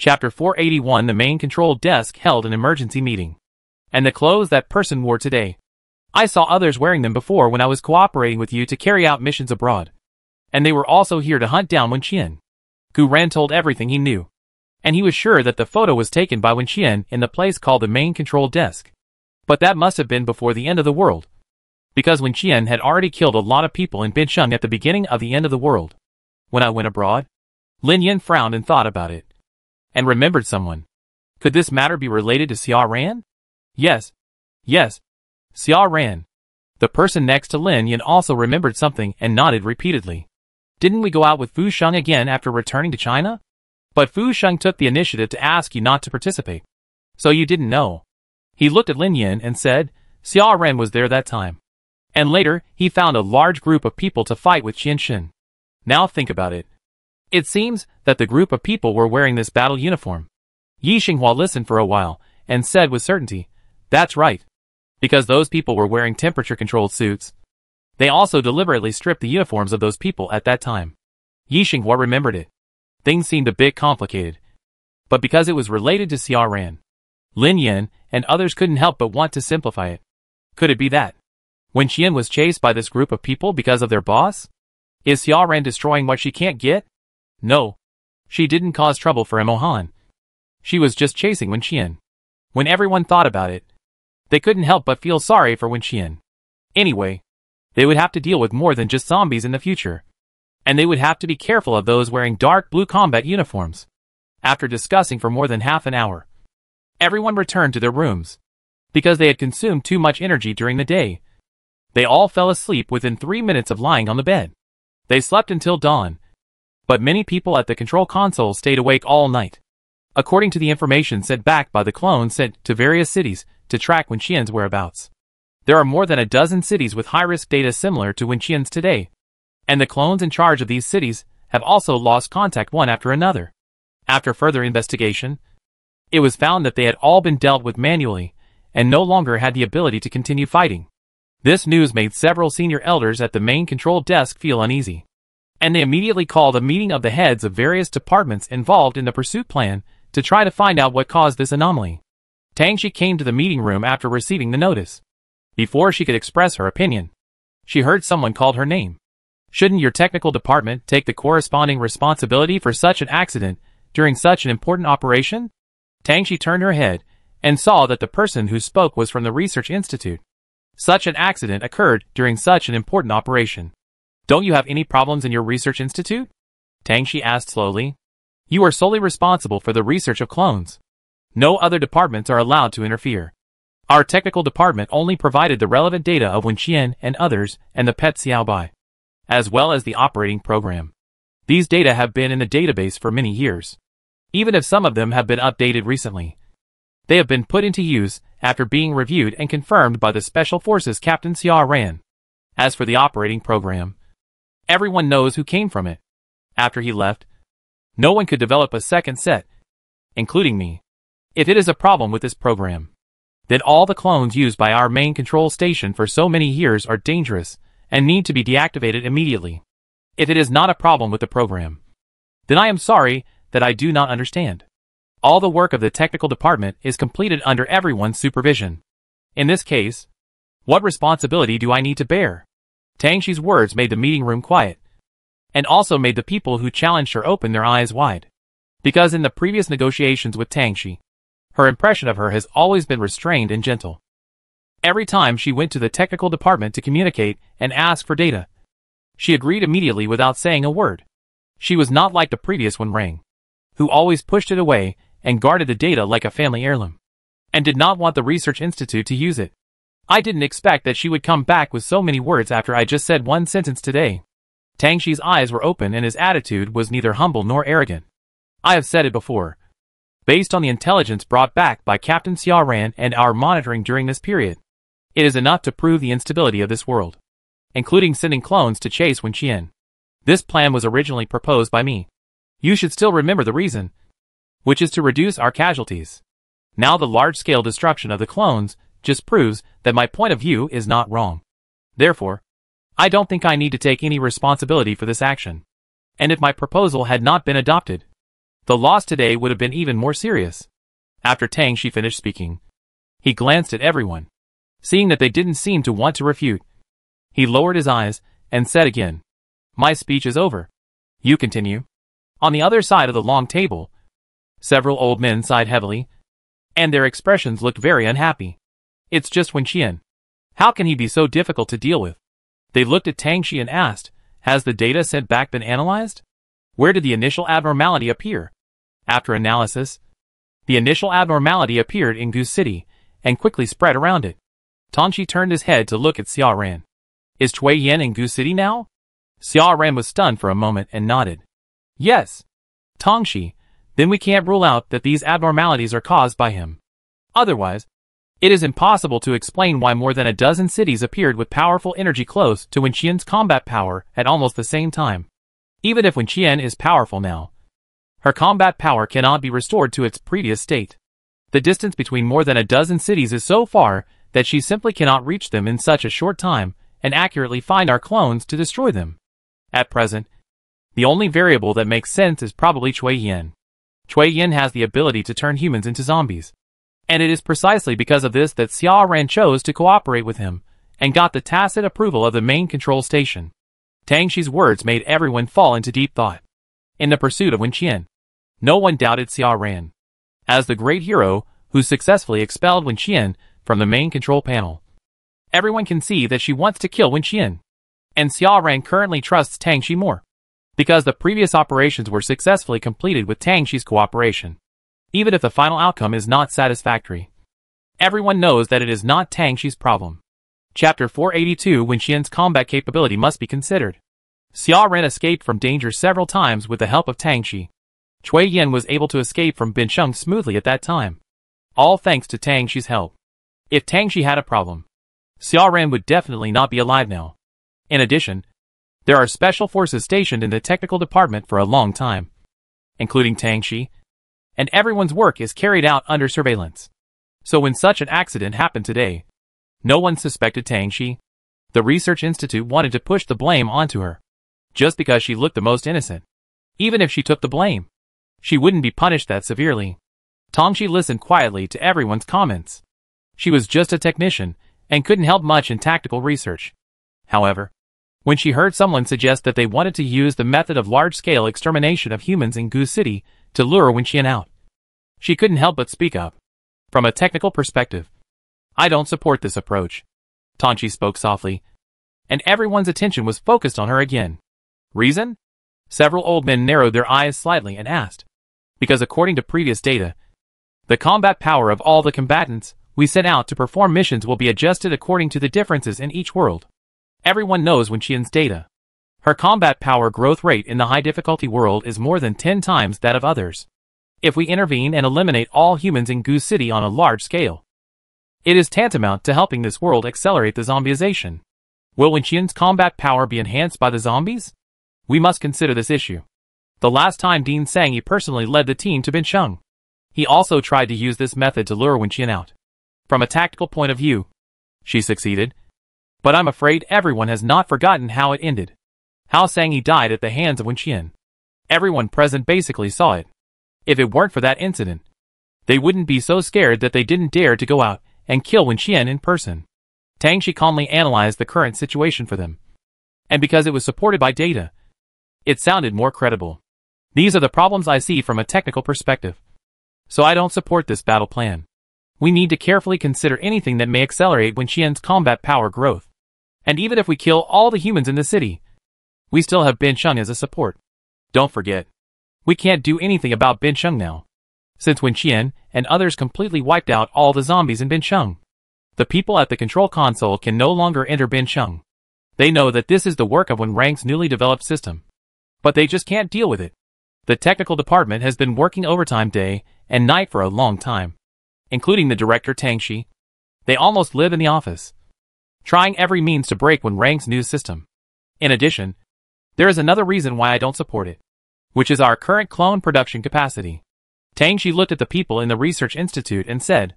Chapter 481. The main control desk held an emergency meeting. And the clothes that person wore today. I saw others wearing them before when I was cooperating with you to carry out missions abroad. And they were also here to hunt down Wenqian. Gu Ran told everything he knew. And he was sure that the photo was taken by Wenqian in the place called the main control desk. But that must have been before the end of the world. Because Wenqian had already killed a lot of people in Binsheng at the beginning of the end of the world. When I went abroad? Lin Yin frowned and thought about it. And remembered someone. Could this matter be related to Xia Ran? Yes. Yes. Xia Ran. The person next to Lin Yin also remembered something and nodded repeatedly. Didn't we go out with Fu Sheng again after returning to China? But Fu Sheng took the initiative to ask you not to participate. So you didn't know. He looked at Lin Yin and said, Xia Ran was there that time. And later, he found a large group of people to fight with Qian Shen. Now think about it. It seems that the group of people were wearing this battle uniform. Yi Xinghua listened for a while, and said with certainty, that's right. Because those people were wearing temperature-controlled suits. They also deliberately stripped the uniforms of those people at that time. Yi Xinghua remembered it. Things seemed a bit complicated. But because it was related to Xia Ran, Lin Yin and others couldn't help but want to simplify it. Could it be that Wenqian was chased by this group of people because of their boss? Is Xia Ran destroying what she can't get? No. She didn't cause trouble for Mohan. She was just chasing Wenqian. When everyone thought about it, they couldn't help but feel sorry for Wenqian. Anyway, they would have to deal with more than just zombies in the future. And they would have to be careful of those wearing dark blue combat uniforms. After discussing for more than half an hour, everyone returned to their rooms. Because they had consumed too much energy during the day. They all fell asleep within 3 minutes of lying on the bed. They slept until dawn. But many people at the control console stayed awake all night. According to the information sent back by the clones sent to various cities to track Wenqian's whereabouts. There are more than a dozen cities with high-risk data similar to Wenqian's today. And the clones in charge of these cities have also lost contact one after another. After further investigation, it was found that they had all been dealt with manually and no longer had the ability to continue fighting. This news made several senior elders at the main control desk feel uneasy. And they immediately called a meeting of the heads of various departments involved in the pursuit plan to try to find out what caused this anomaly. Tangxi came to the meeting room after receiving the notice. Before she could express her opinion, she heard someone called her name. Shouldn't your technical department take the corresponding responsibility for such an accident during such an important operation? Tangxi turned her head and saw that the person who spoke was from the research institute. Such an accident occurred during such an important operation. Don't you have any problems in your research institute? Tangxi asked slowly. You are solely responsible for the research of clones. No other departments are allowed to interfere. Our technical department only provided the relevant data of Wenqian and others and the pet Xiaobai, as well as the operating program. These data have been in the database for many years. Even if some of them have been updated recently, they have been put into use after being reviewed and confirmed by the Special Forces Captain Xia Ran. As for the operating program, everyone knows who came from it. After he left, no one could develop a second set, including me. If it is a problem with this program, then all the clones used by our main control station for so many years are dangerous and need to be deactivated immediately. If it is not a problem with the program, then I am sorry that I do not understand. All the work of the technical department is completed under everyone's supervision. In this case, what responsibility do I need to bear? Tangxi's words made the meeting room quiet, and also made the people who challenged her open their eyes wide. Because in the previous negotiations with Tangxi, her impression of her has always been restrained and gentle. Every time she went to the technical department to communicate and ask for data, she agreed immediately without saying a word. She was not like the previous one Rang, who always pushed it away and guarded the data like a family heirloom, and did not want the research institute to use it. I didn't expect that she would come back with so many words after I just said one sentence today. Tangxi's eyes were open and his attitude was neither humble nor arrogant. I have said it before. Based on the intelligence brought back by Captain Xia Ran and our monitoring during this period, it is enough to prove the instability of this world, including sending clones to chase Wenqian. This plan was originally proposed by me. You should still remember the reason, which is to reduce our casualties. Now the large-scale destruction of the clones just proves that my point of view is not wrong. Therefore, I don't think I need to take any responsibility for this action. And if my proposal had not been adopted, The loss today would have been even more serious. After Tang Shi finished speaking, he glanced at everyone. Seeing that they didn't seem to want to refute, he lowered his eyes and said again, "My speech is over. You continue." On the other side of the long table, several old men sighed heavily, and their expressions looked very unhappy. It's just Wen Qian. How can he be so difficult to deal with? They looked at Tang Shi and asked, "Has the data sent back been analyzed? Where did the initial abnormality appear?" After analysis, the initial abnormality appeared in Goose City and quickly spread around it. Tang Shi turned his head to look at Xia Ran. "Is Cui Yan in Goose City now?" Xia Ran was stunned for a moment and nodded. "Yes." "Tang Shi, then we can't rule out that these abnormalities are caused by him. Otherwise, it is impossible to explain why more than a dozen cities appeared with powerful energy close to Wen Qian's combat power at almost the same time. Even if Wen Qian is powerful now, her combat power cannot be restored to its previous state. The distance between more than a dozen cities is so far that she simply cannot reach them in such a short time and accurately find our clones to destroy them. At present, the only variable that makes sense is probably Cui Yan. Cui Yan has the ability to turn humans into zombies. And it is precisely because of this that Xia Ran chose to cooperate with him, and got the tacit approval of the main control station. Tang Shi's words made everyone fall into deep thought. In the pursuit of Wen Qian, no one doubted Xia Ran. As the great hero who successfully expelled Wen Qian from the main control panel, everyone can see that she wants to kill Wen Qian. And Xia Ran currently trusts Tang Shi more, because the previous operations were successfully completed with Tang Shi's cooperation. Even if the final outcome is not satisfactory, everyone knows that it is not Tang Shi's problem. Chapter 482 Wen Qian's combat capability must be considered. Xia Ran escaped from danger several times with the help of Tang Shi. Cui Yan was able to escape from Bincheng smoothly at that time, all thanks to Tang Shi's help. If Tang Shi had a problem, Xia Ran would definitely not be alive now. In addition, there are special forces stationed in the technical department for a long time, including Tang Shi, and everyone's work is carried out under surveillance. So when such an accident happened today, no one suspected Tang Shi. The research institute wanted to push the blame onto her, just because she looked the most innocent. Even if she took the blame, she wouldn't be punished that severely. Tang Shi listened quietly to everyone's comments. She was just a technician, and couldn't help much in tactical research. However, when she heard someone suggest that they wanted to use the method of large-scale extermination of humans in Goose City to lure Wen Qian out, she couldn't help but speak up. From a technical perspective, I don't support this approach. Tang Shi spoke softly, and everyone's attention was focused on her again. Reason? Several old men narrowed their eyes slightly and asked. Because according to previous data, the combat power of all the combatants we sent out to perform missions will be adjusted according to the differences in each world. Everyone knows Wen Qian's data. Her combat power growth rate in the high difficulty world is more than 10 times that of others. If we intervene and eliminate all humans in Goose City on a large scale, it is tantamount to helping this world accelerate the zombieization. Will Wen Qian's combat power be enhanced by the zombies? We must consider this issue. The last time Dean Sangyi personally led the team to Bincheng, he also tried to use this method to lure Wen Qian out. From a tactical point of view, she succeeded. But I'm afraid everyone has not forgotten how it ended. How Sangyi died at the hands of Wen Qian. Everyone present basically saw it. If it weren't for that incident, they wouldn't be so scared that they didn't dare to go out and kill Wen Qian in person. Tang Shi calmly analyzed the current situation for them. And because it was supported by data, it sounded more credible. These are the problems I see from a technical perspective. So I don't support this battle plan. We need to carefully consider anything that may accelerate Wen Qian's combat power growth. And even if we kill all the humans in the city, we still have Bincheng as a support. Don't forget, we can't do anything about Bincheng now, since Wen Qian and others completely wiped out all the zombies in Bincheng. The people at the control console can no longer enter Bincheng. They know that this is the work of Wen Rank's newly developed system, but they just can't deal with it. The technical department has been working overtime day and night for a long time, including the director Tang Shi. They almost live in the office, trying every means to break Wen Rank's new system. In addition, there is another reason why I don't support it, which is our current clone production capacity. Tang Shi looked at the people in the research institute and said,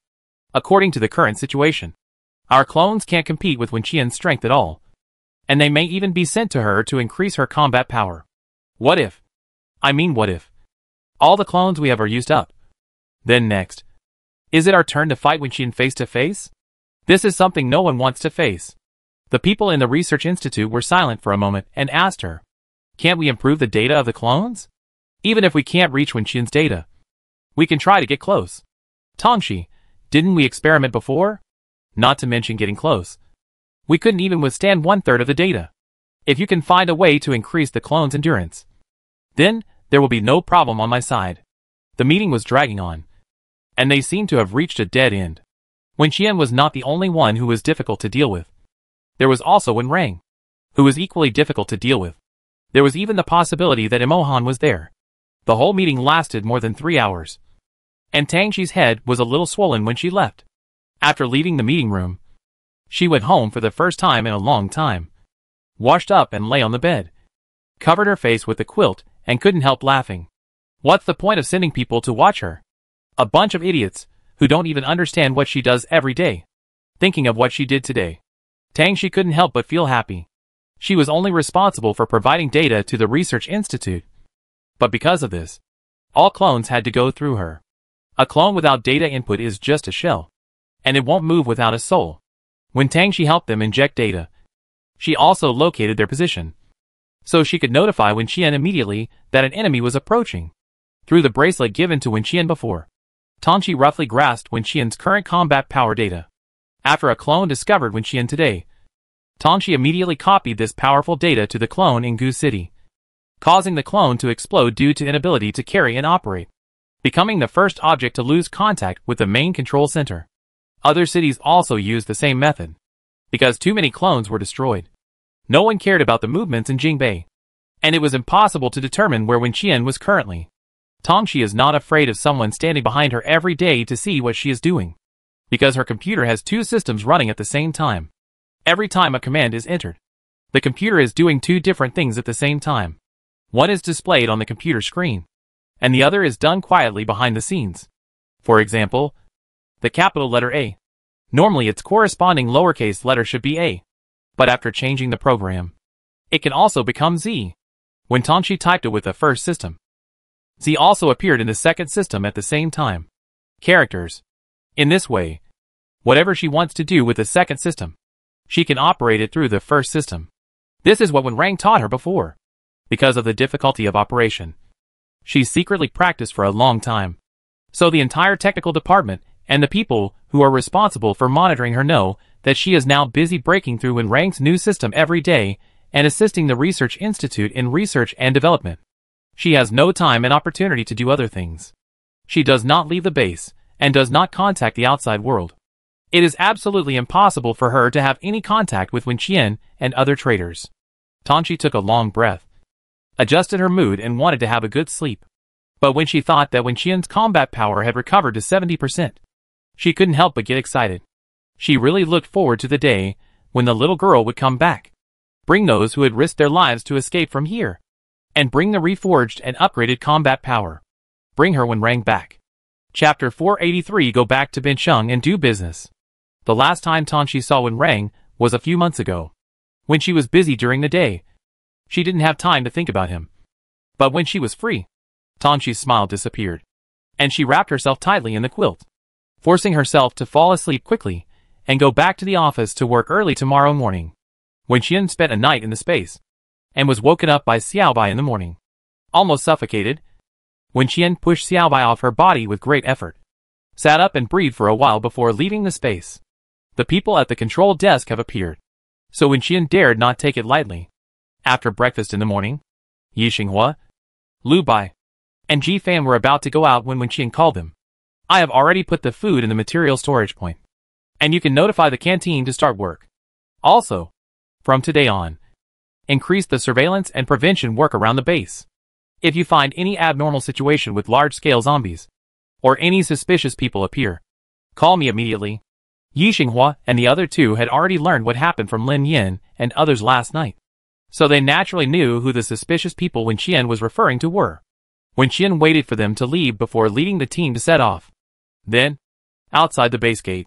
according to the current situation, our clones can't compete with Wen Qian's strength at all, and they may even be sent to her to increase her combat power. What if? All the clones we have are used up. Then next. Is it our turn to fight Wen Qian face to face? This is something no one wants to face. The people in the research institute were silent for a moment and asked her, can't we improve the data of the clones? Even if we can't reach Wen Qian's data, we can try to get close. Tongxi, didn't we experiment before? Not to mention getting close. We couldn't even withstand 1/3 of the data. If you can find a way to increase the clone's endurance, then there will be no problem on my side. The meeting was dragging on, and they seemed to have reached a dead end. Wen Qian was not the only one who was difficult to deal with. There was also Wen Rang, who was equally difficult to deal with. There was even the possibility that Imohan was there. The whole meeting lasted more than 3 hours. And Tangxi's head was a little swollen when she left. After leaving the meeting room, she went home for the first time in a long time. Washed up and lay on the bed. Covered her face with the quilt and couldn't help laughing. What's the point of sending people to watch her? A bunch of idiots who don't even understand what she does every day. Thinking of what she did today, Tangxi couldn't help but feel happy. She was only responsible for providing data to the research institute. But because of this, all clones had to go through her. A clone without data input is just a shell, and it won't move without a soul. When Tangxi helped them inject data, she also located their position, so she could notify Wen Qian immediately that an enemy was approaching. Through the bracelet given to Wen Qian before, Tangxi roughly grasped Wen Qian's current combat power data. After a clone discovered Wen Qian today, Tangxi immediately copied this powerful data to the clone in Gu City, causing the clone to explode due to inability to carry and operate, becoming the first object to lose contact with the main control center. Other cities also used the same method, because too many clones were destroyed. No one cared about the movements in Jingbei, and it was impossible to determine where Wen Qian was currently. Tangxi is not afraid of someone standing behind her every day to see what she is doing, because her computer has 2 systems running at the same time. Every time a command is entered, the computer is doing 2 different things at the same time. One is displayed on the computer screen, and the other is done quietly behind the scenes. For example, the capital letter A. Normally its corresponding lowercase letter should be A, but after changing the program, it can also become Z. When Tangxi typed it with the first system, Z also appeared in the second system at the same time. Characters. In this way, whatever she wants to do with the second system, she can operate it through the first system. This is what Wen Rang taught her before. Because of the difficulty of operation, she secretly practiced for a long time. So the entire technical department and the people who are responsible for monitoring her know that she is now busy breaking through Wen Rang's new system every day and assisting the research institute in research and development. She has no time and opportunity to do other things. She does not leave the base and does not contact the outside world. It is absolutely impossible for her to have any contact with Wen Qian and other traders. Tangxi took a long breath, adjusted her mood and wanted to have a good sleep. But when she thought that Wen Qian's combat power had recovered to 70%, she couldn't help but get excited. She really looked forward to the day when the little girl would come back, bring those who had risked their lives to escape from here, and bring the reforged and upgraded combat power. Bring her Wen Rang back. Chapter 483. Go back to Bincheng and do business. The last time Tangxi saw Wen Rang was a few months ago, when she was busy during the day. She didn't have time to think about him. But when she was free, Tangxi's smile disappeared, and she wrapped herself tightly in the quilt, forcing herself to fall asleep quickly and go back to the office to work early tomorrow morning. Wen Qian spent a night in the space, and was woken up by Xiaobai in the morning. Almost suffocated, Wen Qian pushed Xiaobai off her body with great effort, sat up and breathed for a while before leaving the space. The people at the control desk have appeared, so Wen Qian dared not take it lightly. After breakfast in the morning, Yi Xinghua, Lu Bai, and Ji Fan were about to go out when Wen Qian called them. I have already put the food in the material storage point, and you can notify the canteen to start work. Also, from today on, increase the surveillance and prevention work around the base. If you find any abnormal situation with large-scale zombies, or any suspicious people appear, call me immediately. Yi Xinghua and the other 2 had already learned what happened from Lin Yin and others last night, so they naturally knew who the suspicious people Wen Qian was referring to were. Wen Qian waited for them to leave before leading the team to set off. Then, outside the base gate,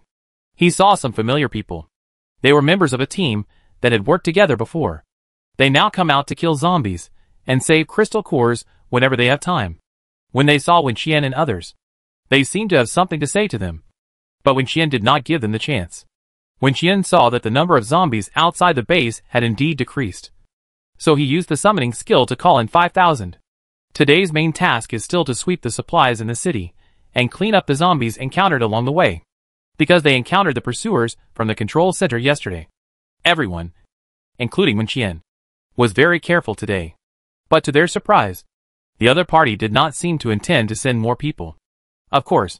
he saw some familiar people. They were members of a team that had worked together before. They now come out to kill zombies and save crystal cores whenever they have time. When they saw Wen Qian and others, they seemed to have something to say to them. But Wen Qian did not give them the chance. Wen Qian saw that the number of zombies outside the base had indeed decreased. So he used the summoning skill to call in 5,000. Today's main task is still to sweep the supplies in the city, and clean up the zombies encountered along the way. Because they encountered the pursuers from the control center yesterday. Everyone, including Wen Qian, was very careful today. But to their surprise, the other party did not seem to intend to send more people. Of course,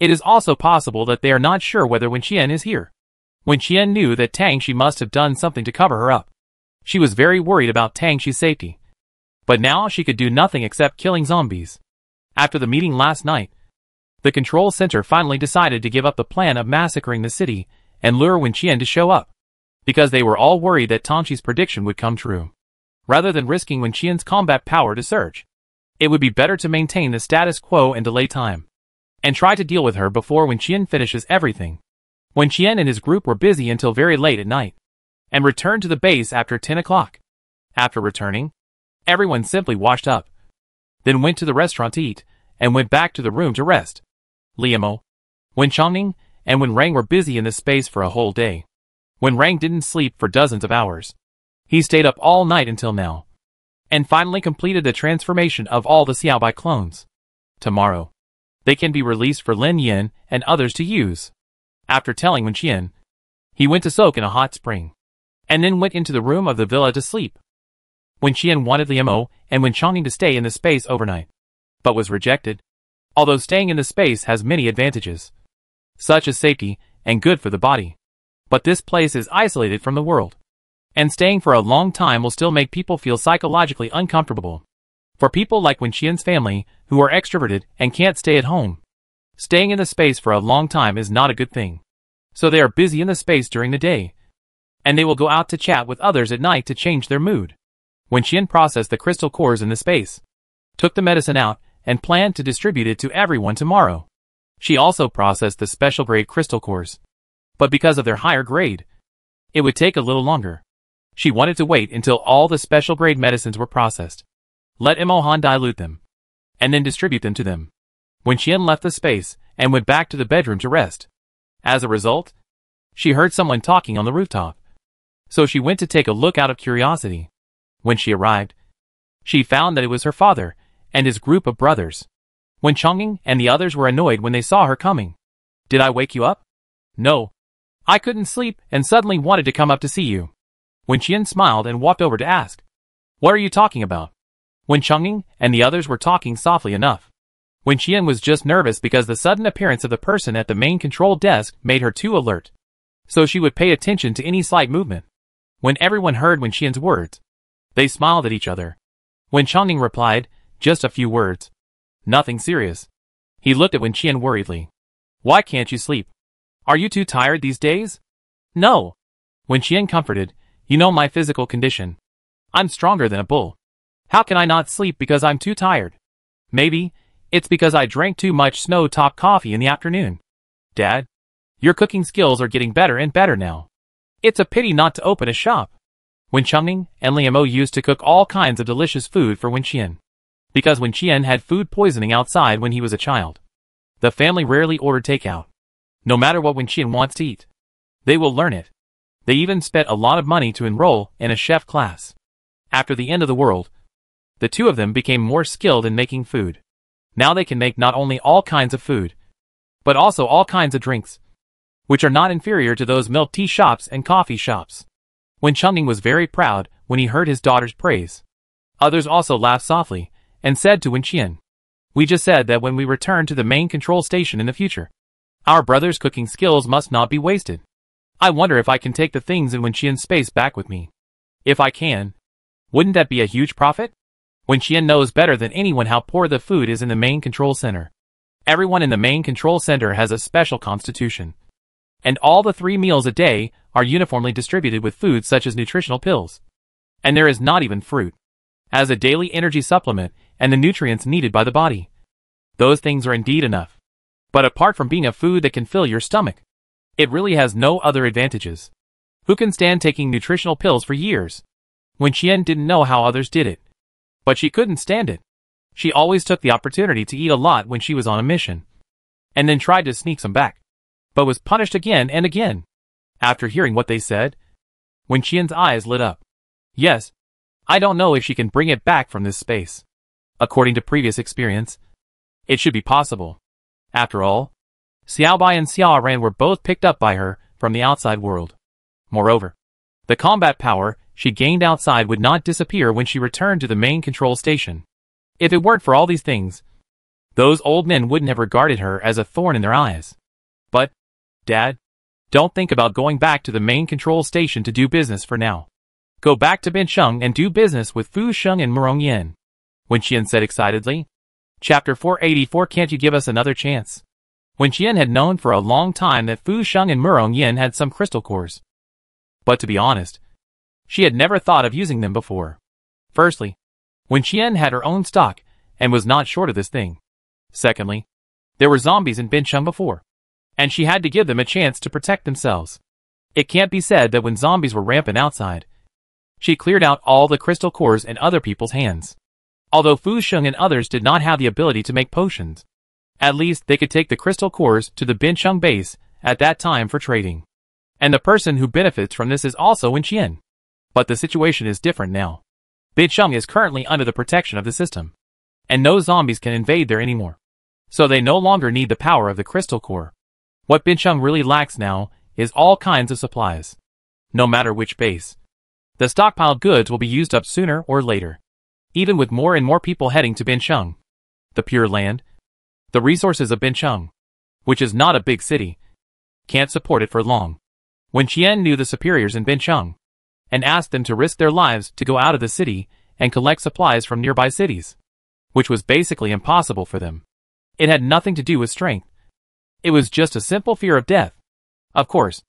it is also possible that they are not sure whether Wen Qian is here. Wen Qian knew that Tang Shi must have done something to cover her up. She was very worried about Tang Shi's safety. But now she could do nothing except killing zombies. After the meeting last night, the control center finally decided to give up the plan of massacring the city and lure Wen Qian to show up. Because they were all worried that Tang Shi's prediction would come true. Rather than risking Wen Qian's combat power to surge, it would be better to maintain the status quo and delay time. And try to deal with her before Wen Qian finishes everything. Wen Qian and his group were busy until very late at night, and returned to the base after 10 o'clock. After returning, everyone simply washed up, then went to the restaurant to eat, and went back to the room to rest. Liamo, Wen Chongning, and Wen Rang were busy in this space for a whole day. Wen Rang didn't sleep for dozens of hours. He stayed up all night until now, and finally completed the transformation of all the Xiaobai clones. Tomorrow, they can be released for Lin Yin and others to use. After telling Wen Qian, he went to soak in a hot spring, and then went into the room of the villa to sleep. Wen Qian wanted Liamo and Wen Chongning to stay in the space overnight, but was rejected. Although staying in the space has many advantages, such as safety and good for the body. But this place is isolated from the world, and staying for a long time will still make people feel psychologically uncomfortable. For people like Wen Qian's family, who are extroverted and can't stay at home, staying in the space for a long time is not a good thing. So they are busy in the space during the day, and they will go out to chat with others at night to change their mood. Wen Qian processed the crystal cores in the space, took the medicine out, and planned to distribute it to everyone tomorrow. She also processed the special grade crystal cores. But because of their higher grade, it would take a little longer. She wanted to wait until all the special grade medicines were processed. Let Imohan dilute them, and then distribute them to them. Wen Qian left the space, and went back to the bedroom to rest. As a result, she heard someone talking on the rooftop. So she went to take a look out of curiosity. When she arrived, she found that it was her father, and his group of brothers. Wen Chongning and the others were annoyed when they saw her coming. Did I wake you up? No. I couldn't sleep and suddenly wanted to come up to see you. Wen Qian smiled and walked over to ask. What are you talking about? Wen Chongning and the others were talking softly enough. Wen Qian was just nervous because the sudden appearance of the person at the main control desk made her too alert. So she would pay attention to any slight movement. When everyone heard Wen Qian's words, they smiled at each other. Wen Chongning replied, just a few words. Nothing serious. He looked at Wen Qian worriedly. Why can't you sleep? Are you too tired these days? No. Wen Qian comforted, you know my physical condition. I'm stronger than a bull. How can I not sleep because I'm too tired? Maybe it's because I drank too much snow-top coffee in the afternoon. Dad, your cooking skills are getting better and better now. It's a pity not to open a shop. Wen Chongning and Liamo used to cook all kinds of delicious food for Wen Qian. Because Wen Qian had food poisoning outside when he was a child, the family rarely ordered takeout. No matter what Wen Qian wants to eat, they will learn it. They even spent a lot of money to enroll in a chef class. After the end of the world, the two of them became more skilled in making food. Now they can make not only all kinds of food, but also all kinds of drinks, which are not inferior to those milk tea shops and coffee shops. Wen Chongning was very proud when he heard his daughter's praise. Others also laughed softly, and said to Wen Qian, we just said that when we return to the main control station in the future, our brother's cooking skills must not be wasted. I wonder if I can take the things in Wen Qian's space back with me. If I can, wouldn't that be a huge profit? Wen Qian knows better than anyone how poor the food is in the main control center. Everyone in the main control center has a special constitution. And all the 3 meals a day are uniformly distributed with foods such as nutritional pills. And there is not even fruit, as a daily energy supplement and the nutrients needed by the body. Those things are indeed enough. But apart from being a food that can fill your stomach, it really has no other advantages. Who can stand taking nutritional pills for years? Wen Qian didn't know how others did it, but she couldn't stand it. She always took the opportunity to eat a lot when she was on a mission, and then tried to sneak some back, but was punished again and again. After hearing what they said, Wen Qian's eyes lit up. Yes, I don't know if she can bring it back from this space. According to previous experience, it should be possible. After all, Xiaobai and Xiaoran were both picked up by her from the outside world. Moreover, the combat power she gained outside would not disappear when she returned to the main control station. If it weren't for all these things, those old men wouldn't have regarded her as a thorn in their eyes. But, Dad, don't think about going back to the main control station to do business for now. Go back to Binsheng and do business with Fu Sheng and Murong Yin, Wen Qian said excitedly. Chapter 484. Can't you give us another chance? Wen Qian had known for a long time that Fu Sheng and Murong Yin had some crystal cores. But to be honest, she had never thought of using them before. Firstly, Wen Qian had her own stock and was not short of this thing. Secondly, there were zombies in Binsheng before, and she had to give them a chance to protect themselves. It can't be said that when zombies were rampant outside, she cleared out all the crystal cores in other people's hands. Although Fu Sheng and others did not have the ability to make potions, at least they could take the crystal cores to the Binsheng base at that time for trading. And the person who benefits from this is also Wen Qian. But the situation is different now. Binsheng is currently under the protection of the system, and no zombies can invade there anymore. So they no longer need the power of the crystal core. What Binsheng really lacks now is all kinds of supplies. No matter which base, the stockpiled goods will be used up sooner or later. Even with more and more people heading to Binsheng, the Pure Land, the resources of Binsheng, which is not a big city, can't support it for long. Wen Qian knew the superiors in Binsheng, and asked them to risk their lives to go out of the city and collect supplies from nearby cities, which was basically impossible for them. It had nothing to do with strength. It was just a simple fear of death. Of course,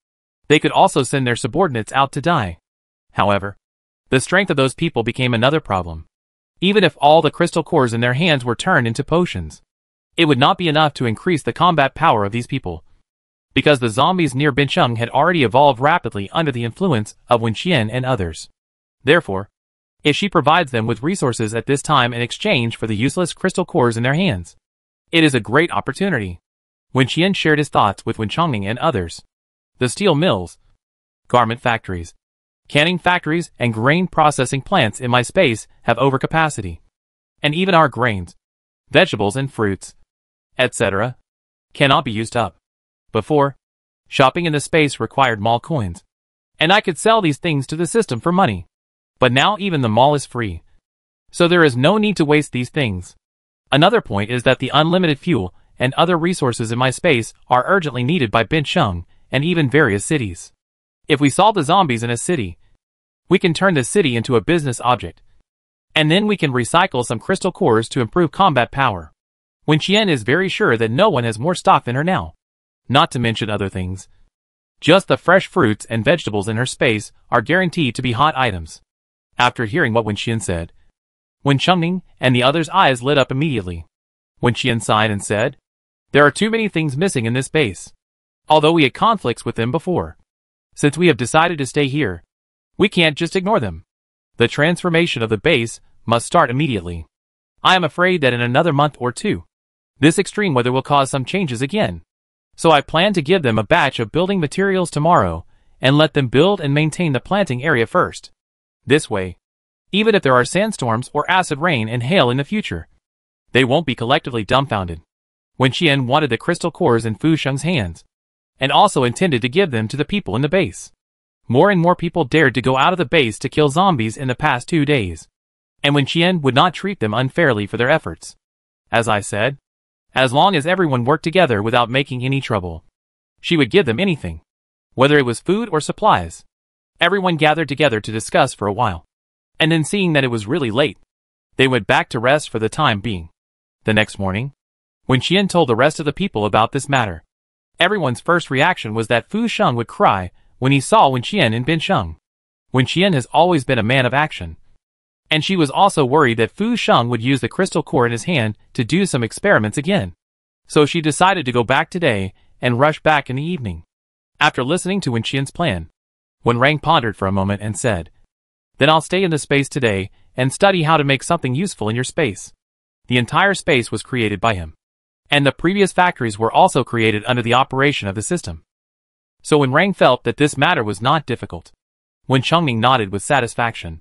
they could also send their subordinates out to die. However, the strength of those people became another problem. Even if all the crystal cores in their hands were turned into potions, it would not be enough to increase the combat power of these people, because the zombies near Binsheng had already evolved rapidly under the influence of Wen Qian and others. Therefore, if she provides them with resources at this time in exchange for the useless crystal cores in their hands, it is a great opportunity. Wen Qian shared his thoughts with Wen Chongning and others. The steel mills, garment factories, canning factories and grain processing plants in my space have overcapacity. And even our grains, vegetables and fruits, etc., cannot be used up. Before, shopping in the space required mall coins, and I could sell these things to the system for money. But now even the mall is free, so there is no need to waste these things. Another point is that the unlimited fuel and other resources in my space are urgently needed by Binsheng and even various cities. If we solve the zombies in a city, we can turn the city into a business object, and then we can recycle some crystal cores to improve combat power. Wen Qian is very sure that no one has more stock than her now. Not to mention other things. Just the fresh fruits and vegetables in her space are guaranteed to be hot items. After hearing what Wen Qian said, Wen Chongning and the others' eyes lit up immediately. Wen Qian sighed and said, "There are too many things missing in this base. Although we had conflicts with them before, since we have decided to stay here, we can't just ignore them. The transformation of the base must start immediately. I am afraid that in another month or two, this extreme weather will cause some changes again. So I plan to give them a batch of building materials tomorrow and let them build and maintain the planting area first. This way, even if there are sandstorms or acid rain and hail in the future, they won't be collectively dumbfounded." Wen Qian wanted the crystal cores in Fu Sheng's hands, and also intended to give them to the people in the base. More and more people dared to go out of the base to kill zombies in the past 2 days, and Wen Qian would not treat them unfairly for their efforts. As I said, as long as everyone worked together without making any trouble, she would give them anything, whether it was food or supplies. Everyone gathered together to discuss for a while, and then seeing that it was really late, they went back to rest for the time being. The next morning, Wen Qian told the rest of the people about this matter. Everyone's first reaction was that Fu Sheng would cry when he saw Wen Qian in Binsheng. Wen Qian has always been a man of action, and she was also worried that Fu Sheng would use the crystal core in his hand to do some experiments again. So she decided to go back today and rush back in the evening. After listening to Wen Qian's plan, Wen Rang pondered for a moment and said, "Then I'll stay in the space today and study how to make something useful in your space." The entire space was created by him. And the previous factories were also created under the operation of the system. So when Rang felt that this matter was not difficult, when Chongming nodded with satisfaction.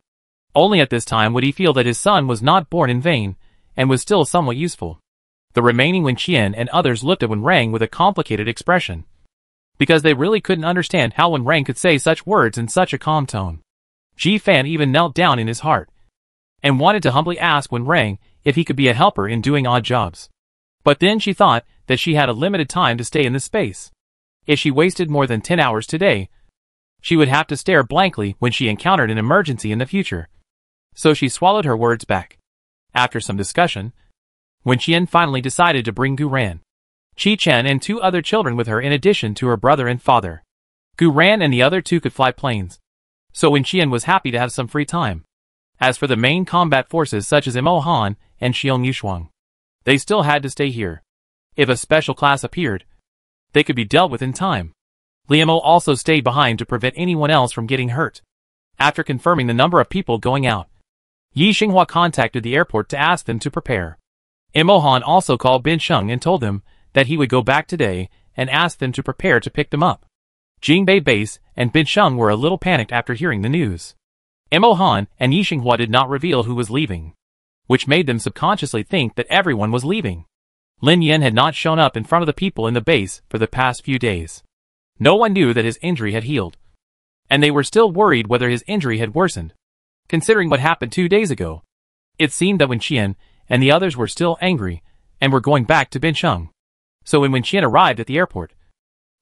Only at this time would he feel that his son was not born in vain, and was still somewhat useful. The remaining Wen Qian and others looked at Wen Rang with a complicated expression, because they really couldn't understand how Wen Rang could say such words in such a calm tone. Ji Fan even knelt down in his heart, and wanted to humbly ask Wen Rang if he could be a helper in doing odd jobs. But then she thought that she had a limited time to stay in this space. If she wasted more than 10 hours today, she would have to stare blankly when she encountered an emergency in the future. So she swallowed her words back. After some discussion, Wen Qian finally decided to bring Gu Ran, Qi Chen and 2 other children with her in addition to her brother and father. Gu Ran and the other 2 could fly planes, so Wen Qian was happy to have some free time. As for the main combat forces such as Mo Han and Xiong Yushuang, they still had to stay here. If a special class appeared, they could be dealt with in time. Liamo also stayed behind to prevent anyone else from getting hurt. After confirming the number of people going out, Yi Xinghua contacted the airport to ask them to prepare. Mo Han also called Bin Sheng and told them that he would go back today and asked them to prepare to pick them up. Jingbei Base and Bin Sheng were a little panicked after hearing the news. Mo Han and Yi Xinghua did not reveal who was leaving, which made them subconsciously think that everyone was leaving. Lin Yen had not shown up in front of the people in the base for the past few days. No one knew that his injury had healed, and they were still worried whether his injury had worsened. Considering what happened 2 days ago, it seemed that Wen Qian and the others were still angry and were going back to Bin Sheng. So when Wen Qian arrived at the airport,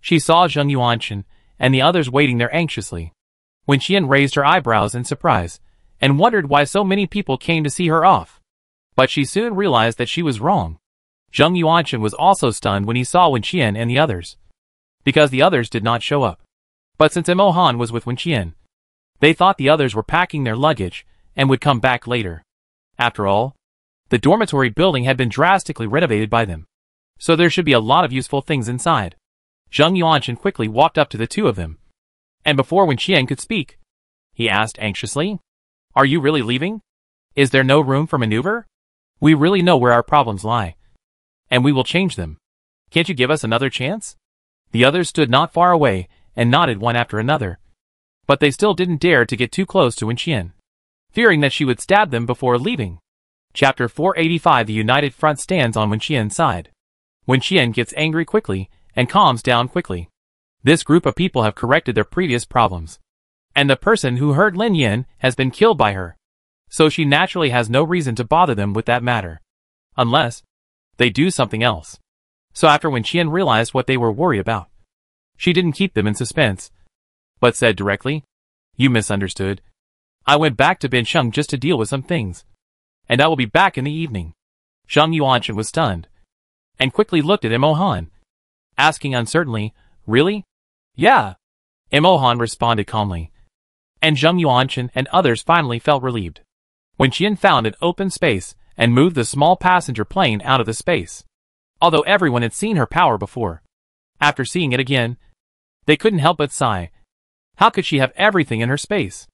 she saw Zheng Yuanchen and the others waiting there anxiously. Wen Qian raised her eyebrows in surprise and wondered why so many people came to see her off. But she soon realized that she was wrong. Zheng Yuanchen was also stunned when he saw Wen Qian and the others, because the others did not show up. But since Mo Han was with Wen Qian, they thought the others were packing their luggage and would come back later. After all, the dormitory building had been drastically renovated by them, so there should be a lot of useful things inside. Zheng Yuanchen quickly walked up to the 2 of them, and before Wen Qian could speak, he asked anxiously, "Are you really leaving? Is there no room for maneuver? We really know where our problems lie, and we will change them. Can't you give us another chance?" The others stood not far away and nodded one after another, but they still didn't dare to get too close to Wen Qian, fearing that she would stab them before leaving. Chapter 485. The United Front stands on Wen Qian's side. Wen Qian gets angry quickly and calms down quickly. This group of people have corrected their previous problems, and the person who hurt Lin Yen has been killed by her, so she naturally has no reason to bother them with that matter, unless they do something else. So after Wen Qian realized what they were worried about, she didn't keep them in suspense, but said directly, "You misunderstood. I went back to Bin Sheng just to deal with some things, and I will be back in the evening." Zheng Yuanchen was stunned, and quickly looked at Mo Han, asking uncertainly, "Really?" "Yeah," Mo Han responded calmly, and Zheng Yuanchen and others finally felt relieved. Wen Qian found an open space and moved the small passenger plane out of the space. Although everyone had seen her power before, after seeing it again, they couldn't help but sigh. How could she have everything in her space?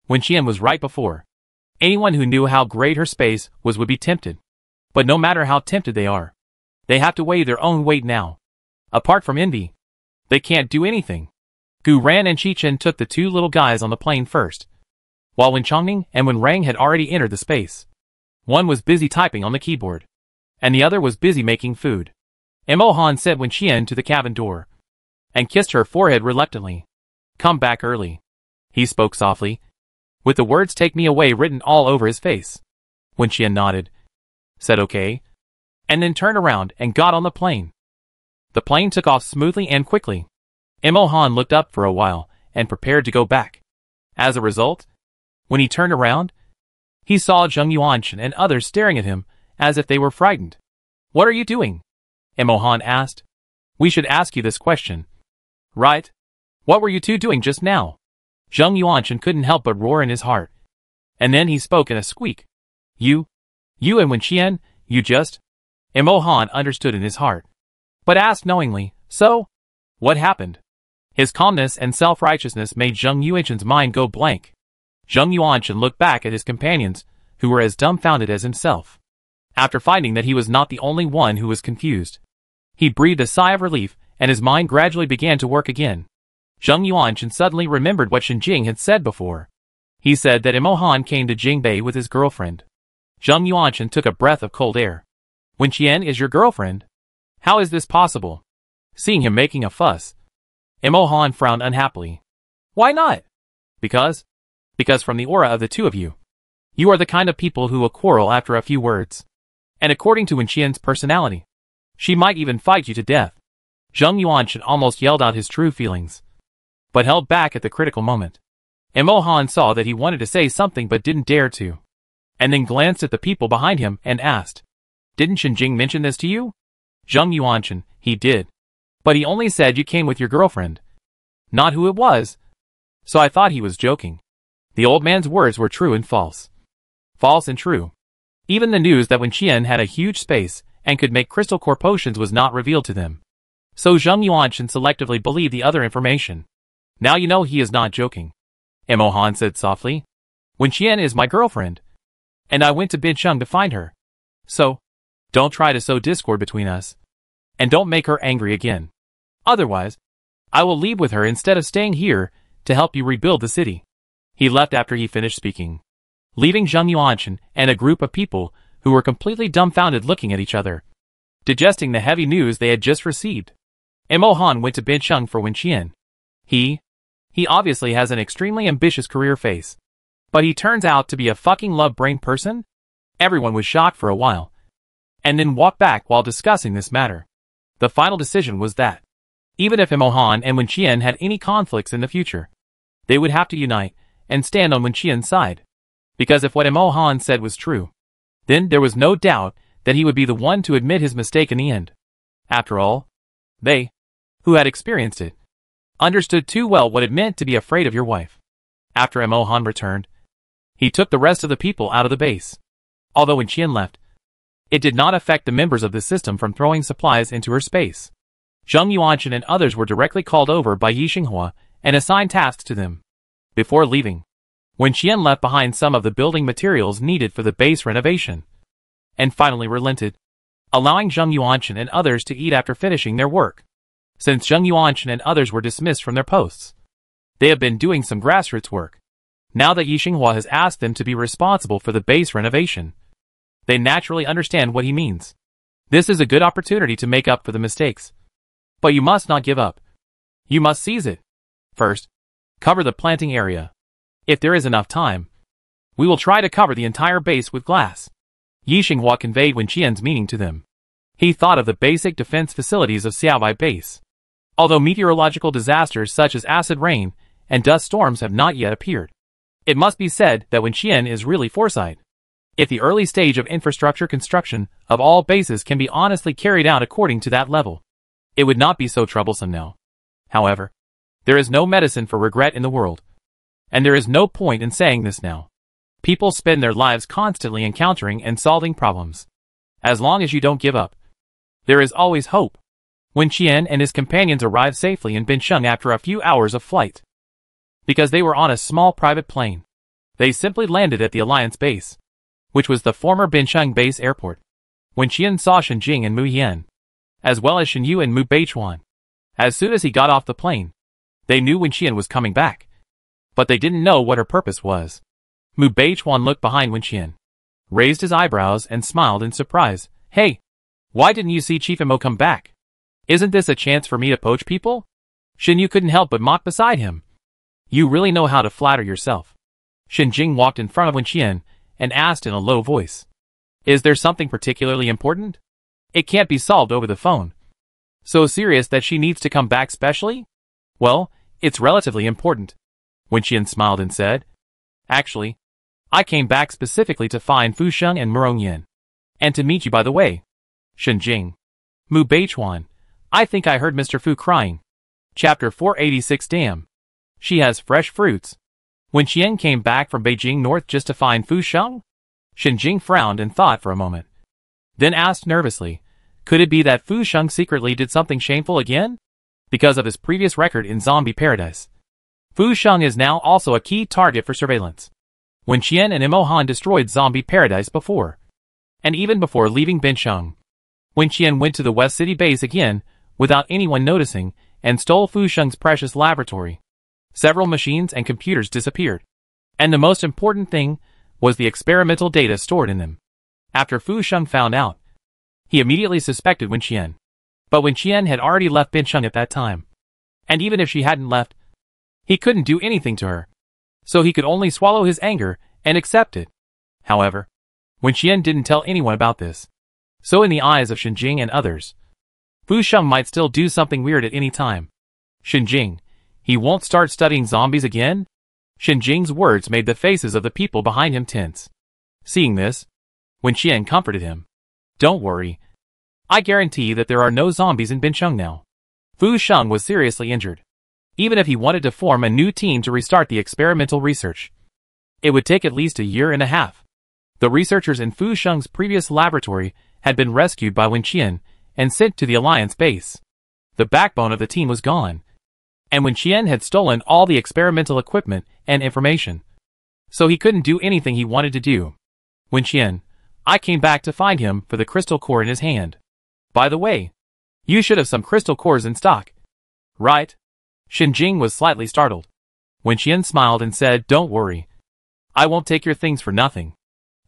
Wen Qian was right before. Anyone who knew how great her space was would be tempted. But no matter how tempted they are, they have to weigh their own weight now. Apart from envy, they can't do anything. Gu Ran and Qi Chen took the 2 little guys on the plane first, while Wen Chongming and Wen Rang had already entered the space. One was busy typing on the keyboard, and the other was busy making food. Mo Han sent Wen Qian to the cabin door, and kissed her forehead reluctantly. "Come back early," he spoke softly, with the words "take me away" written all over his face. Wen Qian nodded, said okay, and then turned around and got on the plane. The plane took off smoothly and quickly. Mo Han looked up for a while and prepared to go back. As a result, when he turned around, he saw Zheng Yuanchen and others staring at him as if they were frightened. "What are you doing?" Mo Han asked. "We should ask you this question." "Right. What were you 2 doing just now?" Zheng Yuanchen couldn't help but roar in his heart, and then he spoke in a squeak. You and Wen Qian, you just..." Mo Han understood in his heart, but asked knowingly, "So? What happened?" His calmness and self-righteousness made Zheng Yuanchen's mind go blank. Zheng Yuanchen looked back at his companions, who were as dumbfounded as himself. After finding that he was not the only one who was confused, he breathed a sigh of relief, and his mind gradually began to work again. Zheng Yuanchen suddenly remembered what Shen Jing had said before. He said that Imo Han came to Jingbei with his girlfriend. Zheng Yuanchen took a breath of cold air. Wen Qian is your girlfriend? How is this possible? Seeing him making a fuss, Imo Han frowned unhappily. Why not? Because from the aura of the two of you, you are the kind of people who will quarrel after a few words. And according to Wen Qian's personality, she might even fight you to death. Zheng Yuanchen almost yelled out his true feelings, but held back at the critical moment. Imo Han saw that he wanted to say something but didn't dare to, and then glanced at the people behind him and asked, Didn't Shen Jing mention this to you? Zheng Yuanchen, he did. But he only said you came with your girlfriend. Not who it was. So I thought he was joking. The old man's words were true and false. False and true. Even the news that Wen Qian had a huge space and could make crystal core potions was not revealed to them. So Zheng Yuanchen selectively believed the other information. Now you know he is not joking. Imo Han said softly. Wen Qian is my girlfriend. And I went to Bincheng to find her. So, don't try to sow discord between us. And don't make her angry again. Otherwise, I will leave with her instead of staying here to help you rebuild the city. He left after he finished speaking, leaving Zheng Yuanchen and a group of people who were completely dumbfounded looking at each other, digesting the heavy news they had just received. Imo Han went to Bincheng for Wen Qian. He obviously has an extremely ambitious career face. But he turns out to be a fucking love-brain person? Everyone was shocked for a while, and then walked back while discussing this matter. The final decision was that, even if Imo Han and Wen Qian had any conflicts in the future, they would have to unite and stand on Wen Qian's side. Because if what Imo Han said was true, then there was no doubt that he would be the one to admit his mistake in the end. After all, they, who had experienced it, understood too well what it meant to be afraid of your wife. After Imo Han returned, he took the rest of the people out of the base. Although Wen Qian left, it did not affect the members of the system from throwing supplies into her space. Zheng Yuanchen and others were directly called over by Yi Xinghua and assigned tasks to them. Before leaving, Wen Qian left behind some of the building materials needed for the base renovation, and finally relented, allowing Zheng Yuanchen and others to eat after finishing their work. Since Zheng Yuanchen and others were dismissed from their posts, they have been doing some grassroots work. Now that Yi Xinghua has asked them to be responsible for the base renovation, they naturally understand what he means. This is a good opportunity to make up for the mistakes. But you must not give up. You must seize it. First, cover the planting area. If there is enough time, we will try to cover the entire base with glass. Yi Xinghua conveyed Wen Qian's meaning to them. He thought of the basic defense facilities of Xiaowei Base. Although meteorological disasters such as acid rain and dust storms have not yet appeared, it must be said that Wen Qian is really foresight. If the early stage of infrastructure construction of all bases can be honestly carried out according to that level, it would not be so troublesome now. However, there is no medicine for regret in the world. And there is no point in saying this now. People spend their lives constantly encountering and solving problems. As long as you don't give up, there is always hope. Wen Qian and his companions arrived safely in Bincheng after a few hours of flight. Because they were on a small private plane, they simply landed at the Alliance base, which was the former Bincheng base airport. Wen Qian saw Shen Jing and Mu Yan, as well as Shen Yu and Mu Beichuan. As soon as he got off the plane, they knew Wen Qian was coming back, but they didn't know what her purpose was. Mu Beichuan looked behind Wen Qian, raised his eyebrows and smiled in surprise. Hey, why didn't you see Chief Imo come back? Isn't this a chance for me to poach people? Shen Yu couldn't help but mock beside him. You really know how to flatter yourself. Shen Jing walked in front of Wen Qian and asked in a low voice. Is there something particularly important? It can't be solved over the phone. So serious that she needs to come back specially? Well, it's relatively important. Wen Qian smiled and said. Actually, I came back specifically to find Fu Sheng and Murong Yin. And to meet you by the way. Shen Jing. Mu Beichuan. I think I heard Mr. Fu crying. Chapter 486 Damn. She has fresh fruits. Wen Qian came back from Beijing North just to find Fu Sheng? Shen Jing frowned and thought for a moment. Then asked nervously, could it be that Fu Sheng secretly did something shameful again? Because of his previous record in Zombie Paradise, Fu Sheng is now also a key target for surveillance. Wen Qian and Imo Han destroyed Zombie Paradise before, And even before leaving Bincheng, Wen Qian went to the West City base again, without anyone noticing, and stole Fu Sheng's precious laboratory. Several machines and computers disappeared. And the most important thing was the experimental data stored in them. After Fu Sheng found out, he immediately suspected Wen Qian. But Wen Qian had already left Bincheng at that time. And even if she hadn't left, he couldn't do anything to her. So he could only swallow his anger and accept it. However, Wen Qian didn't tell anyone about this. So in the eyes of Shenjing and others, Fu Sheng might still do something weird at any time. Shenjing, he won't start studying zombies again? Shenjing's words made the faces of the people behind him tense. Seeing this, Wen Qian comforted him. Don't worry. I guarantee that there are no zombies in Bincheng now. Fu Sheng was seriously injured. Even if he wanted to form a new team to restart the experimental research, it would take at least a year and a half. The researchers in Fu Sheng's previous laboratory had been rescued by Wen Qian and sent to the Alliance base. The backbone of the team was gone, and Wen Qian had stolen all the experimental equipment and information. So he couldn't do anything he wanted to do. Wen Qian, I came back to find him for the crystal core in his hand. By the way, you should have some crystal cores in stock. Right? Shenjing was slightly startled. Wen Qian smiled and said, don't worry. I won't take your things for nothing.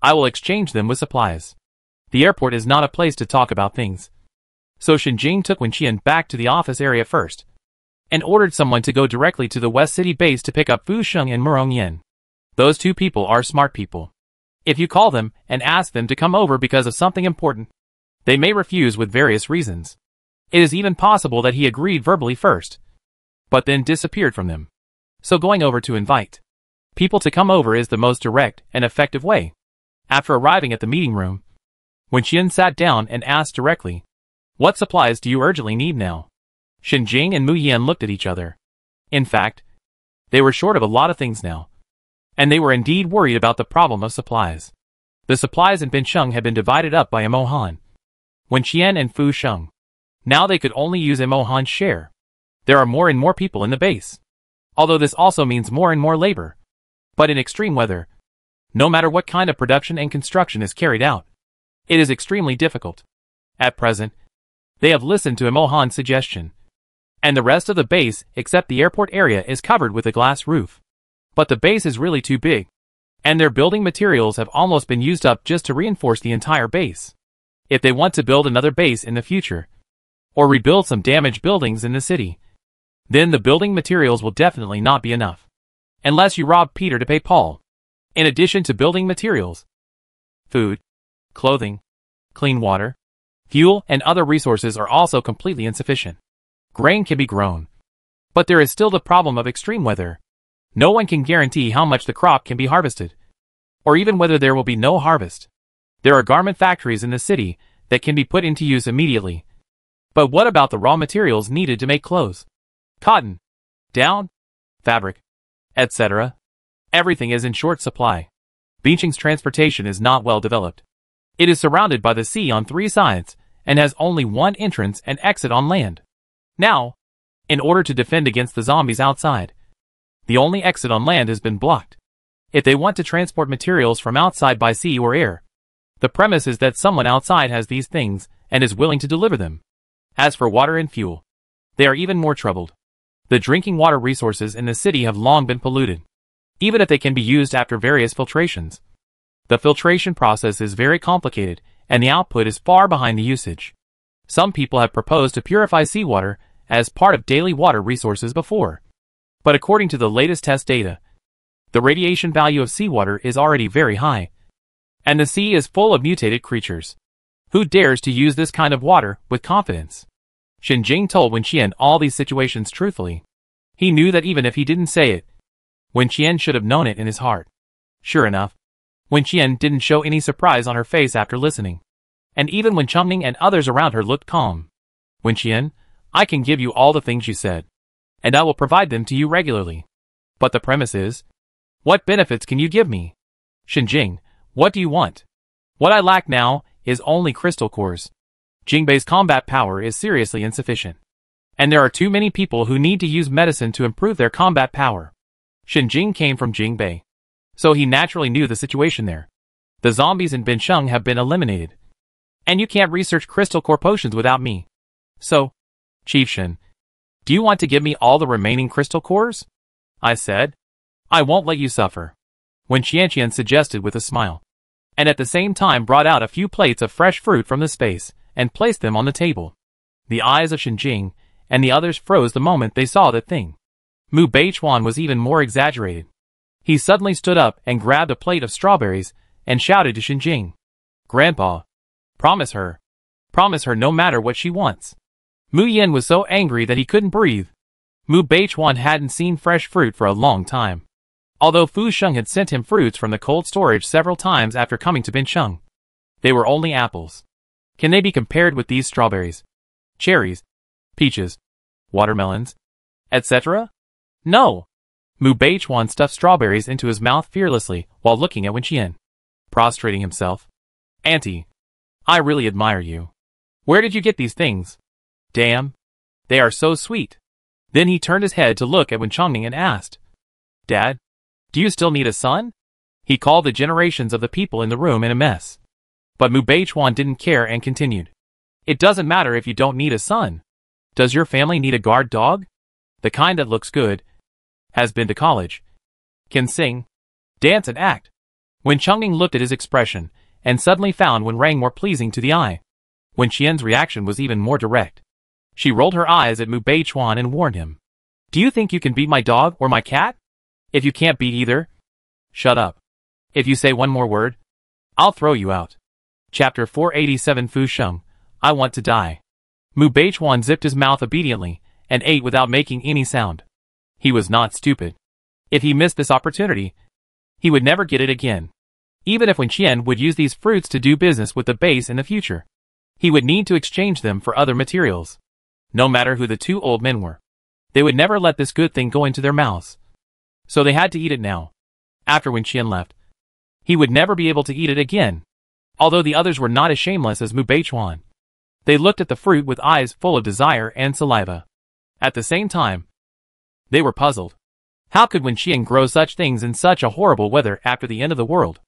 I will exchange them with supplies. The airport is not a place to talk about things. So Shenjing took Wen Qian back to the office area first, and ordered someone to go directly to the West City base to pick up Fu Sheng and Murong Yen. Those two people are smart people. If you call them and ask them to come over because of something important, they may refuse with various reasons. It is even possible that he agreed verbally first, but then disappeared from them. So going over to invite people to come over is the most direct and effective way. After arriving at the meeting room, Wen Qian sat down and asked directly, what supplies do you urgently need now? Shenjing and Mu Yan looked at each other. In fact, they were short of a lot of things now, and they were indeed worried about the problem of supplies. The supplies in Bincheng had been divided up by Imo Han, Wen Qian and Fu Sheng. Now they could only use Imo Han's share. There are more and more people in the base, although this also means more and more labor. But in extreme weather, no matter what kind of production and construction is carried out, it is extremely difficult. At present, they have listened to Imo Han's suggestion, and the rest of the base except the airport area is covered with a glass roof. But the base is really too big, and their building materials have almost been used up just to reinforce the entire base. If they want to build another base in the future, or rebuild some damaged buildings in the city, then the building materials will definitely not be enough. Unless you rob Peter to pay Paul. In addition to building materials, food, clothing, clean water, fuel, and other resources are also completely insufficient. Grain can be grown, but there is still the problem of extreme weather. No one can guarantee how much the crop can be harvested, or even whether there will be no harvest. There are garment factories in the city that can be put into use immediately. But what about the raw materials needed to make clothes? Cotton, down, fabric, etc. Everything is in short supply. Bincheng's transportation is not well developed. It is surrounded by the sea on 3 sides, and has only one entrance and exit on land. Now, in order to defend against the zombies outside, the only exit on land has been blocked. If they want to transport materials from outside by sea or air, the premise is that someone outside has these things and is willing to deliver them. As for water and fuel, they are even more troubled. The drinking water resources in the city have long been polluted, even if they can be used after various filtrations. The filtration process is very complicated, and the output is far behind the usage. Some people have proposed to purify seawater as part of daily water resources before. But according to the latest test data, the radiation value of seawater is already very high, and the sea is full of mutated creatures. Who dares to use this kind of water with confidence? Shenjing told Wen Qian all these situations truthfully. He knew that even if he didn't say it, Wen Qian should have known it in his heart. Sure enough, Wen Qian didn't show any surprise on her face after listening. And even when Chengning and others around her looked calm. Wen Qian, I can give you all the things you said, and I will provide them to you regularly. But the premise is, what benefits can you give me? Shenjing, what do you want? What I lack now is only crystal cores. Jingbei's combat power is seriously insufficient, and there are too many people who need to use medicine to improve their combat power. Shenjing came from Jingbei, so he naturally knew the situation there. The zombies in Bincheng have been eliminated. And you can't research crystal core potions without me. So, Chief Shen, do you want to give me all the remaining crystal cores? I said. I won't let you suffer. Wen Qianqian suggested with a smile. And at the same time brought out a few plates of fresh fruit from the space, and placed them on the table. The eyes of Shenjing and the others froze the moment they saw the thing. Mu Beichuan was even more exaggerated. He suddenly stood up and grabbed a plate of strawberries, and shouted to Shenjing. Grandpa, promise her no matter what she wants. Mu Yin was so angry that he couldn't breathe. Mu Beichuan hadn't seen fresh fruit for a long time. Although Fu Sheng had sent him fruits from the cold storage several times after coming to Bincheng, they were only apples. Can they be compared with these strawberries, cherries, peaches, watermelons, etc.? No! Mu Beichuan stuffed strawberries into his mouth fearlessly while looking at Wen Qian, prostrating himself. Auntie, I really admire you. Where did you get these things? Damn, they are so sweet. Then he turned his head to look at Wen Chongming and asked, Dad, do you still need a son? He called the generations of the people in the room in a mess. But Mu Beichuan didn't care and continued. It doesn't matter if you don't need a son. Does your family need a guard dog? The kind that looks good, has been to college, can sing, dance and act. Wen Chongming looked at his expression, and suddenly found Wen Rang more pleasing to the eye. Wen Qian's reaction was even more direct. She rolled her eyes at Mu Beichuan and warned him. Do you think you can beat my dog or my cat? If you can't beat either, shut up. If you say one more word, I'll throw you out. Chapter 487 Fu Sheng, I want to die. Mu Beichuan zipped his mouth obediently, and ate without making any sound. He was not stupid. If he missed this opportunity, he would never get it again. Even if Wen Qian would use these fruits to do business with the base in the future, he would need to exchange them for other materials. No matter who the two old men were, they would never let this good thing go into their mouths. So they had to eat it now. After Wen Qian left, he would never be able to eat it again. Although the others were not as shameless as Mu Beichuan, they looked at the fruit with eyes full of desire and saliva. At the same time, they were puzzled. How could Wen Qian grow such things in such a horrible weather after the end of the world?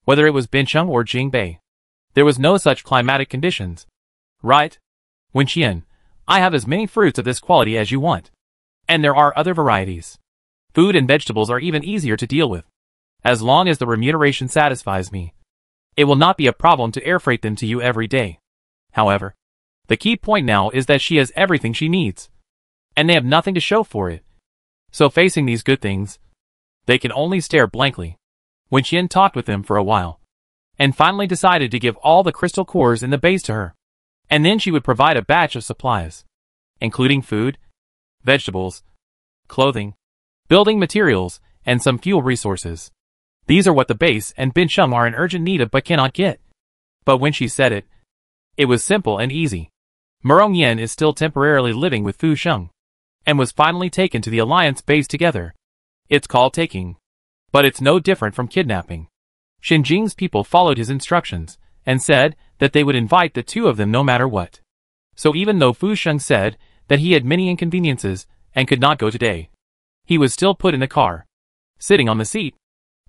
Whether it was Bincheng or Jingbei, there was no such climatic conditions. Right? Wen Qian, I have as many fruits of this quality as you want. And there are other varieties. Food and vegetables are even easier to deal with. As long as the remuneration satisfies me, it will not be a problem to air freight them to you every day. However, the key point now is that she has everything she needs, and they have nothing to show for it. So facing these good things, they can only stare blankly. Wen Qian talked with them for a while, and finally decided to give all the crystal cores in the base to her, and then she would provide a batch of supplies, including food, vegetables, clothing, building materials, and some fuel resources. These are what the base and Bincheng are in urgent need of but cannot get. But when she said it, it was simple and easy. Murong Yen is still temporarily living with Fu Sheng, and was finally taken to the Alliance base together. It's called taking, but it's no different from kidnapping. Shenjing's people followed his instructions, and said that they would invite the two of them no matter what. So even though Fu Sheng said that he had many inconveniences, and could not go today, he was still put in the car. Sitting on the seat,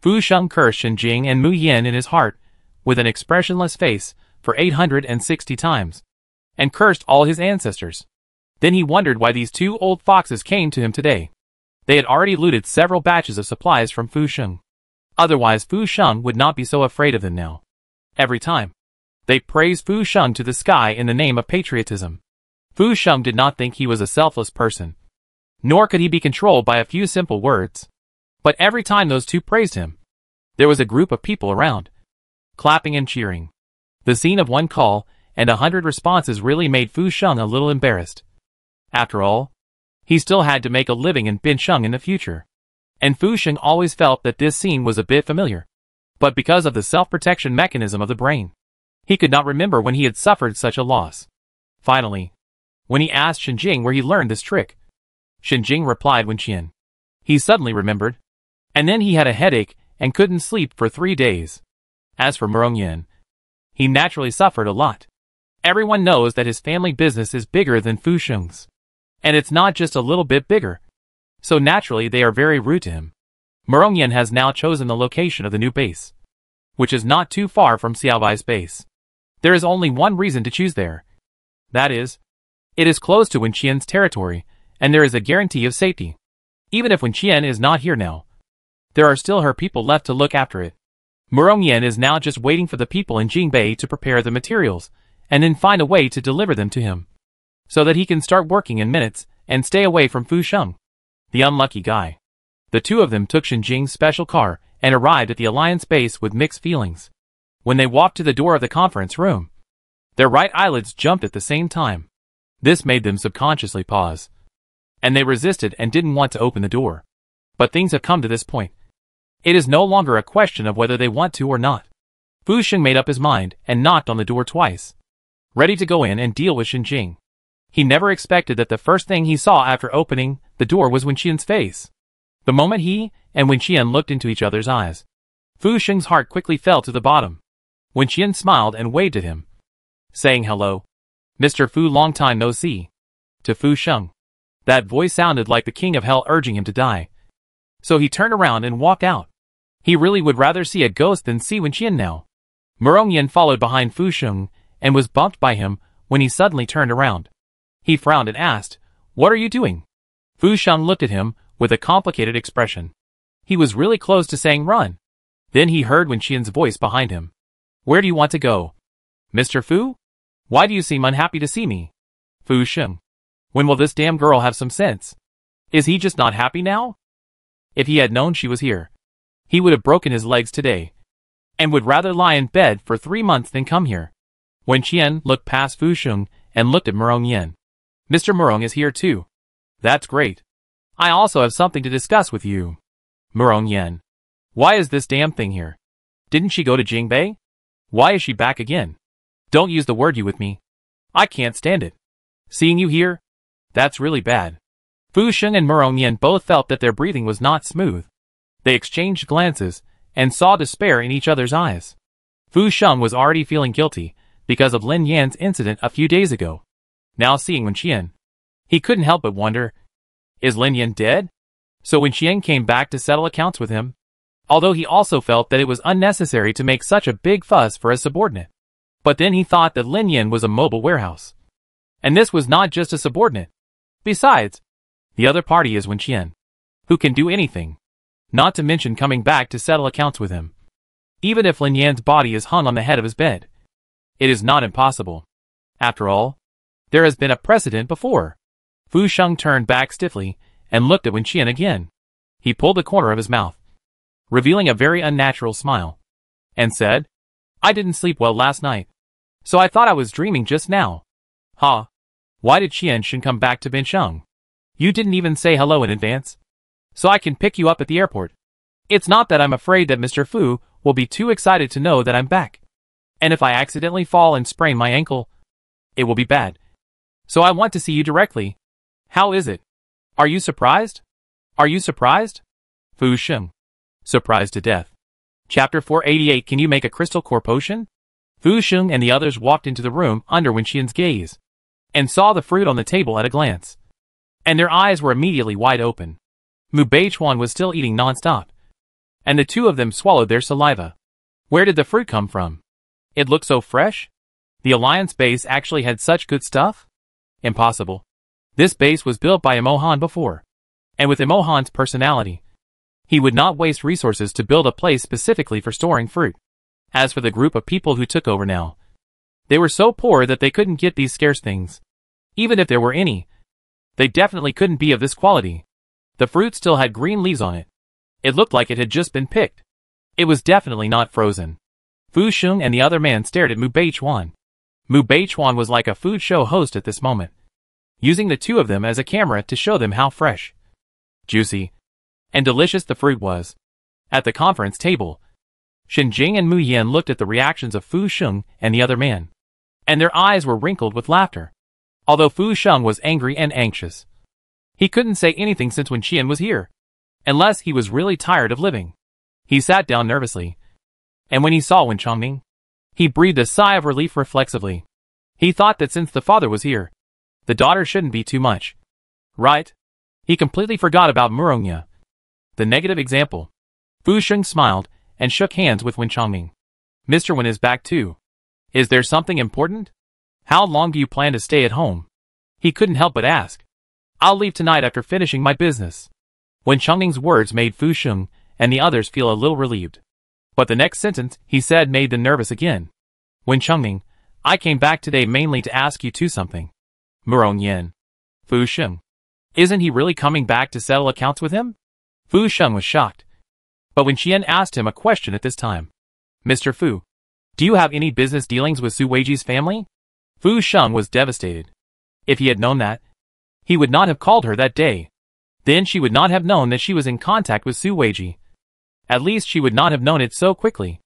Fu Sheng cursed Shenjing and Mu Yin in his heart, with an expressionless face, for 860 times, and cursed all his ancestors. Then he wondered why these two old foxes came to him today. They had already looted several batches of supplies from Fu Sheng. Otherwise Fu Sheng would not be so afraid of them now. Every time, they praised Fu Sheng to the sky in the name of patriotism. Fu Sheng did not think he was a selfless person, nor could he be controlled by a few simple words. But every time those two praised him, there was a group of people around, clapping and cheering. The scene of one call and 100 responses really made Fu Sheng a little embarrassed. After all, he still had to make a living in Bincheng in the future, and Fu Sheng always felt that this scene was a bit familiar. But because of the self-protection mechanism of the brain, he could not remember when he had suffered such a loss. Finally, when he asked Shenjing where he learned this trick, Shenjing replied Wen Qian. He suddenly remembered, and then he had a headache and couldn't sleep for 3 days. As for Murong Yen, he naturally suffered a lot. Everyone knows that his family business is bigger than Fu Sheng's, and it's not just a little bit bigger. So naturally they are very rude to him. Murong Yen has now chosen the location of the new base, which is not too far from Xiaobai's base. There is only one reason to choose there. That is, it is close to Wen Qian's territory, and there is a guarantee of safety. Even if Wen Qian is not here now, there are still her people left to look after it. Murongyan is now just waiting for the people in Jingbei to prepare the materials, and then find a way to deliver them to him, so that he can start working in minutes and stay away from Fu Sheng, the unlucky guy. The two of them took Shenjing's special car and arrived at the Alliance base with mixed feelings. When they walked to the door of the conference room, their right eyelids jumped at the same time. This made them subconsciously pause, and they resisted and didn't want to open the door. But things have come to this point. It is no longer a question of whether they want to or not. Fu Sheng made up his mind and knocked on the door twice, ready to go in and deal with Shenjing. He never expected that the first thing he saw after opening the door was Wen Qian's face. The moment he and Wen Qian looked into each other's eyes, Fu Sheng's heart quickly fell to the bottom. Wen Qian smiled and waved at him, saying hello, Mr. Fu, long time no see. To Fu Sheng, that voice sounded like the king of hell urging him to die. So he turned around and walked out. He really would rather see a ghost than see Wen Qian now. Murongyan followed behind Fu Sheng and was bumped by him when he suddenly turned around. He frowned and asked, "What are you doing?" Fu Sheng looked at him with a complicated expression. He was really close to saying run. Then he heard Wen Qian's voice behind him. "Where do you want to go? Mr. Fu? Why do you seem unhappy to see me?" Fu Sheng. When will this damn girl have some sense? Is he just not happy now? If he had known she was here, he would have broken his legs today, and would rather lie in bed for 3 months than come here. Wen Qian looked past Fu Sheng and looked at Murongyan. Mr. Murong is here too. That's great. I also have something to discuss with you. Murongyan. Why is this damn thing here? Didn't she go to Jingbei? Why is she back again? Don't use the word you with me. I can't stand it. Seeing you here? That's really bad. Fu Sheng and Murongyan both felt that their breathing was not smooth. They exchanged glances and saw despair in each other's eyes. Fu Sheng was already feeling guilty because of Lin Yan's incident a few days ago. Now seeing Wen Qian, he couldn't help but wonder, is Lin Yan dead? So Wen Qian came back to settle accounts with him, although he also felt that it was unnecessary to make such a big fuss for a subordinate. But then he thought that Lin Yan was a mobile warehouse, and this was not just a subordinate. Besides, the other party is Wen Qian, who can do anything, not to mention coming back to settle accounts with him. Even if Lin Yan's body is hung on the head of his bed, it is not impossible. After all, there has been a precedent before. Fu Sheng turned back stiffly and looked at Wen Qian again. He pulled the corner of his mouth, revealing a very unnatural smile, and said, I didn't sleep well last night, so I thought I was dreaming just now. Ha! Why did Qian Shen come back to Binsheng? You didn't even say hello in advance, so I can pick you up at the airport. It's not that I'm afraid that Mr. Fu will be too excited to know that I'm back, and if I accidentally fall and sprain my ankle, it will be bad. So I want to see you directly. How is it? Are you surprised? Are you surprised? Fu Sheng. Surprised to death. Chapter 488. Can you make a crystal core potion? Fu Sheng and the others walked into the room under Wen Qian's gaze, and saw the fruit on the table at a glance, and their eyes were immediately wide open. Mu Beichuan was still eating non-stop, and the two of them swallowed their saliva. Where did the fruit come from? It looked so fresh. The Alliance base actually had such good stuff? Impossible. This base was built by Imohan before, and with Imohan's personality, he would not waste resources to build a place specifically for storing fruit. As for the group of people who took over now, they were so poor that they couldn't get these scarce things. Even if there were any, they definitely couldn't be of this quality. The fruit still had green leaves on it. It looked like it had just been picked. It was definitely not frozen. Fu Sheng and the other man stared at Mu Beichuan. Mu Beichuan was like a food show host at this moment, using the two of them as a camera to show them how fresh, juicy, and delicious the fruit was. At the conference table, Shenjing and Mu Yan looked at the reactions of Fu Sheng and the other man, and their eyes were wrinkled with laughter. Although Fu Sheng was angry and anxious, he couldn't say anything since Wen Qian was here, unless he was really tired of living. He sat down nervously, and when he saw Wen Chongming, he breathed a sigh of relief reflexively. He thought that since the father was here, the daughter shouldn't be too much. Right? He completely forgot about Murongya, the negative example. Fu Sheng smiled and shook hands with Wen Chongming. Mr. Wen is back too. Is there something important? How long do you plan to stay at home? He couldn't help but ask. I'll leave tonight after finishing my business. Wen Chongning's words made Fu Sheng and the others feel a little relieved. But the next sentence he said made them nervous again. Wen Chongning, I came back today mainly to ask you something. Murong Yen. Fu Sheng. Isn't he really coming back to settle accounts with him? Fu Sheng was shocked. But when Qian asked him a question at this time. Mr. Fu, do you have any business dealings with Su Weiji's family? Fu Sheng was devastated. If he had known that, he would not have called her that day. Then she would not have known that she was in contact with Su Weiji. At least she would not have known it so quickly.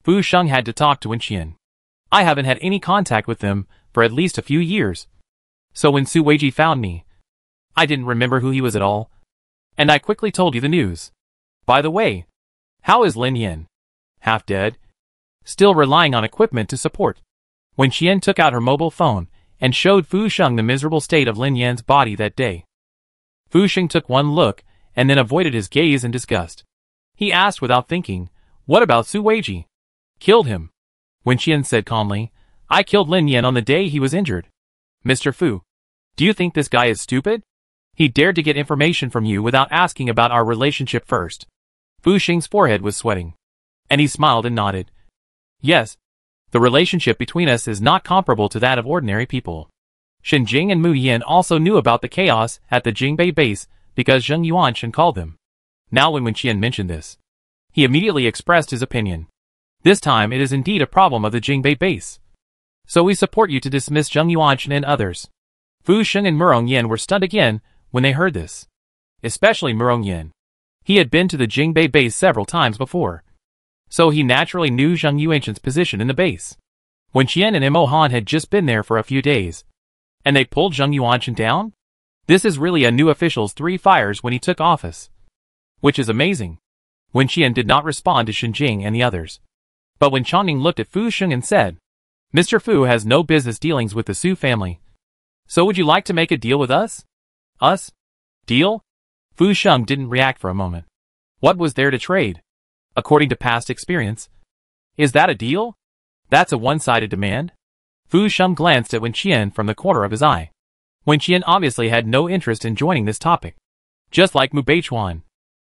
Fu Sheng had to talk to Wen Qian. I haven't had any contact with them for at least a few years. So when Su Weiji found me, I didn't remember who he was at all. And I quickly told you the news. By the way, how is Lin Yan? Half dead? Still relying on equipment to support. When Qian took out her mobile phone and showed Fu Sheng the miserable state of Lin Yan's body that day. Fu Sheng took one look and then avoided his gaze in disgust. He asked without thinking, what about Su Weiji? Killed him. When Qian said calmly, I killed Lin Yan on the day he was injured. Mr. Fu, do you think this guy is stupid? He dared to get information from you without asking about our relationship first. Fu Sheng's forehead was sweating. And he smiled and nodded. Yes. The relationship between us is not comparable to that of ordinary people. Shen Jing and Mu Yin also knew about the chaos at the Jingbei base because Zheng Yuanshan called them. Now when Qian mentioned this, he immediately expressed his opinion. This time it is indeed a problem of the Jingbei base. So we support you to dismiss Zheng Yuanshan and others. Fu Sheng and Murong Yin were stunned again when they heard this. Especially Murong Yin. He had been to the Jingbei base several times before. So he naturally knew Zheng Yuanshan's position in the base. When Qian and Mo Han had just been there for a few days, and they pulled Zheng Yuanshan down? This is really a new official's 3 fires when he took office. Which is amazing. When Qian did not respond to Shen Jing and the others. But when Chongning looked at Fu Sheng and said, Mr. Fu has no business dealings with the Su family. So would you like to make a deal with us? Us? Deal? Fu Sheng didn't react for a moment. What was there to trade? According to past experience. Is that a deal? That's a one-sided demand? Fu Sheng glanced at Wen Qian from the corner of his eye. Wen Qian obviously had no interest in joining this topic. Just like Mu Beichuan.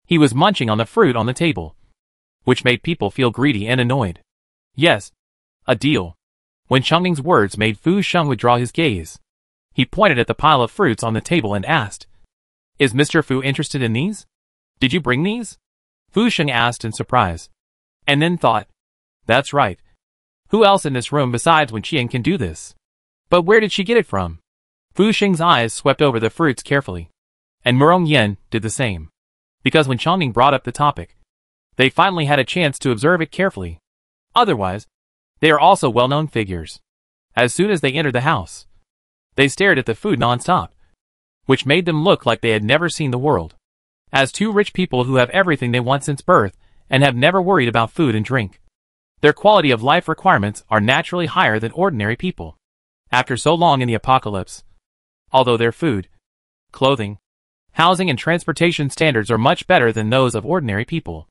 He was munching on the fruit on the table. Which made people feel greedy and annoyed. Yes. A deal. When Chongning's words made Fu Sheng withdraw his gaze. He pointed at the pile of fruits on the table and asked. Is Mr. Fu interested in these? Did you bring these? Fu Sheng asked in surprise. And then thought. That's right. Who else in this room besides Wen Qian can do this? But where did she get it from? Fu Sheng's eyes swept over the fruits carefully. And Murong Yen did the same. Because when Chongning brought up the topic, they finally had a chance to observe it carefully. Otherwise, they are also well-known figures. As soon as they entered the house, they stared at the food non-stop, which made them look like they had never seen the world. As 2 rich people who have everything they want since birth and have never worried about food and drink. Their quality of life requirements are naturally higher than ordinary people. After so long in the apocalypse, although their food, clothing, housing and transportation standards are much better than those of ordinary people,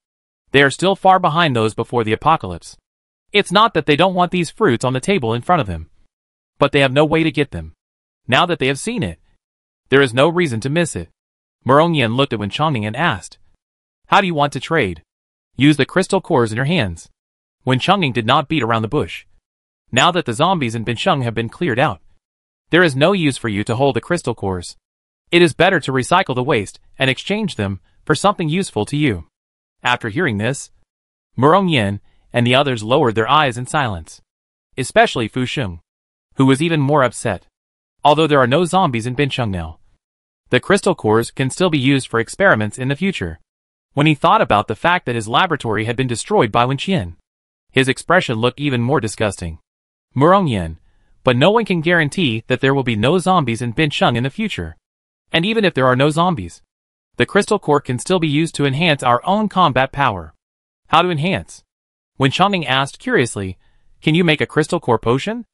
they are still far behind those before the apocalypse. It's not that they don't want these fruits on the table in front of them, but they have no way to get them. Now that they have seen it, there is no reason to miss it. Murong Yen looked at Wen Chongning and asked, How do you want to trade? Use the crystal cores in your hands. Wen Chongning did not beat around the bush. Now that the zombies in Binsheng have been cleared out, there is no use for you to hold the crystal cores. It is better to recycle the waste and exchange them for something useful to you. After hearing this, Murong Yen and the others lowered their eyes in silence. Especially Fu Sheng, who was even more upset. Although there are no zombies in Binsheng now, the crystal cores can still be used for experiments in the future. When he thought about the fact that his laboratory had been destroyed by Wen Qian, his expression looked even more disgusting. Murong Yen, but no one can guarantee that there will be no zombies in Binsheng in the future. And even if there are no zombies, the crystal core can still be used to enhance our own combat power. How to enhance? When Chongning asked curiously, Can you make a crystal core potion?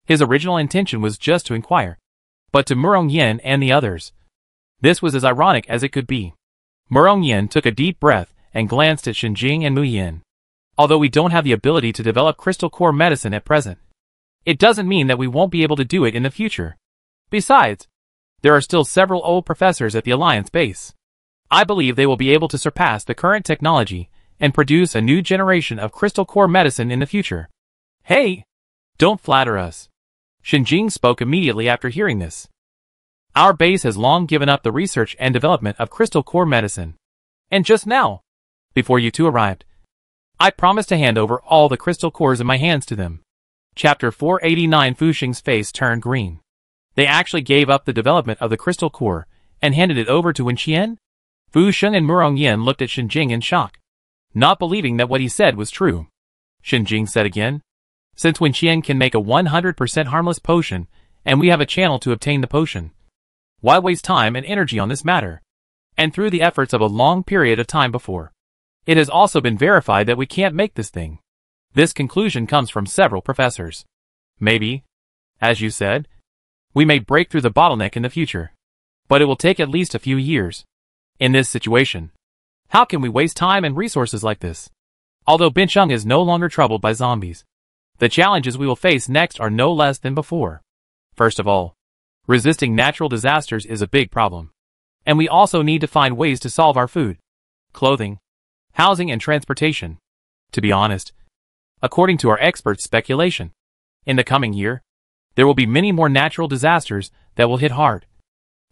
His original intention was just to inquire. But to Murong Yen and the others, this was as ironic as it could be. Murong Yen took a deep breath and glanced at Shen Jing and Mu Yin. Although we don't have the ability to develop crystal core medicine at present, it doesn't mean that we won't be able to do it in the future. Besides, there are still several old professors at the Alliance base. I believe they will be able to surpass the current technology and produce a new generation of crystal core medicine in the future. Hey! Don't flatter us. Shinjing spoke immediately after hearing this. Our base has long given up the research and development of crystal core medicine. And just now, before you two arrived, I promised to hand over all the crystal cores in my hands to them. Chapter 489. Fu Xing's face turned green. They actually gave up the development of the crystal core and handed it over to Wen Qian? Fu Xing and Murong Yin looked at Shinjing in shock, not believing that what he said was true. Shinjing said again, since Wen Qian can make a 100% harmless potion, and we have a channel to obtain the potion, why waste time and energy on this matter? And through the efforts of a long period of time before, it has also been verified that we can't make this thing. This conclusion comes from several professors. Maybe, as you said, we may break through the bottleneck in the future, but it will take at least a few years. In this situation, how can we waste time and resources like this? Although Bincheng is no longer troubled by zombies, the challenges we will face next are no less than before. First of all, resisting natural disasters is a big problem. And we also need to find ways to solve our food, clothing, housing and transportation. To be honest, according to our experts' speculation, in the coming year, there will be many more natural disasters that will hit hard.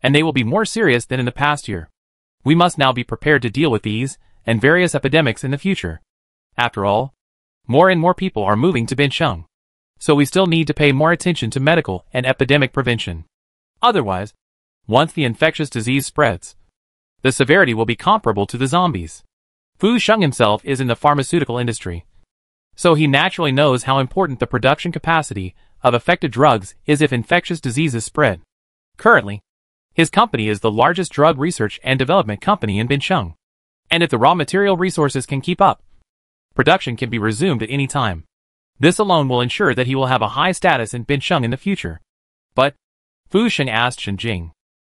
And they will be more serious than in the past year. We must now be prepared to deal with these and various epidemics in the future. After all, more and more people are moving to Bincheng. So we still need to pay more attention to medical and epidemic prevention. Otherwise, once the infectious disease spreads, the severity will be comparable to the zombies. Fu Xing himself is in the pharmaceutical industry, so he naturally knows how important the production capacity of effective drugs is if infectious diseases spread. Currently, his company is the largest drug research and development company in Bincheng, and if the raw material resources can keep up, production can be resumed at any time. This alone will ensure that he will have a high status in Bincheng in the future. But, Fu Xing asked Shinjing,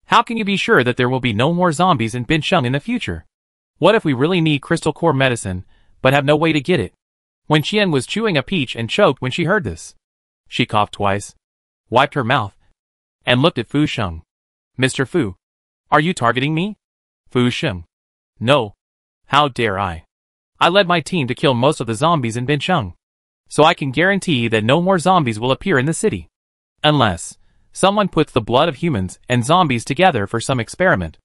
how can you be sure that there will be no more zombies in Bincheng in the future? What if we really need crystal core medicine, but have no way to get it? Wen Qian was chewing a peach and choked when she heard this. She coughed twice, wiped her mouth, and looked at Fu Xing. Mr. Fu, are you targeting me? Fu Xing. No. How dare I? I led my team to kill most of the zombies in Bincheng, so I can guarantee that no more zombies will appear in the city. Unless someone puts the blood of humans and zombies together for some experiment.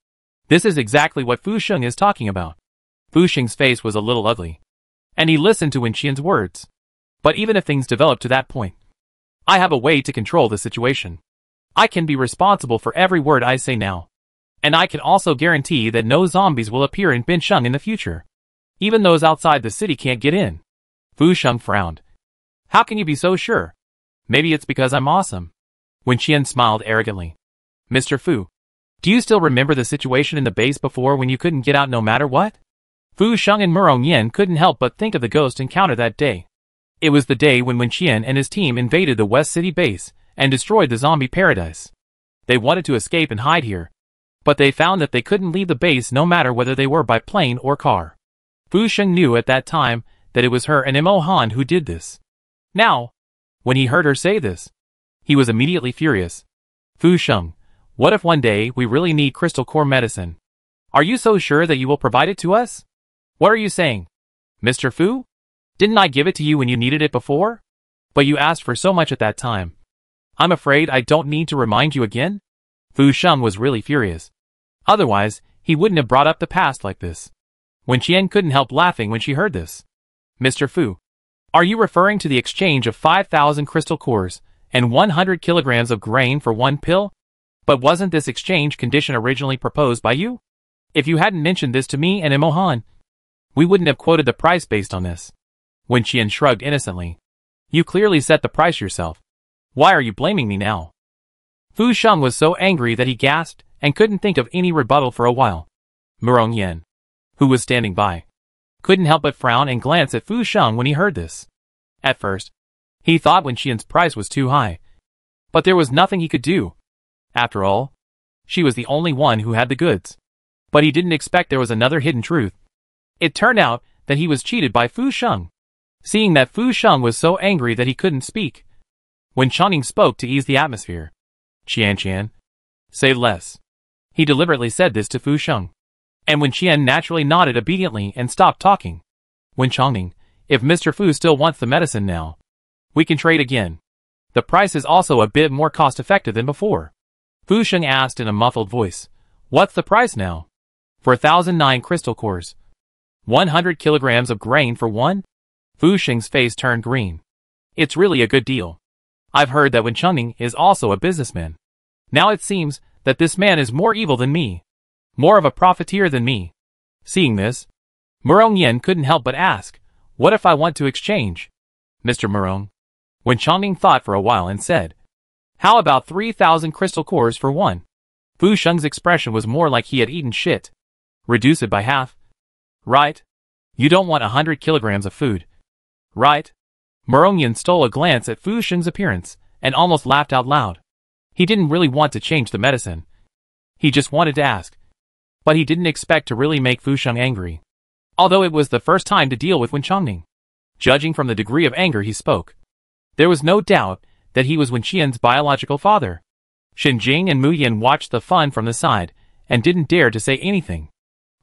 This is exactly what Fu Xing is talking about. Fu Xing's face was a little ugly, and he listened to Wen Qian's words. But even if things develop to that point, I have a way to control the situation. I can be responsible for every word I say now. And I can also guarantee that no zombies will appear in Bincheng in the future. Even those outside the city can't get in. Fu Xing frowned. How can you be so sure? Maybe it's because I'm awesome. Wen Qian smiled arrogantly. Mr. Fu, do you still remember the situation in the base before when you couldn't get out no matter what? Fu Xing and Murong Yin couldn't help but think of the ghost encounter that day. It was the day when Wen Qian and his team invaded the West City base and destroyed the zombie paradise. They wanted to escape and hide here, but they found that they couldn't leave the base no matter whether they were by plane or car. Fu Xing knew at that time that it was her and Mo Han who did this. Now, when he heard her say this, he was immediately furious. Fu Xing, what if one day we really need crystal core medicine? Are you so sure that you will provide it to us? What are you saying? Mr. Fu? Didn't I give it to you when you needed it before? But you asked for so much at that time. I'm afraid I don't need to remind you again? Fu Xing was really furious. Otherwise, he wouldn't have brought up the past like this. Wen Qian couldn't help laughing when she heard this. Mr. Fu, are you referring to the exchange of 5,000 crystal cores and 100 kilograms of grain for one pill? But wasn't this exchange condition originally proposed by you? If you hadn't mentioned this to me and Mo Han, we wouldn't have quoted the price based on this. Wen Qian shrugged innocently. You clearly set the price yourself. Why are you blaming me now? Fu Xing was so angry that he gasped and couldn't think of any rebuttal for a while. Murong Yin, who was standing by, couldn't help but frown and glance at Fu Xing when he heard this. At first, he thought Wen Qian's price was too high, but there was nothing he could do. After all, she was the only one who had the goods. But he didn't expect there was another hidden truth. It turned out that he was cheated by Fu Xing. seeing that Fu Sheng was so angry that he couldn't speak. When Changning spoke to ease the atmosphere. Qian, say less. He deliberately said this to Fu Sheng. And when Qian naturally nodded obediently and stopped talking. When Changning, if Mr. Fu still wants the medicine now, we can trade again. The price is also a bit more cost-effective than before. Fu Sheng asked in a muffled voice. What's the price now? For 1,009 crystal cores. 100 kilograms of grain for one? Fu Sheng's face turned green. It's really a good deal. I've heard that Wen Chengning is also a businessman. Now it seems that this man is more evil than me. More of a profiteer than me. Seeing this, Murong Yen couldn't help but ask, what if I want to exchange? Mr. Murong. Wen Chengning thought for a while and said, how about 3,000 crystal cores for one? Fu Sheng's expression was more like he had eaten shit. Reduce it by half. Right? You don't want 100 kilograms of food. Right? Murong Yen stole a glance at Fu Sheng's appearance and almost laughed out loud. He didn't really want to change the medicine. He just wanted to ask. But he didn't expect to really make Fu Sheng angry. Although it was the first time to deal with Wen Chengning. Judging from the degree of anger he spoke, there was no doubt that he was Wen Qian's biological father. Shen Jing and Mu Yin watched the fun from the side and didn't dare to say anything.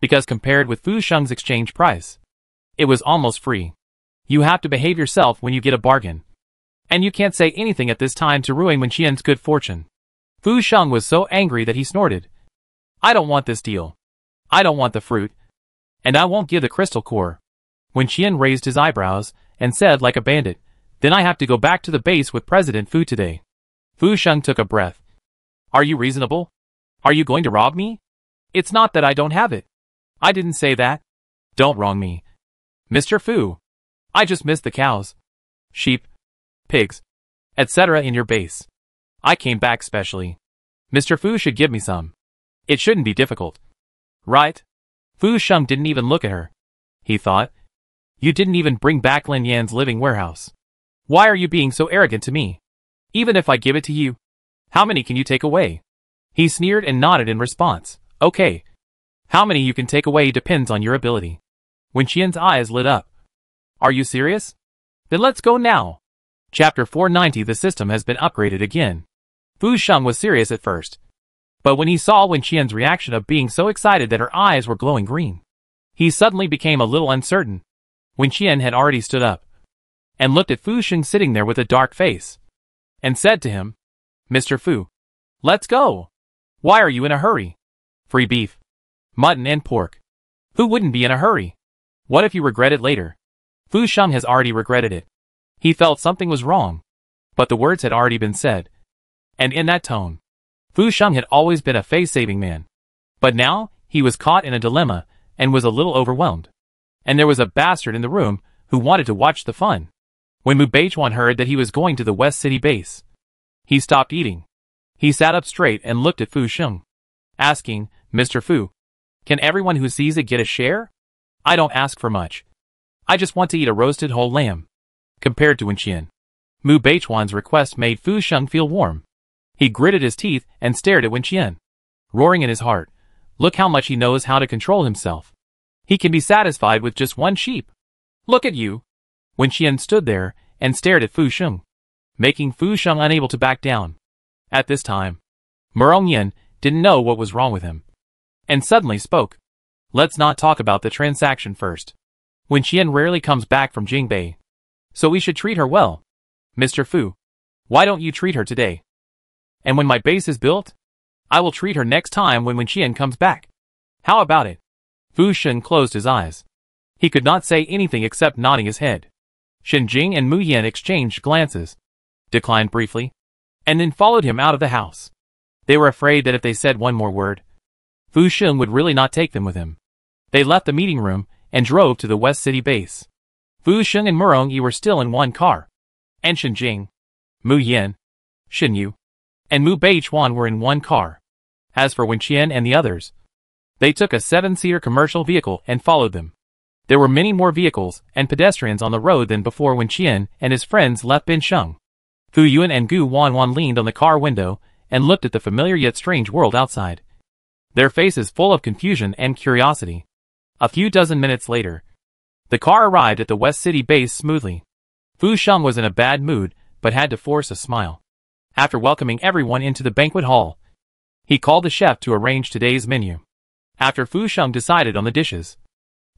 Because compared with Fu Sheng's exchange price, it was almost free. You have to behave yourself when you get a bargain. And you can't say anything at this time to ruin Wen Qian's good fortune. Fu Sheng was so angry that he snorted. I don't want this deal. I don't want the fruit. And I won't give the crystal core. Wen Qian raised his eyebrows and said like a bandit, then I have to go back to the base with President Fu today. Fu Sheng took a breath. Are you reasonable? Are you going to rob me? It's not that I don't have it. I didn't say that. Don't wrong me. Mr. Fu. I just missed the cows, sheep, pigs, etc. in your base. I came back specially. Mr. Fu should give me some. It shouldn't be difficult. Right? Fu Sheng didn't even look at her. He thought. You didn't even bring back Lin Yan's living warehouse. Why are you being so arrogant to me? Even if I give it to you, how many can you take away? He sneered and nodded in response. Okay. How many you can take away depends on your ability. Wen Qian's eyes lit up. Are you serious? Then let's go now. Chapter 490. The system has been upgraded again. Fu Sheng was serious at first. But when he saw Wen Qian's reaction of being so excited that her eyes were glowing green, he suddenly became a little uncertain. Wen Qian had already stood up and looked at Fu Sheng sitting there with a dark face and said to him, Mr. Fu, let's go. Why are you in a hurry? Free beef, mutton and pork. Who wouldn't be in a hurry? What if you regret it later? Fu Sheng has already regretted it. He felt something was wrong. But the words had already been said. And in that tone, Fu Sheng had always been a face-saving man. But now, he was caught in a dilemma, and was a little overwhelmed. And there was a bastard in the room, who wanted to watch the fun. When Mu Beichuan heard that he was going to the West City base, he stopped eating. He sat up straight and looked at Fu Sheng, asking, Mr. Fu, can everyone who sees it get a share? I don't ask for much. I just want to eat a roasted whole lamb. Compared to Wen Qian, Mu Beichuan's request made Fu Sheng feel warm. He gritted his teeth and stared at Wen Qian, roaring in his heart, look how much he knows how to control himself. He can be satisfied with just one sheep. Look at you. Wen Qian stood there and stared at Fu Sheng, making Fu Sheng unable to back down. At this time, Murong Yen didn't know what was wrong with him, and suddenly spoke. Let's not talk about the transaction first. Wen Qian rarely comes back from Jingbei, so we should treat her well. Mr. Fu, why don't you treat her today? And when my base is built, I will treat her next time when Wen Qian comes back. How about it? Fu Sheng closed his eyes. He could not say anything except nodding his head. Shen Jing and Mu Yin exchanged glances, declined briefly, and then followed him out of the house. They were afraid that if they said one more word, Fu Sheng would really not take them with him. They left the meeting room and drove to the West City base. Fu Sheng and Murong Yi were still in one car, and Shen Jing, Mu Yin, Shen Yu, and Mu Beichuan were in one car. As for Wen Qian and the others, they took a 7-seater commercial vehicle and followed them. There were many more vehicles and pedestrians on the road than before Wen Qian and his friends left Binsheng. Fu Yuan and Gu Wanwan leaned on the car window and looked at the familiar yet strange world outside, their faces full of confusion and curiosity. A few dozen minutes later, The car arrived at the West City base smoothly. Fu Sheng was in a bad mood, but had to force a smile. After welcoming everyone into the banquet hall, he called the chef to arrange today's menu. After Fu Sheng decided on the dishes,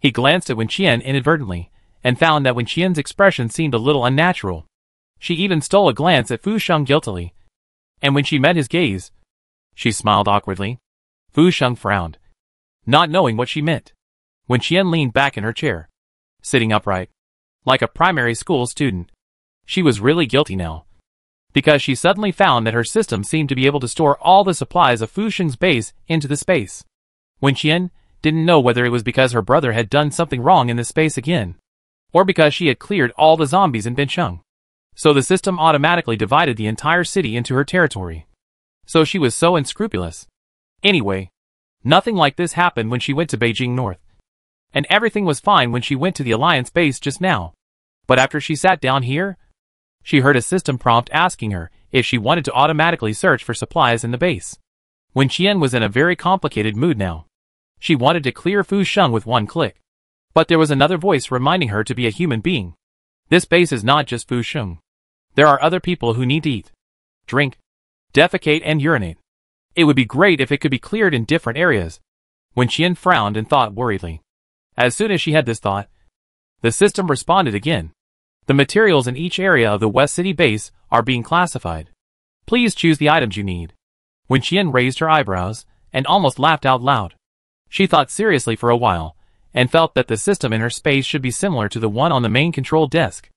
he glanced at Wen Qian inadvertently, and found that Wen Qian's expression seemed a little unnatural. She even stole a glance at Fu Sheng guiltily, and when she met his gaze, she smiled awkwardly. Fu Sheng frowned, not knowing what she meant. Wen Qian leaned back in her chair, sitting upright, like a primary school student. She was really guilty now, because she suddenly found that her system seemed to be able to store all the supplies of Fu Sheng's base into the space. Wen Qian didn't know whether it was because her brother had done something wrong in this space again, or because she had cleared all the zombies in Bincheng. So the system automatically divided the entire city into her territory. So she was so unscrupulous. Anyway, nothing like this happened when she went to Beijing North. And everything was fine when she went to the Alliance base just now. But after she sat down here, she heard a system prompt asking her if she wanted to automatically search for supplies in the base. Wen Qian was in a very complicated mood now. She wanted to clear Fu Sheng with one click. But there was another voice reminding her to be a human being. This base is not just Fu Sheng. There are other people who need to eat, drink, defecate and urinate. It would be great if it could be cleared in different areas. Wen Qian frowned and thought worriedly. As soon as she had this thought, the system responded again. The materials in each area of the West City base are being classified. Please choose the items you need. Wen Qian raised her eyebrows and almost laughed out loud. She thought seriously for a while, and felt that the system in her space should be similar to the one on the main control desk.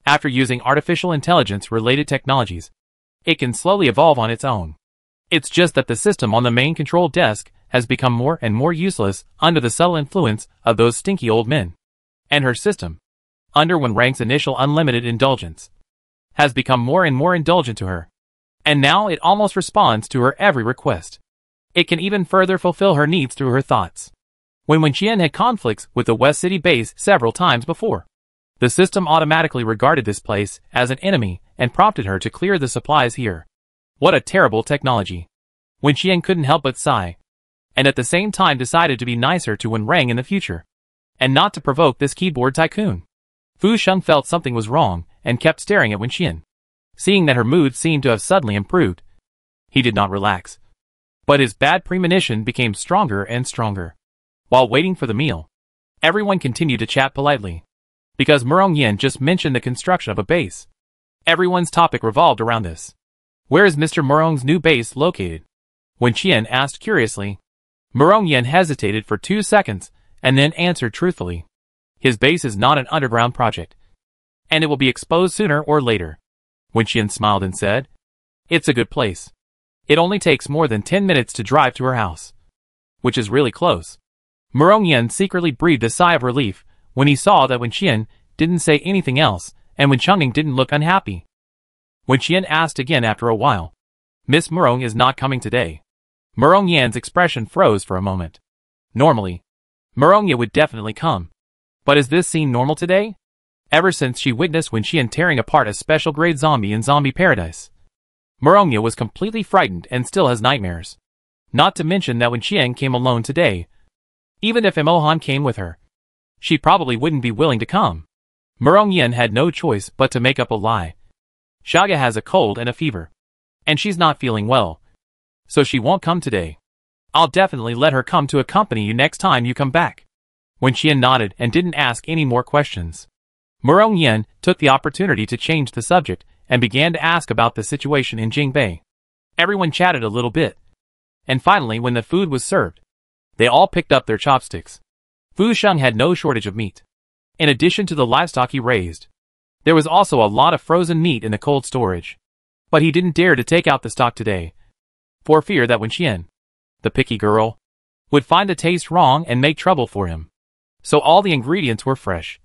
After using artificial intelligence-related technologies, it can slowly evolve on its own. It's just that the system on the main control desk has become more and more useless under the subtle influence of those stinky old men. And her system, under Wen Rang's initial unlimited indulgence, has become more and more indulgent to her. And now it almost responds to her every request. It can even further fulfill her needs through her thoughts. When Wen Qian had conflicts with the West City base several times before, the system automatically regarded this place as an enemy and prompted her to clear the supplies here. What a terrible technology. Wen Qian couldn't help but sigh, and at the same time decided to be nicer to Wen Rang in the future, and not to provoke this keyboard tycoon. Fu Sheng felt something was wrong and kept staring at Wen Qian. Seeing that her mood seemed to have suddenly improved, he did not relax. But his bad premonition became stronger and stronger. While waiting for the meal, everyone continued to chat politely, because Murong Yin just mentioned the construction of a base. Everyone's topic revolved around this. Where is Mr. Murong's new base located? Wen Qian asked curiously. Murong Yin hesitated for 2 seconds, and then answered truthfully. His base is not an underground project, and it will be exposed sooner or later. Wen Qian smiled and said, it's a good place. It only takes more than 10 minutes to drive to her house, which is really close. Murong Yin secretly breathed a sigh of relief when he saw that Wen Qian didn't say anything else, and Wen Chengning didn't look unhappy. Wen Qian asked again after a while, Miss Murong is not coming today. Murong Yan's expression froze for a moment. Normally, Murong Yan would definitely come. But is this scene normal today? Ever since she witnessed Wen Qian tearing apart a special grade zombie in Zombie Paradise, Murong Yan was completely frightened and still has nightmares. Not to mention that Wen Qian came alone today. Even if Imohan came with her, she probably wouldn't be willing to come. Murong Yan had no choice but to make up a lie. Shaga has a cold and a fever, and she's not feeling well, so she won't come today. I'll definitely let her come to accompany you next time you come back. Wen Qian nodded and didn't ask any more questions. Murong Yan took the opportunity to change the subject and began to ask about the situation in Jingbei. Everyone chatted a little bit, and finally when the food was served, they all picked up their chopsticks. Fu Sheng had no shortage of meat. In addition to the livestock he raised, there was also a lot of frozen meat in the cold storage. But he didn't dare to take out the stock today, for fear that Wen Qian, the picky girl, would find the taste wrong and make trouble for him. So all the ingredients were fresh.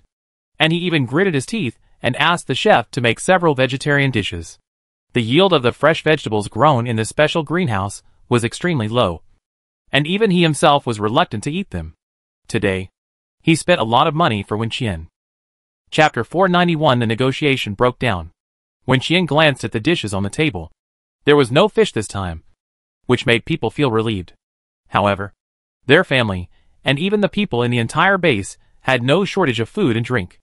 And he even gritted his teeth and asked the chef to make several vegetarian dishes. The yield of the fresh vegetables grown in the special greenhouse was extremely low, and even he himself was reluctant to eat them. Today, he spent a lot of money for Wen Qian. Chapter 491. The negotiation broke down. Wen Qian glanced at the dishes on the table. There was no fish this time, which made people feel relieved. However, their family, and even the people in the entire base, had no shortage of food and drink.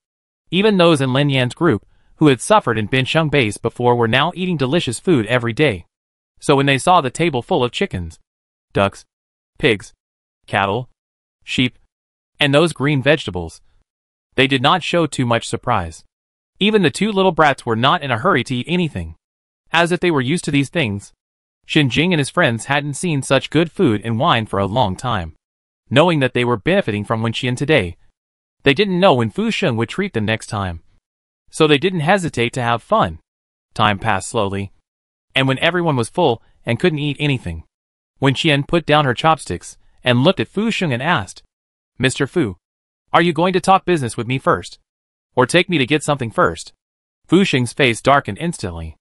Even those in Lin Yan's group, who had suffered in Binsheng base before, were now eating delicious food every day. So when they saw the table full of chickens, ducks, pigs, cattle, sheep, and those green vegetables, they did not show too much surprise. Even the two little brats were not in a hurry to eat anything, as if they were used to these things. Xinjing and his friends hadn't seen such good food and wine for a long time. Knowing that they were benefiting from Wenqian today, they didn't know when Fu Sheng would treat them next time. So they didn't hesitate to have fun. Time passed slowly, and when everyone was full and couldn't eat anything, Wenqian put down her chopsticks and looked at Fu Sheng and asked, "Mr. Fu, are you going to talk business with me first? Or take me to get something first?" Fu Sheng's face darkened instantly.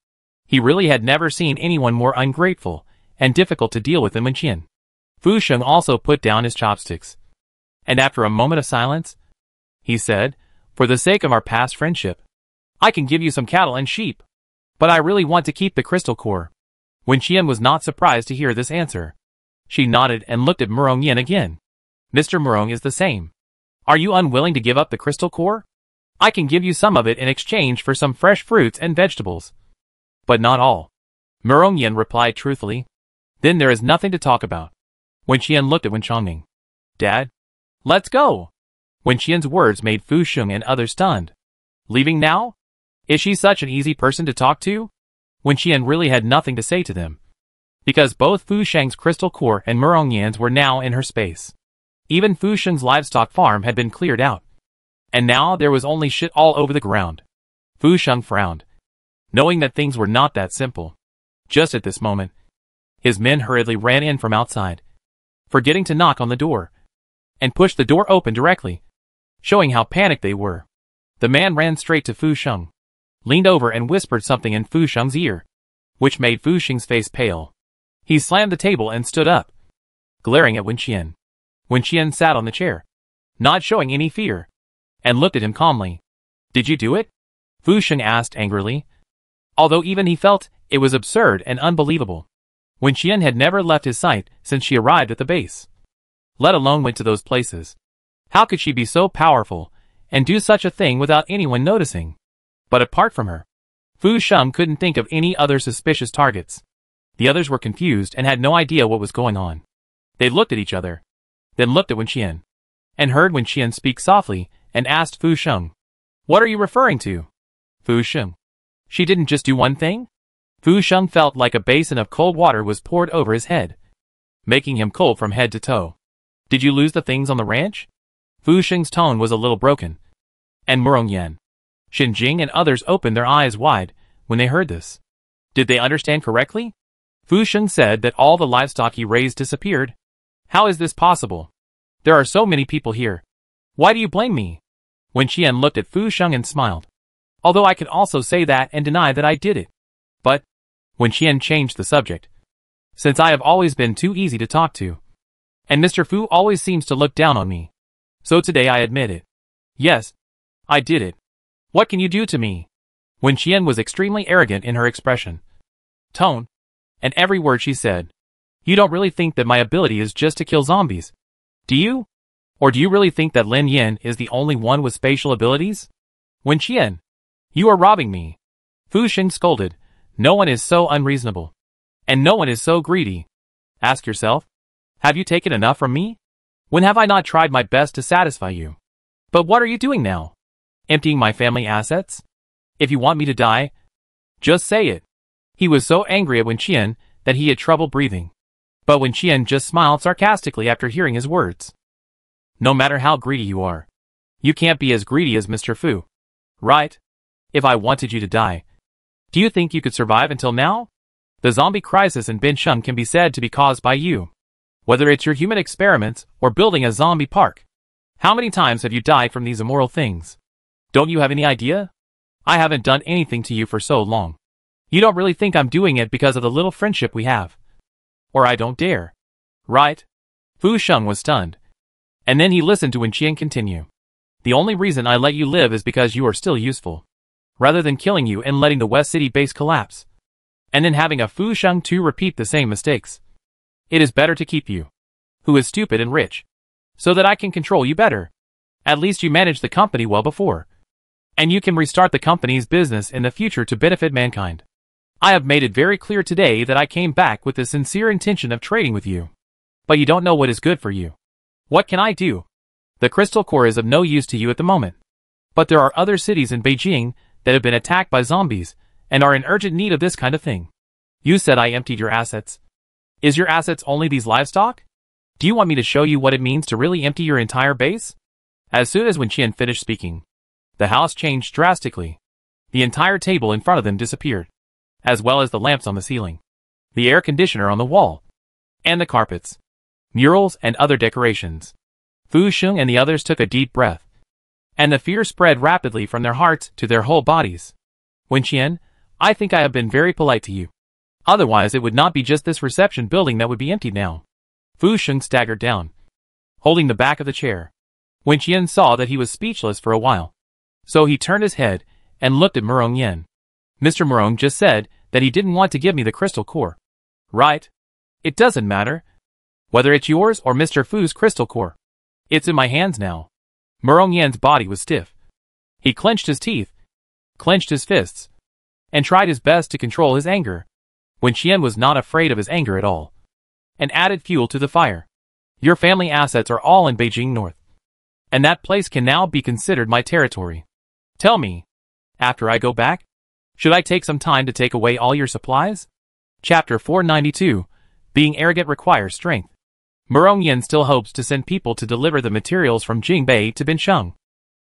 He really had never seen anyone more ungrateful and difficult to deal with than Wenqian. Fu Sheng also put down his chopsticks, and after a moment of silence, he said, "For the sake of our past friendship, I can give you some cattle and sheep, but I really want to keep the crystal core." Wenqian was not surprised to hear this answer. She nodded and looked at Murong Yin again. "Mr. Murong is the same. Are you unwilling to give up the crystal core? I can give you some of it in exchange for some fresh fruits and vegetables." "But not all," Murong Yin replied truthfully. "Then there is nothing to talk about." Wenqian looked at Wenchongning. "Dad, let's go." Wenqian's words made Fu Sheng and others stunned. "Leaving now? Is she such an easy person to talk to?" Wenqian really had nothing to say to them, because both Fu Sheng's crystal core and Murong Yan's were now in her space. Even Fu Sheng's livestock farm had been cleared out, and now there was only shit all over the ground. Fu Sheng frowned, knowing that things were not that simple. Just at this moment, his men hurriedly ran in from outside, forgetting to knock on the door, and pushed the door open directly, showing how panicked they were. The man ran straight to Fu Sheng, leaned over and whispered something in Fu Sheng's ear, which made Fu Sheng's face pale. He slammed the table and stood up, glaring at Wenqian. Wenqian sat on the chair, not showing any fear, and looked at him calmly. "Did you do it?" Fu Sheng asked angrily, although even he felt it was absurd and unbelievable. Wenqian had never left his sight since she arrived at the base, let alone went to those places. How could she be so powerful and do such a thing without anyone noticing? But apart from her, Fu Sheng couldn't think of any other suspicious targets. The others were confused and had no idea what was going on. They looked at each other, then looked at Wenqian, and heard Wenqian speak softly and asked Fu Sheng, "What are you referring to?" "Fu Sheng, she didn't just do one thing?" Fu Sheng felt like a basin of cold water was poured over his head, making him cold from head to toe. "Did you lose the things on the ranch?" Fu Sheng's tone was a little broken, and Murong Yan, Xinjing and others opened their eyes wide when they heard this. Did they understand correctly? Fu Sheng said that all the livestock he raised disappeared. How is this possible? There are so many people here. Why do you blame me? Wenqian looked at Fu Sheng and smiled. Although I could also say that and deny that I did it. But, Wenqian changed the subject. Since I have always been too easy to talk to, and Mr. Fu always seems to look down on me, so today I admit it. Yes, I did it. What can you do to me? Wenqian was extremely arrogant in her expression, tone, and every word she said. You don't really think that my ability is just to kill zombies, do you? Or do you really think that Lin Yin is the only one with spatial abilities? Wenqian, you are robbing me. Fu Sheng scolded. No one is so unreasonable. And no one is so greedy. Ask yourself, have you taken enough from me? When have I not tried my best to satisfy you? But what are you doing now? Emptying my family assets? If you want me to die, just say it. He was so angry at Wenqian that he had trouble breathing. But Wenqian just smiled sarcastically after hearing his words. No matter how greedy you are, you can't be as greedy as Mr. Fu. Right? If I wanted you to die, do you think you could survive until now? The zombie crisis in Binsheng can be said to be caused by you. Whether it's your human experiments or building a zombie park. How many times have you died from these immoral things? Don't you have any idea? I haven't done anything to you for so long. You don't really think I'm doing it because of the little friendship we have. Or I don't dare. Right? Fu Sheng was stunned. And then he listened to Wenqian continue. The only reason I let you live is because you are still useful. Rather than killing you and letting the West City base collapse, and then having a Fu Sheng too repeat the same mistakes. It is better to keep you, who is stupid and rich, so that I can control you better. At least you managed the company well before. And you can restart the company's business in the future to benefit mankind. I have made it very clear today that I came back with the sincere intention of trading with you. But you don't know what is good for you. What can I do? The crystal core is of no use to you at the moment. But there are other cities in Beijing that have been attacked by zombies and are in urgent need of this kind of thing. You said I emptied your assets. Is your assets only these livestock? Do you want me to show you what it means to really empty your entire base? As soon as Wen Qian finished speaking, the house changed drastically. The entire table in front of them disappeared, as well as the lamps on the ceiling, the air conditioner on the wall, and the carpets, murals, and other decorations. Fu Sheng and the others took a deep breath, and the fear spread rapidly from their hearts to their whole bodies. Wen Qian, I think I have been very polite to you. Otherwise it would not be just this reception building that would be emptied now. Fu Sheng staggered down, holding the back of the chair. Wen Qian saw that he was speechless for a while. So he turned his head and looked at Murong Yen. Mr. Murong just said that he didn't want to give me the crystal core. Right? It doesn't matter whether it's yours or Mr. Fu's crystal core. It's in my hands now. Murong Yen's body was stiff. He clenched his teeth, clenched his fists, and tried his best to control his anger. Wen Qian was not afraid of his anger at all, and added fuel to the fire. Your family assets are all in Beijing North, and that place can now be considered my territory. Tell me, after I go back, should I take some time to take away all your supplies? Chapter 492, Being Arrogant Requires Strength. Murong Yen still hopes to send people to deliver the materials from Jingbei to Binsheng.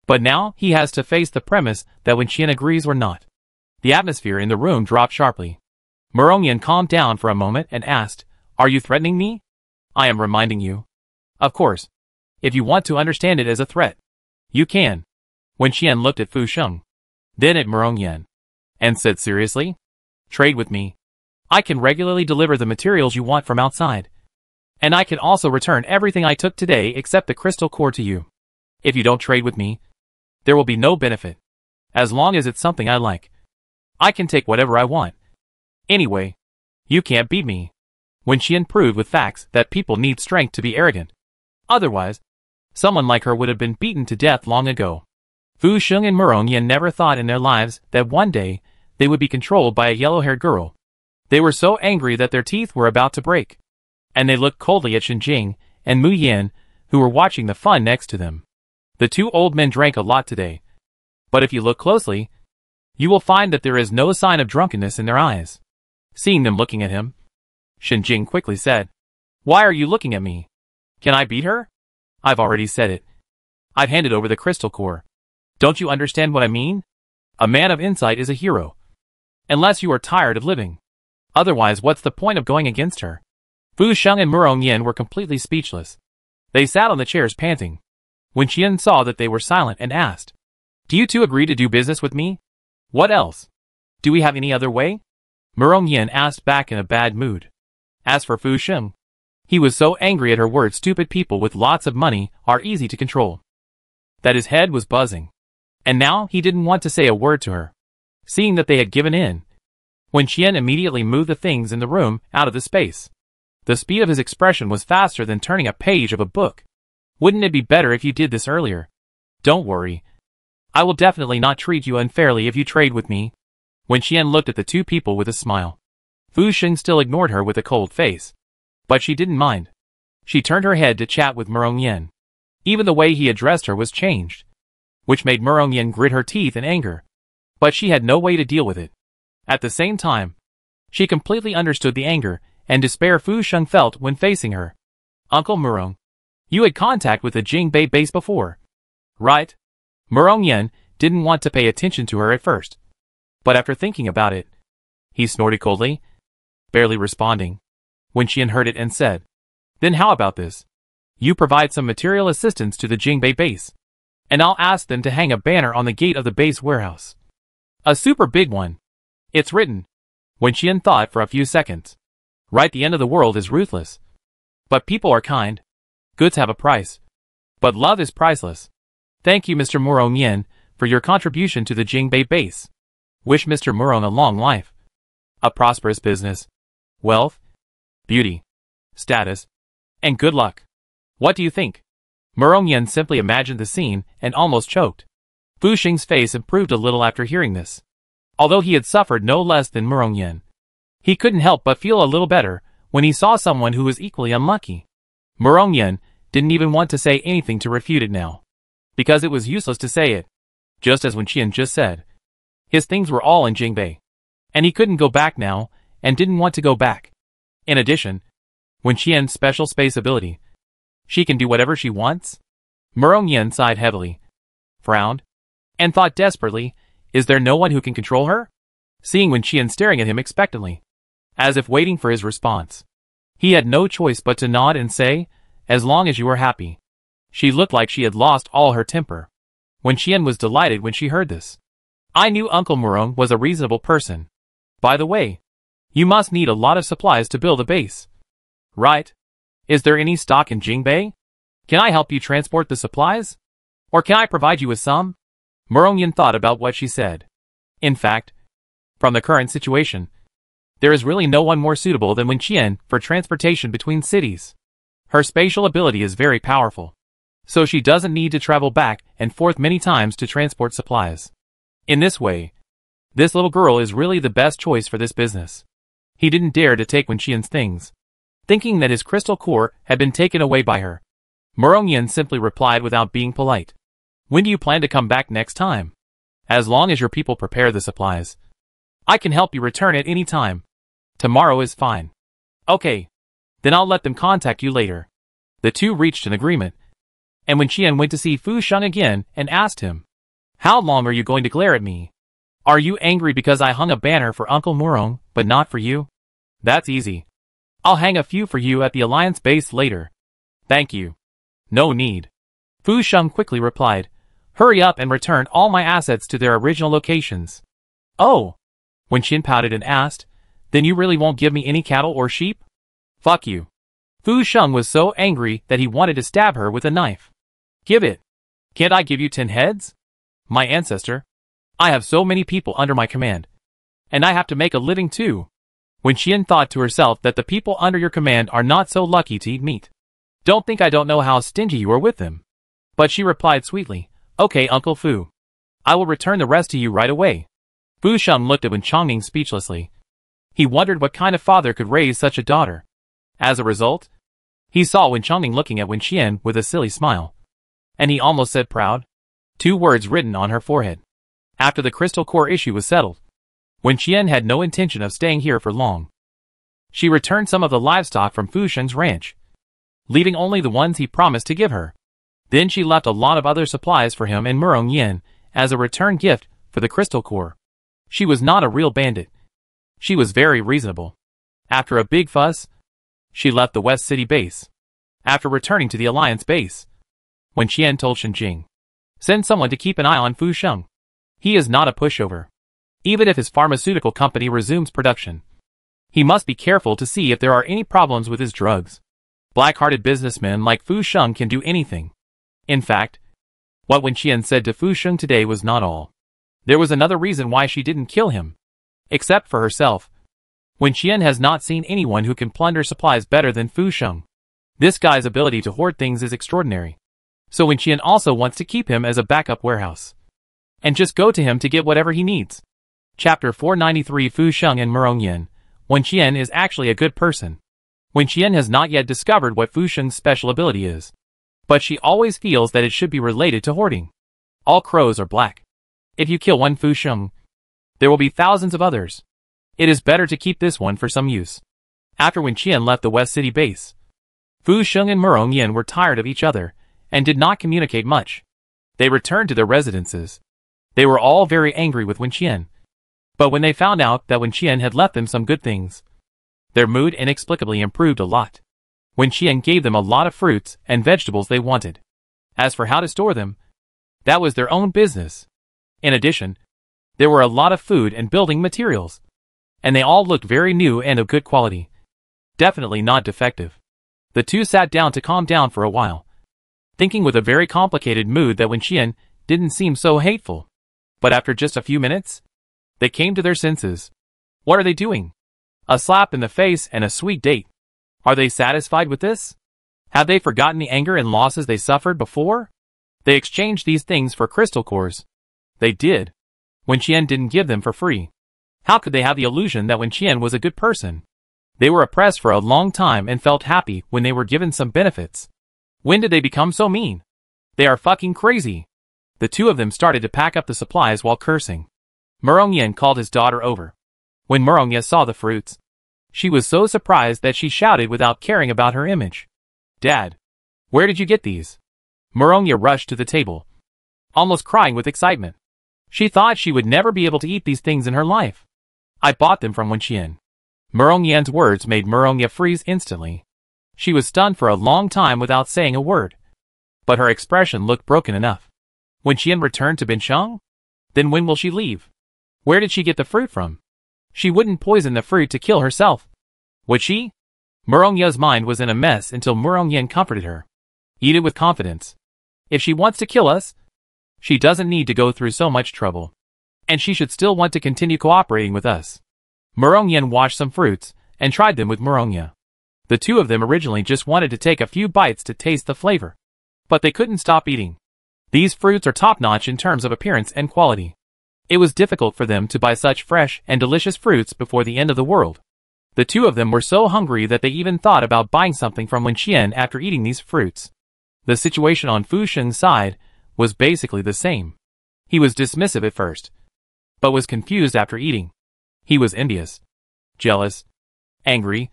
But now he has to face the premise that Wen Qian agrees or not. The atmosphere in the room dropped sharply. Murong Yen calmed down for a moment and asked, Are you threatening me? I am reminding you. Of course. If you want to understand it as a threat, you can. Wen Qian looked at Fu Sheng, then at Murong Yen, and said seriously, Trade with me. I can regularly deliver the materials you want from outside. And I can also return everything I took today except the crystal core to you. If you don't trade with me, there will be no benefit. As long as it's something I like, I can take whatever I want. Anyway, you can't beat me. Wen Qian proved with facts that people need strength to be arrogant. Otherwise, someone like her would have been beaten to death long ago. Fu Sheng and Murong Yen never thought in their lives that one day they would be controlled by a yellow-haired girl. They were so angry that their teeth were about to break. And they looked coldly at Shenjing and Mu Yan, who were watching the fun next to them. The two old men drank a lot today. But if you look closely, you will find that there is no sign of drunkenness in their eyes. Seeing them looking at him, Shenjing quickly said, Why are you looking at me? Can I beat her? I've already said it. I've handed over the crystal core. Don't you understand what I mean? A man of insight is a hero. Unless you are tired of living. Otherwise, what's the point of going against her? Fu Sheng and Murong Yen were completely speechless. They sat on the chairs panting. Wen Qian saw that they were silent and asked, Do you two agree to do business with me? What else? Do we have any other way? Murong Yen asked back in a bad mood. As for Fu Sheng, he was so angry at her words stupid people with lots of money are easy to control, that his head was buzzing. And now he didn't want to say a word to her. Seeing that they had given in, Wen Qian immediately moved the things in the room out of the space. The speed of his expression was faster than turning a page of a book. Wouldn't it be better if you did this earlier? Don't worry. I will definitely not treat you unfairly if you trade with me. Wen Qian looked at the two people with a smile. Fu Sheng still ignored her with a cold face. But she didn't mind. She turned her head to chat with Murong Yen. Even the way he addressed her was changed, which made Murong Yen grit her teeth in anger. But she had no way to deal with it. At the same time, she completely understood the anger and despair Fu Sheng felt when facing her. Uncle Murong, you had contact with the Jingbei base before, right? Murong Yen didn't want to pay attention to her at first. But after thinking about it, he snorted coldly, barely responding. Wen Qian heard it and said, Then how about this? You provide some material assistance to the Jingbei base, and I'll ask them to hang a banner on the gate of the base warehouse. A super big one. It's written. Wen Qian thought for a few seconds. Right, the end of the world is ruthless. But people are kind. Goods have a price. But love is priceless. Thank you, Mr. Murong Yen, for your contribution to the Jingbei base. Wish Mr. Murong a long life, a prosperous business, wealth, beauty, status, and good luck. What do you think? Murong simply imagined the scene and almost choked. Fu Xing's face improved a little after hearing this. Although he had suffered no less than Murong, he couldn't help but feel a little better when he saw someone who was equally unlucky. Murong didn't even want to say anything to refute it now, because it was useless to say it. Just as Wen Qian just said, his things were all in Jingbei, and he couldn't go back now, and didn't want to go back. In addition, Wen Qian's special space ability, she can do whatever she wants. Murong sighed heavily, frowned, and thought desperately, is there no one who can control her? Seeing Wen Qian staring at him expectantly, as if waiting for his response, he had no choice but to nod and say, as long as you are happy. She looked like she had lost all her temper. Wen Qian was delighted when she heard this. I knew Uncle Murong was a reasonable person. By the way, you must need a lot of supplies to build a base, right? Is there any stock in Jingbei? Can I help you transport the supplies? Or can I provide you with some? Murong thought about what she said. In fact, from the current situation, there is really no one more suitable than Wen Qian for transportation between cities. Her spatial ability is very powerful, so she doesn't need to travel back and forth many times to transport supplies. In this way, this little girl is really the best choice for this business. He didn't dare to take Wen Qian's things, thinking that his crystal core had been taken away by her. Murong simply replied without being polite. When do you plan to come back next time? As long as your people prepare the supplies, I can help you return at any time. Tomorrow is fine. Okay. Then I'll let them contact you later. The two reached an agreement, and Wen Qian went to see Fu Sheng again and asked him, how long are you going to glare at me? Are you angry because I hung a banner for Uncle Murong, but not for you? That's easy. I'll hang a few for you at the Alliance base later. Thank you. No need. Fu Sheng quickly replied, hurry up and return all my assets to their original locations. Oh. Wen Qian pouted and asked, then you really won't give me any cattle or sheep? Fuck you. Fu Sheng was so angry that he wanted to stab her with a knife. Give it. Can't I give you 10 heads? My ancestor. I have so many people under my command, and I have to make a living too. Wen Qian thought to herself that the people under your command are not so lucky to eat meat. Don't think I don't know how stingy you are with them. But she replied sweetly, okay, Uncle Fu. I will return the rest to you right away. Fu Sheng looked at Wen Chongning speechlessly. He wondered what kind of father could raise such a daughter. As a result, he saw Wen Chongning looking at Wen Qian with a silly smile, and he almost said proud. 2 words written on her forehead. After the crystal core issue was settled, Wen Qian had no intention of staying here for long. She returned some of the livestock from Fu Sheng's ranch, leaving only the ones he promised to give her. Then she left a lot of other supplies for him and Murong as a return gift for the crystal core. She was not a real bandit. She was very reasonable. After a big fuss, she left the West City base. After returning to the Alliance base, Wen Qian told Shen Jing, send someone to keep an eye on Fu Sheng. He is not a pushover. Even if his pharmaceutical company resumes production, he must be careful to see if there are any problems with his drugs. Black-hearted businessmen like Fu Sheng can do anything. In fact, what Wen Qian said to Fu Sheng today was not all. There was another reason why she didn't kill him. Except for herself, Wen Qian has not seen anyone who can plunder supplies better than Fu Sheng. This guy's ability to hoard things is extraordinary. So Wen Qian also wants to keep him as a backup warehouse, and just go to him to get whatever he needs. Chapter 493 Fu Sheng and Murong. Wen Qian is actually a good person. Wen Qian has not yet discovered what Fu Sheng's special ability is, but she always feels that it should be related to hoarding. All crows are black. If you kill one Fu Sheng, there will be thousands of others. It is better to keep this one for some use. After Wen Qian left the West City base, Fu Sheng and Murong were tired of each other and did not communicate much. They returned to their residences. They were all very angry with Wen Qian, but when they found out that Wen Qian had left them some good things, their mood inexplicably improved a lot. Wen Qian gave them a lot of fruits and vegetables they wanted. As for how to store them, that was their own business. In addition, there were a lot of food and building materials, and they all looked very new and of good quality. Definitely not defective. The two sat down to calm down for a while, thinking with a very complicated mood that Wen Qian didn't seem so hateful. But after just a few minutes, they came to their senses. What are they doing? A slap in the face and a sweet date. Are they satisfied with this? Had they forgotten the anger and losses they suffered before? They exchanged these things for crystal cores. They did. Wen Qian didn't give them for free. How could they have the illusion that Wen Qian was a good person? They were oppressed for a long time and felt happy when they were given some benefits. When did they become so mean? They are fucking crazy. The two of them started to pack up the supplies while cursing. Murongyan called his daughter over. When Murongya saw the fruits, she was so surprised that she shouted without caring about her image. Dad, where did you get these? Murongya rushed to the table, almost crying with excitement. She thought she would never be able to eat these things in her life. I bought them from Wen Qian. Murongyan's words made Murongya freeze instantly. She was stunned for a long time without saying a word. But her expression looked broken enough. Wen Qian returned to Bincheng? Then when will she leave? Where did she get the fruit from? She wouldn't poison the fruit to kill herself. Would she? Murongya's mind was in a mess until Murongyan comforted her. Eat it with confidence. If she wants to kill us, she doesn't need to go through so much trouble. And she should still want to continue cooperating with us. Murongyan washed some fruits and tried them with Murongya. The two of them originally just wanted to take a few bites to taste the flavor. But they couldn't stop eating. These fruits are top-notch in terms of appearance and quality. It was difficult for them to buy such fresh and delicious fruits before the end of the world. The two of them were so hungry that they even thought about buying something from Wen Qian after eating these fruits. The situation on Fu Sheng's side was basically the same. He was dismissive at first, but was confused after eating. He was envious, jealous, angry,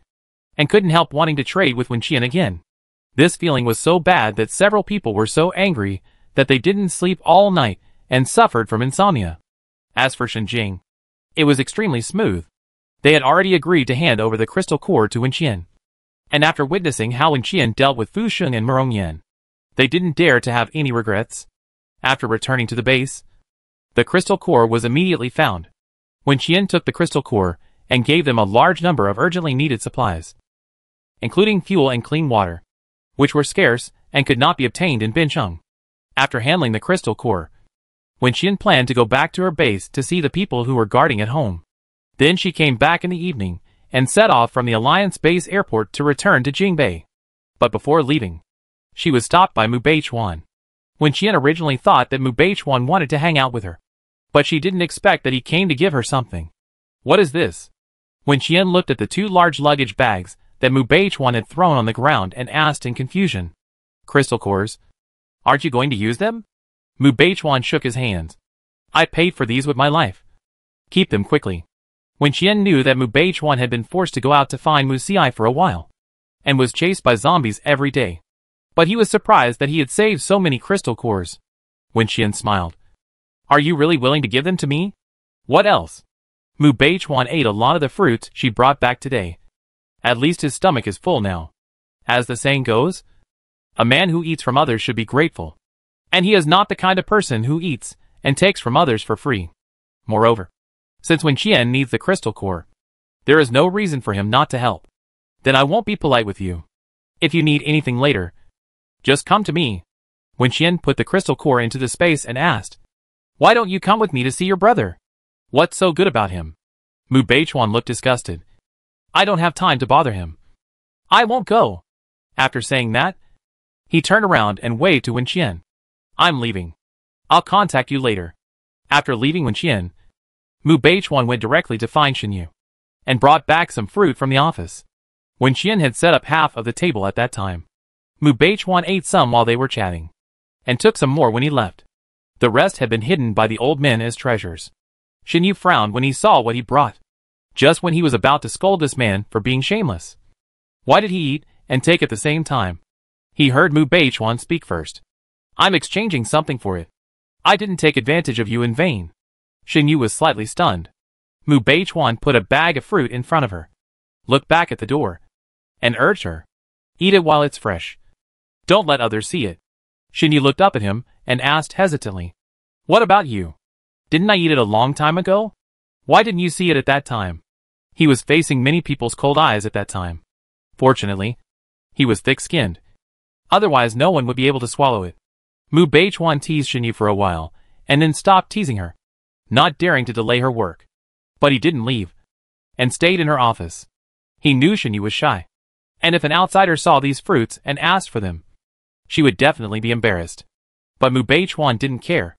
and couldn't help wanting to trade with Wen Qian again. This feeling was so bad that several people were so angry that they didn't sleep all night and suffered from insomnia. As for Shenjing, it was extremely smooth. They had already agreed to hand over the crystal core to Wen Qian. And after witnessing how Wen Qian dealt with Fu Sheng and Murongyan, they didn't dare to have any regrets. After returning to the base, the crystal core was immediately found. Wen Qian took the crystal core and gave them a large number of urgently needed supplies, including fuel and clean water, which were scarce and could not be obtained in Bincheng. After handling the crystal core, Wen Qian planned to go back to her base to see the people who were guarding at home. Then she came back in the evening and set off from the Alliance Base Airport to return to Jingbei. But before leaving, she was stopped by Mu Beichuan. Wen Qian originally thought that Mu Beichuan wanted to hang out with her, but she didn't expect that he came to give her something. What is this? Wen Qian looked at the two large luggage bags that Mu Beichuan had thrown on the ground and asked in confusion. Crystal cores? Aren't you going to use them? Mu Beichuan shook his hands. I paid for these with my life. Keep them quickly. Wen Qian knew that Mu Beichuan had been forced to go out to find Mu Xiai for a while, and was chased by zombies every day. But he was surprised that he had saved so many crystal cores. Wen Qian smiled. Are you really willing to give them to me? What else? Mu Beichuan ate a lot of the fruits she brought back today. At least his stomach is full now. As the saying goes, a man who eats from others should be grateful. And he is not the kind of person who eats and takes from others for free. Moreover, since Wen Qian needs the crystal core, there is no reason for him not to help. Then I won't be polite with you. If you need anything later, just come to me. Wen Qian put the crystal core into the space and asked, why don't you come with me to see your brother? What's so good about him? Mu Beichuan looked disgusted. I don't have time to bother him. I won't go. After saying that, he turned around and waved to Wen Qian. I'm leaving. I'll contact you later. After leaving Wen Qian, Mu Beichuan went directly to find Shenyu and brought back some fruit from the office. Wen Qian had set up half of the table at that time. Mu Beichuan ate some while they were chatting, and took some more when he left. The rest had been hidden by the old men as treasures. Shenyu frowned when he saw what he brought, just when he was about to scold this man for being shameless. Why did he eat and take at the same time? He heard Mu Beichuan speak first. I'm exchanging something for it. I didn't take advantage of you in vain. Shenyu was slightly stunned. Mu Beichuan put a bag of fruit in front of her, looked back at the door, and urged her. Eat it while it's fresh. Don't let others see it. Shenyu looked up at him and asked hesitantly. What about you? Didn't I eat it a long time ago? Why didn't you see it at that time? He was facing many people's cold eyes at that time. Fortunately, he was thick-skinned. Otherwise no one would be able to swallow it. Mu Beichuan teased Shenyu for a while, and then stopped teasing her, not daring to delay her work. But he didn't leave, and stayed in her office. He knew Shenyu was shy, And if an outsider saw these fruits and asked for them, she would definitely be embarrassed. But Mu Beichuan didn't care.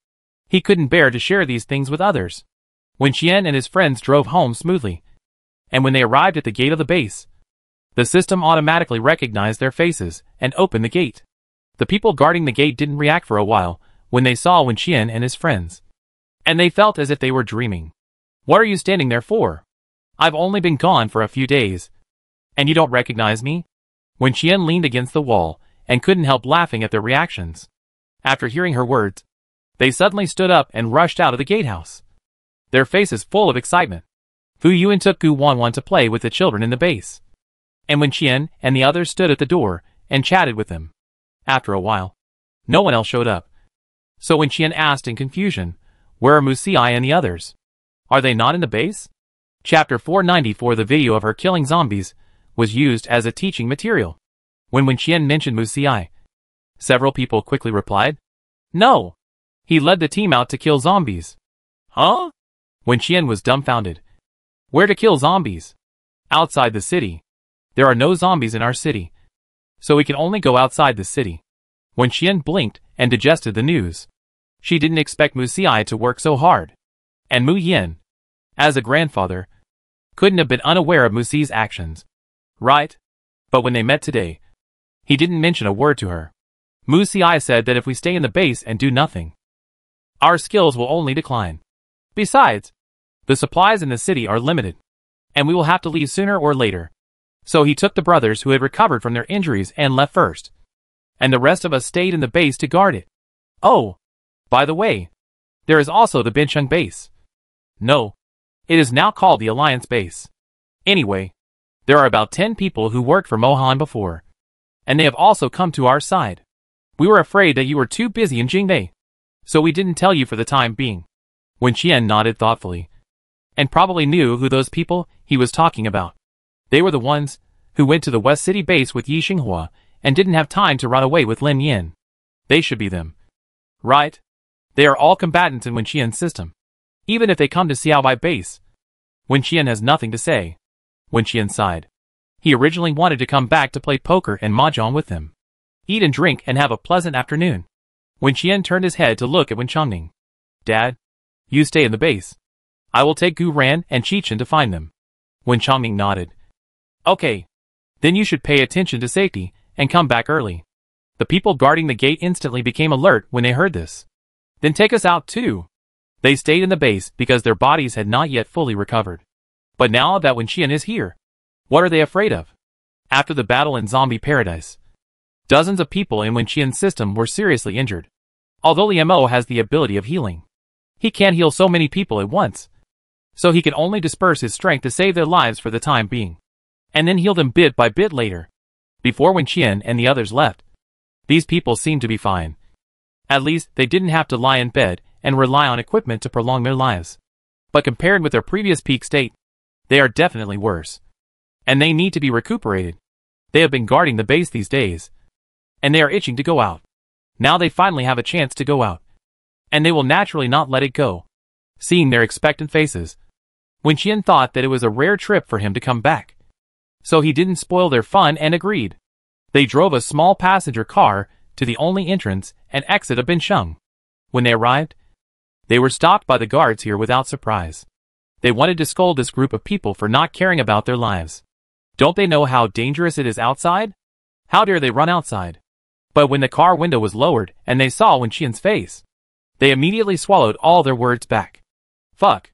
He couldn't bear to share these things with others. When Qian and his friends drove home smoothly, and when they arrived at the gate of the base, the system automatically recognized their faces and opened the gate. The people guarding the gate didn't react for a while when they saw Wen Qian and his friends. And they felt as if they were dreaming. What are you standing there for? I've only been gone for a few days. And you don't recognize me? Wen Qian leaned against the wall and couldn't help laughing at their reactions. After hearing her words, they suddenly stood up and rushed out of the gatehouse, their faces full of excitement. Fu Yuan took Gu Wanwan to play with the children in the base. And Wen Qian and the others stood at the door and chatted with them. After a while, no one else showed up. So Wen Qian asked in confusion, where are Mu Xiai and the others? Are they not in the base? Chapter 494. The video of her killing zombies was used as a teaching material. When Wen Qian mentioned Mu Xiai, several people quickly replied, no. He led the team out to kill zombies. Huh? Wen Qian was dumbfounded. Where to kill zombies? Outside the city. There are no zombies in our city, so we can only go outside the city. Wen Qian blinked and digested the news. She didn't expect Mu Xiai to work so hard. And Mu Yin, as a grandfather, couldn't have been unaware of Mu Xi's actions. Right? But when they met today, he didn't mention a word to her. Mu Xiai said that if we stay in the base and do nothing, our skills will only decline. Besides, the supplies in the city are limited, and we will have to leave sooner or later. So he took the brothers who had recovered from their injuries and left first. And the rest of us stayed in the base to guard it. Oh, by the way, there is also the Bincheng base. No, it is now called the Alliance base. Anyway, there are about 10 people who worked for Mohan before, and they have also come to our side. We were afraid that you were too busy in Jingdei, so we didn't tell you for the time being. Wen Qian nodded thoughtfully, and probably knew who those people he was talking about. They were the ones who went to the West City base with Yi Xinghua and didn't have time to run away with Lin Yin. They should be them. Right? They are all combatants in Wen Qian's system. Even if they come to Xiaobai base, Wen Qian has nothing to say. Wen Qian sighed. He originally wanted to come back to play poker and mahjong with them, eat and drink and have a pleasant afternoon. Wen Qian turned his head to look at Wen Chongning. Dad, you stay in the base. I will take Gu Ran and Chichen to find them. Wen Chongning nodded. Okay. Then you should pay attention to safety and come back early. The people guarding the gate instantly became alert when they heard this. Then take us out too. They stayed in the base because their bodies had not yet fully recovered. But now that Wen Qian is here, what are they afraid of? After the battle in Zombie Paradise, dozens of people in Wen Qian's system were seriously injured. Although Liu Mo has the ability of healing, he can't heal so many people at once. So he can only disperse his strength to save their lives for the time being, and then heal them bit by bit later. Before Wen Qian and the others left, these people seemed to be fine. At least they didn't have to lie in bed and rely on equipment to prolong their lives. But compared with their previous peak state, they are definitely worse. And they need to be recuperated. They have been guarding the base these days, and they are itching to go out. Now they finally have a chance to go out, and they will naturally not let it go. Seeing their expectant faces, Wen Qian thought that it was a rare trip for him to come back. So he didn't spoil their fun and agreed. They drove a small passenger car to the only entrance and exit of Bincheng. When they arrived, they were stopped by the guards here without surprise. They wanted to scold this group of people for not caring about their lives. Don't they know how dangerous it is outside? How dare they run outside? But when the car window was lowered and they saw Wen Qian's face, they immediately swallowed all their words back. Fuck.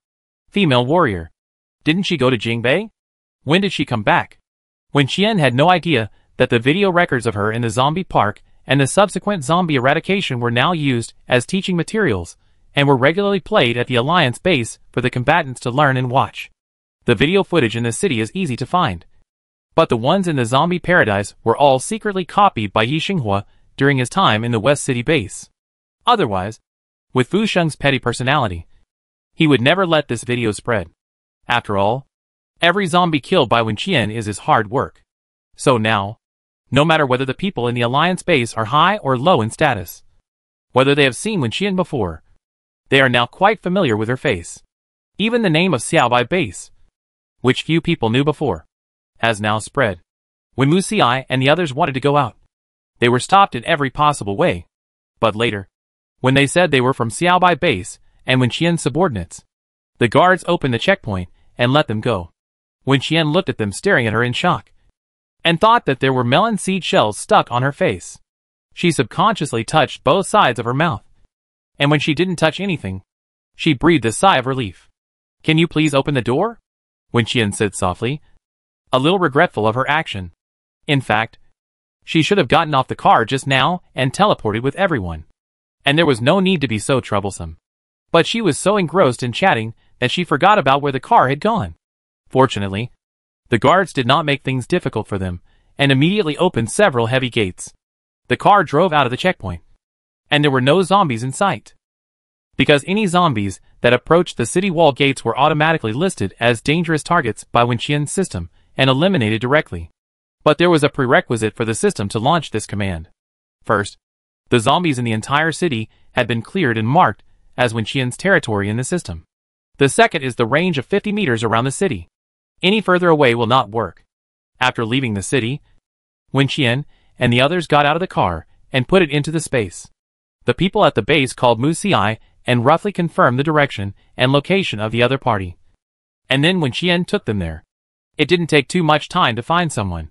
Female warrior. Didn't she go to Jingbei? When did she come back? Wen Qian had no idea that the video records of her in the zombie park and the subsequent zombie eradication were now used as teaching materials and were regularly played at the Alliance base for the combatants to learn and watch. The video footage in the city is easy to find, but the ones in the zombie paradise were all secretly copied by Yi Xinghua during his time in the West City base. Otherwise, with Fu Sheng's petty personality, he would never let this video spread. After all, every zombie killed by Wen Qian is his hard work. So now, no matter whether the people in the Alliance base are high or low in status, whether they have seen Wen Qian before, they are now quite familiar with her face. Even the name of Xiaobai base, which few people knew before, has now spread. When Mu Xiai and the others wanted to go out, they were stopped in every possible way. But later, when they said they were from Xiaobai base and Wen Qian's subordinates, the guards opened the checkpoint and let them go. Wen Qian looked at them staring at her in shock, and thought that there were melon seed shells stuck on her face. She subconsciously touched both sides of her mouth, and when she didn't touch anything, she breathed a sigh of relief. "Can you please open the door?" Wen Qian said softly, a little regretful of her action. In fact, she should have gotten off the car just now and teleported with everyone, and there was no need to be so troublesome. But she was so engrossed in chatting that she forgot about where the car had gone. Fortunately, the guards did not make things difficult for them, and immediately opened several heavy gates. The car drove out of the checkpoint, and there were no zombies in sight, because any zombies that approached the city wall gates were automatically listed as dangerous targets by Wen Qian's system and eliminated directly. But there was a prerequisite for the system to launch this command. First, the zombies in the entire city had been cleared and marked as Wen Qian's territory in the system. The second is the range of 50 meters around the city. Any further away will not work. After leaving the city, Wen Qian and the others got out of the car and put it into the space. The people at the base called Mu Xiai and roughly confirmed the direction and location of the other party. And then Wen Qian took them there. It didn't take too much time to find someone,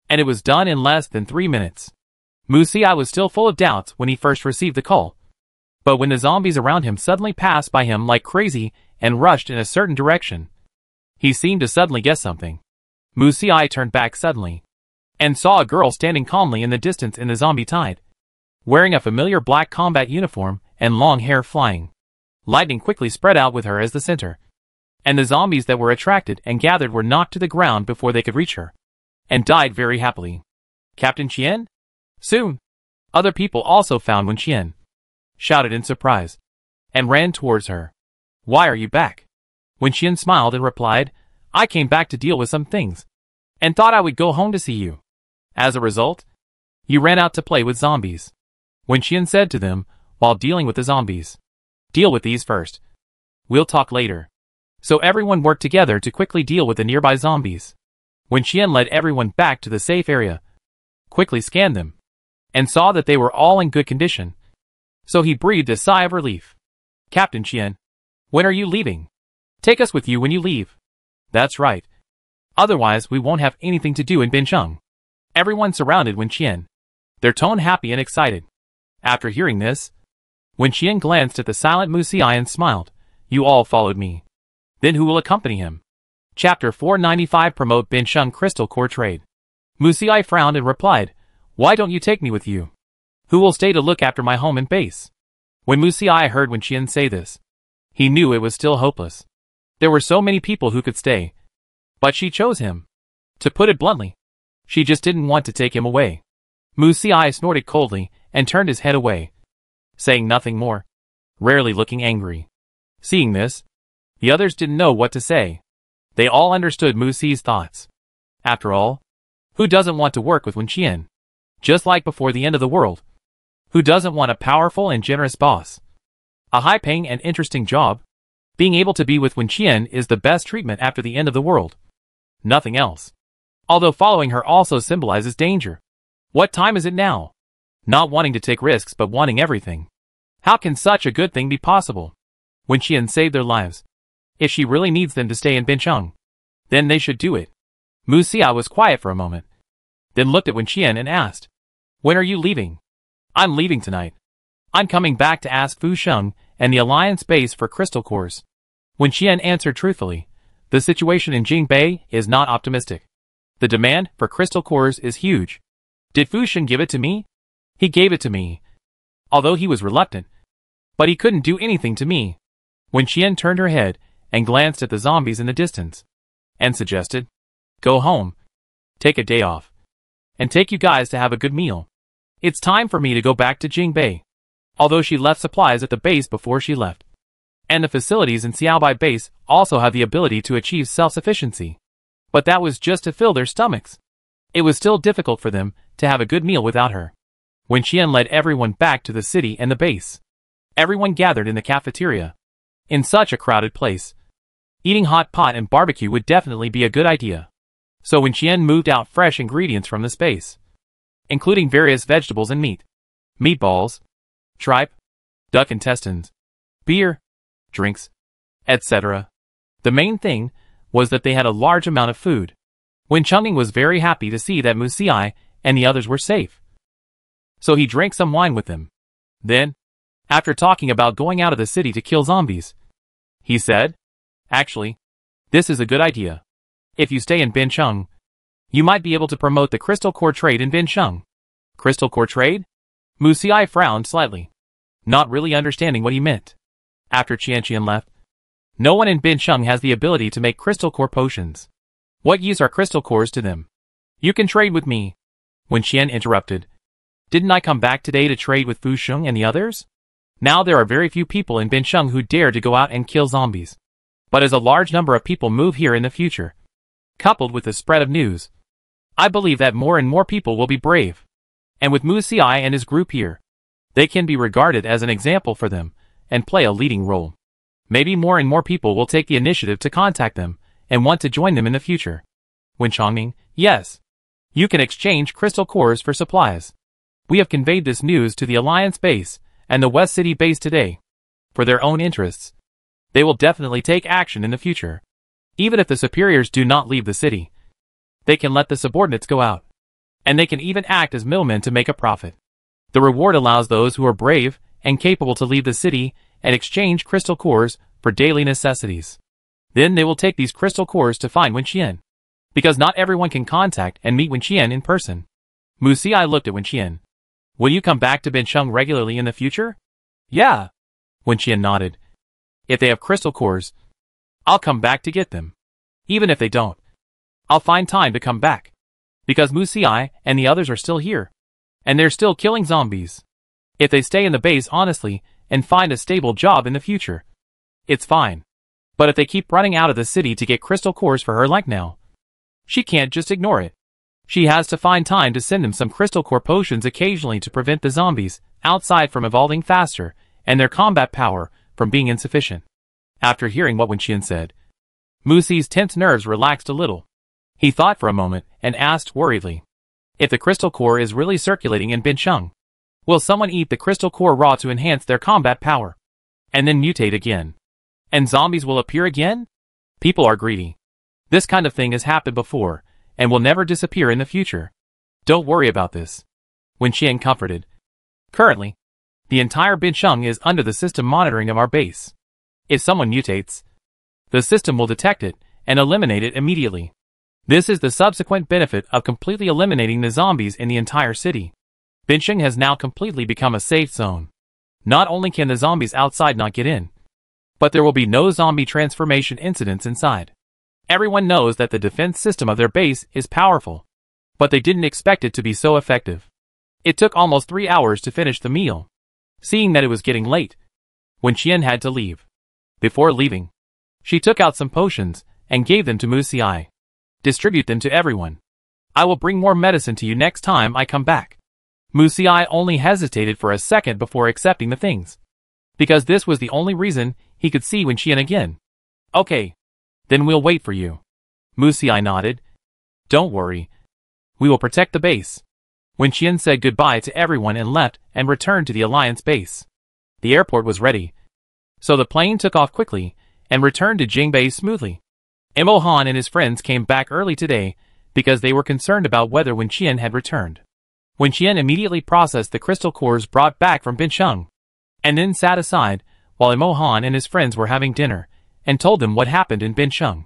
and it was done in less than 3 minutes. Mu Xiai was still full of doubts when he first received the call, but when the zombies around him suddenly passed by him like crazy and rushed in a certain direction, he seemed to suddenly guess something. Mu Xiai turned back suddenly, and saw a girl standing calmly in the distance in the zombie tide, wearing a familiar black combat uniform and long hair flying. Lightning quickly spread out with her as the center, and the zombies that were attracted and gathered were knocked to the ground before they could reach her, and died very happily. "Captain Qian?" Soon, other people also found Wen Qian, shouted in surprise, and ran towards her. "Why are you back?" Wen Qian smiled and replied, "I came back to deal with some things, and thought I would go home to see you. As a result, you ran out to play with zombies." Wen Qian said to them while dealing with the zombies, "Deal with these first. We'll talk later." So everyone worked together to quickly deal with the nearby zombies. Wen Qian led everyone back to the safe area, quickly scanned them, and saw that they were all in good condition. So he breathed a sigh of relief. "Captain Qian, when are you leaving? Take us with you when you leave." "That's right. Otherwise we won't have anything to do in Bincheng." Everyone surrounded Wen Qian, their tone happy and excited. After hearing this, Wen Qian glanced at the silent Mu Xiai and smiled. "You all followed me. Then who will accompany him?" Chapter 495 Promote Bincheng Crystal Core Trade. Mu Xiai frowned and replied, "Why don't you take me with you? Who will stay to look after my home and base?" When Mu Xiai heard Wen Qian say this, he knew it was still hopeless. There were so many people who could stay, but she chose him. To put it bluntly, she just didn't want to take him away. Mu Xiai snorted coldly and turned his head away, saying nothing more, rarely looking angry. Seeing this, the others didn't know what to say. They all understood Mu Xi's thoughts. After all, who doesn't want to work with Wen Qian? Just like before the end of the world. Who doesn't want a powerful and generous boss? A high-paying and interesting job? Being able to be with Wen Qian is the best treatment after the end of the world. Nothing else. Although following her also symbolizes danger. What time is it now? Not wanting to take risks but wanting everything. How can such a good thing be possible? Wen Qian saved their lives. If she really needs them to stay in Bincheng, then they should do it. Mu Xiai was quiet for a moment, then looked at Wen Qian and asked, "When are you leaving?" "I'm leaving tonight. I'm coming back to ask Fu Sheng and the Alliance base for crystal cores." Wen Qian answered truthfully, "The situation in Jingbei is not optimistic. The demand for crystal cores is huge. Did Fu Sheng give it to me? He gave it to me, although he was reluctant, but he couldn't do anything to me." Wen Qian turned her head and glanced at the zombies in the distance, and suggested, "Go home, take a day off, and take you guys to have a good meal. It's time for me to go back to Jingbei." Although she left supplies at the base before she left, and the facilities in Xiaobai base also have the ability to achieve self-sufficiency, but that was just to fill their stomachs. It was still difficult for them to have a good meal without her. Wen Qian led everyone back to the city and the base. Everyone gathered in the cafeteria. In such a crowded place, eating hot pot and barbecue would definitely be a good idea. So Wen Qian moved out fresh ingredients from the space, including various vegetables and meat, meatballs, tripe, duck intestines, beer, drinks, etc. The main thing was that they had a large amount of food. Wen Chengning was very happy to see that Mu Xiai and the others were safe. So he drank some wine with them. Then, after talking about going out of the city to kill zombies, he said, "Actually, this is a good idea. If you stay in Bincheng, you might be able to promote the crystal core trade in Bincheng." Crystal core trade? Mu Xiai frowned slightly, not really understanding what he meant. After Qian left, no one in Bincheng has the ability to make crystal core potions. What use are crystal cores to them? You can trade with me. Wen Qian interrupted. Didn't I come back today to trade with Fu Sheng and the others? Now there are very few people in Bincheng who dare to go out and kill zombies. But as a large number of people move here in the future, coupled with the spread of news, I believe that more and more people will be brave. And with Mu Xiai and his group here, they can be regarded as an example for them and play a leading role. Maybe more and more people will take the initiative to contact them and want to join them in the future. Wen Chengning, yes. You can exchange crystal cores for supplies. We have conveyed this news to the Alliance base and the West City base today. For their own interests, they will definitely take action in the future. Even if the superiors do not leave the city, they can let the subordinates go out. And they can even act as middlemen to make a profit. The reward allows those who are brave and capable to leave the city and exchange crystal cores for daily necessities. Then they will take these crystal cores to find Wen Qian. Because not everyone can contact and meet Wen Qian in person. Mu Xiai looked at Wen Qian. Will you come back to Bincheng regularly in the future? Yeah. Wen Qian nodded. If they have crystal cores, I'll come back to get them. Even if they don't, I'll find time to come back. Because Mu Xiai and the others are still here. And they're still killing zombies. If they stay in the base honestly and find a stable job in the future, it's fine. But if they keep running out of the city to get crystal cores for her like now, she can't just ignore it. She has to find time to send them some crystal core potions occasionally to prevent the zombies outside from evolving faster and their combat power from being insufficient. After hearing what Wen Qian said, Mu Xi's tense nerves relaxed a little. He thought for a moment and asked worriedly, if the crystal core is really circulating in Bincheng, will someone eat the crystal core raw to enhance their combat power? And then mutate again? And zombies will appear again? People are greedy. This kind of thing has happened before, and will never disappear in the future. Don't worry about this. Wen Qian comforted. Currently, the entire Bincheng is under the system monitoring of our base. If someone mutates, the system will detect it and eliminate it immediately. This is the subsequent benefit of completely eliminating the zombies in the entire city. Bincheng has now completely become a safe zone. Not only can the zombies outside not get in, but there will be no zombie transformation incidents inside. Everyone knows that the defense system of their base is powerful, but they didn't expect it to be so effective. It took almost 3 hours to finish the meal. Seeing that it was getting late, Wen Qian had to leave. Before leaving, she took out some potions and gave them to Mu Xiai. Distribute them to everyone. I will bring more medicine to you next time I come back. Mu Xiai only hesitated for a second before accepting the things, because this was the only reason he could see Wen Qian again. Okay. Then we'll wait for you. Mu Xiai nodded. Don't worry. We will protect the base. Wen Qian said goodbye to everyone and left and returned to the Alliance base. The airport was ready, so the plane took off quickly and returned to Jingbei smoothly. Mo Han and his friends came back early today because they were concerned about whether Wen Qian had returned. Wen Qian immediately processed the crystal cores brought back from Bincheng, and then sat aside while Mo Han and his friends were having dinner, and told them what happened in Bincheng.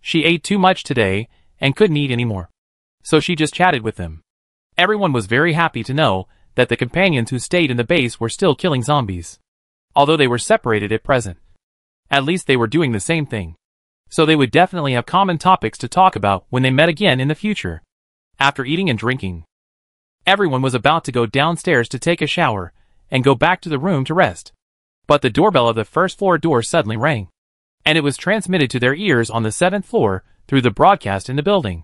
She ate too much today and couldn't eat anymore, so she just chatted with them. Everyone was very happy to know that the companions who stayed in the base were still killing zombies. Although they were separated at present, at least they were doing the same thing. So they would definitely have common topics to talk about when they met again in the future. After eating and drinking, everyone was about to go downstairs to take a shower and go back to the room to rest. But the doorbell of the first floor door suddenly rang, and it was transmitted to their ears on the 7th floor through the broadcast in the building.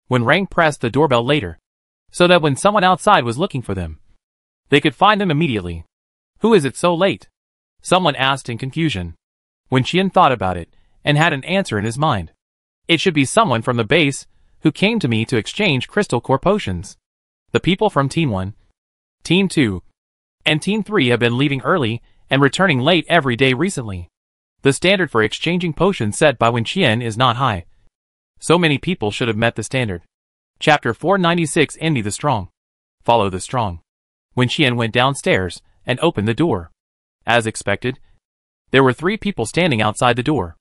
When Rang pressed the doorbell later, so that when someone outside was looking for them, they could find them immediately. Who is it so late? Someone asked in confusion. Wen Qian thought about it and had an answer in his mind. It should be someone from the base who came to me to exchange crystal core potions. The people from Team 1, Team 2, and Team 3 have been leaving early and returning late every day recently. The standard for exchanging potions set by Wenqian is not high. So many people should have met the standard. Chapter 496 Envy the Strong. Follow the Strong. Wenqian went downstairs and opened the door. As expected, there were 3 people standing outside the door.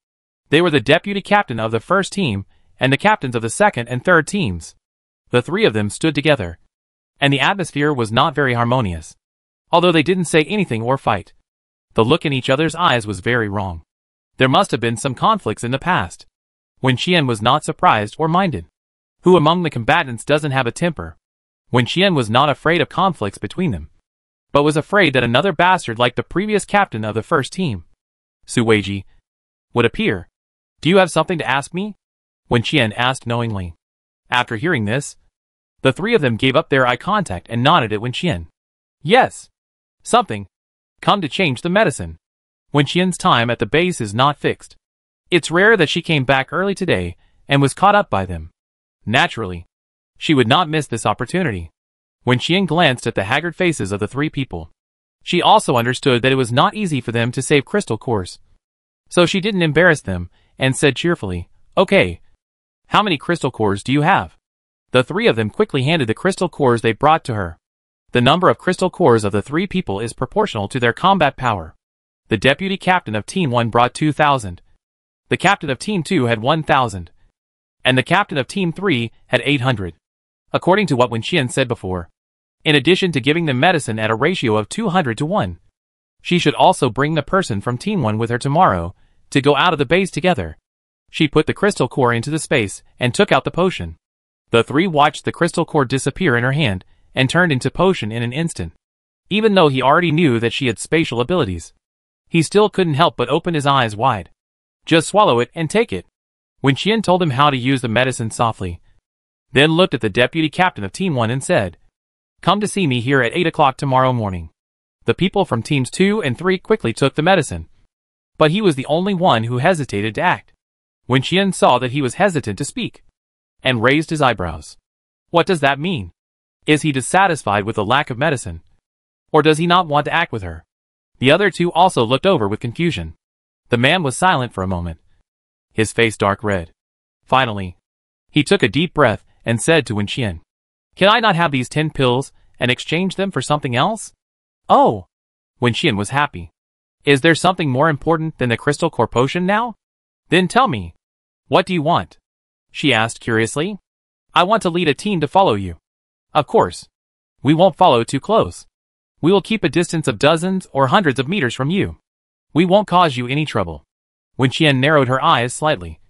They were the deputy captain of the first team and the captains of the second and third teams. The 3 of them stood together, and the atmosphere was not very harmonious. Although they didn't say anything or fight, the look in each other's eyes was very wrong. There must have been some conflicts in the past. Wenqian was not surprised or minded. Who among the combatants doesn't have a temper? Wenqian was not afraid of conflicts between them, but was afraid that another bastard like the previous captain of the first team, Suweiji, would appear. Do you have something to ask me? Wenqian asked knowingly. After hearing this, the 3 of them gave up their eye contact and nodded at Wenqian. Yes. Something. Come to change the medicine. Wenqian's time at the base is not fixed. It's rare that she came back early today and was caught up by them. Naturally, she would not miss this opportunity. Wenqian glanced at the haggard faces of the 3 people. She also understood that it was not easy for them to save crystal cores. So she didn't embarrass them and said cheerfully, "Okay. How many crystal cores do you have?" The 3 of them quickly handed the crystal cores they brought to her. The number of crystal cores of the 3 people is proportional to their combat power. The deputy captain of Team 1 brought 2,000. The captain of Team 2 had 1,000. And the captain of Team 3 had 800. According to what Wenqian said before, in addition to giving them medicine at a ratio of 200 to 1, she should also bring the person from Team 1 with her tomorrow to go out of the base together. She put the crystal core into the space and took out the potion. The 3 watched the crystal core disappear in her hand and turned into potion in an instant. Even though he already knew that she had spatial abilities, he still couldn't help but open his eyes wide. Just swallow it and take it. Wenqian told him how to use the medicine softly, then looked at the deputy captain of Team 1 and said, "Come to see me here at 8 o'clock tomorrow morning." The people from Teams 2 and 3 quickly took the medicine, but he was the only one who hesitated to act. Wenqian saw that he was hesitant to speak, and raised his eyebrows. What does that mean? Is he dissatisfied with the lack of medicine? Or does he not want to act with her? The other 2 also looked over with confusion. The man was silent for a moment, his face dark red. Finally, he took a deep breath and said to Wenqian, "Can I not have these 10 pills and exchange them for something else?" "Oh!" Wenqian was happy. "Is there something more important than the crystal core potion now? Then tell me, what do you want?" she asked curiously. "I want to lead a team to follow you." "Of course. We won't follow too close. We will keep a distance of dozens or hundreds of meters from you. We won't cause you any trouble." Wenqian narrowed her eyes slightly.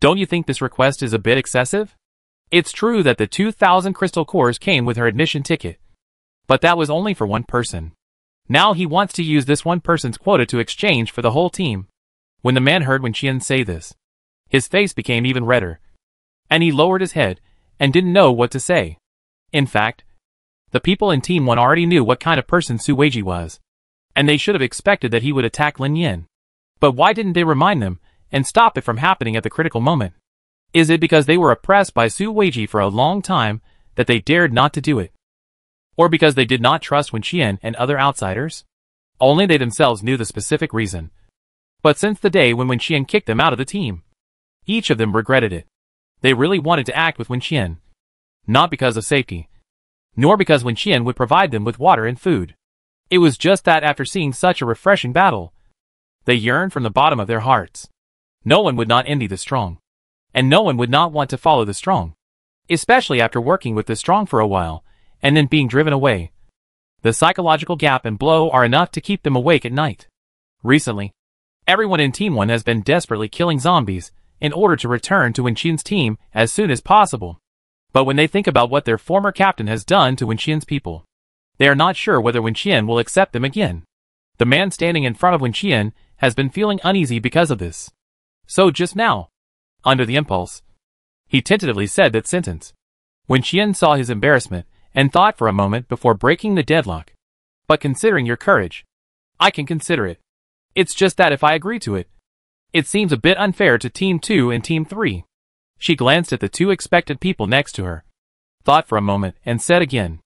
"Don't you think this request is a bit excessive? It's true that the 2,000 crystal cores came with her admission ticket, but that was only for one person. Now he wants to use this one person's quota to exchange for the whole team." When the man heard Wenqian say this, his face became even redder, and he lowered his head and didn't know what to say. In fact, the people in Team 1 already knew what kind of person Suweiji was, and they should have expected that he would attack Lin Yin. But why didn't they remind them and stop it from happening at the critical moment? Is it because they were oppressed by Suweiji for a long time that they dared not to do it? Or because they did not trust Wenqian and other outsiders? Only they themselves knew the specific reason. But since the day when Wenqian kicked them out of the team, each of them regretted it. They really wanted to act with Wenqian, not because of safety, nor because Wenqian would provide them with water and food. It was just that after seeing such a refreshing battle, they yearned from the bottom of their hearts. No one would not envy the strong, and no one would not want to follow the strong, especially after working with the strong for a while, and then being driven away. The psychological gap and blow are enough to keep them awake at night. Recently, everyone in Team 1 has been desperately killing zombies in order to return to Wenqian's team as soon as possible. But when they think about what their former captain has done to Wenqian's people, they are not sure whether Wenqian will accept them again. The man standing in front of Wenqian has been feeling uneasy because of this. So just now, under the impulse, he tentatively said that sentence. Wenqian saw his embarrassment and thought for a moment before breaking the deadlock. "But considering your courage, I can consider it. It's just that if I agree to it, it seems a bit unfair to Team 2 and Team 3. She glanced at the two expectant people next to her, thought for a moment, and said again,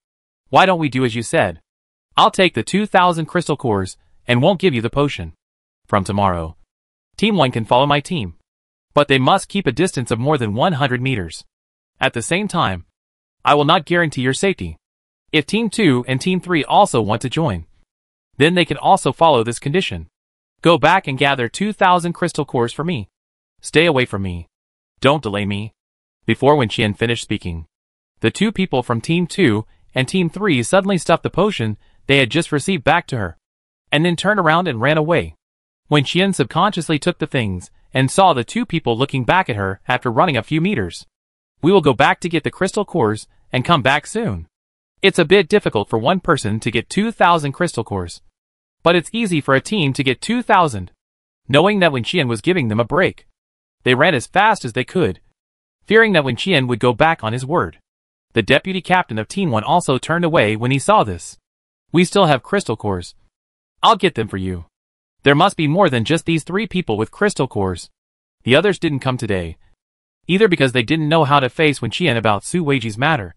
"Why don't we do as you said? I'll take the 2,000 crystal cores and won't give you the potion. From tomorrow, Team 1 can follow my team, but they must keep a distance of more than 100 meters. At the same time, I will not guarantee your safety. If Team 2 and Team 3 also want to join, then they can also follow this condition. Go back and gather 2,000 crystal cores for me. Stay away from me. Don't delay me." Before Wen Qian finished speaking, the two people from Team 2 and Team 3 suddenly stuffed the potion they had just received back to her, and then turned around and ran away. Wen Qian subconsciously took the things and saw the two people looking back at her after running a few meters. "We will go back to get the crystal cores and come back soon. It's a bit difficult for one person to get 2,000 crystal cores, but it's easy for a team to get 2,000. Knowing that Wen Qian was giving them a break, they ran as fast as they could, fearing that Wen Qian would go back on his word. The deputy captain of Team 1 also turned away when he saw this. "We still have crystal cores. I'll get them for you. There must be more than just these 3 people with crystal cores. The others didn't come today, either because they didn't know how to face Wen Qian about Su Weiji's matter,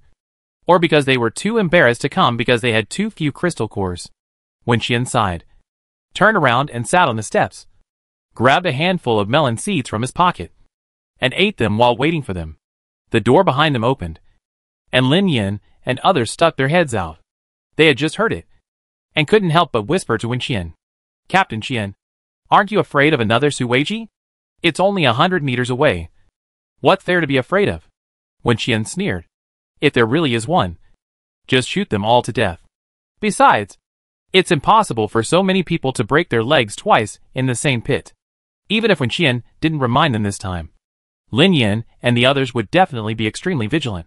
or because they were too embarrassed to come because they had too few crystal cores." Wen Qian sighed, turned around and sat on the steps, grabbed a handful of melon seeds from his pocket, and ate them while waiting for them. The door behind them opened, and Lin Yin and others stuck their heads out. They had just heard it, and couldn't help but whisper to Wen Qian, "Captain Qian, aren't you afraid of another Su Weiji? It's only 100 meters away. What's there to be afraid of?" Wen Qian sneered, "If there really is one, just shoot them all to death. Besides, it's impossible for so many people to break their legs twice in the same pit." Even if Wen Qian didn't remind them this time, Lin Yin and the others would definitely be extremely vigilant,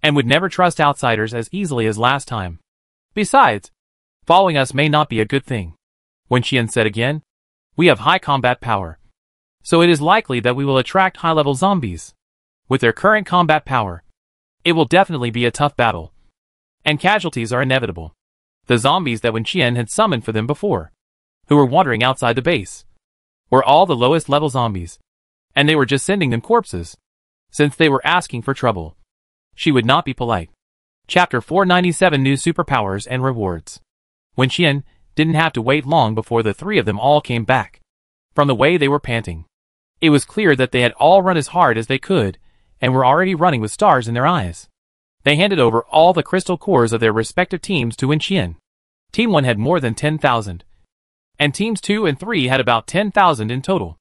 and would never trust outsiders as easily as last time. Besides, following us may not be a good thing. Wen Qian said again, "We have high combat power, so it is likely that we will attract high-level zombies. With their current combat power, it will definitely be a tough battle, and casualties are inevitable." The zombies that Wen Qian had summoned for them before, who were wandering outside the base, were all the lowest level zombies, and they were just sending them corpses, since they were asking for trouble. She would not be polite. Chapter 497 New Superpowers and Rewards. Wen Qian didn't have to wait long before the 3 of them all came back. From the way they were panting, it was clear that they had all run as hard as they could, and were already running with stars in their eyes. They handed over all the crystal cores of their respective teams to Wen Qian. Team 1 had more than 10,000, and Teams 2 and 3 had about 10,000 in total.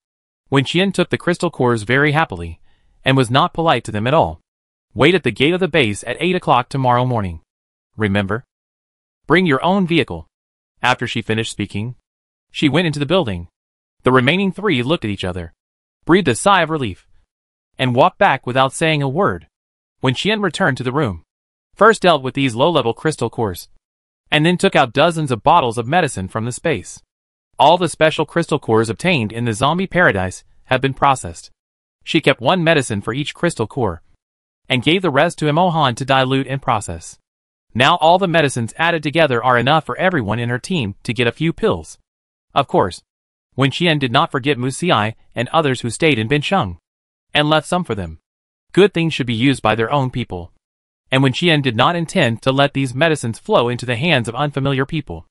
Wen Qian took the crystal cores very happily, and was not polite to them at all. "Wait at the gate of the base at 8 o'clock tomorrow morning. Remember? Bring your own vehicle." After she finished speaking, she went into the building. The remaining 3 looked at each other, breathed a sigh of relief, and walked back without saying a word. Wen Qian returned to the room, first dealt with these low-level crystal cores, and then took out dozens of bottles of medicine from the space. All the special crystal cores obtained in the zombie paradise have been processed. She kept 1 medicine for each crystal core, and gave the rest to Emohan to dilute and process. Now all the medicines added together are enough for everyone in her team to get a few pills. Of course, Wen Qian did not forget Mu Xiai and others who stayed in Binsheng, and left some for them. Good things should be used by their own people, and Wen Qian did not intend to let these medicines flow into the hands of unfamiliar people.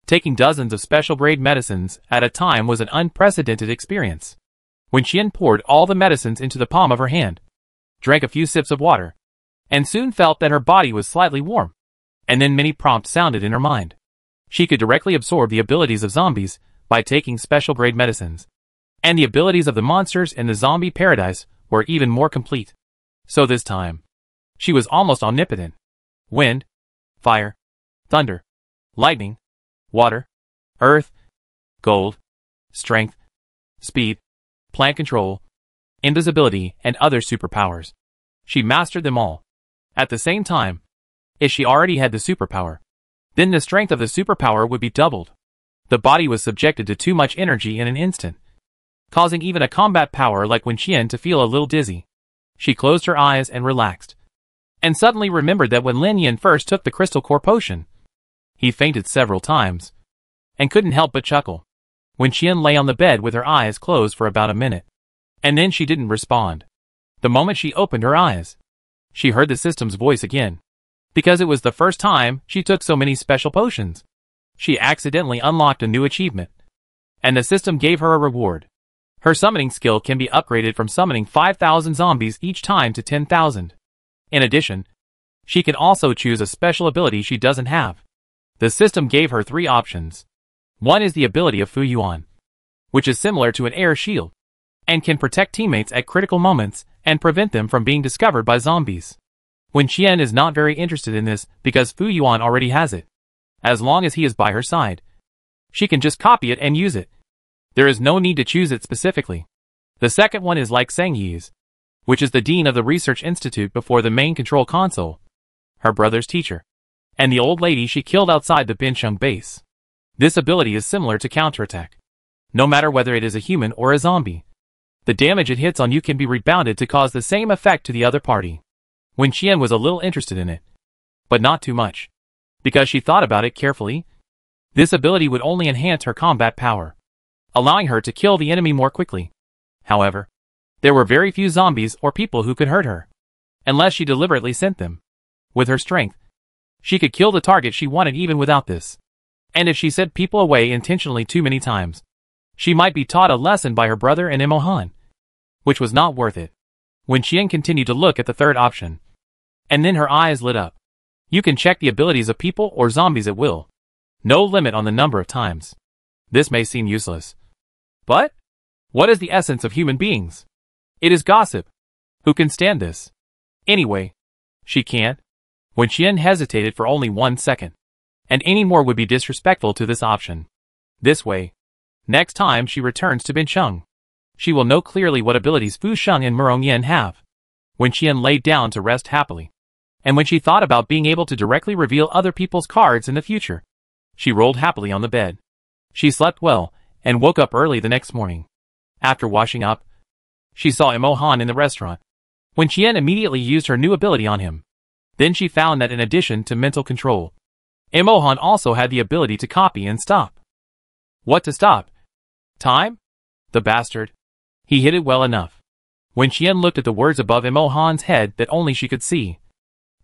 Taking dozens of special-grade medicines at a time was an unprecedented experience. Wen Qian poured all the medicines into the palm of her hand, drank a few sips of water, and soon felt that her body was slightly warm, and then many prompts sounded in her mind. She could directly absorb the abilities of zombies by taking special-grade medicines, and the abilities of the monsters in the zombie paradise were even more complete. So this time, she was almost omnipotent. Wind, fire, thunder, lightning, water, earth, gold, strength, speed, plant control, invisibility, and other superpowers. She mastered them all. At the same time, if she already had the superpower, then the strength of the superpower would be doubled. The body was subjected to too much energy in an instant, causing even a combat power like Wen Qian to feel a little dizzy. She closed her eyes and relaxed, and suddenly remembered that when Lin Yin first took the crystal core potion, he fainted several times, and couldn't help but chuckle. Wen Qian lay on the bed with her eyes closed for about a minute, and then she didn't respond. The moment she opened her eyes, she heard the system's voice again. Because it was the first time she took so many special potions, she accidentally unlocked a new achievement, and the system gave her a reward. Her summoning skill can be upgraded from summoning 5,000 zombies each time to 10,000. In addition, she can also choose a special ability she doesn't have. The system gave her 3 options. One is the ability of Fuyuan, which is similar to an air shield, and can protect teammates at critical moments and prevent them from being discovered by zombies. Wen Qian is not very interested in this because Fuyuan already has it. As long as he is by her side, she can just copy it and use it. There is no need to choose it specifically. The second one is like Sengyi's, which is the dean of the research institute before the main control console, her brother's teacher, and the old lady she killed outside the Bincheng base. This ability is similar to counterattack. No matter whether it is a human or a zombie, the damage it hits on you can be rebounded to cause the same effect to the other party. Wen Qian was a little interested in it, but not too much, because she thought about it carefully. This ability would only enhance her combat power, allowing her to kill the enemy more quickly. However, there were very few zombies or people who could hurt her, unless she deliberately sent them. With her strength, she could kill the target she wanted even without this. And if she sent people away intentionally too many times, she might be taught a lesson by her brother and Imohan, which was not worth it. Wen Qian continued to look at the third option, and then her eyes lit up. You can check the abilities of people or zombies at will. No limit on the number of times. This may seem useless, but what is the essence of human beings? It is gossip. Who can stand this? Anyway, she can't. Wen Qian hesitated for only 1 second, and any more would be disrespectful to this option. This way, next time she returns to Bincheng, she will know clearly what abilities Fu Sheng and Murong Yen have. Wen Qian laid down to rest happily, and when she thought about being able to directly reveal other people's cards in the future, she rolled happily on the bed. She slept well, and woke up early the next morning. After washing up, she saw Imohan in the restaurant. Wen Qian immediately used her new ability on him. Then she found that in addition to mental control, Imohan also had the ability to copy and stop. What to stop? Time? The bastard. He hit it well enough. Wen Qian looked at the words above Imohan's head that only she could see,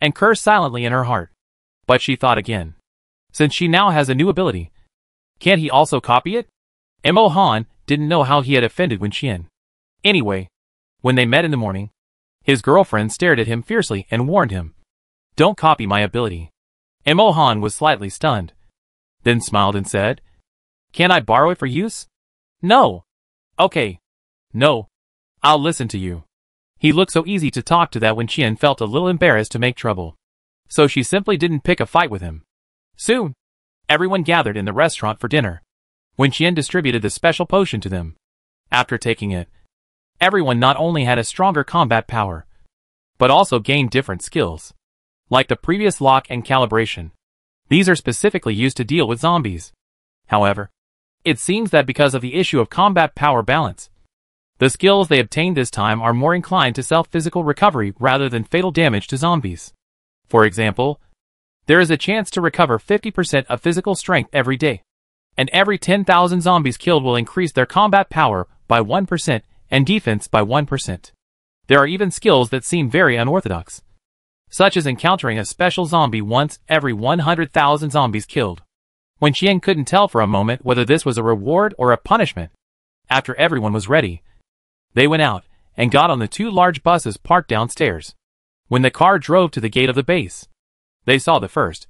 and cursed silently in her heart. But she thought again. Since she now has a new ability, can't he also copy it? Imohan didn't know how he had offended Wen Qian. Anyway, when they met in the morning, his girlfriend stared at him fiercely and warned him, "Don't copy my ability." Imohan was slightly stunned, then smiled and said, "Can I borrow it for use?" "No." "Okay. No. I'll listen to you." He looked so easy to talk to that Wen Qian felt a little embarrassed to make trouble. So she simply didn't pick a fight with him. Soon, everyone gathered in the restaurant for dinner. Wen Qian distributed the special potion to them. After taking it, everyone not only had a stronger combat power, but also gained different skills, like the previous lock and calibration. These are specifically used to deal with zombies. However, it seems that because of the issue of combat power balance, the skills they obtained this time are more inclined to self-physical recovery rather than fatal damage to zombies. For example, there is a chance to recover 50% of physical strength every day, and every 10,000 zombies killed will increase their combat power by 1% and defense by 1%. There are even skills that seem very unorthodox, such as encountering a special zombie once every 100,000 zombies killed. Wen Qian couldn't tell for a moment whether this was a reward or a punishment. After everyone was ready, they went out and got on the 2 large buses parked downstairs. When the car drove to the gate of the base, they saw the first,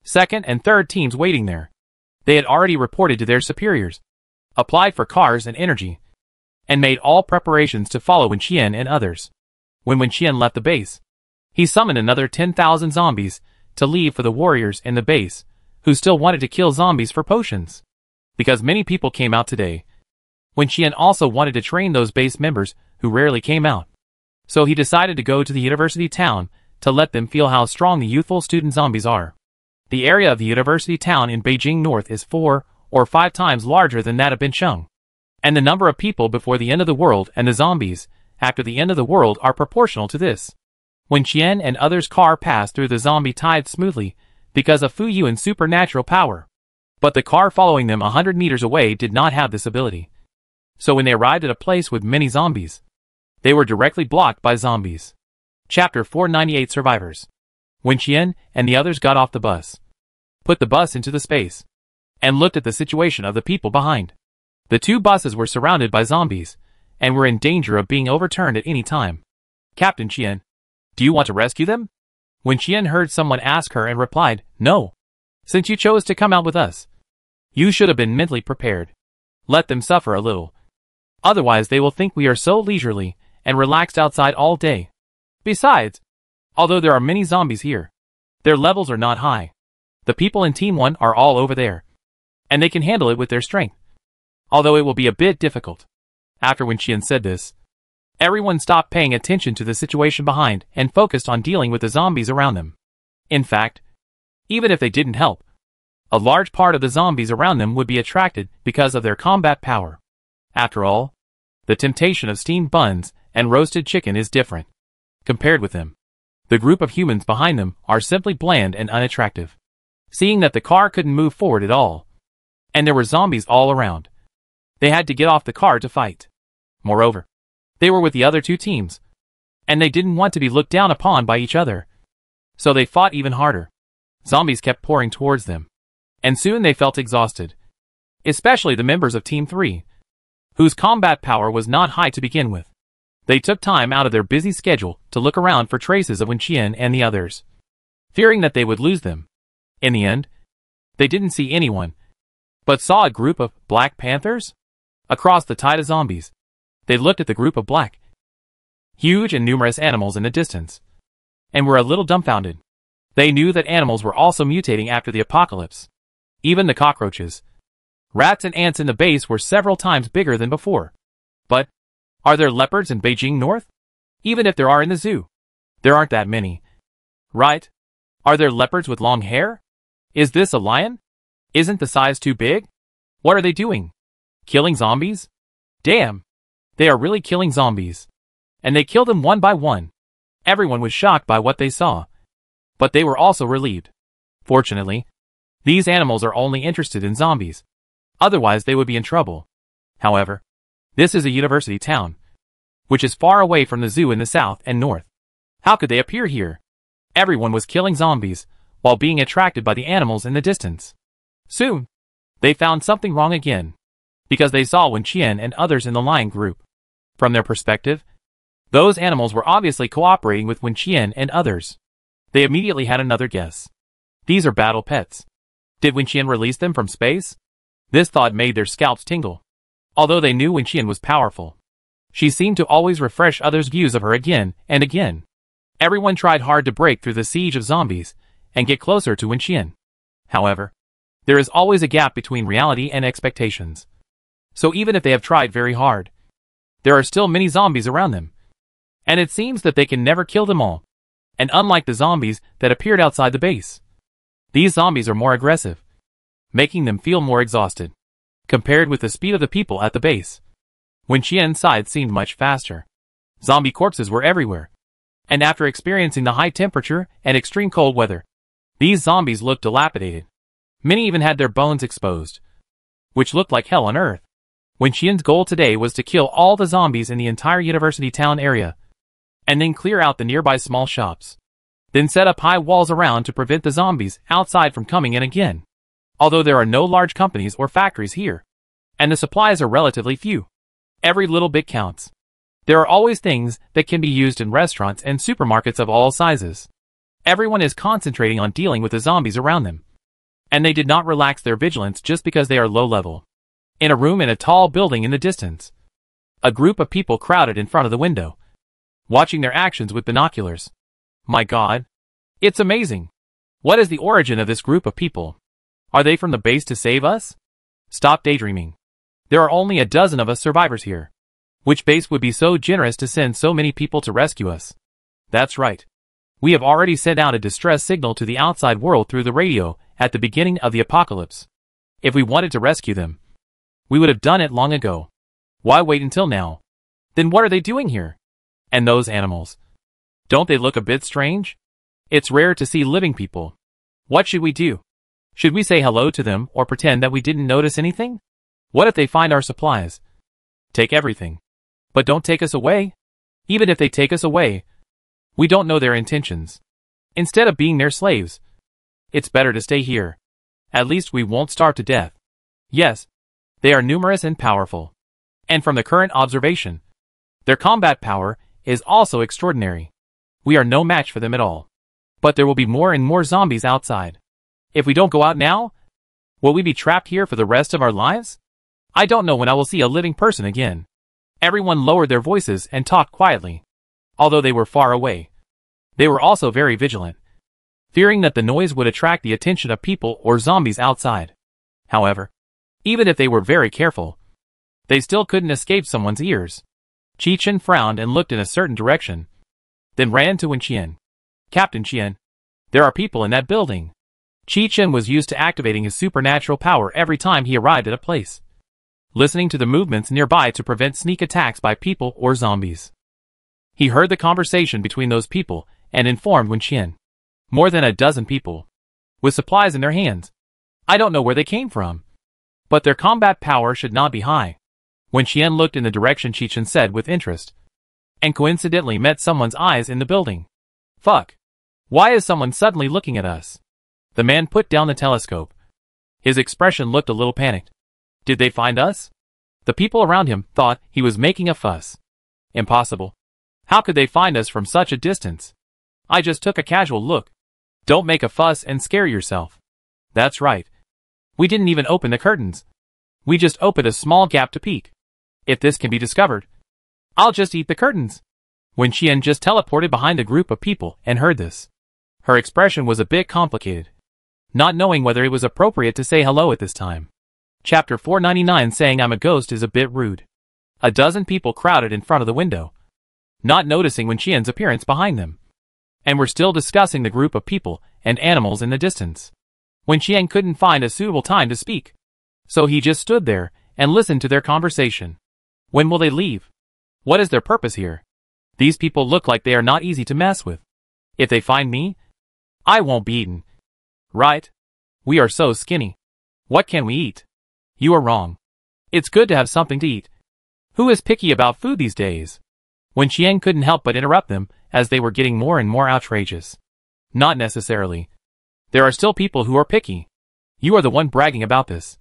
second, and third teams waiting there. They had already reported to their superiors, applied for cars and energy, and made all preparations to follow Wen Qian and others. When Wen Qian left the base, he summoned another 10,000 zombies to leave for the warriors in the base, who still wanted to kill zombies for potions. Because many people came out today, Wen Qian also wanted to train those base members who rarely came out. So he decided to go to the university town to let them feel how strong the youthful student zombies are. The area of the university town in Beijing North is 4 or 5 times larger than that of Bincheng. And the number of people before the end of the world and the zombies after the end of the world are proportional to this. Wen Qian and others' car passed through the zombie tide smoothly because of Fu Yuan's supernatural power. But the car following them 100 meters away did not have this ability. So when they arrived at a place with many zombies, They were directly blocked by zombies. Chapter 498 Survivors. When Qian and the others got off the bus, put the bus into the space, and looked at the situation of the people behind. The two buses were surrounded by zombies, and were in danger of being overturned at any time. Captain Qian, do you want to rescue them? When Qian heard someone ask her and replied, no. Since you chose to come out with us, you should have been mentally prepared. Let them suffer a little. Otherwise they will think we are so leisurely and relaxed outside all day. Besides, although there are many zombies here, their levels are not high. The people in Team 1 are all over there, and they can handle it with their strength. Although it will be a bit difficult. After when Qian said this, everyone stopped paying attention to the situation behind and focused on dealing with the zombies around them. In fact, even if they didn't help, a large part of the zombies around them would be attracted because of their combat power. After all, the temptation of steamed buns and roasted chicken is different. Compared with them, the group of humans behind them are simply bland and unattractive. Seeing that the car couldn't move forward at all, and there were zombies all around, they had to get off the car to fight. Moreover, they were with the other two teams, and they didn't want to be looked down upon by each other. So they fought even harder. Zombies kept pouring towards them, and soon they felt exhausted. Especially the members of Team 3, whose combat power was not high to begin with. They took time out of their busy schedule to look around for traces of Wen Qian and the others, fearing that they would lose them. In the end, they didn't see anyone, but saw a group of Black Panthers across the tide of zombies. They looked at the group of black, huge and numerous animals in the distance, and were a little dumbfounded. They knew that animals were also mutating after the apocalypse. Even the cockroaches, rats and ants in the base were several times bigger than before. But, are there leopards in Beijing North? Even if there are in the zoo, there aren't that many. Right? Are there leopards with long hair? Is this a lion? Isn't the size too big? What are they doing? Killing zombies? Damn! They are really killing zombies. And they kill them one by one. Everyone was shocked by what they saw. But they were also relieved. Fortunately, these animals are only interested in zombies. Otherwise they would be in trouble. However, this is a university town, which is far away from the zoo in the south and north. How could they appear here? Everyone was killing zombies, while being attracted by the animals in the distance. Soon, they found something wrong again, because they saw Wen Qian and others in the lion group. From their perspective, those animals were obviously cooperating with Wen Qian and others. They immediately had another guess. These are battle pets. Did Wen Qian release them from space? This thought made their scalps tingle. Although they knew Wen Qian was powerful, she seemed to always refresh others' views of her again and again. Everyone tried hard to break through the siege of zombies and get closer to Wen Qian. However, there is always a gap between reality and expectations. So even if they have tried very hard, there are still many zombies around them. And it seems that they can never kill them all. And unlike the zombies that appeared outside the base, these zombies are more aggressive, making them feel more exhausted, compared with the speed of the people at the base. Wen Qian's side seemed much faster. Zombie corpses were everywhere. And after experiencing the high temperature and extreme cold weather, these zombies looked dilapidated. Many even had their bones exposed, which looked like hell on earth. Wen Qian's goal today was to kill all the zombies in the entire university town area, and then clear out the nearby small shops. Then set up high walls around to prevent the zombies outside from coming in again. Although there are no large companies or factories here, and the supplies are relatively few, every little bit counts. There are always things that can be used in restaurants and supermarkets of all sizes. Everyone is concentrating on dealing with the zombies around them. And they did not relax their vigilance just because they are low level. In a room in a tall building in the distance, a group of people crowded in front of the window, watching their actions with binoculars. My God! It's amazing! What is the origin of this group of people? Are they from the base to save us? Stop daydreaming. There are only a dozen of us survivors here. Which base would be so generous to send so many people to rescue us? That's right. We have already sent out a distress signal to the outside world through the radio at the beginning of the apocalypse. If we wanted to rescue them, we would have done it long ago. Why wait until now? Then what are they doing here? And those animals? Don't they look a bit strange? It's rare to see living people. What should we do? Should we say hello to them or pretend that we didn't notice anything? What if they find our supplies? Take everything. But don't take us away. Even if they take us away, we don't know their intentions. Instead of being their slaves, it's better to stay here. At least we won't starve to death. Yes, they are numerous and powerful. And from the current observation, their combat power is also extraordinary. We are no match for them at all. But there will be more and more zombies outside. If we don't go out now, will we be trapped here for the rest of our lives? I don't know when I will see a living person again. Everyone lowered their voices and talked quietly. Although they were far away, they were also very vigilant, fearing that the noise would attract the attention of people or zombies outside. However, even if they were very careful, they still couldn't escape someone's ears. Chi-Chen frowned and looked in a certain direction, then ran to Wen-Chien. Captain Chien, there are people in that building. Chi-Chen was used to activating his supernatural power every time he arrived at a place, listening to the movements nearby to prevent sneak attacks by people or zombies. He heard the conversation between those people and informed Wen-Chien. More than a dozen people, with supplies in their hands. I don't know where they came from, but their combat power should not be high. Wen-Chien looked in the direction Chi-Chen said with interest, and coincidentally met someone's eyes in the building. Fuck. Why is someone suddenly looking at us? The man put down the telescope. His expression looked a little panicked. Did they find us? The people around him thought he was making a fuss. Impossible. How could they find us from such a distance? I just took a casual look. Don't make a fuss and scare yourself. That's right. We didn't even open the curtains. We just opened a small gap to peek. If this can be discovered, I'll just eat the curtains. Wen-Chien just teleported behind a group of people and heard this. Her expression was a bit complicated, not knowing whether it was appropriate to say hello at this time. Chapter 499. Saying I'm a ghost is a bit rude. A dozen people crowded in front of the window, not noticing Wen-Chien's appearance behind them, and were still discussing the group of people and animals in the distance. Wen-Chien couldn't find a suitable time to speak, so he just stood there and listened to their conversation. When will they leave? What is their purpose here? These people look like they are not easy to mess with. If they find me, I won't be eaten. Right? We are so skinny. What can we eat? You are wrong. It's good to have something to eat. Who is picky about food these days? Wen-Chien couldn't help but interrupt them as they were getting more and more outrageous. Not necessarily. There are still people who are picky. You are the one bragging about this.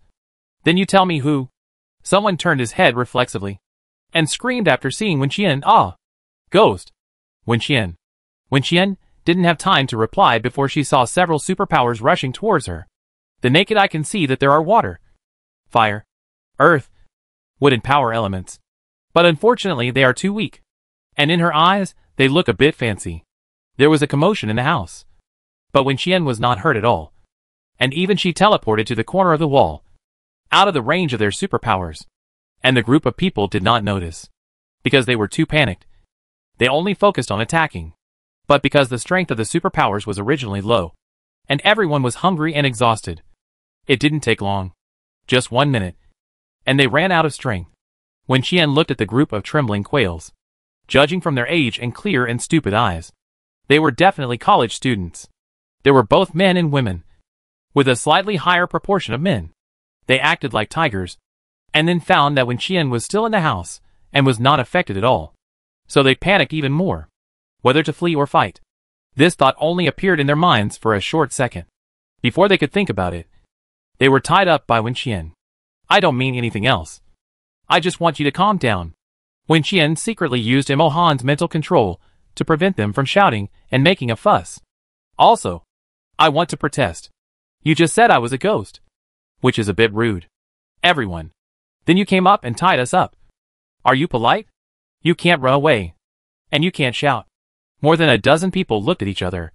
Then you tell me who. Someone turned his head reflexively and screamed after seeing Wen-Chien. Ah! Ghost! Wen-Chien. Wen-Chien didn't have time to reply before she saw several superpowers rushing towards her. The naked eye can see that there are water, fire, earth, wood and power elements. But unfortunately they are too weak. And in her eyes, they look a bit fancy. There was a commotion in the house. But Wen-Chien was not hurt at all. And even she teleported to the corner of the wall, out of the range of their superpowers. And the group of people did not notice, because they were too panicked. They only focused on attacking. But because the strength of the superpowers was originally low, and everyone was hungry and exhausted, it didn't take long. Just 1 minute. And they ran out of strength. Wen-Chien looked at the group of trembling quails. Judging from their age and clear and stupid eyes, they were definitely college students. There were both men and women, with a slightly higher proportion of men. They acted like tigers, and then found that Wen-Chien was still in the house, and was not affected at all. So they panicked even more, whether to flee or fight. This thought only appeared in their minds for a short second. Before they could think about it, they were tied up by Wen-Chien. I don't mean anything else. I just want you to calm down. Wen-Chien secretly used Imohan's mental control to prevent them from shouting and making a fuss. Also, I want to protest. You just said I was a ghost, which is a bit rude. Everyone. Then you came up and tied us up. Are you polite? You can't run away. And you can't shout. More than a dozen people looked at each other,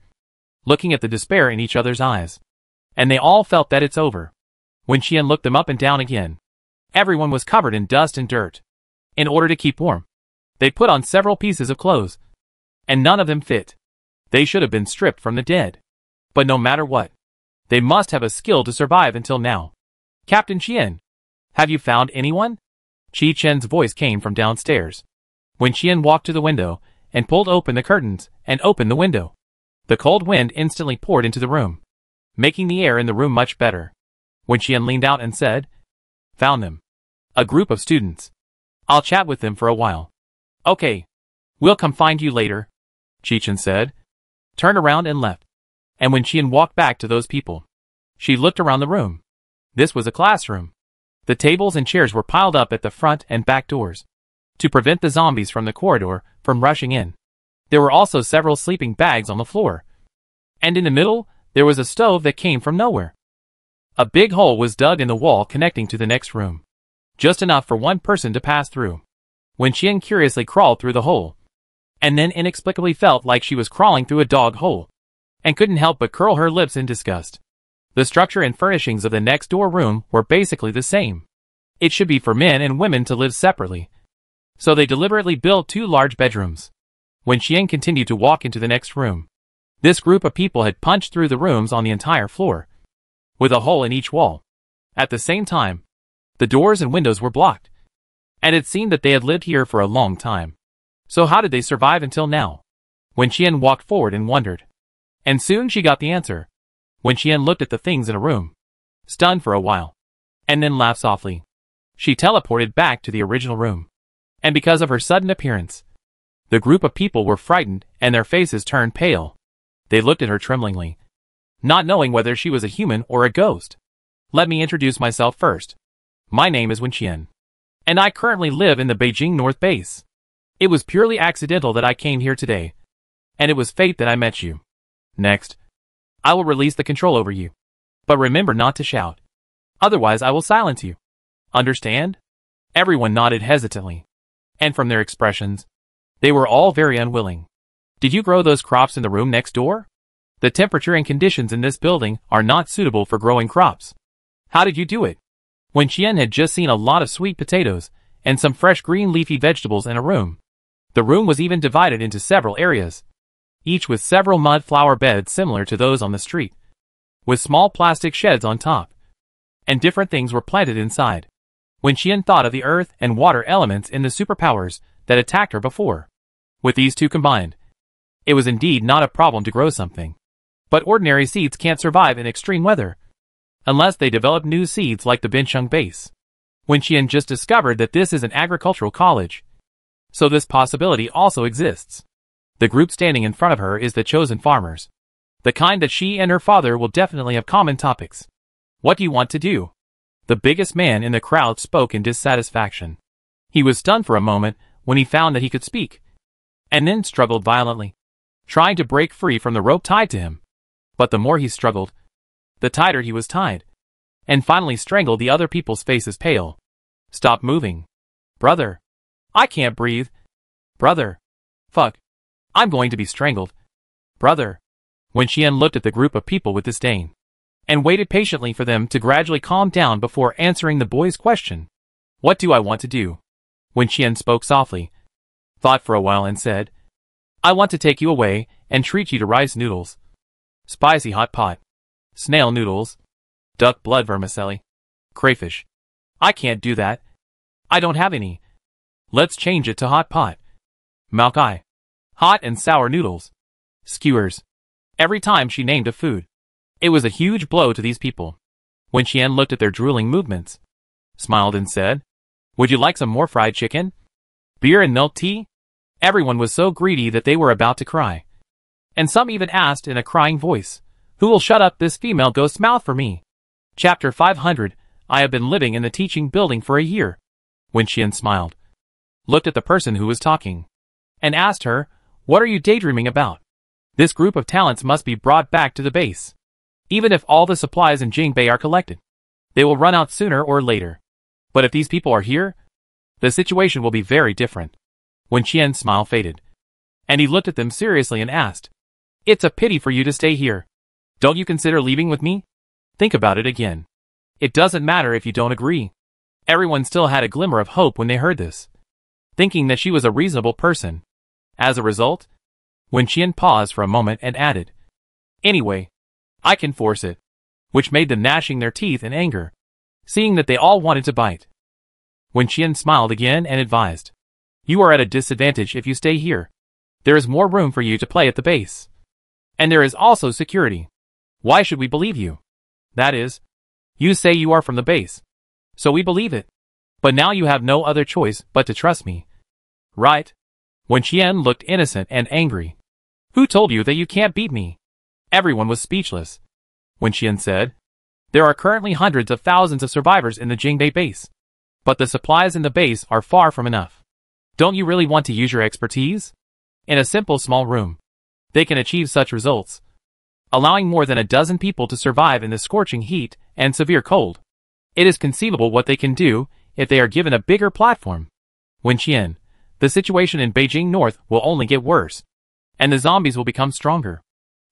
looking at the despair in each other's eyes. And they all felt that it's over. Wen-Chien looked them up and down again. Everyone was covered in dust and dirt. In order to keep warm, they put on several pieces of clothes, and none of them fit. They should have been stripped from the dead. But no matter what, they must have a skill to survive until now. Captain Chien, have you found anyone? Chi-Chen's voice came from downstairs. Wen-Chien walked to the window and pulled open the curtains and opened the window. The cold wind instantly poured into the room, making the air in the room much better. Wen-Chien leaned out and said, "Found them. A group of students. I'll chat with them for a while." "Okay." We'll come find you later, Chechen said, turned around and left. And when Qian walked back to those people, she looked around the room. This was a classroom. The tables and chairs were piled up at the front and back doors to prevent the zombies from the corridor from rushing in. There were also several sleeping bags on the floor. And in the middle, there was a stove that came from nowhere. A big hole was dug in the wall connecting to the next room, just enough for one person to pass through. When Qian curiously crawled through the hole, and then inexplicably felt like she was crawling through a dog hole, and couldn't help but curl her lips in disgust. The structure and furnishings of the next door room were basically the same. It should be for men and women to live separately. So they deliberately built 2 large bedrooms. When Qian continued to walk into the next room, this group of people had punched through the rooms on the entire floor, with a hole in each wall. At the same time, the doors and windows were blocked, and it seemed that they had lived here for a long time. So how did they survive until now? When Qian walked forward and wondered. And soon she got the answer. When Qian looked at the things in a room, stunned for a while, and then laughed softly. She teleported back to the original room. And because of her sudden appearance, the group of people were frightened and their faces turned pale. They looked at her tremblingly, not knowing whether she was a human or a ghost. Let me introduce myself first. My name is Wen Qian, and I currently live in the Beijing North Base. It was purely accidental that I came here today, and it was fate that I met you. Next, I will release the control over you. But remember not to shout. Otherwise I will silence you. Understand? Everyone nodded hesitantly. And from their expressions, they were all very unwilling. Did you grow those crops in the room next door? The temperature and conditions in this building are not suitable for growing crops. How did you do it? When Qian had just seen a lot of sweet potatoes and some fresh green leafy vegetables in a room. The room was even divided into several areas, each with several mud flower beds similar to those on the street, with small plastic sheds on top, and different things were planted inside. When Qian thought of the earth and water elements in the superpowers that attacked her before, with these 2 combined, it was indeed not a problem to grow something. But ordinary seeds can't survive in extreme weather, unless they develop new seeds like the Bincheng base. When Qian just discovered that this is an agricultural college, so this possibility also exists. The group standing in front of her is the chosen farmers, the kind that she and her father will definitely have common topics. What do you want to do? The biggest man in the crowd spoke in dissatisfaction. He was stunned for a moment when he found that he could speak, and then struggled violently, trying to break free from the rope tied to him. But the more he struggled, the tighter he was tied, and finally strangled the other people's faces pale. Stop moving. Brother. I can't breathe. Brother. Fuck. I'm going to be strangled. Brother. When Qian looked at the group of people with disdain, and waited patiently for them to gradually calm down before answering the boy's question. What do I want to do? When Qian spoke softly, thought for a while and said, I want to take you away and treat you to rice noodles, spicy hot pot, snail noodles, duck blood vermicelli, crayfish. I can't do that. I don't have any. Let's change it to hot pot. Malkai. Hot and sour noodles. Skewers. Every time she named a food, it was a huge blow to these people. When Qian looked at their drooling movements, smiled and said, Would you like some more fried chicken? Beer and milk tea? Everyone was so greedy that they were about to cry. And some even asked in a crying voice, Who will shut up this female ghost's mouth for me? Chapter 500. I have been living in the teaching building for a year. When Qian smiled, looked at the person who was talking, and asked her, What are you daydreaming about? This group of talents must be brought back to the base. Even if all the supplies in Jingbei are collected, they will run out sooner or later. But if these people are here, the situation will be very different. When Qian's smile faded, and he looked at them seriously and asked, It's a pity for you to stay here. Don't you consider leaving with me? Think about it again. It doesn't matter if you don't agree. Everyone still had a glimmer of hope when they heard this, thinking that she was a reasonable person. As a result, when Qian paused for a moment and added, Anyway, I can force it, which made them gnashing their teeth in anger, seeing that they all wanted to bite. When Qian smiled again and advised, You are at a disadvantage if you stay here. There is more room for you to play at the base. And there is also security. Why should we believe you? That is, you say you are from the base, so we believe it. But now you have no other choice but to trust me. Right? Wen Qian looked innocent and angry. Who told you that you can't beat me? Everyone was speechless. Wen Qian said, there are currently hundreds of thousands of survivors in the Jingdai base. But the supplies in the base are far from enough. Don't you really want to use your expertise? In a simple small room, they can achieve such results, allowing more than a dozen people to survive in the scorching heat and severe cold. It is conceivable what they can do if they are given a bigger platform. Wen Qian, the situation in Beijing North will only get worse, and the zombies will become stronger.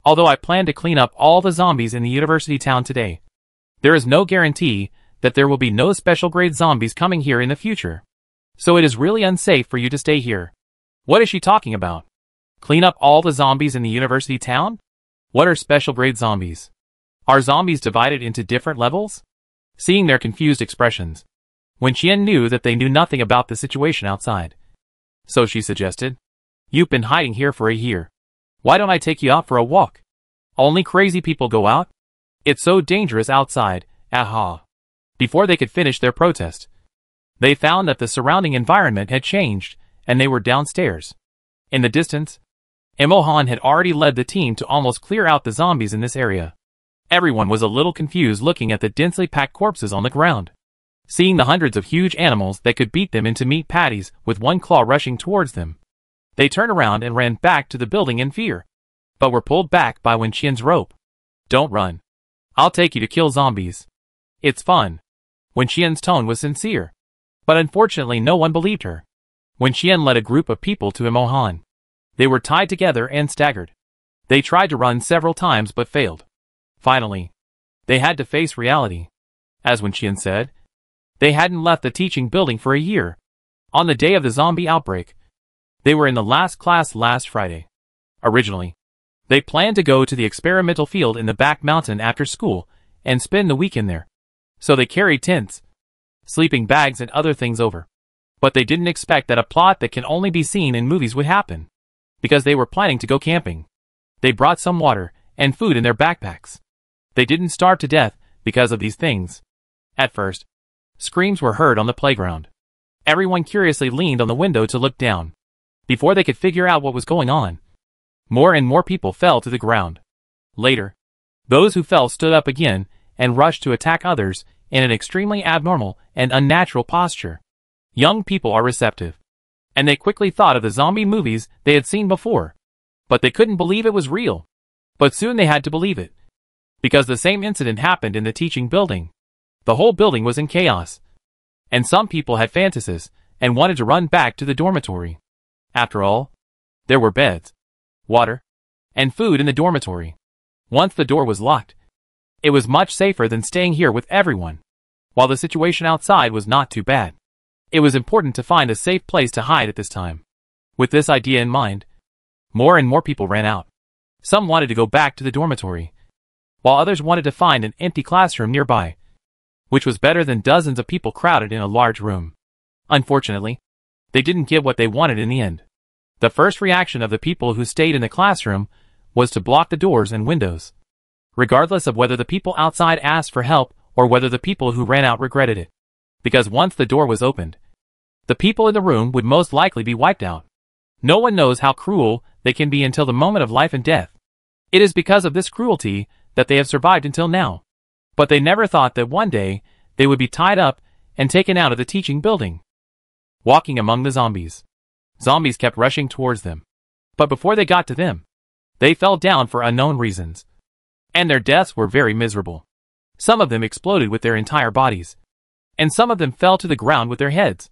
Although I plan to clean up all the zombies in the university town today, there is no guarantee that there will be no special grade zombies coming here in the future. So it is really unsafe for you to stay here. What is she talking about? Clean up all the zombies in the university town? What are special grade zombies? Are zombies divided into different levels? Seeing their confused expressions, Wen Qian knew that they knew nothing about the situation outside. So she suggested, you've been hiding here for a year. Why don't I take you out for a walk? Only crazy people go out? It's so dangerous outside, aha. Before they could finish their protest, they found that the surrounding environment had changed, and they were downstairs. In the distance, Imohan had already led the team to almost clear out the zombies in this area. Everyone was a little confused looking at the densely packed corpses on the ground. Seeing the hundreds of huge animals that could beat them into meat patties with one claw rushing towards them, they turned around and ran back to the building in fear, but were pulled back by Wen Qian's rope. Don't run. I'll take you to kill zombies. It's fun. Wen Qian's tone was sincere, but unfortunately no one believed her. Wen Qian led a group of people to Imohan. They were tied together and staggered. They tried to run several times but failed. Finally, they had to face reality. As Wen Qian said, they hadn't left the teaching building for a year. On the day of the zombie outbreak, they were in the last class last Friday. Originally, they planned to go to the experimental field in the back mountain after school and spend the weekend there. So they carried tents, sleeping bags and other things over. But they didn't expect that a plot that can only be seen in movies would happen, because they were planning to go camping. They brought some water and food in their backpacks. They didn't starve to death because of these things. At first, screams were heard on the playground. Everyone curiously leaned on the window to look down. Before they could figure out what was going on, more and more people fell to the ground. Later, those who fell stood up again and rushed to attack others in an extremely abnormal and unnatural posture. Young people are receptive, and they quickly thought of the zombie movies they had seen before, but they couldn't believe it was real. But soon they had to believe it, because the same incident happened in the teaching building. The whole building was in chaos, and some people had fantasies and wanted to run back to the dormitory. After all, there were beds, water, and food in the dormitory. Once the door was locked, it was much safer than staying here with everyone. While the situation outside was not too bad, it was important to find a safe place to hide at this time. With this idea in mind, more and more people ran out. Some wanted to go back to the dormitory, while others wanted to find an empty classroom nearby, which was better than dozens of people crowded in a large room. Unfortunately, they didn't get what they wanted in the end. The first reaction of the people who stayed in the classroom was to block the doors and windows, regardless of whether the people outside asked for help or whether the people who ran out regretted it. Because once the door was opened, the people in the room would most likely be wiped out. No one knows how cruel they can be until the moment of life and death. It is because of this cruelty that they have survived until now. But they never thought that one day they would be tied up and taken out of the teaching building. Walking among the zombies. Zombies kept rushing towards them. But before they got to them, they fell down for unknown reasons. And their deaths were very miserable. Some of them exploded with their entire bodies, and some of them fell to the ground with their heads,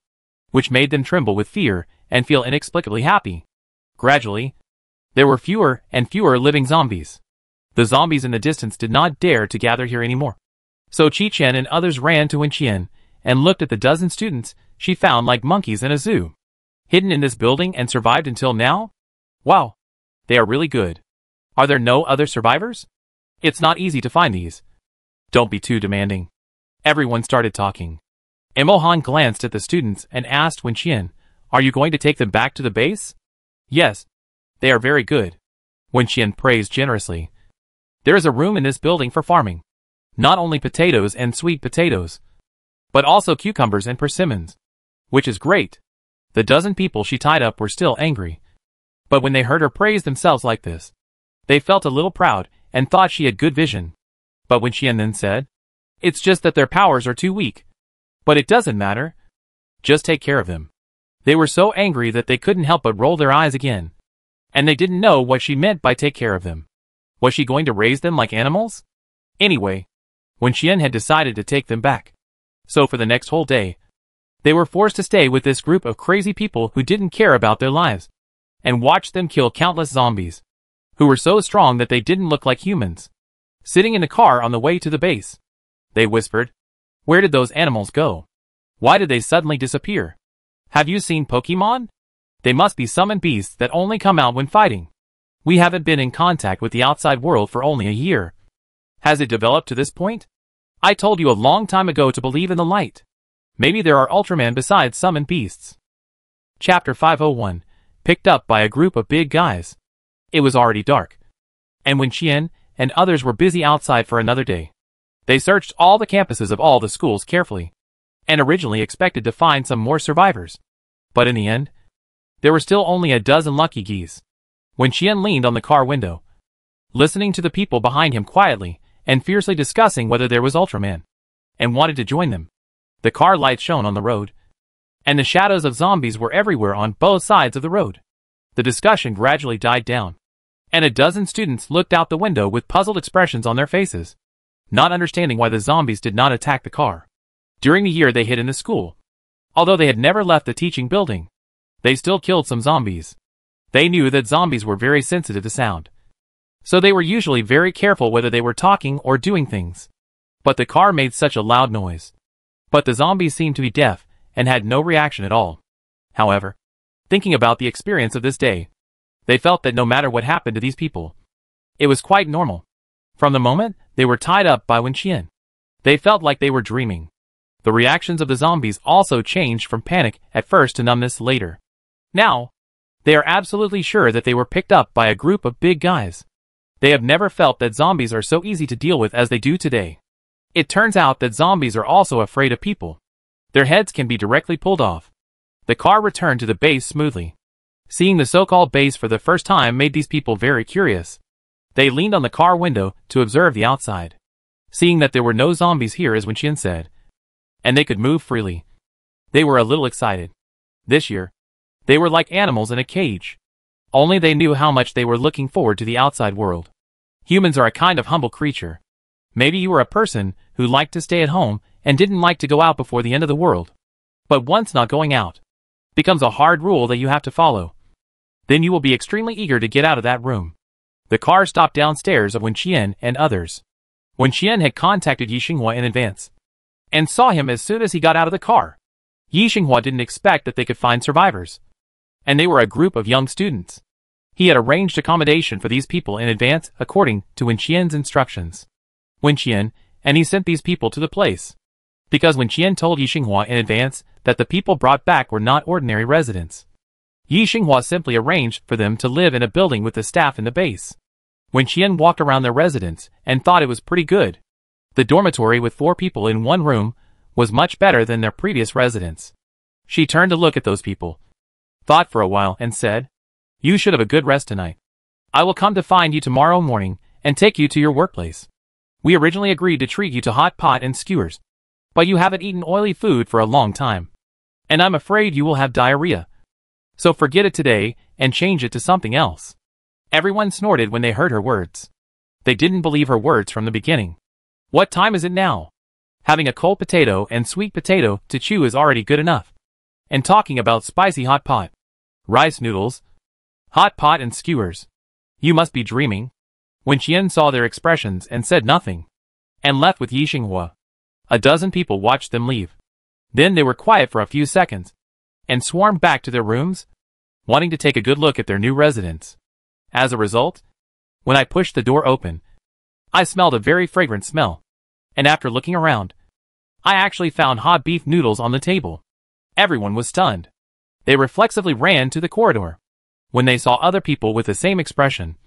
which made them tremble with fear and feel inexplicably happy. Gradually, there were fewer and fewer living zombies. The zombies in the distance did not dare to gather here anymore. So Qichen and others ran to Wen Qian and looked at the dozen students she found like monkeys in a zoo, hidden in this building and survived until now? Wow, they are really good. Are there no other survivors? It's not easy to find these. Don't be too demanding. Everyone started talking. Imohan glanced at the students and asked Wen Qian, are you going to take them back to the base? Yes, they are very good. Wen Qian praised generously. There is a room in this building for farming. Not only potatoes and sweet potatoes, but also cucumbers and persimmons, which is great. The dozen people she tied up were still angry. But when they heard her praise themselves like this, they felt a little proud and thought she had good vision. But when Xian then said, "It's just that their powers are too weak. But it doesn't matter. Just take care of them." They were so angry that they couldn't help but roll their eyes again. And they didn't know what she meant by take care of them. Was she going to raise them like animals? Anyway, when Xian had decided to take them back. So for the next whole day, they were forced to stay with this group of crazy people who didn't care about their lives, and watch them kill countless zombies, who were so strong that they didn't look like humans. Sitting in the car on the way to the base, they whispered, "Where did those animals go? Why did they suddenly disappear? Have you seen Pokemon? They must be summoned beasts that only come out when fighting. We haven't been in contact with the outside world for only a year. Has it developed to this point? I told you a long time ago to believe in the light. Maybe there are Ultraman besides summoned beasts." Chapter 501, picked up by a group of big guys. It was already dark. And when Xian and others were busy outside for another day, they searched all the campuses of all the schools carefully, and originally expected to find some more survivors. But in the end, there were still only a dozen lucky geese. When Xian leaned on the car window, listening to the people behind him quietly and fiercely discussing whether there was Ultraman, and wanted to join them, the car lights shone on the road, and the shadows of zombies were everywhere on both sides of the road. The discussion gradually died down, and a dozen students looked out the window with puzzled expressions on their faces, not understanding why the zombies did not attack the car. During the year they hid in the school, although they had never left the teaching building, they still killed some zombies. They knew that zombies were very sensitive to sound, so they were usually very careful whether they were talking or doing things. But the car made such a loud noise. But the zombies seemed to be deaf and had no reaction at all. However, thinking about the experience of this day, they felt that no matter what happened to these people, it was quite normal. From the moment they were tied up by Wen Qian, they felt like they were dreaming. The reactions of the zombies also changed from panic at first to numbness later. Now, they are absolutely sure that they were picked up by a group of big guys. They have never felt that zombies are so easy to deal with as they do today. It turns out that zombies are also afraid of people. Their heads can be directly pulled off. The car returned to the base smoothly. Seeing the so-called base for the first time made these people very curious. They leaned on the car window to observe the outside. Seeing that there were no zombies here, as Wen Qian said, and they could move freely, they were a little excited. This year, they were like animals in a cage. Only they knew how much they were looking forward to the outside world. Humans are a kind of humble creature. Maybe you were a person who liked to stay at home and didn't like to go out before the end of the world. But once not going out becomes a hard rule that you have to follow, then you will be extremely eager to get out of that room. The car stopped downstairs of Wen Qian and others. Wen Qian had contacted Yi Xinghua in advance, and saw him as soon as he got out of the car. Yi Xinghua didn't expect that they could find survivors, and they were a group of young students. He had arranged accommodation for these people in advance according to Wen Qian's instructions. Wen Qian and he sent these people to the place, because Wen Qian told Yi Xinghua in advance that the people brought back were not ordinary residents. Yi Xinghua simply arranged for them to live in a building with the staff in the base. Wen Qian walked around their residence and thought it was pretty good. The dormitory with 4 people in one room was much better than their previous residence. She turned to look at those people, thought for a while and said, "You should have a good rest tonight. I will come to find you tomorrow morning and take you to your workplace. We originally agreed to treat you to hot pot and skewers, but you haven't eaten oily food for a long time, and I'm afraid you will have diarrhea. So forget it today and change it to something else." Everyone snorted when they heard her words. They didn't believe her words from the beginning. What time is it now? Having a cold potato and sweet potato to chew is already good enough. And talking about spicy hot pot, rice noodles, hot pot and skewers. You must be dreaming. Wen Qian saw their expressions and said nothing, and left with Yi Xinghua. A dozen people watched them leave. Then they were quiet for a few seconds, and swarmed back to their rooms, wanting to take a good look at their new residence. As a result, when I pushed the door open, I smelled a very fragrant smell, and after looking around, I actually found hot beef noodles on the table. Everyone was stunned. They reflexively ran to the corridor. When they saw other people with the same expression,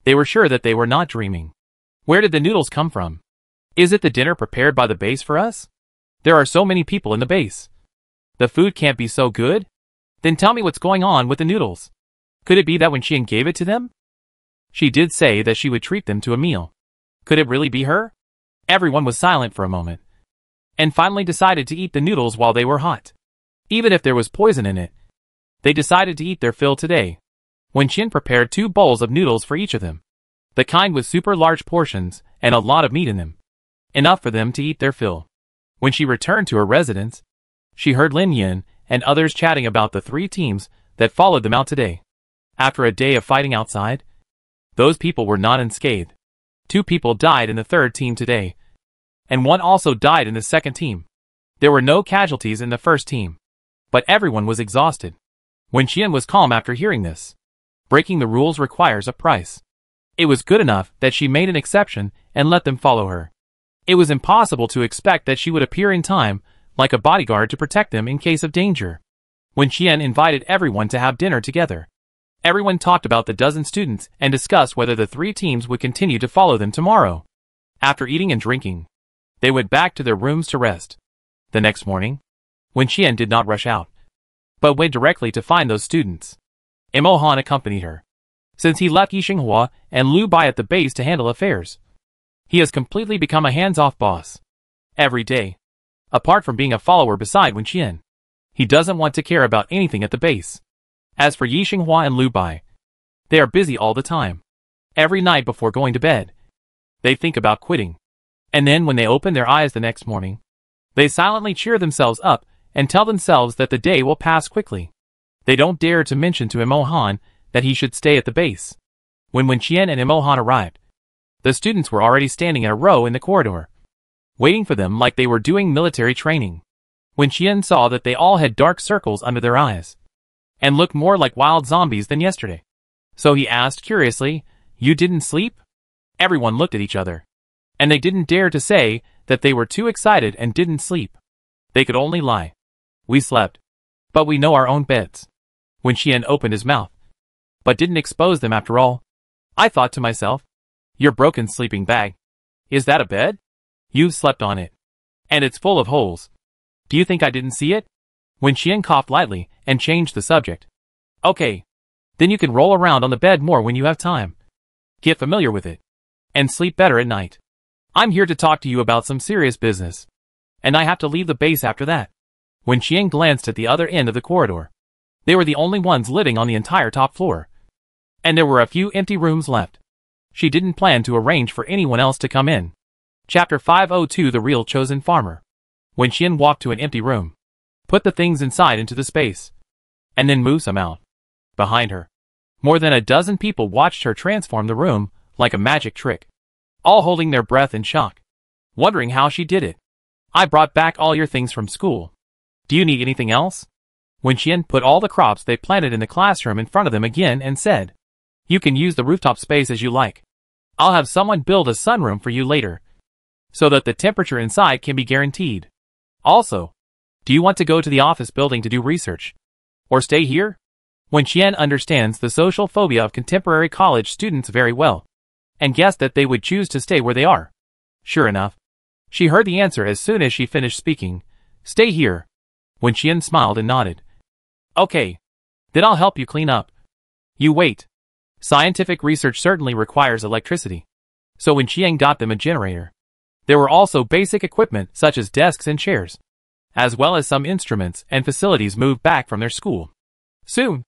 they were sure that they were not dreaming. Where did the noodles come from? Is it the dinner prepared by the base for us? There are so many people in the base. The food can't be so good. Then tell me what's going on with the noodles. Could it be that when Qian gave it to them? She did say that she would treat them to a meal. Could it really be her? Everyone was silent for a moment, and finally decided to eat the noodles while they were hot. Even if there was poison in it, they decided to eat their fill today. When Qian prepared 2 bowls of noodles for each of them, the kind with super large portions and a lot of meat in them, enough for them to eat their fill. When she returned to her residence, she heard Lin Yin and others chatting about the 3 teams that followed them out today. After a day of fighting outside, those people were not unscathed. 2 people died in the 3rd team today, and 1 also died in the 2nd team. There were no casualties in the 1st team, but everyone was exhausted. When Qian was calm after hearing this, breaking the rules requires a price. It was good enough that she made an exception and let them follow her. It was impossible to expect that she would appear in time, like a bodyguard to protect them in case of danger. When Qian invited everyone to have dinner together, everyone talked about the dozen students and discussed whether the 3 teams would continue to follow them tomorrow. After eating and drinking, they went back to their rooms to rest. The next morning, when Qian did not rush out, but went directly to find those students, Imo Han accompanied her, since he left Yixinghua and Lu Bai at the base to handle affairs. He has completely become a hands-off boss. Every day, apart from being a follower beside Wen Qian, he doesn't want to care about anything at the base. As for Yixinghua and Lu Bai, they are busy all the time. Every night before going to bed, they think about quitting. And then when they open their eyes the next morning, they silently cheer themselves up and tell themselves that the day will pass quickly. They don't dare to mention to Imo Han that he should stay at the base. When Wen Qian and Imo Han arrived, the students were already standing in a row in the corridor, waiting for them like they were doing military training. Wen Qian saw that they all had dark circles under their eyes, and looked more like wild zombies than yesterday. So he asked curiously, "You didn't sleep?" Everyone looked at each other, and they didn't dare to say that they were too excited and didn't sleep. They could only lie. "We slept, but we know our own beds." Wen Qian opened his mouth, but didn't expose them after all. I thought to myself, your broken sleeping bag. Is that a bed? You've slept on it, and it's full of holes. Do you think I didn't see it? Wen Qian coughed lightly and changed the subject. Okay, then you can roll around on the bed more when you have time. Get familiar with it, and sleep better at night. I'm here to talk to you about some serious business, and I have to leave the base after that. Wen Qian glanced at the other end of the corridor. They were the only ones living on the entire top floor, and there were a few empty rooms left. She didn't plan to arrange for anyone else to come in. Chapter 502 The Real Chosen Farmer. Wen Qian walked to an empty room, put the things inside into the space, and then moved some out. Behind her, more than a dozen people watched her transform the room like a magic trick, all holding their breath in shock, wondering how she did it. I brought back all your things from school. Do you need anything else? Wen Qian put all the crops they planted in the classroom in front of them again and said, "You can use the rooftop space as you like. I'll have someone build a sunroom for you later, so that the temperature inside can be guaranteed. Also, do you want to go to the office building to do research, or stay here?" Wen Qian understands the social phobia of contemporary college students very well, and guessed that they would choose to stay where they are. Sure enough, she heard the answer as soon as she finished speaking. "Stay here." Wen Qian smiled and nodded. "Okay, then I'll help you clean up. You wait." Scientific research certainly requires electricity, so Wen Qian got them a generator. There were also basic equipment such as desks and chairs, as well as some instruments and facilities moved back from their school. Soon,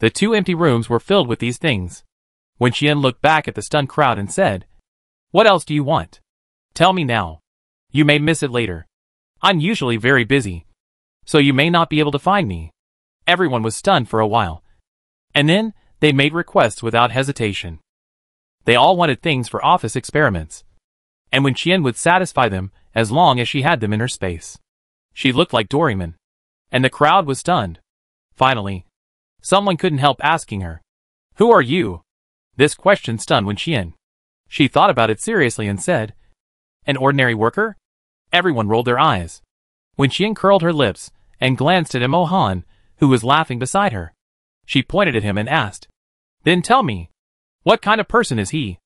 the 2 empty rooms were filled with these things. Wen Qian looked back at the stunned crowd and said, "What else do you want? Tell me now. You may miss it later. I'm usually very busy, so you may not be able to find me." Everyone was stunned for a while, and then they made requests without hesitation. They all wanted things for office experiments, and Wen Qian would satisfy them as long as she had them in her space. She looked like Doraemon, and the crowd was stunned. Finally, someone couldn't help asking her, "Who are you?" This question stunned Wen Qian. She thought about it seriously and said, "An ordinary worker?" Everyone rolled their eyes. Wen Qian curled her lips and glanced at Imo Han, who was laughing beside her. She pointed at him and asked, "Then tell me, what kind of person is he?"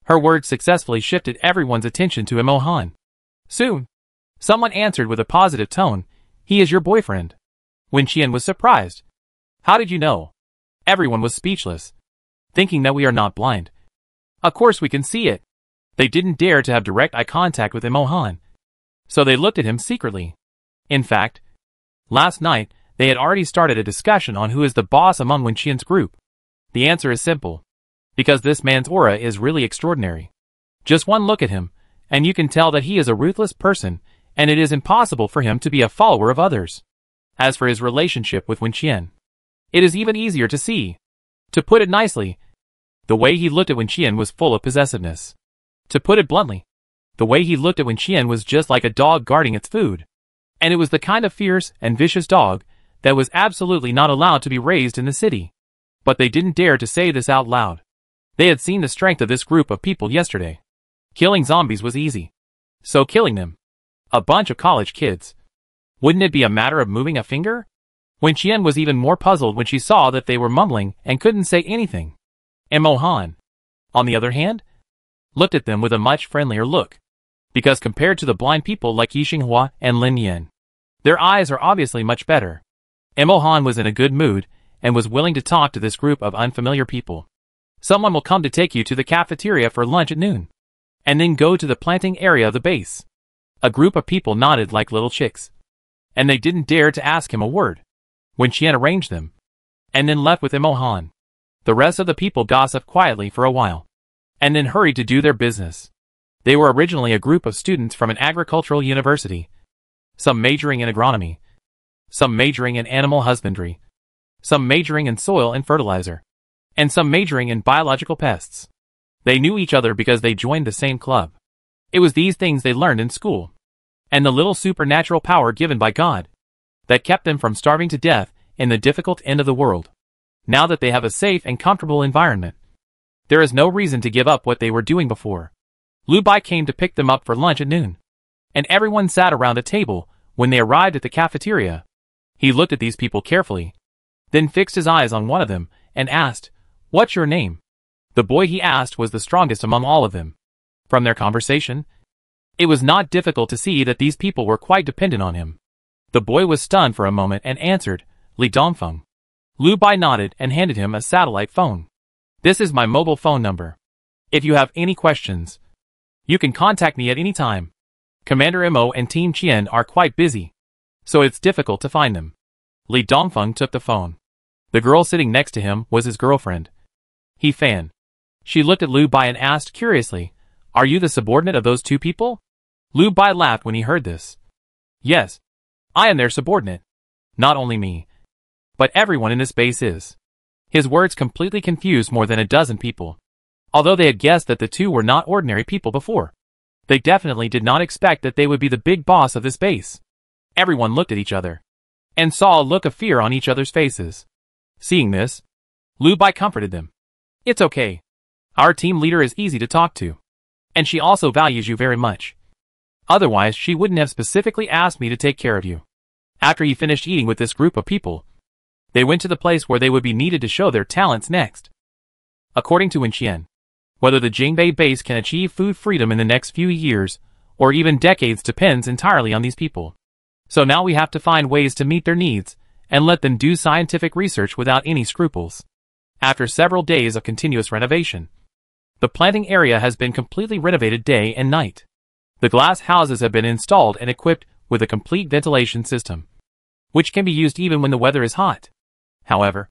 Her words successfully shifted everyone's attention to Imo Han. Soon, someone answered with a positive tone, "He is your boyfriend." Wen Qian was surprised. How did you know? Everyone was speechless, thinking that we are not blind. Of course we can see it. They didn't dare to have direct eye contact with Imohan, so they looked at him secretly. In fact, last night, they had already started a discussion on who is the boss among Wenqian's group. The answer is simple. Because this man's aura is really extraordinary. Just one look at him, and you can tell that he is a ruthless person, and it is impossible for him to be a follower of others. As for his relationship with Wenqian, it is even easier to see. To put it nicely, the way he looked at Wenqian was full of possessiveness. To put it bluntly, the way he looked at Wenqian was just like a dog guarding its food. And it was the kind of fierce and vicious dog that was absolutely not allowed to be raised in the city. But they didn't dare to say this out loud. They had seen the strength of this group of people yesterday. Killing zombies was easy. So killing them, a bunch of college kids, wouldn't it be a matter of moving a finger? Wenqian was even more puzzled when she saw that they were mumbling and couldn't say anything. Imohan, on the other hand, looked at them with a much friendlier look. Because compared to the blind people like Yixinghua and Lin Yan, their eyes are obviously much better. Imohan was in a good mood and was willing to talk to this group of unfamiliar people. Someone will come to take you to the cafeteria for lunch at noon, and then go to the planting area of the base. A group of people nodded like little chicks, and they didn't dare to ask him a word. Wenqian arranged them, and then left with Imohan. The rest of the people gossiped quietly for a while, and then hurried to do their business. They were originally a group of students from an agricultural university, some majoring in agronomy, some majoring in animal husbandry, some majoring in soil and fertilizer, and some majoring in biological pests. They knew each other because they joined the same club. It was these things they learned in school, and the little supernatural power given by God, that kept them from starving to death in the difficult end of the world. Now that they have a safe and comfortable environment, there is no reason to give up what they were doing before. Lu Bai came to pick them up for lunch at noon, and everyone sat around a table when they arrived at the cafeteria. He looked at these people carefully, then fixed his eyes on one of them and asked, "What's your name?" The boy he asked was the strongest among all of them. From their conversation, it was not difficult to see that these people were quite dependent on him. The boy was stunned for a moment and answered, "Li Dongfeng." Lu Bai nodded and handed him a satellite phone. "This is my mobile phone number. If you have any questions, you can contact me at any time. Commander Imo and Team Qian are quite busy, so it's difficult to find them." Li Dongfeng took the phone. The girl sitting next to him was his girlfriend, He Fan. She looked at Lu Bai and asked curiously, "Are you the subordinate of those two people?" Lu Bai laughed when he heard this. "Yes, I am their subordinate. Not only me, but everyone in this base is." His words completely confused more than a dozen people. Although they had guessed that the two were not ordinary people before, they definitely did not expect that they would be the big boss of this base. Everyone looked at each other, and saw a look of fear on each other's faces. Seeing this, Lu Bai comforted them. "It's okay. Our team leader is easy to talk to, and she also values you very much. Otherwise she wouldn't have specifically asked me to take care of you." After he finished eating with this group of people, they went to the place where they would be needed to show their talents next. According to Wenqian, whether the Jingbei base can achieve food freedom in the next few years, or even decades, depends entirely on these people. So now we have to find ways to meet their needs, and let them do scientific research without any scruples. After several days of continuous renovation, the planting area has been completely renovated day and night. The glass houses have been installed and equipped with a complete ventilation system, which can be used even when the weather is hot. However,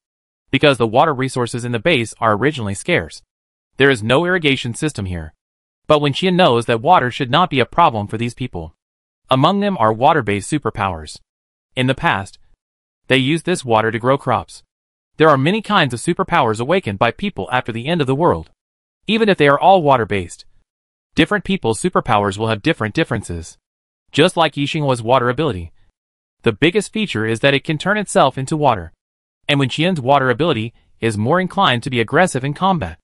because the water resources in the base are originally scarce, there is no irrigation system here. But Wenqian knows that water should not be a problem for these people. Among them are water-based superpowers. In the past, they used this water to grow crops. There are many kinds of superpowers awakened by people after the end of the world. Even if they are all water-based, different people's superpowers will have different differences. Just like Yixinghua's water ability, the biggest feature is that it can turn itself into water. And Wenqian's water ability is more inclined to be aggressive in combat.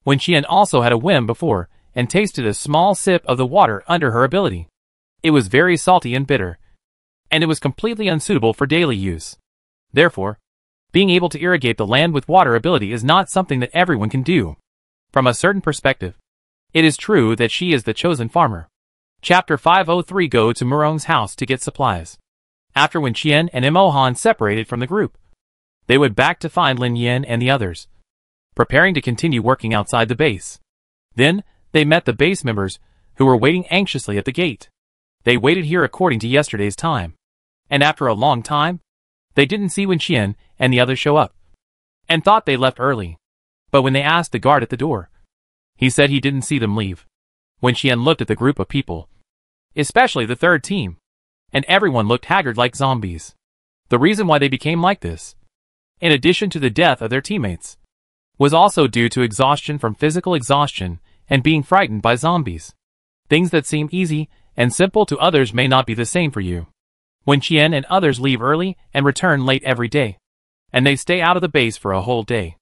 Wenqian also had a whim before, and tasted a small sip of the water under her ability. It was very salty and bitter, and it was completely unsuitable for daily use. Therefore, being able to irrigate the land with water ability is not something that everyone can do. From a certain perspective, it is true that she is the chosen farmer. Chapter 503. Go to Murong's house to get supplies. After Wenqian and Imohan separated from the group, They went back to find Lin Yin and the others, preparing to continue working outside the base. Then, they met the base members, who were waiting anxiously at the gate. They waited here according to yesterday's time. And after a long time, they didn't see Wen Qian and the others show up, and thought they left early. But when they asked the guard at the door, he said he didn't see them leave. Wen Qian looked at the group of people, especially the third team, and everyone looked haggard like zombies. The reason why they became like this, in addition to the death of their teammates, was also due to exhaustion from physical exhaustion and being frightened by zombies. Things that seem easy and simple to others may not be the same for you. Wen Qian and others leave early and return late every day, and they stay out of the base for a whole day.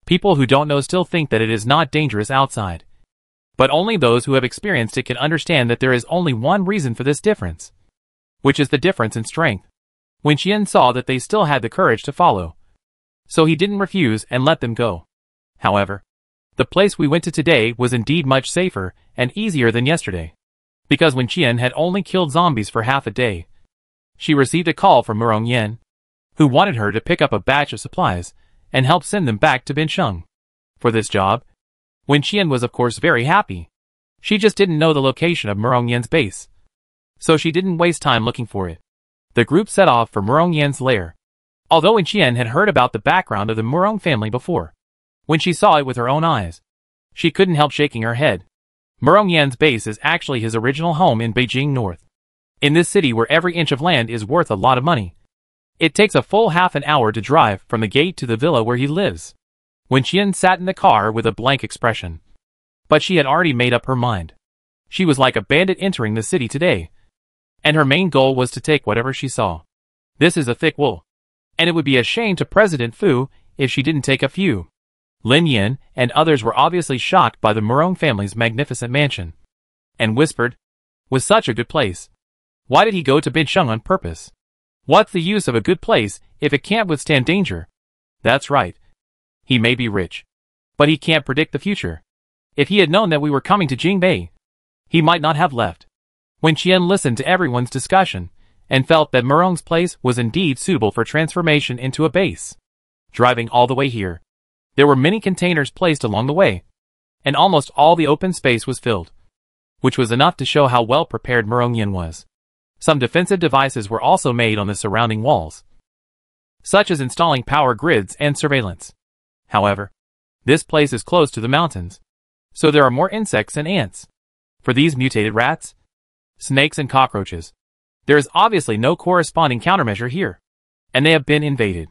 People who don't know still think that it is not dangerous outside. But only those who have experienced it can understand that there is only one reason for this difference, which is the difference in strength. Wen Qian saw that they still had the courage to follow, so he didn't refuse and let them go. However, the place we went to today was indeed much safer and easier than yesterday, because Wen Qian had only killed zombies for half a day. She received a call from Murong Yen, who wanted her to pick up a batch of supplies and help send them back to Binsheng. For this job, Wen Qian was of course very happy. She just didn't know the location of Murong Yen's base, so she didn't waste time looking for it. The group set off for Murong Yen's lair. Although Wen Qian had heard about the background of the Murong family before, when she saw it with her own eyes, she couldn't help shaking her head. Murong Yen's base is actually his original home in Beijing North. In this city where every inch of land is worth a lot of money, it takes a full half an hour to drive from the gate to the villa where he lives. Wen Qian sat in the car with a blank expression. But she had already made up her mind. She was like a bandit entering the city today, and her main goal was to take whatever she saw. This is a thick wool, and it would be a shame to President Fu if she didn't take a few. Lin Yin and others were obviously shocked by the Murong family's magnificent mansion, and whispered, "Was such a good place. Why did he go to Binsheng on purpose? What's the use of a good place if it can't withstand danger?" That's right. He may be rich, but he can't predict the future. If he had known that we were coming to Jingbei, he might not have left. Wen Qian listened to everyone's discussion and felt that Murong's place was indeed suitable for transformation into a base. Driving all the way here, there were many containers placed along the way, and almost all the open space was filled, which was enough to show how well prepared Murong Yin was. Some defensive devices were also made on the surrounding walls, such as installing power grids and surveillance. However, this place is close to the mountains, so there are more insects and ants. For these mutated rats, snakes and cockroaches, there is obviously no corresponding countermeasure here, and they have been invaded.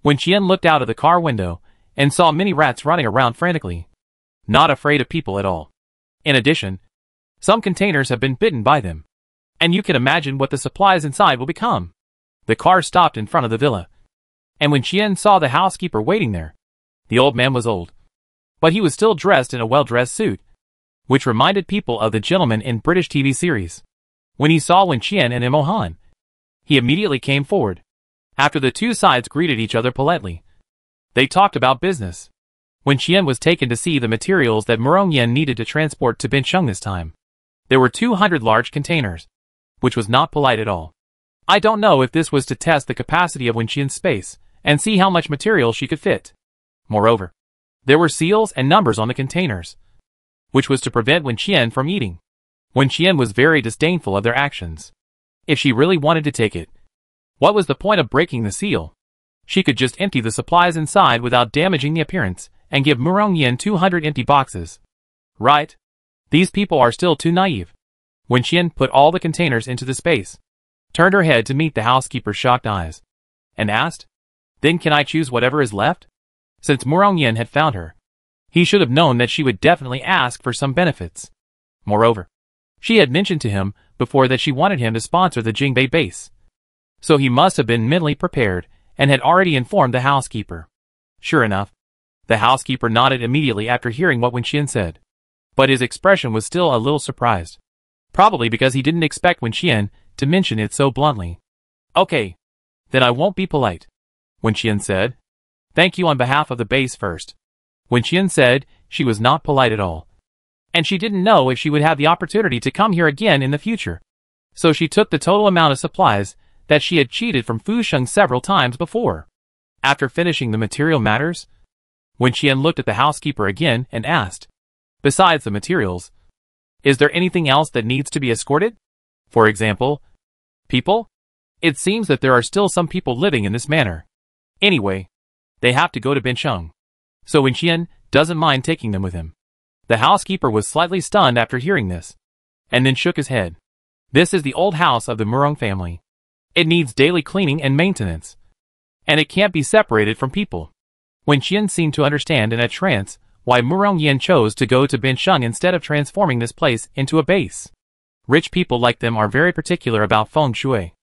Wen Qian looked out of the car window and saw many rats running around frantically, not afraid of people at all. In addition, some containers have been bitten by them, and you can imagine what the supplies inside will become. The car stopped in front of the villa, and Wen Qian saw the housekeeper waiting there. The old man was old, but he was still dressed in a well-dressed suit, which reminded people of the gentleman in British TV series. When he saw Wen Qian and Imo Han, he immediately came forward. After the two sides greeted each other politely, they talked about business. Wen Qian was taken to see the materials that Murong Yen needed to transport to Binsheng this time. There were 200 large containers, which was not polite at all. I don't know if this was to test the capacity of Wen Qian's space and see how much material she could fit. Moreover, there were seals and numbers on the containers, which was to prevent Wen Qian from eating. Wen Qian was very disdainful of their actions. If she really wanted to take it, what was the point of breaking the seal? She could just empty the supplies inside without damaging the appearance and give Murong Yen 200 empty boxes. Right? These people are still too naive. Wen Qian put all the containers into the space, turned her head to meet the housekeeper's shocked eyes, and asked, "Then can I choose whatever is left?" Since Murong Yen had found her, he should have known that she would definitely ask for some benefits. Moreover, she had mentioned to him before that she wanted him to sponsor the Jingbei base, so he must have been mentally prepared and had already informed the housekeeper. Sure enough, the housekeeper nodded immediately after hearing what Wen Qian said, but his expression was still a little surprised, probably because he didn't expect Wen Qian to mention it so bluntly. "Okay, then I won't be polite," Wen Qian said. "Thank you on behalf of the base first." Wen Qian said she was not polite at all, and she didn't know if she would have the opportunity to come here again in the future. So she took the total amount of supplies that she had cheated from Fusheng several times before, After finishing the material matters, Wen Qian looked at the housekeeper again and asked, besides the materials, is there anything else that needs to be escorted? For example, people? It seems that there are still some people living in this manor. Anyway, they have to go to Bincheng. So Wen Qian doesn't mind taking them with him. The housekeeper was slightly stunned after hearing this, and then shook his head. This is the old house of the Murong family. It needs daily cleaning and maintenance, and it can't be separated from people. Wen Qian seemed to understand in a trance why Murong Yan chose to go to Bincheng instead of transforming this place into a base. Rich people like them are very particular about feng shui.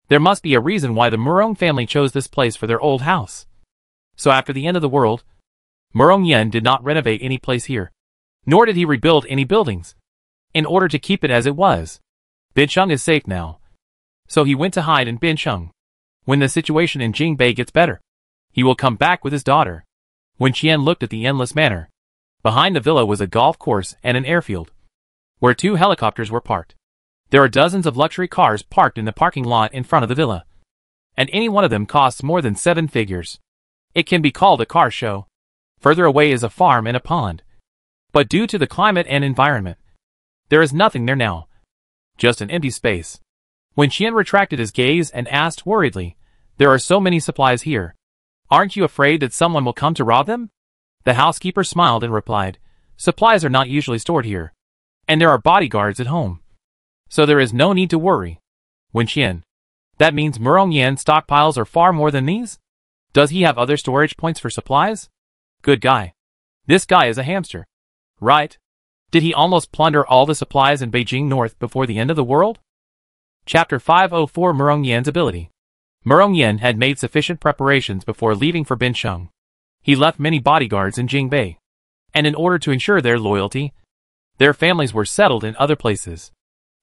There must be a reason why the Murong family chose this place for their old house. So after the end of the world, Murong Yan did not renovate any place here, nor did he rebuild any buildings, in order to keep it as it was. Bincheng is safe now, so he went to hide in Bincheng. When the situation in Jingbei gets better, he will come back with his daughter. Wen Qian looked at the endless manor. Behind the villa was a golf course and an airfield, where 2 helicopters were parked. There are dozens of luxury cars parked in the parking lot in front of the villa, and any one of them costs more than 7 figures. It can be called a car show. Further away is a farm and a pond, but due to the climate and environment, there is nothing there now. Just an empty space. Wen Qian retracted his gaze and asked worriedly, there are so many supplies here. Aren't you afraid that someone will come to rob them? The housekeeper smiled and replied, supplies are not usually stored here, and there are bodyguards at home, so there is no need to worry. Wen Qian, that means Murong Yan's stockpiles are far more than these? Does he have other storage points for supplies? Good guy. This guy is a hamster. Right? Did he almost plunder all the supplies in Beijing North before the end of the world? Chapter 504 Murong Yan's ability. Murong Yan had made sufficient preparations before leaving for Bincheng. He left many bodyguards in Jingbei, and in order to ensure their loyalty, their families were settled in other places.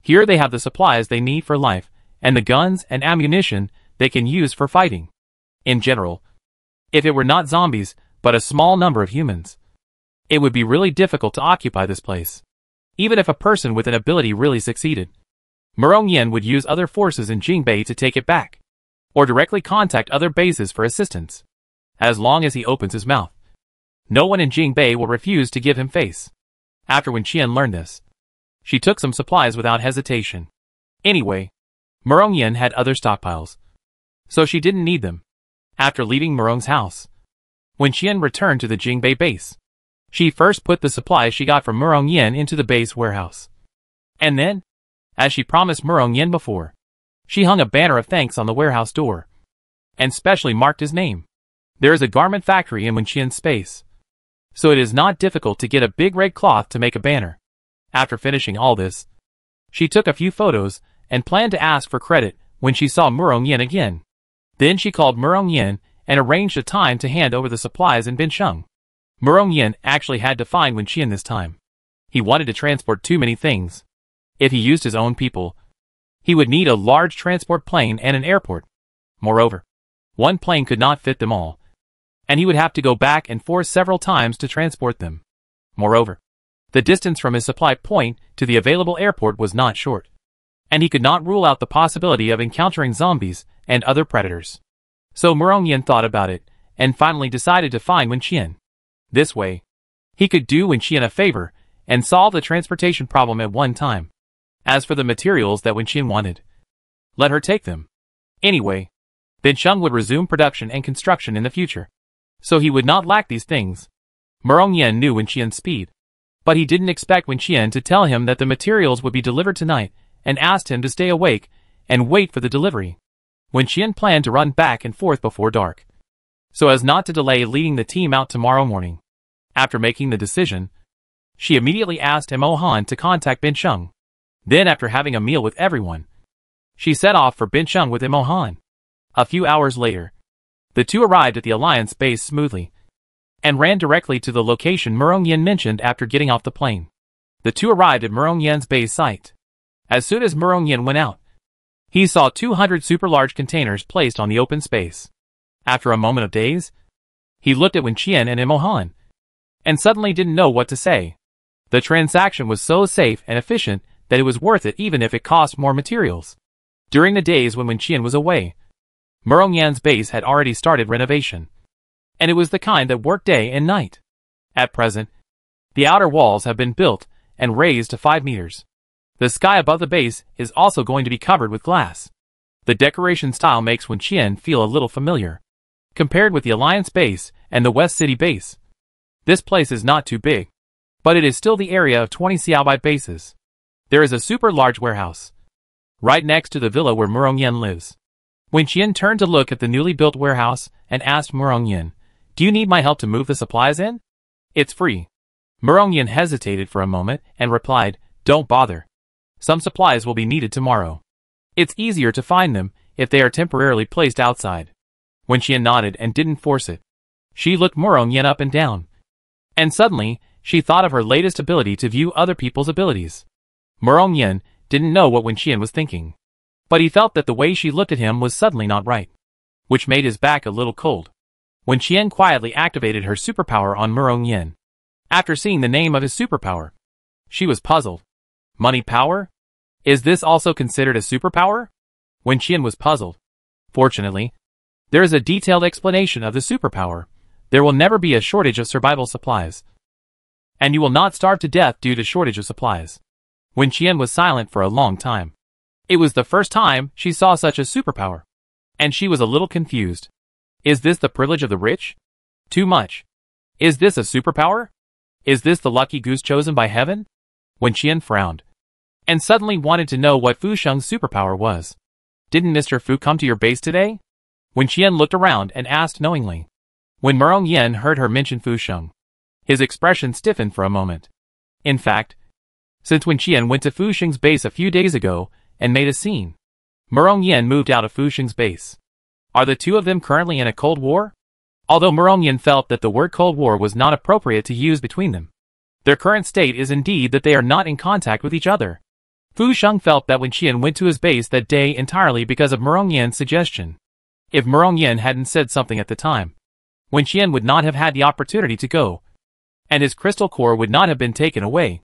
Here they have the supplies they need for life, and the guns and ammunition they can use for fighting. In general, if it were not zombies, but a small number of humans, it would be really difficult to occupy this place. Even if a person with an ability really succeeded, Murong Yan would use other forces in Jingbei to take it back, or directly contact other bases for assistance. As long as he opens his mouth, no one in Jingbei will refuse to give him face. After Wen Qian learned this, she took some supplies without hesitation. Anyway, Murong Yan had other stockpiles, so she didn't need them. After leaving Murong's house, Wen Qian returned to the Jingbei base. She first put the supplies she got from Murong Yan into the base warehouse. And then, as she promised Murong Yan before, she hung a banner of thanks on the warehouse door, and specially marked his name. There is a garment factory in Wen Qian's space, so it is not difficult to get a big red cloth to make a banner. After finishing all this, she took a few photos and planned to ask for credit when she saw Murong Yan again. Then she called Murong Yan and arranged a time to hand over the supplies in Bincheng. Murong Yan actually had to find Wen Qian this time. He wanted to transport too many things. If he used his own people, he would need a large transport plane and an airport. Moreover, one plane could not fit them all, and he would have to go back and forth several times to transport them. Moreover, the distance from his supply point to the available airport was not short, and he could not rule out the possibility of encountering zombies and other predators. So Murong Yan thought about it, and finally decided to find Wen Qian. This way, he could do Wen Qian a favor and solve the transportation problem at one time. As for the materials that Wen Qian wanted, let her take them. Anyway, Bincheng would resume production and construction in the future, so he would not lack these things. Murong Yan knew Wen Qian's speed, but he didn't expect Wen Qian to tell him that the materials would be delivered tonight, and asked him to stay awake and wait for the delivery. Wen Qian planned to run back and forth before dark, so as not to delay leading the team out tomorrow morning. After making the decision, she immediately asked Mo Han to contact Bincheng. Then after having a meal with everyone, she set off for Bincheng with Mo Han. A few hours later, the two arrived at the Alliance base smoothly, and ran directly to the location Murong Yan mentioned after getting off the plane. The two arrived at Murong Yan's base site. As soon as Murong Yan went out, he saw 200 super large containers placed on the open space. After a moment of daze, he looked at Wen Qian and Mo Han, and suddenly didn't know what to say. The transaction was so safe and efficient that it was worth it even if it cost more materials. During the days when Wen Qian was away, Murongyan's base had already started renovation, and it was the kind that worked day and night. At present, the outer walls have been built and raised to 5 meters. The sky above the base is also going to be covered with glass. The decoration style makes Wenqian feel a little familiar, compared with the Alliance base and the West City base. This place is not too big, but it is still the area of 20 Xiaobai bases. There is a super large warehouse right next to the villa where Murongyan lives. Wenqian turned to look at the newly built warehouse and asked Murongyan, "Do you need my help to move the supplies in?" "It's free." Murongyan hesitated for a moment and replied, "Don't bother. Some supplies will be needed tomorrow. It's easier to find them if they are temporarily placed outside." Wenqian nodded and didn't force it. She looked Murongyan up and down, and suddenly she thought of her latest ability to view other people's abilities. Murongyan didn't know what Wenqian was thinking, but he felt that the way she looked at him was suddenly not right, which made his back a little cold. Wenqian quietly activated her superpower on Murongyan. After seeing the name of his superpower, she was puzzled. Money power? Is this also considered a superpower? Wenqian was puzzled. Fortunately, there is a detailed explanation of the superpower. There will never be a shortage of survival supplies, and you will not starve to death due to shortage of supplies. Wenqian was silent for a long time. It was the first time she saw such a superpower, and she was a little confused. Is this the privilege of the rich? Too much. Is this a superpower? Is this the lucky goose chosen by heaven? Wenqian frowned, and suddenly wanted to know what Fu Sheng's superpower was. Didn't Mr. Fu come to your base today? Wenqian looked around and asked knowingly. When Murongyan heard her mention Fu Sheng, his expression stiffened for a moment. In fact, since Wenqian went to Fu Sheng's base a few days ago and made a scene, Murongyan moved out of Fu Sheng's base. Are the two of them currently in a cold war? Although Murongyan felt that the word cold war was not appropriate to use between them, their current state is indeed that they are not in contact with each other. Fu Sheng felt that Wenqian went to his base that day entirely because of Murongyan's suggestion. If Murongyan hadn't said something at the time, Wenqian would not have had the opportunity to go, and his crystal core would not have been taken away.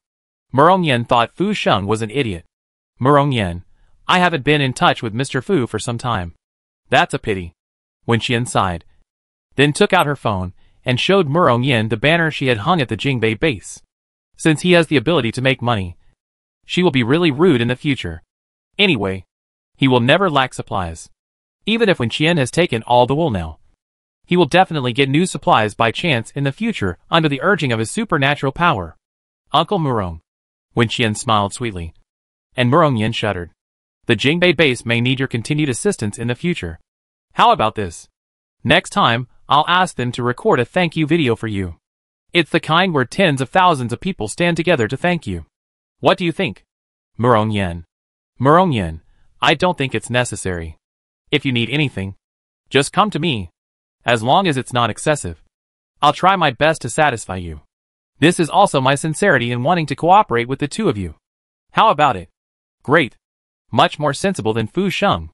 Murongyan thought Fu Sheng was an idiot. Murongyan, I haven't been in touch with Mr. Fu for some time. That's a pity. Wenqian sighed, then took out her phone and showed Murongyan the banner she had hung at the Jingbei base. Since he has the ability to make money, she will be really rude in the future. Anyway, he will never lack supplies. Even if Wenqian has taken all the wool now, he will definitely get new supplies by chance in the future under the urging of his supernatural power. Uncle Murong. Wenqian smiled sweetly, and Murongyan shuddered. The Jingbei base may need your continued assistance in the future. How about this? Next time, I'll ask them to record a thank you video for you. It's the kind where tens of thousands of people stand together to thank you. What do you think? Murongyan. Murongyan, I don't think it's necessary. If you need anything, just come to me. As long as it's not excessive, I'll try my best to satisfy you. This is also my sincerity in wanting to cooperate with the two of you. How about it? Great. Much more sensible than Fu Sheng.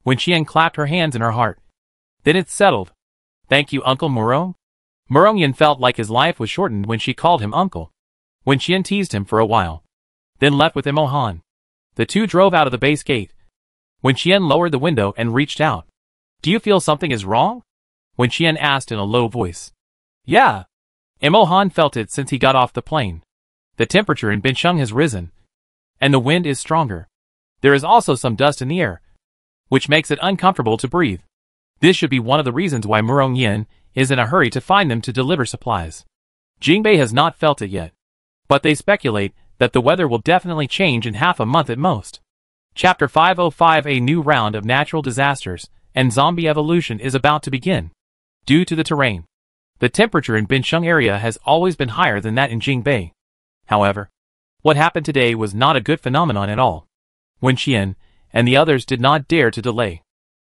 Wenqian clapped her hands in her heart. Then it's settled. Thank you, Uncle Murong. Murongyan felt like his life was shortened when she called him uncle. Wenqian teased him for a while, then left with Emohan. The two drove out of the base gate. Wenqian lowered the window and reached out. Do you feel something is wrong? Wenqian asked in a low voice. Yeah. Emohan felt it since he got off the plane. The temperature in Bincheng has risen, and the wind is stronger. There is also some dust in the air, which makes it uncomfortable to breathe. This should be one of the reasons why Murongyan is in a hurry to find them to deliver supplies. Jingbei has not felt it yet, but they speculate that the weather will definitely change in half a month at most. Chapter 505. A new round of natural disasters and zombie evolution is about to begin. Due to the terrain, the temperature in Bincheng area has always been higher than that in Jingbei. However, what happened today was not a good phenomenon at all. Wenqian and the others did not dare to delay.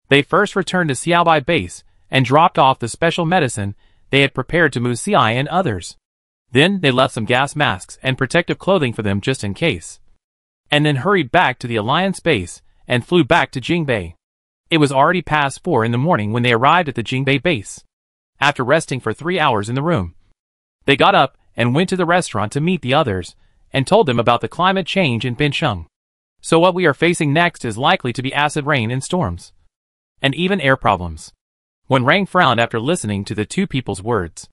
They first returned to Xiaobai base and dropped off the special medicine they had prepared to move Xiai and others. Then they left some gas masks and protective clothing for them just in case, and then hurried back to the Alliance base and flew back to Jingbei. It was already past 4 in the morning when they arrived at the Jingbei base. After resting for 3 hours in the room, they got up and went to the restaurant to meet the others and told them about the climate change in Bincheng. So what we are facing next is likely to be acid rain and storms. and even air problems. Wen Rang frowned after listening to the two people's words.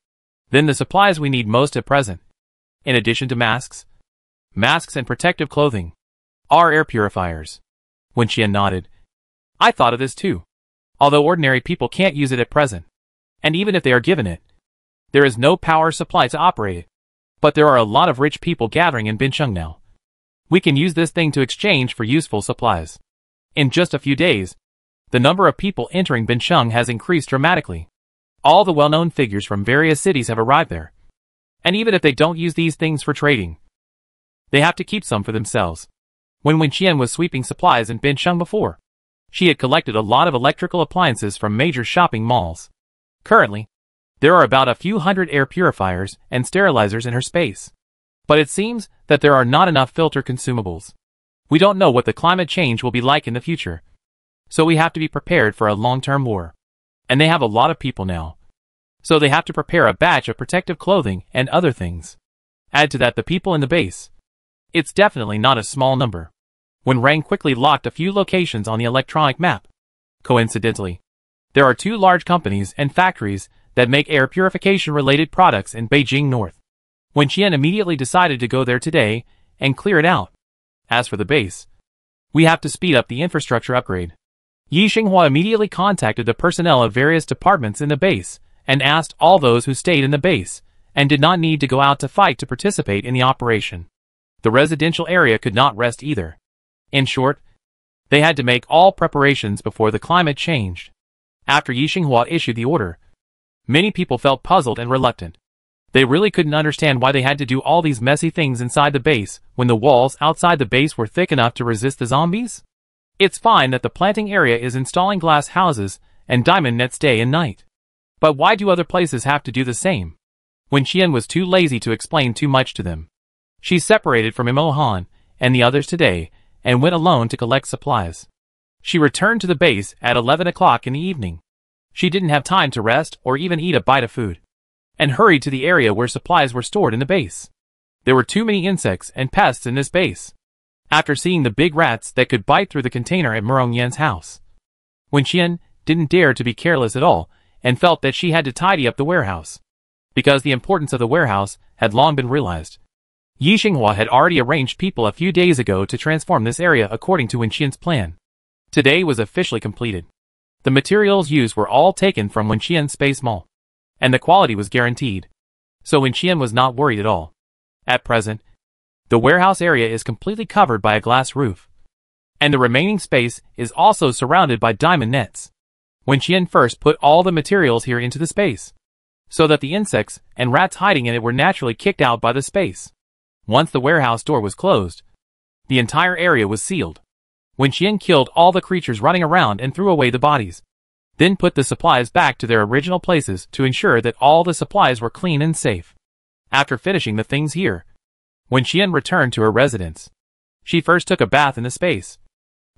Then the supplies we need most at present, in addition to masks and protective clothing, are air purifiers. Wen Qian nodded. I thought of this too. Although ordinary people can't use it at present, and even if they are given it, there is no power supply to operate it. But there are a lot of rich people gathering in Bincheng now. We can use this thing to exchange for useful supplies. In just a few days, the number of people entering Bincheng has increased dramatically. All the well-known figures from various cities have arrived there. And even if they don't use these things for trading, they have to keep some for themselves. When Wen Qian was sweeping supplies in Bincheng before, she had collected a lot of electrical appliances from major shopping malls. Currently, there are about a few hundred air purifiers and sterilizers in her space. But it seems that there are not enough filter consumables. We don't know what the climate change will be like in the future. So we have to be prepared for a long-term war. And they have a lot of people now. So they have to prepare a batch of protective clothing and other things. Add to that the people in the base. It's definitely not a small number. Wen Rang quickly locked a few locations on the electronic map. Coincidentally, there are two large companies and factories that make air purification-related products in Beijing North. Wen Qian immediately decided to go there today and clear it out. As for the base, we have to speed up the infrastructure upgrade. Yi Xinghua immediately contacted the personnel of various departments in the base and asked all those who stayed in the base and did not need to go out to fight to participate in the operation. The residential area could not rest either. In short, they had to make all preparations before the climate changed. After Yi Xinghua issued the order, many people felt puzzled and reluctant. They really couldn't understand why they had to do all these messy things inside the base when the walls outside the base were thick enough to resist the zombies. It's fine that the planting area is installing glass houses and diamond nets day and night. But why do other places have to do the same? Wen Qian was too lazy to explain too much to them. She separated from Imo Han and the others today and went alone to collect supplies. She returned to the base at 11 o'clock in the evening. She didn't have time to rest or even eat a bite of food, and hurried to the area where supplies were stored in the base. There were too many insects and pests in this base. After seeing the big rats that could bite through the container at Murong Yan's house, Wen Qian didn't dare to be careless at all and felt that she had to tidy up the warehouse. Because the importance of the warehouse had long been realized. Yi Xinghua had already arranged people a few days ago to transform this area according to Wen Qian's plan. Today was officially completed. The materials used were all taken from Wen Qian's space mall, and the quality was guaranteed. So Wen Qian was not worried at all. At present, the warehouse area is completely covered by a glass roof, and the remaining space is also surrounded by diamond nets. Wen Qian first put all the materials here into the space, so that the insects and rats hiding in it were naturally kicked out by the space. Once the warehouse door was closed, the entire area was sealed. Wen Qian killed all the creatures running around and threw away the bodies, then put the supplies back to their original places to ensure that all the supplies were clean and safe. After finishing the things here, Wen Qian returned to her residence. She first took a bath in the space,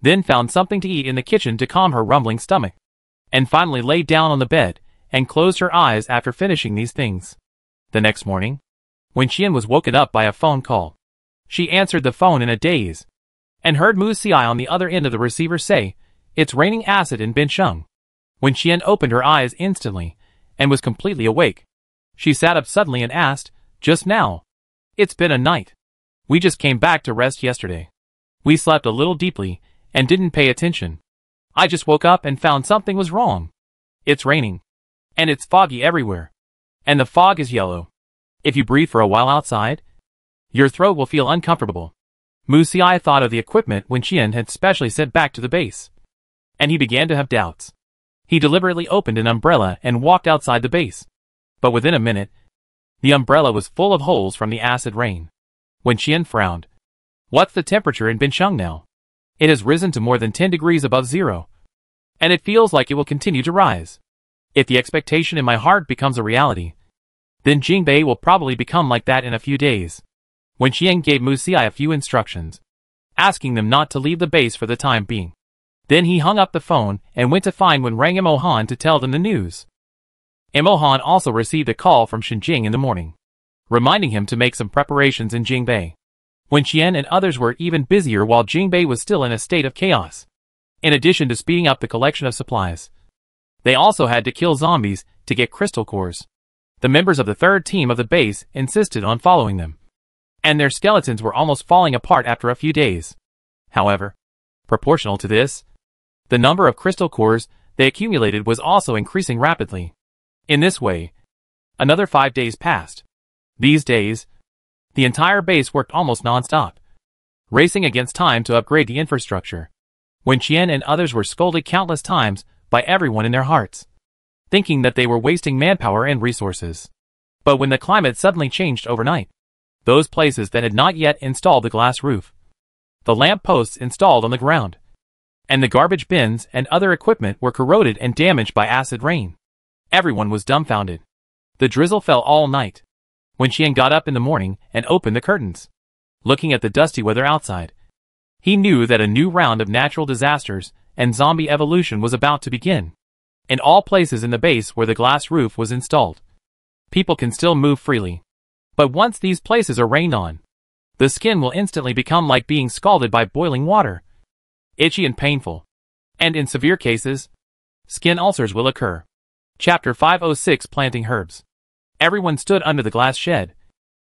then found something to eat in the kitchen to calm her rumbling stomach, and finally lay down on the bed and closed her eyes after finishing these things. The next morning, Wen Qian was woken up by a phone call. She answered the phone in a daze, and heard Mu Xiai on the other end of the receiver say, "It's raining acid in Bincheng." Wen Qian opened her eyes instantly, and was completely awake. She sat up suddenly and asked, "Just now? It's been a night. We just came back to rest yesterday. We slept a little deeply, and didn't pay attention. I just woke up and found something was wrong. It's raining. And it's foggy everywhere. And the fog is yellow. If you breathe for a while outside, your throat will feel uncomfortable." Mu Xiai thought of the equipment Wen Qian had specially sent back to the base, and he began to have doubts. He deliberately opened an umbrella and walked outside the base. But within a minute, the umbrella was full of holes from the acid rain. Wen Qian frowned. What's the temperature in Bincheng now? It has risen to more than 10 degrees above zero, and it feels like it will continue to rise. If the expectation in my heart becomes a reality, then Jingbei will probably become like that in a few days. Wen Qian gave Mu Xiai a few instructions, asking them not to leave the base for the time being. Then he hung up the phone and went to find Wen Rang Imo Han to tell them the news. Imo Han also received a call from Shenjing in the morning, reminding him to make some preparations in Jingbei. Wen Qian and others were even busier while Jingbei was still in a state of chaos. in addition to speeding up the collection of supplies. They also had to kill zombies to get crystal cores. The members of the third team of the base insisted on following them, and their skeletons were almost falling apart after a few days. However, proportional to this, the number of crystal cores they accumulated was also increasing rapidly. In this way, another 5 days passed. These days, the entire base worked almost non-stop, racing against time to upgrade the infrastructure, when Qian and others were scolded countless times by everyone in their hearts, thinking that they were wasting manpower and resources. But when the climate suddenly changed overnight, those places that had not yet installed the glass roof, the lamp posts installed on the ground, and the garbage bins and other equipment were corroded and damaged by acid rain. Everyone was dumbfounded. The drizzle fell all night. When Qian got up in the morning and opened the curtains, looking at the dusty weather outside, he knew that a new round of natural disasters and zombie evolution was about to begin. In all places in the base where the glass roof was installed, people can still move freely. But once these places are rained on, the skin will instantly become like being scalded by boiling water, itchy and painful. And in severe cases, skin ulcers will occur. Chapter 506 Planting Herbs. Everyone stood under the glass shed,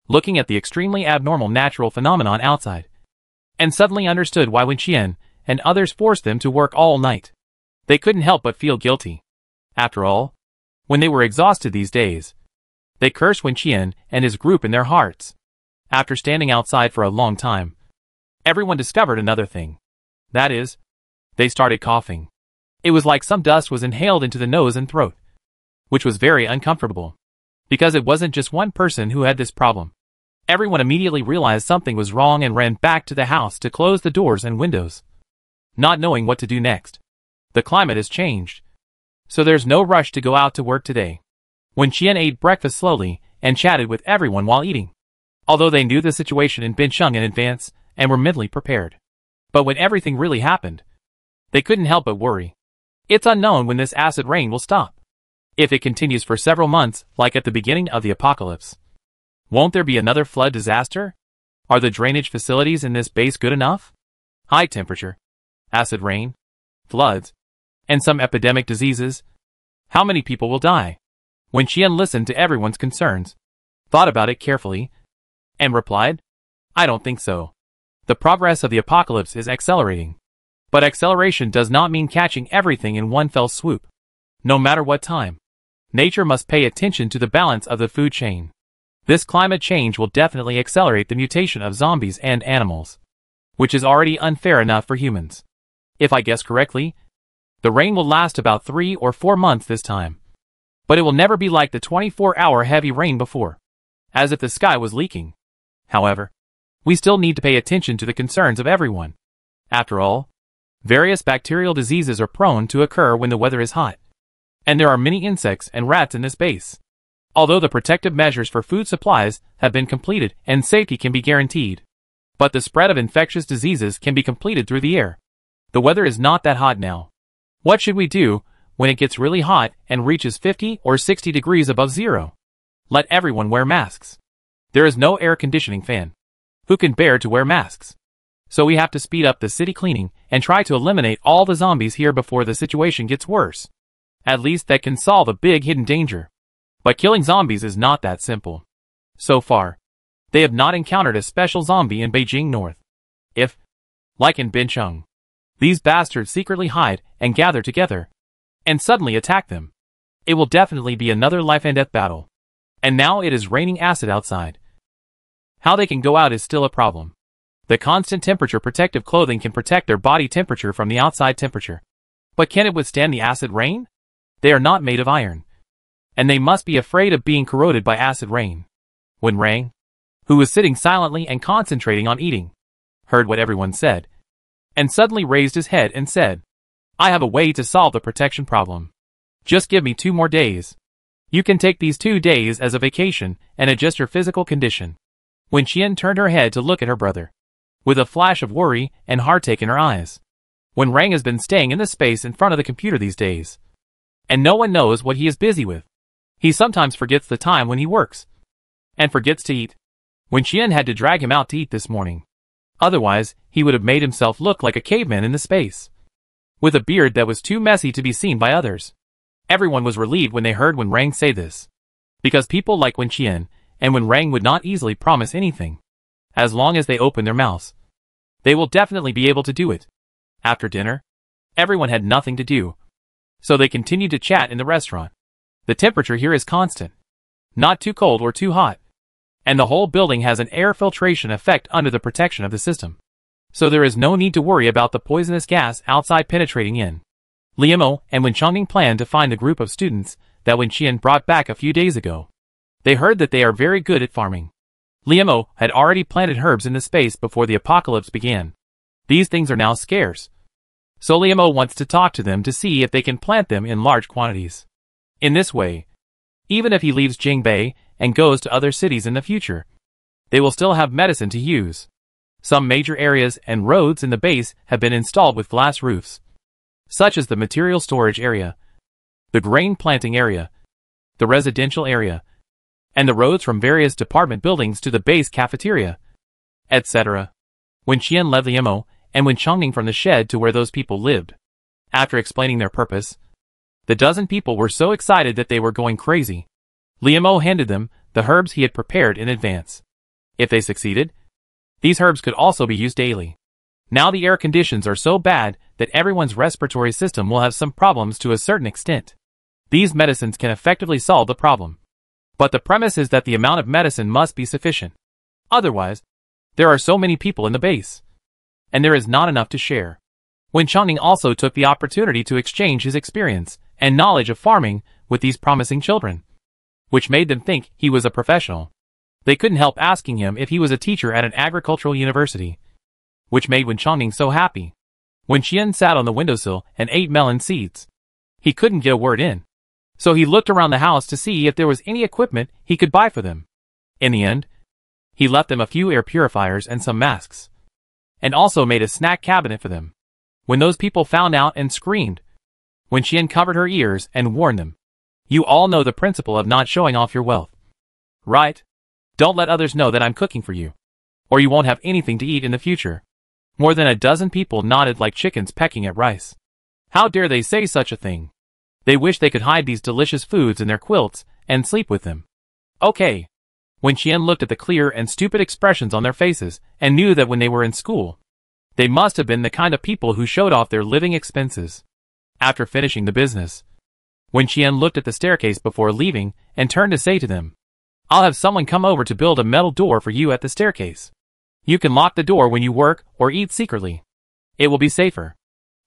looking at the extremely abnormal natural phenomenon outside, and suddenly understood why when Qian and others forced them to work all night, they couldn't help but feel guilty. After all, when they were exhausted these days, they cursed Wen Qian and his group in their hearts. After standing outside for a long time, everyone discovered another thing. That is, they started coughing. It was like some dust was inhaled into the nose and throat, which was very uncomfortable. Because it wasn't just one person who had this problem. Everyone immediately realized something was wrong and ran back to the house to close the doors and windows, not knowing what to do next. The climate has changed, so there's no rush to go out to work today. When Qian ate breakfast slowly and chatted with everyone while eating, although they knew the situation in Bincheng in advance and were mentally prepared. But when everything really happened, they couldn't help but worry. It's unknown when this acid rain will stop. If it continues for several months, like at the beginning of the apocalypse, won't there be another flood disaster? Are the drainage facilities in this base good enough? High temperature, acid rain, floods, and some epidemic diseases. How many people will die? When Qian listened to everyone's concerns, thought about it carefully, and replied, I don't think so. The progress of the apocalypse is accelerating. But acceleration does not mean catching everything in one fell swoop. No matter what time, nature must pay attention to the balance of the food chain. This climate change will definitely accelerate the mutation of zombies and animals, which is already unfair enough for humans. If I guess correctly, the rain will last about 3 or 4 months this time. But it will never be like the 24-hour heavy rain before, as if the sky was leaking. However, we still need to pay attention to the concerns of everyone. After all, various bacterial diseases are prone to occur when the weather is hot, and there are many insects and rats in this base. Although the protective measures for food supplies have been completed and safety can be guaranteed, but the spread of infectious diseases can be completed through the air. The weather is not that hot now. What should we do when it gets really hot and reaches 50 or 60 degrees above zero? Let everyone wear masks. There is no air conditioning fan. Who can bear to wear masks? So we have to speed up the city cleaning and try to eliminate all the zombies here before the situation gets worse. At least that can solve a big hidden danger. But killing zombies is not that simple. So far, they have not encountered a special zombie in Beijing North. If, like in Bincheng, these bastards secretly hide and gather together, and suddenly attack them, it will definitely be another life and death battle. And now it is raining acid outside. How they can go out is still a problem. The constant temperature protective clothing can protect their body temperature from the outside temperature. But can it withstand the acid rain? They are not made of iron, and they must be afraid of being corroded by acid rain. When Rang, who was sitting silently and concentrating on eating, heard what everyone said, and suddenly raised his head and said, I have a way to solve the protection problem. Just give me 2 more days. You can take these 2 days as a vacation and adjust your physical condition. When Qian turned her head to look at her brother, with a flash of worry and heartache in her eyes. When Rang has been staying in the space in front of the computer these days, and no one knows what he is busy with. He sometimes forgets the time when he works, and forgets to eat. When Qian had to drag him out to eat this morning. Otherwise, he would have made himself look like a caveman in the space. with a beard that was too messy to be seen by others. Everyone was relieved when they heard Wen Rang say this, because people like Wen Qian and Wen Rang would not easily promise anything. As long as they open their mouths, they will definitely be able to do it. After dinner, everyone had nothing to do, so they continued to chat in the restaurant. The temperature here is constant, not too cold or too hot, and the whole building has an air filtration effect under the protection of the system. So there is no need to worry about the poisonous gas outside penetrating in. Liemo and Wen Chongning planned to find the group of students that Wen Qian brought back a few days ago. They heard that they are very good at farming. Liemo had already planted herbs in the space before the apocalypse began. These things are now scarce. So Liemo wants to talk to them to see if they can plant them in large quantities. In this way, even if he leaves Jingbei and goes to other cities in the future, they will still have medicine to use. Some major areas and roads in the base have been installed with glass roofs, such as the material storage area, the grain planting area, the residential area, and the roads from various department buildings to the base cafeteria, etc. Wen Qian led Liemo and Wen Chongning from the shed to where those people lived. After explaining their purpose, the dozen people were so excited that they were going crazy. Liemo handed them the herbs he had prepared in advance. If they succeeded, these herbs could also be used daily. Now the air conditions are so bad that everyone's respiratory system will have some problems to a certain extent. These medicines can effectively solve the problem. But the premise is that the amount of medicine must be sufficient. Otherwise, there are so many people in the base, and there is not enough to share. Wen Chongning also took the opportunity to exchange his experience and knowledge of farming with these promising children, which made them think he was a professional. They couldn't help asking him if he was a teacher at an agricultural university, which made Wen Chongning so happy. Wen Qian sat on the windowsill and ate melon seeds. He couldn't get a word in, so he looked around the house to see if there was any equipment he could buy for them. In the end, he left them a few air purifiers and some masks, and also made a snack cabinet for them. When those people found out and screamed, Wen Qian covered her ears and warned them. You all know the principle of not showing off your wealth, right? Don't let others know that I'm cooking for you, or you won't have anything to eat in the future. More than a dozen people nodded like chickens pecking at rice. How dare they say such a thing? They wish they could hide these delicious foods in their quilts and sleep with them. Okay. Wen Qian looked at the clear and stupid expressions on their faces and knew that when they were in school, they must have been the kind of people who showed off their living expenses. After finishing the business, Wen Qian looked at the staircase before leaving and turned to say to them, I'll have someone come over to build a metal door for you at the staircase. You can lock the door when you work or eat secretly. It will be safer.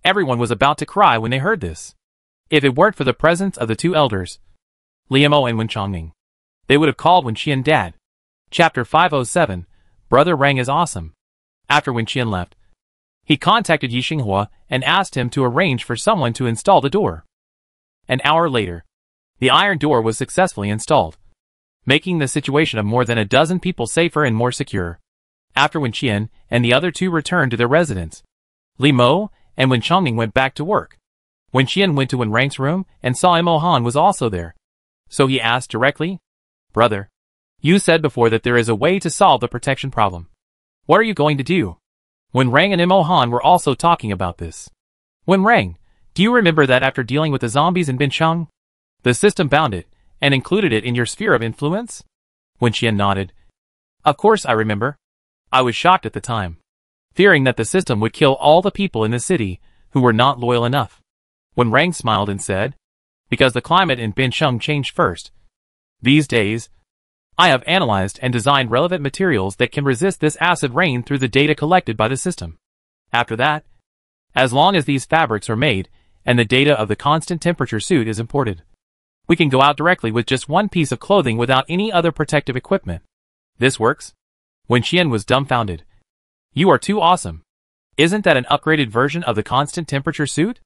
Everyone was about to cry when they heard this. If it weren't for the presence of the two elders, Liemo and Wen Chongning, they would have called Wen Qian dad. Chapter 507, Brother Rang is awesome. After Wen Qian left, he contacted Yi Xinghua and asked him to arrange for someone to install the door. An hour later, the iron door was successfully installed, making the situation of more than a dozen people safer and more secure. After Wen Qian and the other two returned to their residence, Liemo and Wen Chongning went back to work. Wen Qian went to Wen Rang's room and saw Imo Han was also there. So he asked directly, Brother, you said before that there is a way to solve the protection problem. What are you going to do? Wen Rang and Imo Han were also talking about this. Wen Rang, do you remember that after dealing with the zombies in Bincheng, the system bound it and included it in your sphere of influence? Wen Qian nodded. Of course I remember. I was shocked at the time, fearing that the system would kill all the people in the city who were not loyal enough. Wen Rang smiled and said, because the climate in Bincheng changed first. These days, I have analyzed and designed relevant materials that can resist this acid rain through the data collected by the system. After that, as long as these fabrics are made and the data of the constant temperature suit is imported, we can go out directly with just one piece of clothing without any other protective equipment. This works? Wen Qian was dumbfounded. You are too awesome. Isn't that an upgraded version of the constant temperature suit?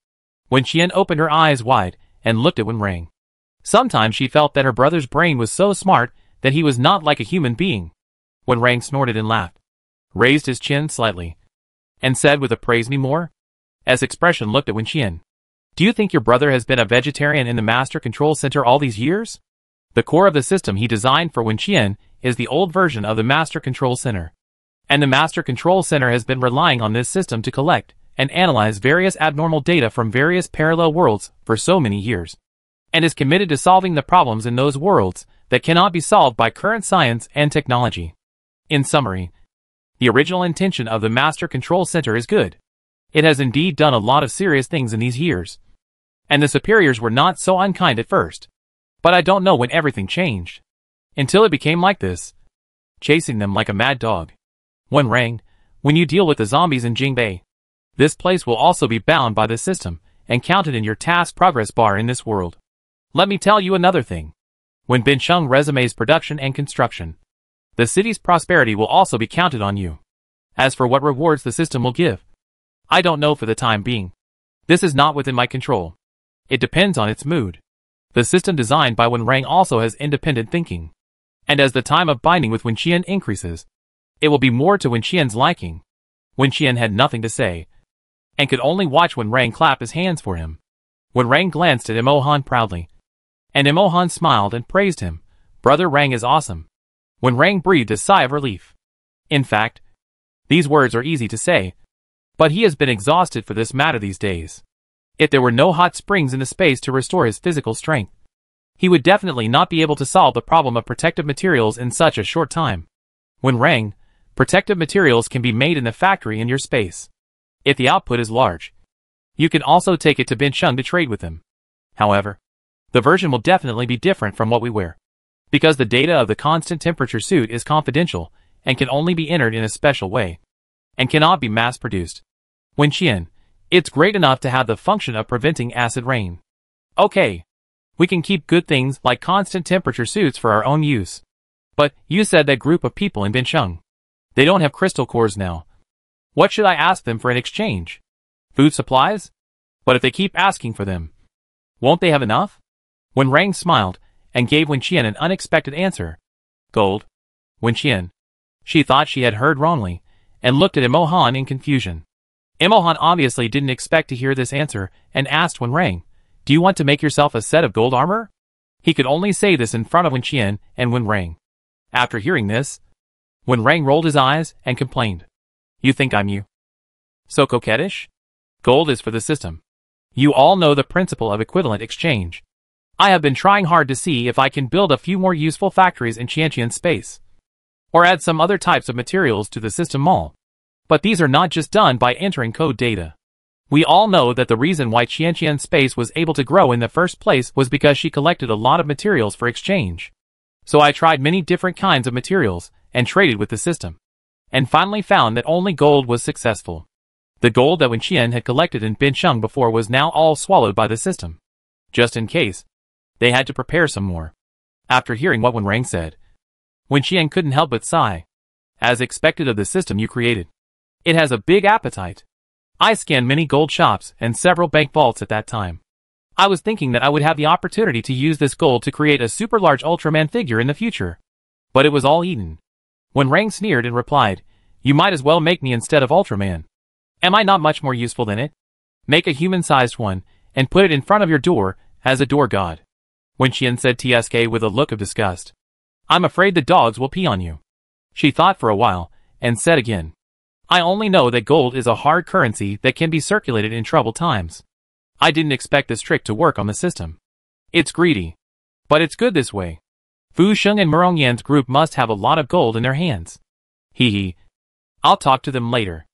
Wen Qian opened her eyes wide and looked at Wen Rang. Sometimes she felt that her brother's brain was so smart that he was not like a human being. Wen Rang snorted and laughed, raised his chin slightly, and said with a praise me more, as expression looked at Wen Qian. Do you think your brother has been a vegetarian in the Master Control Center all these years? The core of the system he designed for Wen Qian is the old version of the Master Control Center. And the Master Control Center has been relying on this system to collect and analyzed various abnormal data from various parallel worlds for so many years, and is committed to solving the problems in those worlds that cannot be solved by current science and technology. In summary, the original intention of the Master Control Center is good. It has indeed done a lot of serious things in these years, and the superiors were not so unkind at first. But I don't know when everything changed, until it became like this, chasing them like a mad dog. One rang, when you deal with the zombies in Jingbei, this place will also be bound by this system and counted in your task progress bar in this world. Let me tell you another thing. When Bincheng resumes production and construction, the city's prosperity will also be counted on you. As for what rewards the system will give, I don't know for the time being. This is not within my control. It depends on its mood. The system designed by Wen Rang also has independent thinking. And as the time of binding with Wen Qian increases, it will be more to Wen Qian's liking. Wen Qian had nothing to say, and could only watch Wen Rang clap his hands for him. Wen Rang glanced at Imohan proudly, and Imohan smiled and praised him. Brother Rang is awesome. Wen Rang breathed a sigh of relief. In fact, these words are easy to say, but he has been exhausted for this matter these days. If there were no hot springs in the space to restore his physical strength, he would definitely not be able to solve the problem of protective materials in such a short time. Wen Rang, protective materials can be made in the factory in your space. If the output is large, you can also take it to Bincheng to trade with him. However, the version will definitely be different from what we wear, because the data of the constant temperature suit is confidential and can only be entered in a special way, and cannot be mass-produced. Wen Qian, it's great enough to have the function of preventing acid rain. Okay, we can keep good things like constant temperature suits for our own use. But you said that group of people in Bincheng, they don't have crystal cores now. What should I ask them for in exchange? Food supplies? But if they keep asking for them, won't they have enough? Wen Rang smiled and gave Wen Qian an unexpected answer. Gold. Wen Qian. She thought she had heard wrongly, and looked at Imohan in confusion. Imohan obviously didn't expect to hear this answer, and asked Wen Rang, do you want to make yourself a set of gold armor? He could only say this in front of Wen Qian and Wen Rang. After hearing this, Wen Rang rolled his eyes and complained. You think I'm you? So coquettish? Gold is for the system. You all know the principle of equivalent exchange. I have been trying hard to see if I can build a few more useful factories in Qianqian space, or add some other types of materials to the system mall. But these are not just done by entering code data. We all know that the reason why Qianqian space was able to grow in the first place was because she collected a lot of materials for exchange. So I tried many different kinds of materials, and traded with the system, and finally found that only gold was successful. The gold that Wen Qian had collected in Bincheng before was now all swallowed by the system. Just in case, they had to prepare some more. After hearing what Wen Rang said, Wen Qian couldn't help but sigh. As expected of the system you created, it has a big appetite. I scanned many gold shops and several bank vaults at that time. I was thinking that I would have the opportunity to use this gold to create a super large Ultraman figure in the future. But it was all eaten. Wen Rang sneered and replied, you might as well make me instead of Ultraman. Am I not much more useful than it? Make a human-sized one, and put it in front of your door, as a door god. Wen Qian said TSK with a look of disgust. I'm afraid the dogs will pee on you. She thought for a while, and said again. I only know that gold is a hard currency that can be circulated in troubled times. I didn't expect this trick to work on the system. It's greedy. But it's good this way. Fu Sheng and Merongyan's group must have a lot of gold in their hands. Hee hee. I'll talk to them later.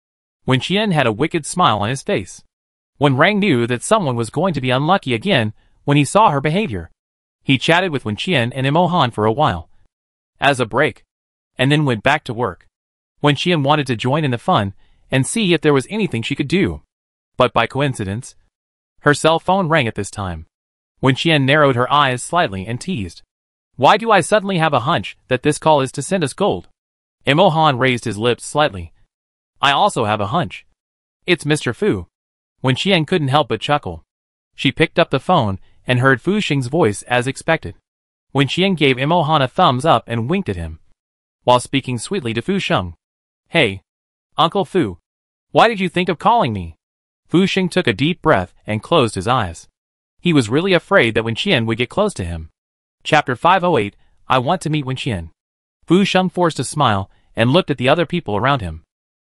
Wen Qian had a wicked smile on his face. Wen Rang knew that someone was going to be unlucky again when he saw her behavior. He chatted with Wen Qian and Imohan for a while, as a break, and then went back to work. Wen Qian wanted to join in the fun and see if there was anything she could do. But by coincidence, her cell phone rang at this time. Wen Qian narrowed her eyes slightly and teased. Why do I suddenly have a hunch that this call is to send us gold? Imohan raised his lips slightly. I also have a hunch. It's Mr. Fu. Wen Qian couldn't help but chuckle. She picked up the phone and heard Fu Xing's voice as expected. Wen Qian gave Imohan a thumbs up and winked at him, while speaking sweetly to Fu Sheng. Hey, Uncle Fu, why did you think of calling me? Fu Xing took a deep breath and closed his eyes. He was really afraid that Wen Qian would get close to him. Chapter 508, I want to meet Wen Qian. Fu Sheng forced a smile and looked at the other people around him.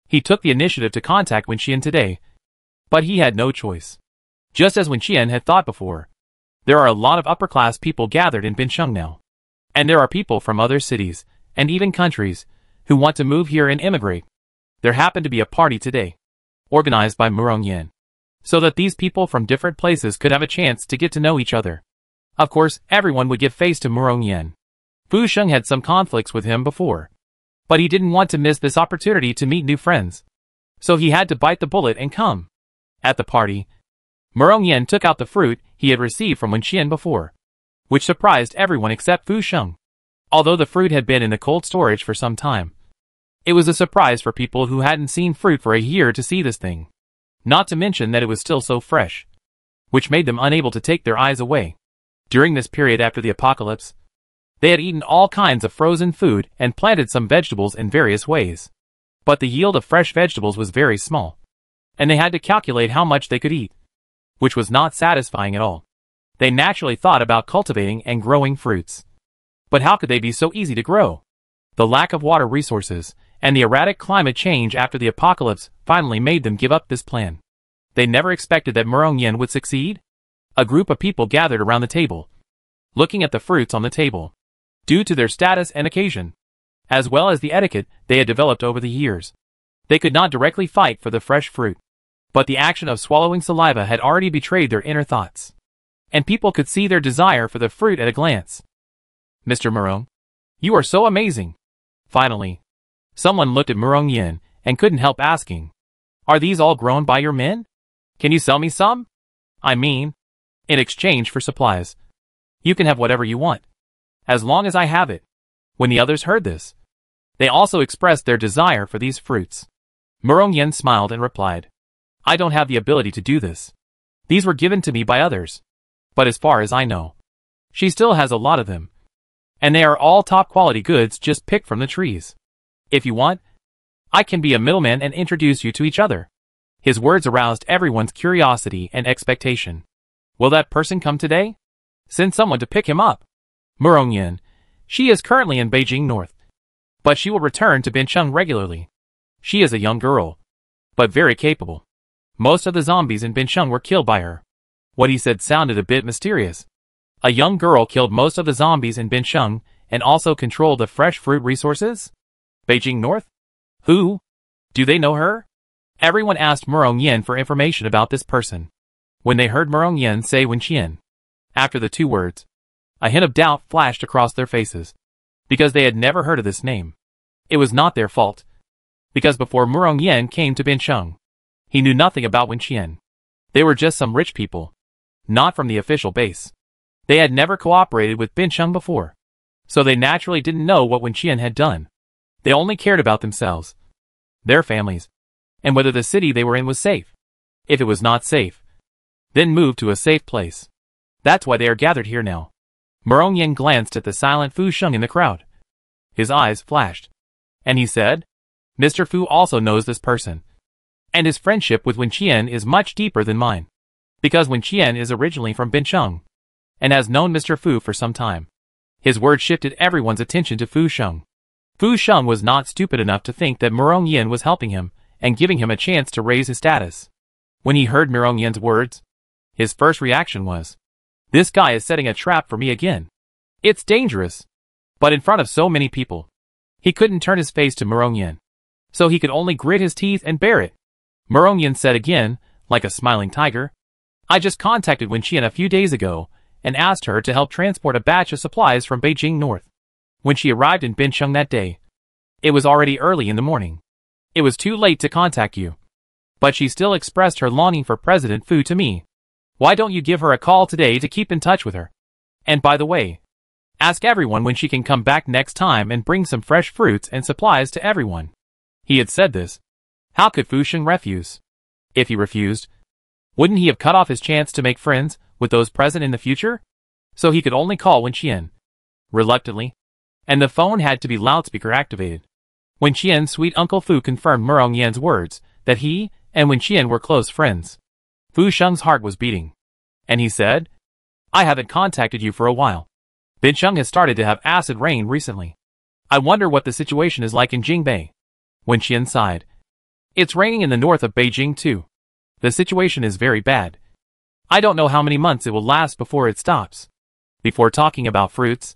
He took the initiative to contact Wen Qian today, But he had no choice. Just as Wen Qian had thought before, there are a lot of upper-class people gathered in Bincheng now. And there are people from other cities, and even countries, who want to move here and immigrate. There happened to be a party today, organized by Yen, so that these people from different places could have a chance to get to know each other. Of course, everyone would give face to Yen. Fu Sheng had some conflicts with him before, but he didn't want to miss this opportunity to meet new friends. So he had to bite the bullet and come. At the party, Yen took out the fruit he had received from Wen Qian before, which surprised everyone except Fu Sheng. Although the fruit had been in the cold storage for some time, it was a surprise for people who hadn't seen fruit for a year to see this thing. Not to mention that it was still so fresh, which made them unable to take their eyes away. During this period after the apocalypse, they had eaten all kinds of frozen food and planted some vegetables in various ways. But the yield of fresh vegetables was very small, and they had to calculate how much they could eat, which was not satisfying at all. They naturally thought about cultivating and growing fruits. But how could they be so easy to grow? The lack of water resources and the erratic climate change after the apocalypse finally made them give up this plan. They never expected that Yen would succeed. A group of people gathered around the table, looking at the fruits on the table. Due to their status and occasion, as well as the etiquette they had developed over the years, they could not directly fight for the fresh fruit. But the action of swallowing saliva had already betrayed their inner thoughts, and people could see their desire for the fruit at a glance. Mr. Murong, you are so amazing. Finally, someone looked at Yen and couldn't help asking, are these all grown by your men? Can you sell me some? I mean, in exchange for supplies. You can have whatever you want, as long as I have it. When the others heard this, they also expressed their desire for these fruits. Yen smiled and replied, I don't have the ability to do this. These were given to me by others. But as far as I know, she still has a lot of them. And they are all top quality goods just picked from the trees. If you want, I can be a middleman and introduce you to each other. His words aroused everyone's curiosity and expectation. Will that person come today? Send someone to pick him up. Yen, she is currently in Beijing North, but she will return to Bincheng regularly. She is a young girl, but very capable. Most of the zombies in Bincheng were killed by her. What he said sounded a bit mysterious. A young girl killed most of the zombies in Bincheng and also controlled the fresh fruit resources? Beijing North? Who? Do they know her? Everyone asked Yen for information about this person. When they heard Yen say Wen Qian, after the two words, a hint of doubt flashed across their faces, because they had never heard of this name. It was not their fault, because before Yen came to Bincheng, he knew nothing about Wen Qian. They were just some rich people, not from the official base. They had never cooperated with Bincheng before, so they naturally didn't know what Wen Qian had done. They only cared about themselves, their families, and whether the city they were in was safe. If it was not safe, then move to a safe place. That's why they are gathered here now. Yen glanced at the silent Fu Sheng in the crowd. His eyes flashed, and he said, Mr. Fu also knows this person, and his friendship with Wen Qian is much deeper than mine, because Wen Qian is originally from Bincheng, and has known Mr. Fu for some time. His words shifted everyone's attention to Fu Sheng. Fu Sheng was not stupid enough to think that Yen was helping him and giving him a chance to raise his status. When he heard Yen's words, his first reaction was, this guy is setting a trap for me again. It's dangerous. But in front of so many people, he couldn't turn his face to Yen, so he could only grit his teeth and bear it. Yen said again, like a smiling tiger, I just contacted Wen Qian a few days ago and asked her to help transport a batch of supplies from Beijing North. When she arrived in Bincheng that day, it was already early in the morning. It was too late to contact you. But she still expressed her longing for President Fu to me. Why don't you give her a call today to keep in touch with her? And by the way, ask everyone when she can come back next time and bring some fresh fruits and supplies to everyone. He had said this. How could Fu Sheng refuse? If he refused, wouldn't he have cut off his chance to make friends with those present in the future? So he could only call Wen Qian, reluctantly, and the phone had to be loudspeaker activated. Wen Qian's sweet Uncle Fu confirmed Yen's words that he and Wen Qian were close friends. Fu Sheng's heart was beating, and he said, I haven't contacted you for a while. Bincheng has started to have acid rain recently. I wonder what the situation is like in Jingbei. Wen Qian sighed. It's raining in the north of Beijing too. The situation is very bad. I don't know how many months it will last before it stops. Before talking about fruits,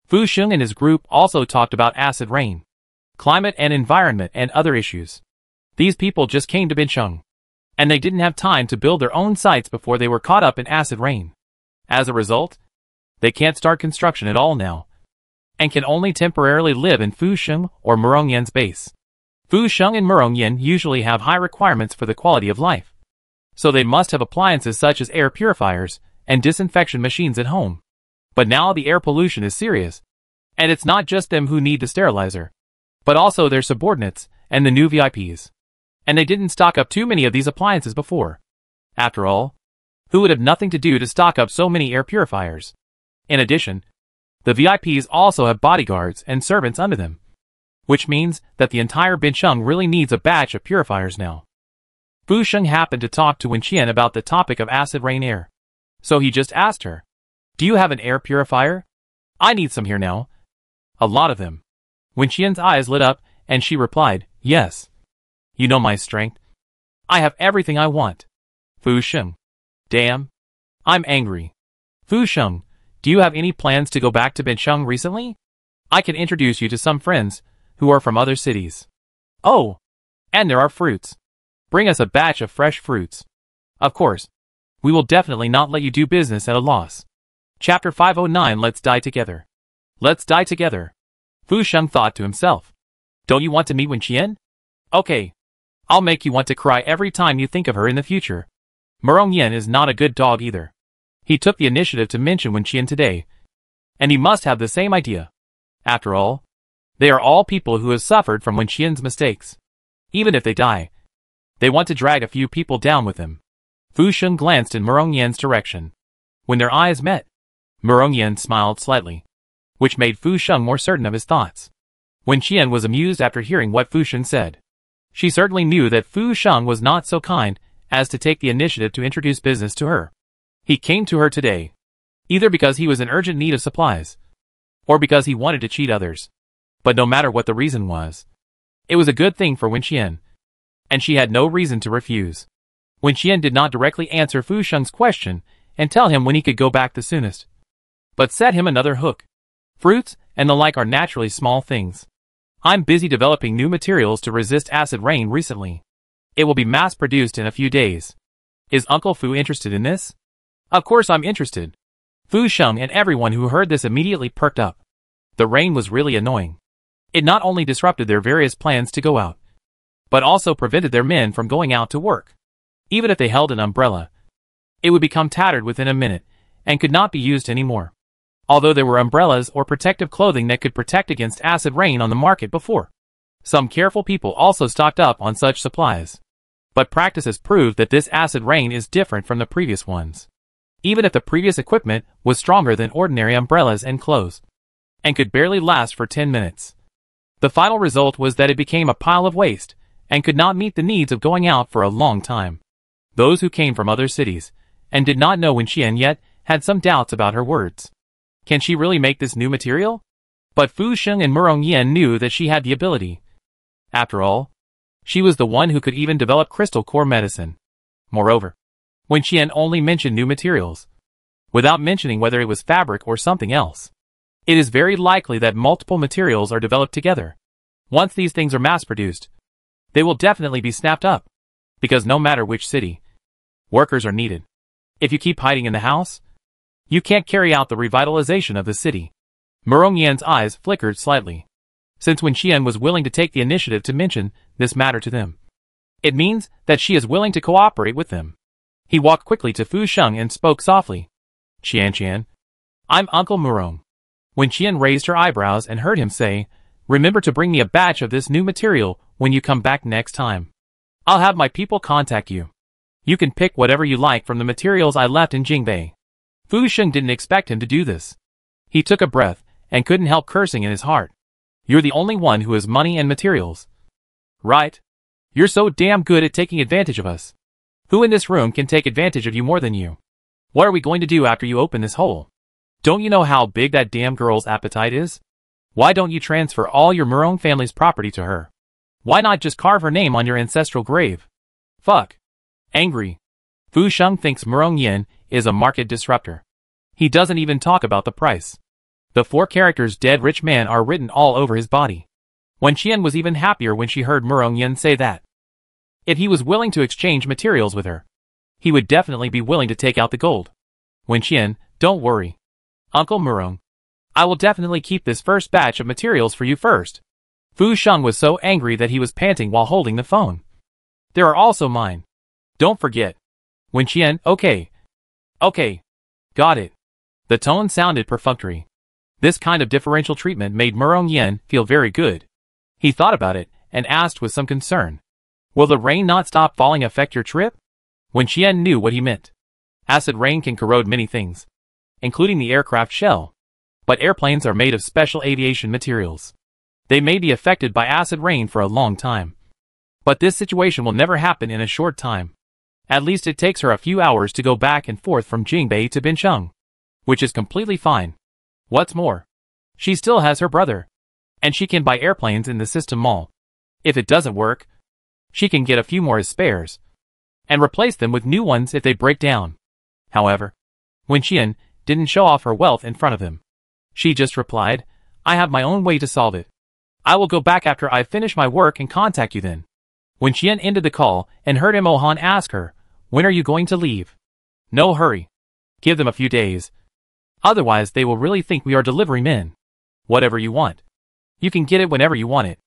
Fu Sheng and his group also talked about acid rain, climate and environment and other issues. These people just came to Bincheng, and they didn't have time to build their own sites before they were caught up in acid rain. As a result, they can't start construction at all now, and can only temporarily live in Fu Sheng or Merongyan's base. Fu Sheng and Merongyan usually have high requirements for the quality of life, so they must have appliances such as air purifiers and disinfection machines at home. But now the air pollution is serious, and it's not just them who need the sterilizer, but also their subordinates and the new VIPs. And they didn't stock up too many of these appliances before. After all, who would have nothing to do to stock up so many air purifiers? In addition, the VIPs also have bodyguards and servants under them, which means that the entire Bincheng really needs a batch of purifiers now. Fu Sheng happened to talk to Wenqian about the topic of acid rain air, so he just asked her, "Do you have an air purifier? I need some here now." A lot of them. Wenqian's eyes lit up, and she replied, "Yes. You know my strength. I have everything I want." Fu Sheng. Damn. I'm angry. Fu Sheng, do you have any plans to go back to Bincheng recently? I can introduce you to some friends who are from other cities. Oh, and there are fruits. Bring us a batch of fresh fruits. Of course. We will definitely not let you do business at a loss. Chapter 509. Let's die together. Let's die together. Fu Sheng thought to himself. Don't you want to meet Wenqian? Okay. I'll make you want to cry every time you think of her in the future. Merongyan is not a good dog either. He took the initiative to mention Wenqian today, and he must have the same idea. After all, they are all people who have suffered from Wenqian's mistakes. Even if they die, they want to drag a few people down with them. Fu Sheng glanced in Merongyan's direction. When their eyes met, Merongyan smiled slightly, which made Fu Sheng more certain of his thoughts. Wenqian was amused after hearing what Fu Sheng said. She certainly knew that Fu Sheng was not so kind as to take the initiative to introduce business to her. He came to her today, either because he was in urgent need of supplies, or because he wanted to cheat others. But no matter what the reason was, it was a good thing for Wenqian, and she had no reason to refuse. Wenqian did not directly answer Fu Sheng's question and tell him when he could go back the soonest, but set him another hook. Fruits and the like are naturally small things. I'm busy developing new materials to resist acid rain recently. It will be mass-produced in a few days. Is Uncle Fu interested in this? Of course I'm interested. Fu Sheng and everyone who heard this immediately perked up. The rain was really annoying. It not only disrupted their various plans to go out, but also prevented their men from going out to work. Even if they held an umbrella, it would become tattered within a minute and could not be used anymore. Although there were umbrellas or protective clothing that could protect against acid rain on the market before, some careful people also stocked up on such supplies. But practice has proved that this acid rain is different from the previous ones. Even if the previous equipment was stronger than ordinary umbrellas and clothes, and could barely last for 10 minutes. The final result was that it became a pile of waste, and could not meet the needs of going out for a long time. Those who came from other cities, and did not know Wenqian yet, had some doubts about her words. Can she really make this new material? But Fu Sheng and Merongyan knew that she had the ability. After all, she was the one who could even develop crystal core medicine. Moreover, Wenqian only mentioned new materials, without mentioning whether it was fabric or something else. It is very likely that multiple materials are developed together. Once these things are mass-produced, they will definitely be snapped up, because no matter which city, workers are needed. If you keep hiding in the house, you can't carry out the revitalization of the city. Merongyan's eyes flickered slightly, since Wenqian was willing to take the initiative to mention this matter to them. It means that she is willing to cooperate with them. He walked quickly to Fu Sheng and spoke softly. Qian, I'm Uncle Merong. Wenqian raised her eyebrows and heard him say, remember to bring me a batch of this new material when you come back next time. I'll have my people contact you. You can pick whatever you like from the materials I left in Jingbei. Fu Sheng didn't expect him to do this. He took a breath and couldn't help cursing in his heart. You're the only one who has money and materials. Right? You're so damn good at taking advantage of us. Who in this room can take advantage of you more than you? What are we going to do after you open this hole? Don't you know how big that damn girl's appetite is? Why don't you transfer all your Merong family's property to her? Why not just carve her name on your ancestral grave? Fuck. Angry, Fu Sheng thinks Murong Yin is a market disruptor. He doesn't even talk about the price. The 4 characters "dead rich man" are written all over his body. Wen Qian was even happier when she heard Murong Yin say that. If he was willing to exchange materials with her, he would definitely be willing to take out the gold. Wen Qian, don't worry. Uncle Murong, I will definitely keep this first batch of materials for you first. Fu Sheng was so angry that he was panting while holding the phone. There are also mine. Don't forget. Wen Qian, okay. Okay. Got it. The tone sounded perfunctory. This kind of differential treatment made Murong Yin feel very good. He thought about it and asked with some concern. Will the rain not stop falling affect your trip? Wen Qian knew what he meant. Acid rain can corrode many things, including the aircraft shell. But airplanes are made of special aviation materials. They may be affected by acid rain for a long time. But this situation will never happen in a short time. At least it takes her a few hours to go back and forth from Jingbei to Bincheng, which is completely fine. What's more, she still has her brother, and she can buy airplanes in the system mall. If it doesn't work, she can get a few more as spares, and replace them with new ones if they break down. However, Wen Qian didn't show off her wealth in front of him. She just replied, I have my own way to solve it. I will go back after I finish my work and contact you then. Wen Qian ended the call and heard Imohan ask her, when are you going to leave? No hurry. Give them a few days. Otherwise they will really think we are delivering men. Whatever you want, you can get it whenever you want it.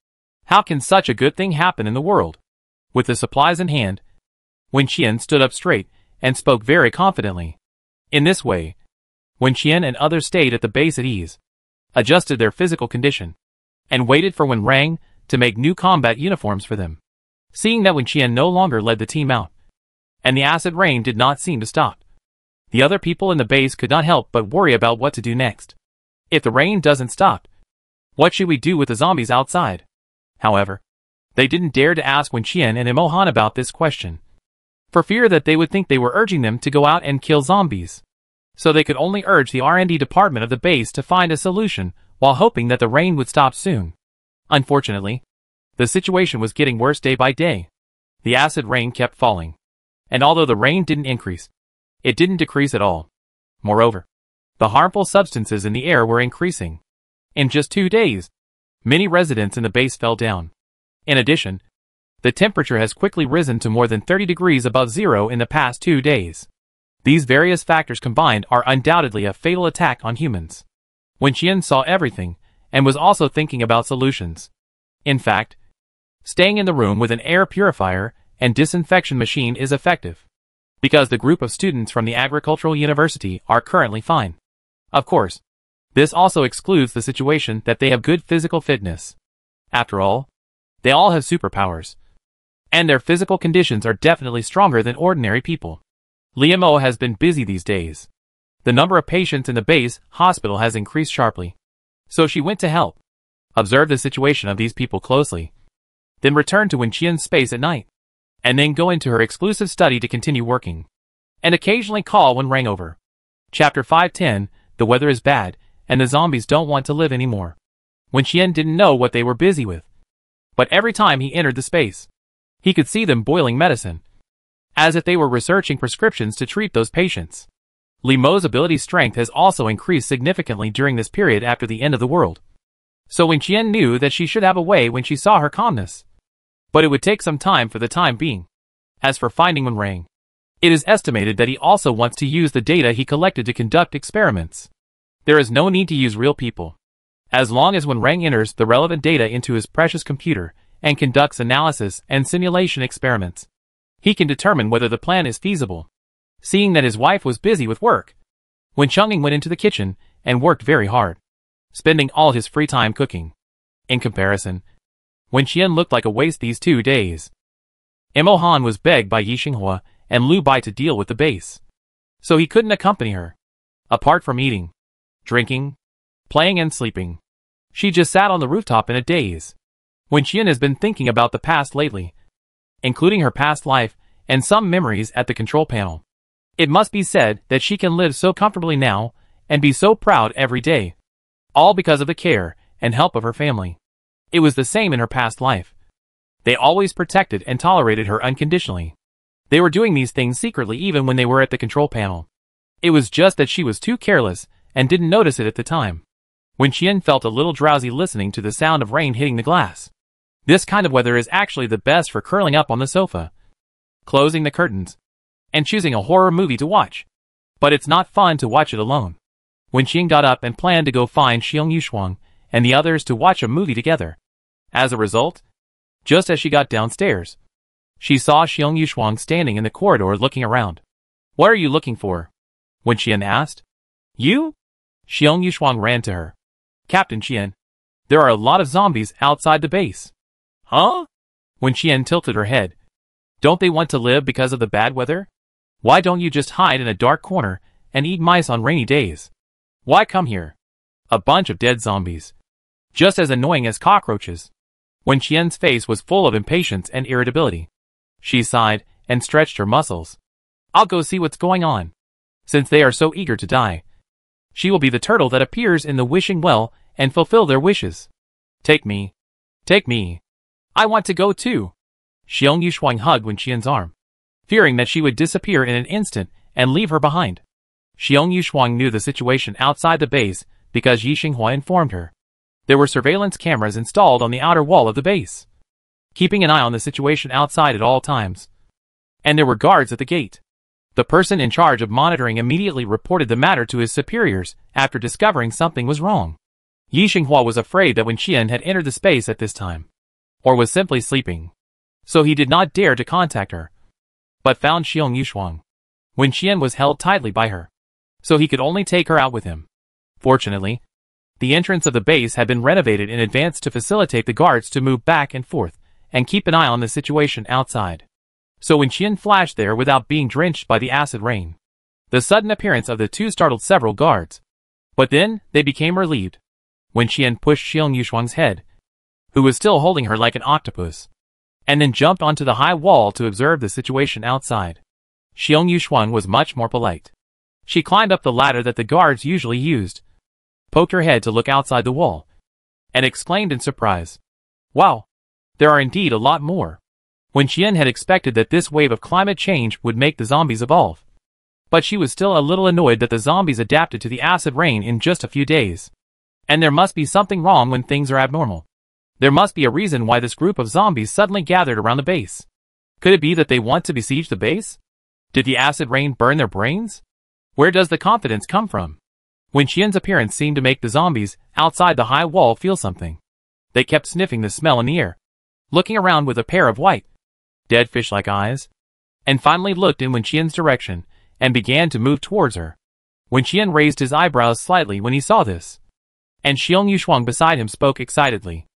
How can such a good thing happen in the world? With the supplies in hand, Wen Qian stood up straight and spoke very confidently. In this way, Wen Qian and others stayed at the base at ease, adjusted their physical condition, and waited for Wen Rang to make new combat uniforms for them. Seeing that Wen Qian no longer led the team out, and the acid rain did not seem to stop, the other people in the base could not help but worry about what to do next. If the rain doesn't stop, what should we do with the zombies outside? However, they didn't dare to ask Wen Qian and Imohan about this question, for fear that they would think they were urging them to go out and kill zombies. So they could only urge the R&D department of the base to find a solution while hoping that the rain would stop soon. Unfortunately, the situation was getting worse day by day. The acid rain kept falling, and although the rain didn't increase, it didn't decrease at all. Moreover, the harmful substances in the air were increasing. In just 2 days, many residents in the base fell down. In addition, the temperature has quickly risen to more than 30 degrees above zero in the past 2 days. These various factors combined are undoubtedly a fatal attack on humans. Wen Qian saw everything, and was also thinking about solutions. In fact, staying in the room with an air purifier and disinfection machine is effective, because the group of students from the agricultural university are currently fine. Of course, this also excludes the situation that they have good physical fitness. After all, they all have superpowers, and their physical conditions are definitely stronger than ordinary people. Liamo has been busy these days. The number of patients in the base hospital has increased sharply, so she went to help, observe the situation of these people closely, then return to Wen Qian's space at night, and then go into her exclusive study to continue working, and occasionally call when rang over. Chapter 510, The weather is bad, and the zombies don't want to live anymore. Wen Qian didn't know what they were busy with, but every time he entered the space, he could see them boiling medicine, as if they were researching prescriptions to treat those patients. Li Mo's ability strength has also increased significantly during this period after the end of the world. So Wen Qian knew that she should have a way when she saw her calmness. But it would take some time for the time being. As for finding Wen Rang, it is estimated that he also wants to use the data he collected to conduct experiments. There is no need to use real people. As long as Wen Rang enters the relevant data into his precious computer and conducts analysis and simulation experiments, he can determine whether the plan is feasible. Seeing that his wife was busy with work, Wen Chengning went into the kitchen and worked very hard, spending all his free time cooking. In comparison, Wen Qian looked like a waste these 2 days. Imo Han was begged by Yi Xinghua and Lu Bai to deal with the base, so he couldn't accompany her. Apart from eating, drinking, playing and sleeping, she just sat on the rooftop in a daze. Wen Qian has been thinking about the past lately, including her past life and some memories at the control panel. It must be said that she can live so comfortably now and be so proud every day, all because of the care and help of her family. It was the same in her past life. They always protected and tolerated her unconditionally. They were doing these things secretly even when they were at the control panel. It was just that she was too careless and didn't notice it at the time. Wenqian felt a little drowsy listening to the sound of rain hitting the glass. This kind of weather is actually the best for curling up on the sofa, closing the curtains, and choosing a horror movie to watch. But it's not fun to watch it alone. Wenqian got up and planned to go find Xiong Yushuang and the others to watch a movie together. As a result, just as she got downstairs, she saw Xiong Yushuang standing in the corridor looking around. "What are you looking for?" Wenqian asked. "You?" Xiong Yushuang ran to her. "Captain Qian, there are a lot of zombies outside the base." "Huh?" Wenqian tilted her head. "Don't they want to live because of the bad weather? Why don't you just hide in a dark corner and eat mice on rainy days? Why come here? A bunch of dead zombies. Just as annoying as cockroaches." Wenqian's face was full of impatience and irritability. She sighed and stretched her muscles. "I'll go see what's going on. Since they are so eager to die, she will be the turtle that appears in the wishing well and fulfill their wishes. Take me. Take me. I want to go too." Xiong Yushuang hugged Wenqian's arm, fearing that she would disappear in an instant and leave her behind. Xiong Yushuang knew the situation outside the base because Yi Xinghua informed her. There were surveillance cameras installed on the outer wall of the base, keeping an eye on the situation outside at all times. And there were guards at the gate. The person in charge of monitoring immediately reported the matter to his superiors after discovering something was wrong. Yi Xinghua was afraid that Wenqian had entered the space at this time, or was simply sleeping, so he did not dare to contact her, but found Xiong Yushuang. Wenqian was held tightly by her, so he could only take her out with him. Fortunately, the entrance of the base had been renovated in advance to facilitate the guards to move back and forth and keep an eye on the situation outside. So Wenqian flashed there without being drenched by the acid rain. The sudden appearance of the two startled several guards, but then they became relieved. Wenqian pushed Xiong Yushuang's head, who was still holding her like an octopus, and then jumped onto the high wall to observe the situation outside. Xiong Yushuang was much more polite. She climbed up the ladder that the guards usually used, poked her head to look outside the wall, and exclaimed in surprise, "Wow, there are indeed a lot more." Wenqian had expected that this wave of climate change would make the zombies evolve, but she was still a little annoyed that the zombies adapted to the acid rain in just a few days. And there must be something wrong when things are abnormal. There must be a reason why this group of zombies suddenly gathered around the base. Could it be that they want to besiege the base? Did the acid rain burn their brains? Where does the confidence come from? Wenqian's appearance seemed to make the zombies outside the high wall feel something. They kept sniffing the smell in the air, looking around with a pair of white, dead fish-like eyes, and finally looked in Wenqian's direction and began to move towards her. Wenqian raised his eyebrows slightly when he saw this, and Xiong Yushuang beside him spoke excitedly.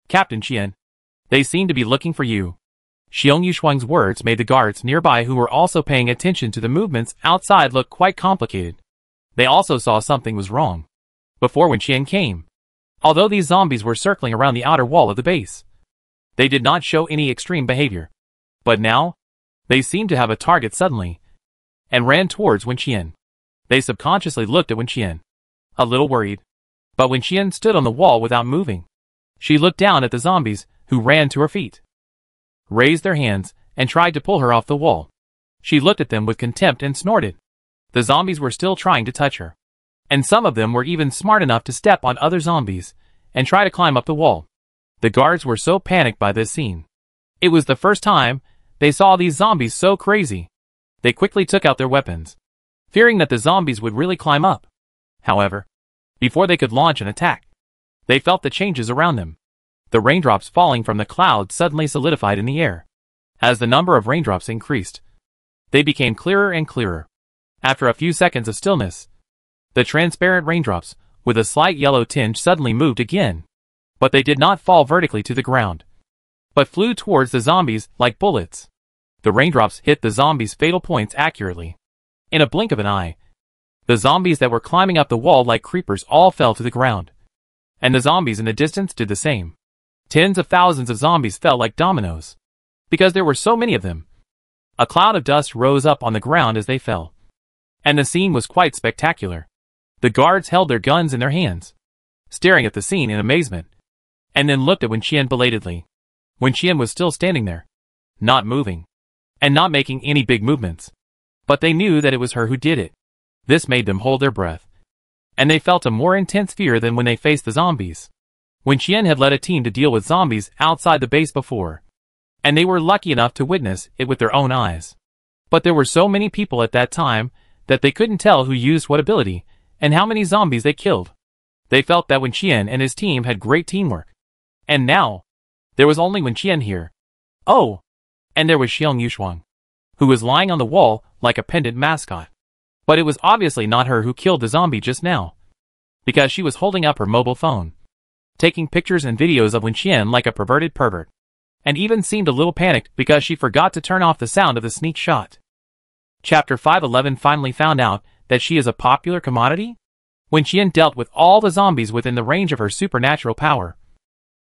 "Captain Qian, they seem to be looking for you." Xiong Yushuang's words made the guards nearby who were also paying attention to the movements outside look quite complicated. They also saw something was wrong before Wenqian came. Although these zombies were circling around the outer wall of the base, they did not show any extreme behavior. But now, they seemed to have a target suddenly, and ran towards Wenqian. They subconsciously looked at Wenqian, a little worried. But Wenqian stood on the wall without moving. She looked down at the zombies, who ran to her feet, raised their hands, and tried to pull her off the wall. She looked at them with contempt and snorted. The zombies were still trying to touch her, and some of them were even smart enough to step on other zombies and try to climb up the wall. The guards were so panicked by this scene. It was the first time they saw these zombies so crazy. They quickly took out their weapons, fearing that the zombies would really climb up. However, before they could launch an attack, they felt the changes around them. The raindrops falling from the clouds suddenly solidified in the air. As the number of raindrops increased, they became clearer and clearer. After a few seconds of stillness, the transparent raindrops, with a slight yellow tinge, suddenly moved again. But they did not fall vertically to the ground, but flew towards the zombies like bullets. The raindrops hit the zombies' fatal points accurately. In a blink of an eye, the zombies that were climbing up the wall like creepers all fell to the ground. And the zombies in the distance did the same. Tens of thousands of zombies fell like dominoes, because there were so many of them. A cloud of dust rose up on the ground as they fell, and the scene was quite spectacular. The guards held their guns in their hands, staring at the scene in amazement, and then looked at Wenqian belatedly. Wenqian was still standing there, not moving. and not making any big movements. But they knew that it was her who did it. This made them hold their breath. And they felt a more intense fear than when they faced the zombies. When Qian had led a team to deal with zombies outside the base before, and they were lucky enough to witness it with their own eyes. But there were so many people at that time that they couldn't tell who used what ability and how many zombies they killed. They felt that when Qian and his team had great teamwork. And now, there was only Wen Qian here. Oh! And there was Xiong Yushuang, who was lying on the wall like a pendant mascot. But it was obviously not her who killed the zombie just now, because she was holding up her mobile phone, taking pictures and videos of Wen Qian like a perverted pervert, and even seemed a little panicked because she forgot to turn off the sound of the sneak shot. Chapter 511 finally found out that she is a popular commodity? Wen Qian dealt with all the zombies within the range of her supernatural power,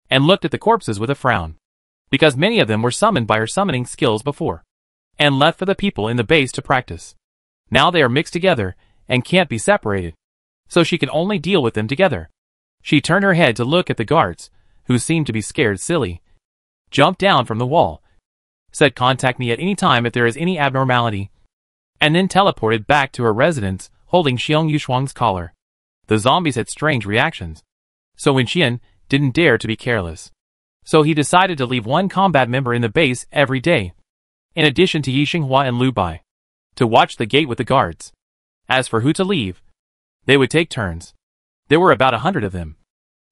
and looked at the corpses with a frown, because many of them were summoned by her summoning skills before, and left for the people in the base to practice. Now they are mixed together, and can't be separated, so she can only deal with them together. She turned her head to look at the guards, who seemed to be scared silly, jumped down from the wall, said contact me at any time if there is any abnormality, and then teleported back to her residence, holding Xiong Yushuang's collar. The zombies had strange reactions, so Wen Qian didn't dare to be careless. So he decided to leave one combat member in the base every day, in addition to Yi Xinghua and Lu Bai, to watch the gate with the guards. As for who to leave, they would take turns. There were about 100 of them,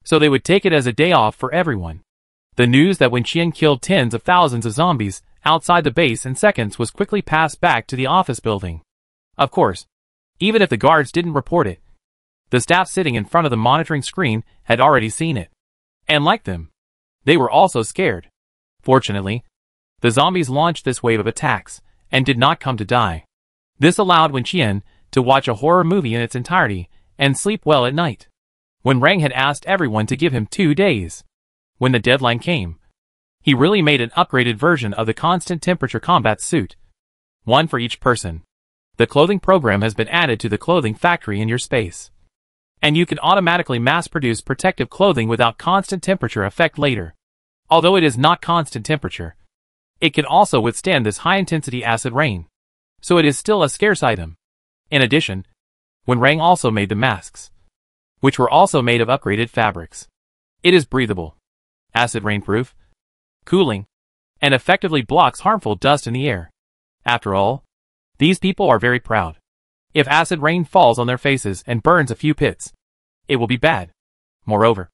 so they would take it as a day off for everyone. The news that Wen Qian killed tens of thousands of zombies outside the base in seconds was quickly passed back to the office building. Of course, even if the guards didn't report it, the staff sitting in front of the monitoring screen had already seen it. And like them, they were also scared. Fortunately, the zombies launched this wave of attacks, and did not come to die. This allowed Wen Qian to watch a horror movie in its entirety, and sleep well at night. When Rang had asked everyone to give him 2 days, when the deadline came, he really made an upgraded version of the constant temperature combat suit. One for each person. The clothing program has been added to the clothing factory in your space, and you can automatically mass-produce protective clothing without constant temperature effect later. Although it is not constant temperature, it can also withstand this high-intensity acid rain, so it is still a scarce item. In addition, Wen Rang also made the masks, which were also made of upgraded fabrics. It is breathable, acid rain-proof, cooling, and effectively blocks harmful dust in the air. After all, these people are very proud. If acid rain falls on their faces and burns a few pits, it will be bad. Moreover,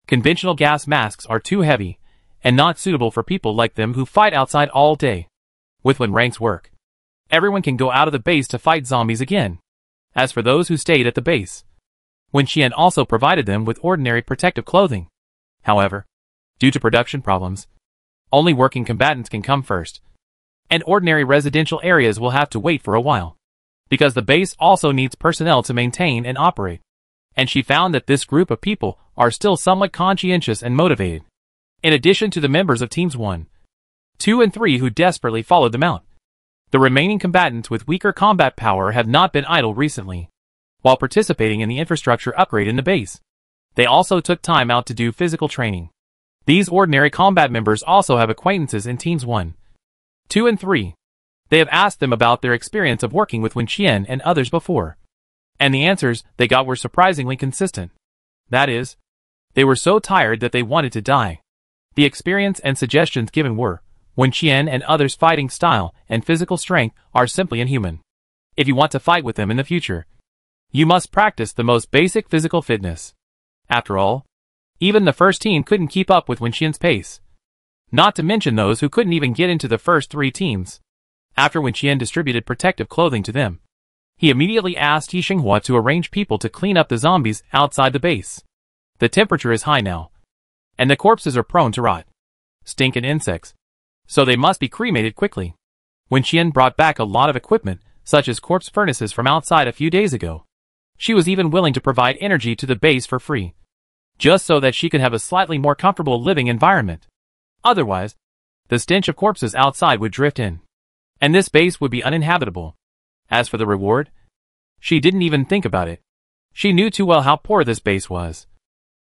conventional gas masks are too heavy, and not suitable for people like them who fight outside all day. With Wen Rang's work, everyone can go out of the base to fight zombies again. As for those who stayed at the base, Wen Qian also provided them with ordinary protective clothing. However, due to production problems, only working combatants can come first, and ordinary residential areas will have to wait for a while, because the base also needs personnel to maintain and operate. And she found that this group of people are still somewhat conscientious and motivated, in addition to the members of Teams 1, 2 and 3 who desperately followed them out. The remaining combatants with weaker combat power have not been idle recently, while participating in the infrastructure upgrade in the base. They also took time out to do physical training. These ordinary combat members also have acquaintances in Teams 1, 2 and 3. They have asked them about their experience of working with Wen Qian and others before, and the answers they got were surprisingly consistent. That is, they were so tired that they wanted to die. The experience and suggestions given were, Wen Qian and others' fighting style and physical strength are simply inhuman. If you want to fight with them in the future, you must practice the most basic physical fitness. After all, even the first team couldn't keep up with Wen Qian's pace. Not to mention those who couldn't even get into the first 3 teams. After Wen Qian distributed protective clothing to them, he immediately asked Yi Xinghua to arrange people to clean up the zombies outside the base. The temperature is high now, and the corpses are prone to rot, stink and insects, so they must be cremated quickly. Wen Qian brought back a lot of equipment, such as corpse furnaces from outside a few days ago. She was even willing to provide energy to the base for free, just so that she could have a slightly more comfortable living environment. Otherwise, the stench of corpses outside would drift in, and this base would be uninhabitable. As for the reward, she didn't even think about it. She knew too well how poor this base was.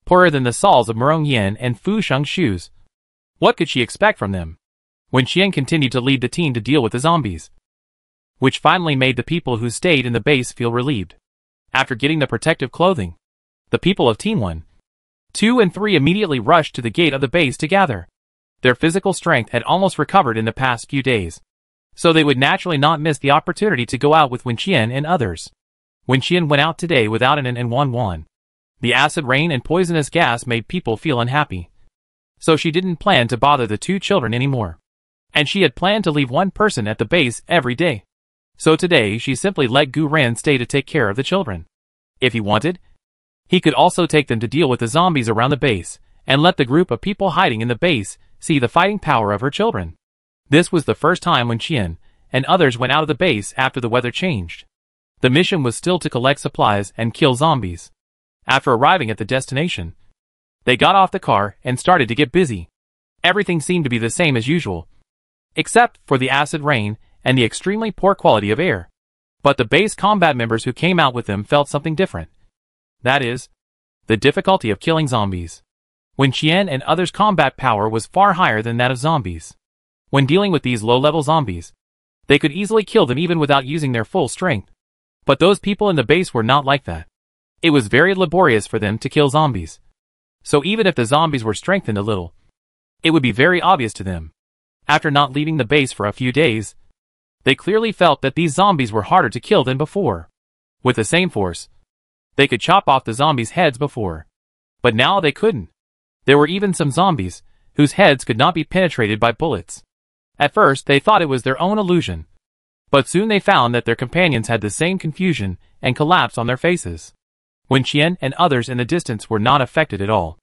Poorer than the soles of Murong Yin and Fu Sheng's shoes. What could she expect from them? Wen Qian continued to lead the team to deal with the zombies, which finally made the people who stayed in the base feel relieved. After getting the protective clothing, the people of Team 1, 2 and 3 immediately rushed to the gate of the base to gather. Their physical strength had almost recovered in the past few days, so they would naturally not miss the opportunity to go out with Wen Qian and others. Wen Qian went out today without an and Wan. The acid rain and poisonous gas made people feel unhappy, so she didn't plan to bother the two children anymore. And she had planned to leave one person at the base every day. So today she simply let Gu Ren stay to take care of the children. If he wanted, he could also take them to deal with the zombies around the base, and let the group of people hiding in the base see the fighting power of her children. This was the first time when Qian and others went out of the base after the weather changed. The mission was still to collect supplies and kill zombies. After arriving at the destination, they got off the car and started to get busy. Everything seemed to be the same as usual, except for the acid rain and the extremely poor quality of air. But the base combat members who came out with them felt something different. That is, the difficulty of killing zombies. When Qian and others' combat power was far higher than that of zombies. When dealing with these low-level zombies, they could easily kill them even without using their full strength. But those people in the base were not like that. It was very laborious for them to kill zombies. So even if the zombies were strengthened a little, it would be very obvious to them. After not leaving the base for a few days, they clearly felt that these zombies were harder to kill than before. With the same force, they could chop off the zombies' heads before. But now they couldn't. There were even some zombies whose heads could not be penetrated by bullets. At first they thought it was their own illusion, but soon they found that their companions had the same confusion and collapse on their faces. When Qian and others in the distance were not affected at all,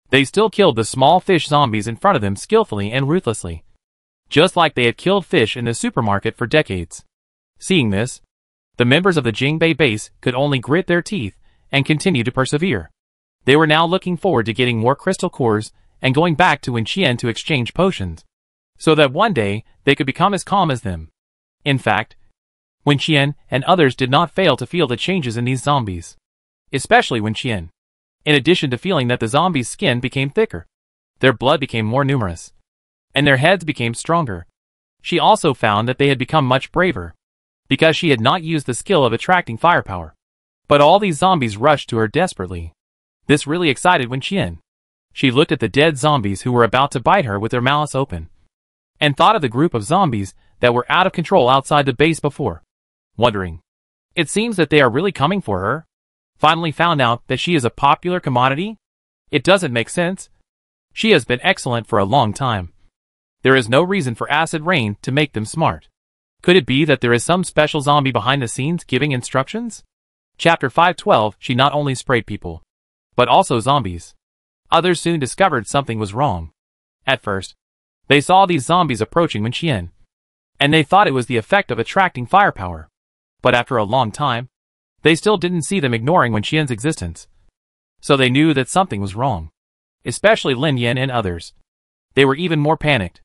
they still killed the small fish zombies in front of them skillfully and ruthlessly, just like they had killed fish in the supermarket for decades. Seeing this, the members of the Jingbei base could only grit their teeth and continue to persevere. They were now looking forward to getting more crystal cores and going back to Wen Qian to exchange potions, so that one day they could become as calm as them. In fact, Wen Qian and others did not fail to feel the changes in these zombies, especially Wen Qian. In addition to feeling that the zombies' skin became thicker, their blood became more numerous, and their heads became stronger. She also found that they had become much braver, because she had not used the skill of attracting firepower. But all these zombies rushed to her desperately. This really excited Wen Qian. She looked at the dead zombies who were about to bite her with their mouths open, and thought of the group of zombies that were out of control outside the base before, wondering, it seems that they are really coming for her. Finally found out that she is a popular commodity? It doesn't make sense. She has been excellent for a long time. There is no reason for acid rain to make them smart. Could it be that there is some special zombie behind the scenes giving instructions? Chapter 512. She not only sprayed people, but also zombies. Others soon discovered something was wrong. At first, they saw these zombies approaching Wen Qian, and they thought it was the effect of attracting firepower. But after a long time, they still didn't see them ignoring Wen Qian's existence. So they knew that something was wrong. Especially Lin Yan and others. They were even more panicked.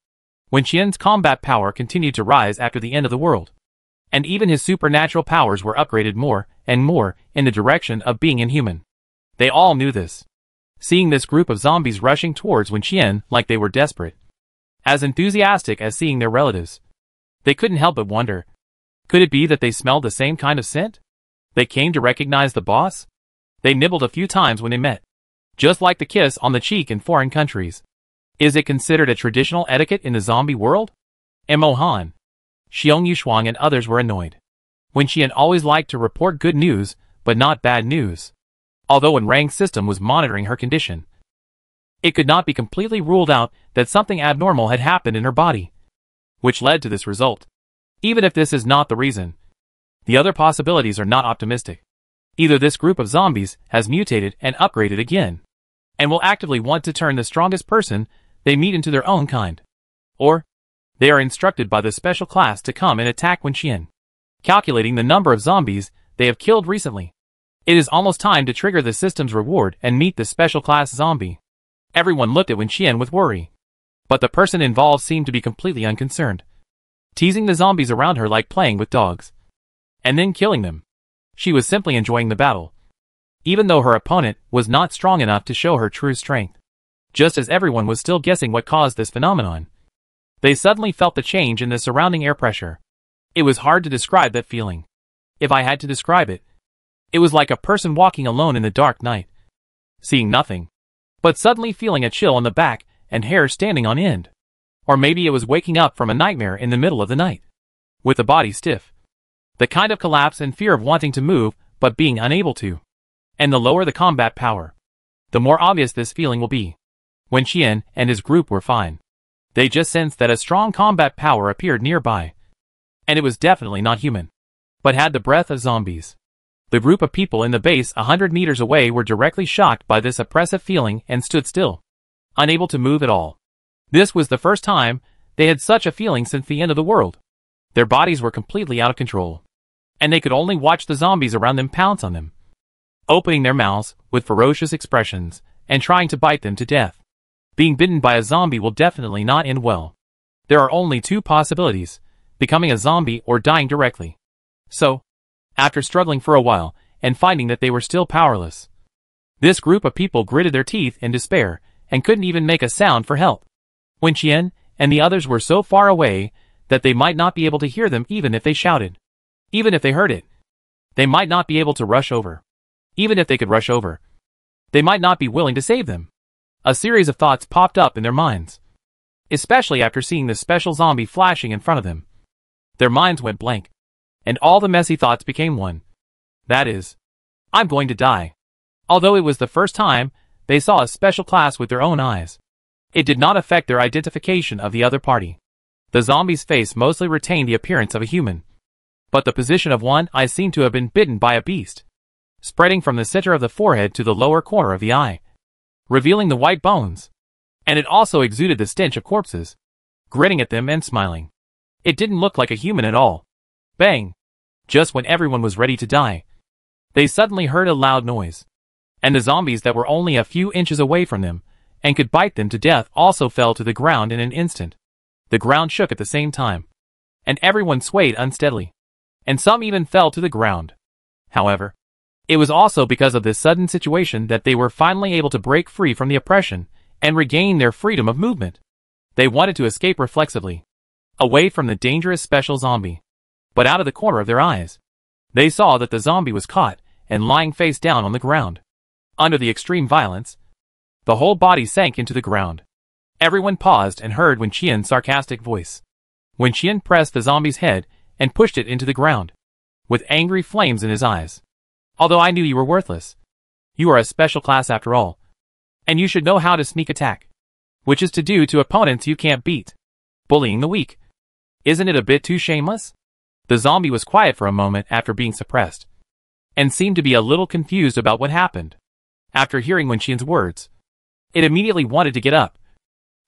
Wen Qian's combat power continued to rise after the end of the world, and even his supernatural powers were upgraded more and more in the direction of being inhuman. They all knew this. Seeing this group of zombies rushing towards Wen Qian like they were desperate, as enthusiastic as seeing their relatives, they couldn't help but wonder, could it be that they smelled the same kind of scent? They came to recognize the boss? They nibbled a few times when they met, just like the kiss on the cheek in foreign countries. Is it considered a traditional etiquette in the zombie world? Mo Han, Xiong Yushuang and others were annoyed. Wen Qian always liked to report good news, but not bad news. Although Wen Rang's system was monitoring her condition, it could not be completely ruled out that something abnormal had happened in her body, which led to this result. Even if this is not the reason, the other possibilities are not optimistic. Either this group of zombies has mutated and upgraded again, and will actively want to turn the strongest person they meet into their own kind, or they are instructed by the special class to come and attack Wen Qian. Calculating the number of zombies they have killed recently, it is almost time to trigger the system's reward and meet the special class zombie. Everyone looked at Wen Qian with worry, but the person involved seemed to be completely unconcerned, teasing the zombies around her like playing with dogs, and then killing them. She was simply enjoying the battle, even though her opponent was not strong enough to show her true strength. Just as everyone was still guessing what caused this phenomenon, They suddenly felt the change in the surrounding air pressure. It was hard to describe that feeling. If I had to describe it, it was like a person walking alone in the dark night, seeing nothing, but suddenly feeling a chill on the back and hair standing on end. Or maybe it was waking up from a nightmare in the middle of the night, with the body stiff. The kind of collapse and fear of wanting to move, but being unable to. And the lower the combat power, the more obvious this feeling will be. When Qian and his group were fine, they just sensed that a strong combat power appeared nearby. And it was definitely not human, but had the breath of zombies. The group of people in the base 100 meters away were directly shocked by this oppressive feeling and stood still, unable to move at all. This was the first time they had such a feeling since the end of the world. Their bodies were completely out of control, and they could only watch the zombies around them pounce on them, opening their mouths with ferocious expressions and trying to bite them to death. Being bitten by a zombie will definitely not end well. There are only two possibilities: becoming a zombie or dying directly. So, after struggling for a while and finding that they were still powerless, this group of people gritted their teeth in despair and couldn't even make a sound for help. When Qian and the others were so far away that they might not be able to hear them even if they shouted. Even if they heard it, they might not be able to rush over. Even if they could rush over, they might not be willing to save them. A series of thoughts popped up in their minds, especially after seeing the special zombie flashing in front of them. Their minds went blank, and all the messy thoughts became one. That is, I'm going to die. Although it was the first time they saw a special class with their own eyes, it did not affect their identification of the other party. The zombie's face mostly retained the appearance of a human, but the position of one eye seemed to have been bitten by a beast, spreading from the center of the forehead to the lower corner of the eye, revealing the white bones. And it also exuded the stench of corpses, grinning at them and smiling. It didn't look like a human at all. Bang! Just when everyone was ready to die, they suddenly heard a loud noise, and the zombies that were only a few inches away from them and could bite them to death also fell to the ground in an instant. The ground shook at the same time, and everyone swayed unsteadily, and some even fell to the ground. However, it was also because of this sudden situation that they were finally able to break free from the oppression and regain their freedom of movement. They wanted to escape reflexively, away from the dangerous special zombie. But out of the corner of their eyes, they saw that the zombie was caught and lying face down on the ground. Under the extreme violence, the whole body sank into the ground. Everyone paused and heard Wen Qian's sarcastic voice. Wen Qian pressed the zombie's head and pushed it into the ground, with angry flames in his eyes. Although I knew you were worthless, you are a special class after all, and you should know how to sneak attack, which is to do to opponents you can't beat. Bullying the weak. Isn't it a bit too shameless? The zombie was quiet for a moment after being suppressed, and seemed to be a little confused about what happened. After hearing Wen Qian's words, it immediately wanted to get up,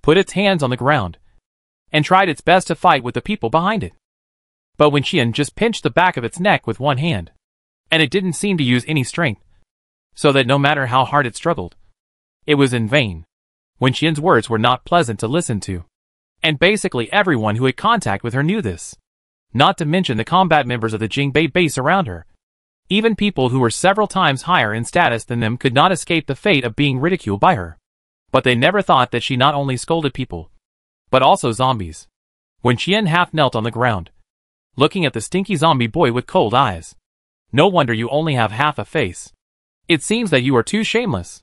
put its hands on the ground, and tried its best to fight with the people behind it. But Wen Qian just pinched the back of its neck with one hand, and it didn't seem to use any strength, so that no matter how hard it struggled, it was in vain. Wen Qian's words were not pleasant to listen to, and basically everyone who had contact with her knew this. Not to mention the combat members of the Jingbei base around her. Even people who were several times higher in status than them could not escape the fate of being ridiculed by her. But they never thought that she not only scolded people, but also zombies. Wen Qian half knelt on the ground, looking at the stinky zombie boy with cold eyes. No wonder you only have half a face. It seems that you are too shameless.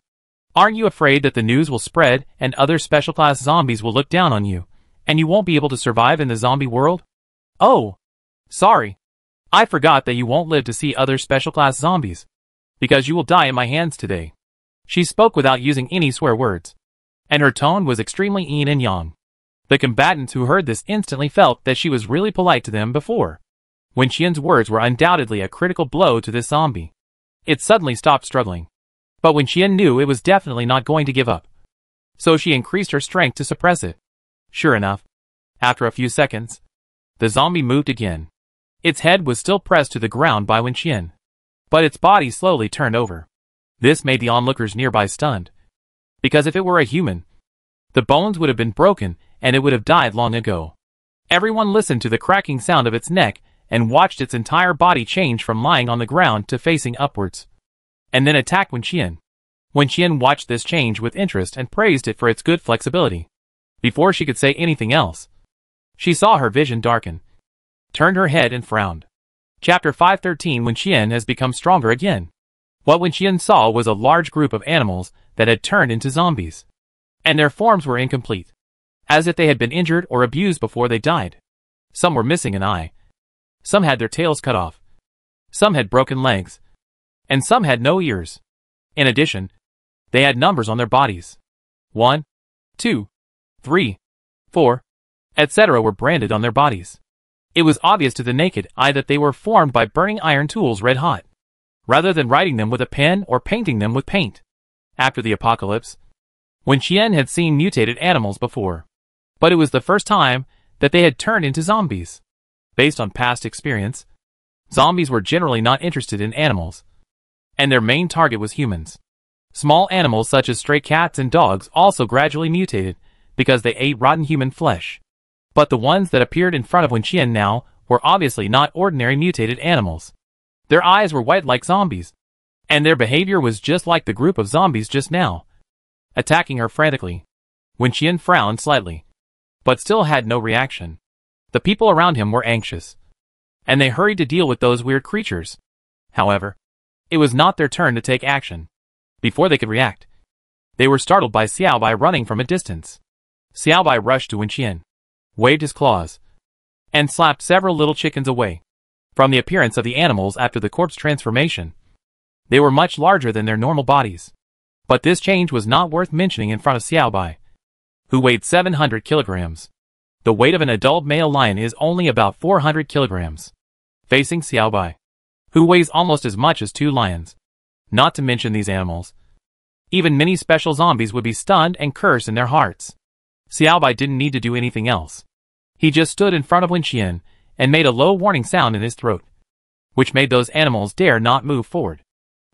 Aren't you afraid that the news will spread and other special class zombies will look down on you, and you won't be able to survive in the zombie world? Oh, sorry. I forgot that you won't live to see other special class zombies, because you will die in my hands today. She spoke without using any swear words, and her tone was extremely yin and yang. The combatants who heard this instantly felt that she was really polite to them before. Wen Qian's words were undoubtedly a critical blow to this zombie. It suddenly stopped struggling. But Wen Qian knew it was definitely not going to give up, so she increased her strength to suppress it. Sure enough, after a few seconds, the zombie moved again. Its head was still pressed to the ground by Wen Qian, but its body slowly turned over. This made the onlookers nearby stunned, because if it were a human, the bones would have been broken and it would have died long ago. Everyone listened to the cracking sound of its neck and watched its entire body change from lying on the ground to facing upwards, and then attack Wen Qian. Wen Qian watched this change with interest and praised it for its good flexibility. Before she could say anything else, She saw her vision darken, turned her head and frowned. Chapter 513 When Qian has become stronger again. What Wen Qian saw was a large group of animals that had turned into zombies. And their forms were incomplete, as if they had been injured or abused before they died. Some were missing an eye. Some had their tails cut off. Some had broken legs. And some had no ears. In addition, they had numbers on their bodies. 1, 2, 3, 4, etc. were branded on their bodies. It was obvious to the naked eye that they were formed by burning iron tools red hot, rather than writing them with a pen or painting them with paint. After the apocalypse, Wen Qian had seen mutated animals before, but it was the first time that they had turned into zombies. Based on past experience, zombies were generally not interested in animals, and their main target was humans. Small animals such as stray cats and dogs also gradually mutated because they ate rotten human flesh. But the ones that appeared in front of Wen Qian now were obviously not ordinary mutated animals. Their eyes were white like zombies, and their behavior was just like the group of zombies just now, attacking her frantically. Wen Qian frowned slightly, but still had no reaction. The people around him were anxious, and they hurried to deal with those weird creatures. However, it was not their turn to take action. Before they could react, they were startled by Xiaobai running from a distance. Xiaobai rushed to Wen Qian, waved his claws, and slapped several little chickens away. From the appearance of the animals after the corpse transformation, they were much larger than their normal bodies. But this change was not worth mentioning in front of Xiaobai, who weighed 700 kilograms. The weight of an adult male lion is only about 400 kilograms. Facing Xiaobai, who weighs almost as much as 2 lions. Not to mention these animals, even many special zombies would be stunned and curse in their hearts. Xiaobai didn't need to do anything else. He just stood in front of Wen Qian and made a low warning sound in his throat, which made those animals dare not move forward.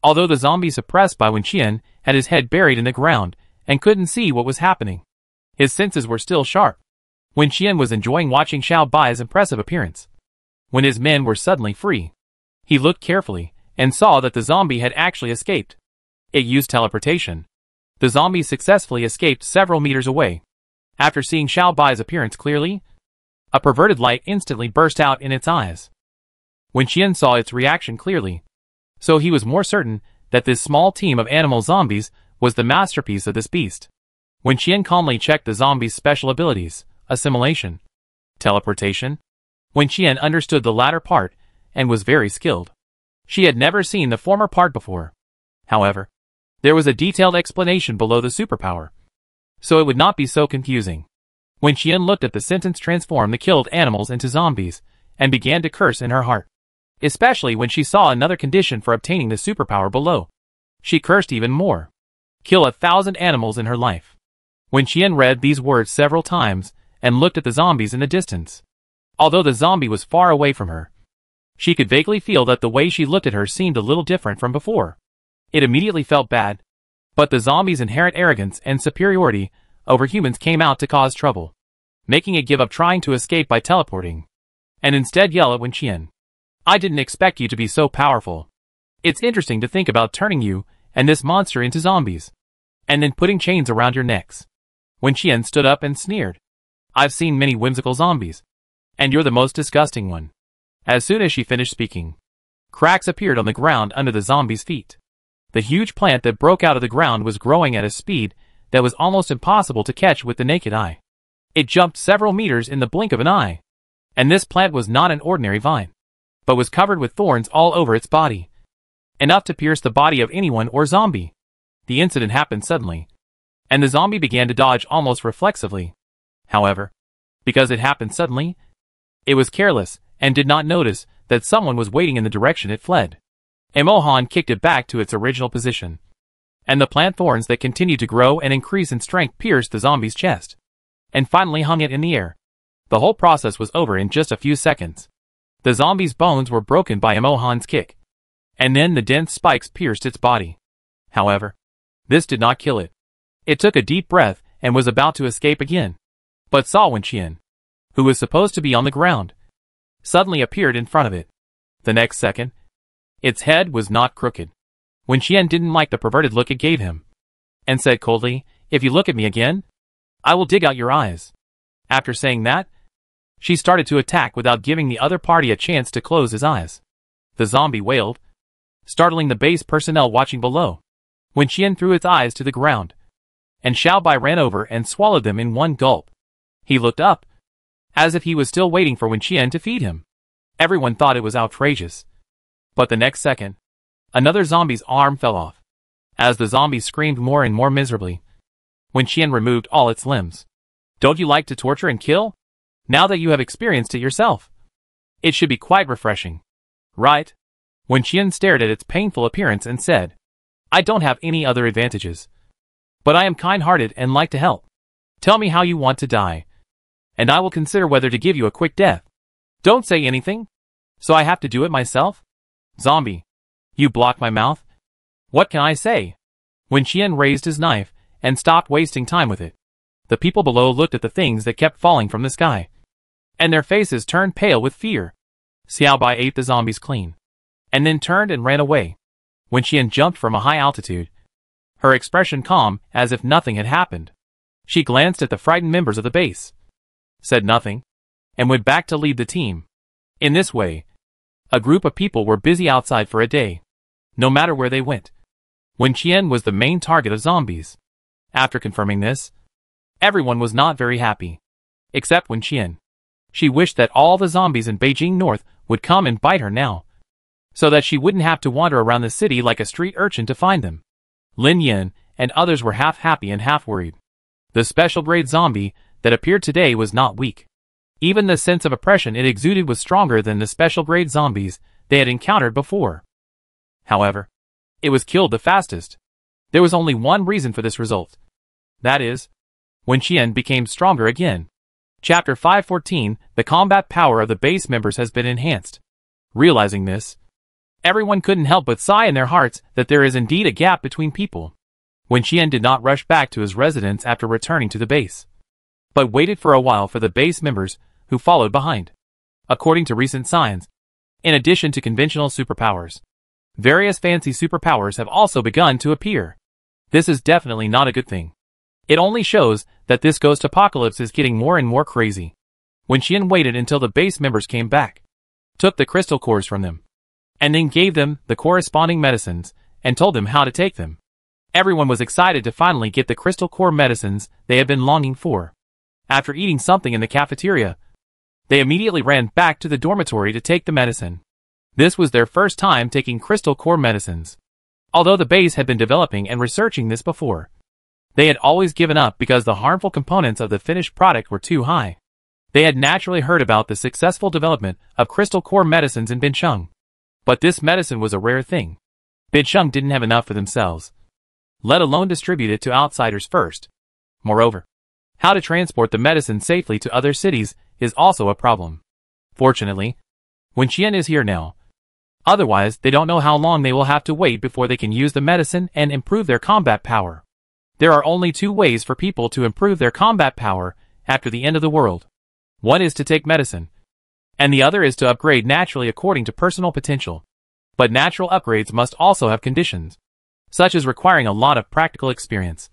Although the zombie suppressed by Wen Qian had his head buried in the ground and couldn't see what was happening, his senses were still sharp. Wen Qian was enjoying watching Xiaobai's impressive appearance. When his men were suddenly free, he looked carefully and saw that the zombie had actually escaped. It used teleportation. The zombie successfully escaped several meters away. After seeing Xiaobai's appearance clearly, a perverted light instantly burst out in its eyes. Wen Qian saw its reaction clearly, so he was more certain that this small team of animal zombies was the masterpiece of this beast. Wen Qian calmly checked the zombie's special abilities: assimilation, teleportation. Wen Qian understood the latter part and was very skilled. She had never seen the former part before. However, there was a detailed explanation below the superpower, so it would not be so confusing. Wen Qian looked at the sentence transform the killed animals into zombies and began to curse in her heart, especially when she saw another condition for obtaining the superpower below. She cursed even more. Kill 1,000 animals in her life. Wen Qian read these words several times and looked at the zombies in the distance. Although the zombie was far away from her, she could vaguely feel that the way she looked at her seemed a little different from before. It immediately felt bad, but the zombie's inherent arrogance and superiority over humans came out to cause trouble, making it give up trying to escape by teleporting, and instead yell at Wen Qian. I didn't expect you to be so powerful. It's interesting to think about turning you and this monster into zombies, and then putting chains around your necks. Wen Qian stood up and sneered. I've seen many whimsical zombies, and you're the most disgusting one. As soon as she finished speaking, cracks appeared on the ground under the zombie's feet. The huge plant that broke out of the ground was growing at a speed that was almost impossible to catch with the naked eye. It jumped several meters in the blink of an eye. And this plant was not an ordinary vine, but was covered with thorns all over its body, enough to pierce the body of anyone or zombie. The incident happened suddenly, and the zombie began to dodge almost reflexively. However, because it happened suddenly, it was careless and did not notice that someone was waiting in the direction it fled. Emohan kicked it back to its original position, and the plant thorns that continued to grow and increase in strength pierced the zombie's chest, and finally hung it in the air. The whole process was over in just a few seconds. The zombie's bones were broken by Emohan's kick, and then the dense spikes pierced its body. However, this did not kill it. It took a deep breath and was about to escape again, but saw Wen Qian, who was supposed to be on the ground, suddenly appeared in front of it. The next second, its head was not crooked. Wen Qian didn't like the perverted look it gave him, and said coldly, if you look at me again, I will dig out your eyes. After saying that, She started to attack without giving the other party a chance to close his eyes. The zombie wailed, startling the base personnel watching below. Wen Qian threw its eyes to the ground, and Xiao Bai ran over and swallowed them in one gulp. He looked up, as if he was still waiting for Wen Qian to feed him. Everyone thought it was outrageous. But the next second, another zombie's arm fell off. As the zombie screamed more and more miserably, Wen Qian removed all its limbs. Don't you like to torture and kill? Now that you have experienced it yourself, it should be quite refreshing, right? Wen Qian stared at its painful appearance and said, I don't have any other advantages, but I am kind-hearted and like to help. Tell me how you want to die, and I will consider whether to give you a quick death. Don't say anything, so I have to do it myself? Zombie, you blocked my mouth. What can I say? Wen Qian raised his knife and stopped wasting time with it. The people below looked at the things that kept falling from the sky, and their faces turned pale with fear. Xiao Bai ate the zombies clean, and then turned and ran away. Wen Qian jumped from a high altitude, her expression calm as if nothing had happened. She glanced at the frightened members of the base, said nothing, and went back to lead the team. In this way, a group of people were busy outside for a day. No matter where they went, Wen Qian was the main target of zombies. After confirming this, everyone was not very happy, except Wen Qian. She wished that all the zombies in Beijing North would come and bite her now, so that she wouldn't have to wander around the city like a street urchin to find them. Lin Yan and others were half happy and half worried. The special grade zombie that appeared today was not weak. Even the sense of oppression it exuded was stronger than the special grade zombies they had encountered before. However, it was killed the fastest. There was only one reason for this result. That is, Wen Qian became stronger again. Chapter 514, the combat power of the base members has been enhanced. Realizing this, everyone couldn't help but sigh in their hearts that there is indeed a gap between people. Wen Qian did not rush back to his residence after returning to the base, but waited for a while for the base members who followed behind. According to recent signs, in addition to conventional superpowers, various fancy superpowers have also begun to appear. This is definitely not a good thing. It only shows that this ghost apocalypse is getting more and more crazy. Wen Qian waited until the base members came back, took the crystal cores from them, and then gave them the corresponding medicines and told them how to take them. Everyone was excited to finally get the crystal core medicines they had been longing for. After eating something in the cafeteria, they immediately ran back to the dormitory to take the medicine. This was their first time taking crystal core medicines. Although the base had been developing and researching this before, they had always given up because the harmful components of the finished product were too high. They had naturally heard about the successful development of crystal core medicines in Bincheng. But this medicine was a rare thing. Bincheng didn't have enough for themselves, let alone distribute it to outsiders first. Moreover, how to transport the medicine safely to other cities is also a problem. Fortunately, Wen Qian is here now. Otherwise, they don't know how long they will have to wait before they can use the medicine and improve their combat power. There are only two ways for people to improve their combat power after the end of the world. One is to take medicine, and the other is to upgrade naturally according to personal potential. But natural upgrades must also have conditions, such as requiring a lot of practical experience,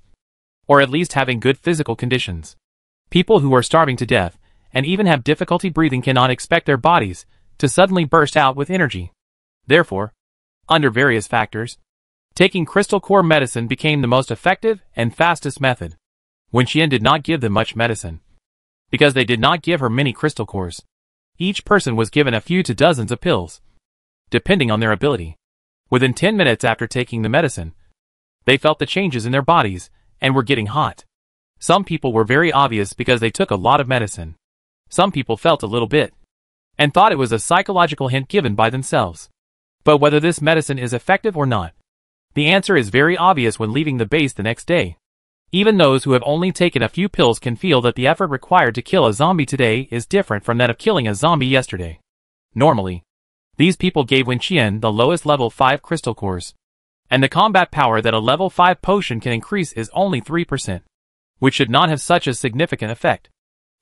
or at least having good physical conditions. People who are starving to death and even have difficulty breathing cannot expect their bodies to suddenly burst out with energy. Therefore, under various factors, taking crystal core medicine became the most effective and fastest method. Wen Qian did not give them much medicine, because they did not give her many crystal cores. Each person was given a few to dozens of pills, depending on their ability. Within 10 minutes after taking the medicine, they felt the changes in their bodies and were getting hot. Some people were very obvious because they took a lot of medicine. Some people felt a little bit, and thought it was a psychological hint given by themselves. But whether this medicine is effective or not, the answer is very obvious when leaving the base the next day. Even those who have only taken a few pills can feel that the effort required to kill a zombie today is different from that of killing a zombie yesterday. Normally, these people gave Wen Qian the lowest level 5 crystal cores, and the combat power that a level 5 potion can increase is only 3%, which should not have such a significant effect.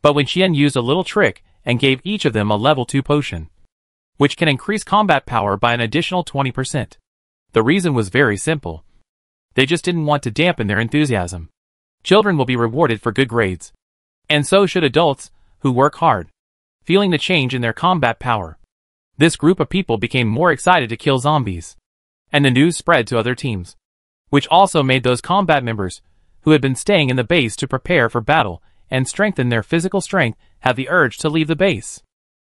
But Wen Qian used a little trick and gave each of them a level 2 potion, which can increase combat power by an additional 20%. The reason was very simple. They just didn't want to dampen their enthusiasm. Children will be rewarded for good grades, and so should adults who work hard. feeling the change in their combat power. This group of people became more excited to kill zombies. And the news spread to other teams, which also made those combat members, who had been staying in the base to prepare for battle and strengthen their physical strength, have the urge to leave the base.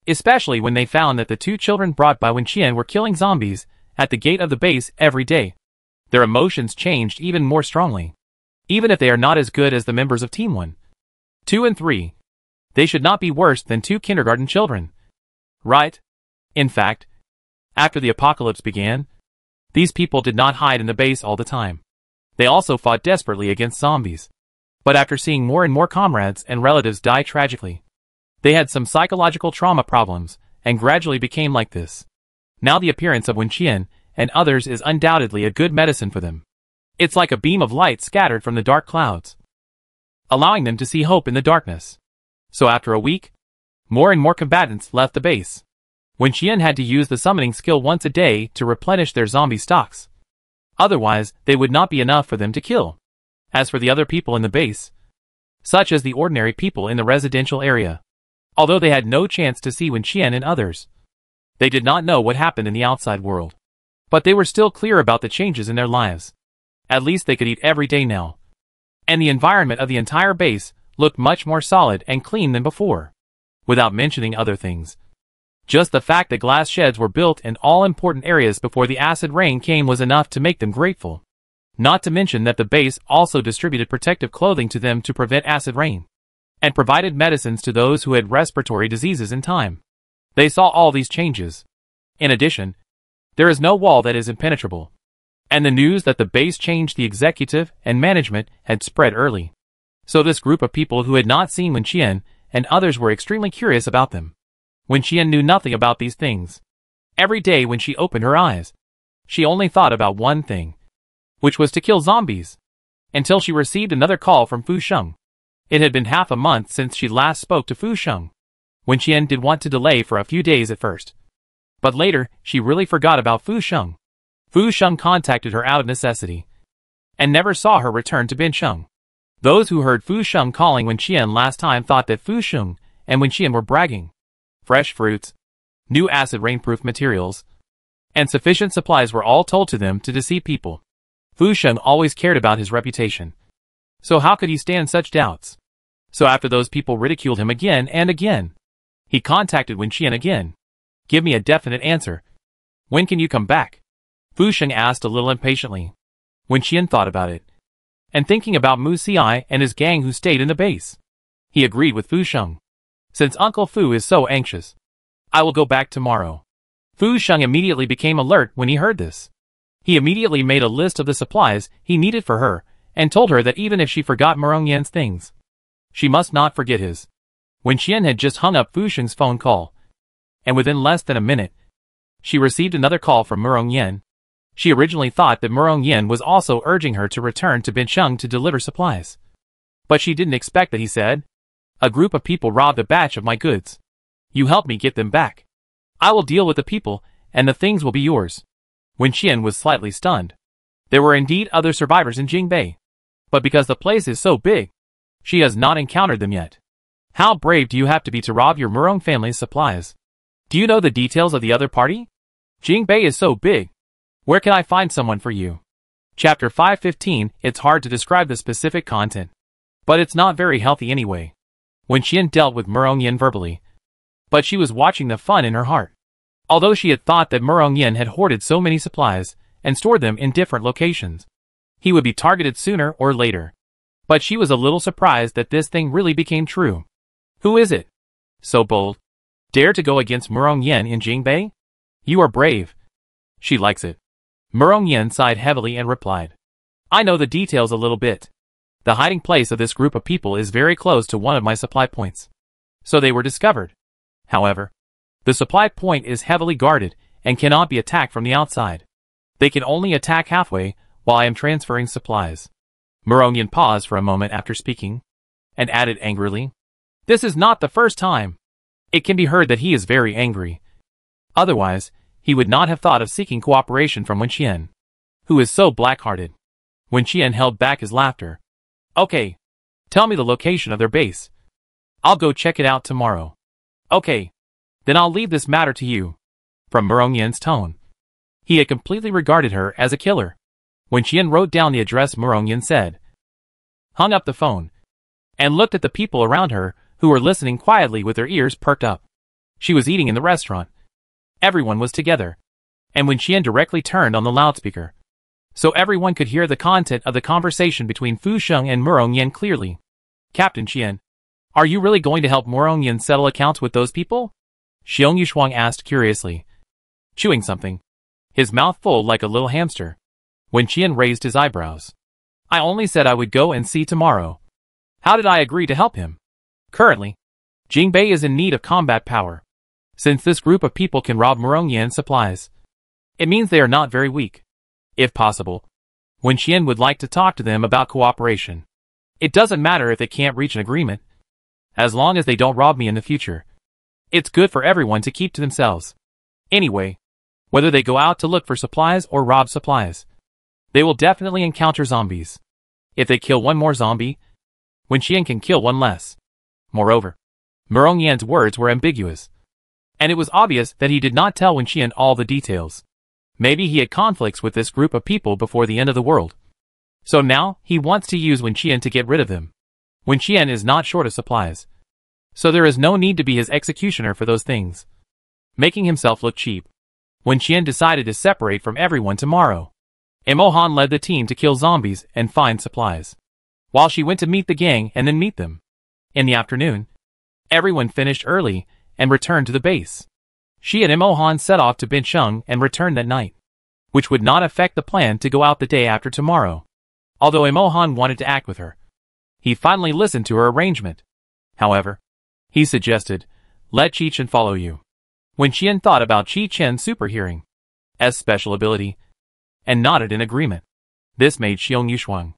Especially when they found that the two children brought by Wenqian were killing zombies at the gate of the base every day. Their emotions changed even more strongly. Even if they are not as good as the members of Team 1, 2 and 3, they should not be worse than two kindergarten children. Right? In fact, after the apocalypse began, these people did not hide in the base all the time. They also fought desperately against zombies. But after seeing more and more comrades and relatives die tragically, they had some psychological trauma problems and gradually became like this. Now the appearance of Wenqian and others is undoubtedly a good medicine for them. It's like a beam of light scattered from the dark clouds, allowing them to see hope in the darkness. So after a week, more and more combatants left the base. Wenqian had to use the summoning skill once a day to replenish their zombie stocks. Otherwise, they would not be enough for them to kill. As for the other people in the base, such as the ordinary people in the residential area, although they had no chance to see Wenqian and others, they did not know what happened in the outside world. But they were still clear about the changes in their lives. At least they could eat every day now. And the environment of the entire base looked much more solid and clean than before. Without mentioning other things. Just the fact that glass sheds were built in all important areas before the acid rain came was enough to make them grateful. Not to mention that the base also distributed protective clothing to them to prevent acid rain, and provided medicines to those who had respiratory diseases in time. They saw all these changes. In addition, there is no wall that is impenetrable. And the news that the base changed the executive and management had spread early. So this group of people who had not seen Wenqian and others were extremely curious about them. Wenqian knew nothing about these things. Every day when she opened her eyes, she only thought about one thing, which was to kill zombies, until she received another call from Fu Sheng. It had been half a month since she last spoke to Fu Sheng. Wenqian did want to delay for a few days at first, but later she really forgot about Fu Sheng. Fu Sheng contacted her out of necessity, and never saw her return to Binsheng. Those who heard Fu Sheng calling Wenqian last time thought that Fu Sheng and Wenqian were bragging. Fresh fruits, new acid rainproof materials, and sufficient supplies were all told to them to deceive people. Fu Sheng always cared about his reputation. So how could he stand such doubts? So after those people ridiculed him again and again, he contacted Wenqian again. Give me a definite answer. When can you come back? Fu Sheng asked a little impatiently. Wenqian thought about it, and thinking about Mu Xiai and his gang who stayed in the base, he agreed with Fu Sheng. Since Uncle Fu is so anxious, I will go back tomorrow. Fu Sheng immediately became alert when he heard this. He immediately made a list of the supplies he needed for her, and told her that even if she forgot Murong Yan's things, she must not forget his. Wenqian had just hung up Fu Sheng's phone call, and within less than a minute, she received another call from Murong Yan. She originally thought that Murong Yan was also urging her to return to Binsheng to deliver supplies. But she didn't expect that he said, "A group of people robbed a batch of my goods. You help me get them back. I will deal with the people, and the things will be yours." Wenqian was slightly stunned. There were indeed other survivors in Jingbei, but because the place is so big, she has not encountered them yet. How brave do you have to be to rob your Murong family's supplies? Do you know the details of the other party? Jingbei is so big. Where can I find someone for you? Chapter 515. It's hard to describe the specific content, but it's not very healthy anyway. Wenqian dealt with Murong Yan verbally, but she was watching the fun in her heart. Although she had thought that Murong Yan had hoarded so many supplies and stored them in different locations, he would be targeted sooner or later. But she was a little surprised that this thing really became true. Who is it? So bold. Dare to go against Murong Yan in Jingbei? You are brave. She likes it. Murong Yan sighed heavily and replied, I know the details a little bit. The hiding place of this group of people is very close to one of my supply points. So they were discovered. However, the supply point is heavily guarded and cannot be attacked from the outside. They can only attack halfway while I am transferring supplies. Murong Yan paused for a moment after speaking, and added angrily, This is not the first time. It can be heard that he is very angry. Otherwise, he would not have thought of seeking cooperation from Wenqian, who is so black-hearted. Wenqian held back his laughter. Okay, tell me the location of their base. I'll go check it out tomorrow. Okay. Then I'll leave this matter to you. From Murong Yan's tone. He had completely regarded her as a killer. When Qian wrote down the address Murong Yan said, hung up the phone, and looked at the people around her who were listening quietly with their ears perked up. She was eating in the restaurant. Everyone was together. And when Qian directly turned on the loudspeaker, so everyone could hear the content of the conversation between Fu Sheng and Murong Yan clearly. Captain Qian, are you really going to help Murong Yan settle accounts with those people? Xiong Yushuang asked curiously, chewing something, his mouth full like a little hamster. When Qian raised his eyebrows. I only said I would go and see tomorrow. How did I agree to help him? Currently, Jingbei is in need of combat power. Since this group of people can rob Murong Yan's supplies, it means they are not very weak. If possible, Wen Qian would like to talk to them about cooperation. It doesn't matter if they can't reach an agreement, as long as they don't rob me in the future. It's good for everyone to keep to themselves. Anyway, whether they go out to look for supplies or rob supplies, they will definitely encounter zombies. If they kill one more zombie, Wen Qian can kill one less. Moreover, Murong Yan's words were ambiguous, and it was obvious that he did not tell Wen Qian all the details. Maybe he had conflicts with this group of people before the end of the world. So now, he wants to use Wen Qian to get rid of them. Wen Qian is not short of supplies, so there is no need to be his executioner for those things. Making himself look cheap, Wen Qian decided to separate from everyone tomorrow. Imohan led the team to kill zombies and find supplies, while she went to meet the gang and then meet them. In the afternoon, everyone finished early and returned to the base. She and Imohan set off to Bincheng and returned that night, which would not affect the plan to go out the day after tomorrow. Although Imohan wanted to act with her, he finally listened to her arrangement. However, he suggested, let Qi Chen follow you. When Qian thought about Qi Chen's super hearing as special ability, and nodded in agreement. This made Xiong Yushuang,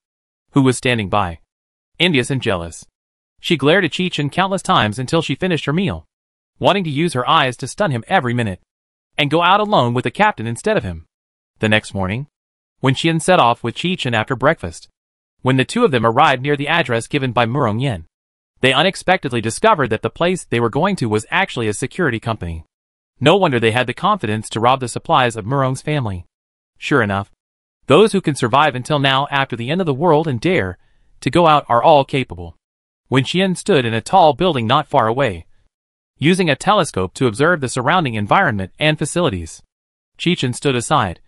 who was standing by, envious and jealous. She glared at Qi Chen countless times until she finished her meal, wanting to use her eyes to stun him every minute, and go out alone with the captain instead of him. The next morning, when Qian set off with Qi Chen after breakfast, when the two of them arrived near the address given by Murong Yan, they unexpectedly discovered that the place they were going to was actually a security company. No wonder they had the confidence to rob the supplies of Murong's family. Sure enough, those who can survive until now after the end of the world and dare to go out are all capable. When Qian stood in a tall building not far away, using a telescope to observe the surrounding environment and facilities, Qi Chen stood aside,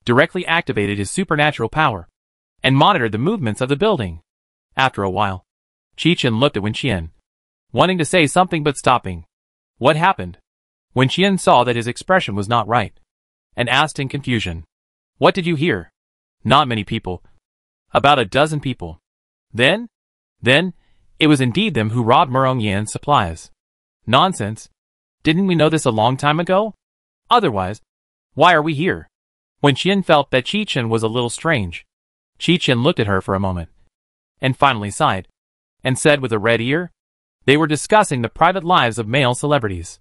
directly activated his supernatural power, and monitored the movements of the building. After a while, Qi Chen looked at Wen Qian, wanting to say something but stopping. What happened? Wen Qian saw that his expression was not right, and asked in confusion, what did you hear? Not many people. About a dozen people. Then, it was indeed them who robbed Murong Yan's supplies. Nonsense. Didn't we know this a long time ago? Otherwise, why are we here? When Qian felt that Qi Chen was a little strange, Qi Chen looked at her for a moment, and finally sighed, and said with a red ear, they were discussing the private lives of male celebrities.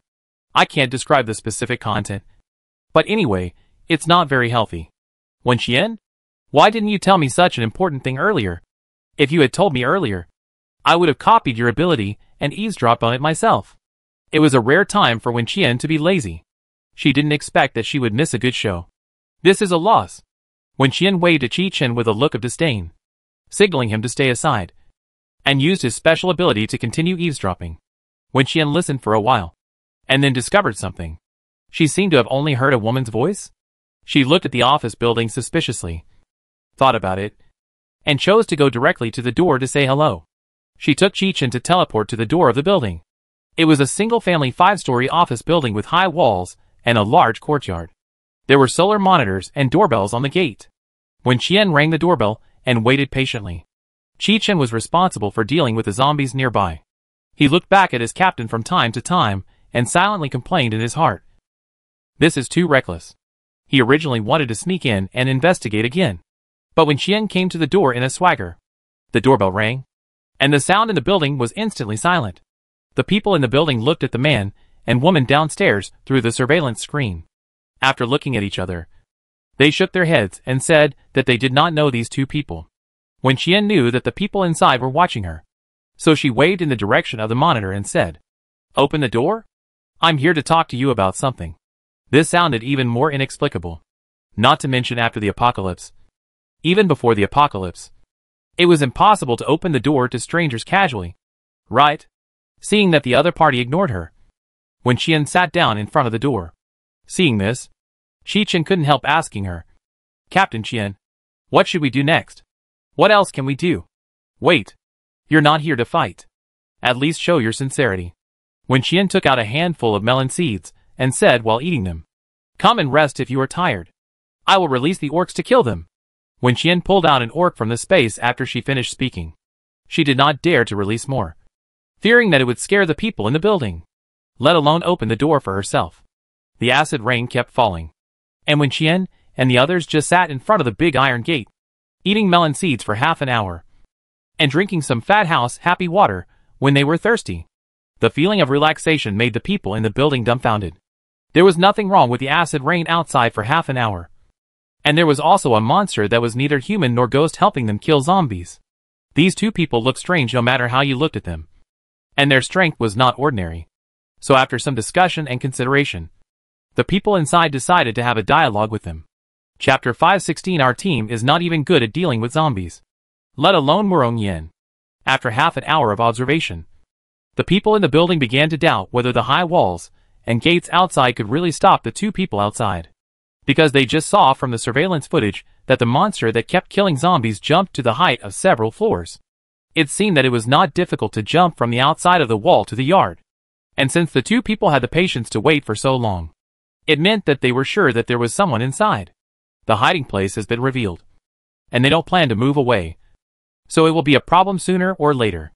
I can't describe the specific content, but anyway, it's not very healthy. Wen Qian? Why didn't you tell me such an important thing earlier? If you had told me earlier, I would have copied your ability and eavesdropped on it myself. It was a rare time for Wen Qian to be lazy. She didn't expect that she would miss a good show. This is a loss. Wen Qian waved at Qi Chen with a look of disdain, signaling him to stay aside, and used his special ability to continue eavesdropping. Wen Qian listened for a while, and then discovered something. She seemed to have only heard a woman's voice. She looked at the office building suspiciously, thought about it, and chose to go directly to the door to say hello. She took Qi Chen to teleport to the door of the building. It was a single-family 5-story office building with high walls and a large courtyard. There were solar monitors and doorbells on the gate. When Qian rang the doorbell and waited patiently, Qi Chen was responsible for dealing with the zombies nearby. He looked back at his captain from time to time and silently complained in his heart. This is too reckless. He originally wanted to sneak in and investigate again. But when Qian came to the door in a swagger, the doorbell rang, and the sound in the building was instantly silent. The people in the building looked at the man and woman downstairs through the surveillance screen. After looking at each other, they shook their heads and said that they did not know these two people. When Qian knew that the people inside were watching her, so she waved in the direction of the monitor and said, "Open the door." I'm here to talk to you about something. This sounded even more inexplicable. Not to mention after the apocalypse. Even before the apocalypse. It was impossible to open the door to strangers casually. Right? Seeing that the other party ignored her. When Qian sat down in front of the door. Seeing this, Qichen couldn't help asking her. Captain Qian, what should we do next? What else can we do? Wait. You're not here to fight. At least show your sincerity. When Qian took out a handful of melon seeds, and said while eating them. Come and rest if you are tired. I will release the orcs to kill them. When Qian pulled out an orc from the space after she finished speaking, she did not dare to release more, fearing that it would scare the people in the building, let alone open the door for herself. The acid rain kept falling. And when Qian and the others just sat in front of the big iron gate, eating melon seeds for half an hour, and drinking some Fat House happy water when they were thirsty. The feeling of relaxation made the people in the building dumbfounded. There was nothing wrong with the acid rain outside for half an hour. And there was also a monster that was neither human nor ghost helping them kill zombies. These two people looked strange no matter how you looked at them. And their strength was not ordinary. So after some discussion and consideration, the people inside decided to have a dialogue with them. Chapter 516. Our team is not even good at dealing with zombies, let alone Murong Yen. After half an hour of observation, the people in the building began to doubt whether the high walls and gates outside could really stop the two people outside. Because they just saw from the surveillance footage that the monster that kept killing zombies jumped to the height of several floors. It seemed that it was not difficult to jump from the outside of the wall to the yard. And since the two people had the patience to wait for so long, it meant that they were sure that there was someone inside. The hiding place has been revealed. And they don't plan to move away. So it will be a problem sooner or later.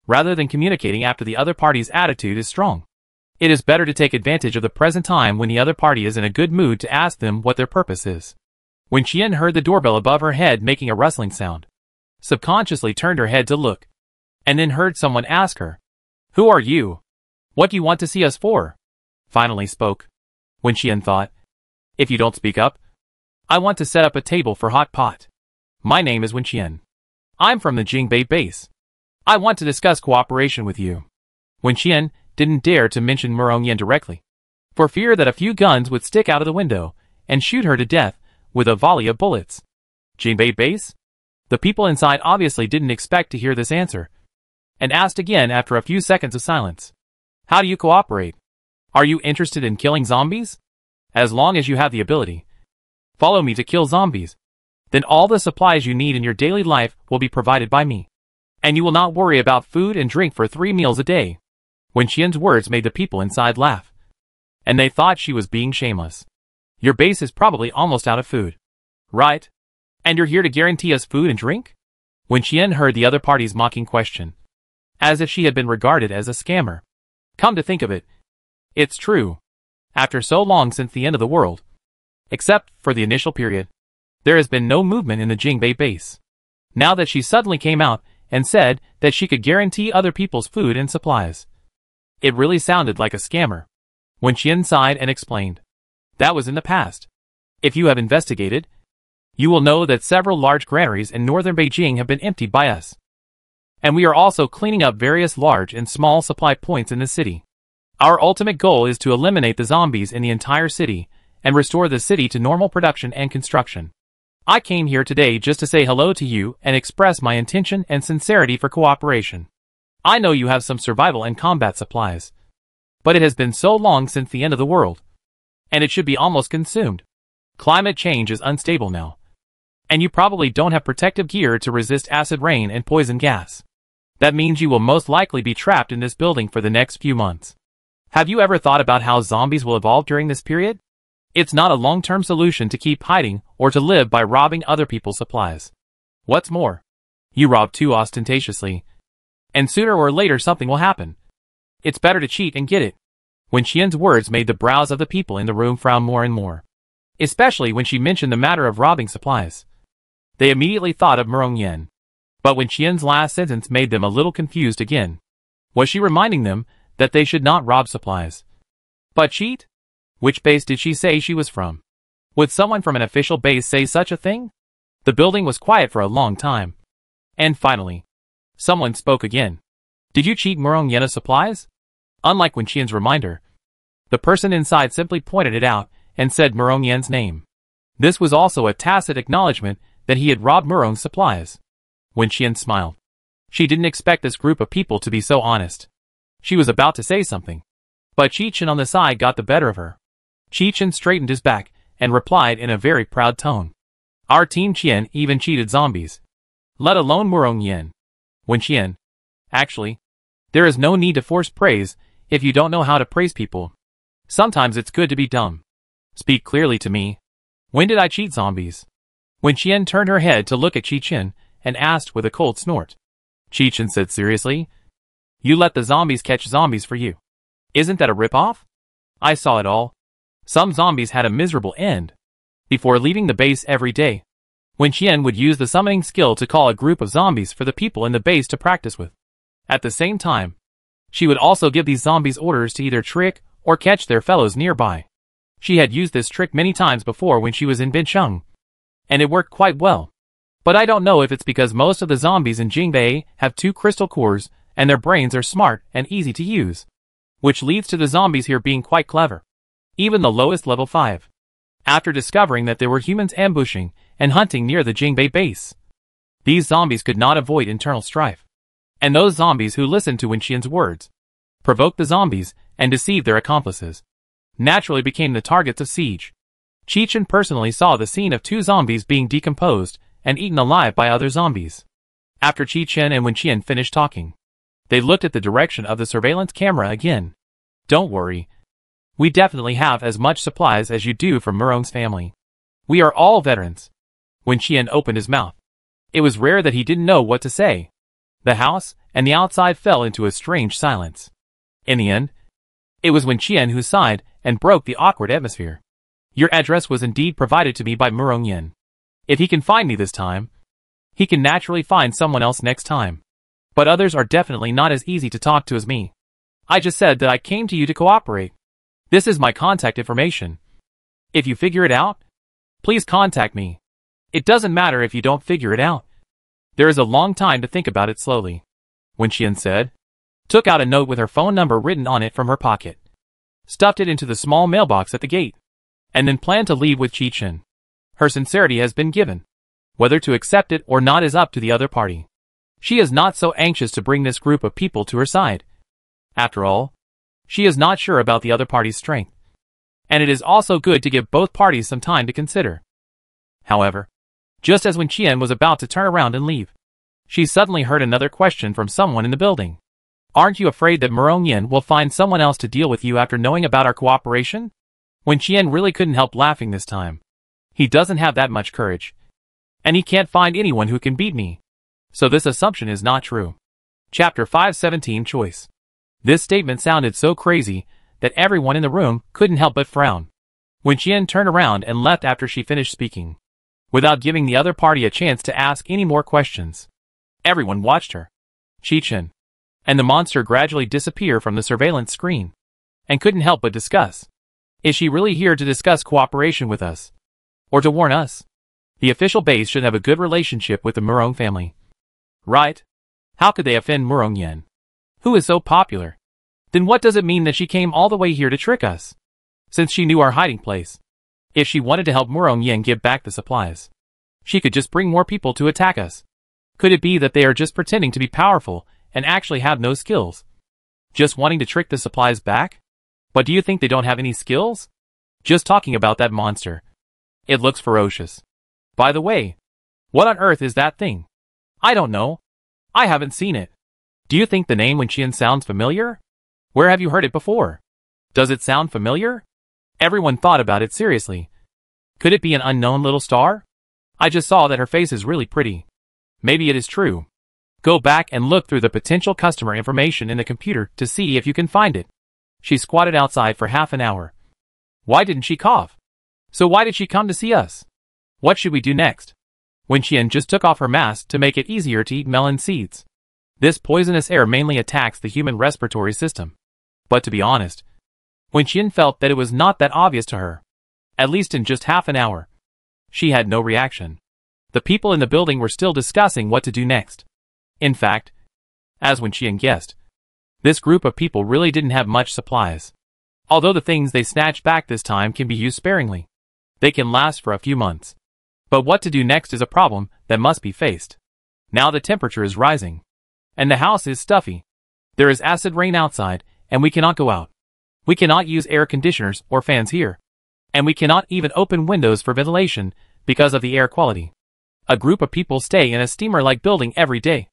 Rather than communicating after the other party's attitude is strong, it is better to take advantage of the present time when the other party is in a good mood to ask them what their purpose is. When Qian heard the doorbell above her head making a rustling sound, subconsciously turned her head to look, and then heard someone ask her, "Who are you? What do you want to see us for?" Finally spoke. When Qian thought, "If you don't speak up, I want to set up a table for hot pot. My name is Wen Qian. I'm from the Jingbei base. I want to discuss cooperation with you." When Qian didn't dare to mention Murong Yen directly, for fear that a few guns would stick out of the window and shoot her to death with a volley of bullets. Jingbei base? The people inside obviously didn't expect to hear this answer, and asked again after a few seconds of silence. How do you cooperate? Are you interested in killing zombies? As long as you have the ability. Follow me to kill zombies. Then all the supplies you need in your daily life will be provided by me. And you will not worry about food and drink for 3 meals a day. When Qian's words made the people inside laugh. And they thought she was being shameless. Your base is probably almost out of food. Right? And you're here to guarantee us food and drink? When Qian heard the other party's mocking question, as if she had been regarded as a scammer. Come to think of it, it's true. After so long since the end of the world, except for the initial period, there has been no movement in the Jingbei base. Now that she suddenly came out and said that she could guarantee other people's food and supplies, it really sounded like a scammer. When Qian sighed and explained, that was in the past. If you have investigated, you will know that several large granaries in northern Beijing have been emptied by us. And we are also cleaning up various large and small supply points in the city. Our ultimate goal is to eliminate the zombies in the entire city and restore the city to normal production and construction. I came here today just to say hello to you and express my intention and sincerity for cooperation. I know you have some survival and combat supplies, but it has been so long since the end of the world, and it should be almost consumed. Climate change is unstable now, and you probably don't have protective gear to resist acid rain and poison gas. That means you will most likely be trapped in this building for the next few months. Have you ever thought about how zombies will evolve during this period? It's not a long-term solution to keep hiding or to live by robbing other people's supplies. What's more, you rob too ostentatiously, and sooner or later something will happen. It's better to cheat and get it. When Qian's words made the brows of the people in the room frown more and more, especially when she mentioned the matter of robbing supplies. They immediately thought of Murong Yen. But when Qian's last sentence made them a little confused again. Was she reminding them that they should not rob supplies, but cheat? Which base did she say she was from? Would someone from an official base say such a thing? The building was quiet for a long time. And finally, someone spoke again. Did you cheat Murong Yen of supplies? Unlike when Qian's reminder, The person inside simply pointed it out and said Murong Yan's name. This was also a tacit acknowledgement that he had robbed Murong's supplies. Wen Qian smiled. She didn't expect this group of people to be so honest. She was about to say something, but Qi Chen on the side got the better of her. Qi Chen straightened his back and replied in a very proud tone. Our team Qian even cheated zombies. Let alone Murong Yan. Wen Qian. Actually, there is no need to force praise if you don't know how to praise people. Sometimes it's good to be dumb. Speak clearly to me. When did I cheat zombies? Wen Qian turned her head to look at Qi Chen and asked with a cold snort. Qi Chen said seriously. You let the zombies catch zombies for you. Isn't that a ripoff? I saw it all. Some zombies had a miserable end. Before leaving the base every day, Wen Qian would use the summoning skill to call a group of zombies for the people in the base to practice with. At the same time, she would also give these zombies orders to either trick or catch their fellows nearby. She had used this trick many times before when she was in Bincheng, and it worked quite well. But I don't know if it's because most of the zombies in Jingbei have 2 crystal cores and their brains are smart and easy to use, which leads to the zombies here being quite clever. Even the lowest level 5. After discovering that there were humans ambushing and hunting near the Jingbei base, these zombies could not avoid internal strife. And those zombies who listened to Wen Qian's words, provoked the zombies and deceived their accomplices, naturally became the targets of siege. Qi Chen personally saw the scene of 2 zombies being decomposed and eaten alive by other zombies. After Qi Chen and Wen Qian finished talking, they looked at the direction of the surveillance camera again. Don't worry. We definitely have as much supplies as you do from Murong's family. We are all veterans. Wen Qian opened his mouth. It was rare that he didn't know what to say. The house and the outside fell into a strange silence. In the end, it was Wen Qian who sighed and broke the awkward atmosphere. Your address was indeed provided to me by Murong Yan. If he can find me this time, he can naturally find someone else next time. But others are definitely not as easy to talk to as me. I just said that I came to you to cooperate. This is my contact information. If you figure it out, please contact me. It doesn't matter if you don't figure it out. There is a long time to think about it slowly. Wen Qian said, took out a note with her phone number written on it from her pocket, stuffed it into the small mailbox at the gate, and then planned to leave with Qi Chen. Her sincerity has been given. Whether to accept it or not is up to the other party. She is not so anxious to bring this group of people to her side. After all, she is not sure about the other party's strength. And it is also good to give both parties some time to consider. However, just as Wen Qian was about to turn around and leave, she suddenly heard another question from someone in the building. Aren't you afraid that Murong Yan will find someone else to deal with you after knowing about our cooperation? Wen Qian really couldn't help laughing this time. He doesn't have that much courage. And he can't find anyone who can beat me. So this assumption is not true. Chapter 517 Choice. This statement sounded so crazy that everyone in the room couldn't help but frown. Wen Qian turned around and left after she finished speaking, without giving the other party a chance to ask any more questions. Everyone watched her, Qi Chen, and the monster gradually disappear from the surveillance screen, and couldn't help but discuss. Is she really here to discuss cooperation with us? Or to warn us? The official base should have a good relationship with the Murong family. Right? How could they offend Murong Yan, who is so popular? Then what does it mean that she came all the way here to trick us? Since she knew our hiding place. If she wanted to help Murong Yan give back the supplies, she could just bring more people to attack us. Could it be that they are just pretending to be powerful and actually have no skills? Just wanting to trick the supplies back? But do you think they don't have any skills? Just talking about that monster. It looks ferocious. By the way, what on earth is that thing? I don't know. I haven't seen it. Do you think the name Wen Qian sounds familiar? Where have you heard it before? Does it sound familiar? Everyone thought about it seriously. Could it be an unknown little star? I just saw that her face is really pretty. Maybe it is true. Go back and look through the potential customer information in the computer to see if you can find it. She squatted outside for half an hour. Why didn't she cough? So why did she come to see us? What should we do next? Wen Qian just took off her mask to make it easier to eat melon seeds. This poisonous air mainly attacks the human respiratory system. But to be honest, Wen Qian felt that it was not that obvious to her. At least in just half an hour. She had no reaction. The people in the building were still discussing what to do next. In fact, as Wen Qian guessed, this group of people really didn't have much supplies. Although the things they snatch back this time can be used sparingly, they can last for a few months. But what to do next is a problem that must be faced. Now the temperature is rising, and the house is stuffy. There is acid rain outside, and we cannot go out. We cannot use air conditioners or fans here. And we cannot even open windows for ventilation because of the air quality. A group of people stay in a steamer-like building every day,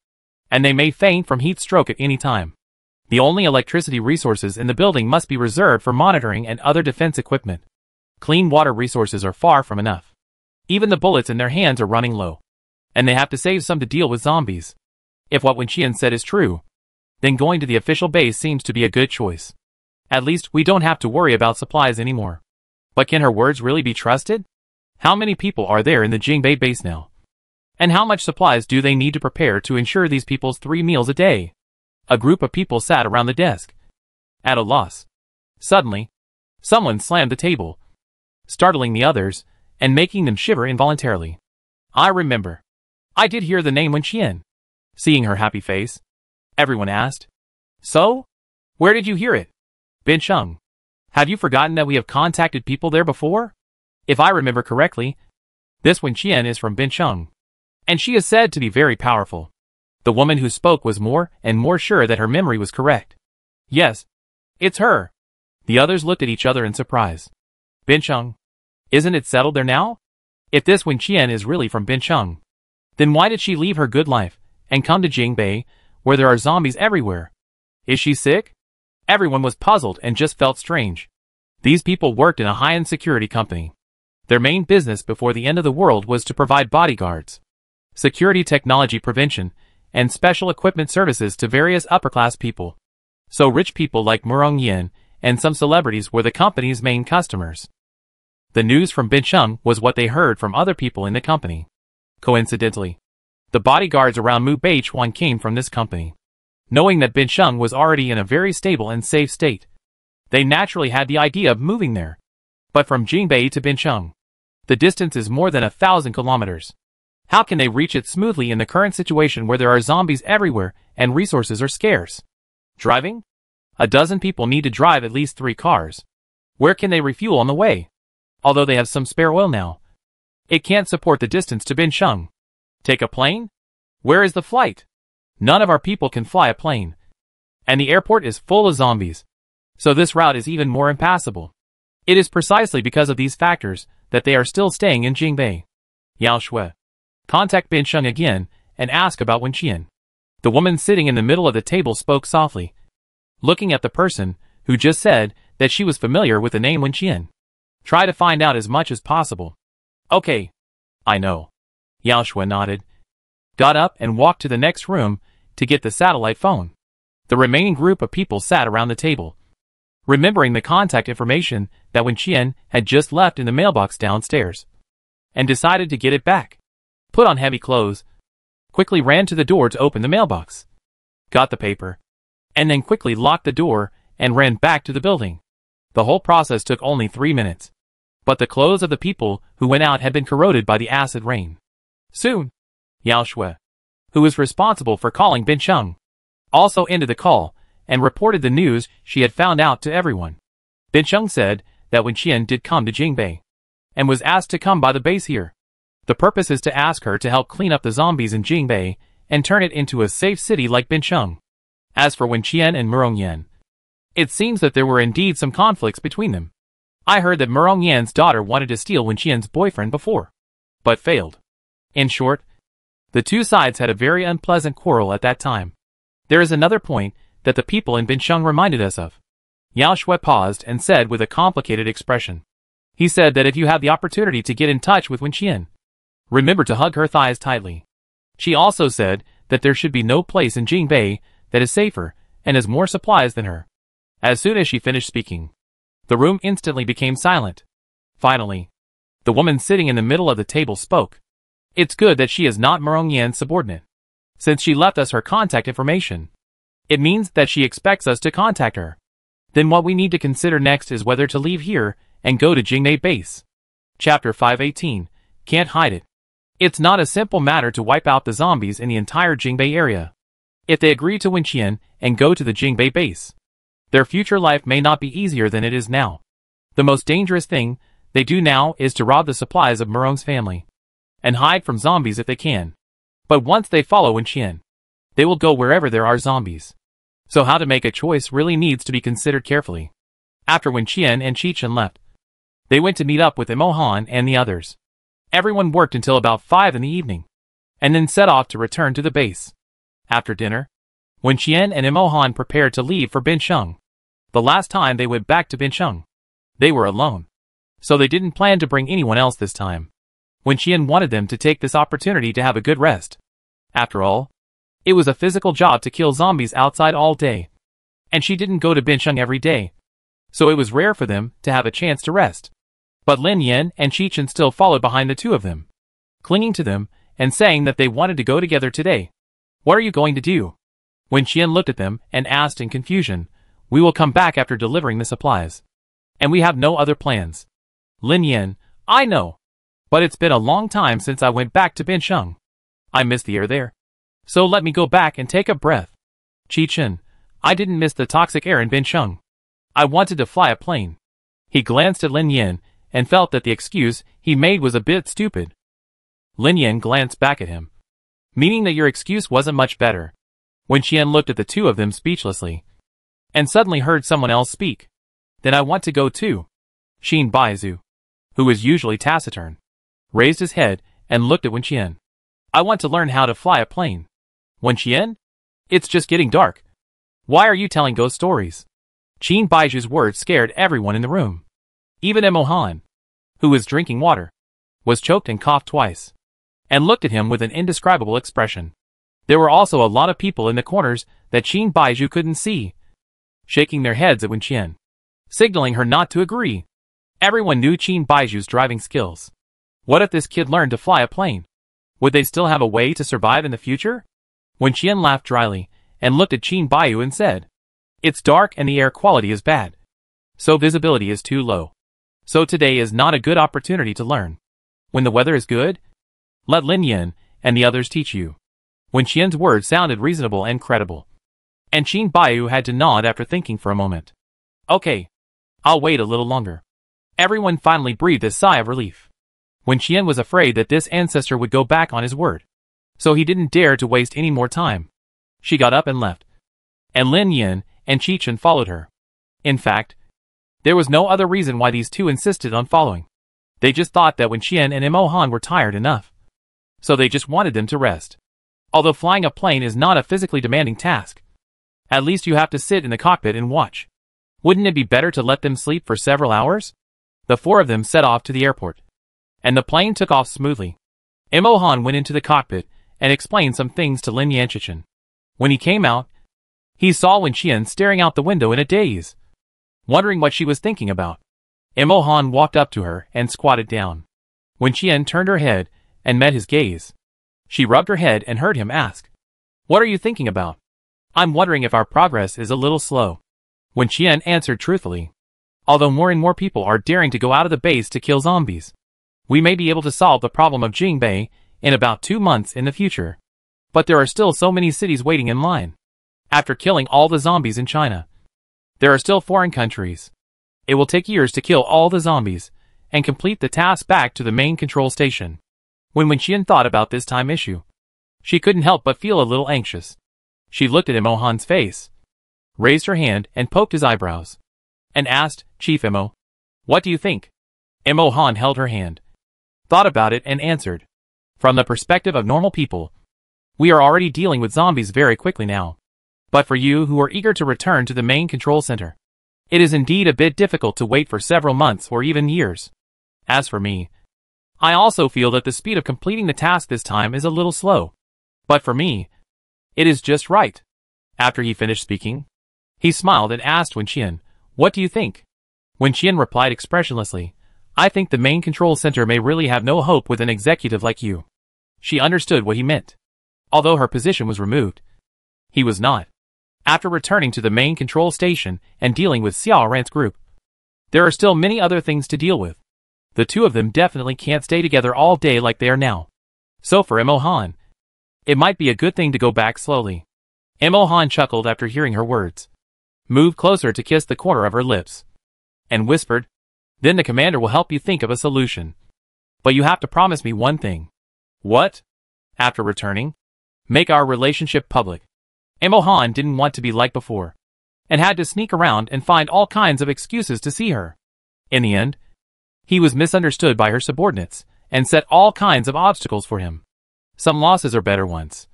and they may faint from heat stroke at any time. The only electricity resources in the building must be reserved for monitoring and other defense equipment. Clean water resources are far from enough. Even the bullets in their hands are running low, and they have to save some to deal with zombies. If what Wenqian said is true, then going to the official base seems to be a good choice. At least we don't have to worry about supplies anymore. But can her words really be trusted? How many people are there in the Jingbei base now? And how much supplies do they need to prepare to ensure these people's 3 meals a day? A group of people sat around the desk, at a loss. Suddenly, someone slammed the table, startling the others, and making them shiver involuntarily. I remember. I did hear the name Wenqian. Seeing her happy face, everyone asked. So? Where did you hear it? Bincheng. Have you forgotten that we have contacted people there before? If I remember correctly, this Wenqian is from Bincheng, and she is said to be very powerful. The woman who spoke was more and more sure that her memory was correct. Yes, it's her. The others looked at each other in surprise. Bincheng. Isn't it settled there now? If this Wenqian is really from Bincheng, then why did she leave her good life and come to Jingbei, where there are zombies everywhere? Is she sick? Everyone was puzzled and just felt strange. These people worked in a high-end security company. Their main business before the end of the world was to provide bodyguards, security technology prevention, and special equipment services to various upper-class people. So rich people like Murong Yin and some celebrities were the company's main customers. The news from Bincheng was what they heard from other people in the company. Coincidentally, the bodyguards around Mu Beichuan came from this company. Knowing that Bincheng was already in a very stable and safe state, they naturally had the idea of moving there. But from Jingbei to Bincheng, the distance is more than 1,000 kilometers. How can they reach it smoothly in the current situation where there are zombies everywhere and resources are scarce? Driving? 12 people need to drive at least 3 cars. Where can they refuel on the way? Although they have some spare oil now, it can't support the distance to Bincheng. Take a plane? Where is the flight? None of our people can fly a plane. And the airport is full of zombies. So this route is even more impassable. It is precisely because of these factors that they are still staying in Jingbei. Yao Shui. Contact Bincheng again and ask about Wenqian. The woman sitting in the middle of the table spoke softly, looking at the person who just said that she was familiar with the name Wenqian. Try to find out as much as possible. Okay. I know. Yao Shui nodded, got up and walked to the next room to get the satellite phone. The remaining group of people sat around the table, remembering the contact information that Wenqian had just left in the mailbox downstairs, and decided to get it back. Put on heavy clothes, quickly ran to the door to open the mailbox, got the paper, and then quickly locked the door and ran back to the building. The whole process took only 3 minutes. But the clothes of the people who went out had been corroded by the acid rain. Soon, Yao Shui, who was responsible for calling Bincheng, also ended the call and reported the news she had found out to everyone. Bincheng said that Wenqian did come to Jingbei and was asked to come by the base here. The purpose is to ask her to help clean up the zombies in Jingbei and turn it into a safe city like Bincheng. As for Wenqian and Murong Yan, it seems that there were indeed some conflicts between them. I heard that Murong Yan's daughter wanted to steal Wenqian's boyfriend before, but failed. In short, the two sides had a very unpleasant quarrel at that time. There is another point that the people in Bincheng reminded us of. Yao Shui paused and said with a complicated expression. He said that if you have the opportunity to get in touch with Wenqian, remember to hug her thighs tightly. She also said that there should be no place in Jingbei that is safer and has more supplies than her. As soon as she finished speaking, the room instantly became silent. Finally, the woman sitting in the middle of the table spoke. It's good that she is not Murong Yan's subordinate, since she left us her contact information. It means that she expects us to contact her. Then what we need to consider next is whether to leave here and go to Jingbei base. Chapter 518. Can't hide it. It's not a simple matter to wipe out the zombies in the entire Jingbei area. If they agree to Wenqian and go to the Jingbei base, Their future life may not be easier than it is now. The most dangerous thing they do now is to rob the supplies of Morong's family and hide from zombies if they can. But once they follow Wenqian, they will go wherever there are zombies. So how to make a choice really needs to be considered carefully. After Wenqian and Qichen left, they went to meet up with Imohan and the others. Everyone worked until about 5 in the evening, and then set off to return to the base. After dinner, Wenqian and Imohan prepared to leave for Bincheng. The last time they went back to Bincheng, they were alone, so they didn't plan to bring anyone else this time. Wenqian wanted them to take this opportunity to have a good rest. After all, it was a physical job to kill zombies outside all day, and she didn't go to Bincheng every day, so it was rare for them to have a chance to rest. But Lin Yan and Qichen still followed behind the two of them, clinging to them and saying that they wanted to go together today. What are you going to do? Wenqian looked at them and asked in confusion, we will come back after delivering the supplies. And we have no other plans. Lin Yan, I know. But it's been a long time since I went back to Bincheng. I miss the air there. So let me go back and take a breath. Qichen, I didn't miss the toxic air in Bincheng. I wanted to fly a plane. He glanced at Lin Yan and felt that the excuse he made was a bit stupid. Lin Yan glanced back at him, meaning that your excuse wasn't much better. Wenqian looked at the two of them speechlessly, and suddenly heard someone else speak. Then I want to go too. Xin Baizu, who was usually taciturn, raised his head and looked at Wenqian. I want to learn how to fly a plane. Wenqian? It's just getting dark. Why are you telling ghost stories? Xin Baiju's words scared everyone in the room. Even Imohan, who was drinking water, was choked and coughed twice, and looked at him with an indescribable expression. There were also a lot of people in the corners that Xin Baiju couldn't see, shaking their heads at Wenqian, signaling her not to agree. Everyone knew Xin Baiju's driving skills. What if this kid learned to fly a plane? Would they still have a way to survive in the future? Wenqian laughed dryly and looked at Xin Baiyu and said, it's dark and the air quality is bad, so visibility is too low. So today is not a good opportunity to learn. When the weather is good, let Lin Yan and the others teach you. Wenqian's words sounded reasonable and credible, and Xin Baiyu had to nod after thinking for a moment. Okay, I'll wait a little longer. Everyone finally breathed a sigh of relief. Wenqian was afraid that this ancestor would go back on his word, so he didn't dare to waste any more time. She got up and left, and Lin Yan and Qichen followed her. In fact, there was no other reason why these two insisted on following. They just thought that Wenqian and Imohan were tired enough, so they just wanted them to rest. Although flying a plane is not a physically demanding task, at least you have to sit in the cockpit and watch. Wouldn't it be better to let them sleep for several hours? The four of them set off to the airport, and the plane took off smoothly. Imohan went into the cockpit and explained some things to Lin Yan Qichen. When he came out, he saw Wenqian staring out the window in a daze, wondering what she was thinking about. Imohan walked up to her and squatted down. Wenqian turned her head and met his gaze. She rubbed her head and heard him ask, what are you thinking about? I'm wondering if our progress is a little slow. Wenqian answered truthfully. Although more and more people are daring to go out of the base to kill zombies, we may be able to solve the problem of Jingbei in about 2 months in the future. But there are still so many cities waiting in line. After killing all the zombies in China, there are still foreign countries. It will take years to kill all the zombies and complete the task back to the main control station. When Wenqian thought about this time issue, she couldn't help but feel a little anxious. She looked at Imohan's face, raised her hand and poked his eyebrows, and asked, Chief Imo, what do you think? Imohan held her hand, thought about it and answered, from the perspective of normal people, we are already dealing with zombies very quickly now. But for you who are eager to return to the main control center, it is indeed a bit difficult to wait for several months or even years. As for me, I also feel that the speed of completing the task this time is a little slow. But for me, it is just right. After he finished speaking, he smiled and asked Wenqian, what do you think? Wenqian replied expressionlessly, I think the main control center may really have no hope with an executive like you. She understood what he meant. Although her position was removed, he was not. After returning to the main control station and dealing with Xiao Ran's group, there are still many other things to deal with. The two of them definitely can't stay together all day like they are now. So for Imohan, it might be a good thing to go back slowly. Imohan chuckled after hearing her words. moved closer to kiss the corner of her lips, and whispered, "Then the commander will help you think of a solution. But you have to promise me one thing." "What?" "After returning, make our relationship public." Imohan didn't want to be like before, and had to sneak around and find all kinds of excuses to see her. In the end, he was misunderstood by her subordinates, and set all kinds of obstacles for him. Some losses are better ones,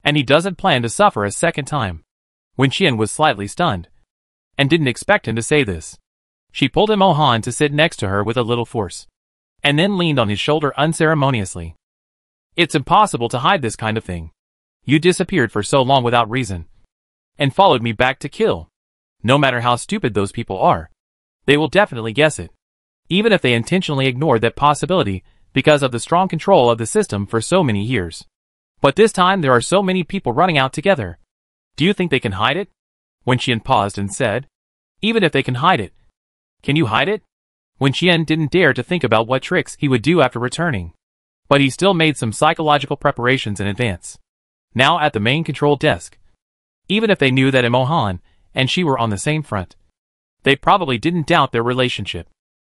and he doesn't plan to suffer a second time. When Qian was slightly stunned, and didn't expect him to say this, she pulled Imohan to sit next to her with a little force, and then leaned on his shoulder unceremoniously. "It's impossible to hide this kind of thing. You disappeared for so long without reason, and followed me back to kill. No matter how stupid those people are, they will definitely guess it, even if they intentionally ignored that possibility because of the strong control of the system for so many years. But this time there are so many people running out together. Do you think they can hide it?" When Qian paused and said, "Even if they can hide it, can you hide it?" When Qian didn't dare to think about what tricks he would do after returning, but he still made some psychological preparations in advance. Now at the main control desk, even if they knew that Imohan and she were on the same front, they probably didn't doubt their relationship.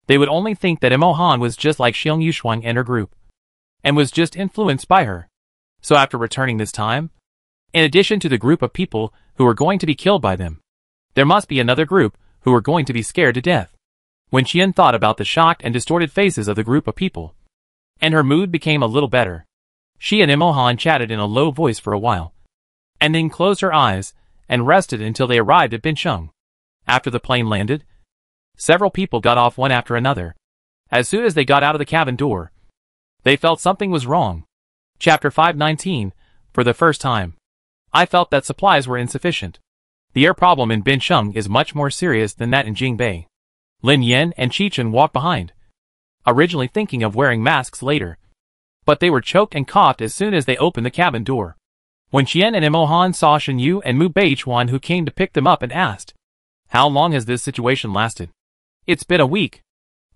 They would only think that Imohan was just like Xiong Yushuang and her group, and was just influenced by her. So after returning this time, in addition to the group of people who were going to be killed by them, there must be another group who were going to be scared to death. When Qian thought about the shocked and distorted faces of the group of people, and her mood became a little better, she and Imohan chatted in a low voice for a while, and then closed her eyes and rested until they arrived at Bincheng. After the plane landed, several people got off one after another. As soon as they got out of the cabin door, they felt something was wrong. Chapter 519, for the first time, I felt that supplies were insufficient. The air problem in Bincheng is much more serious than that in Jingbei. Lin Yan and Qichen walked behind, originally thinking of wearing masks later, but they were choked and coughed as soon as they opened the cabin door. When Qian and Imohan saw Shen Yu and Mu Beichuan, who came to pick them up, and asked, "How long has this situation lasted?" "It's been a week.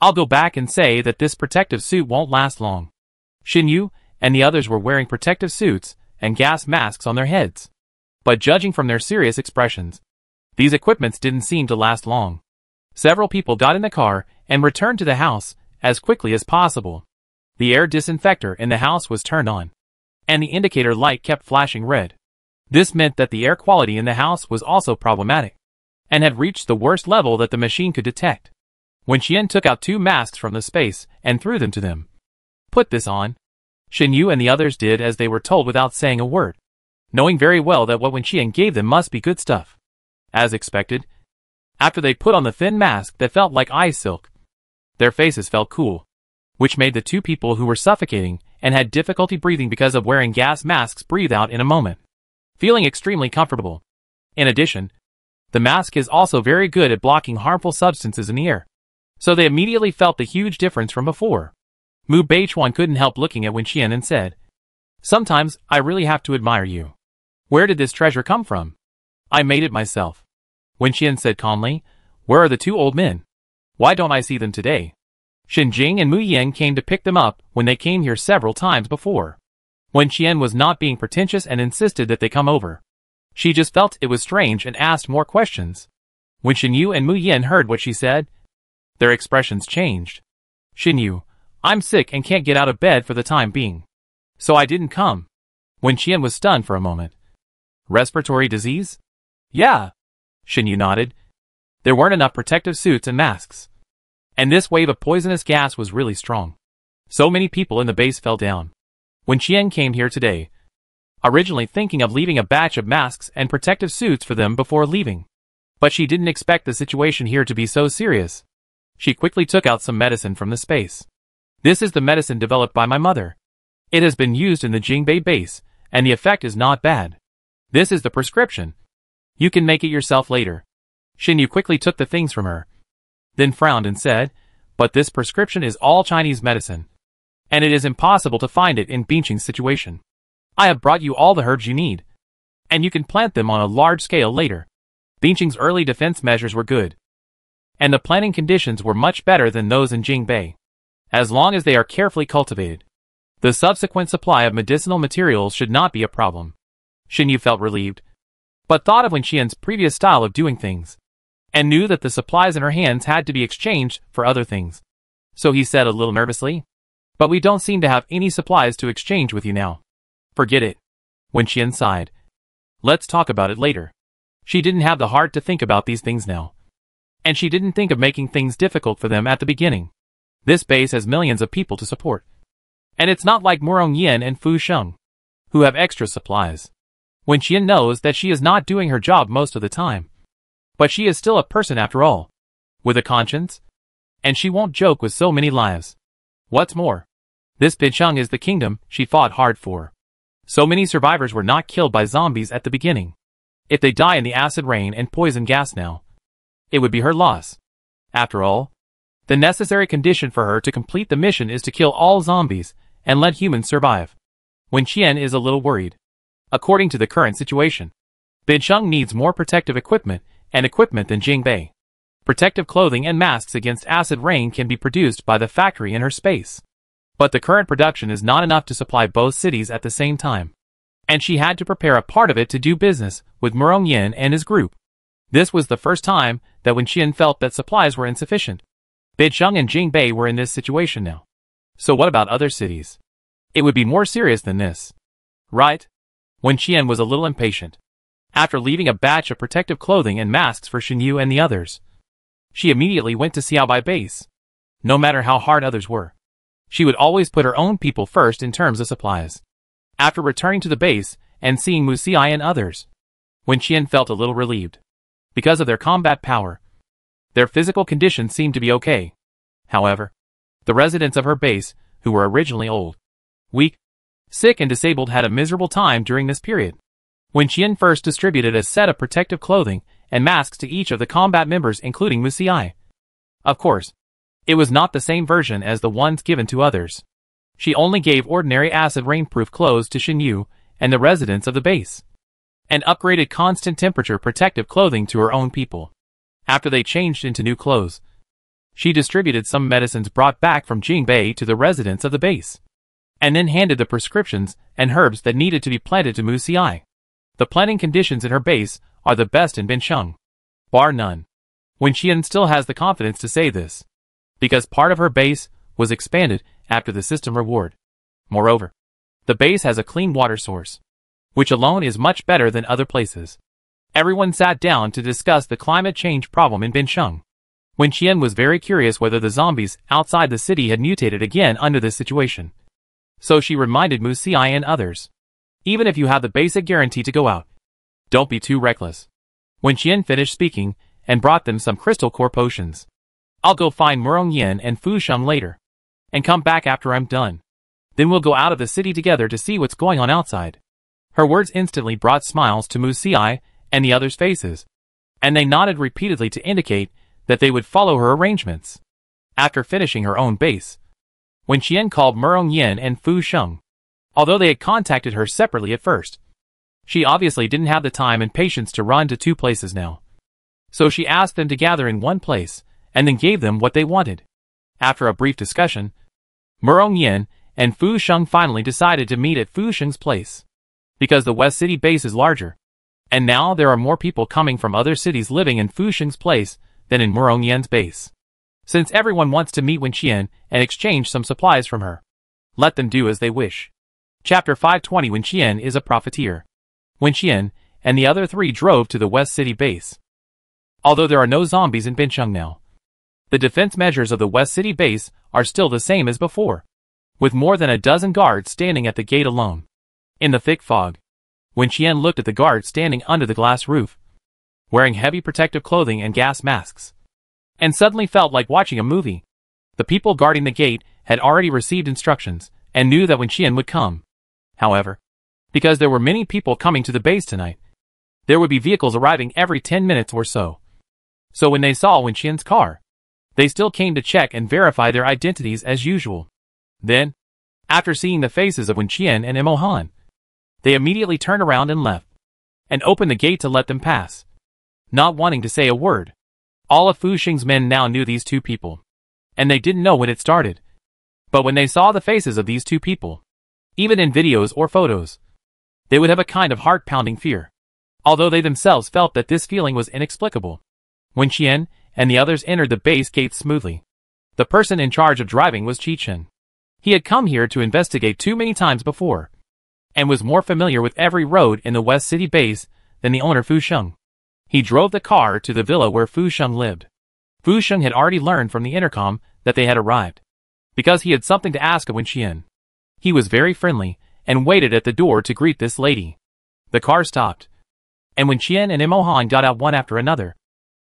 I'll go back and say that this protective suit won't last long." Shen Yu and the others were wearing protective suits and gas masks on their heads, but judging from their serious expressions, these equipments didn't seem to last long. Several people got in the car and returned to the house as quickly as possible. The air disinfector in the house was turned on, and the indicator light kept flashing red. This meant that the air quality in the house was also problematic, and had reached the worst level that the machine could detect. When Qian took out 2 masks from the space and threw them to them, "Put this on." Shen Yu and the others did as they were told without saying a word, knowing very well that what Wen Qian gave them must be good stuff. As expected, after they put on the thin mask that felt like eye silk, their faces felt cool, which made the 2 people who were suffocating and had difficulty breathing because of wearing gas masks breathe out in a moment, feeling extremely comfortable. In addition, the mask is also very good at blocking harmful substances in the air, so they immediately felt the huge difference from before. Mu Beichuan couldn't help looking at Wen Qian and said, "Sometimes I really have to admire you. Where did this treasure come from?" "I made it myself." Wen Qian said calmly. "Where are the 2 old men? Why don't I see them today?" Shen Jing and Mu Yan came to pick them up when they came here several times before. Wen Qian was not being pretentious and insisted that they come over. She just felt it was strange and asked more questions. When Shen Yu and Mu Yan heard what she said, their expressions changed. "Shen Yu, I'm sick and can't get out of bed for the time being, so I didn't come." Wen Qian was stunned for a moment. "Respiratory disease?" "Yeah." Shen Yu nodded. There weren't enough protective suits and masks, and this wave of poisonous gas was really strong. So many people in the base fell down. When Qian came here today, originally thinking of leaving a batch of masks and protective suits for them before leaving, but she didn't expect the situation here to be so serious. She quickly took out some medicine from the space. "This is the medicine developed by my mother. It has been used in the Jingbei base, and the effect is not bad. This is the prescription. You can make it yourself later." Shen Yu quickly took the things from her, then frowned and said, "But this prescription is all Chinese medicine, and it is impossible to find it in Bincheng's situation. I have brought you all the herbs you need, and you can plant them on a large scale later." Bincheng's early defense measures were good, and the planting conditions were much better than those in Jingbei. As long as they are carefully cultivated, the subsequent supply of medicinal materials should not be a problem. Shen Yu felt relieved, but thought of Wen Qian's previous style of doing things, and knew that the supplies in her hands had to be exchanged for other things. So he said a little nervously, "But we don't seem to have any supplies to exchange with you now." "Forget it." Wen Qian sighed. "Let's talk about it later." She didn't have the heart to think about these things now. And she didn't think of making things difficult for them at the beginning. This base has millions of people to support. And it's not like Murong Yin and Fu Sheng, who have extra supplies. Wen Qian knows that she is not doing her job most of the time. But she is still a person after all, with a conscience, and she won't joke with so many lives. What's more, this Bincheng is the kingdom she fought hard for. So many survivors were not killed by zombies at the beginning. If they die in the acid rain and poison gas now, it would be her loss. After all, the necessary condition for her to complete the mission is to kill all zombies and let humans survive. Wen Qian is a little worried. According to the current situation, Bincheng needs more protective equipment than Jingbei. Protective clothing and masks against acid rain can be produced by the factory in her space. But the current production is not enough to supply both cities at the same time. And she had to prepare a part of it to do business with Murong Yin and his group. This was the first time that Wen Qian felt that supplies were insufficient. Bincheng and Jingbei were in this situation now. So what about other cities? It would be more serious than this. Right? Wen Qian was a little impatient. After leaving a batch of protective clothing and masks for Xinyu and the others, she immediately went to Xiaobai base. No matter how hard others were, she would always put her own people first in terms of supplies. After returning to the base and seeing Mu Xi and others, Wen Qian felt a little relieved. Because of their combat power, their physical condition seemed to be okay. However, the residents of her base, who were originally old, weak, sick and disabled, had a miserable time during this period. Wen Qian first distributed a set of protective clothing and masks to each of the combat members, including Mu Xi. Of course, it was not the same version as the ones given to others. She only gave ordinary acid rainproof clothes to Xinyu and the residents of the base, and upgraded constant temperature protective clothing to her own people. After they changed into new clothes, she distributed some medicines brought back from Jingbei to the residents of the base, and then handed the prescriptions and herbs that needed to be planted to Mu Xi. The planting conditions in her base are the best in Bincheng, bar none. Wen Qian still has the confidence to say this, because part of her base was expanded after the system reward. Moreover, the base has a clean water source, which alone is much better than other places. Everyone sat down to discuss the climate change problem in Bincheng. Wen Qian was very curious whether the zombies outside the city had mutated again under this situation. So she reminded Mu Xi and others, even if you have the basic guarantee to go out, don't be too reckless. Wen Qian finished speaking and brought them some crystal core potions. I'll go find Murong Yin and Fu Sheng later, and come back after I'm done. Then we'll go out of the city together to see what's going on outside. Her words instantly brought smiles to Mu Xi and the others' faces, and they nodded repeatedly to indicate that they would follow her arrangements. After finishing her own base, Wen Qian called Murong Yin and Fu Sheng. Although they had contacted her separately at first, she obviously didn't have the time and patience to run to two places now. So she asked them to gather in one place, and then gave them what they wanted. After a brief discussion, Murong Yin and Fu Sheng finally decided to meet at Fu Sheng's place, because the West City base is larger, and now there are more people coming from other cities living in Fu Sheng's place than in Murong Yin's base. Since everyone wants to meet Wen Qian and exchange some supplies from her, let them do as they wish. Chapter 520. Wen Qian is a profiteer. Wen Qian and the other three drove to the West City base. Although there are no zombies in Bincheng now, the defense measures of the West City base are still the same as before, with more than a dozen guards standing at the gate alone. In the thick fog, Wen Qian looked at the guards standing under the glass roof, wearing heavy protective clothing and gas masks, and suddenly felt like watching a movie. The people guarding the gate had already received instructions and knew that Wen Qian would come. However, because there were many people coming to the base tonight, there would be vehicles arriving every 10 minutes or so. So when they saw Wen Qian's car, they still came to check and verify their identities as usual. Then, after seeing the faces of Wen Qian and Imo Han, they immediately turned around and left, and opened the gate to let them pass. Not wanting to say a word, all of Fu Sheng's men now knew these two people, and they didn't know when it started. But when they saw the faces of these two people, even in videos or photos, they would have a kind of heart-pounding fear. although they themselves felt that this feeling was inexplicable. When Qian and the others entered the base gate smoothly, the person in charge of driving was Qichen. He had come here to investigate too many times before, and was more familiar with every road in the West City base than the owner Fu Sheng. He drove the car to the villa where Fu Sheng lived. Fu Sheng had already learned from the intercom that they had arrived, because he had something to ask of Wen Qian. He was very friendly, and waited at the door to greet this lady. The car stopped, and Wen Qian and Imo Han got out one after another.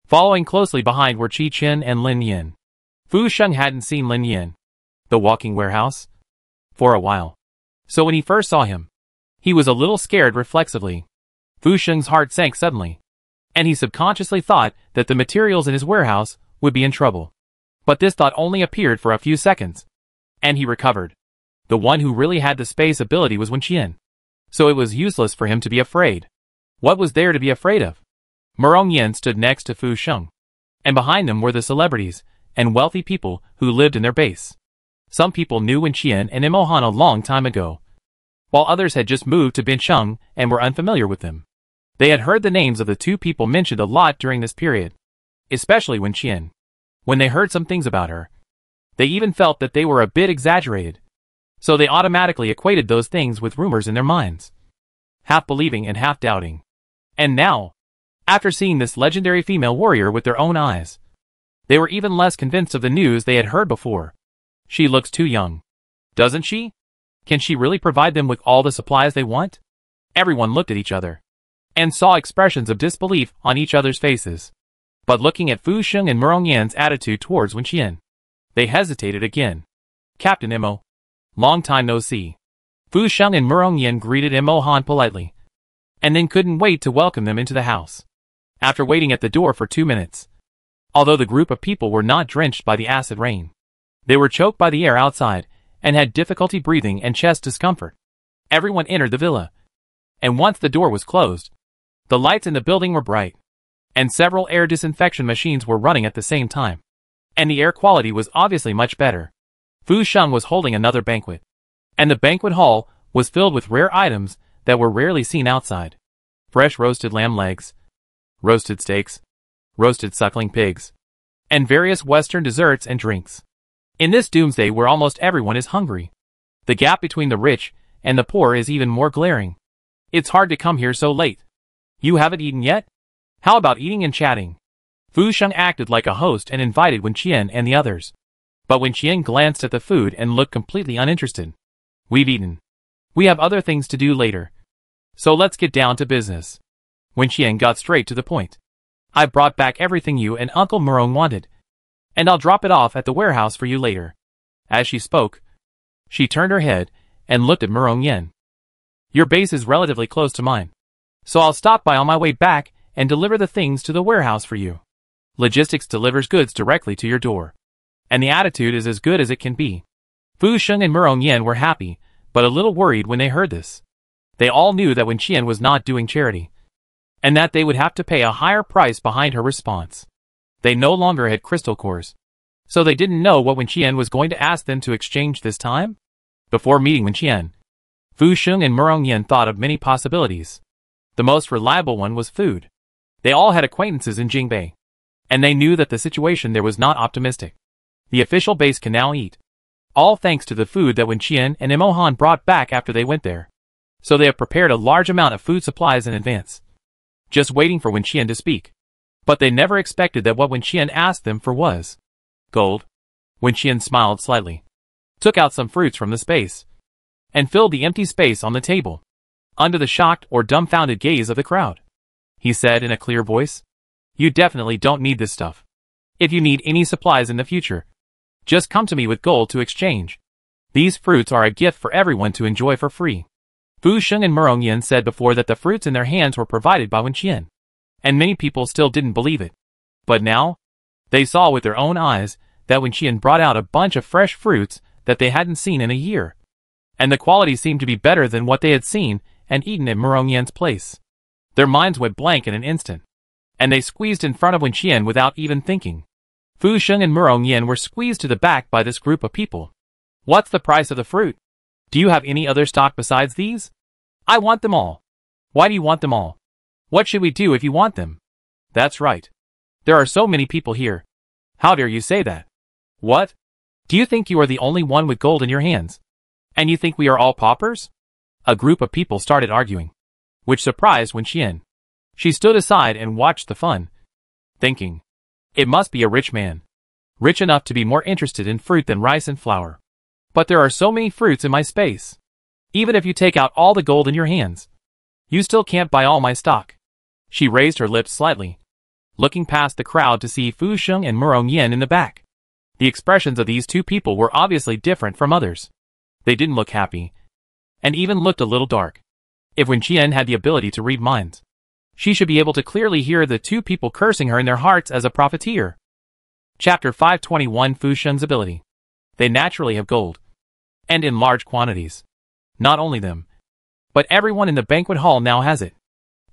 Following closely behind were Qi Chen and Lin Yin. Fu Sheng hadn't seen Lin Yin, the walking warehouse, for a while. So when he first saw him, he was a little scared reflexively. Fu Sheng's heart sank suddenly, and he subconsciously thought that the materials in his warehouse would be in trouble. But this thought only appeared for a few seconds, and he recovered. The one who really had the space ability was Wen Qian, so it was useless for him to be afraid. What was there to be afraid of? Murong Yin stood next to Fu Sheng, and behind them were the celebrities and wealthy people who lived in their base. Some people knew Wen Qian and Imo Han a long time ago, while others had just moved to Bincheng and were unfamiliar with them. They had heard the names of the two people mentioned a lot during this period, especially Wen Qian. When they heard some things about her, they even felt that they were a bit exaggerated, so they automatically equated those things with rumors in their minds, half believing and half doubting. And now, after seeing this legendary female warrior with their own eyes, they were even less convinced of the news they had heard before. She looks too young, doesn't she? Can she really provide them with all the supplies they want? Everyone looked at each other, and saw expressions of disbelief on each other's faces. But looking at Fu Sheng and Murong Yan's attitude towards Wen Qian, they hesitated again. Captain Imo, long time no see. Fu Sheng and Murong Yan greeted Imo Han politely, and then couldn't wait to welcome them into the house. After waiting at the door for 2 minutes, although the group of people were not drenched by the acid rain, they were choked by the air outside, and had difficulty breathing and chest discomfort. Everyone entered the villa, and once the door was closed, the lights in the building were bright, and several air disinfection machines were running at the same time, and the air quality was obviously much better. Fu Sheng was holding another banquet, and the banquet hall was filled with rare items that were rarely seen outside. Fresh roasted lamb legs, roasted steaks, roasted suckling pigs, and various Western desserts and drinks. In this doomsday where almost everyone is hungry, the gap between the rich and the poor is even more glaring. It's hard to come here so late. You haven't eaten yet? How about eating and chatting? Fu Sheng acted like a host and invited Wen Qian and the others. But Wen Qian glanced at the food and looked completely uninterested. We've eaten. We have other things to do later. So let's get down to business. Wen Qian got straight to the point. I brought back everything you and Uncle Murong wanted, and I'll drop it off at the warehouse for you later. As she spoke, she turned her head and looked at Murong Yin. Your base is relatively close to mine, so I'll stop by on my way back and deliver the things to the warehouse for you. Logistics delivers goods directly to your door, and the attitude is as good as it can be. Fu Sheng and Murong Yin were happy, but a little worried when they heard this. They all knew that Wen Qian was not doing charity, and that they would have to pay a higher price behind her response. They no longer had crystal cores, so they didn't know what Wen Qian was going to ask them to exchange this time. Before meeting Wen Qian, Fu Sheng and Murong Yin thought of many possibilities. The most reliable one was food. They all had acquaintances in Jingbei, and they knew that the situation there was not optimistic. The official base can now eat, all thanks to the food that Wen Qian and Imo Han brought back after they went there. So they have prepared a large amount of food supplies in advance, just waiting for Wen Qian to speak. But they never expected that what Wen Qian asked them for was gold. Wen Qian smiled slightly, took out some fruits from the space, and filled the empty space on the table. Under the shocked or dumbfounded gaze of the crowd, he said in a clear voice, you definitely don't need this stuff. If you need any supplies in the future, just come to me with gold to exchange. These fruits are a gift for everyone to enjoy for free. Fu Sheng and Murong Yin said before that the fruits in their hands were provided by Wen Qian, and many people still didn't believe it. But now, they saw with their own eyes that Wen Qian brought out a bunch of fresh fruits that they hadn't seen in a year, and the quality seemed to be better than what they had seen and eaten at Murong Yan's place. Their minds went blank in an instant, and they squeezed in front of Wen Qian without even thinking. Fu Sheng and Murong Yin were squeezed to the back by this group of people. What's the price of the fruit? Do you have any other stock besides these? I want them all. Why do you want them all? What should we do if you want them? That's right. There are so many people here. How dare you say that? What? Do you think you are the only one with gold in your hands? And you think we are all paupers? A group of people started arguing, which surprised Wen Qian. She stood aside and watched the fun, thinking, it must be a rich man, rich enough to be more interested in fruit than rice and flour. But there are so many fruits in my space. Even if you take out all the gold in your hands, you still can't buy all my stock. She raised her lips slightly, looking past the crowd to see Fu Sheng and Murong Yen in the back. The expressions of these two people were obviously different from others. They didn't look happy, and even looked a little dark. If Wen Qian had the ability to read minds, she should be able to clearly hear the two people cursing her in their hearts as a profiteer. Chapter 521 Fu Sheng's ability. They naturally have gold, and in large quantities. Not only them, but everyone in the banquet hall now has it.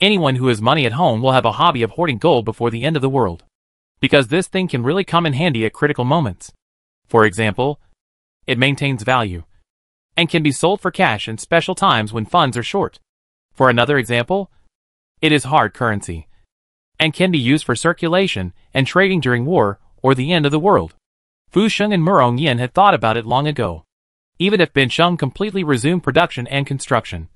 Anyone who has money at home will have a hobby of hoarding gold before the end of the world, because this thing can really come in handy at critical moments. For example, it maintains value, and can be sold for cash in special times when funds are short. For another example, it is hard currency, and can be used for circulation and trading during war or the end of the world. Fu Sheng and Murong Yen had thought about it long ago. Even if Bin Sheng completely resumed production and construction,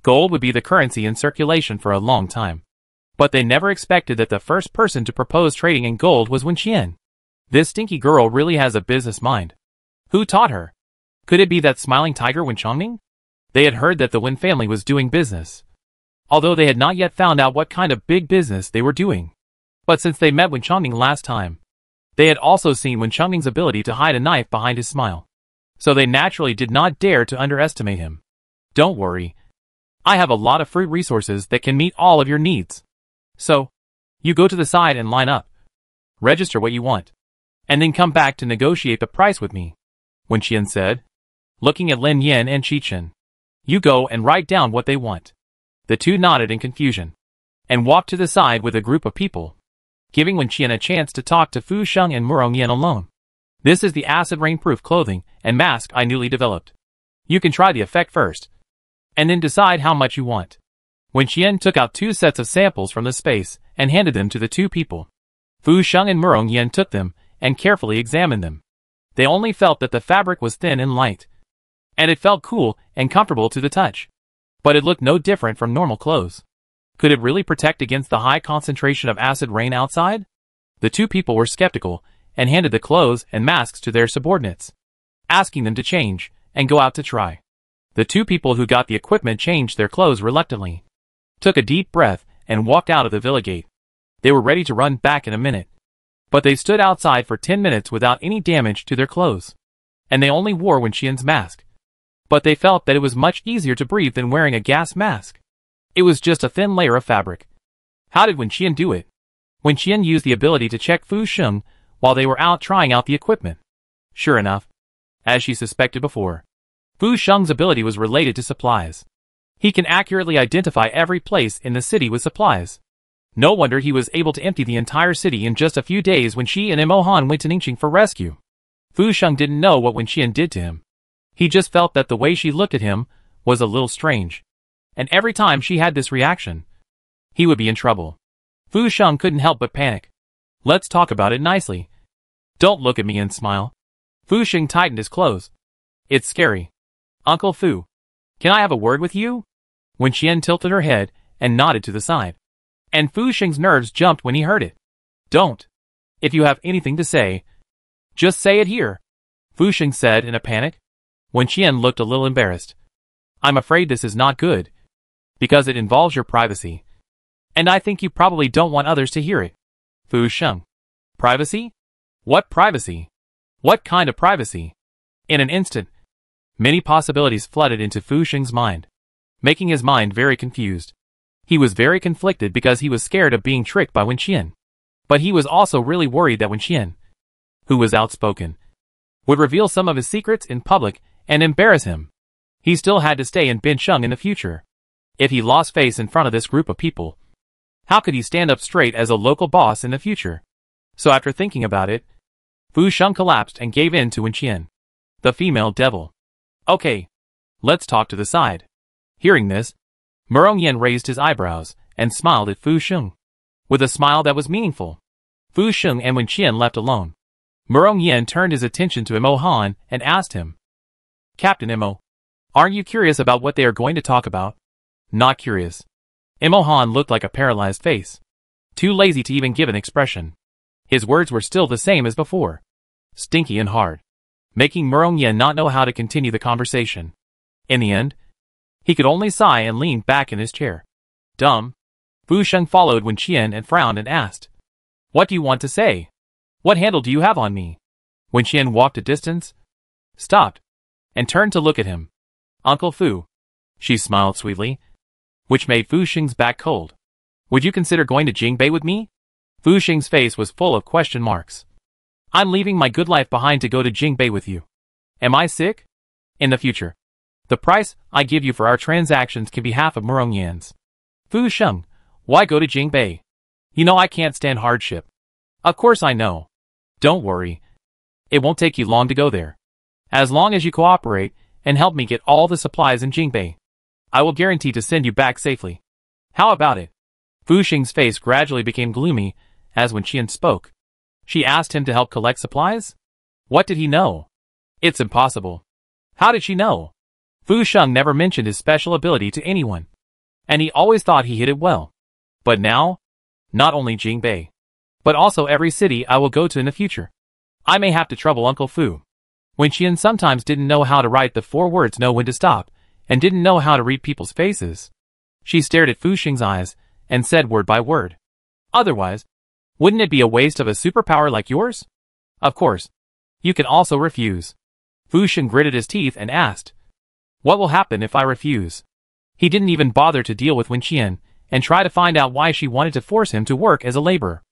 gold would be the currency in circulation for a long time. But they never expected that the first person to propose trading in gold was Wen Qian. This stinky girl really has a business mind. Who taught her? Could it be that smiling tiger Wen Chongming? They had heard that the Wen family was doing business, although they had not yet found out what kind of big business they were doing. But since they met Wen Chongming last time, they had also seen Wen Chongming's ability to hide a knife behind his smile. So they naturally did not dare to underestimate him. Don't worry. I have a lot of fruit resources that can meet all of your needs. So, you go to the side and line up. Register what you want, and then come back to negotiate the price with me, Wen Qian said, looking at Lin Yan and Qi Chen. You go and write down what they want. The two nodded in confusion, and walked to the side with a group of people, giving Wen Qian a chance to talk to Fu Sheng and Murong Yen alone. This is the acid rain-proof clothing and mask I newly developed. You can try the effect first, and then decide how much you want. Wen Qian took out 2 sets of samples from the space and handed them to the two people. Fu Sheng and Murong Yen took them and carefully examined them. They only felt that the fabric was thin and light, and it felt cool and comfortable to the touch. But it looked no different from normal clothes. Could it really protect against the high concentration of acid rain outside? The two people were skeptical and handed the clothes and masks to their subordinates, asking them to change and go out to try. The two people who got the equipment changed their clothes reluctantly, took a deep breath, and walked out of the villa gate. They were ready to run back in a minute, but they stood outside for 10 minutes without any damage to their clothes, and they only wore Wen Qian's mask. But they felt that it was much easier to breathe than wearing a gas mask. It was just a thin layer of fabric. How did Wen Qian do it? Wen Qian used the ability to check Fu Sheng while they were out trying out the equipment. Sure enough, as she suspected before, Fu Sheng's ability was related to supplies. He can accurately identify every place in the city with supplies. No wonder he was able to empty the entire city in just a few days when she and Mo Han went to Ningxing for rescue. Fu Sheng didn't know what Wen Qian did to him. He just felt that the way she looked at him was a little strange, and every time she had this reaction, he would be in trouble. Fu Sheng couldn't help but panic. Let's talk about it nicely. Don't look at me and smile. Fu Sheng tightened his clothes. It's scary. Uncle Fu, can I have a word with you? Wen Qian tilted her head and nodded to the side, and Fu Sheng's nerves jumped when he heard it. Don't. If you have anything to say, just say it here, Fu Sheng said in a panic. Wen Qian looked a little embarrassed. I'm afraid this is not good, because it involves your privacy, and I think you probably don't want others to hear it. Fu Sheng. Privacy? What privacy? What kind of privacy? In an instant, many possibilities flooded into Fu Sheng's mind, making his mind very confused. He was very conflicted because he was scared of being tricked by Wen Qian, but he was also really worried that Wen Qian, who was outspoken, would reveal some of his secrets in public and embarrass him. He still had to stay in Bin Sheng in the future. If he lost face in front of this group of people, how could he stand up straight as a local boss in the future? So after thinking about it, Fu Sheng collapsed and gave in to Wen Qian, the female devil. Okay, let's talk to the side. Hearing this, Murong Yen raised his eyebrows and smiled at Fu Sheng. With a smile that was meaningful. Fu Sheng and Wen Qian left alone. Murong Yen turned his attention to Imo Han and asked him, Captain Imo, aren't you curious about what they are going to talk about? Not curious. Imo Han looked like a paralyzed face. Too lazy to even give an expression. His words were still the same as before. Stinky and hard. Making Murong Yen not know how to continue the conversation. In the end, he could only sigh and lean back in his chair. Dumb. Fu Sheng followed Wen Qian and frowned and asked, What do you want to say? What handle do you have on me? Wen Qian walked a distance, stopped, and turned to look at him. Uncle Fu. She smiled sweetly, which made Fu Sheng's back cold. Would you consider going to Jingbei with me? Fu Sheng's face was full of question marks. I'm leaving my good life behind to go to Jingbei with you. Am I sick? In the future, the price I give you for our transactions can be half of Murong Yan's. Fu Sheng, why go to Jingbei? You know I can't stand hardship. Of course I know. Don't worry. It won't take you long to go there. As long as you cooperate and help me get all the supplies in Jingbei, I will guarantee to send you back safely. How about it? Fu Sheng's face gradually became gloomy as Wen Qian spoke. She asked him to help collect supplies? What did he know? It's impossible. How did she know? Fu Sheng never mentioned his special ability to anyone, and he always thought he hid it well. But now, not only Jingbei, but also every city I will go to in the future. I may have to trouble Uncle Fu. Wen Qian sometimes didn't know how to write the 4 words know when to stop, and didn't know how to read people's faces. She stared at Fu Sheng's eyes, and said word by word. Otherwise, wouldn't it be a waste of a superpower like yours? Of course. You can also refuse. Fu Sheng gritted his teeth and asked, What will happen if I refuse? He didn't even bother to deal with Wen Qian, and try to find out why she wanted to force him to work as a laborer.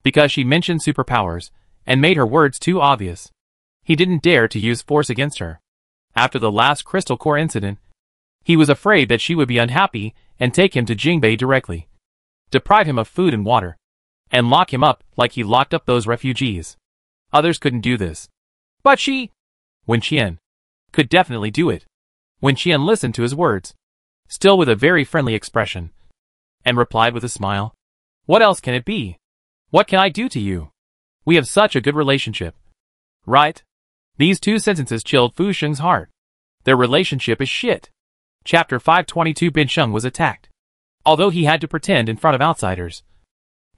Because she mentioned superpowers, and made her words too obvious. He didn't dare to use force against her. After the last Crystal Core incident, he was afraid that she would be unhappy and take him to Jingbei directly. Deprive him of food and water, and lock him up like he locked up those refugees. Others couldn't do this. But she, Wen Qian, could definitely do it. Wen Qian listened to his words, still with a very friendly expression, and replied with a smile. What else can it be? What can I do to you? We have such a good relationship. Right? These 2 sentences chilled Fu Sheng's heart. Their relationship is shit. Chapter 522 Bin Sheng was attacked. Although he had to pretend in front of outsiders,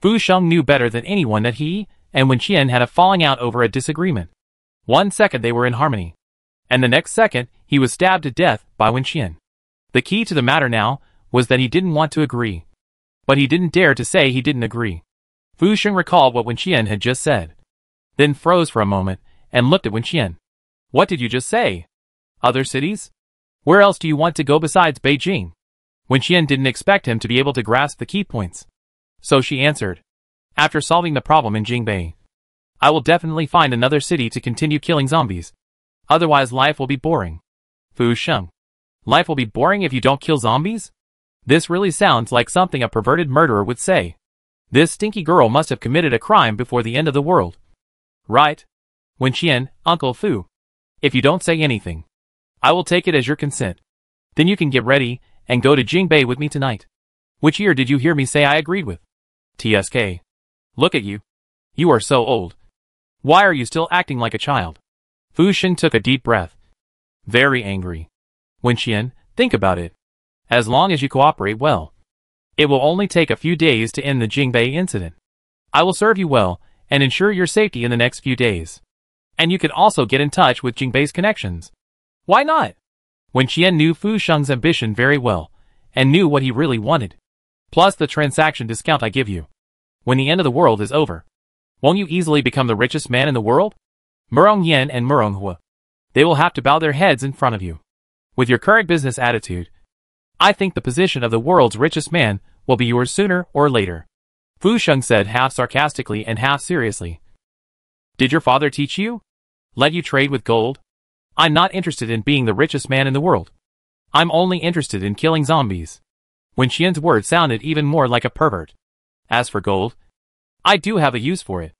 Fu Sheng knew better than anyone that he and Wen Qian had a falling out over a disagreement. 1 second they were in harmony, and the next second he was stabbed to death by Wen Qian. The key to the matter now was that he didn't want to agree. But he didn't dare to say he didn't agree. Fu Sheng recalled what Wen Qian had just said, then froze for a moment and looked at Wen Qian. What did you just say? Other cities? Where else do you want to go besides Beijing? Wen Qian didn't expect him to be able to grasp the key points. So she answered, After solving the problem in Jingbei, I will definitely find another city to continue killing zombies. Otherwise life will be boring. Fu Sheng. Life will be boring if you don't kill zombies? This really sounds like something a perverted murderer would say. This stinky girl must have committed a crime before the end of the world. Right? Wen Qian, Uncle Fu. If you don't say anything, I will take it as your consent. Then you can get ready and go to Jingbei with me tonight. Which ear did you hear me say I agreed with? TSK. Look at you. You are so old. Why are you still acting like a child? Fu Sheng took a deep breath. Very angry. Wen Qian, think about it. As long as you cooperate well, it will only take a few days to end the Jingbei incident. I will serve you well and ensure your safety in the next few days. And you can also get in touch with Jingbei's connections. Why not? Wen Qian knew Fu Sheng's ambition very well, and knew what he really wanted. Plus the transaction discount I give you. When the end of the world is over, won't you easily become the richest man in the world? Murong Yen and Murong Hua. They will have to bow their heads in front of you. With your current business attitude, I think the position of the world's richest man will be yours sooner or later. Fu Sheng said half sarcastically and half seriously. Did your father teach you? Let you trade with gold? I'm not interested in being the richest man in the world. I'm only interested in killing zombies. Wen Qian's words sounded even more like a pervert. As for gold, I do have a use for it.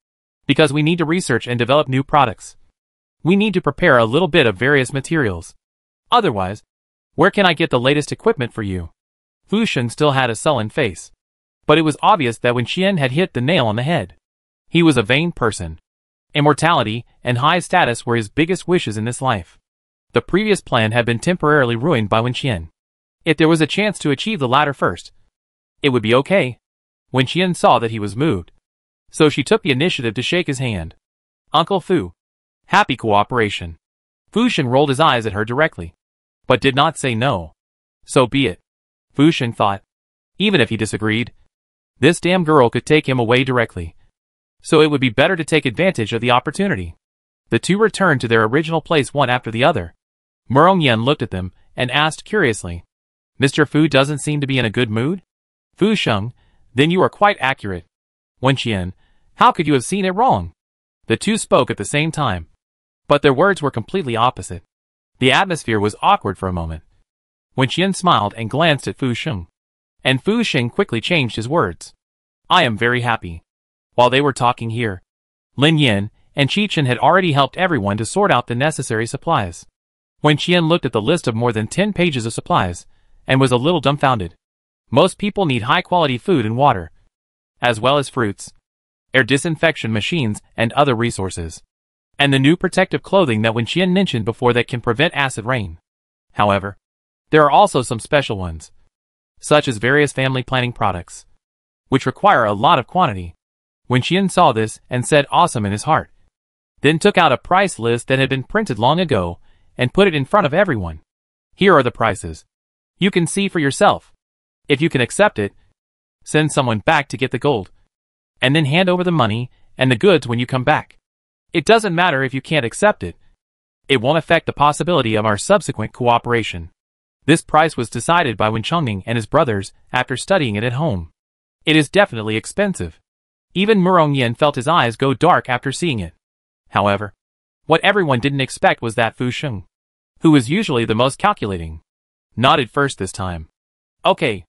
Because we need to research and develop new products. We need to prepare a little bit of various materials. Otherwise, where can I get the latest equipment for you? Fu Sheng still had a sullen face. But it was obvious that Wen Qian had hit the nail on the head. He was a vain person. Immortality and high status were his biggest wishes in this life. The previous plan had been temporarily ruined by Wen Qian. If there was a chance to achieve the latter first, it would be okay. Wen Qian saw that he was moved, so she took the initiative to shake his hand. Uncle Fu. Happy cooperation. Fu Sheng rolled his eyes at her directly, but did not say no. So be it. Fu Sheng thought. Even if he disagreed, this damn girl could take him away directly. So it would be better to take advantage of the opportunity. The two returned to their original place one after the other. Murong Yen looked at them and asked curiously, Mr. Fu doesn't seem to be in a good mood? Fu Sheng, then you are quite accurate. Wen Qian, how could you have seen it wrong? The two spoke at the same time, but their words were completely opposite. The atmosphere was awkward for a moment. Wen Qian smiled and glanced at Fu Sheng, and Fu Sheng quickly changed his words. I am very happy. While they were talking here, Lin Yin and Qi Chen had already helped everyone to sort out the necessary supplies. Wen Qian looked at the list of more than 10 pages of supplies, and was a little dumbfounded. Most people need high-quality food and water, as well as fruits, air disinfection machines, and other resources. And the new protective clothing that Wen Qian mentioned before that can prevent acid rain. However, there are also some special ones, such as various family planning products, which require a lot of quantity. Wen Qian saw this and said awesome in his heart, then took out a price list that had been printed long ago and put it in front of everyone. Here are the prices. You can see for yourself. If you can accept it, send someone back to get the gold, and then hand over the money and the goods when you come back. It doesn't matter if you can't accept it. It won't affect the possibility of our subsequent cooperation. This price was decided by Wen Chongning and his brothers after studying it at home. It is definitely expensive. Even Murong Yen felt his eyes go dark after seeing it. However, what everyone didn't expect was that Fu Sheng, who was usually the most calculating, nodded first this time. Okay.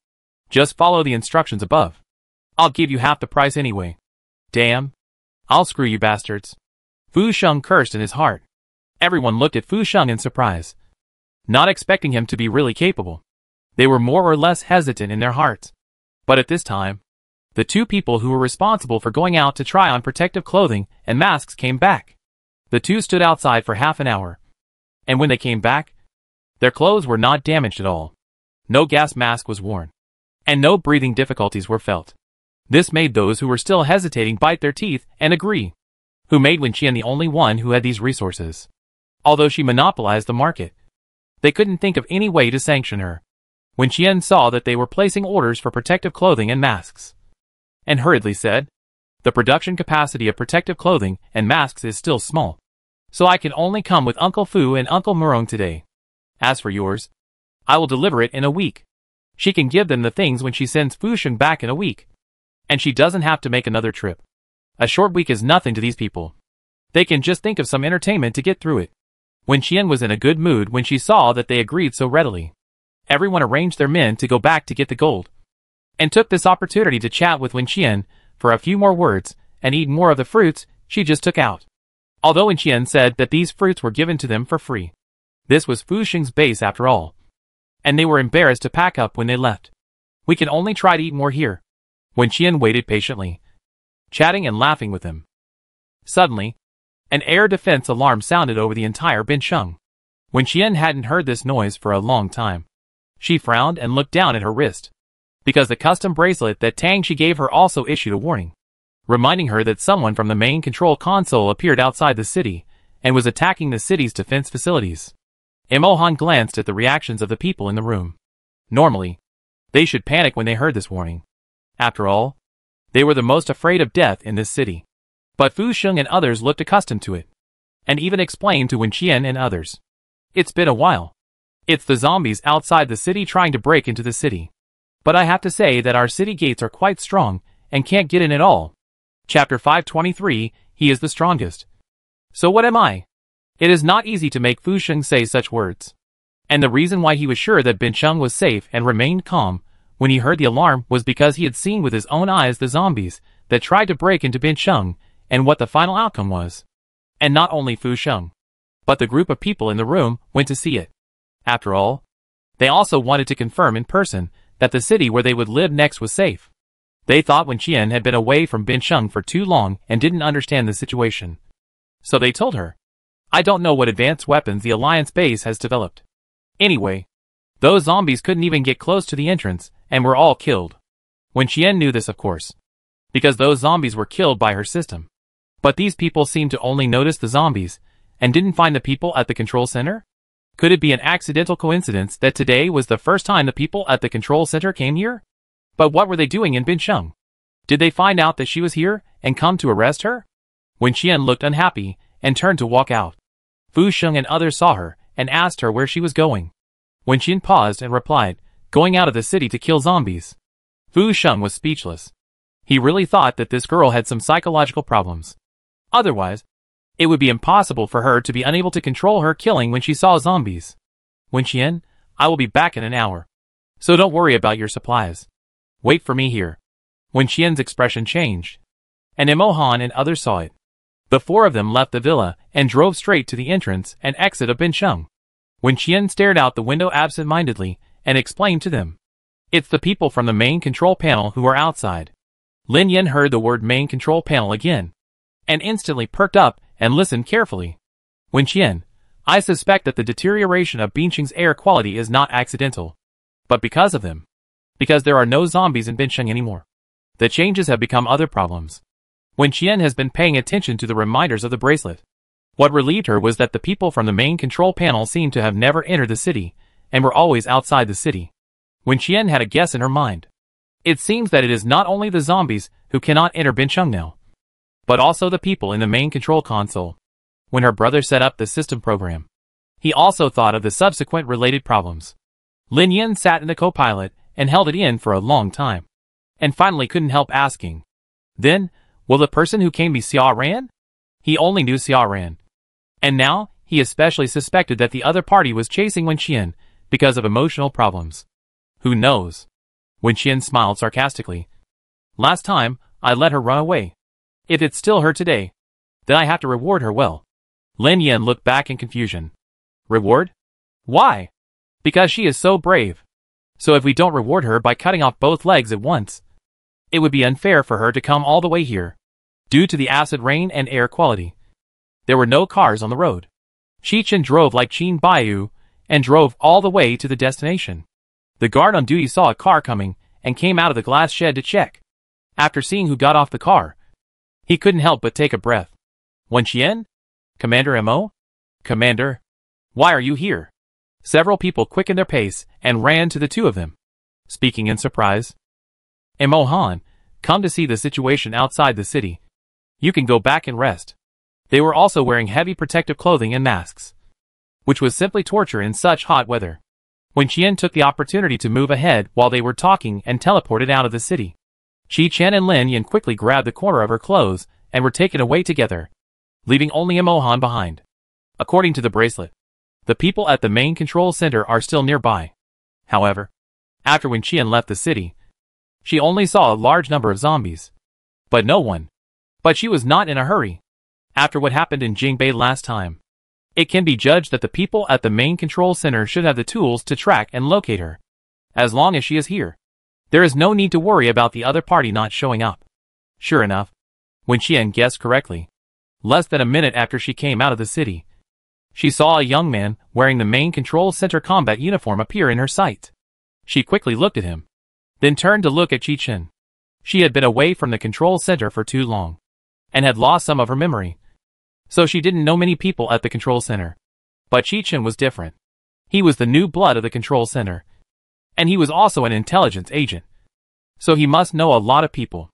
Just follow the instructions above. I'll give you half the price anyway. Damn. I'll screw you bastards. Fu Sheng cursed in his heart. Everyone looked at Fu Sheng in surprise, not expecting him to be really capable. They were more or less hesitant in their hearts. But at this time, the two people who were responsible for going out to try on protective clothing and masks came back. The two stood outside for half an hour, and when they came back, their clothes were not damaged at all. No gas mask was worn, and no breathing difficulties were felt. This made those who were still hesitating bite their teeth and agree, who made Wen Qian the only one who had these resources. Although she monopolized the market, they couldn't think of any way to sanction her. Wen Qian saw that they were placing orders for protective clothing and masks, and hurriedly said, the production capacity of protective clothing and masks is still small, so I can only come with Uncle Fu and Uncle Murong today. As for yours, I will deliver it in a week. She can give them the things when she sends Fu Sheng back in a week, and she doesn't have to make another trip. A short week is nothing to these people. They can just think of some entertainment to get through it. Wen Qian was in a good mood when she saw that they agreed so readily. Everyone arranged their men to go back to get the gold, and took this opportunity to chat with Wen Qian for a few more words and eat more of the fruits she just took out. Although Wen Qian said that these fruits were given to them for free, this was Fu Sheng's base after all, and they were embarrassed to pack up when they left. We can only try to eat more here. Wen Qian waited patiently, chatting and laughing with him. Suddenly, an air defense alarm sounded over the entire Bincheng. Wen Qian hadn't heard this noise for a long time. She frowned and looked down at her wrist, because the custom bracelet that Tang Shi gave her also issued a warning, reminding her that someone from the main control console appeared outside the city and was attacking the city's defense facilities. Imohan glanced at the reactions of the people in the room. Normally, they should panic when they heard this warning. After all, they were the most afraid of death in this city. But Fu Sheng and others looked accustomed to it, and even explained to Wen Qian and others. It's been a while. It's the zombies outside the city trying to break into the city. But I have to say that our city gates are quite strong and can't get in at all. Chapter 523, He is the strongest. So what am I? It is not easy to make Fu Sheng say such words. And the reason why he was sure that Bincheng was safe and remained calm when he heard the alarm was because he had seen with his own eyes the zombies that tried to break into Bincheng and what the final outcome was. And not only Fu Sheng, but the group of people in the room went to see it. After all, they also wanted to confirm in person that the city where they would live next was safe. They thought Wen Qian had been away from Bincheng for too long and didn't understand the situation. So they told her, I don't know what advanced weapons the Alliance base has developed. Anyway, those zombies couldn't even get close to the entrance and were all killed. Wen Qian knew this, of course, because those zombies were killed by her system. But these people seemed to only notice the zombies and didn't find the people at the control center? Could it be an accidental coincidence that today was the first time the people at the control center came here? But what were they doing in Bincheng? Did they find out that she was here and come to arrest her? Wen Qian looked unhappy and turned to walk out. Fu Sheng and others saw her and asked her where she was going. Wen Qian paused and replied, going out of the city to kill zombies. Fu Sheng was speechless. He really thought that this girl had some psychological problems. Otherwise, it would be impossible for her to be unable to control her killing when she saw zombies. Wen Qian, I will be back in an hour. So don't worry about your supplies. Wait for me here. Wen Qian's expression changed. And Imo Han and others saw it. The four of them left the villa and drove straight to the entrance and exit of Bincheng. Wen Qian stared out the window absent-mindedly and explained to them. It's the people from the main control panel who are outside. Lin Yen heard the word main control panel again, and instantly perked up and listened carefully. Wen Qian, I suspect that the deterioration of Bincheng's air quality is not accidental, but because of them. Because there are no zombies in Bincheng anymore. The changes have become other problems. Wen Qian has been paying attention to the reminders of the bracelet. What relieved her was that the people from the main control panel seemed to have never entered the city, and were always outside the city. Wen Qian had a guess in her mind. It seems that it is not only the zombies who cannot enter Bincheng now, but also the people in the main control console. When her brother set up the system program, he also thought of the subsequent related problems. Lin Yen sat in the co-pilot and held it in for a long time, and finally couldn't help asking, then, will the person who came be Xia Ran? He only knew Xia Ran. And now, he especially suspected that the other party was chasing Wen Qian because of emotional problems. Who knows? Wen Qian smiled sarcastically. Last time, I let her run away. If it's still her today, then I have to reward her well. Lin Yen looked back in confusion. Reward? Why? Because she is so brave. So if we don't reward her by cutting off both legs at once, it would be unfair for her to come all the way here. Due to the acid rain and air quality, there were no cars on the road. Qichen drove like Qin Baiyu and drove all the way to the destination. The guard on duty saw a car coming and came out of the glass shed to check. After seeing who got off the car, he couldn't help but take a breath. Wen Qian? Commander Mo? Commander? Why are you here? Several people quickened their pace and ran to the two of them, speaking in surprise. Imo Han, come to see the situation outside the city. You can go back and rest. They were also wearing heavy protective clothing and masks, which was simply torture in such hot weather. Wen Qian took the opportunity to move ahead while they were talking and teleported out of the city. Qi Chen and Lin Yen quickly grabbed the corner of her clothes and were taken away together, leaving only Imo Han behind. According to the bracelet, the people at the main control center are still nearby. However, after Wen Qian left the city, she only saw a large number of zombies. But no one. But she was not in a hurry. After what happened in Jingbei last time, it can be judged that the people at the main control center should have the tools to track and locate her. As long as she is here, there is no need to worry about the other party not showing up. Sure enough, Wen Qian guessed correctly. Less than a minute after she came out of the city, she saw a young man wearing the main control center combat uniform appear in her sight. She quickly looked at him, then turned to look at Qi Chen. She had been away from the control center for too long, and had lost some of her memory. So she didn't know many people at the control center. But Qi Chen was different. He was the new blood of the control center. And he was also an intelligence agent. So he must know a lot of people.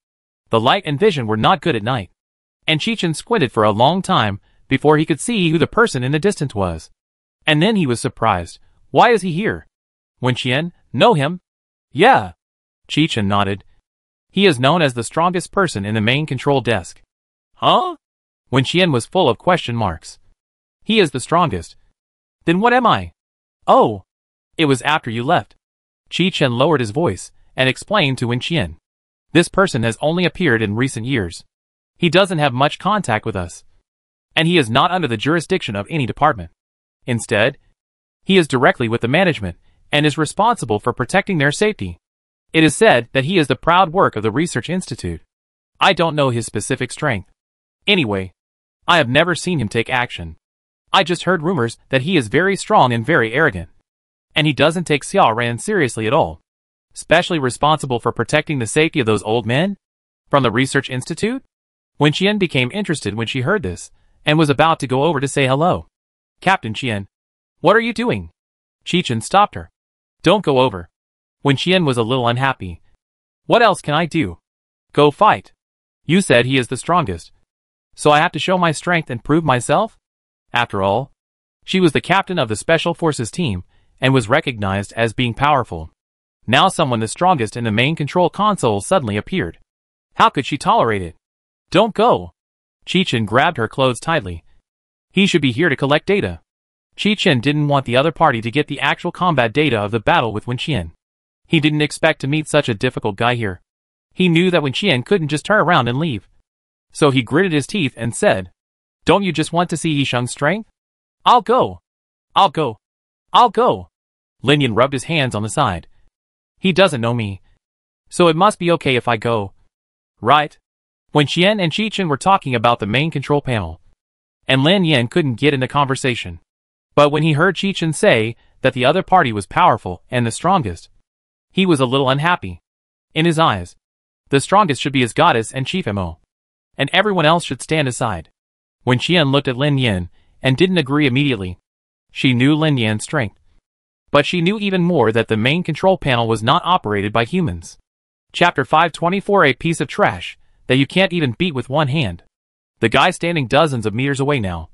The light and vision were not good at night. And Qi Chen squinted for a long time before he could see who the person in the distance was. And then he was surprised. Why is he here? Wen Qian, know him? Yeah. Qi Chen nodded. He is known as the strongest person in the main control desk. Huh? Wen Qian was full of question marks. He is the strongest. Then what am I? Oh, it was after you left. Qi Chen lowered his voice and explained to Wen Qian. This person has only appeared in recent years. He doesn't have much contact with us. And he is not under the jurisdiction of any department. Instead, he is directly with the management and is responsible for protecting their safety. It is said that he is the proud work of the Research Institute. I don't know his specific strength. Anyway, I have never seen him take action. I just heard rumors that he is very strong and very arrogant. And he doesn't take Xia Ran seriously at all. Especially responsible for protecting the safety of those old men? From the Research Institute? Wen Qian became interested when she heard this, and was about to go over to say hello. Captain Qian, what are you doing? Qichen stopped her. Don't go over. Wen Qian was a little unhappy. What else can I do? Go fight. You said he is the strongest. So I have to show my strength and prove myself? After all, she was the captain of the Special Forces team, and was recognized as being powerful. Now someone the strongest in the main control console suddenly appeared. How could she tolerate it? Don't go. Qichen grabbed her clothes tightly. He should be here to collect data. Qichen didn't want the other party to get the actual combat data of the battle with Wen Qian. He didn't expect to meet such a difficult guy here. He knew that Wen Qian couldn't just turn around and leave. So he gritted his teeth and said, Don't you just want to see Yisheng's strength? I'll go. I'll go. I'll go. Lin Yan rubbed his hands on the side. He doesn't know me. So it must be okay if I go. Right? Wen Qian and Qichen were talking about the main control panel. And Lin Yan couldn't get in the conversation. But when he heard Qichen say that the other party was powerful and the strongest, he was a little unhappy. In his eyes, the strongest should be his goddess and chief MO. And everyone else should stand aside. Wen Qian looked at Lin Yan and didn't agree immediately. She knew Lin Yan's strength. But she knew even more that the main control panel was not operated by humans. Chapter 524, a piece of trash that you can't even beat with one hand. The guy standing dozens of meters away now,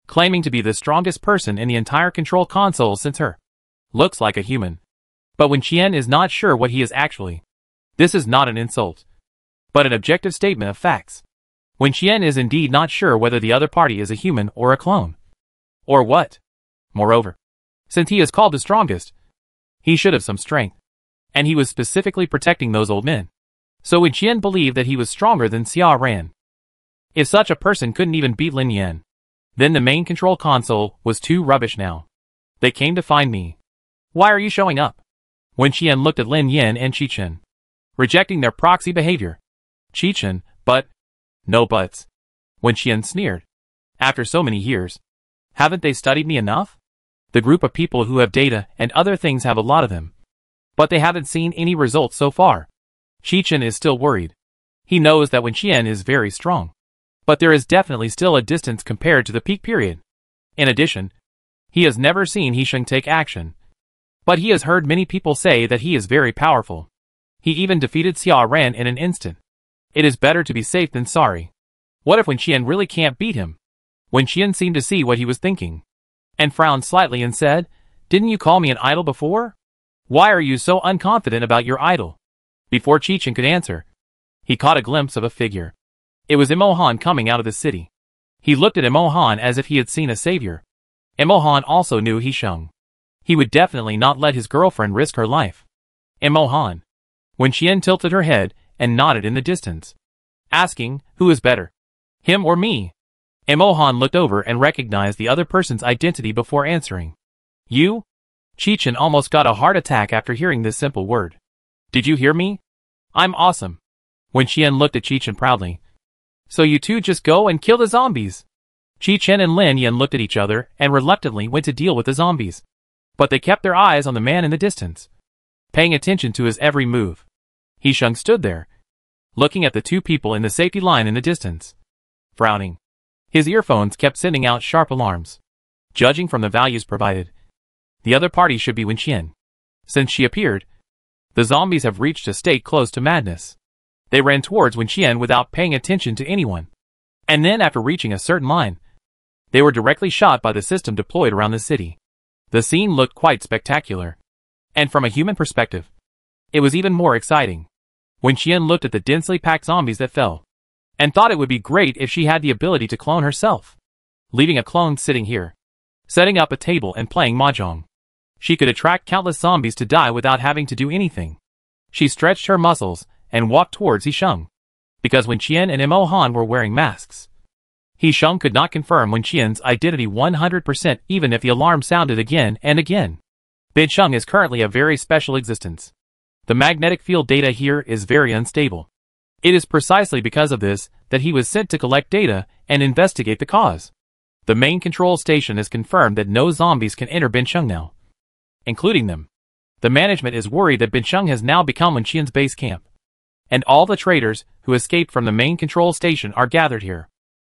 claiming to be the strongest person in the entire control console since her, looks like a human. But Wen Qian is not sure what he is actually. This is not an insult, but an objective statement of facts. Wen Qian is indeed not sure whether the other party is a human or a clone. Or what? Moreover, since he is called the strongest, he should have some strength. And he was specifically protecting those old men. So Wen Qian believed that he was stronger than Xia Ran. If such a person couldn't even beat Lin Yan, then the main control console was too rubbish now. They came to find me. Why are you showing up? Wen Qian looked at Lin Yan and Qichen, rejecting their proxy behavior. Qichen, but... No buts. Wen Qian sneered. After so many years, haven't they studied me enough? The group of people who have data and other things have a lot of them. But they haven't seen any results so far. Qichen is still worried. He knows that Wen Qian is very strong. But there is definitely still a distance compared to the peak period. In addition, he has never seen Yisheng take action. But he has heard many people say that he is very powerful. He even defeated Xia Ran in an instant. It is better to be safe than sorry. What if Wen Qian really can't beat him? Wen Qian seemed to see what he was thinking, and frowned slightly and said, Didn't you call me an idol before? Why are you so unconfident about your idol? Before Qichen could answer, he caught a glimpse of a figure. It was Imo Han coming out of the city. He looked at Imo Han as if he had seen a savior. Imo Han also knew Yisheng. He would definitely not let his girlfriend risk her life. Imo Han. Wen Qian tilted her head and nodded in the distance, asking, Who is better? Him or me? Imo Han looked over and recognized the other person's identity before answering. You? Qichen almost got a heart attack after hearing this simple word. Did you hear me? I'm awesome. Wen Qian looked at Qichen proudly. So you two just go and kill the zombies. Qichen and Lin Yan looked at each other and reluctantly went to deal with the zombies. But they kept their eyes on the man in the distance, paying attention to his every move. Yisheng stood there, looking at the two people in the safety line in the distance, frowning. His earphones kept sending out sharp alarms. Judging from the values provided, the other party should be Wen Qian. Since she appeared, the zombies have reached a state close to madness. They ran towards Wen Qian without paying attention to anyone. And then after reaching a certain line, they were directly shot by the system deployed around the city. The scene looked quite spectacular. And from a human perspective, it was even more exciting. Wen Qian looked at the densely packed zombies that fell, and thought it would be great if she had the ability to clone herself. Leaving a clone sitting here, setting up a table and playing mahjong, she could attract countless zombies to die without having to do anything. She stretched her muscles and walked towards Yisheng, because Wen Qian and Imo Han were wearing masks. Yisheng could not confirm Wen Qian's identity 100% even if the alarm sounded again and again. Yisheng is currently a very special existence. The magnetic field data here is very unstable. It is precisely because of this that he was sent to collect data and investigate the cause. The main control station has confirmed that no zombies can enter Bincheng now, including them. The management is worried that Bincheng has now become Wen Qian's base camp, and all the traders who escaped from the main control station are gathered here.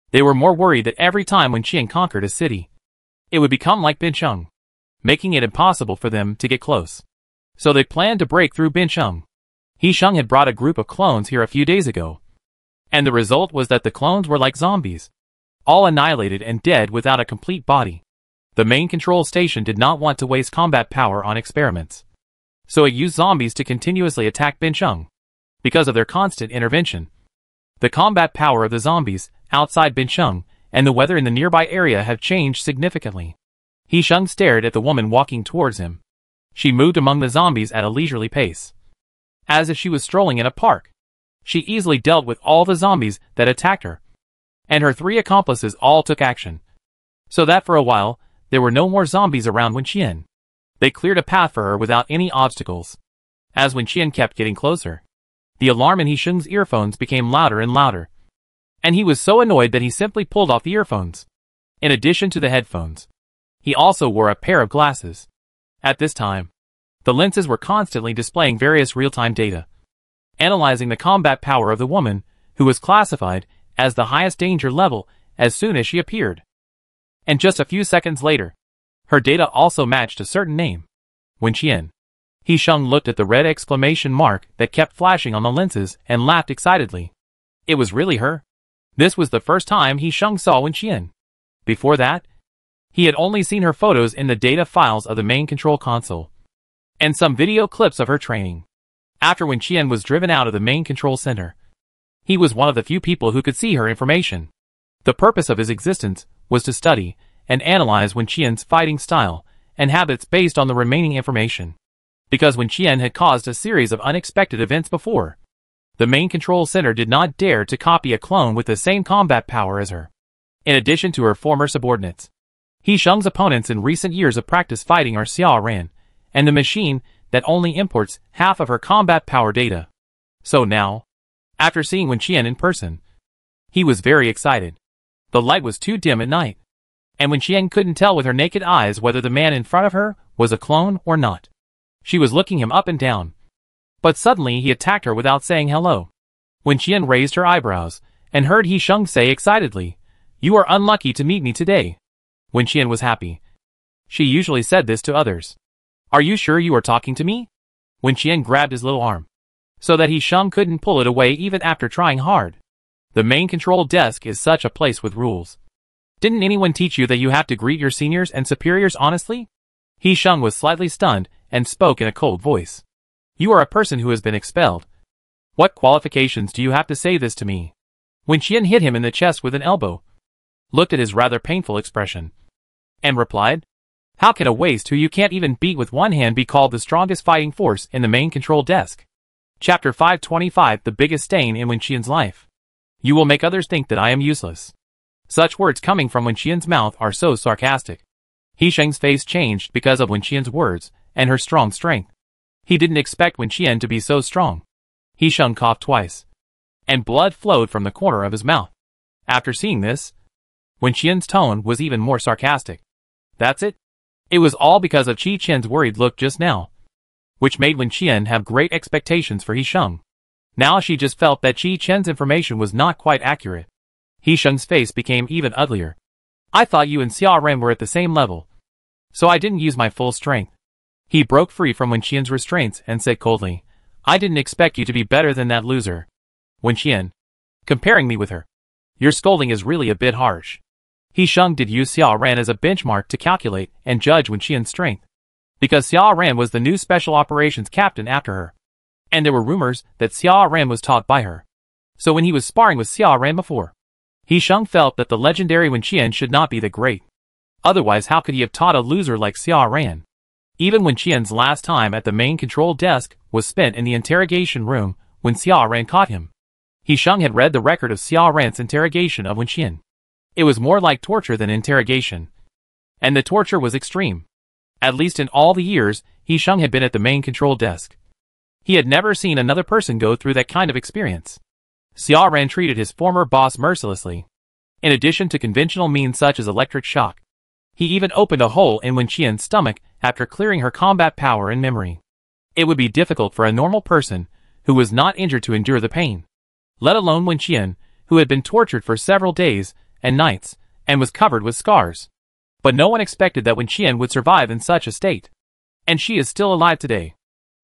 They were more worried that every time Wen Qian conquered a city, it would become like Bincheng, making it impossible for them to get close. So they planned to break through Bincheng. He Sheng had brought a group of clones here a few days ago, and the result was that the clones were like zombies, all annihilated and dead without a complete body. The main control station did not want to waste combat power on experiments, so it used zombies to continuously attack Bincheng. Because of their constant intervention, the combat power of the zombies outside Bincheng and the weather in the nearby area have changed significantly. He Sheng stared at the woman walking towards him. She moved among the zombies at a leisurely pace, as if she was strolling in a park. She easily dealt with all the zombies that attacked her, and her 3 accomplices all took action, so that for a while, there were no more zombies around Wen Qian. They cleared a path for her without any obstacles. As Wen Qian kept getting closer, the alarm in He Sheng's earphones became louder and louder, and he was so annoyed that he simply pulled off the earphones. In addition to the headphones, he also wore a pair of glasses. At this time, the lenses were constantly displaying various real-time data, analyzing the combat power of the woman, who was classified as the highest danger level as soon as she appeared. And just a few seconds later, her data also matched a certain name, Wen Qian. He Sheng looked at the red exclamation mark that kept flashing on the lenses and laughed excitedly. It was really her. This was the first time He Sheng saw Wen Qian. Before that, he had only seen her photos in the data files of the main control console, and some video clips of her training. After Wen Qian was driven out of the main control center, he was one of the few people who could see her information. The purpose of his existence was to study and analyze Wen Qian's fighting style and habits based on the remaining information. Because Wen Qian had caused a series of unexpected events before, the main control center did not dare to copy a clone with the same combat power as her. In addition to her former subordinates, He Sheng's opponents in recent years of practice fighting are Xia Ran, and the machine that only imports half of her combat power data. So now, after seeing Wen Qian in person, he was very excited. The light was too dim at night, and Wen Qian couldn't tell with her naked eyes whether the man in front of her was a clone or not. She was looking him up and down, but suddenly he attacked her without saying hello. Wen Qian raised her eyebrows and heard He Sheng say excitedly, "You are unlucky to meet me today." Wen Qian was happy. She usually said this to others. "Are you sure you are talking to me?" Wen Qian grabbed his little arm, so that He Sheng couldn't pull it away even after trying hard. The main control desk is such a place with rules. Didn't anyone teach you that you have to greet your seniors and superiors honestly? He Sheng was slightly stunned and spoke in a cold voice. "You are a person who has been expelled. What qualifications do you have to say this to me?" Wen Qian hit him in the chest with an elbow, looked at his rather painful expression, and replied, "How can a waste who you can't even beat with one hand be called the strongest fighting force in the main control desk?" Chapter 525 The Biggest Stain in Wen Qian's Life. "You will make others think that I am useless." Such words coming from Wen Qian's mouth are so sarcastic. He Sheng's face changed because of Wen Qian's words and her strong strength. He didn't expect Wen Qian to be so strong. He Sheng coughed twice, and blood flowed from the corner of his mouth. After seeing this, Wen Qian's tone was even more sarcastic. That's it? It was all because of Qi Chen's worried look just now, which made Wen Qian have great expectations for He Sheng. Now she just felt that Qi Chen's information was not quite accurate. He Sheng's face became even uglier. "I thought you and Xia Ren were at the same level, so I didn't use my full strength." He broke free from Wen Qian's restraints and said coldly, "I didn't expect you to be better than that loser. Wen Qian, comparing me with her. Your scolding is really a bit harsh." He Sheng did use Xia Ran as a benchmark to calculate and judge Wen Qian's strength, because Xia Ran was the new special operations captain after her, and there were rumors that Xia Ran was taught by her. So when he was sparring with Xia Ran before, He Sheng felt that the legendary Wen Qian should not be the great. Otherwise, how could he have taught a loser like Xia Ran? Even Wen Qian's last time at the main control desk was spent in the interrogation room when Xia Ran caught him. He Sheng had read the record of Xia Ran's interrogation of Wen Qian. It was more like torture than interrogation, and the torture was extreme. At least in all the years He Sheng had been at the main control desk, He had never seen another person go through that kind of experience. Xiaoran treated his former boss mercilessly. In addition to conventional means such as electric shock, he even opened a hole in Wenqian's stomach after clearing her combat power and memory. It would be difficult for a normal person who was not injured to endure the pain, let alone Wenqian, who had been tortured for several days and nights and was covered with scars. But no one expected that Wenqian would survive in such a state. And she is still alive today.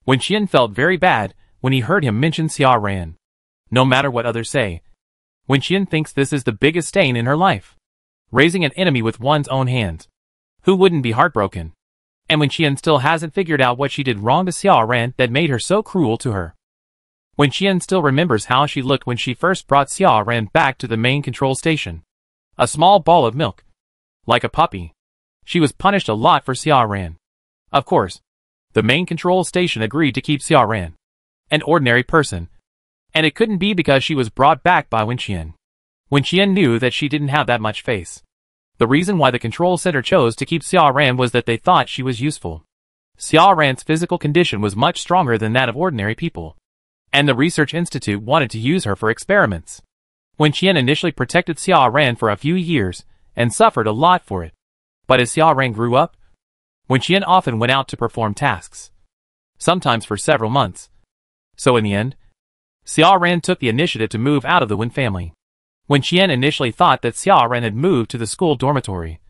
Wenqian felt very bad when he heard him mention Xiaoran. No matter what others say, Wenqian thinks this is the biggest stain in her life. Raising an enemy with one's own hands. Who wouldn't be heartbroken? And Wenqian still hasn't figured out what she did wrong to Xiaoran that made her so cruel to her. Wenqian still remembers how she looked when she first brought Xiaoran back to the main control station. A small ball of milk. Like a puppy. She was punished a lot for Xiaoran. Of course, the main control station agreed to keep Xiaoran, an ordinary person. And it couldn't be because she was brought back by Wenqian. Wenqian knew that she didn't have that much face. The reason why the control center chose to keep Xiaoran was that they thought she was useful. Xiaoran's physical condition was much stronger than that of ordinary people. And the research institute wanted to use her for experiments. Wenqian initially protected Xiaoran for a few years, and suffered a lot for it. But as Xiaoran grew up, Wenqian often went out to perform tasks. Sometimes for several months. So in the end, Xiaoran took the initiative to move out of the Wen family. Wenqian initially thought that Xiaoran had moved to the school dormitory,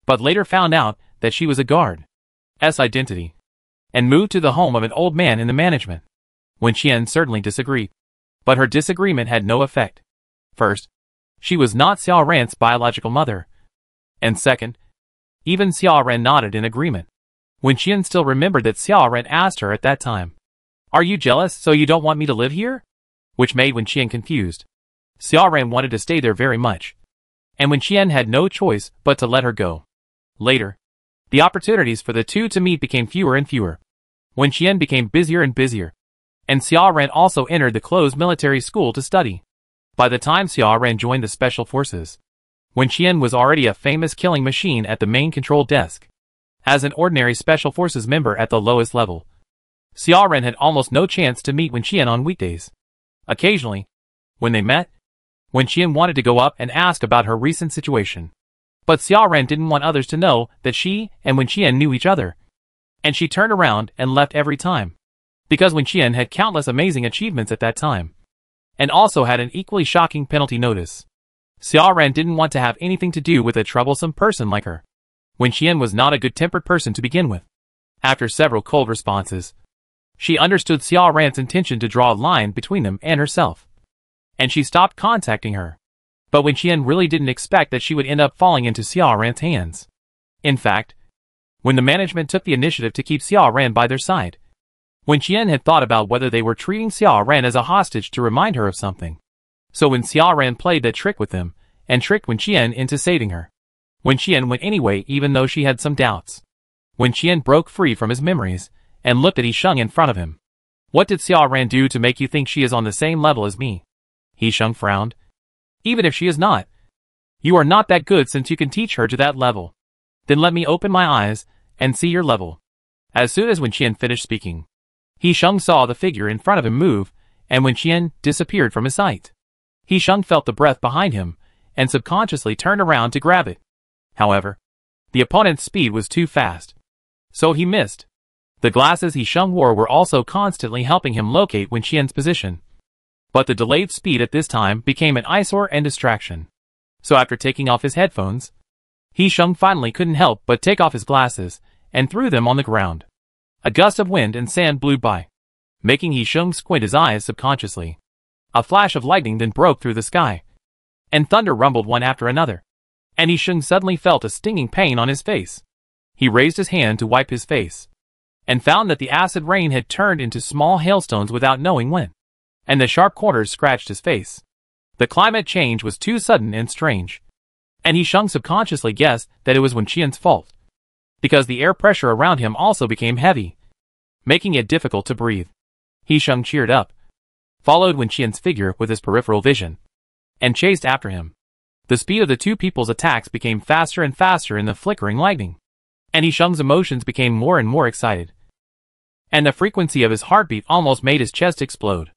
but later found out that she was a guard's identity, and moved to the home of an old man in the management. Wenqian certainly disagreed, but her disagreement had no effect. First, she was not Xiaoran's biological mother, and second, even Xiaoran nodded in agreement. Wenqian still remembered that Xiaoran asked her at that time, "Are you jealous so you don't want me to live here?" Which made Wenqian confused. Xiaoran wanted to stay there very much, and Wenqian had no choice but to let her go. Later, the opportunities for the two to meet became fewer and fewer. Wenqian became busier and busier, and Xiaoran also entered the closed military school to study. By the time Xiaoran joined the special forces, Wenqian was already a famous killing machine at the main control desk. As an ordinary special forces member at the lowest level, Xiaoran had almost no chance to meet Wenqian on weekdays. Occasionally, when they met, Wenqian wanted to go up and ask about her recent situation. But Xiaoran didn't want others to know that she and Wenqian knew each other. And she turned around and left every time. Because Wenqian had countless amazing achievements at that time. And also had an equally shocking penalty notice. Xiaoran didn't want to have anything to do with a troublesome person like her. Wenqian was not a good-tempered person to begin with. After several cold responses, she understood Xiaoran's intention to draw a line between them and herself. And she stopped contacting her. But Wenqian really didn't expect that she would end up falling into Xiaoran's hands. In fact, when the management took the initiative to keep Xiaoran by their side, Wenqian had thought about whether they were treating Xiaoran as a hostage to remind her of something. So when Xiaoran played that trick with them, and tricked Wenqian into saving her, Wenqian went anyway even though she had some doubts. Wenqian broke free from his memories, and looked at Yisheng in front of him. "What did Xiaoran do to make you think she is on the same level as me?" Yisheng frowned. "Even if she is not, you are not that good since you can teach her to that level. Then let me open my eyes and see your level." As soon as Wenqian finished speaking, Yisheng saw the figure in front of him move, and Wenqian disappeared from his sight. Yisheng felt the breath behind him, and subconsciously turned around to grab it. However, the opponent's speed was too fast, so he missed. The glasses Yisheng wore were also constantly helping him locate Wenqian's position. But the delayed speed at this time became an eyesore and distraction. So after taking off his headphones, Yisheng finally couldn't help but take off his glasses, and threw them on the ground. A gust of wind and sand blew by, making Yisheng squint his eyes subconsciously. A flash of lightning then broke through the sky, and thunder rumbled one after another, and Yisheng suddenly felt a stinging pain on his face. He raised his hand to wipe his face, and found that the acid rain had turned into small hailstones without knowing when, and the sharp corners scratched his face. The climate change was too sudden and strange, and Yisheng subconsciously guessed that it was Wenqian's fault, because the air pressure around him also became heavy, making it difficult to breathe. Yisheng cheered up, followed Wenqian's figure with his peripheral vision, and chased after him. The speed of the two people's attacks became faster and faster in the flickering lightning, and Yisheng's emotions became more and more excited. and the frequency of his heartbeat almost made his chest explode.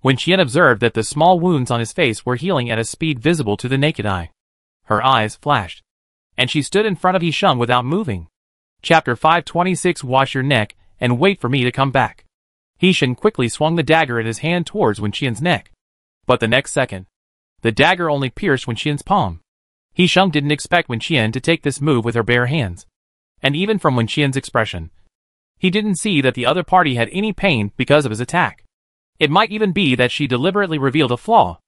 When Qian observed that the small wounds on his face were healing at a speed visible to the naked eye, her eyes flashed, and she stood in front of Yisheng without moving. Chapter 526. Wash your neck, and wait for me to come back. Yisheng quickly swung the dagger in his hand towards Wen Qian's neck. But the next second, the dagger only pierced Wen Qian's palm. Yisheng didn't expect Wen Qian to take this move with her bare hands. And even from Wen Qian's expression, he didn't see that the other party had any pain because of his attack. It might even be that she deliberately revealed a flaw.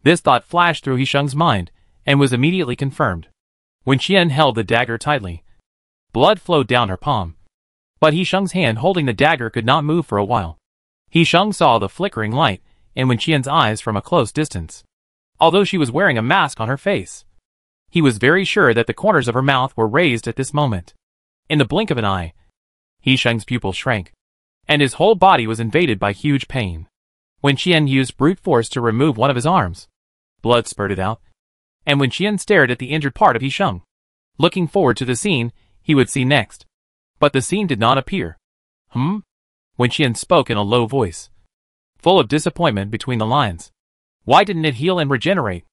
This thought flashed through Yisheng's mind, and was immediately confirmed. Wen Qian held the dagger tightly. Blood flowed down her palm. But Yisheng's hand holding the dagger could not move for a while. Yisheng saw the flickering light in Wen Qian's eyes from a close distance. Although she was wearing a mask on her face, he was very sure that the corners of her mouth were raised at this moment. In the blink of an eye, Yisheng's pupils shrank, and his whole body was invaded by huge pain. Wen Qian used brute force to remove one of his arms. Blood spurted out, and Wen Qian stared at the injured part of Yisheng, looking forward to the scene he would see next. But the scene did not appear. Wen Qian spoke in a low voice, full of disappointment between the lines. Why didn't it heal and regenerate?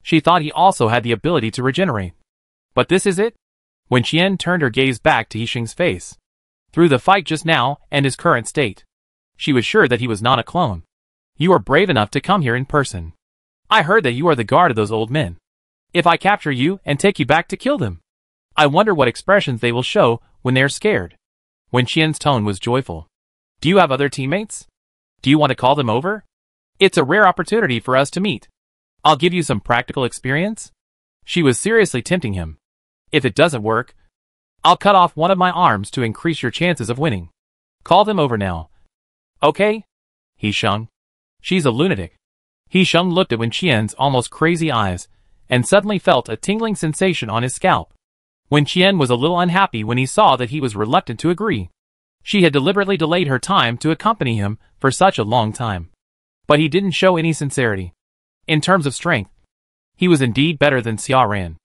She thought he also had the ability to regenerate. But this is it? Wen Qian turned her gaze back to Yisheng's face. Through the fight just now and his current state, she was sure that he was not a clone. You are brave enough to come here in person. I heard that you are the guard of those old men. If I capture you and take you back to kill them, I wonder what expressions they will show when they are scared. Wen Qian's tone was joyful. Do you have other teammates? Do you want to call them over? It's a rare opportunity for us to meet. I'll give you some practical experience. She was seriously tempting him. If it doesn't work, I'll cut off one of my arms to increase your chances of winning. Call them over now. Okay? Yisheng. She's a lunatic. Yisheng looked at Wen Qian's almost crazy eyes, and suddenly felt a tingling sensation on his scalp. Wen Qian was a little unhappy when he saw that he was reluctant to agree. She had deliberately delayed her time to accompany him for such a long time. But he didn't show any sincerity. In terms of strength, he was indeed better than Xia Ran.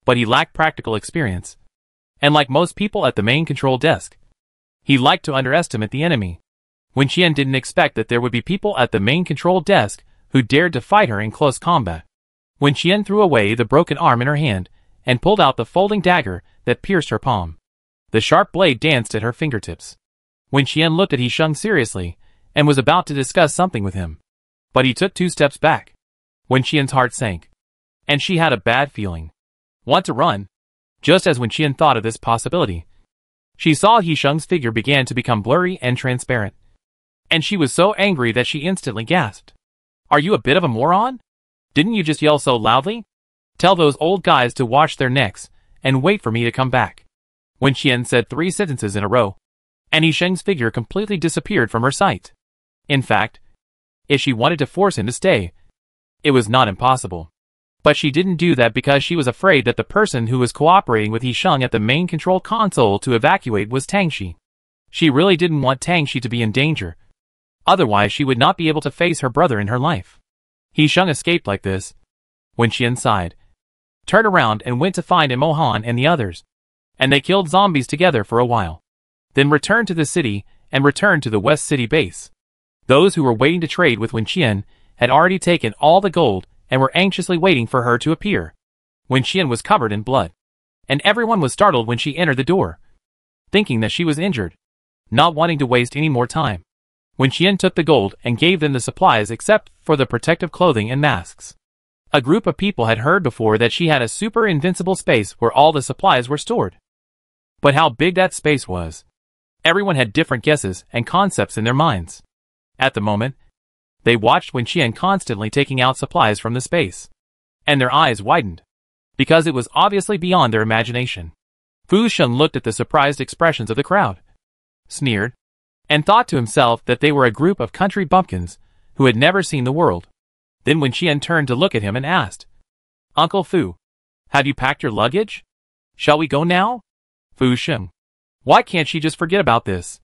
But he lacked practical experience. And like most people at the main control desk, he liked to underestimate the enemy. Wen Qian didn't expect that there would be people at the main control desk who dared to fight her in close combat. Wen Qian threw away the broken arm in her hand and pulled out the folding dagger that pierced her palm. The sharp blade danced at her fingertips. Wen Qian looked at Yisheng seriously and was about to discuss something with him. But he took 2 steps back. Wen Qian's heart sank, and she had a bad feeling. Want to run? Just as Wen Qian thought of this possibility, she saw Yisheng's figure began to become blurry and transparent. And she was so angry that she instantly gasped. Are you a bit of a moron? Didn't you just yell so loudly? Tell those old guys to wash their necks and wait for me to come back. Wen Qian said 3 sentences in a row, and Yisheng's figure completely disappeared from her sight. In fact, if she wanted to force him to stay, it was not impossible. But she didn't do that because she was afraid that the person who was cooperating with Yisheng at the main control console to evacuate was Tangxi. She really didn't want Tangxi to be in danger. Otherwise she would not be able to face her brother in her life. Yisheng escaped like this. Wen Qian sighed, turned around and went to find Imohan and the others. And they killed zombies together for a while. Then returned to the city and returned to the West City base. Those who were waiting to trade with Wen Qian had already taken all the gold and were anxiously waiting for her to appear. Wen Qian was covered in blood, and everyone was startled when she entered the door, thinking that she was injured. Not wanting to waste any more time, Wen Qian took the gold and gave them the supplies except for the protective clothing and masks. A group of people had heard before that she had a super invincible space where all the supplies were stored. But how big that space was, everyone had different guesses and concepts in their minds. At the moment, they watched Wen Qian constantly taking out supplies from the space, and their eyes widened, because it was obviously beyond their imagination. Fu Sheng looked at the surprised expressions of the crowd, sneered, and thought to himself that they were a group of country bumpkins who had never seen the world. Then Wen Qian turned to look at him and asked, Uncle Fu, have you packed your luggage? Shall we go now? Fu Sheng, why can't she just forget about this?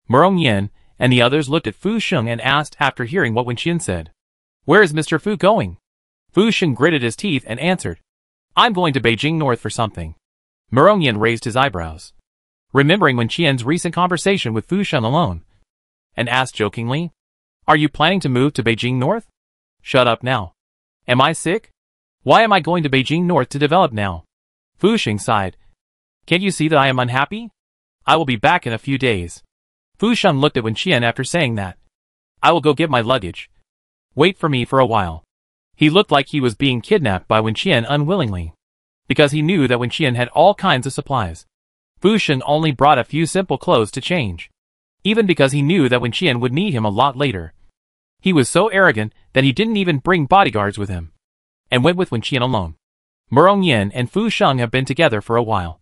Murong Yen and the others looked at Fu Sheng and asked after hearing what Wen Qian said. Where is Mr. Fu going? Fu Sheng gritted his teeth and answered, I'm going to Beijing North for something. Murong Yen raised his eyebrows, remembering Wen Qian's recent conversation with Fu Sheng alone. and asked jokingly, "Are you planning to move to Beijing North?" "Shut up now. Am I sick? Why am I going to Beijing North to develop now?" Fu Xing sighed. "Can't you see that I am unhappy? I will be back in a few days." Fu Sheng looked at Wen Qian after saying that. "I will go get my luggage. Wait for me for a while." He looked like he was being kidnapped by Wen Qian unwillingly, because he knew that Wen Qian had all kinds of supplies. Fu Sheng only brought a few simple clothes to change, even because he knew that Wen Qian would need him a lot later. He was so arrogant that he didn't even bring bodyguards with him, and went with Wen Qian alone. Murong Yin and Fu Sheng have been together for a while,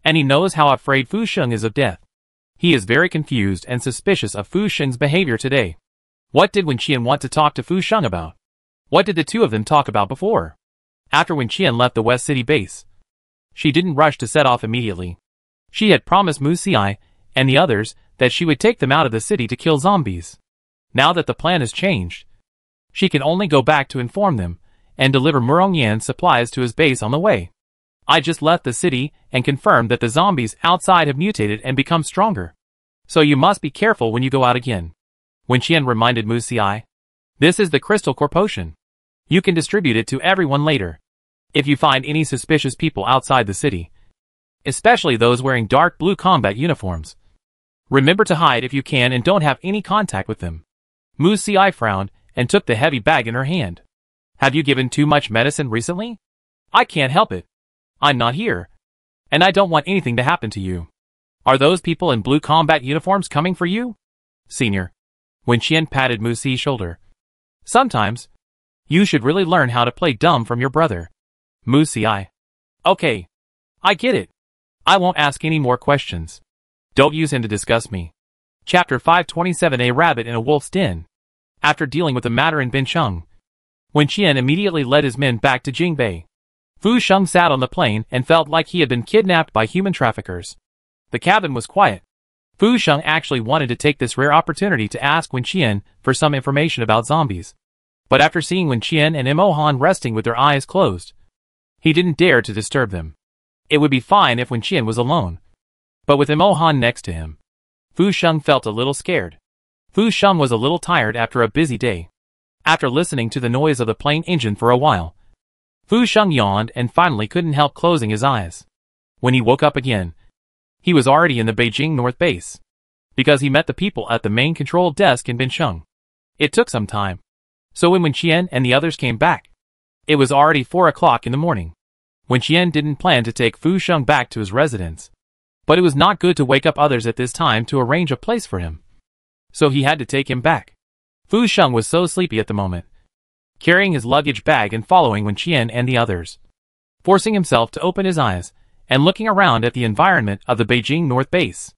and he knows how afraid Fu Sheng is of death. He is very confused and suspicious of Fu Sheng's behavior today. What did Wen Qian want to talk to Fu Sheng about? What did the two of them talk about before? After Wen Qian left the West City base, she didn't rush to set off immediately. She had promised Mu Xi and the others that she would take them out of the city to kill zombies. Now that the plan has changed, she can only go back to inform them and deliver Murong Yan's supplies to his base on the way. "I just left the city and confirmed that the zombies outside have mutated and become stronger. So you must be careful when you go out again." Wen Qian reminded Mu Xi. "This is the Crystal Core Potion. You can distribute it to everyone later. If you find any suspicious people outside the city, especially those wearing dark blue combat uniforms, remember to hide if you can and don't have any contact with them." Mu Xi frowned and took the heavy bag in her hand. "Have you given too much medicine recently? I can't help it. I'm not here, and I don't want anything to happen to you. Are those people in blue combat uniforms coming for you?" "Senior." Wen Qian patted Mu Xi's shoulder. "Sometimes, you should really learn how to play dumb from your brother." Mu Xi. "Okay. I get it. I won't ask any more questions. Don't use him to disgust me." Chapter 527. A Rabbit in a Wolf's Den. After dealing with the matter in Bincheng, Wen Qian immediately led his men back to Jingbei. Fu Sheng sat on the plane and felt like he had been kidnapped by human traffickers. The cabin was quiet. Fu Sheng actually wanted to take this rare opportunity to ask Wen Qian for some information about zombies. But after seeing Wen Qian and Mo Han resting with their eyes closed, he didn't dare to disturb them. It would be fine if Wen Qian was alone, but with Mo Han next to him, Fu Sheng felt a little scared. Fu Sheng was a little tired after a busy day. After listening to the noise of the plane engine for a while, Fu Sheng yawned and finally couldn't help closing his eyes. When he woke up again, he was already in the Beijing North Base, because he met the people at the main control desk in Bincheng. It took some time, so when Wen Qian and the others came back, it was already 4 o'clock in the morning. Wen Qian didn't plan to take Fu Sheng back to his residence, but it was not good to wake up others at this time to arrange a place for him, so he had to take him back. Fu Sheng was so sleepy at the moment, carrying his luggage bag and following Wen Qian and the others, forcing himself to open his eyes and looking around at the environment of the Beijing North Base.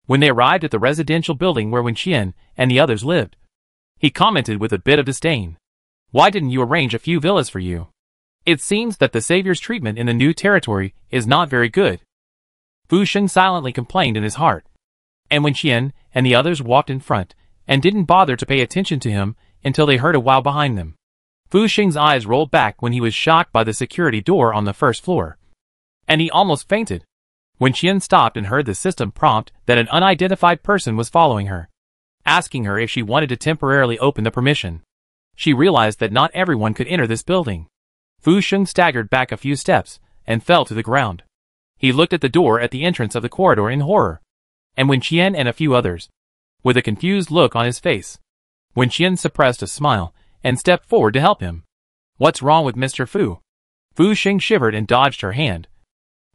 When they arrived at the residential building where Wen Qian and the others lived, he commented with a bit of disdain. "Why didn't you arrange a few villas for you? It seems that the Savior's treatment in the new territory is not very good." Fu Sheng silently complained in his heart, and Wen Qian and the others walked in front and didn't bother to pay attention to him until they heard a wow behind them. Fu Sheng's eyes rolled back when he was shocked by the security door on the first floor, and he almost fainted. Wen Qian stopped and heard the system prompt that an unidentified person was following her, asking her if she wanted to temporarily open the permission. She realized that not everyone could enter this building. Fu Sheng staggered back a few steps and fell to the ground. He looked at the door at the entrance of the corridor in horror, and Wen Qian and a few others, with a confused look on his face. Wen Qian suppressed a smile and stepped forward to help him. "What's wrong with Mr. Fu?" Fu Sheng shivered and dodged her hand,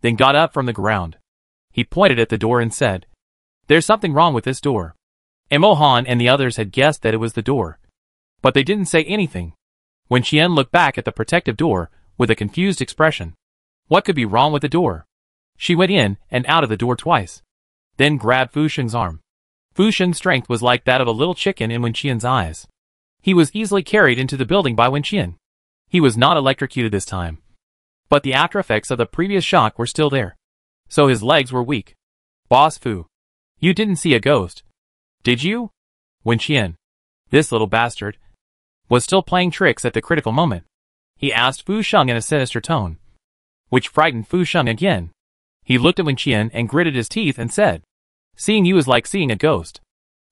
then got up from the ground. He pointed at the door and said, "There's something wrong with this door." Mo Han and the others had guessed that it was the door, but they didn't say anything. Wen Qian looked back at the protective door with a confused expression. What could be wrong with the door? She went in and out of the door twice, then grabbed Fu Sheng's arm. Fu Sheng's strength was like that of a little chicken in Wen Qian's eyes. He was easily carried into the building by Wen Qian. He was not electrocuted this time, but the after effects of the previous shock were still there, so his legs were weak. "Boss Fu, you didn't see a ghost, did you?" Wen Qian, this little bastard, was still playing tricks at the critical moment. He asked Fu Sheng in a sinister tone, which frightened Fu Sheng again. He looked at Wen Qian and gritted his teeth and said, "Seeing you is like seeing a ghost."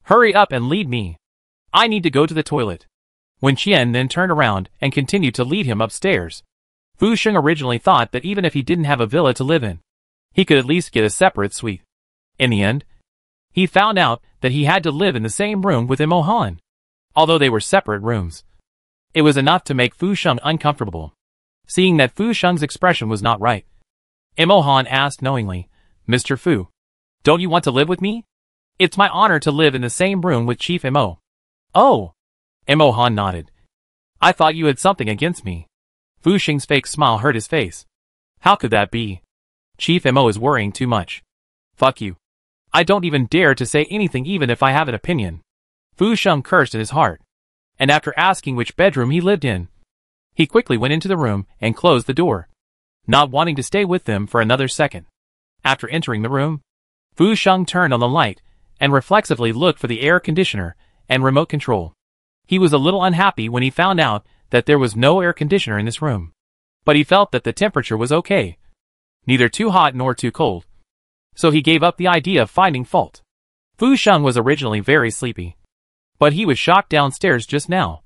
Hurry up and lead me. I need to go to the toilet. When Qian then turned around and continued to lead him upstairs. Fu Sheng originally thought that even if he didn't have a villa to live in, he could at least get a separate suite. In the end, he found out that he had to live in the same room with Imo Han. Although they were separate rooms, it was enough to make Fu Sheng uncomfortable. Seeing that Fu Sheng's expression was not right, Imo Han asked knowingly, Mr. Fu, don't you want to live with me? It's my honor to live in the same room with Chief Imo. Oh! Imo Han nodded. I thought you had something against me. Fu Sheng's fake smile hurt his face. How could that be? Chief Imo is worrying too much. Fuck you. I don't even dare to say anything even if I have an opinion. Fu Sheng cursed in his heart. And after asking which bedroom he lived in, he quickly went into the room and closed the door, not wanting to stay with them for another second. After entering the room, Fu Sheng turned on the light and reflexively looked for the air conditioner and remote control. He was a little unhappy when he found out that there was no air conditioner in this room, but he felt that the temperature was okay, neither too hot nor too cold. So he gave up the idea of finding fault. Fu Sheng was originally very sleepy, but he was shocked downstairs just now.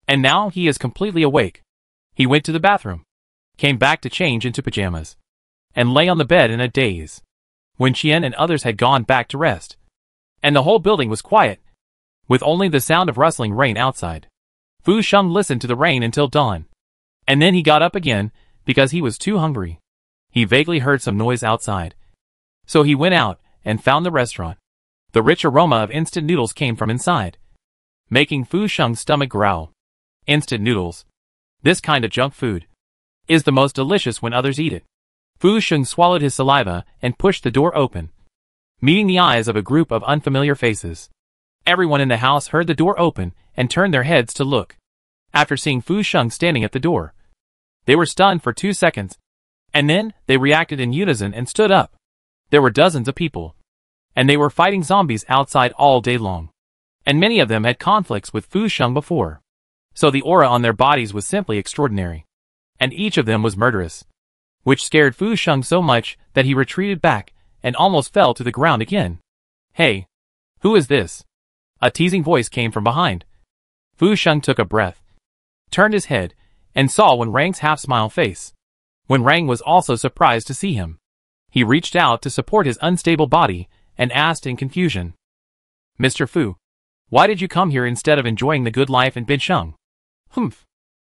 And now he is completely awake. He went to the bathroom, came back to change into pajamas, and lay on the bed in a daze. When Qian and others had gone back to rest, and the whole building was quiet, with only the sound of rustling rain outside, Fu Sheng listened to the rain until dawn. And then he got up again, because he was too hungry. He vaguely heard some noise outside. So he went out, and found the restaurant. The rich aroma of instant noodles came from inside, making Fu Sheng's stomach growl. Instant noodles, this kind of junk food, is the most delicious when others eat it. Fu Sheng swallowed his saliva and pushed the door open, meeting the eyes of a group of unfamiliar faces. Everyone in the house heard the door open and turned their heads to look. After seeing Fu Sheng standing at the door, they were stunned for 2 seconds, and then they reacted in unison and stood up. There were dozens of people, and they were fighting zombies outside all day long, and many of them had conflicts with Fu Sheng before. So the aura on their bodies was simply extraordinary, and each of them was murderous, which scared Fu Sheng so much that he retreated back and almost fell to the ground again. Hey, who is this? A teasing voice came from behind. Fu Sheng took a breath, turned his head, and saw Wen Rang's half-smile face. Wen Rang was also surprised to see him. He reached out to support his unstable body and asked in confusion, Mr. Fu, why did you come here instead of enjoying the good life in Binsheng? Humph.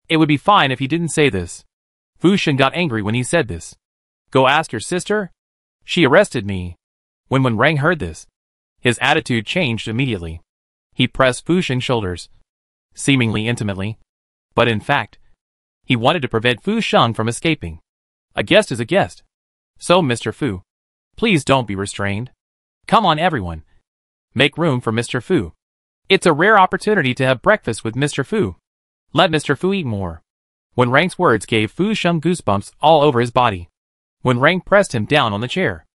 It would be fine if he didn't say this. Fu Sheng got angry when he said this. Go ask your sister? She arrested me. When Wen Rang heard this, his attitude changed immediately. He pressed Fu Sheng's shoulders, seemingly intimately, but in fact, he wanted to prevent Fu Sheng from escaping. A guest is a guest. So Mr. Fu, please don't be restrained. Come on everyone. Make room for Mr. Fu. It's a rare opportunity to have breakfast with Mr. Fu. Let Mr. Fu eat more. Wen Rang's words gave Fu Sheng goosebumps all over his body. Wen Rang pressed him down on the chair.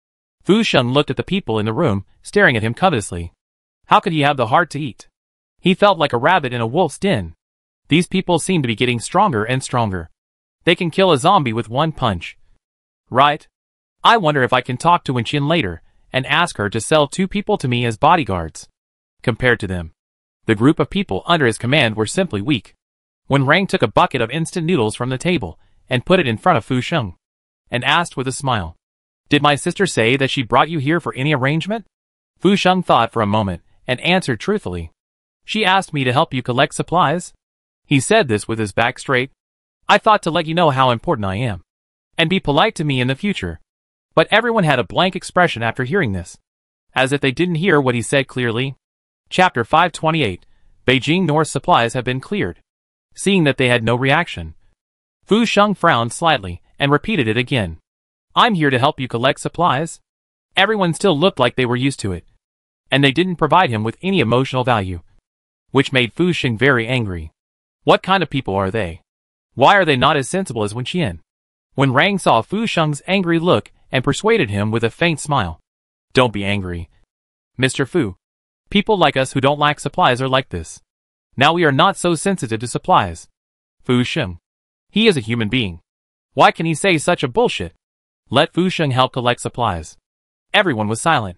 Fu Sheng looked at the people in the room, staring at him covetously. How could he have the heart to eat? He felt like a rabbit in a wolf's den. These people seem to be getting stronger and stronger. They can kill a zombie with one punch. Right? I wonder if I can talk to Wen Qin later, and ask her to sell 2 people to me as bodyguards. Compared to them, the group of people under his command were simply weak. Wen Rang took a bucket of instant noodles from the table, and put it in front of Fu Sheng, and asked with a smile, Did my sister say that she brought you here for any arrangement? Fu Sheng thought for a moment, and answered truthfully. She asked me to help you collect supplies. He said this with his back straight. I thought to let you know how important I am, and be polite to me in the future. But everyone had a blank expression after hearing this, as if they didn't hear what he said clearly. Chapter 528, Beijing North's supplies have been cleared. Seeing that they had no reaction, Fu Sheng frowned slightly, and repeated it again. I'm here to help you collect supplies. Everyone still looked like they were used to it, and they didn't provide him with any emotional value, which made Fu Sheng very angry. What kind of people are they? Why are they not as sensible as Wen Qian? Wen Rang saw Fu Sheng's angry look and persuaded him with a faint smile. Don't be angry, Mr. Fu. People like us who don't lack supplies are like this. Now we are not so sensitive to supplies. Fu Sheng. He is a human being. Why can he say such a bullshit? Let Fu Sheng help collect supplies. Everyone was silent,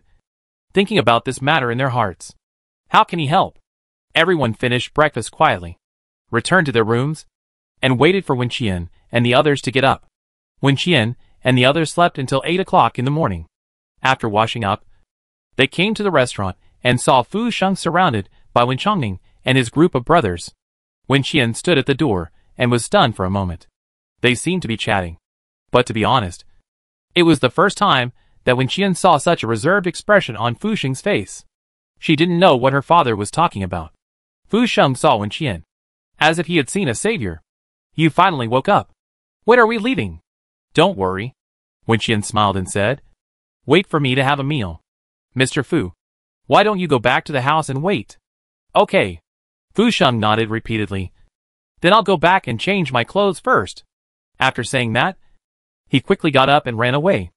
thinking about this matter in their hearts. How can he help? Everyone finished breakfast quietly, returned to their rooms, and waited for Wen Qian and the others to get up. Wen Qian and the others slept until 8 o'clock in the morning. After washing up, they came to the restaurant and saw Fu Sheng surrounded by Wen Chongning and his group of brothers. Wen Qian stood at the door and was stunned for a moment. They seemed to be chatting. But to be honest, it was the first time that Wen Qian saw such a reserved expression on Fu Sheng's face. She didn't know what her father was talking about. Fu Sheng saw Wen Qian, as if he had seen a savior. You finally woke up. When are we leaving? Don't worry. Wen Qian smiled and said, wait for me to have a meal. Mr. Fu, why don't you go back to the house and wait? Okay. Fu Sheng nodded repeatedly. Then I'll go back and change my clothes first. After saying that, he quickly got up and ran away.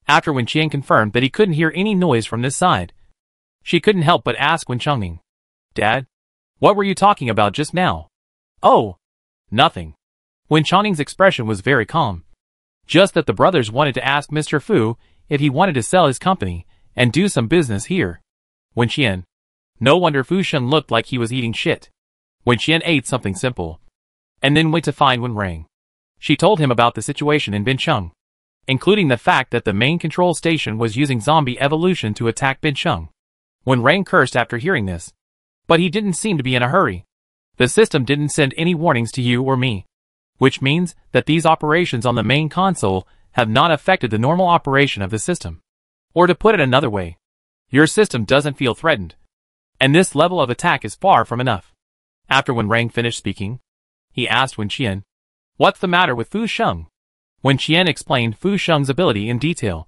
After Wen Qian confirmed that he couldn't hear any noise from this side, she couldn't help but ask Wen Chongning, Dad, what were you talking about just now? Oh, nothing. Wen Chongning's expression was very calm. Just that the brothers wanted to ask Mr. Fu if he wanted to sell his company and do some business here. Wen Qian. No wonder Fu Sheng looked like he was eating shit. Wen Qian ate something simple, and then went to find Wen Rang. She told him about the situation in Bincheng, including the fact that the main control station was using zombie evolution to attack Bincheng. Wen Rang cursed after hearing this, but he didn't seem to be in a hurry. The system didn't send any warnings to you or me, which means that these operations on the main console have not affected the normal operation of the system. Or to put it another way, your system doesn't feel threatened, and this level of attack is far from enough. After Wen Rang finished speaking, he asked Wen Qian, what's the matter with Fu Sheng? Wen Qian explained Fu Sheng's ability in detail.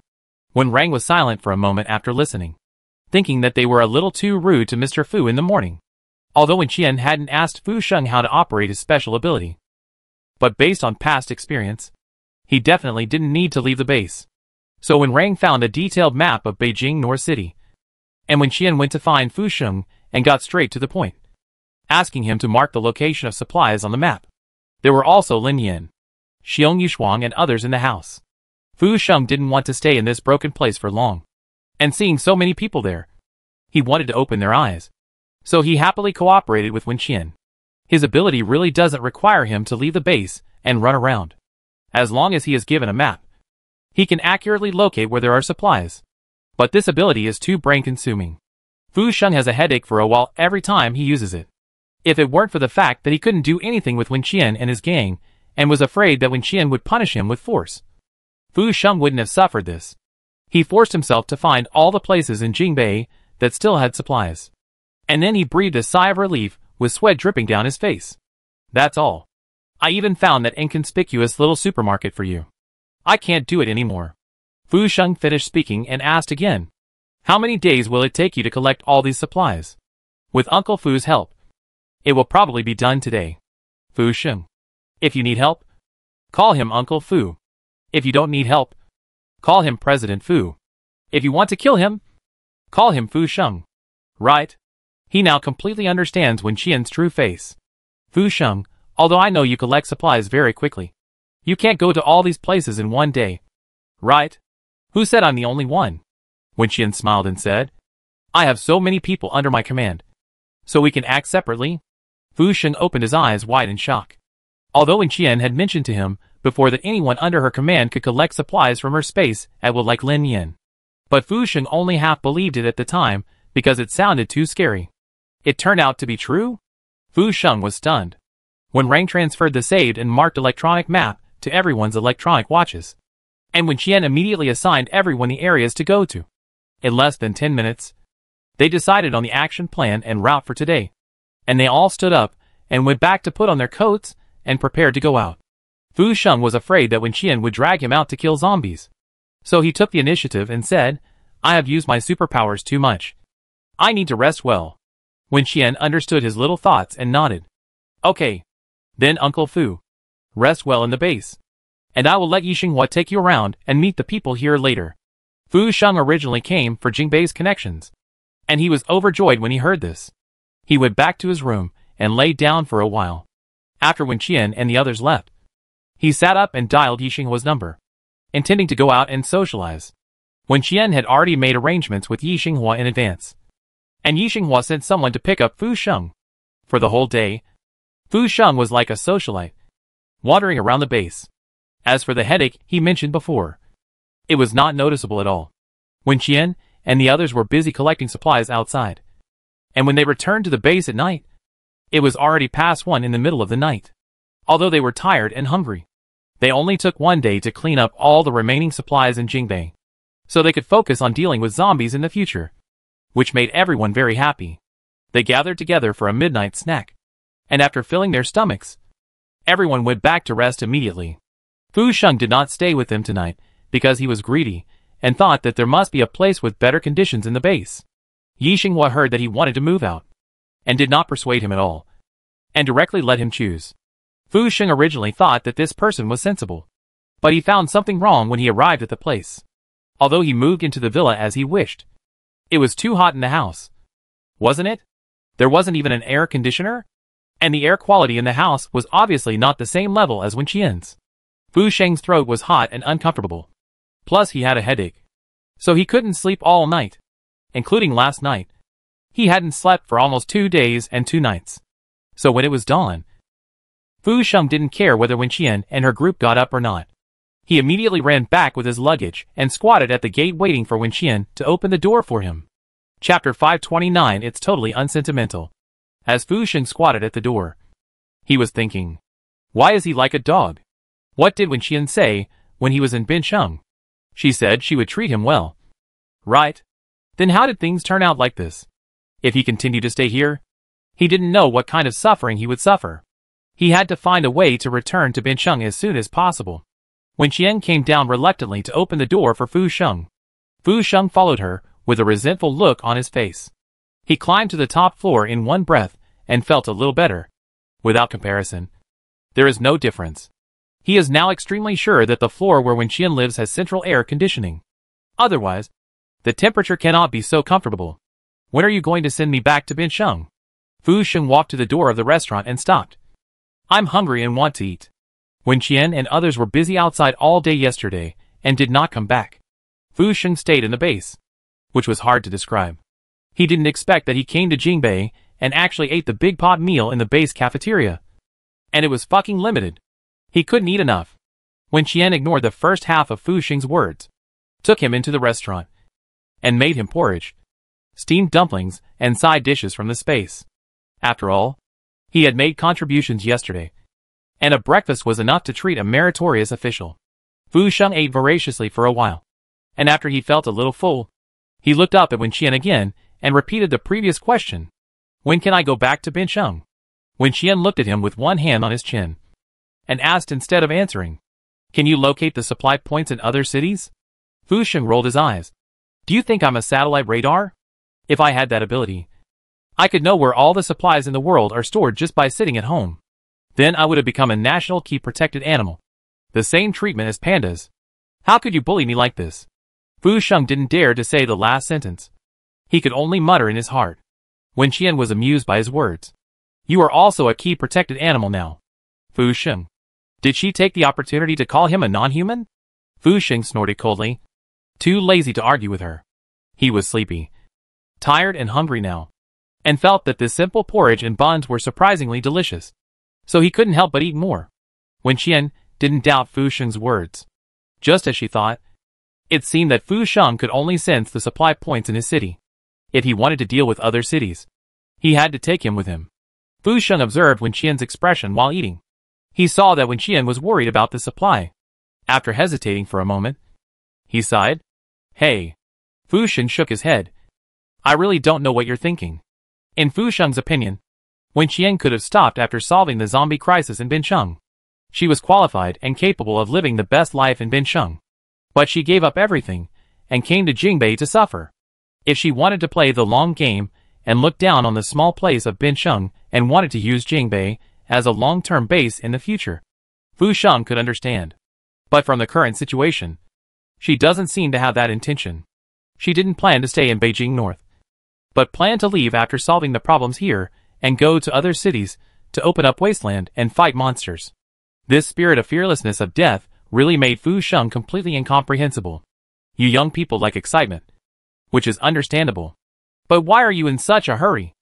Wen Rang was silent for a moment after listening, thinking that they were a little too rude to Mr. Fu in the morning, although Wen Qian hadn't asked Fu Sheng how to operate his special ability. But based on past experience, he definitely didn't need to leave the base. So Wen Rang found a detailed map of Beijing North City, and Wen Qian went to find Fu Sheng and got straight to the point, asking him to mark the location of supplies on the map. There were also Lin Yan, Xiong Yushuang and others in the house. Fu Sheng didn't want to stay in this broken place for long, and seeing so many people there, he wanted to open their eyes. So he happily cooperated with Wen Qian. His ability really doesn't require him to leave the base and run around. As long as he is given a map, he can accurately locate where there are supplies. But this ability is too brain-consuming. Fu Sheng has a headache for a while every time he uses it. If it weren't for the fact that he couldn't do anything with Wen Qian and his gang, and was afraid that Wen Qian would punish him with force, Fu Sheng wouldn't have suffered this. He forced himself to find all the places in Jingbei that still had supplies. And then he breathed a sigh of relief with sweat dripping down his face. That's all. I even found that inconspicuous little supermarket for you. I can't do it anymore. Fu Sheng finished speaking and asked again, how many days will it take you to collect all these supplies? With Uncle Fu's help, it will probably be done today. Fu Sheng. If you need help, call him Uncle Fu. If you don't need help, call him President Fu. If you want to kill him, call him Fu Sheng. Right? He now completely understands Wen Qian's true face. Fu Sheng, although I know you collect supplies very quickly, you can't go to all these places in one day. Right? Who said I'm the only one? Wen Qian smiled and said, I have so many people under my command, so we can act separately? Fu Sheng opened his eyes wide in shock. Although Wen Qian had mentioned to him before that anyone under her command could collect supplies from her space at will like Lin Yan. But Fu Sheng only half believed it at the time because it sounded too scary. It turned out to be true? Fu Sheng was stunned. Wen Rang transferred the saved and marked electronic map to everyone's electronic watches, and Wen Qian immediately assigned everyone the areas to go to. In less than 10 minutes, they decided on the action plan and route for today, and they all stood up and went back to put on their coats and prepared to go out. Fu Sheng was afraid that Wen Qian would drag him out to kill zombies, so he took the initiative and said, I have used my superpowers too much. I need to rest well. Wen Qian understood his little thoughts and nodded. Okay. Then Uncle Fu, rest well in the base, and I will let Yixinghua take you around and meet the people here later. Fu Sheng originally came for Jingbei's connections, and he was overjoyed when he heard this. He went back to his room and laid down for a while. After Wen Qian and the others left, he sat up and dialed Yixinghua's number, intending to go out and socialize. Wen Qian had already made arrangements with Yixinghua in advance. and Yi Xinghua sent someone to pick up Fu Sheng. For the whole day, Fu Sheng was like a socialite, wandering around the base. As for the headache he mentioned before, it was not noticeable at all. When Qian and the others were busy collecting supplies outside, and when they returned to the base at night, it was already past 1 in the middle of the night. Although they were tired and hungry, they only took one day to clean up all the remaining supplies in Jingbei, so they could focus on dealing with zombies in the future, which made everyone very happy. They gathered together for a midnight snack, and after filling their stomachs, everyone went back to rest immediately. Fu Sheng did not stay with them tonight because he was greedy and thought that there must be a place with better conditions in the base. Yi Xinghua heard that he wanted to move out, and did not persuade him at all, and directly let him choose. Fu Sheng originally thought that this person was sensible, but he found something wrong when he arrived at the place. Although he moved into the villa as he wished, it was too hot in the house. Wasn't it? There wasn't even an air conditioner, and the air quality in the house was obviously not the same level as when Qian's. Fu Sheng's throat was hot and uncomfortable. Plus he had a headache, so he couldn't sleep all night, including last night. He hadn't slept for almost 2 days and 2 nights. So when it was dawn, Fu Sheng didn't care whether Wen Qian and her group got up or not. He immediately ran back with his luggage and squatted at the gate waiting for Wen Qian to open the door for him. Chapter 529. It's totally unsentimental. As Fu Sheng squatted at the door, he was thinking, why is he like a dog? What did Wen Qian say when he was in Binsheng? She said she would treat him well. Right? Then how did things turn out like this? If he continued to stay here, he didn't know what kind of suffering he would suffer. He had to find a way to return to Binsheng as soon as possible. When Qian came down reluctantly to open the door for Fu Sheng followed her with a resentful look on his face. He climbed to the top floor in one breath and felt a little better. Without comparison, there is no difference. He is now extremely sure that the floor where Wen Qian lives has central air conditioning. Otherwise, the temperature cannot be so comfortable. When are you going to send me back to Binsheng? Fu Sheng walked to the door of the restaurant and stopped. I'm hungry and want to eat. Wen Qian and others were busy outside all day yesterday and did not come back. Fu Sheng stayed in the base, which was hard to describe. He didn't expect that he came to Jingbei and actually ate the big pot meal in the base cafeteria. And it was fucking limited. He couldn't eat enough. Wen Qian ignored the first half of Fu Sheng's words, took him into the restaurant, and made him porridge, steamed dumplings, and side dishes from the space. After all, he had made contributions yesterday, and a breakfast was enough to treat a meritorious official. Fu Sheng ate voraciously for a while, and after he felt a little full, he looked up at Wen Qian again and repeated the previous question. When can I go back to Binsheng? Wen Qian looked at him with one hand on his chin, and asked instead of answering, can you locate the supply points in other cities? Fu Sheng rolled his eyes. Do you think I'm a satellite radar? If I had that ability, I could know where all the supplies in the world are stored just by sitting at home. Then I would have become a national key protected animal. The same treatment as pandas. How could you bully me like this? Fu Sheng didn't dare to say the last sentence. He could only mutter in his heart. Wen Qian was amused by his words. You are also a key protected animal now. Fu Sheng. Did she take the opportunity to call him a non-human? Fu Sheng snorted coldly. Too lazy to argue with her. He was sleepy, tired and hungry now, and felt that this simple porridge and buns were surprisingly delicious. So he couldn't help but eat more. Wen Qian didn't doubt Fu Sheng's words. Just as she thought, it seemed that Fu Sheng could only sense the supply points in his city. If he wanted to deal with other cities, he had to take him with him. Fu Sheng observed Wen Qian's expression while eating. He saw that Wen Qian was worried about the supply. After hesitating for a moment, he sighed. Hey. Fu Sheng shook his head. I really don't know what you're thinking. In Fu Sheng's opinion, Wen Qian could have stopped after solving the zombie crisis in Binsheng. She was qualified and capable of living the best life in Binsheng. But she gave up everything and came to Jingbei to suffer. If she wanted to play the long game and look down on the small place of Binsheng and wanted to use Jingbei as a long-term base in the future, Fu Sheng could understand. But from the current situation, she doesn't seem to have that intention. She didn't plan to stay in Beijing North, but planned to leave after solving the problems here and go to other cities to open up wasteland and fight monsters. This spirit of fearlessness of death really made Fu Sheng completely incomprehensible. You young people like excitement, which is understandable. But why are you in such a hurry?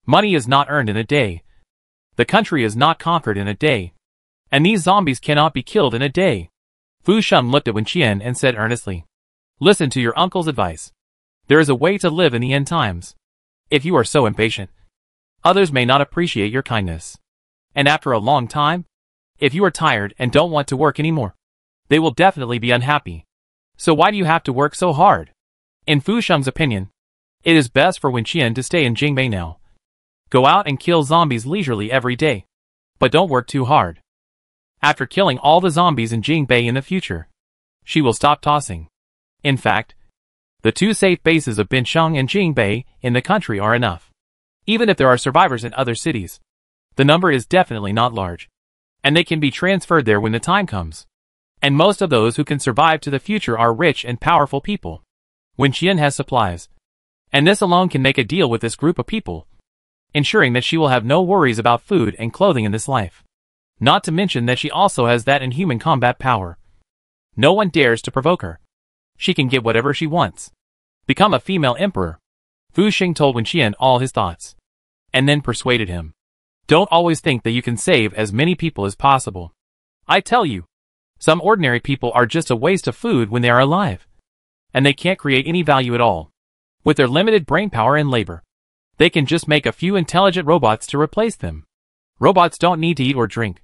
Money is not earned in a day. The country is not conquered in a day. And these zombies cannot be killed in a day. Fu Sheng looked at Wen Qian and said earnestly, "Listen to your uncle's advice. There is a way to live in the end times. If you are so impatient, others may not appreciate your kindness. And after a long time, if you are tired and don't want to work anymore, they will definitely be unhappy. So why do you have to work so hard?" In Fu Sheng's opinion, it is best for Wen Qian to stay in Jingbei now. Go out and kill zombies leisurely every day. But don't work too hard. After killing all the zombies in Jingbei in the future, she will stop tossing. In fact, the two safe bases of Bincheng and Jingbei in the country are enough. Even if there are survivors in other cities, the number is definitely not large. And they can be transferred there when the time comes. And most of those who can survive to the future are rich and powerful people. Wen Qian has supplies. And this alone can make a deal with this group of people, ensuring that she will have no worries about food and clothing in this life. Not to mention that she also has that inhuman combat power. No one dares to provoke her. She can get whatever she wants. Become a female emperor. Fu Sheng told Wen Qian all his thoughts. And then persuaded him. Don't always think that you can save as many people as possible. I tell you, some ordinary people are just a waste of food when they are alive. And they can't create any value at all. With their limited brainpower and labor, they can just make a few intelligent robots to replace them. Robots don't need to eat or drink,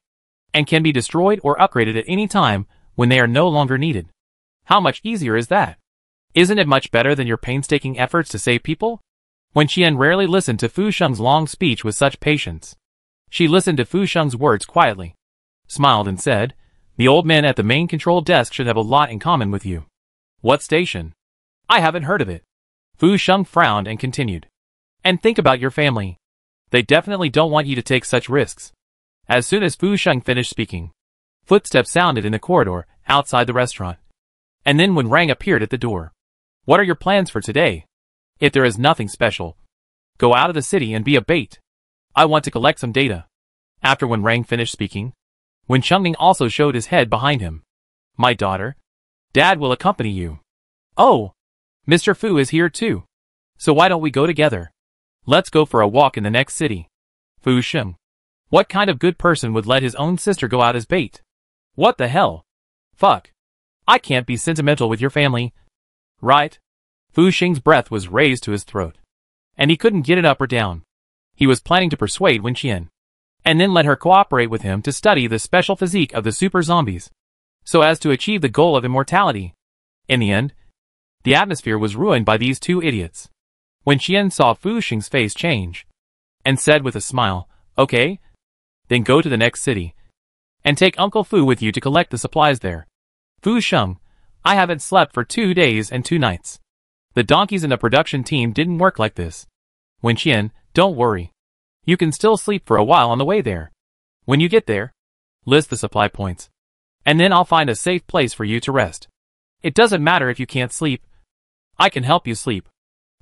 and can be destroyed or upgraded at any time when they are no longer needed. How much easier is that? Isn't it much better than your painstaking efforts to save people? Wen Qian rarely listened to Fu Sheng's long speech with such patience. She listened to Fu Sheng's words quietly, smiled and said, "The old man at the main control desk should have a lot in common with you." "What station?" "I haven't heard of it." Fu Sheng frowned and continued. "And think about your family. They definitely don't want you to take such risks." As soon as Fu Sheng finished speaking, footsteps sounded in the corridor outside the restaurant. And then Wen Rang appeared at the door. "What are your plans for today? If there is nothing special, go out of the city and be a bait. I want to collect some data." After Wen Rang finished speaking, Wen Chengning also showed his head behind him. "My daughter, Dad will accompany you." "Oh, Mr. Fu is here too. So why don't we go together? Let's go for a walk in the next city." Fu Sheng. What kind of good person would let his own sister go out as bait? What the hell? Fuck. I can't be sentimental with your family. Right? Fu Sheng's breath was raised to his throat, and he couldn't get it up or down. He was planning to persuade Wen Qian, and then let her cooperate with him to study the special physique of the super zombies, so as to achieve the goal of immortality. In the end, the atmosphere was ruined by these two idiots. Wen Qian saw Fu Sheng's face change, and said with a smile, "Okay, then go to the next city, and take Uncle Fu with you to collect the supplies there." "Fu Sheng, I haven't slept for 2 days and 2 nights. The donkeys in the production team didn't work like this." "Wen Qian, don't worry. You can still sleep for a while on the way there. When you get there, list the supply points, and then I'll find a safe place for you to rest. It doesn't matter if you can't sleep. I can help you sleep."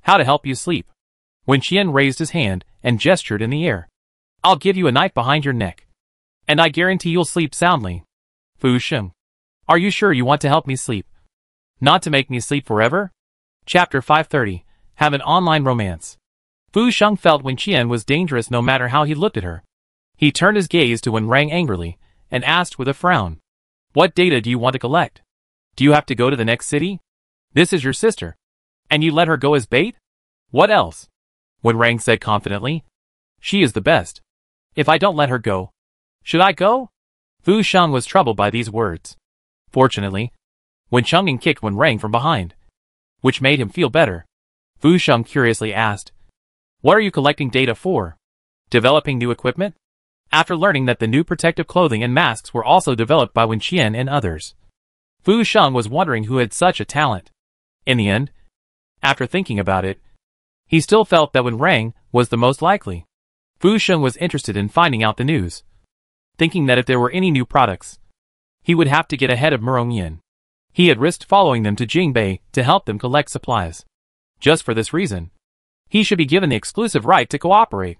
"How to help you sleep?" Wen Qian raised his hand and gestured in the air. "I'll give you a knife behind your neck, and I guarantee you'll sleep soundly." "Fu Sheng, are you sure you want to help me sleep? Not to make me sleep forever?" Chapter 530, Have an Online Romance. Fu Sheng felt Wen Qian was dangerous no matter how he looked at her. He turned his gaze to Wen Rang angrily, and asked with a frown, "What data do you want to collect? Do you have to go to the next city? This is your sister, and you let her go as bait? What else?" Wen Rang said confidently, "She is the best. If I don't let her go, should I go?" Fu Sheng was troubled by these words. Fortunately, Wen Chengning kicked Wen Rang from behind, which made him feel better. Fu Sheng curiously asked, "What are you collecting data for? Developing new equipment?" After learning that the new protective clothing and masks were also developed by Wen Qian and others, Fu Sheng was wondering who had such a talent. In the end, after thinking about it, he still felt that Wen Rang was the most likely. Fu Sheng was interested in finding out the news, thinking that if there were any new products, he would have to get ahead of Merongyan. He had risked following them to Jingbei to help them collect supplies. Just for this reason, he should be given the exclusive right to cooperate.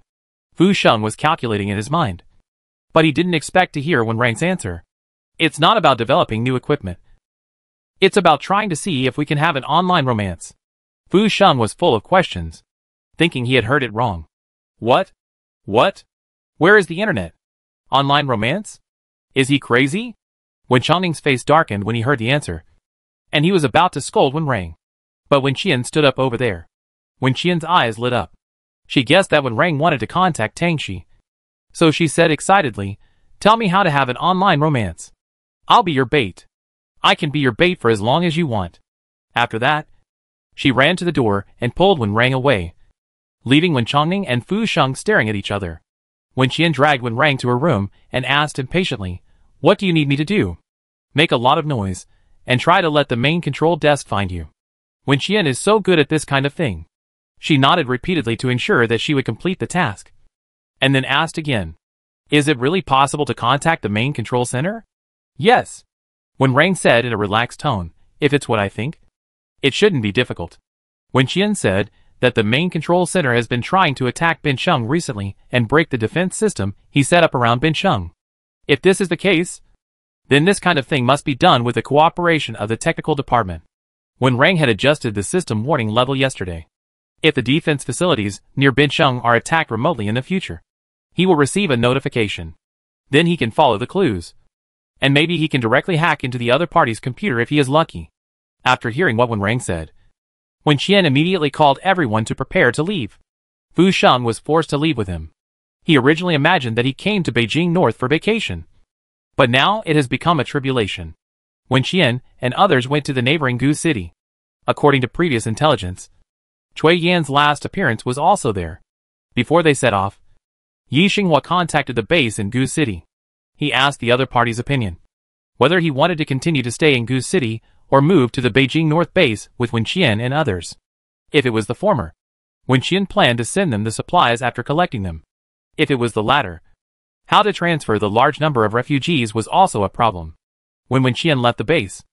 Fu Sheng was calculating in his mind, but he didn't expect to hear Wen Rang's answer. "It's not about developing new equipment. It's about trying to see if we can have an online romance." Fu Sheng was full of questions. thinking he had heard it wrong. What? What? Where is the internet? Online romance? Is he crazy? Wen Qiangning's face darkened when he heard the answer, and he was about to scold Wen Rang. But Wen Qian stood up over there. Wen Qian's eyes lit up. She guessed that Wen Rang wanted to contact Tang Shi. So she said excitedly, "Tell me how to have an online romance. I'll be your bait. I can be your bait for as long as you want." After that, she ran to the door and pulled Wen Rang away, leaving Wen Qianning and Fu Sheng staring at each other. Wen Qian dragged Wen Rang to her room and asked impatiently, "What do you need me to do?" "Make a lot of noise, and try to let the main control desk find you. Wen Qian is so good at this kind of thing." She nodded repeatedly to ensure that she would complete the task, and then asked again, "Is it really possible to contact the main control center?" "Yes," Wen Rang said in a relaxed tone, "if it's what I think. It shouldn't be difficult." Wen Qian said that the main control center has been trying to attack Bincheng recently and break the defense system he set up around Bincheng. If this is the case, then this kind of thing must be done with the cooperation of the technical department. Wen Rang had adjusted the system warning level yesterday. If the defense facilities near Bincheng are attacked remotely in the future, he will receive a notification. Then he can follow the clues. And maybe he can directly hack into the other party's computer if he is lucky. After hearing what Wen Rang said, Wen Qian immediately called everyone to prepare to leave. Fu Sheng was forced to leave with him. He originally imagined that he came to Beijing North for vacation, but now it has become a tribulation. Wen Qian and others went to the neighboring Gu city. According to previous intelligence, Cui Yan's last appearance was also there. Before they set off, Yi Xinghua contacted the base in Gu city. He asked the other party's opinion, whether he wanted to continue to stay in Gu city or move to the Beijing North base with Wen Qian and others. If it was the former, Wen Qian planned to send them the supplies after collecting them. If it was the latter, how to transfer the large number of refugees was also a problem. When Wen Qian left the base,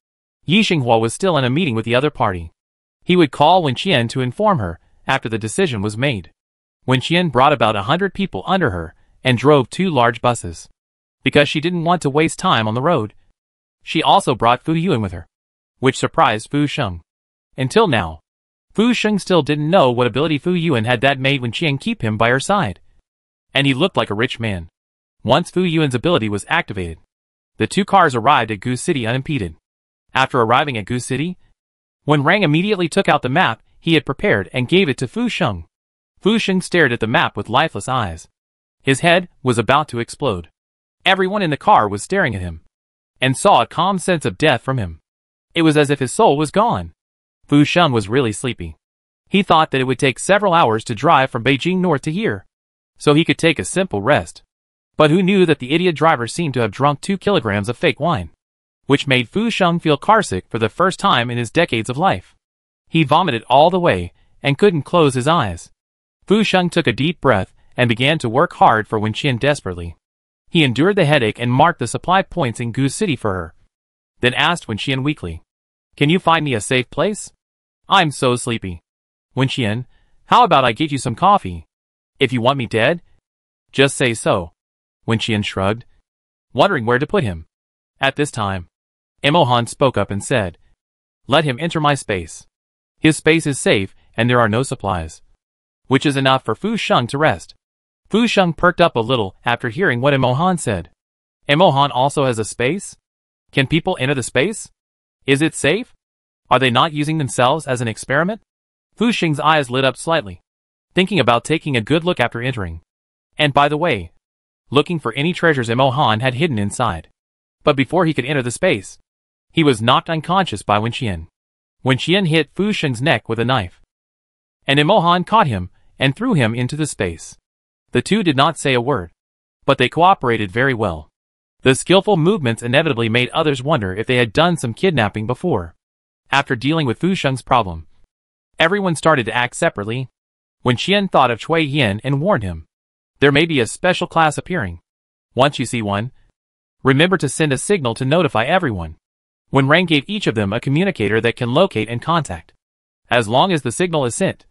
Yi Xinghua was still in a meeting with the other party. He would call Wen Qian to inform her after the decision was made. Wen Qian brought about 100 people under her and drove 2 large buses. Because she didn't want to waste time on the road, she also brought Fu Yuan with her, which surprised Fu Sheng. Until now, Fu Sheng still didn't know what ability Fu Yuan had that made Wen Qian keep him by her side. And he looked like a rich man. Once Fu Yuan's ability was activated, the 2 cars arrived at Gu City unimpeded. After arriving at Gu City, Wen Rang immediately took out the map he had prepared and gave it to Fu Sheng. Fu Sheng stared at the map with lifeless eyes. His head was about to explode. Everyone in the car was staring at him, and saw a calm sense of death from him. It was as if his soul was gone. Fu Sheng was really sleepy. He thought that it would take several hours to drive from Beijing North to here, so he could take a simple rest. But who knew that the idiot driver seemed to have drunk 2 kilograms of fake wine, which made Fu Sheng feel carsick for the first time in his decades of life. He vomited all the way and couldn't close his eyes. Fu Sheng took a deep breath and began to work hard for Wen Qian desperately. He endured the headache and marked the supply points in Gu City for her. Then asked Wen Qian weakly, "Can you find me a safe place? I'm so sleepy." "Wen Qian, how about I get you some coffee? If you want me dead, just say so." Wen Qian shrugged, wondering where to put him. At this time, Emohan spoke up and said, "Let him enter my space. His space is safe and there are no supplies." Which is enough for Fu Sheng to rest. Fu Sheng perked up a little after hearing what Emohan said. Emohan also has a space? Can people enter the space? Is it safe? Are they not using themselves as an experiment? Fu Sheng's eyes lit up slightly, thinking about taking a good look after entering. And by the way, looking for any treasures Emohan had hidden inside. But before he could enter the space, he was knocked unconscious by Wen Qian. Wen Qian hit Fu Sheng's neck with a knife, and Emohan caught him and threw him into the space. The 2 did not say a word, but they cooperated very well. The skillful movements inevitably made others wonder if they had done some kidnapping before. After dealing with Fu Sheng's problem, everyone started to act separately. Wen Qian thought of Cui Yan and warned him, "There may be a special class appearing. Once you see one, remember to send a signal to notify everyone." Wen Rang gave each of them a communicator that can locate and contact. As long as the signal is sent,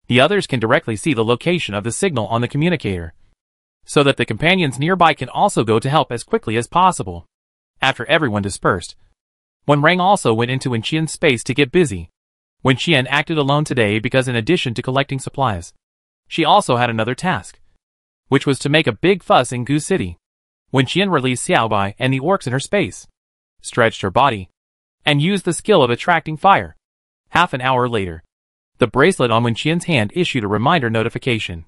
the others can directly see the location of the signal on the communicator, so that the companions nearby can also go to help as quickly as possible. After everyone dispersed, Wen Rang also went into Wen Qian's space to get busy. Wen Qian acted alone today because in addition to collecting supplies, She also had another task, which was to make a big fuss in Goose City. When Qian released Xiaobai and the orcs in her space, stretched her body, and used the skill of attracting fire. Half an hour later, the bracelet on Wen Qian's hand issued a reminder notification.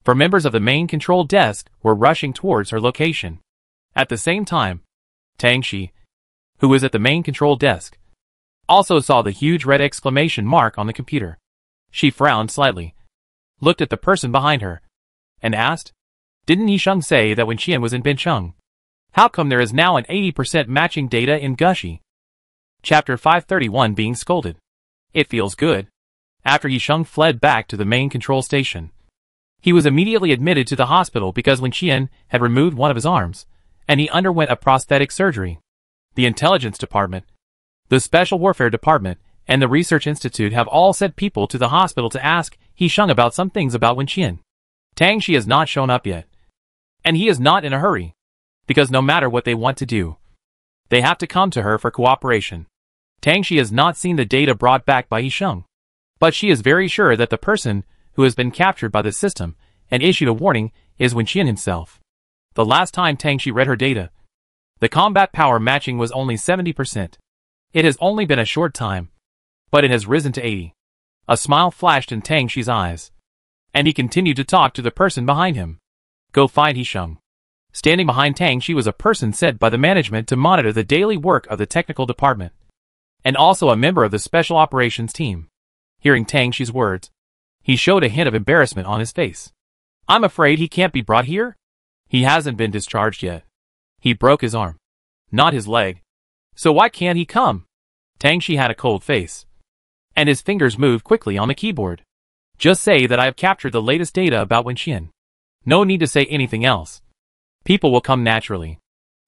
For members of the main control desk were rushing towards her location. At the same time, Tang Shi, who was at the main control desk, also saw the huge red exclamation mark on the computer. She frowned slightly, looked at the person behind her, and asked, "Didn't Yisheng say that when Qian was in Bincheng? How come there is now an 80% matching data in Gushi?" Chapter 531 Being Scolded. It feels good. After Yisheng fled back to the main control station, he was immediately admitted to the hospital because Wen Qian had removed one of his arms, and he underwent a prosthetic surgery. The Intelligence Department, the Special Warfare Department, and the Research Institute have all sent people to the hospital to ask Yisheng about some things about Wen Qian. Tang Shi has not shown up yet. And he is not in a hurry, because no matter what they want to do, they have to come to her for cooperation. Tang Shi has not seen the data brought back by Yisheng, but she is very sure that the person who has been captured by the system and issued a warning is Wen Qian himself. The last time Tang Shi read her data, the combat power matching was only 70%. It has only been a short time, but it has risen to 80. A smile flashed in Tang Shi's eyes, and he continued to talk to the person behind him. Go find Yisheng. Standing behind Tang Shi was a person sent by the management to monitor the daily work of the technical department, and also a member of the special operations team. Hearing Tang Shi's words, he showed a hint of embarrassment on his face. "I'm afraid he can't be brought here? He hasn't been discharged yet. He broke his arm, not his leg. So why can't he come?" Tang Shi had a cold face, and his fingers moved quickly on the keyboard. "Just say that I have captured the latest data about Wen Qian. No need to say anything else. People will come naturally."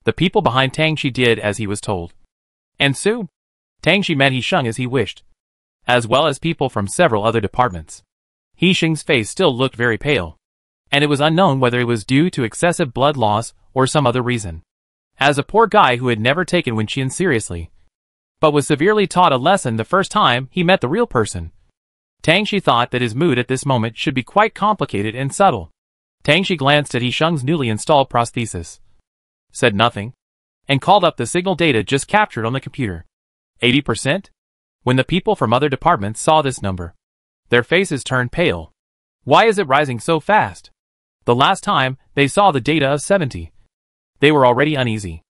The people behind Tang Shi did as he was told. And soon, Tang Shi met Yisheng as he wished, as well as people from several other departments. Yisheng's face still looked very pale, and it was unknown whether it was due to excessive blood loss or some other reason. As a poor guy who had never taken Wen Qian seriously, but was severely taught a lesson the first time he met the real person, Tang Shi thought that his mood at this moment should be quite complicated and subtle. Tang Shi glanced at Yisheng's newly installed prosthesis, said nothing, and called up the signal data just captured on the computer. 80%? When the people from other departments saw this number, their faces turned pale. Why is it rising so fast? The last time they saw the data of 70, they were already uneasy.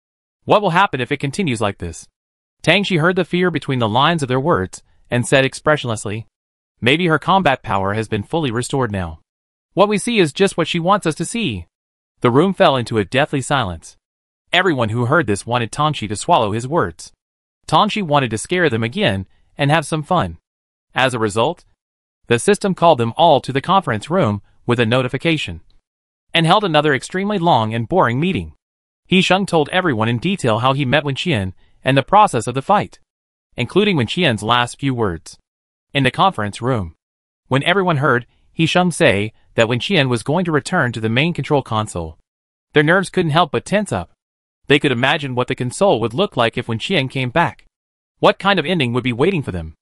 What will happen if it continues like this? Tang Shi heard the fear between the lines of their words and said expressionlessly, "Maybe her combat power has been fully restored now. What we see is just what she wants us to see." The room fell into a deathly silence. Everyone who heard this wanted Tang Shi to swallow his words. Tang Shi wanted to scare them again and have some fun. As a result, the system called them all to the conference room with a notification, and held another extremely long and boring meeting. Yisheng told everyone in detail how he met Wen Qian and the process of the fight, including Wen Qian's last few words. In the conference room, when everyone heard Yisheng say that Wen Qian was going to return to the main control console, their nerves couldn't help but tense up. They could imagine what the console would look like if Wen Qian came back. What kind of ending would be waiting for them?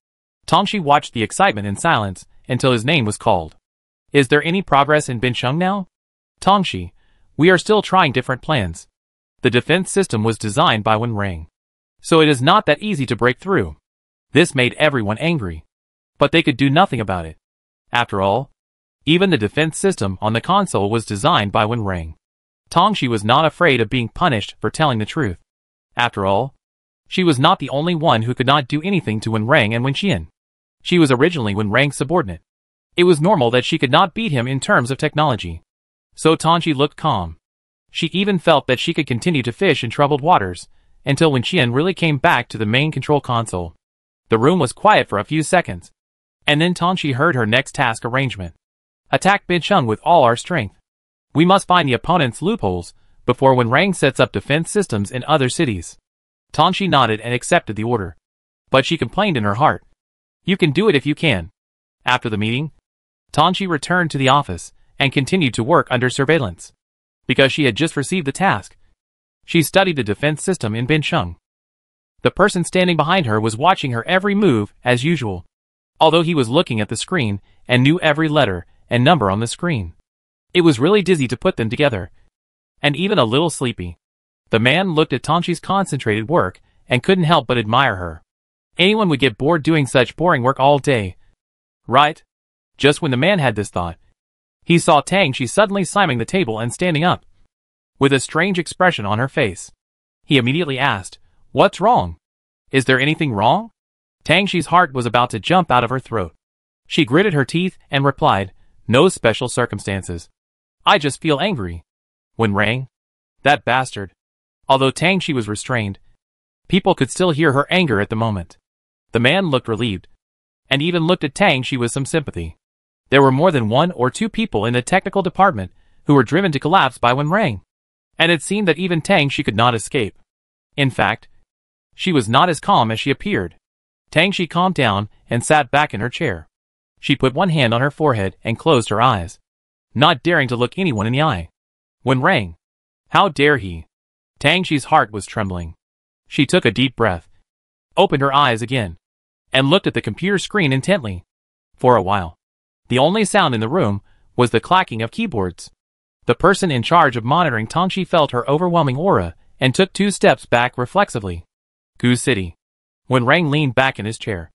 Tang Shi watched the excitement in silence until his name was called. "Is there any progress in Bincheng now?" "Tang Shi, we are still trying different plans. The defense system was designed by Wen Rang, so it is not that easy to break through." This made everyone angry, but they could do nothing about it. After all, even the defense system on the console was designed by Wen Rang. Tang Shi was not afraid of being punished for telling the truth. After all, she was not the only one who could not do anything to Wen Rang and Wen Qian. She was originally Wen Rang's subordinate. It was normal that she could not beat him in terms of technology. So Tang Shi looked calm. She even felt that she could continue to fish in troubled waters until Wen Qian really came back to the main control console. The room was quiet for a few seconds, and then Tang Shi heard her next task arrangement. "Attack Bincheng with all our strength. We must find the opponent's loopholes before Wen Rang sets up defense systems in other cities." Tang Shi nodded and accepted the order, but she complained in her heart, "You can do it if you can." After the meeting, Tang Shi returned to the office and continued to work under surveillance. Because she had just received the task, she studied the defense system in Bincheng. The person standing behind her was watching her every move as usual. Although he was looking at the screen and knew every letter and number on the screen. It was really dizzy to put them together, and even a little sleepy. The man looked at Tanshi's concentrated work and couldn't help but admire her. Anyone would get bored doing such boring work all day, right? Just when the man had this thought, he saw Tangshi suddenly slamming the table and standing up, with a strange expression on her face. He immediately asked, "What's wrong? Is there anything wrong?" Tangshi's heart was about to jump out of her throat. She gritted her teeth and replied, "No special circumstances. I just feel angry." When rang, that bastard. Although Tangshi was restrained, people could still hear her anger at the moment. The man looked relieved, and even looked at Tangshi with some sympathy. There were more than 1 or 2 people in the technical department who were driven to collapse by when rang, and it seemed that even Tangshi could not escape. In fact, she was not as calm as she appeared. Tangshi calmed down and sat back in her chair. She put one hand on her forehead and closed her eyes, not daring to look anyone in the eye. When rang, how dare he? Tangshi's heart was trembling. She took a deep breath, opened her eyes again, and looked at the computer screen intently. For a while, the only sound in the room was the clacking of keyboards. The person in charge of monitoring Tangshi felt her overwhelming aura and took 2 steps back reflexively. Goose City. When Rang leaned back in his chair,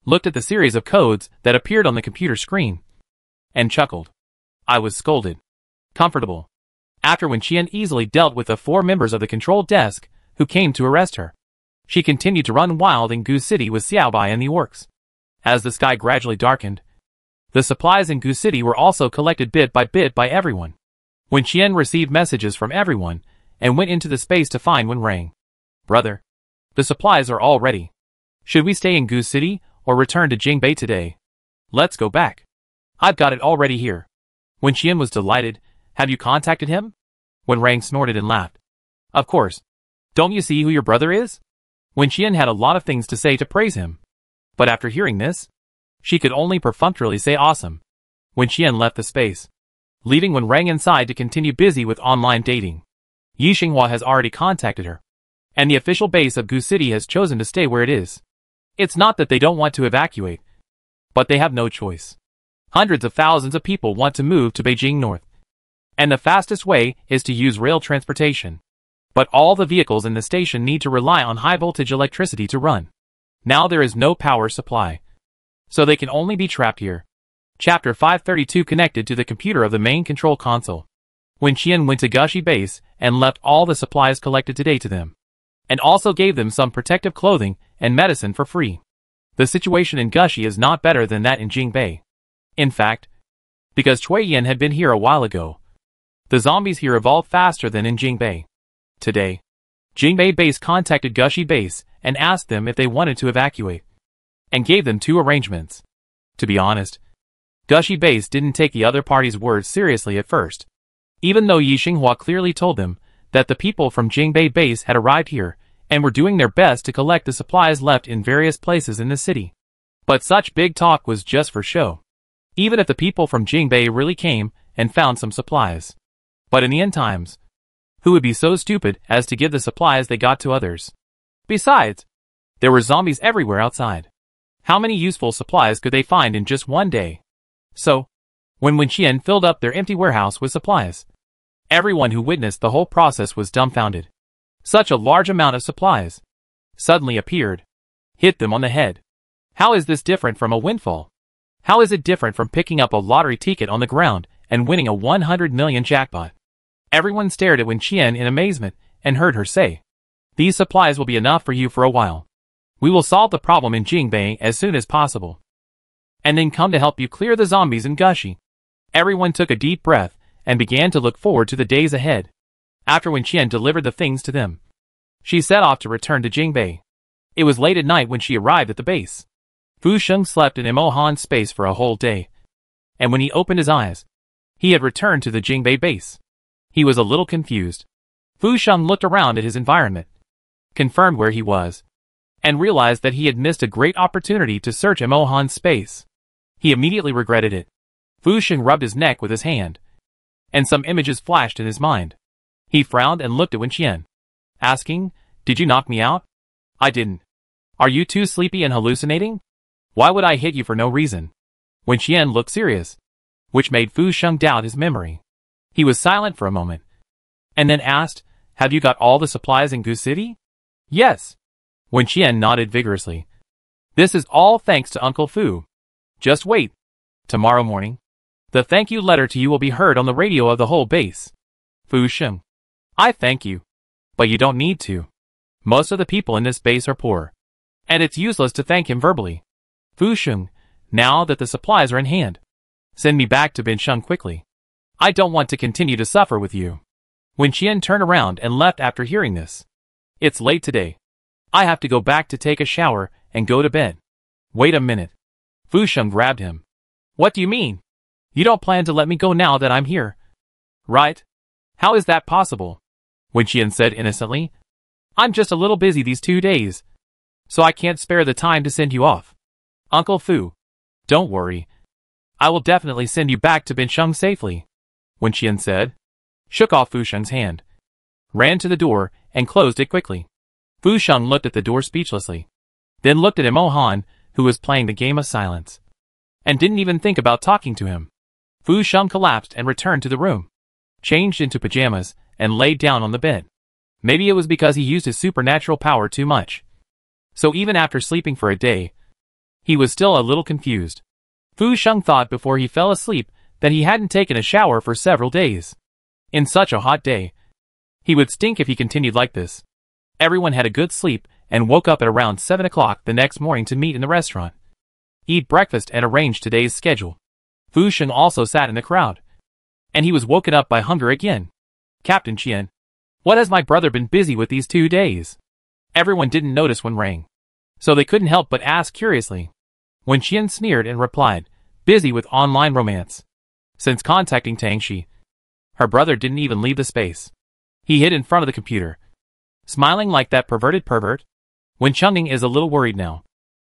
looked at the series of codes that appeared on the computer screen, and chuckled. I was scolded. Comfortable. After when Qian easily dealt with the 4 members of the control desk who came to arrest her, she continued to run wild in Goose City with Xiaobai and the orcs. As the sky gradually darkened, the supplies in Goose City were also collected bit by everyone. When Qian received messages from everyone and went into the space to find Wen Rang. Brother, the supplies are all ready. Should we stay in Goose City or return to Jingbei today? Let's go back. I've got it all ready here. When Qian was delighted, have you contacted him? Wen Rang snorted and laughed. Of course. Don't you see who your brother is? When Qian had a lot of things to say to praise him. But after hearing this, she could only perfunctorily say awesome. When Qian left the space, leaving Wen Rang inside to continue busy with online dating. Yi Xinghua has already contacted her, and the official base of Goose City has chosen to stay where it is. It's not that they don't want to evacuate, but they have no choice. Hundreds of thousands of people want to move to Beijing North, and the fastest way is to use rail transportation. But all the vehicles in the station need to rely on high-voltage electricity to run. Now there is no power supply, so they can only be trapped here. Chapter 532 connected to the computer of the main control console. When Qian went to Gushi Base and left all the supplies collected today to them, and also gave them some protective clothing and medicine for free. The situation in Gushi is not better than that in Jingbei. In fact, because Cui Yin had been here a while ago, the zombies here evolved faster than in Jingbei. Today, Jingbei Base contacted Gushi Base and asked them if they wanted to evacuate, and gave them 2 arrangements. To be honest, Gushi Base didn't take the other party's words seriously at first, even though Yi Xinghua clearly told them that the people from Jingbei Base had arrived here and were doing their best to collect the supplies left in various places in the city. But such big talk was just for show, even if the people from Jingbei really came and found some supplies. But in the end times, who would be so stupid as to give the supplies they got to others? Besides, there were zombies everywhere outside. How many useful supplies could they find in just one day? So, when Wen Qian filled up their empty warehouse with supplies, everyone who witnessed the whole process was dumbfounded. Such a large amount of supplies suddenly appeared, hit them on the head. How is this different from a windfall? How is it different from picking up a lottery ticket on the ground and winning a 100 million jackpot? Everyone stared at Wen Qian in amazement and heard her say, "These supplies will be enough for you for a while. We will solve the problem in Jingbei as soon as possible, and then come to help you clear the zombies in Gushi." Everyone took a deep breath and began to look forward to the days ahead. After Wen Qian delivered the things to them, she set off to return to Jingbei. It was late at night when she arrived at the base. Fu Sheng slept in Mo Han's space for a whole day, and when he opened his eyes, he had returned to the Jingbei base. He was a little confused. Fu Sheng looked around at his environment, confirmed where he was, and realized that he had missed a great opportunity to search Mo Han's space. He immediately regretted it. Fu Sheng rubbed his neck with his hand, and some images flashed in his mind. He frowned and looked at Wen Qian, asking, "Did you knock me out?" "I didn't. Are you too sleepy and hallucinating? Why would I hit you for no reason?" Wen Qian looked serious. which made Fu Sheng doubt his memory. He was silent for a moment, and then asked, "Have you got all the supplies in Goose City?" "Yes." Wen Qian nodded vigorously. "This is all thanks to Uncle Fu. Just wait. Tomorrow morning, the thank you letter to you will be heard on the radio of the whole base." Fu Sheng: "I thank you. But you don't need to. Most of the people in this base are poor, and it's useless to thank him verbally." Fu Sheng: "Now that the supplies are in hand, send me back to Binsheng quickly. I don't want to continue to suffer with you." Wen Qian turned around and left after hearing this. "It's late today. I have to go back to take a shower and go to bed." "Wait a minute." Fu Sheng grabbed him. "What do you mean? You don't plan to let me go now that I'm here, right? How is that possible?" Wen Qian said innocently. "I'm just a little busy these 2 days, so I can't spare the time to send you off." "Uncle Fu, don't worry. I will definitely send you back to Binsheng safely," Wen Qian said, shook off Fu Sheng's hand, ran to the door, and closed it quickly. Fu Sheng looked at the door speechlessly, then looked at Imo Han, who was playing the game of silence, and didn't even think about talking to him. Fu Sheng collapsed and returned to the room, changed into pajamas, and laid down on the bed. Maybe it was because he used his supernatural power too much. So even after sleeping for a day, he was still a little confused. Fu Sheng thought before he fell asleep that he hadn't taken a shower for several days. In such a hot day, he would stink if he continued like this. Everyone had a good sleep and woke up at around 7 o'clock the next morning to meet in the restaurant, eat breakfast, and arrange today's schedule. Fu Sheng also sat in the crowd, and he was woken up by hunger again. "Captain Qian, what has my brother been busy with these 2 days?" Everyone didn't notice when rang, so they couldn't help but ask curiously. Wen Qian sneered and replied, "Busy with online romance. Since contacting Tang Shi, her brother didn't even leave the space. He hid in front of the computer, smiling like that perverted pervert." Wen Chengning is a little worried now,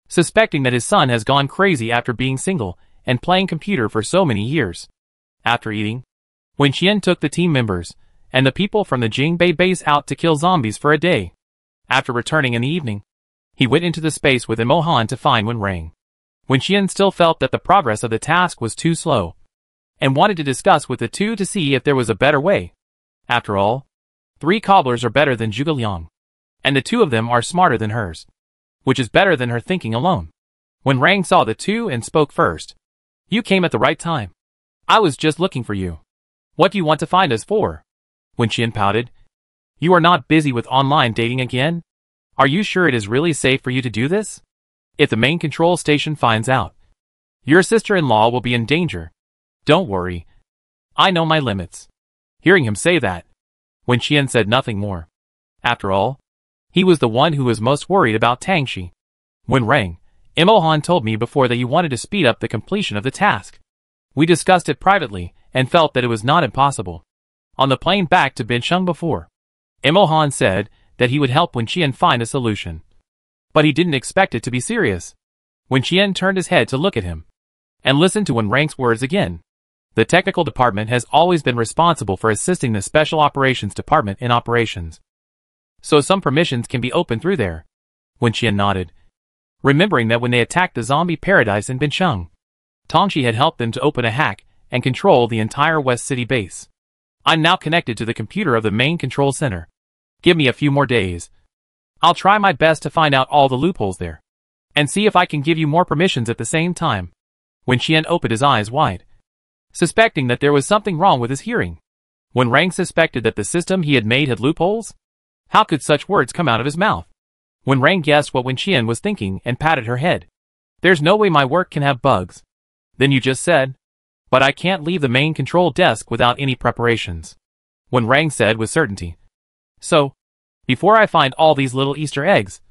suspecting that his son has gone crazy after being single and playing computer for so many years. After eating, Wen Qian took the team members and the people from the Jingbei base out to kill zombies for a day. After returning in the evening, he went into the space with Imo Han to find Wen Rang. Wen Qian still felt that the progress of the task was too slow, and wanted to discuss with the two to see if there was a better way. After all, 3 cobblers are better than Zhuge Liang, and the 2 of them are smarter than hers, which is better than her thinking alone. When Rang saw the 2 and spoke first, "You came at the right time. I was just looking for you. What do you want to find us for?" Wen Qian pouted. "You are not busy with online dating again? Are you sure it is really safe for you to do this? If the main control station finds out, your sister-in-law will be in danger." "Don't worry. I know my limits." Hearing him say that, Wen Qian said nothing more. After all, he was the one who was most worried about Tang Shi. "When Rang, Imo Han told me before that you wanted to speed up the completion of the task. We discussed it privately and felt that it was not impossible. On the plane back to Binsheng before, Imo Han said that he would help Wen Qian find a solution. But he didn't expect it to be serious." Wen Qian turned his head to look at him, and listened to Wen Rang's words again. The technical department has always been responsible for assisting the special operations department in operations, so some permissions can be opened through there. Wen Qian nodded, remembering that when they attacked the zombie paradise in Binsheng, Tongshi had helped them to open a hack and control the entire West City base. "I'm now connected to the computer of the main control center. Give me a few more days. I'll try my best to find out all the loopholes there, and see if I can give you more permissions at the same time." Wen Qian opened his eyes wide, suspecting that there was something wrong with his hearing. When Rang suspected that the system he had made had loopholes, how could such words come out of his mouth? When Rang guessed what Wen Qian was thinking and patted her head. "There's no way my work can have bugs." "Then you just said." "But I can't leave the main control desk without any preparations," Wen Rang said with certainty. "So, before I find all these little Easter eggs,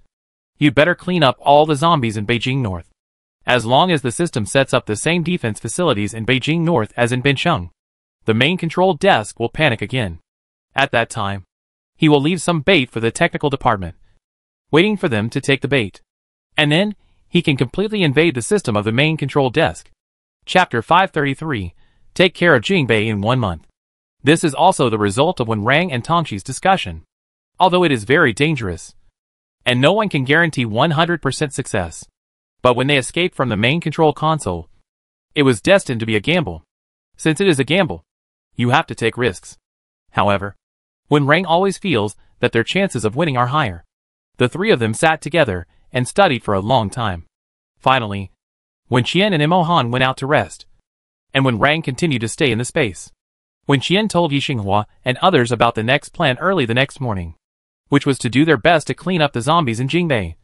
you'd better clean up all the zombies in Beijing North. As long as the system sets up the same defense facilities in Beijing North as in Binsheng, the main control desk will panic again. At that time, he will leave some bait for the technical department, waiting for them to take the bait. And then, he can completely invade the system of the main control desk." Chapter 533, Take Care of Jingbei in 1 month. This is also the result of Wen Rang and Tongshi's discussion. Although it is very dangerous, and no one can guarantee 100% success. But when they escaped from the main control console, it was destined to be a gamble. Since it is a gamble, you have to take risks. However, when Rang always feels that their chances of winning are higher. The three of them sat together and studied for a long time. Finally, when Qian and Imohan went out to rest, and when Rang continued to stay in the space, when Qian told Yixinghua and others about the next plan early the next morning, which was to do their best to clean up the zombies in Jingbei,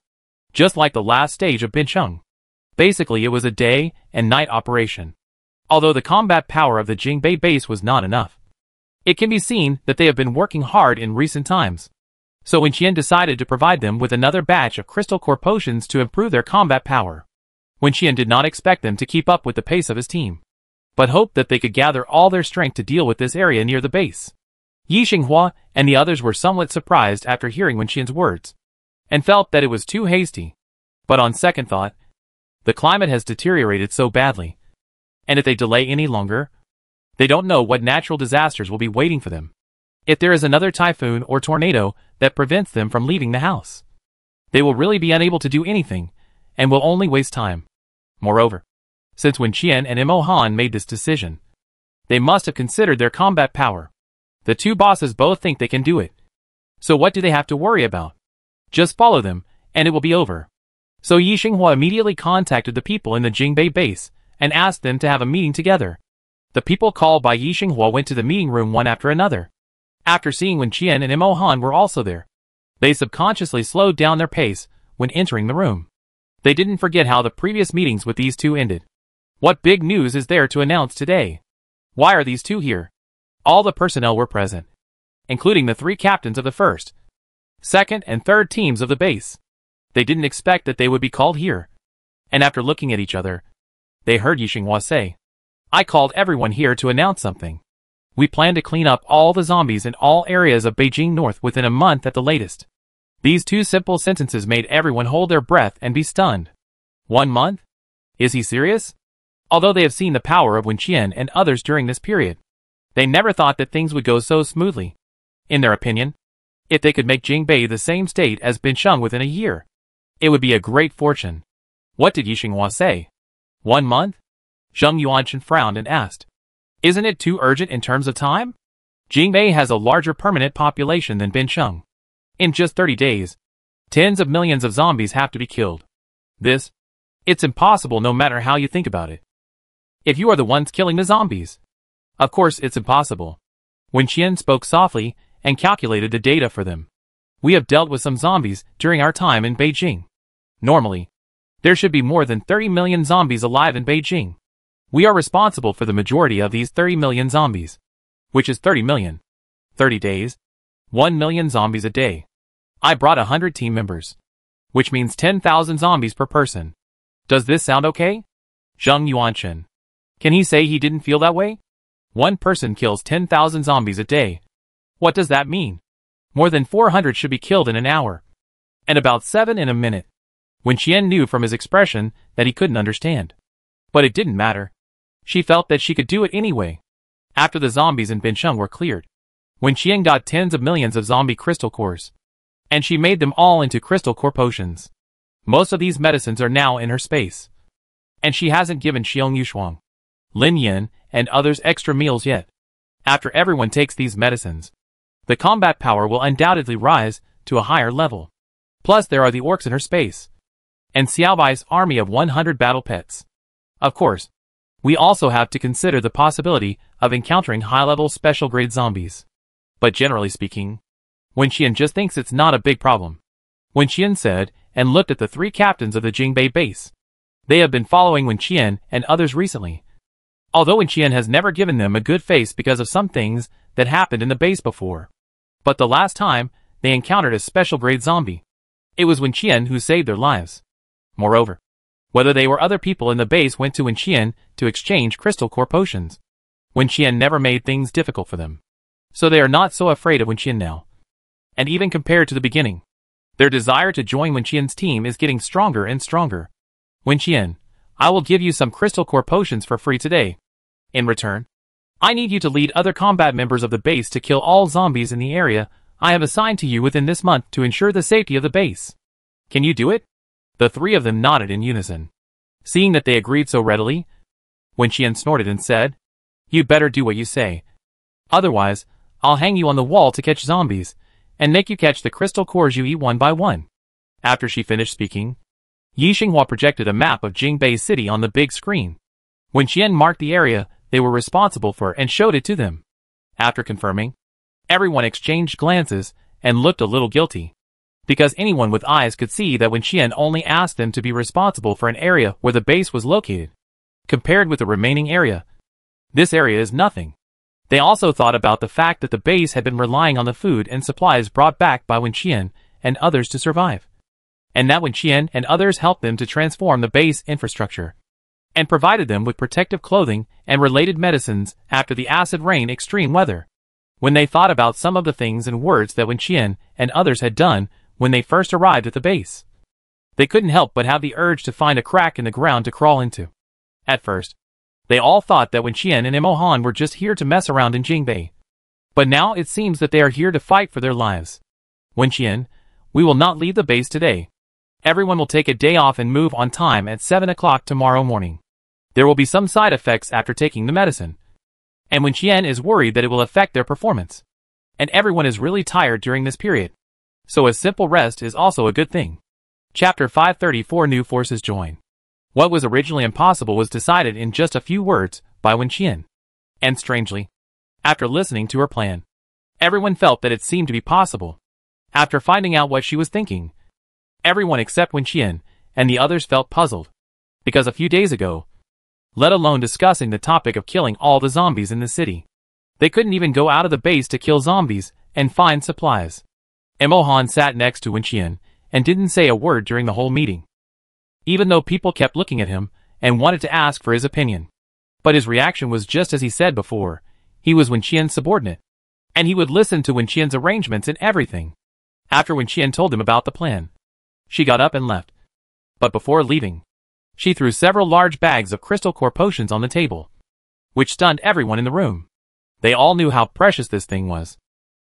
just like the last stage of Bincheng. Basically, it was a day and night operation. Although the combat power of the Jingbei base was not enough, it can be seen that they have been working hard in recent times. So when Qian decided to provide them with another batch of crystal core potions to improve their combat power, when Qian did not expect them to keep up with the pace of his team, but hoped that they could gather all their strength to deal with this area near the base. Yixinghua and the others were somewhat surprised after hearing Wen Qian's words, and felt that it was too hasty. But on second thought, the climate has deteriorated so badly, and if they delay any longer, they don't know what natural disasters will be waiting for them. If there is another typhoon or tornado that prevents them from leaving the house, they will really be unable to do anything, and will only waste time. Moreover, since Wen Qian and Imohan made this decision, they must have considered their combat power. The two bosses both think they can do it. So what do they have to worry about? Just follow them, and it will be over. So Yixinghua immediately contacted the people in the Jingbei base, and asked them to have a meeting together. The people called by Yixinghua went to the meeting room one after another. After seeing Wen Qian and Imohan were also there, they subconsciously slowed down their pace when entering the room. They didn't forget how the previous meetings with these two ended. What big news is there to announce today? Why are these two here? All the personnel were present, including the three captains of the first, second, and third teams of the base. They didn't expect that they would be called here. And after looking at each other, they heard Yixinghua say, "I called everyone here to announce something. We plan to clean up all the zombies in all areas of Beijing North within a month at the latest." These two simple sentences made everyone hold their breath and be stunned. 1 month? Is he serious? Although they have seen the power of Wen Qian and others during this period, they never thought that things would go so smoothly. In their opinion, if they could make Jingbei the same state as Bincheng within a year, it would be a great fortune. What did Yixinghua say? 1 month? Zheng Yuanchen frowned and asked, "Isn't it too urgent in terms of time? Jingbei has a larger permanent population than Bincheng. In just 30 days, tens of millions of zombies have to be killed. It's impossible no matter how you think about it. If you are the ones killing the zombies, of course it's impossible." Wen Qian spoke softly and calculated the data for them. "We have dealt with some zombies during our time in Beijing. Normally, there should be more than 30 million zombies alive in Beijing. We are responsible for the majority of these 30 million zombies, which is 30 million. 30 days, 1 million zombies a day. I brought 100 team members, which means 10,000 zombies per person. Does this sound okay?" Zheng Yuanchen. Can he say he didn't feel that way? One person kills 10,000 zombies a day. What does that mean? More than 400 should be killed in an hour. And about 7 in a minute. Wen Qian knew from his expression that he couldn't understand. But it didn't matter. She felt that she could do it anyway. After the zombies in Bincheng were cleared, Wen Qian got tens of millions of zombie crystal cores, and she made them all into crystal core potions. Most of these medicines are now in her space. And she hasn't given Xiong Yushuang, Lin Yin, and others extra meals yet. After everyone takes these medicines, the combat power will undoubtedly rise to a higher level. Plus there are the orcs in her space, and Xiaobai's army of 100 battle pets. Of course, we also have to consider the possibility of encountering high-level special-grade zombies. But generally speaking, Wen Qian just thinks it's not a big problem. Wen Qian said, and looked at the three captains of the Jingbei base. They have been following Wen Qian and others recently. Although Wen Qian has never given them a good face because of some things that happened in the base before. But the last time, they encountered a special-grade zombie. It was Wen Qian who saved their lives. Moreover, whether they or other people in the base went to Wen Qian to exchange crystal core potions, Wen Qian never made things difficult for them. So they are not so afraid of Wen Qian now. And even compared to the beginning, their desire to join Wen Qian's team is getting stronger and stronger. "Wen Qian, I will give you some crystal core potions for free today. In return, I need you to lead other combat members of the base to kill all zombies in the area I have assigned to you within this month to ensure the safety of the base. Can you do it?" The three of them nodded in unison. Seeing that they agreed so readily, Wen Qian snorted and said, You better do what you say. Otherwise, I'll hang you on the wall to catch zombies, and make you catch the crystal cores you eat one by one. After she finished speaking, Yi Xinghua projected a map of Jingbei City on the big screen. When Qian marked the area they were responsible for and showed it to them. After confirming, everyone exchanged glances and looked a little guilty. Because anyone with eyes could see that when Qian only asked them to be responsible for an area where the base was located, compared with the remaining area, this area is nothing. They also thought about the fact that the base had been relying on the food and supplies brought back by Wen Qian and others to survive. And that Wen Qian and others helped them to transform the base infrastructure, and provided them with protective clothing and related medicines after the acid rain extreme weather. When they thought about some of the things and words that Wen Qian and others had done when they first arrived at the base, they couldn't help but have the urge to find a crack in the ground to crawl into. At first, they all thought that Wen Qian and Imo Han were just here to mess around in Jingbei. But now it seems that they are here to fight for their lives. Wen Qian, we will not leave the base today. Everyone will take a day off and move on time at 7 o'clock tomorrow morning. There will be some side effects after taking the medicine. And Wen Qian is worried that it will affect their performance. And everyone is really tired during this period. So a simple rest is also a good thing. Chapter 534 New Forces Join. What was originally impossible was decided in just a few words by Wen Qian. And strangely, after listening to her plan, everyone felt that it seemed to be possible. After finding out what she was thinking, everyone except Wen Qian and the others felt puzzled. Because a few days ago, let alone discussing the topic of killing all the zombies in the city, they couldn't even go out of the base to kill zombies and find supplies. Imo Han sat next to Wen Qian and didn't say a word during the whole meeting, even though people kept looking at him and wanted to ask for his opinion. But his reaction was just as he said before. He was Wen Qian's subordinate, and he would listen to Wen Qian's arrangements and everything. After Wen Qian told him about the plan, she got up and left. But before leaving, she threw several large bags of crystal core potions on the table, which stunned everyone in the room. They all knew how precious this thing was.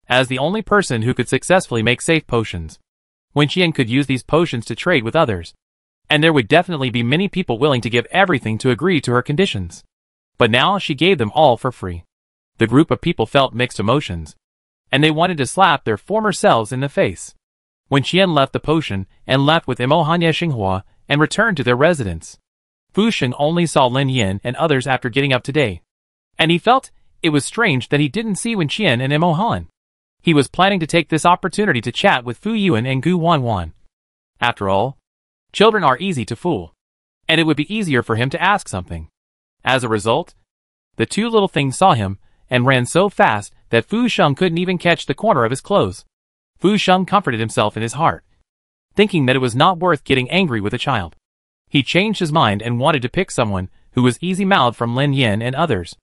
As the only person who could successfully make safe potions, Wen Qian could use these potions to trade with others. And there would definitely be many people willing to give everything to agree to her conditions. But now she gave them all for free. The group of people felt mixed emotions, and they wanted to slap their former selves in the face. Wen Qian left the potion and left with Imo Han Ye Xinghua and returned to their residence. Fu Sheng only saw Lin Yin and others after getting up today, and he felt it was strange that he didn't see Wen Qian and Imo Han. He was planning to take this opportunity to chat with Fu Yuan and Gu Wanwan. After all, children are easy to fool, and it would be easier for him to ask something. As a result, the two little things saw him and ran so fast that Fu Sheng couldn't even catch the corner of his clothes. Fu Sheng comforted himself in his heart, thinking that it was not worth getting angry with a child. He changed his mind and wanted to pick someone who was easy-mouthed from Lin Yin and others,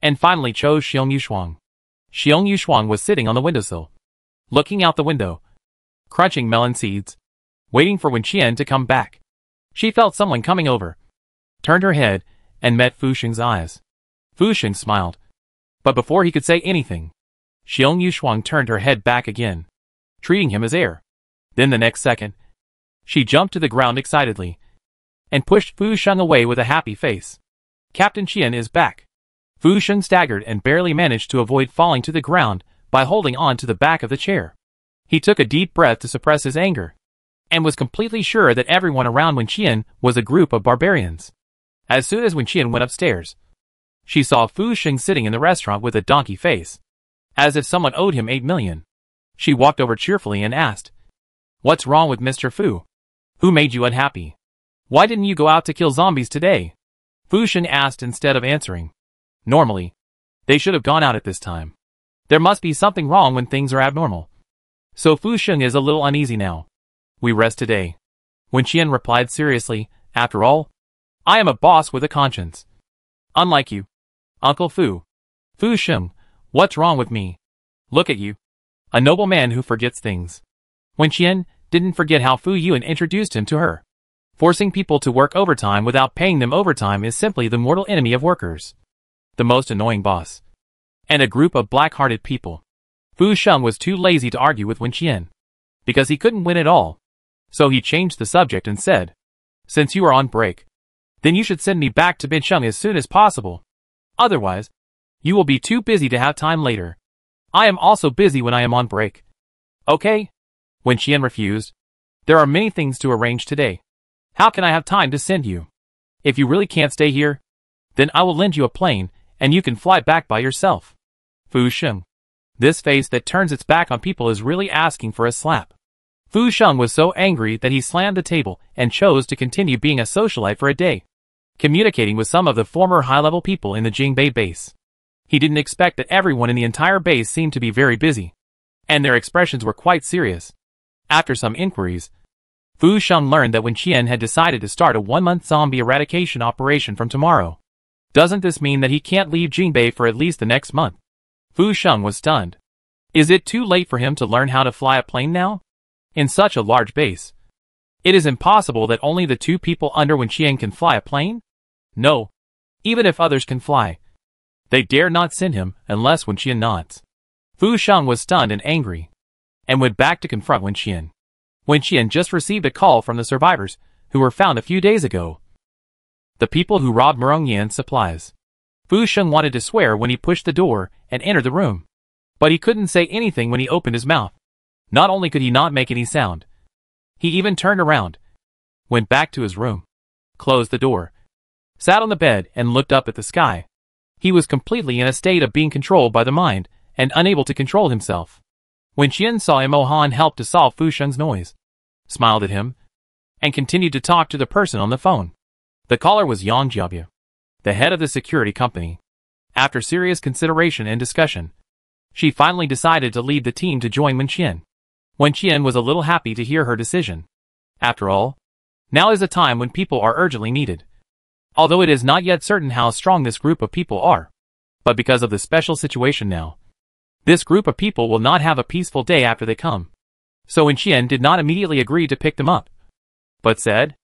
and finally chose Xiong Yushuang. Xiong Yushuang was sitting on the windowsill, looking out the window, crunching melon seeds, waiting for Wen Qian to come back. She felt someone coming over, turned her head, and met Fu Sheng's eyes. Fu Sheng smiled, but before he could say anything, Xiong Yushuang turned her head back again, treating him as air. Then the next second, she jumped to the ground excitedly, and pushed Fu Sheng away with a happy face. Captain Qian is back. Fu Sheng staggered and barely managed to avoid falling to the ground by holding on to the back of the chair. He took a deep breath to suppress his anger, and was completely sure that everyone around Wen Qian was a group of barbarians. As soon as Wen Qian went upstairs, she saw Fu Sheng sitting in the restaurant with a donkey face, as if someone owed him 8 million. She walked over cheerfully and asked, "What's wrong with Mr. Fu? Who made you unhappy? Why didn't you go out to kill zombies today?" Fu Sheng asked instead of answering. Normally, they should have gone out at this time. There must be something wrong when things are abnormal. So Fu Sheng is a little uneasy now. "We rest today," Wen Qian replied seriously. "After all, I am a boss with a conscience. Unlike you, Uncle Fu." "Fu Sheng, what's wrong with me? Look at you. A noble man who forgets things." Wen Qian didn't forget how Fu Yuan introduced him to her. Forcing people to work overtime without paying them overtime is simply the mortal enemy of workers. The most annoying boss. And a group of black-hearted people. Fu Sheng was too lazy to argue with Wen Qian, because he couldn't win at all. So he changed the subject and said, "Since you are on break, then you should send me back to Bincheng as soon as possible. Otherwise, You will be too busy to have time later. I am also busy when I am on break. Okay? When Qian refused, there are many things to arrange today. How can I have time to send you? If you really can't stay here, then I will lend you a plane, and you can fly back by yourself. Fu Sheng. This face that turns its back on people is really asking for a slap. Fu Sheng was so angry that he slammed the table and chose to continue being a socialite for a day, communicating with some of the former high-level people in the Jingbei base. He didn't expect that everyone in the entire base seemed to be very busy, and their expressions were quite serious. After some inquiries, Fu Sheng learned that when Qian had decided to start a 1-month zombie eradication operation from tomorrow. Doesn't this mean that he can't leave Jingbei for at least the next month? Fu Sheng was stunned. Is it too late for him to learn how to fly a plane now? In such a large base, it is impossible that only the 2 people under Wen Qian can fly a plane? No. Even if others can fly, they dare not send him unless Wen Qian nods. Fu Sheng was stunned and angry, and went back to confront Wen Qian. Wen Qian just received a call from the survivors, who were found a few days ago. The people who robbed Murong Yan's supplies. Fu Sheng wanted to swear when he pushed the door and entered the room, but he couldn't say anything when he opened his mouth. Not only could he not make any sound, he even turned around, went back to his room, closed the door, sat on the bed and looked up at the sky. He was completely in a state of being controlled by the mind and unable to control himself. When Qian saw him, Han helped to solve Fu Sheng's noise, smiled at him, and continued to talk to the person on the phone. The caller was Yang Jiabia, the head of the security company. After serious consideration and discussion, she finally decided to leave the team to join Wen Qian. Wen Qian was a little happy to hear her decision. After all, now is a time when people are urgently needed. Although it is not yet certain how strong this group of people are, but because of the special situation now, this group of people will not have a peaceful day after they come. So Wen Qian did not immediately agree to pick them up, but said,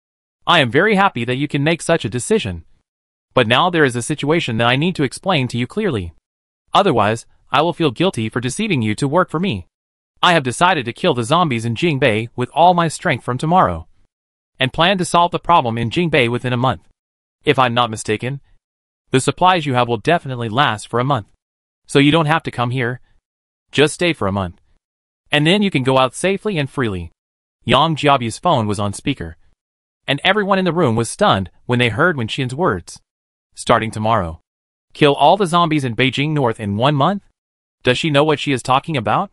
I am very happy that you can make such a decision. But now there is a situation that I need to explain to you clearly. Otherwise, I will feel guilty for deceiving you to work for me. I have decided to kill the zombies in Jingbei with all my strength from tomorrow, and plan to solve the problem in Jingbei within a month. If I'm not mistaken, the supplies you have will definitely last for a month. So you don't have to come here. Just stay for a month, and then you can go out safely and freely. Yang Jiabia's phone was on speaker, and everyone in the room was stunned when they heard Wen Qian's words. Starting tomorrow, kill all the zombies in Beijing North in 1 month? Does she know what she is talking about?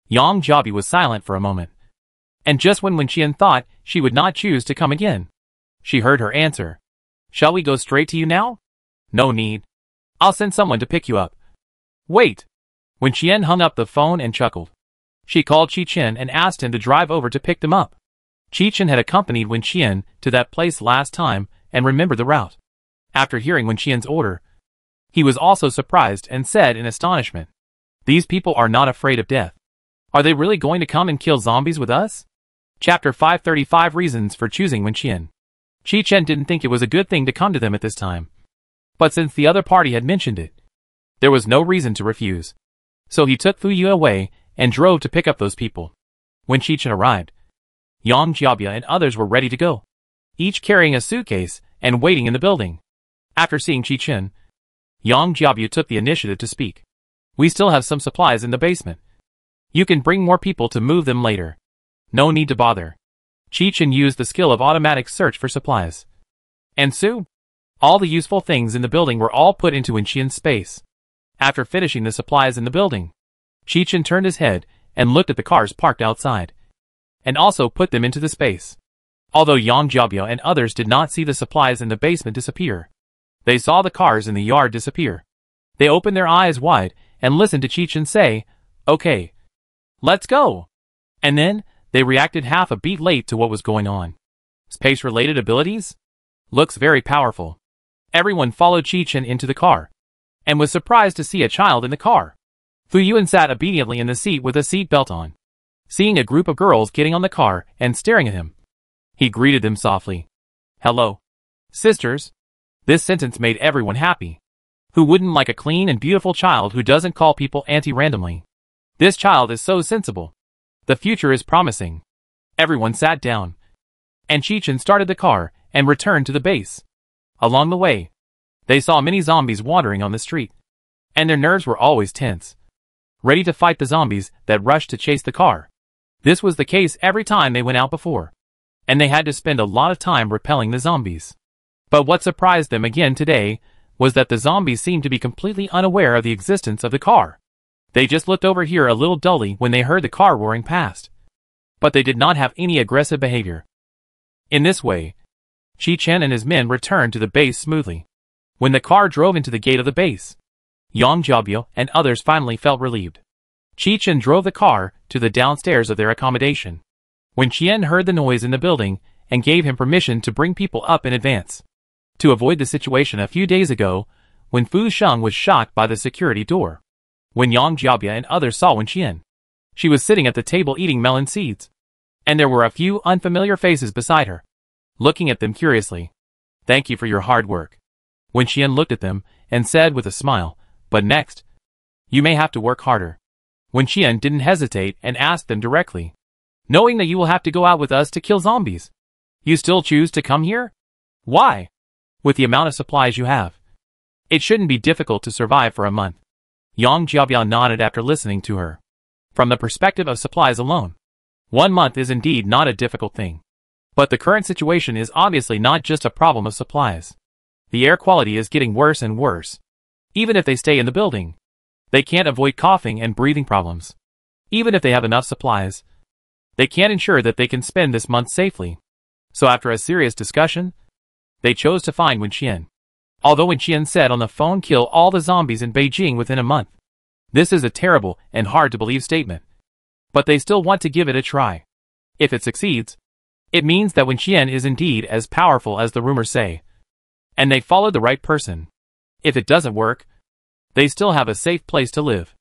Yang Jiabia was silent for a moment, and just when Wen Qian thought she would not choose to come again, she heard her answer. Shall we go straight to you now? No need. I'll send someone to pick you up. Wait. Wen Qian hung up the phone and chuckled. She called Qi Chen and asked him to drive over to pick them up. Qi Chen had accompanied Wen Qian to that place last time and remembered the route. After hearing Wen Qian's order, he was also surprised and said in astonishment, These people are not afraid of death. Are they really going to come and kill zombies with us? Chapter 535 Reasons for Choosing Wen Qian. Qi Chen didn't think it was a good thing to come to them at this time, but since the other party had mentioned it, there was no reason to refuse. So he took Fu Yu away and drove to pick up those people. When Qi Chen arrived, Yang Jiabia and others were ready to go, each carrying a suitcase and waiting in the building. After seeing Qi Chen, Yang Jiabia took the initiative to speak. We still have some supplies in the basement. You can bring more people to move them later. No need to bother. Qi Chen used the skill of automatic search for supplies. And soon, all the useful things in the building were all put into Wen Qian's space. After finishing the supplies in the building, Qi Chen turned his head and looked at the cars parked outside, and also put them into the space. Although Yang Jiabia and others did not see the supplies in the basement disappear, they saw the cars in the yard disappear. They opened their eyes wide and listened to Qi Chen say, Okay, let's go. And then, they reacted half a beat late to what was going on. Space-related abilities? Looks very powerful. Everyone followed Qi Chen into the car, and was surprised to see a child in the car. Fu Yuan sat obediently in the seat with a seat belt on, seeing a group of girls getting on the car and staring at him. He greeted them softly. Hello, sisters. This sentence made everyone happy. Who wouldn't like a clean and beautiful child who doesn't call people auntie randomly? This child is so sensible. The future is promising. Everyone sat down, and Qi Chen started the car and returned to the base. Along the way, they saw many zombies wandering on the street, and their nerves were always tense, ready to fight the zombies that rushed to chase the car. This was the case every time they went out before, and they had to spend a lot of time repelling the zombies. But what surprised them again today was that the zombies seemed to be completely unaware of the existence of the car. They just looked over here a little dully when they heard the car roaring past. But they did not have any aggressive behavior. In this way, Chi-Chen and his men returned to the base smoothly. When the car drove into the gate of the base, Yang Jiabao and others finally felt relieved. Chi-Chen drove the car to the downstairs of their accommodation. When Qian heard the noise in the building and gave him permission to bring people up in advance, to avoid the situation a few days ago when Fu Sheng was shot by the security door. When Yang Jiabao and others saw Wen Qian, she was sitting at the table eating melon seeds, and there were a few unfamiliar faces beside her, looking at them curiously. "Thank you for your hard work." Wen Qian looked at them and said with a smile, "But next, you may have to work harder." Wen Qian didn't hesitate and asked them directly, "Knowing that you will have to go out with us to kill zombies, you still choose to come here? Why? With the amount of supplies you have, it shouldn't be difficult to survive for a month." Yang Jiabao nodded after listening to her. From the perspective of supplies alone, 1 month is indeed not a difficult thing. But the current situation is obviously not just a problem of supplies. The air quality is getting worse and worse. Even if they stay in the building, they can't avoid coughing and breathing problems. Even if they have enough supplies, they can't ensure that they can spend this month safely. So after a serious discussion, they chose to find Wen Qian. Although Wen Qian said on the phone kill all the zombies in Beijing within a month, this is a terrible and hard to believe statement. But they still want to give it a try. If it succeeds, it means that Wen Qian is indeed as powerful as the rumors say, and they followed the right person. If it doesn't work, they still have a safe place to live.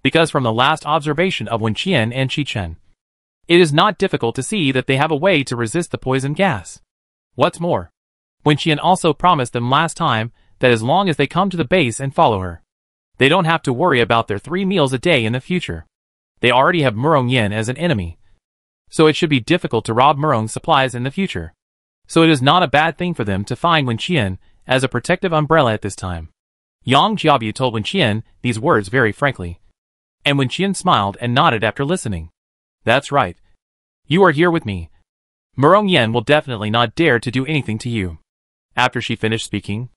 Because from the last observation of Wen Qian and Chi-Chen, it is not difficult to see that they have a way to resist the poison gas. What's more, Wen Qian also promised them last time that as long as they come to the base and follow her, they don't have to worry about their 3 meals a day in the future. They already have Murong Yin as an enemy, so it should be difficult to rob Murong's supplies in the future. So it is not a bad thing for them to find Wen Qian as a protective umbrella at this time. Yang Jiabao told Wen Qian these words very frankly, and Wen Qian smiled and nodded after listening. "That's right. You are here with me. Murong Yin will definitely not dare to do anything to you." After she finished speaking,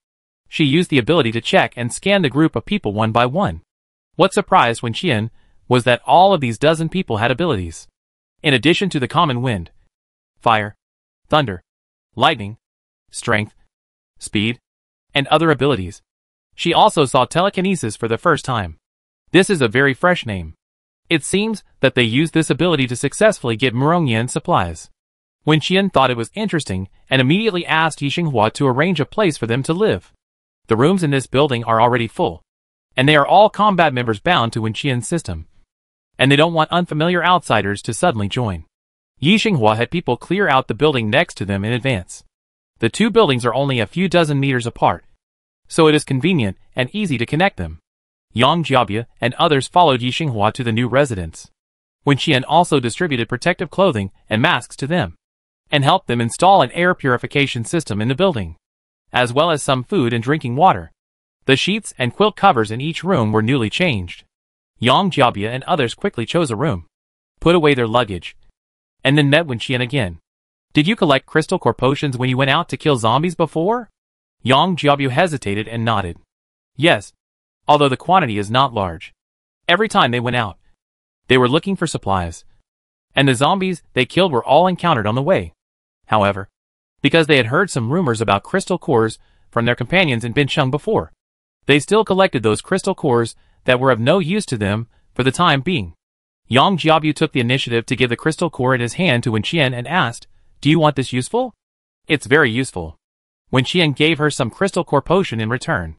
she used the ability to check and scan the group of people one by one. What surprised Wen Qian was that all of these dozen people had abilities. In addition to the common wind, fire, thunder, lightning, strength, speed, and other abilities, she also saw telekinesis for the first time. This is a very fresh name. It seems that they used this ability to successfully get Murong Yin supplies. Wen Qian thought it was interesting and immediately asked Yi Xinghua to arrange a place for them to live. The rooms in this building are already full, and they are all combat members bound to Wen Qian's system, and they don't want unfamiliar outsiders to suddenly join. Yi Xinghua had people clear out the building next to them in advance. The 2 buildings are only a few dozen meters apart, so it is convenient and easy to connect them. Yang Jiabao and others followed Yi Xinghua to the new residence. Wen Qian also distributed protective clothing and masks to them, and helped them install an air purification system in the building, as well as some food and drinking water. The sheets and quilt covers in each room were newly changed. Yang Jiabao and others quickly chose a room, put away their luggage, and then met Wen Qian again. "Did you collect crystal core potions when you went out to kill zombies before?" Yang Jiabao hesitated and nodded. "Yes, although the quantity is not large. Every time they went out, they were looking for supplies, and the zombies they killed were all encountered on the way. However, because they had heard some rumors about crystal cores from their companions in Bincheng before, they still collected those crystal cores that were of no use to them for the time being." Yang Jiabao took the initiative to give the crystal core in his hand to Wen Qian and asked, "Do you want this useful?" "It's very useful." Wen Qian gave her some crystal core potion in return.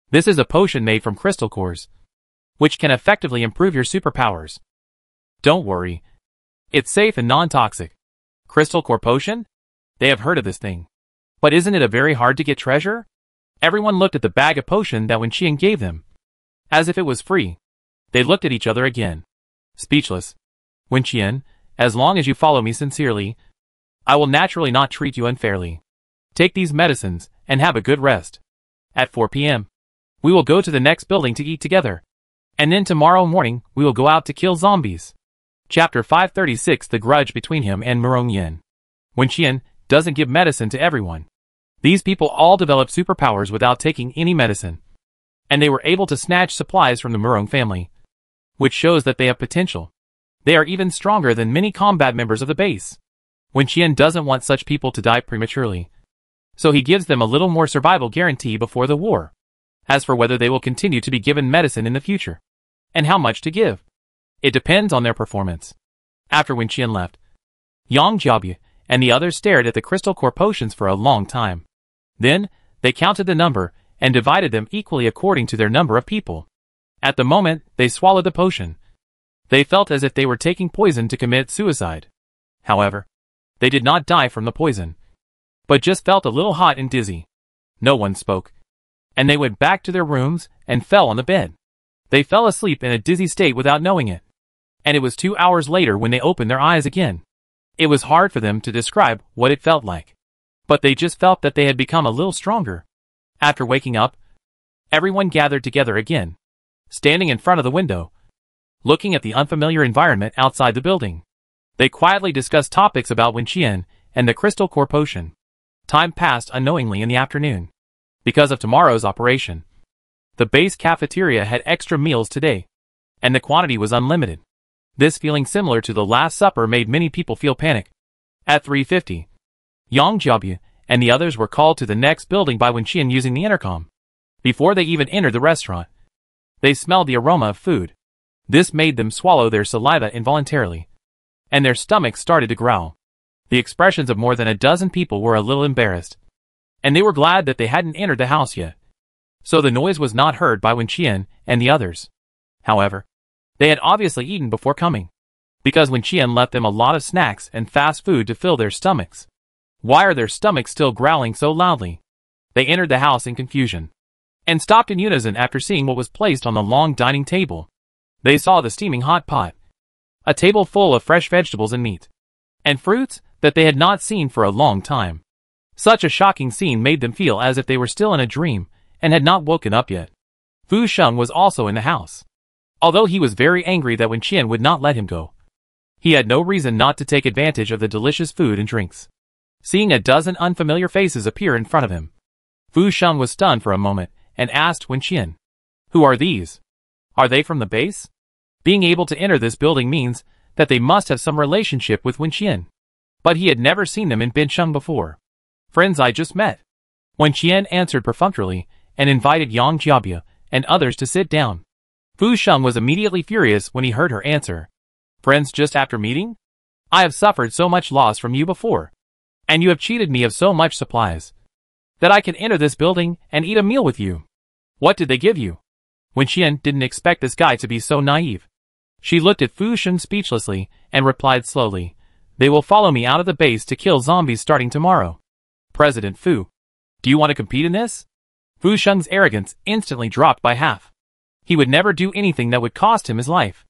This is a potion made from crystal cores, which can effectively improve your superpowers. "Don't worry. It's safe and non-toxic." Crystal core potion? They have heard of this thing. But isn't it a very hard to get treasure? Everyone looked at the bag of potion that Wen Qian gave them, as if it was free. They looked at each other again, speechless. "Wen Qian, as long as you follow me sincerely, I will naturally not treat you unfairly. Take these medicines and have a good rest." At 4 p.m., We will go to the next building to eat together. And then tomorrow morning, we will go out to kill zombies. Chapter 536 The Grudge Between Him and Murong Yin. Wen Qian doesn't give medicine to everyone. These people all develop superpowers without taking any medicine. And they were able to snatch supplies from the Murong family, which shows that they have potential. They are even stronger than many combat members of the base. Wen Qian doesn't want such people to die prematurely, so he gives them a little more survival guarantee before the war. As for whether they will continue to be given medicine in the future, and how much to give, it depends on their performance. After Wen Qian left, Yang Jiabyu and the others stared at the crystal core potions for a long time. Then, they counted the number and divided them equally according to their number of people. At the moment they swallowed the potion, they felt as if they were taking poison to commit suicide. However, they did not die from the poison, but just felt a little hot and dizzy. No one spoke, and they went back to their rooms and fell on the bed. They fell asleep in a dizzy state without knowing it, and it was 2 hours later when they opened their eyes again. It was hard for them to describe what it felt like, but they just felt that they had become a little stronger. After waking up, everyone gathered together again, standing in front of the window, looking at the unfamiliar environment outside the building. They quietly discussed topics about Wen Qian and the crystal core potion. Time passed unknowingly in the afternoon. Because of tomorrow's operation, the base cafeteria had extra meals today, and the quantity was unlimited. This feeling similar to the Last Supper made many people feel panic. At 3:50, Yang Jiabyu and the others were called to the next building by Wen Qian using the intercom. Before they even entered the restaurant, they smelled the aroma of food. This made them swallow their saliva involuntarily, and their stomachs started to growl. The expressions of more than a dozen people were a little embarrassed, and they were glad that they hadn't entered the house yet, so the noise was not heard by Wen Qian and the others. However, they had obviously eaten before coming, because Wen Qian left them a lot of snacks and fast food to fill their stomachs. Why are their stomachs still growling so loudly? They entered the house in confusion, and stopped in unison after seeing what was placed on the long dining table. They saw the steaming hot pot, a table full of fresh vegetables and meat, and fruits that they had not seen for a long time. Such a shocking scene made them feel as if they were still in a dream and had not woken up yet. Fu Sheng was also in the house. Although he was very angry that Wen Qian would not let him go, he had no reason not to take advantage of the delicious food and drinks. Seeing a dozen unfamiliar faces appear in front of him, Fu Sheng was stunned for a moment and asked Wen Qian, "Who are these? Are they from the base?" Being able to enter this building means that they must have some relationship with Wen Qian, but he had never seen them in Bincheng before. "Friends I just met." Wen Qian answered perfunctorily and invited Yang Jiabyu and others to sit down. Fu Sheng was immediately furious when he heard her answer. "Friends just after meeting? I have suffered so much loss from you before, and you have cheated me of so much supplies, that I can enter this building and eat a meal with you. What did they give you?" Wen Qian didn't expect this guy to be so naive. She looked at Fu Sheng speechlessly and replied slowly, "They will follow me out of the base to kill zombies starting tomorrow." "President Fu, do you want to compete in this?" Fu Sheng's arrogance instantly dropped by half. He would never do anything that would cost him his life,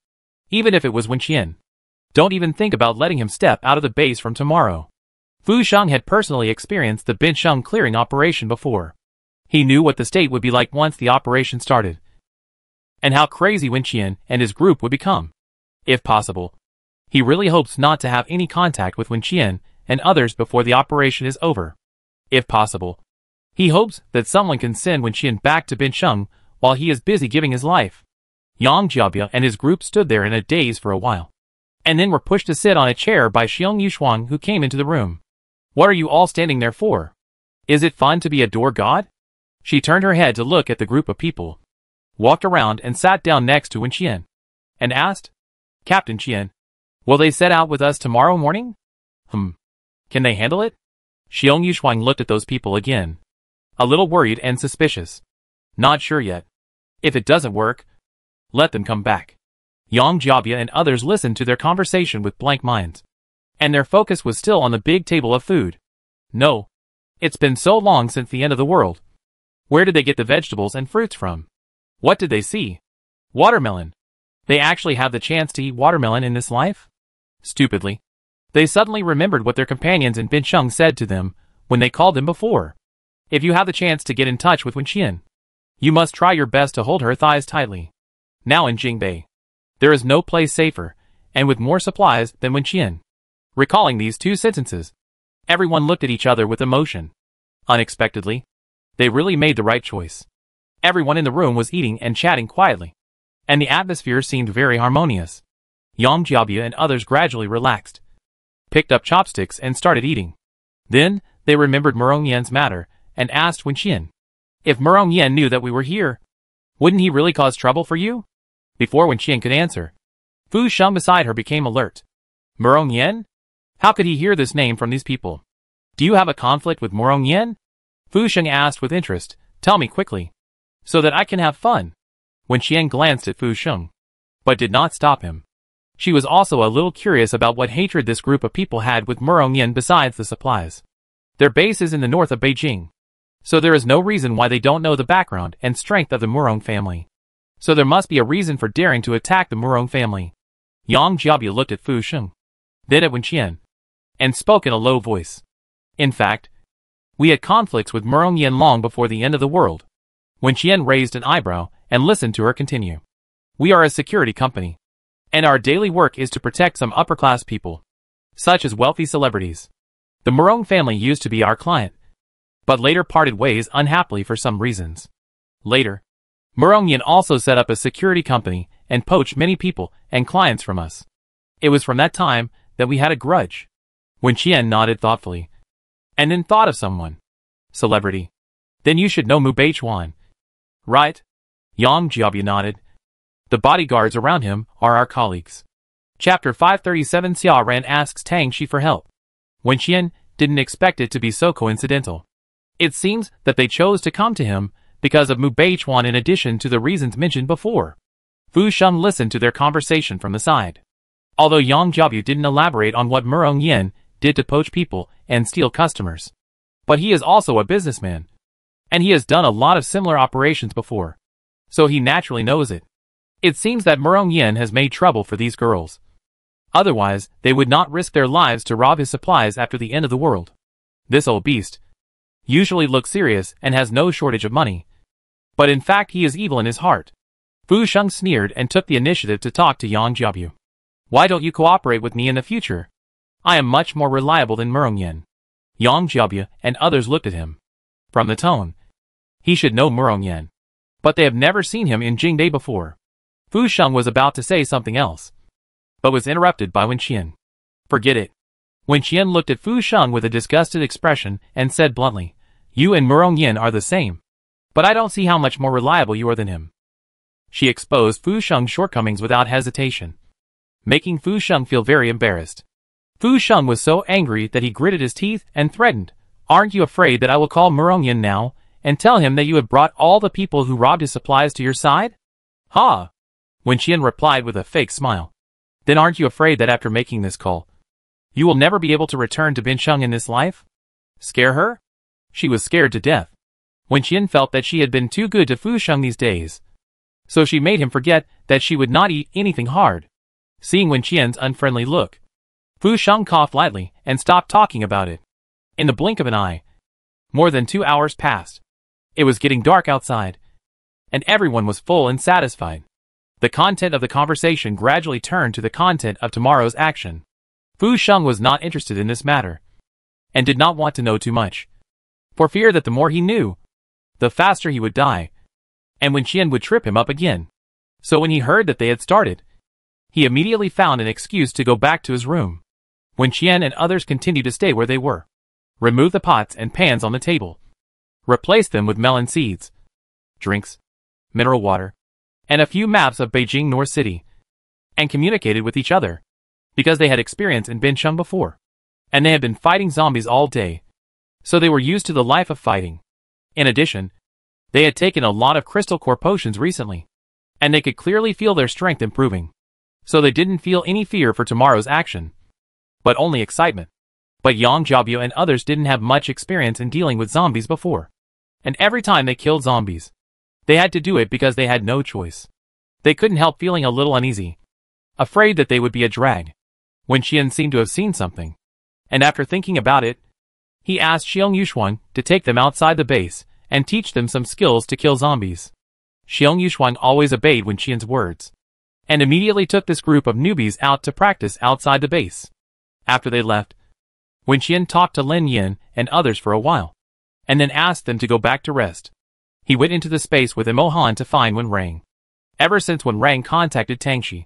even if it was Wen Qian. Don't even think about letting him step out of the base from tomorrow. Fu Sheng had personally experienced the Bincheng clearing operation before. He knew what the state would be like once the operation started, and how crazy Wen Qian and his group would become. If possible, he really hopes not to have any contact with Wen Qian and others before the operation is over. If possible, he hopes that someone can send Wen Qian back to Bincheng while he is busy giving his life. Yang Jiabyu and his group stood there in a daze for a while, and then were pushed to sit on a chair by Xiong Yushuang, who came into the room. "What are you all standing there for? Is it fun to be a door god?" She turned her head to look at the group of people, walked around and sat down next to Wen Qian, and asked, "Captain Qian, will they set out with us tomorrow morning?" Can they handle it?" Xiong Yushuang looked at those people again, a little worried and suspicious. "Not sure yet. If it doesn't work, let them come back." Yang Jiabyu and others listened to their conversation with blank minds, and their focus was still on the big table of food. No, it's been so long since the end of the world. Where did they get the vegetables and fruits from? What did they see? Watermelon. They actually have the chance to eat watermelon in this life? Stupidly, they suddenly remembered what their companions in Bincheng said to them when they called them before. "If you have the chance to get in touch with Wen Qian, You must try your best to hold her thighs tightly. Now in Jingbei, there is no place safer, and with more supplies than Wenqian. Recalling these two sentences, everyone looked at each other with emotion. Unexpectedly, they really made the right choice. Everyone in the room was eating and chatting quietly, and the atmosphere seemed very harmonious. Yang Jiabyu and others gradually relaxed, picked up chopsticks and started eating. Then, they remembered Murong Yan's matter, and asked Wenqian, if Murong Yan knew that we were here, wouldn't he really cause trouble for you? Before Wenqian could answer, Fu Sheng beside her became alert. Murong Yan? How could he hear this name from these people? Do you have a conflict with Murong Yan? Fu Sheng asked with interest. Tell me quickly, so that I can have fun. Wenqian glanced at Fu Sheng, but did not stop him. She was also a little curious about what hatred this group of people had with Murong Yan besides the supplies. Their base is in the north of Beijing, so there is no reason why they don't know the background and strength of the Murong family. So there must be a reason for daring to attack the Murong family. Yang Jiabyu looked at Fu Sheng, then at Wenqian, and spoke in a low voice. In fact, we had conflicts with Murong Yan long before the end of the world. Wenqian raised an eyebrow and listened to her continue. We are a security company, and our daily work is to protect some upper-class people, such as wealthy celebrities. The Murong family used to be our client, but later parted ways unhappily for some reasons. Later, Murong Yan also set up a security company and poached many people and clients from us. It was from that time that we had a grudge. Wenqian nodded thoughtfully, and then thought of someone. Celebrity. Then you should know Mu Beichuan. Right? Yang Jiabyu nodded. The bodyguards around him are our colleagues. Chapter 537. Xia Ran asks Tang Shi for help. Wenqian didn't expect it to be so coincidental. It seems that they chose to come to him because of Mu Beichuan in addition to the reasons mentioned before. Fu Sheng listened to their conversation from the side. Although Yang Jiabyu didn't elaborate on what Murong Yan did to poach people and steal customers. But he is also a businessman, and he has done a lot of similar operations before, so he naturally knows it. It seems that Murong Yan has made trouble for these girls. Otherwise, they would not risk their lives to rob his supplies after the end of the world. This old beast usually looks serious and has no shortage of money, but in fact he is evil in his heart. Fu Sheng sneered and took the initiative to talk to Yang Jiabyu. Why don't you cooperate with me in the future? I am much more reliable than Murong Yan. Yang Jiabyu and others looked at him. From the tone, he should know Murong Yan, but they have never seen him in Jingbei before. Fu Sheng was about to say something else, but was interrupted by Wenqian. Forget it. Wenqian looked at Fu Sheng with a disgusted expression and said bluntly, you and Murong Yan are the same, but I don't see how much more reliable you are than him. She exposed Fu Sheng's shortcomings without hesitation, making Fu Sheng feel very embarrassed. Fu Sheng was so angry that he gritted his teeth and threatened, aren't you afraid that I will call Murong Yan now and tell him that you have brought all the people who robbed his supplies to your side? Ha! Wenqian replied with a fake smile. Then aren't you afraid that after making this call, you will never be able to return to Bincheng in this life? Scare her? She was scared to death. Wenqian felt that she had been too good to Fu Sheng these days, so she made him forget that she would not eat anything hard. Seeing Wenqian's unfriendly look, Fu Sheng coughed lightly and stopped talking about it. In the blink of an eye, more than 2 hours passed. It was getting dark outside, and everyone was full and satisfied. The content of the conversation gradually turned to the content of tomorrow's action. Fu Sheng was not interested in this matter, and did not want to know too much, for fear that the more he knew, the faster he would die, and Wenqian would trip him up again. So when he heard that they had started, he immediately found an excuse to go back to his room. Wenqian and others continued to stay where they were. Remove the pots and pans on the table. Replace them with melon seeds, drinks, mineral water, and a few maps of Beijing North City, and communicated with each other, because they had experience in Bincheng before, and they had been fighting zombies all day, so they were used to the life of fighting. In addition, they had taken a lot of crystal core potions recently, and they could clearly feel their strength improving, so they didn't feel any fear for tomorrow's action, but only excitement. But Yang Jiabyu and others didn't have much experience in dealing with zombies before, and every time they killed zombies, they had to do it because they had no choice. They couldn't help feeling a little uneasy, afraid that they would be a drag. Wenqian seemed to have seen something, and after thinking about it, he asked Xiong Yushuan to take them outside the base and teach them some skills to kill zombies. Xiong Yushuang always obeyed Wen Qian's words, and immediately took this group of newbies out to practice outside the base. After they left, Wen Qian talked to Lin Yin and others for a while, and then asked them to go back to rest. He went into the space with Imo Han to find Wen Rang. Ever since Wen Rang contacted Tangxi,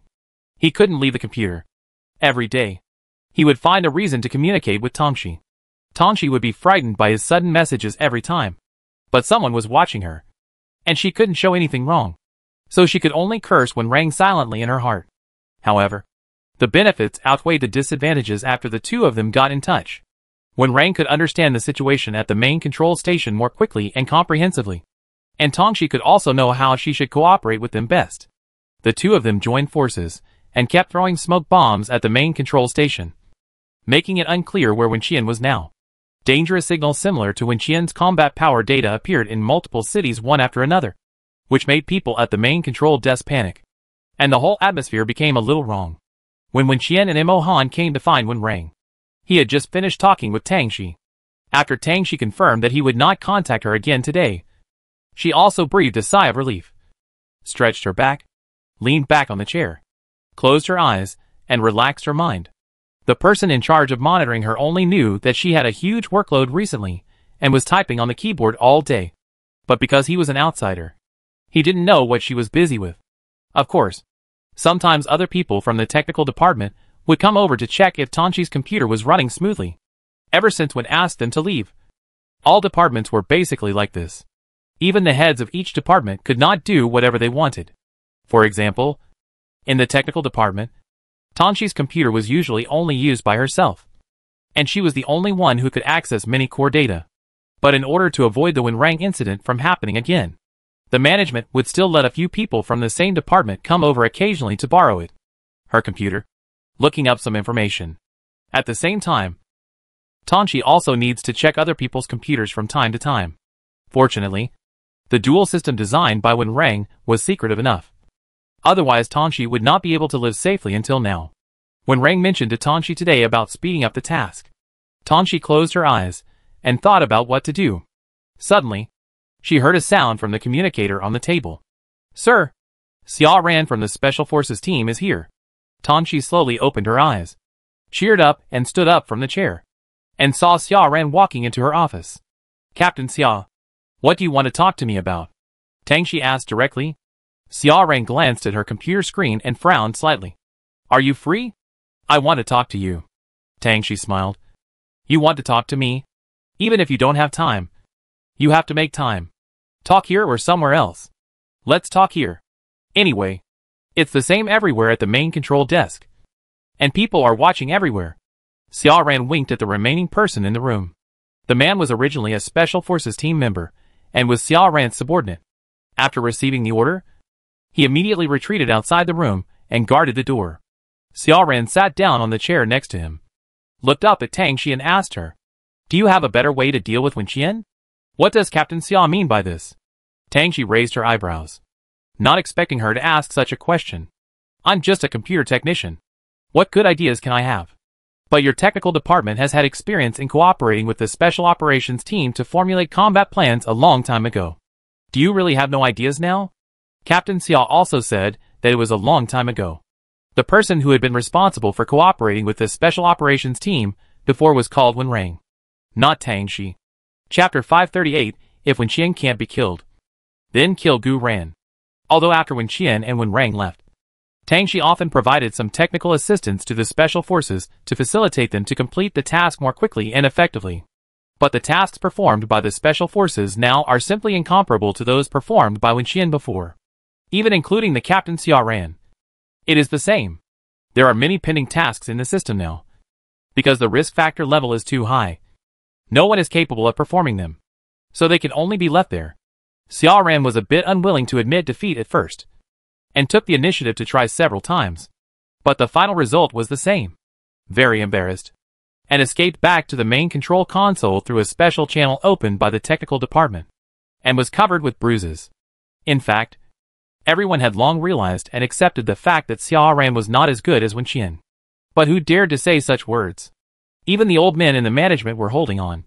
he couldn't leave the computer. Every day, he would find a reason to communicate with Tangxi. Tangxi would be frightened by his sudden messages every time, but someone was watching her, and she couldn't show anything wrong, so she could only curse Wen Rang silently in her heart. However, the benefits outweighed the disadvantages after the two of them got in touch. Wen Rang could understand the situation at the main control station more quickly and comprehensively, and Tangxi could also know how she should cooperate with them best. The two of them joined forces, and kept throwing smoke bombs at the main control station, making it unclear where Wen Qian was now. Dangerous signals similar to Wen Qian's combat power data appeared in multiple cities one after another, which made people at the main control desk panic, and the whole atmosphere became a little wrong. When Wen Qian and Imo Han came to find Wen Rang, he had just finished talking with Tangxi. After Tangxi confirmed that he would not contact her again today, she also breathed a sigh of relief, stretched her back, leaned back on the chair, closed her eyes, and relaxed her mind. The person in charge of monitoring her only knew that she had a huge workload recently and was typing on the keyboard all day. But because he was an outsider, he didn't know what she was busy with. Of course, sometimes other people from the technical department would come over to check if Tangxi's computer was running smoothly. Ever since Wen asked them to leave, all departments were basically like this. Even the heads of each department could not do whatever they wanted. For example, in the technical department, Tangxi's computer was usually only used by herself, and she was the only one who could access many core data. But in order to avoid the Wen Rang incident from happening again, the management would still let a few people from the same department come over occasionally to borrow it, her computer, looking up some information. At the same time, Tangxi also needs to check other people's computers from time to time. Fortunately, the dual system designed by Wen Rang was secretive enough. Otherwise Tangxi would not be able to live safely until now. Wen Rang mentioned to Tangxi today about speeding up the task. Tangxi closed her eyes and thought about what to do. Suddenly, she heard a sound from the communicator on the table. "Sir, Xia Ran from the Special Forces team is here." Tangxi slowly opened her eyes, cheered up and stood up from the chair, and saw Xia Ran walking into her office. "Captain Xia, what do you want to talk to me about?" Tangxi asked directly. Xia Ran glanced at her computer screen and frowned slightly. "Are you free? I want to talk to you." Tangxi smiled. "You want to talk to me? Even if you don't have time, you have to make time. Talk here or somewhere else." "Let's talk here. Anyway, it's the same everywhere at the main control desk, and people are watching everywhere." Xia Ran winked at the remaining person in the room. The man was originally a Special Forces team member, and was Xia Ran's subordinate. After receiving the order, he immediately retreated outside the room and guarded the door. Xia Ran sat down on the chair next to him, looked up at Tangxi and asked her, "Do you have a better way to deal with Wen Qian? What does Captain Xia mean by this?" Tangxi raised her eyebrows, not expecting her to ask such a question. "I'm just a computer technician. What good ideas can I have? But your technical department has had experience in cooperating with the Special Operations team to formulate combat plans a long time ago. Do you really have no ideas now?" Captain Xia also said that it was a long time ago. The person who had been responsible for cooperating with the Special Operations team before was called Wen Rang, not Tangxi. Chapter 538, If Wen Qian Can't Be Killed. Then kill Gu Ran. Although after Wen Qian and Wen Rang left, Tangxi often provided some technical assistance to the Special Forces to facilitate them to complete the task more quickly and effectively. But the tasks performed by the Special Forces now are simply incomparable to those performed by Wen Qian before. Even including the Captain Xia Ran, it is the same. There are many pending tasks in the system now. Because the risk factor level is too high, no one is capable of performing them, so they can only be left there. Xia Ran was a bit unwilling to admit defeat at first, and took the initiative to try several times. But the final result was the same. Very embarrassed, and escaped back to the main control console through a special channel opened by the technical department, and was covered with bruises. In fact, everyone had long realized and accepted the fact that Xia Ran was not as good as Wen Qian. But who dared to say such words? Even the old men in the management were holding on.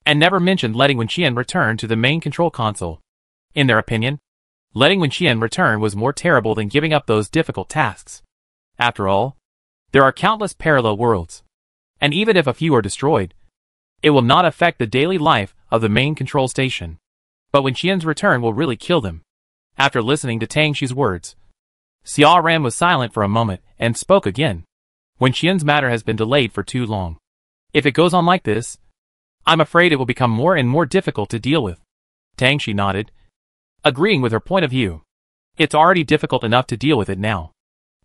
and never mentioned letting Wen Qian return to the main control console. In their opinion, letting Wen Qian return was more terrible than giving up those difficult tasks. After all, there are countless parallel worlds, and even if a few are destroyed, it will not affect the daily life of the main control station. But Wen Qian's return will really kill them. After listening to Tang Xi's words, Xia Ran was silent for a moment and spoke again. Wen Qian's matter has been delayed for too long. If it goes on like this, I'm afraid it will become more and more difficult to deal with. Tang Xi nodded, agreeing with her point of view. It's already difficult enough to deal with it now.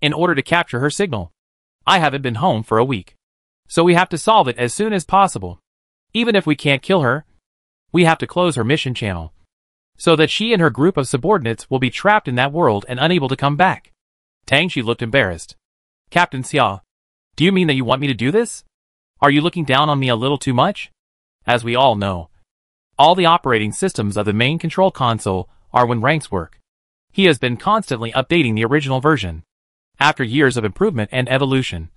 In order to capture her signal, I haven't been home for a week. So we have to solve it as soon as possible. Even if we can't kill her, we have to close her mission channel, so that she and her group of subordinates will be trapped in that world and unable to come back. Tang Xi looked embarrassed. Captain Xia, do you mean that you want me to do this? Are you looking down on me a little too much? As we all know, all the operating systems of the main control console are when ranks work. He has been constantly updating the original version. After years of improvement and evolution,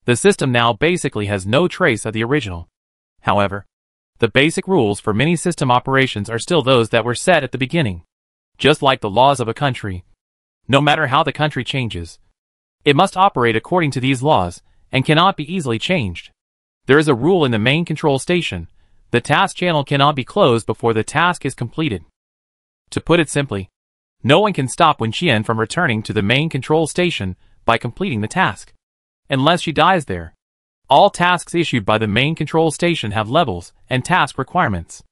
the system now basically has no trace of the original. However, the basic rules for many system operations are still those that were set at the beginning. Just like the laws of a country, no matter how the country changes, it must operate according to these laws and cannot be easily changed. There is a rule in the main control station: the task channel cannot be closed before the task is completed. To put it simply, no one can stop Wen Qian from returning to the main control station by completing the task, unless she dies there. All tasks issued by the main control station have levels and task requirements.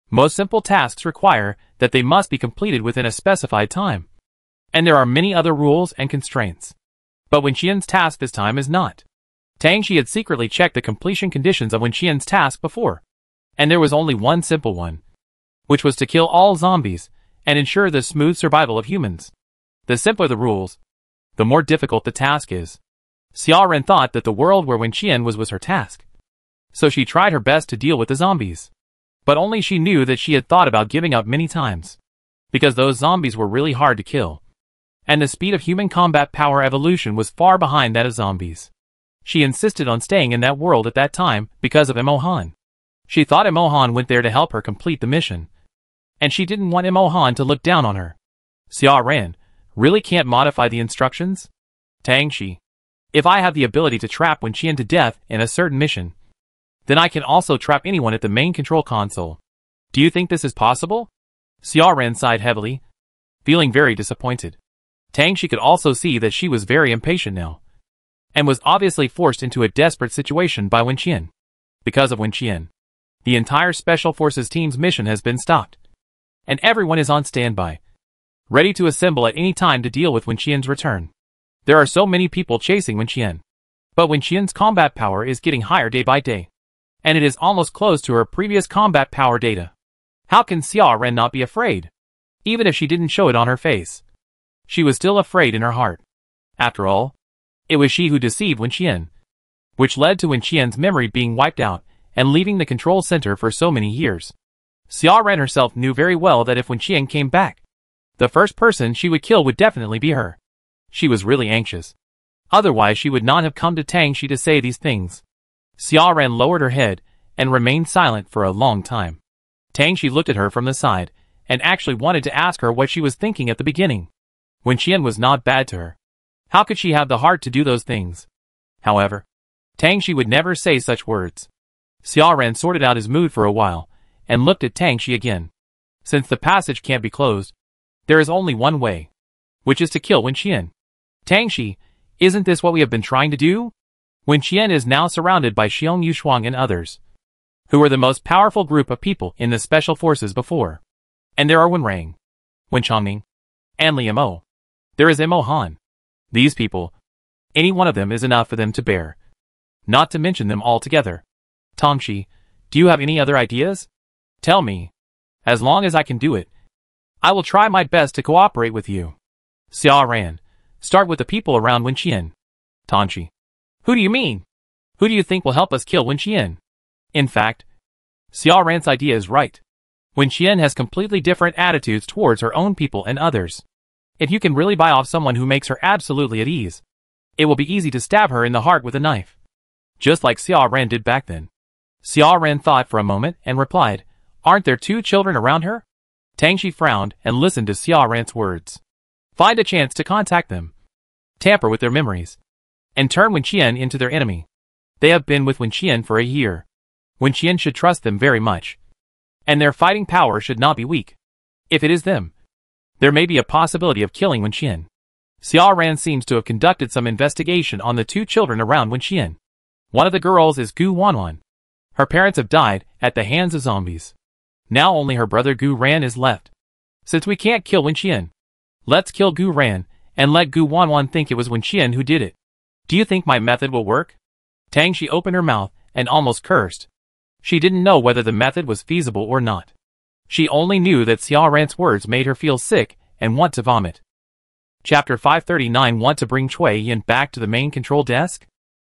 Most simple tasks require that they must be completed within a specified time. And there are many other rules and constraints. But Wen Qian's task this time is not. Tang Xi had secretly checked the completion conditions of Wen Qian's task before, and there was only one simple one, which was to kill all zombies and ensure the smooth survival of humans. The simpler the rules, the more difficult the task is. Xia Ren thought that the world where Wen Qian was her task, so she tried her best to deal with the zombies. But only she knew that she had thought about giving up many times, because those zombies were really hard to kill, and the speed of human combat power evolution was far behind that of zombies. She insisted on staying in that world at that time because of Imo Han. She thought Imo Han went there to help her complete the mission, and she didn't want Imo Han to look down on her. Xia Ran really can't modify the instructions? Tang Xi, if I have the ability to trap Wen Qian to death in a certain mission, then I can also trap anyone at the main control console. Do you think this is possible? Xia Ran sighed heavily, feeling very disappointed. Tang Xi could also see that she was very impatient now, and was obviously forced into a desperate situation by Wen Qian. Because of Wen Qian, the entire Special Forces team's mission has been stopped, and everyone is on standby, ready to assemble at any time to deal with Wen Qian's return. There are so many people chasing Wen Qian, but Wen Qian's combat power is getting higher day by day, and it is almost close to her previous combat power data. How can Xia Ren not be afraid? Even if she didn't show it on her face, she was still afraid in her heart. After all, it was she who deceived Wen Qian, which led to Wen Qian's memory being wiped out and leaving the control center for so many years. Xia Ren herself knew very well that if Wen Qian came back, the first person she would kill would definitely be her. She was really anxious. Otherwise she would not have come to Tang Xi to say these things. Xia Ren lowered her head and remained silent for a long time. Tang Xi looked at her from the side and actually wanted to ask her what she was thinking at the beginning. Wen Qian was not bad to her. How could she have the heart to do those things? However, Tang Xi would never say such words. Xia Ren sorted out his mood for a while and looked at Tang Xi again. Since the passage can't be closed, there is only one way, which is to kill Wen Qian. Tang Xi, isn't this what we have been trying to do? Wen Qian is now surrounded by Xiong Yushuang and others, who were the most powerful group of people in the special forces before. And there are Wen Rang, Wen Chongming, and Li Mo. There is Imo Han. These people, any one of them is enough for them to bear, not to mention them all together. Tang Xi, do you have any other ideas? Tell me. As long as I can do it, I will try my best to cooperate with you. Xia Ran, start with the people around Wen Qian. Tang Xi, who do you mean? Who do you think will help us kill Wen Qian? In fact, Xia Ran's idea is right. Wen Qian has completely different attitudes towards her own people and others. If you can really buy off someone who makes her absolutely at ease, it will be easy to stab her in the heart with a knife. Just like Xia Ran did back then. Xiao Ran thought for a moment and replied, "Aren't there 2 children around her?" Tang Shi frowned and listened to Xiao Ran's words. Find a chance to contact them. Tamper with their memories. And turn Wen Qian into their enemy. They have been with Wen Qian for a year. Wen Qian should trust them very much. And their fighting power should not be weak. If it is them, there may be a possibility of killing Wen Qian. Xiao Ran seems to have conducted some investigation on the 2 children around Wen Qian. One of the girls is Gu Wanwan. Her parents have died at the hands of zombies. Now only her brother Gu Ran is left. Since we can't kill Wen Qian, let's kill Gu Ran and let Gu Wanwan think it was Wen Qian who did it. Do you think my method will work? Tang Shi opened her mouth and almost cursed. She didn't know whether the method was feasible or not. She only knew that Xiao Ran's words made her feel sick and want to vomit. Chapter 539. Want to bring Cui Yin back to the main control desk?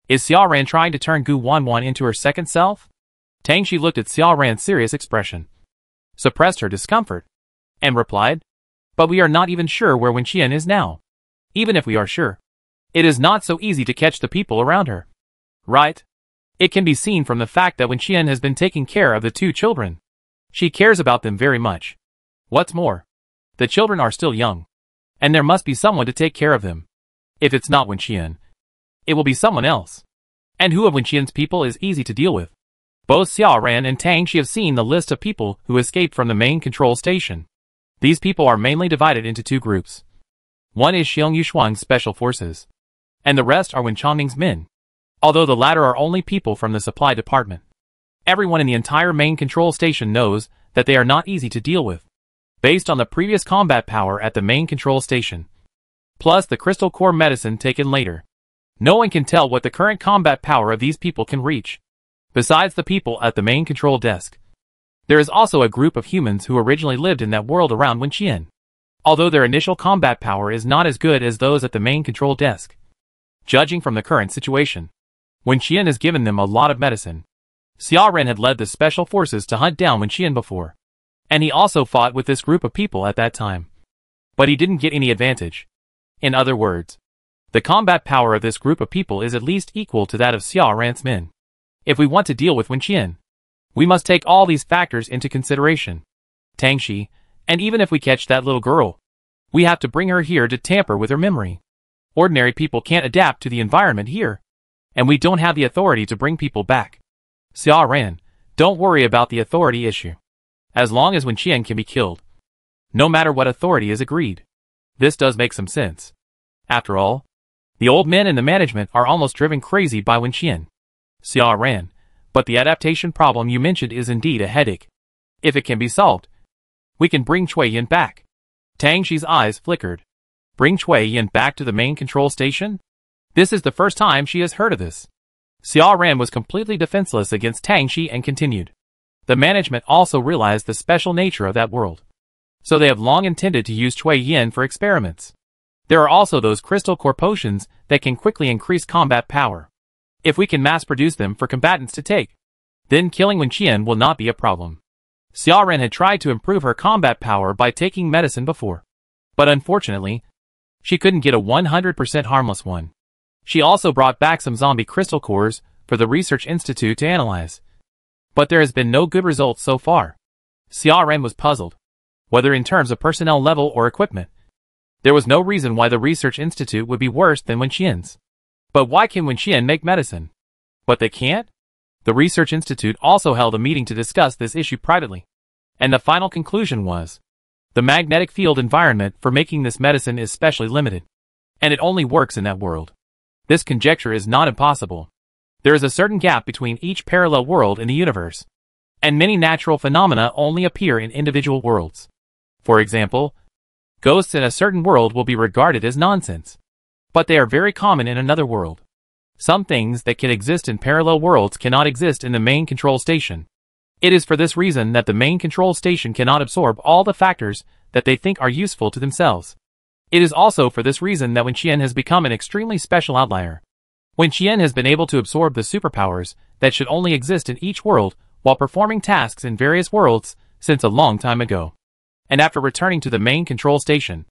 Is Xiao Ran trying to turn Gu Wanwan into her second self? Tang Shi looked at Xiao Ran's serious expression, suppressed her discomfort, and replied, "But we are not even sure where Wen Qian is now. Even if we are sure, it is not so easy to catch the people around her. Right? It can be seen from the fact that Wen Qian has been taking care of the 2 children. She cares about them very much. What's more, the children are still young, and there must be someone to take care of them. If it's not Wen Qian, it will be someone else. And who of Wen Qian's people is easy to deal with?" Both Xiao Ran and Tang Shi have seen the list of people who escaped from the main control station. These people are mainly divided into 2 groups. One is Xiong Yushuang's special forces, and the rest are Wen Chongming's men, although the latter are only people from the supply department. Everyone in the entire main control station knows that they are not easy to deal with, based on the previous combat power at the main control station, plus the crystal core medicine taken later. No one can tell what the current combat power of these people can reach. Besides the people at the main control desk, there is also a group of humans who originally lived in that world around Wen Qian, although their initial combat power is not as good as those at the main control desk. Judging from the current situation, Wen Qian has given them a lot of medicine. Xiao Ran had led the special forces to hunt down Wen Qian before, and he also fought with this group of people at that time. But he didn't get any advantage. In other words, the combat power of this group of people is at least equal to that of Xiao Ran's men. If we want to deal with Wen Qian, we must take all these factors into consideration. Tang Shi, and even if we catch that little girl, we have to bring her here to tamper with her memory. Ordinary people can't adapt to the environment here, and we don't have the authority to bring people back. Xiao Ran, don't worry about the authority issue. As long as Wen Qian can be killed, no matter what authority is agreed. This does make some sense. After all, the old men in the management are almost driven crazy by Wen Qian. Xiao Ran, but the adaptation problem you mentioned is indeed a headache. If it can be solved, we can bring Cui Yin back. Tang Shi's eyes flickered. Bring Cui Yin back to the main control station? This is the first time she has heard of this. Xiao Ran was completely defenseless against Tang Shi and continued. The management also realized the special nature of that world, so they have long intended to use Cui Yin for experiments. There are also those crystal core potions that can quickly increase combat power. If we can mass-produce them for combatants to take, then killing Wen Qian will not be a problem. Xiao Ran had tried to improve her combat power by taking medicine before, but unfortunately, she couldn't get a 100% harmless one. She also brought back some zombie crystal cores for the Research Institute to analyze, but there has been no good results so far. Xiao Ran was puzzled, whether in terms of personnel level or equipment. There was no reason why the Research Institute would be worse than Wen Qian's. But why can Wen Qian make medicine? But they can't? The Research Institute also held a meeting to discuss this issue privately, and the final conclusion was, the magnetic field environment for making this medicine is specially limited, and it only works in that world. This conjecture is not impossible. There is a certain gap between each parallel world in the universe, and many natural phenomena only appear in individual worlds. For example, ghosts in a certain world will be regarded as nonsense, but they are very common in another world. Some things that can exist in parallel worlds cannot exist in the main control station. It is for this reason that the main control station cannot absorb all the factors that they think are useful to themselves. It is also for this reason that Wen Qian has become an extremely special outlier. Wen Qian has been able to absorb the superpowers that should only exist in each world while performing tasks in various worlds since a long time ago. And after returning to the main control station,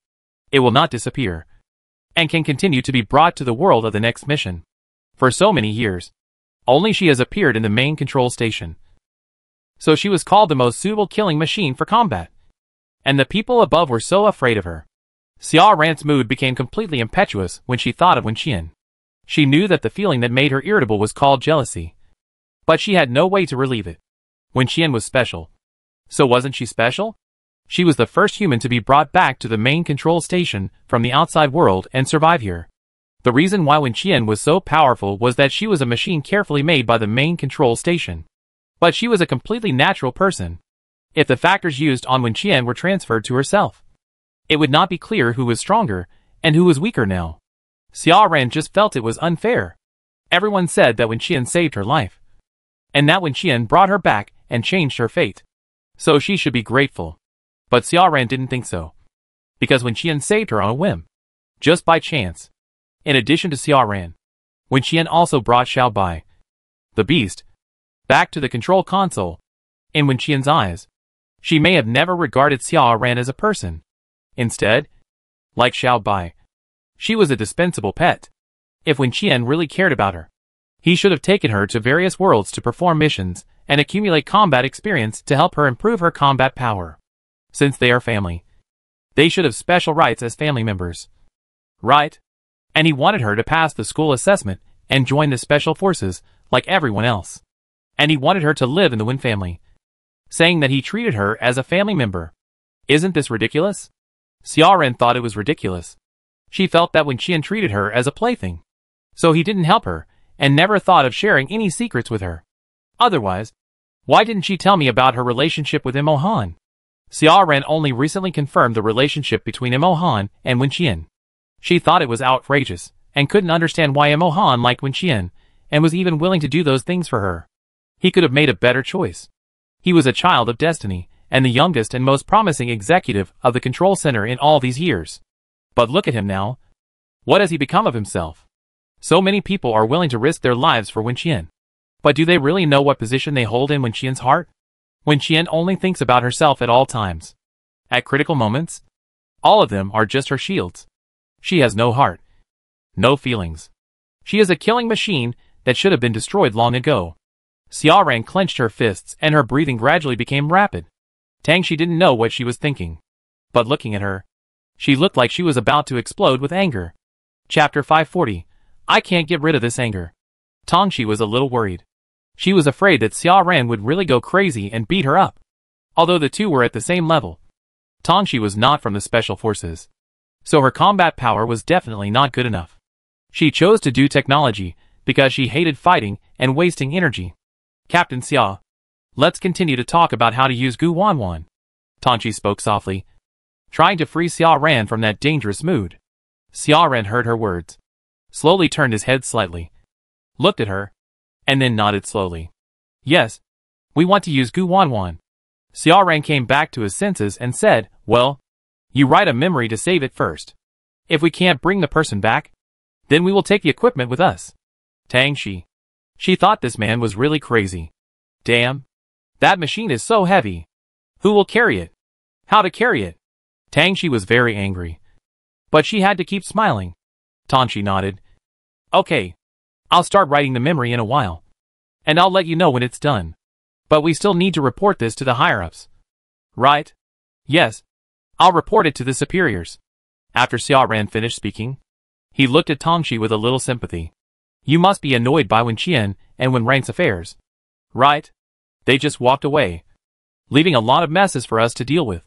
it will not disappear, and can continue to be brought to the world of the next mission. For so many years, Only she has appeared in the main control station. So she was called the most suitable killing machine for combat. And the people above were so afraid of her. Xia Ran's mood became completely impetuous when she thought of Wenqian. She knew that the feeling that made her irritable was called jealousy. But she had no way to relieve it. Wenqian was special. So wasn't she special? She was the first human to be brought back to the main control station from the outside world and survive here. The reason why Wenqian was so powerful was that she was a machine carefully made by the main control station. But she was a completely natural person. If the factors used on Wenqian were transferred to herself, it would not be clear who was stronger and who was weaker now. Xia Ran just felt it was unfair. Everyone said that Wenqian saved her life, and that Wenqian brought her back and changed her fate. So she should be grateful. But Xia Ran didn't think so. Because Wenqian saved her on a whim. Just by chance. In addition to Xia Ran, Wenqian also brought Xiao Bai, the beast, back to the control console. In Wenqian's eyes, she may have never regarded Xia Ran as a person. Instead, like Xiao Bai, she was a dispensable pet. If Wenqian really cared about her, he should have taken her to various worlds to perform missions and accumulate combat experience to help her improve her combat power. Since they are family, they should have special rights as family members. Right? And he wanted her to pass the school assessment and join the special forces like everyone else. And he wanted her to live in the Wen family, saying that he treated her as a family member. Isn't this ridiculous? Xia Ran thought it was ridiculous. She felt that Wenqian treated her as a plaything. So he didn't help her, and never thought of sharing any secrets with her. Otherwise, why didn't she tell me about her relationship with Imo Han? Xia Ran only recently confirmed the relationship between Imo Han and Wenqian. She thought it was outrageous, and couldn't understand why Imo Han liked Wenqian, and was even willing to do those things for her. He could have made a better choice. He was a child of destiny, and the youngest and most promising executive of the control center in all these years. But look at him now. What has he become of himself? So many people are willing to risk their lives for Wenqian. But do they really know what position they hold in Wenqian's heart? Wenqian only thinks about herself at all times. At critical moments, all of them are just her shields. She has no heart. No feelings. She is a killing machine that should have been destroyed long ago. Xia Ran clenched her fists and her breathing gradually became rapid. She didn't know what she was thinking. But looking at her, she looked like she was about to explode with anger. Chapter 540. I can't get rid of this anger. Tangxi was a little worried. She was afraid that Xia Ran would really go crazy and beat her up. Although the two were at the same level, Tangxi was not from the special forces. So her combat power was definitely not good enough. She chose to do technology because she hated fighting and wasting energy. Captain Xia, let's continue to talk about how to use Gu Wanwan. Tangxi spoke softly, trying to free Xia Ran from that dangerous mood. Xia Ran heard her words, slowly turned his head slightly, looked at her, and then nodded slowly. Yes, we want to use Gu Wanwan. Xia Ran came back to his senses and said, well, you write a memory to save it first. If we can't bring the person back, then we will take the equipment with us. Tangxi. She thought this man was really crazy. Damn. That machine is so heavy. Who will carry it? How to carry it? Tangxi was very angry. But she had to keep smiling. Tangxi nodded. Okay. I'll start writing the memory in a while. And I'll let you know when it's done. But we still need to report this to the higher-ups. Right? Yes. I'll report it to the superiors. After Xia Ran finished speaking, he looked at Tangxi with a little sympathy. You must be annoyed by Wenqian and Wen Rang's affairs. Right? They just walked away, leaving a lot of messes for us to deal with,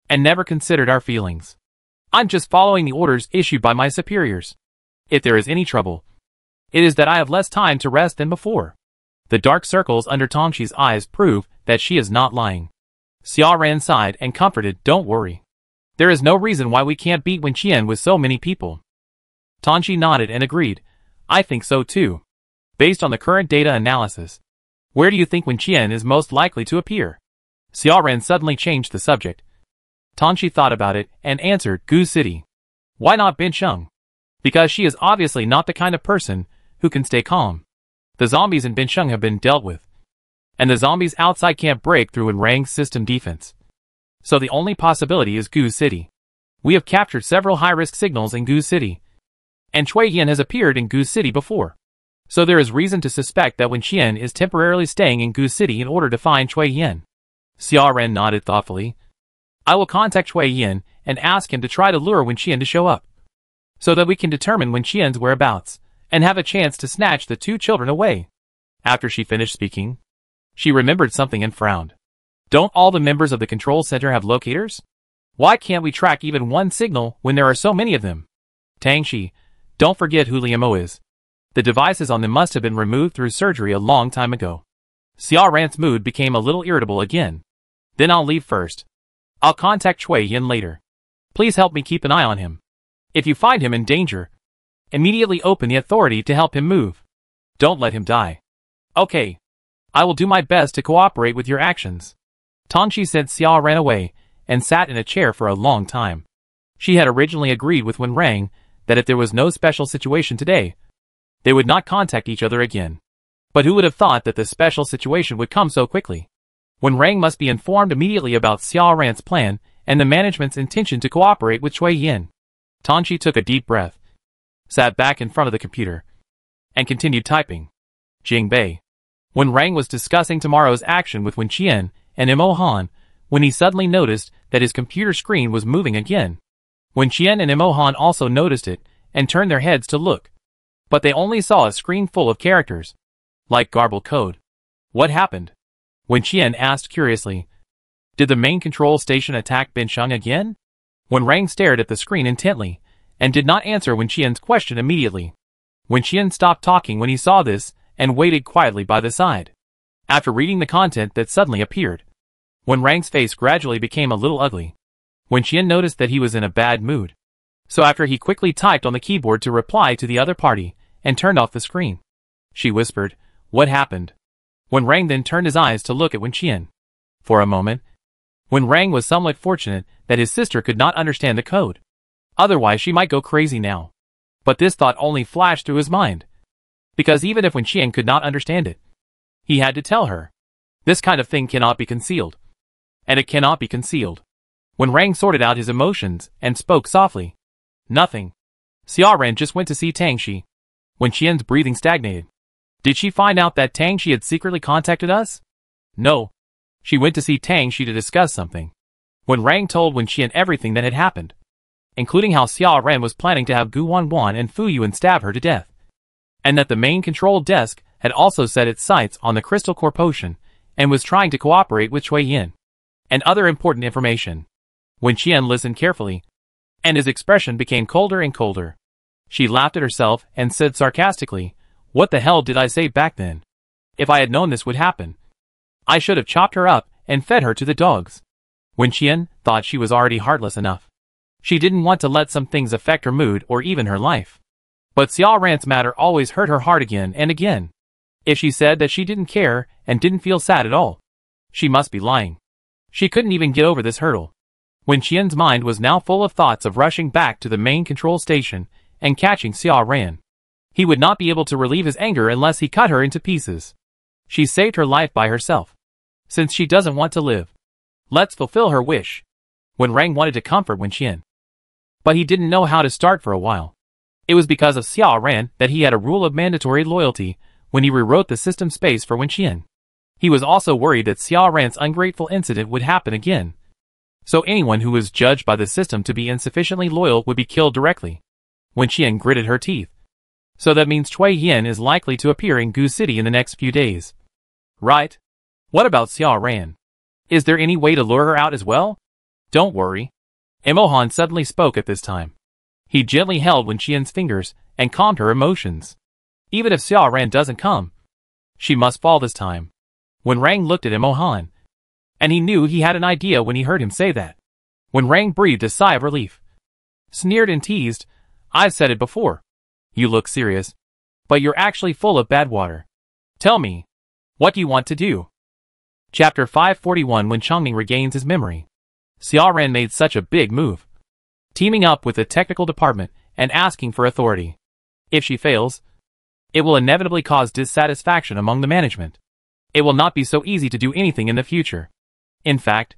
and never considered our feelings. I'm just following the orders issued by my superiors. If there is any trouble, it is that I have less time to rest than before. The dark circles under Tangxi's eyes prove that she is not lying. Xia Ran sighed and comforted, don't worry. There is no reason why we can't beat Wenqian with so many people. Tangxi nodded and agreed. I think so too. Based on the current data analysis, where do you think Wenqian is most likely to appear? Xia Ran suddenly changed the subject. Tangxi thought about it and answered, Gu City. Why not Bincheng? Because she is obviously not the kind of person who can stay calm. The zombies in Bincheng have been dealt with, and the zombies outside can't break through Wen Rang's system defense. So the only possibility is Gu City. We have captured several high-risk signals in Gu City, and Cui Yan has appeared in Gu City before. So there is reason to suspect that Wen Qian is temporarily staying in Gu City in order to find Cui Yin. Xia Ran nodded thoughtfully. I will contact Cui Yin and ask him to try to lure Wen Qian to show up, so that we can determine Wen Qian's whereabouts and have a chance to snatch the two children away. After she finished speaking, she remembered something and frowned. Don't all the members of the control center have locators? Why can't we track even one signal when there are so many of them? Tangxi, don't forget who Liu Mo is. The devices on them must have been removed through surgery a long time ago. Xia Ran's mood became a little irritable again. Then I'll leave first. I'll contact Cui Yin later. Please help me keep an eye on him. If you find him in danger, immediately open the authority to help him move. Don't let him die. Okay. I will do my best to cooperate with your actions. Tangxi sent Xia Ran away and sat in a chair for a long time. She had originally agreed with Wen Rang that if there was no special situation today, they would not contact each other again. But who would have thought that the special situation would come so quickly? Wen Rang must be informed immediately about Xia Ran's plan and the management's intention to cooperate with Cui Yin. Tangxi took a deep breath, sat back in front of the computer, and continued typing. Jingbei. Wen Rang was discussing tomorrow's action with Wen Qian and Mo Han when he suddenly noticed that his computer screen was moving again. Wen Qian and Mo Han also noticed it and turned their heads to look. But they only saw a screen full of characters, like garbled code. What happened? Wen Qian asked curiously. Did the main control station attack Binsheng again? Wen Rang stared at the screen intently and did not answer Wen Qian's question immediately. Wen Qian stopped talking when he saw this and waited quietly by the side. After reading the content that suddenly appeared, Wen Rang's face gradually became a little ugly. Wen Qian noticed that he was in a bad mood. So after he quickly typed on the keyboard to reply to the other party and turned off the screen. She whispered, What happened? Wen Rang then turned his eyes to look at Wen Qian. For a moment, Wen Rang was somewhat fortunate that his sister could not understand the code. Otherwise she might go crazy now. But this thought only flashed through his mind. Because even if Wen Qian could not understand it, he had to tell her. This kind of thing cannot be concealed. And it cannot be concealed. Wen Rang sorted out his emotions and spoke softly. Nothing. Xia Ran just went to see Tangxi. Wen Qian's breathing stagnated. Did she find out that Tangxi had secretly contacted us? No. She went to see Tangxi to discuss something. Wen Rang told Wen Qian everything that had happened, including how Xia Ran was planning to have Gu Wanwan and Fu Yuan stab her to death, and that the main control desk had also set its sights on the Crystal Core Potion and was trying to cooperate with Cui Yin, and other important information. Wen Qian listened carefully, and his expression became colder and colder. She laughed at herself and said sarcastically, What the hell did I say back then? If I had known this would happen, I should have chopped her up and fed her to the dogs. Wen Qian thought she was already heartless enough. She didn't want to let some things affect her mood or even her life. But Xia Ran's matter always hurt her heart again and again. If she said that she didn't care and didn't feel sad at all, she must be lying. She couldn't even get over this hurdle. Wen Qian's mind was now full of thoughts of rushing back to the main control station and catching Xia Ran. He would not be able to relieve his anger unless he cut her into pieces. She saved her life by herself. Since she doesn't want to live, let's fulfill her wish. Wen Rang wanted to comfort Wen Qian, but he didn't know how to start for a while. It was because of Xia Ran that he had a rule of mandatory loyalty when he rewrote the system space for Wen Qian. He was also worried that Xia Ran's ungrateful incident would happen again. So anyone who was judged by the system to be insufficiently loyal would be killed directly. Wen Qian gritted her teeth. So that means Cui Yin is likely to appear in Gu City in the next few days. Right? What about Xia Ran? Is there any way to lure her out as well? Don't worry. Mo Han suddenly spoke at this time. He gently held Wen Qian's fingers and calmed her emotions. Even if Xia Ran doesn't come, she must fall this time. Wen Rang looked at Mo Han, and he knew he had an idea when he heard him say that. Wen Rang breathed a sigh of relief. Sneered and teased, I've said it before. You look serious, but you're actually full of bad water. Tell me, what do you want to do? Chapter 541 When Chongming regains his memory. Xia Ran made such a big move, teaming up with the technical department and asking for authority. If she fails, it will inevitably cause dissatisfaction among the management. It will not be so easy to do anything in the future. In fact,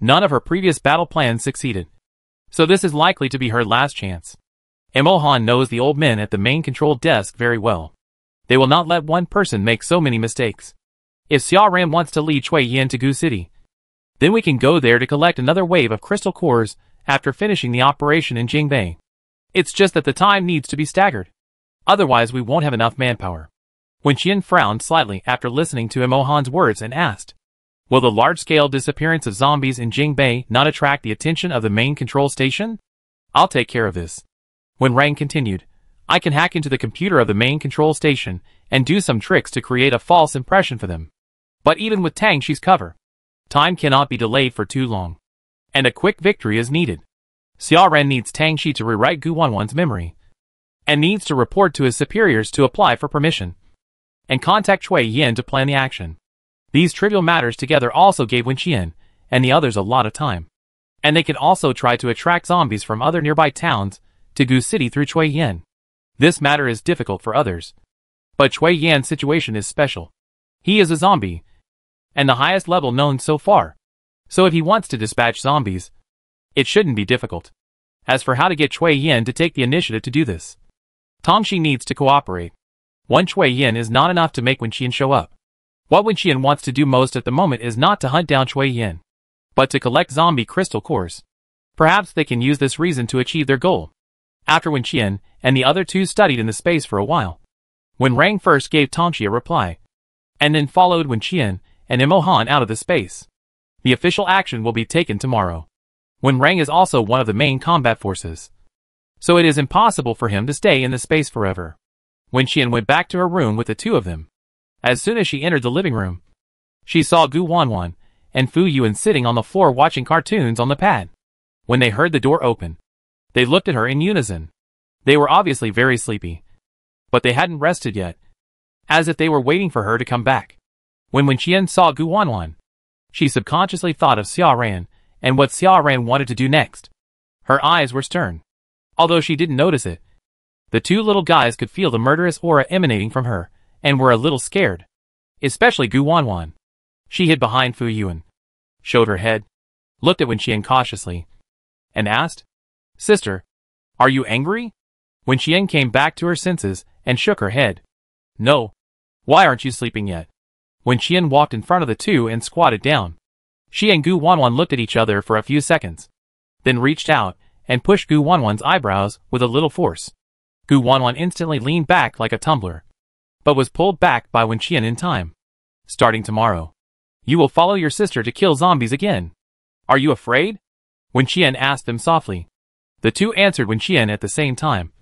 none of her previous battle plans succeeded. So this is likely to be her last chance. Mo Han knows the old men at the main control desk very well. They will not let one person make so many mistakes. If Xia Ran wants to lead Cui Yin to Gu City, then we can go there to collect another wave of crystal cores after finishing the operation in Jingbei. It's just that the time needs to be staggered. Otherwise we won't have enough manpower. Wen Qian frowned slightly after listening to Imohan's words and asked, will the large-scale disappearance of zombies in Jingbei not attract the attention of the main control station? I'll take care of this. When Rang continued, I can hack into the computer of the main control station and do some tricks to create a false impression for them. But even with Tang Shi's cover, time cannot be delayed for too long. And a quick victory is needed. Xia Ran needs Tang Shi to rewrite Gu Wanwan's memory, and needs to report to his superiors to apply for permission, and contact Cui Yin to plan the action. These trivial matters together also gave Wen Qian and the others a lot of time. And they can also try to attract zombies from other nearby towns to Gu City through Cui Yin. This matter is difficult for others, but Cui Yin's situation is special. He is a zombie, and the highest level known so far. So if he wants to dispatch zombies, it shouldn't be difficult. As for how to get Cui Yin to take the initiative to do this, Tongxi needs to cooperate. One Cui Yin is not enough to make Wen Qian show up. What Wen Qian wants to do most at the moment is not to hunt down Cui Yin, but to collect zombie crystal cores. Perhaps they can use this reason to achieve their goal. After Wen Qian and the other two studied in the space for a while, when Rang first gave Tongxi a reply, and then followed Wen Qian and Imohan out of the space, the official action will be taken tomorrow. When Rang is also one of the main combat forces, so it is impossible for him to stay in the space forever. Wen Qian went back to her room with the two of them. As soon as she entered the living room, she saw Gu Wanwan and Fu Yuan sitting on the floor watching cartoons on the pad. When they heard the door open, they looked at her in unison. They were obviously very sleepy, but they hadn't rested yet, as if they were waiting for her to come back. When Wen Qian saw Gu Wanwan, she subconsciously thought of Xia Ran and what Xia Ran wanted to do next. Her eyes were stern. Although she didn't notice it, the two little guys could feel the murderous aura emanating from her, and were a little scared. Especially Gu Wanwan. She hid behind Fu Yuan, showed her head, looked at Wen Qian cautiously, and asked, Sister, are you angry? Wen Qian came back to her senses and shook her head. No. Why aren't you sleeping yet? Wen Qian walked in front of the two and squatted down. She and Gu Wanwan looked at each other for a few seconds, then reached out and pushed Gu Wanwan's eyebrows with a little force. Gu Wanwan instantly leaned back like a tumbler, but was pulled back by Wen Qian in time. Starting tomorrow, you will follow your sister to kill zombies again. Are you afraid? Wen Qian asked them softly. The two answered Wen Qian at the same time,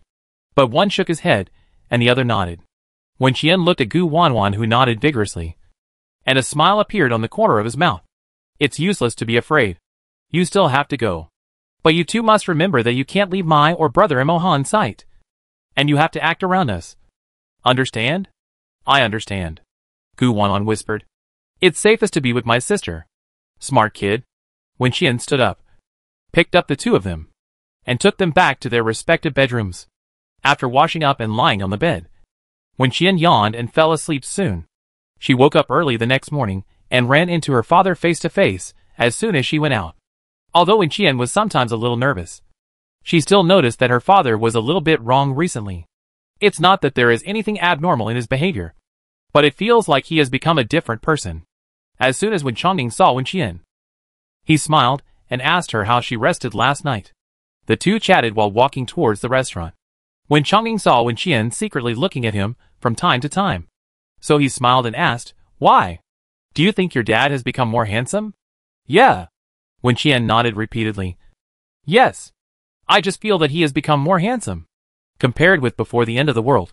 but one shook his head and the other nodded. Wen Qian looked at Gu Wanwan, who nodded vigorously, and a smile appeared on the corner of his mouth. It's useless to be afraid. You still have to go. But you two must remember that you can't leave my or brother Imohan's sight. And you have to act around us. Understand? I understand. Gu Wanwan whispered. It's safest to be with my sister. Smart kid. Wen Qian stood up, picked up the two of them, and took them back to their respective bedrooms. After washing up and lying on the bed, Wen Qian yawned and fell asleep soon. She woke up early the next morning and ran into her father face to face as soon as she went out. Although Wen Qian was sometimes a little nervous, she still noticed that her father was a little bit wrong recently. It's not that there is anything abnormal in his behavior, but it feels like he has become a different person. As soon as Wen Chongning saw Wen Qian, he smiled and asked her how she rested last night. The two chatted while walking towards the restaurant. Wen Chongning saw Wen Qian secretly looking at him from time to time, so he smiled and asked, Why? Do you think your dad has become more handsome? Yeah. Wen Qian nodded repeatedly. Yes. I just feel that he has become more handsome, compared with before the end of the world.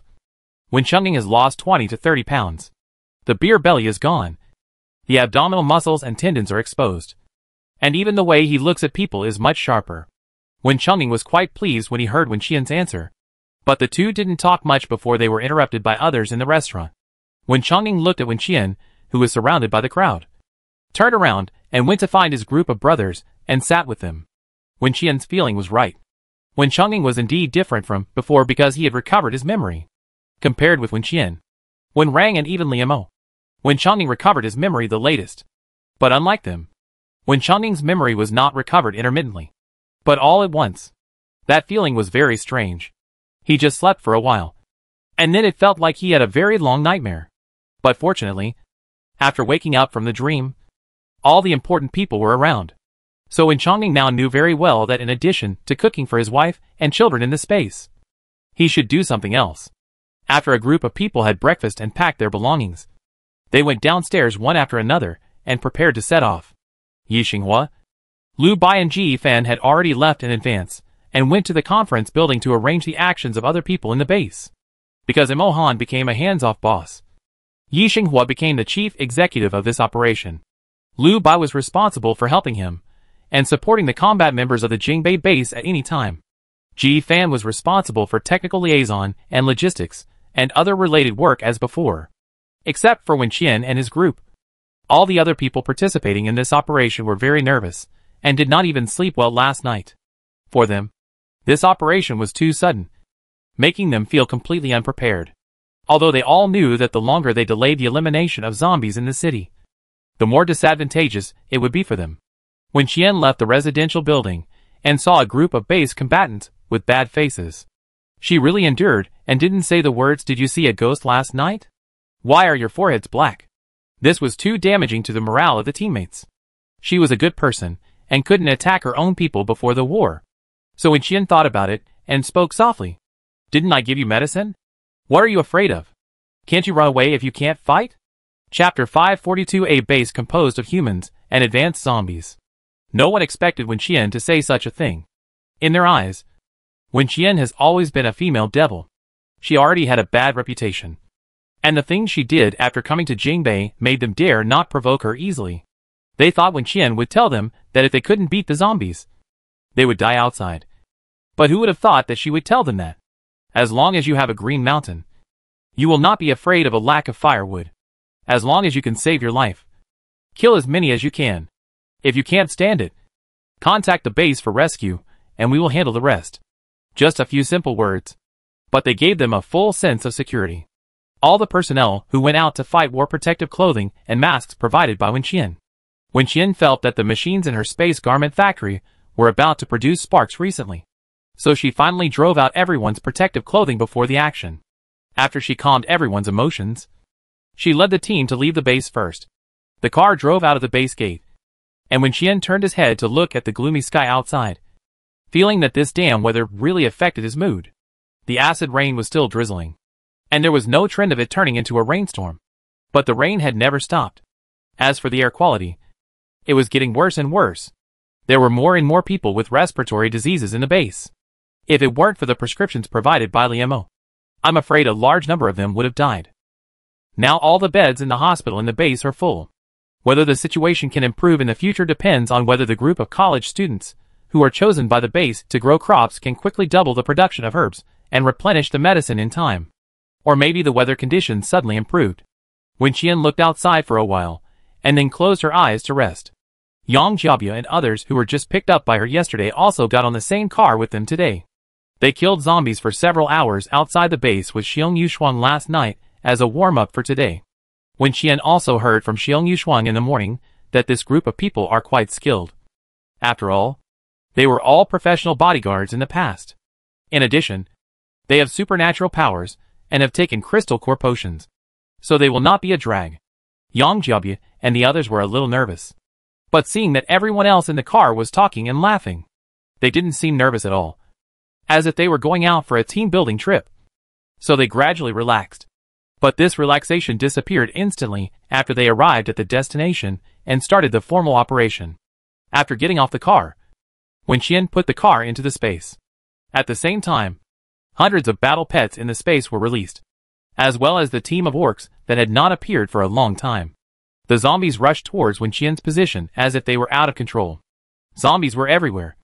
Wen Chongning has lost 20 to 30 pounds. The beer belly is gone. The abdominal muscles and tendons are exposed. And even the way he looks at people is much sharper. Wen Chongning was quite pleased when he heard Wen Qian's answer. But the two didn't talk much before they were interrupted by others in the restaurant. Wen Chongning looked at Wen Qian, who was surrounded by the crowd, turned around and went to find his group of brothers and sat with them. Wen Qian's feeling was right. Wen Chongning was indeed different from before because he had recovered his memory. Compared with Wen Qian, Wen Rang and even Liamo, Wen Chongning recovered his memory the latest. But unlike them, Wen Chongning's memory was not recovered intermittently, but all at once. That feeling was very strange. He just slept for a while, And then it felt like he had a very long nightmare. But fortunately, after waking up from the dream, all the important people were around. So Wen Chongning now knew very well that in addition to cooking for his wife and children in the space, he should do something else. After a group of people had breakfast and packed their belongings, they went downstairs one after another and prepared to set off. Yi Xinghua, Liu Bai and Ji Fan had already left in advance and went to the conference building to arrange the actions of other people in the base. Because Mo Han became a hands-off boss, Yi Xinghua became the chief executive of this operation. Liu Bai was responsible for helping him and supporting the combat members of the Jingbei base at any time. Ji Fan was responsible for technical liaison and logistics and other related work as before. Except for Wen Qian and his group. All the other people participating in this operation were very nervous and did not even sleep well last night. For them, this operation was too sudden, making them feel completely unprepared. Although they all knew that the longer they delayed the elimination of zombies in the city, the more disadvantageous it would be for them. When Qian left the residential building and saw a group of base combatants with bad faces, she really endured and didn't say the words, "Did you see a ghost last night? Why are your foreheads black?" This was too damaging to the morale of the teammates. She was a good person and couldn't attack her own people before the war. So when Qian thought about it and spoke softly, "Didn't I give you medicine? What are you afraid of? Can't you run away if you can't fight?" Chapter 542. A base composed of humans and advanced zombies. No one expected Wen Qian to say such a thing. In their eyes, Wen Qian has always been a female devil. She already had a bad reputation. And the things she did after coming to Jingbei made them dare not provoke her easily. They thought Wen Qian would tell them that if they couldn't beat the zombies, they would die outside. But who would have thought that she would tell them that? As long as you have a green mountain, you will not be afraid of a lack of firewood. As long as you can save your life, kill as many as you can. If you can't stand it, contact the base for rescue, and we will handle the rest. Just a few simple words. But they gave them a full sense of security. All the personnel who went out to fight wore protective clothing and masks provided by Wen Qian. Wen Qian felt that the machines in her space garment factory were about to produce sparks recently. So she finally drove out everyone's protective clothing before the action. After she calmed everyone's emotions, she led the team to leave the base first. The car drove out of the base gate, and Wen Qian turned his head to look at the gloomy sky outside, feeling that this damn weather really affected his mood. The acid rain was still drizzling, and there was no trend of it turning into a rainstorm. But the rain had never stopped. As for the air quality, it was getting worse and worse. There were more and more people with respiratory diseases in the base. If it weren't for the prescriptions provided by Liemo, I'm afraid a large number of them would have died. Now all the beds in the hospital in the base are full. Whether the situation can improve in the future depends on whether the group of college students who are chosen by the base to grow crops can quickly double the production of herbs and replenish the medicine in time. Or maybe the weather conditions suddenly improved. Wen Qian looked outside for a while, and then closed her eyes to rest. Yang Jiabia and others who were just picked up by her yesterday also got on the same car with them today. They killed zombies for several hours outside the base with Xiong Yushuang last night as a warm-up for today. Wen Qian also heard from Xiong Yushuang in the morning that this group of people are quite skilled. After all, they were all professional bodyguards in the past. In addition, they have supernatural powers and have taken crystal core potions, so they will not be a drag. Yang Jiabia and the others were a little nervous. But seeing that everyone else in the car was talking and laughing, they didn't seem nervous at all, as if they were going out for a team-building trip. So they gradually relaxed. But this relaxation disappeared instantly after they arrived at the destination and started the formal operation. After getting off the car, Wen Qian put the car into the space. At the same time, hundreds of battle pets in the space were released, as well as the team of orcs that had not appeared for a long time. The zombies rushed towards Wen Qian's position as if they were out of control. Zombies were everywhere.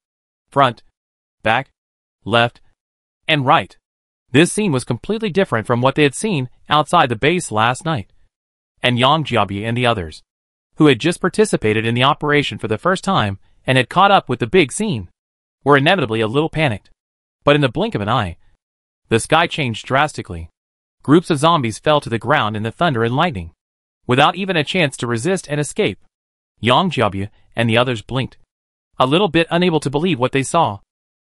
Front, back, left, and right. This scene was completely different from what they had seen outside the base last night. And Yang Jiabia and the others, who had just participated in the operation for the first time and had caught up with the big scene, were inevitably a little panicked. But in the blink of an eye, the sky changed drastically. Groups of zombies fell to the ground in the thunder and lightning, without even a chance to resist and escape. Yang Jiabia and the others blinked, a little bit unable to believe what they saw.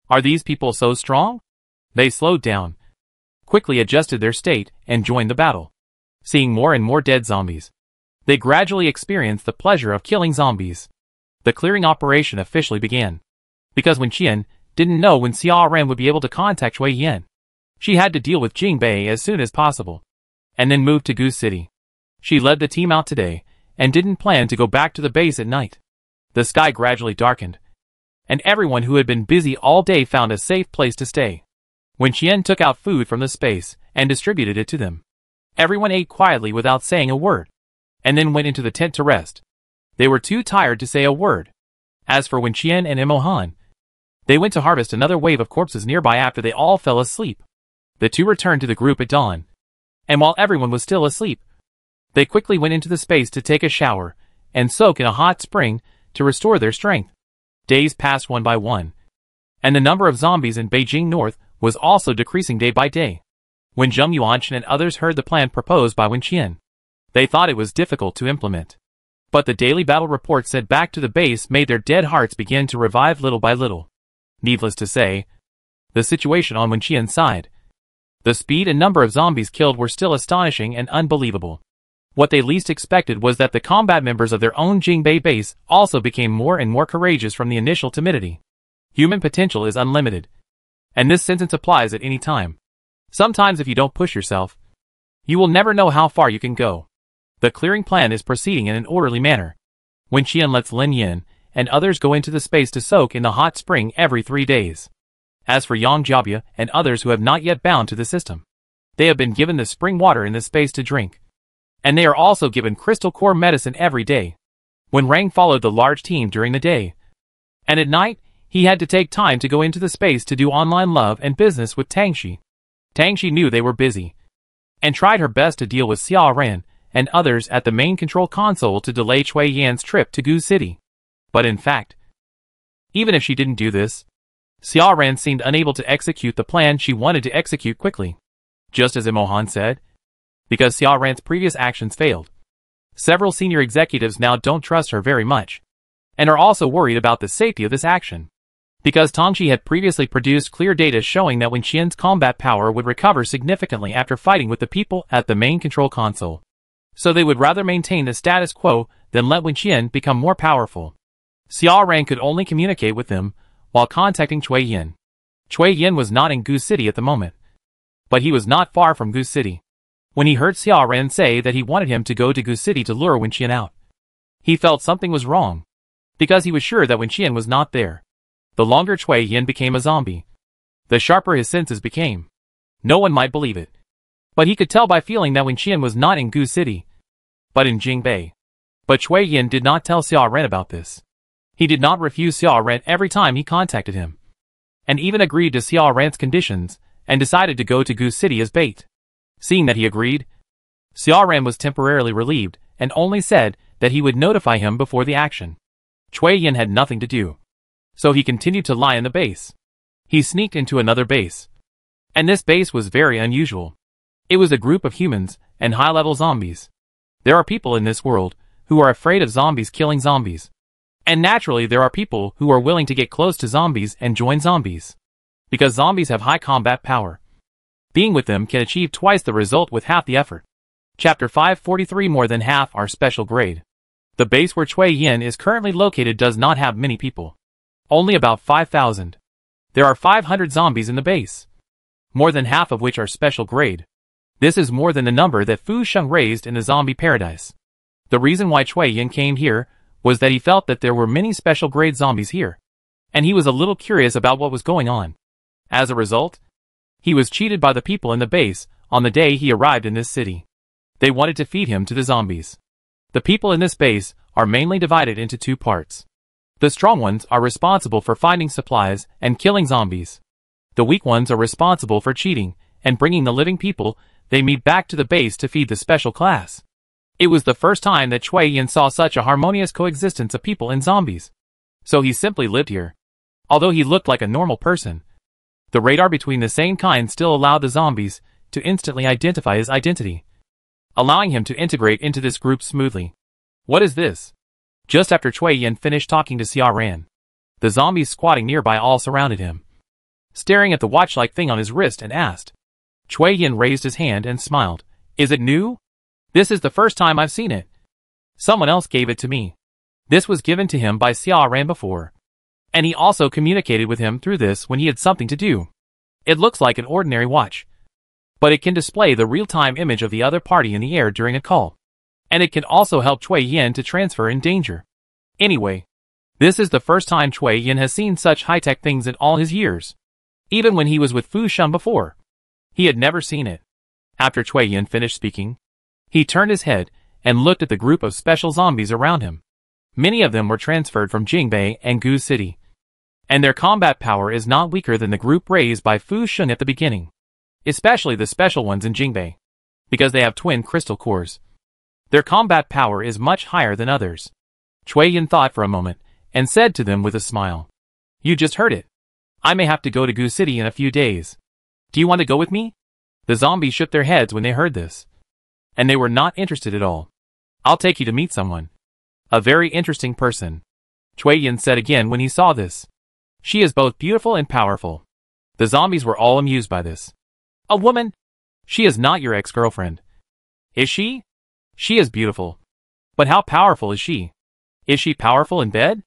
Are these people so strong? They slowed down, quickly adjusted their state and joined the battle. Seeing more and more dead zombies, they gradually experienced the pleasure of killing zombies. The clearing operation officially began. Because Wen Qian didn't know when Xia Ran would be able to contact Cui Yin, she had to deal with Jingbei as soon as possible, and then moved to Goose City. She led the team out today, and didn't plan to go back to the base at night. The sky gradually darkened, and everyone who had been busy all day found a safe place to stay. Wen Qian took out food from the space, and distributed it to them. Everyone ate quietly without saying a word, and then went into the tent to rest. They were too tired to say a word. As for Wen Qian and Imo Han, they went to harvest another wave of corpses nearby after they all fell asleep. The two returned to the group at dawn, and while everyone was still asleep, they quickly went into the space to take a shower and soak in a hot spring to restore their strength. Days passed one by one, and the number of zombies in Beijing North was also decreasing day by day. When Zheng Yuanchen and others heard the plan proposed by Wen Qian, they thought it was difficult to implement. But the daily battle report sent back to the base made their dead hearts begin to revive little by little. Needless to say, the situation on Wen Qian's side, the speed and number of zombies killed were still astonishing and unbelievable. What they least expected was that the combat members of their own Jingbei base also became more and more courageous from the initial timidity. Human potential is unlimited, and this sentence applies at any time. Sometimes if you don't push yourself, you will never know how far you can go. The clearing plan is proceeding in an orderly manner. Wen Qian lets Lin Yin and others go into the space to soak in the hot spring every 3 days. As for Yang Jiabia and others who have not yet bound to the system, they have been given the spring water in the space to drink, and they are also given crystal core medicine every day. When Rang followed the large team during the day, and at night, he had to take time to go into the space to do online love and business with Tangxi. Tangxi knew they were busy, and tried her best to deal with Xia Ran and others at the main control console to delay Cui Yan's trip to Goose City. But in fact, even if she didn't do this, Xia Ran seemed unable to execute the plan she wanted to execute quickly. Just as Imo Han said, because Xia Ran's previous actions failed, several senior executives now don't trust her very much, and are also worried about the safety of this action. Because Tangxi had previously produced clear data showing that Wen Qian's combat power would recover significantly after fighting with the people at the main control console. So they would rather maintain the status quo than let Wen Qian become more powerful. Xia Ran could only communicate with them while contacting Cui Yin. Cui Yin was not in Goose City at the moment, but he was not far from Goose City. When he heard Xia Ran say that he wanted him to go to Goose City to lure Wen Qian out, he felt something was wrong, because he was sure that Wen Qian was not there. The longer Cui Yin became a zombie, the sharper his senses became. No one might believe it, but he could tell by feeling that Wen Qian was not in Goose City, but in Jingbei. But Cui Yin did not tell Xia Ran about this. He did not refuse Xia Ran every time he contacted him, and even agreed to Xia Ran's conditions, and decided to go to Goose City as bait. Seeing that he agreed, Xia Ran was temporarily relieved, and only said that he would notify him before the action. Cui Yin had nothing to do, so he continued to lie in the base. He sneaked into another base, and this base was very unusual. It was a group of humans and high-level zombies. There are people in this world who are afraid of zombies killing zombies. And naturally there are people who are willing to get close to zombies and join zombies, because zombies have high combat power. Being with them can achieve twice the result with half the effort. Chapter 543. More than half are special grade. The base where Cui Yin is currently located does not have many people. Only about 5,000. There are 500 zombies in the base, more than half of which are special grade. This is more than the number that Fu Sheng raised in the zombie paradise. The reason why Cui Yin came here was that he felt that there were many special grade zombies here, and he was a little curious about what was going on. As a result, he was cheated by the people in the base on the day he arrived in this city. They wanted to feed him to the zombies. The people in this base are mainly divided into two parts. The strong ones are responsible for finding supplies and killing zombies. The weak ones are responsible for cheating and bringing the living people they meet back to the base to feed the special class. It was the first time that Cui Yin saw such a harmonious coexistence of people and zombies. So he simply lived here. Although he looked like a normal person, the radar between the same kind still allowed the zombies to instantly identify his identity, allowing him to integrate into this group smoothly. What is this? Just after Cui Yin finished talking to Xia Ran, the zombies squatting nearby all surrounded him, staring at the watch-like thing on his wrist, and asked. Chui Yin raised his hand and smiled. Is it new? This is the first time I've seen it. Someone else gave it to me. This was given to him by Xia Ran before. And he also communicated with him through this when he had something to do. It looks like an ordinary watch. But it can display the real-time image of the other party in the air during a call. And it can also help Chui Yin to transfer in danger. Anyway, this is the first time Chui Yin has seen such high-tech things in all his years. Even when he was with Fu Shun before, he had never seen it. After Chui Yin finished speaking, he turned his head and looked at the group of special zombies around him. Many of them were transferred from Jingbei and Gu City. And their combat power is not weaker than the group raised by Fu Shun at the beginning. Especially the special ones in Jingbei. Because they have twin crystal cores. Their combat power is much higher than others. Chui Yin thought for a moment, and said to them with a smile. You just heard it. I may have to go to Gu City in a few days. Do you want to go with me? The zombies shook their heads when they heard this. And they were not interested at all. I'll take you to meet someone. A very interesting person. Chui Yin said again when he saw this. She is both beautiful and powerful. The zombies were all amused by this. A woman? She is not your ex-girlfriend. Is she? She is beautiful. But how powerful is she? Is she powerful in bed?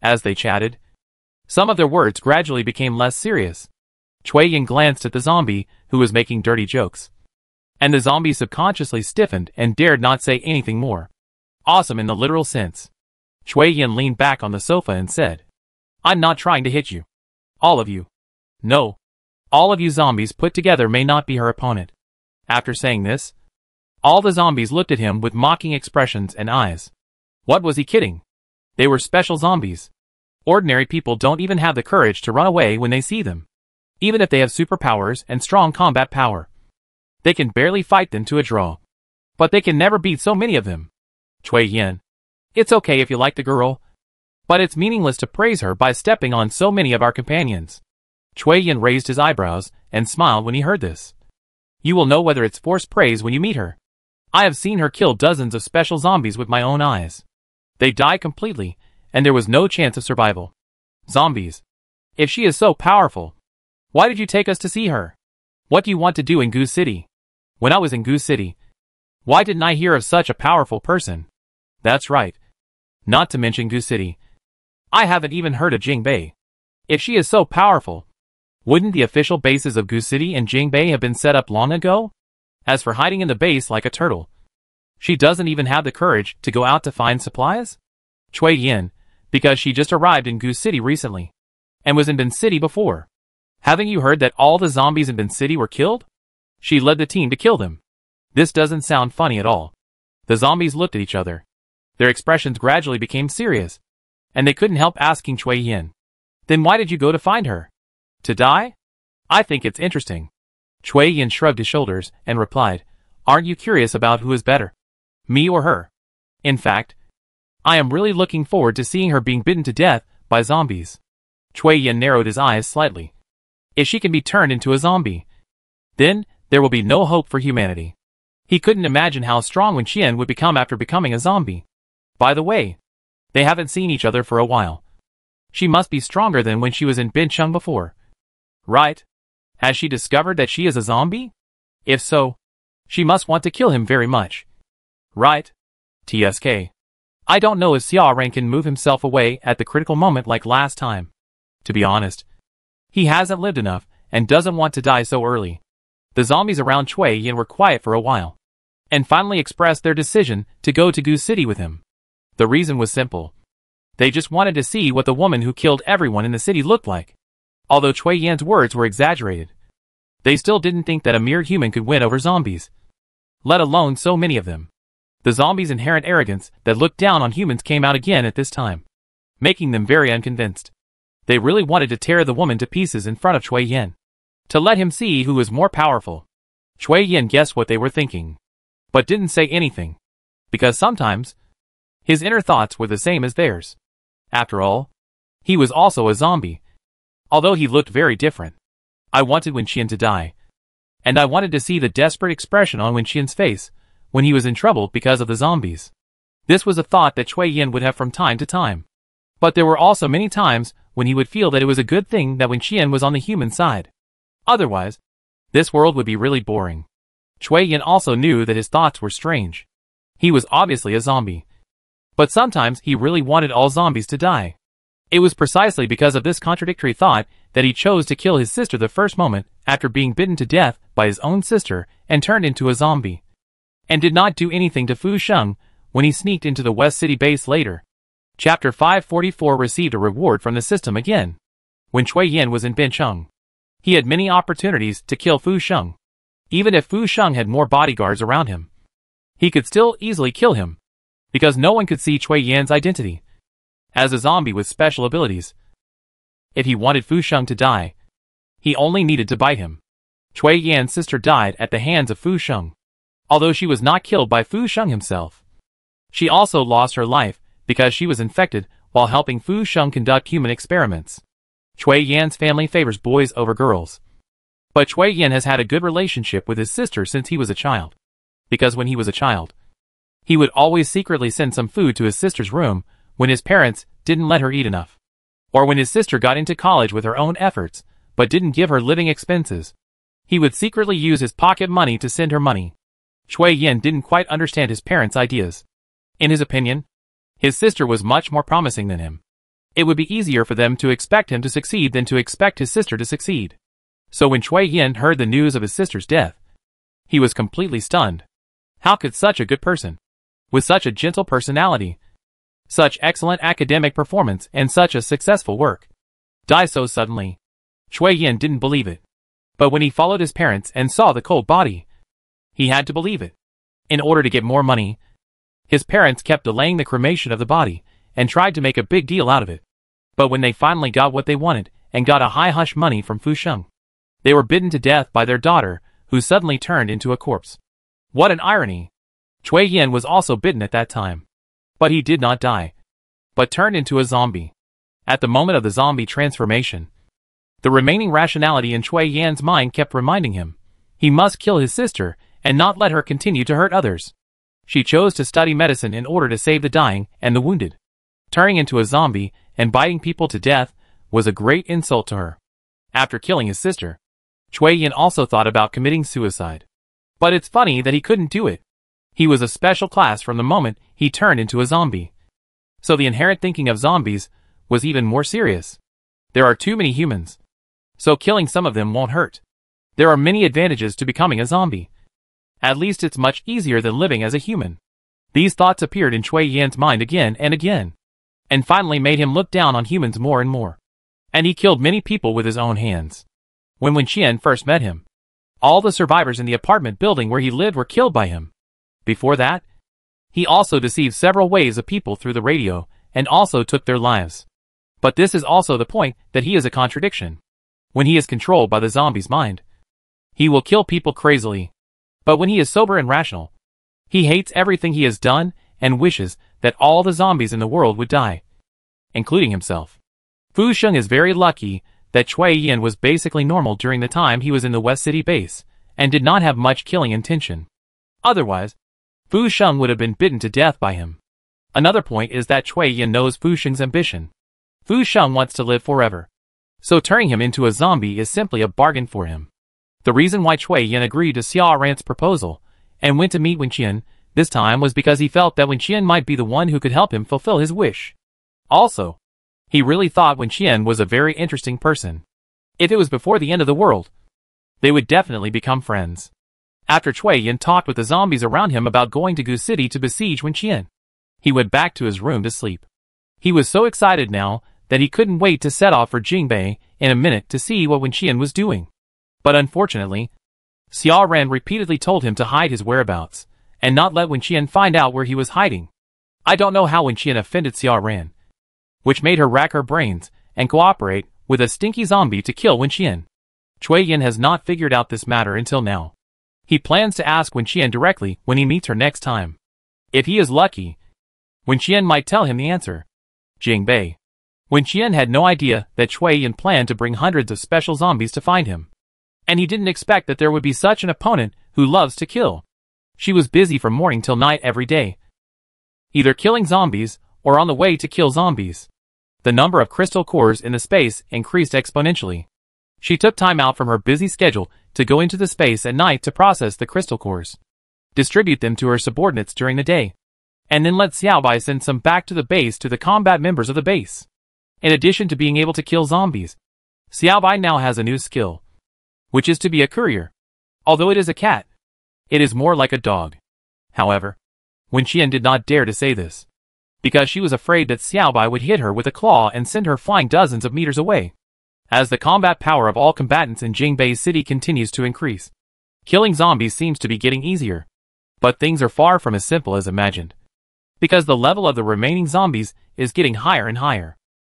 As they chatted, some of their words gradually became less serious. Chui Yin glanced at the zombie, who was making dirty jokes. And the zombie subconsciously stiffened and dared not say anything more. Awesome in the literal sense. Chui Yin leaned back on the sofa and said, I'm not trying to hit you. All of you. No. All of you zombies put together may not be her opponent. After saying this, all the zombies looked at him with mocking expressions and eyes. What was he kidding? They were special zombies. Ordinary people don't even have the courage to run away when they see them. Even if they have superpowers and strong combat power. They can barely fight them to a draw. But they can never beat so many of them. Chui Yin. It's okay if you like the girl. But it's meaningless to praise her by stepping on so many of our companions. Chui Yin raised his eyebrows and smiled when he heard this. You will know whether it's forced praise when you meet her. I have seen her kill dozens of special zombies with my own eyes. They die completely, and there was no chance of survival. Zombies. If she is so powerful, why did you take us to see her? What do you want to do in Gu City? When I was in Gu City, why didn't I hear of such a powerful person? That's right. Not to mention Gu City. I haven't even heard of Jingbei. If she is so powerful, wouldn't the official bases of Gu City and Jingbei have been set up long ago? As for hiding in the base like a turtle, she doesn't even have the courage to go out to find supplies? Chui Yin, because she just arrived in Gu City recently, and was in Bin City before. Haven't you heard that all the zombies in Bin City were killed? She led the team to kill them. This doesn't sound funny at all. The zombies looked at each other. Their expressions gradually became serious, and they couldn't help asking Chui Yin. Then why did you go to find her? To die? I think it's interesting. Chui Yin shrugged his shoulders and replied, Aren't you curious about who is better? Me or her? In fact, I am really looking forward to seeing her being bitten to death by zombies. Chui Yin narrowed his eyes slightly. If she can be turned into a zombie, then there will be no hope for humanity. He couldn't imagine how strong Wen Qian would become after becoming a zombie. By the way, they haven't seen each other for a while. She must be stronger than when she was in Bincheng before. Right? Has she discovered that she is a zombie? If so, she must want to kill him very much. Right? TSK. I don't know if Xia Ran can move himself away at the critical moment like last time. To be honest, he hasn't lived enough and doesn't want to die so early. The zombies around Chui Yin were quiet for a while, and finally expressed their decision to go to Gu City with him. The reason was simple. They just wanted to see what the woman who killed everyone in the city looked like. Although Chui Yin's words were exaggerated, they still didn't think that a mere human could win over zombies, let alone so many of them. The zombies' inherent arrogance that looked down on humans came out again at this time, making them very unconvinced. They really wanted to tear the woman to pieces in front of Chui Yin, to let him see who was more powerful. Chui Yin guessed what they were thinking, but didn't say anything, because sometimes his inner thoughts were the same as theirs. After all, he was also a zombie, although he looked very different. I wanted Wen Qian to die, and I wanted to see the desperate expression on Wen Qian's face when he was in trouble because of the zombies. This was a thought that Chui Yin would have from time to time. But there were also many times when he would feel that it was a good thing that Wen Qian was on the human side. Otherwise, This world would be really boring. Chui Yin also knew that his thoughts were strange. He was obviously a zombie. But sometimes he really wanted all zombies to die. It was precisely because of this contradictory thought that he chose to kill his sister the first moment after being bitten to death by his own sister and turned into a zombie. And did not do anything to Fu Sheng when he sneaked into the West City base later. Chapter 544 received a reward from the system again. When Chui Yin was in Bincheng, he had many opportunities to kill Fu Sheng. Even if Fu Sheng had more bodyguards around him, he could still easily kill him, because no one could see Chui Yin's identity as a zombie with special abilities. If he wanted Fu Sheng to die, he only needed to bite him. Chui Yin's sister died at the hands of Fu Sheng, although she was not killed by Fu Sheng himself. She also lost her life because she was infected while helping Fu Sheng conduct human experiments. Chui Yin's family favors boys over girls. But Chui Yin has had a good relationship with his sister since he was a child. Because when he was a child, he would always secretly send some food to his sister's room when his parents didn't let her eat enough. Or when his sister got into college with her own efforts, but didn't give her living expenses, he would secretly use his pocket money to send her money. Chui Yin didn't quite understand his parents' ideas. In his opinion, his sister was much more promising than him. It would be easier for them to expect him to succeed than to expect his sister to succeed. So when Chui Yin heard the news of his sister's death, he was completely stunned. How could such a good person, with such a gentle personality, such excellent academic performance and such a successful work, die so suddenly? Chui Yin didn't believe it. But when he followed his parents and saw the cold body, he had to believe it. In order to get more money, his parents kept delaying the cremation of the body and tried to make a big deal out of it. But when they finally got what they wanted and got a high hush money from Fu Sheng, they were bitten to death by their daughter, who suddenly turned into a corpse. What an irony! Chui Yin was also bitten at that time. But he did not die, but turned into a zombie. At the moment of the zombie transformation, the remaining rationality in Chui Yin's mind kept reminding him he must kill his sister and not let her continue to hurt others. She chose to study medicine in order to save the dying and the wounded. Turning into a zombie and biting people to death was a great insult to her. After killing his sister, Chui Yin also thought about committing suicide. But it's funny that he couldn't do it. He was a special class from the moment he turned into a zombie. So the inherent thinking of zombies was even more serious. There are too many humans, so killing some of them won't hurt. There are many advantages to becoming a zombie. At least it's much easier than living as a human. These thoughts appeared in Chui Yin's mind again and again, and finally made him look down on humans more and more. And he killed many people with his own hands. When Wen Qian first met him, all the survivors in the apartment building where he lived were killed by him. Before that, he also deceived several waves of people through the radio and also took their lives. But this is also the point that he is a contradiction. When he is controlled by the zombie's mind, he will kill people crazily. But when he is sober and rational, he hates everything he has done and wishes that all the zombies in the world would die, including himself. Fu Sheng is very lucky that Chui Yin was basically normal during the time he was in the West City base, and did not have much killing intention. Otherwise, Fu Sheng would have been bitten to death by him. Another point is that Chui Yin knows Fu Sheng's ambition. Fu Sheng wants to live forever, so turning him into a zombie is simply a bargain for him. The reason why Chui Yin agreed to Xia Ran's proposal and went to meet Wen Qian this time was because he felt that Wen Qian might be the one who could help him fulfill his wish. Also, he really thought Wen Qian was a very interesting person. If it was before the end of the world, they would definitely become friends. After Chui Yin talked with the zombies around him about going to Gu City to besiege Wen Qian, he went back to his room to sleep. He was so excited now that he couldn't wait to set off for Jingbei in a minute to see what Wen Qian was doing. But unfortunately, Xia Ran repeatedly told him to hide his whereabouts, and not let Wen Qian find out where he was hiding. I don't know how Wen Qian offended Xia Ran, which made her rack her brains and cooperate with a stinky zombie to kill Wen Qian. Chui Yin has not figured out this matter until now. He plans to ask Wen Qian directly when he meets her next time. If he is lucky, Wen Qian might tell him the answer. Jingbei. Wen Qian had no idea that Chui Yin planned to bring hundreds of special zombies to find him. And he didn't expect that there would be such an opponent who loves to kill. She was busy from morning till night every day, either killing zombies or on the way to kill zombies. The number of crystal cores in the space increased exponentially. She took time out from her busy schedule to go into the space at night to process the crystal cores, distribute them to her subordinates during the day, and then let Xiaobai send some back to the base to the combat members of the base. In addition to being able to kill zombies, Xiaobai now has a new skill, which is to be a courier. Although it is a cat, it is more like a dog. However, Wen Qian did not dare to say this, because she was afraid that Xiaobai would hit her with a claw and send her flying dozens of meters away. As the combat power of all combatants in Jingbei City continues to increase, killing zombies seems to be getting easier. But things are far from as simple as imagined, because the level of the remaining zombies is getting higher and higher.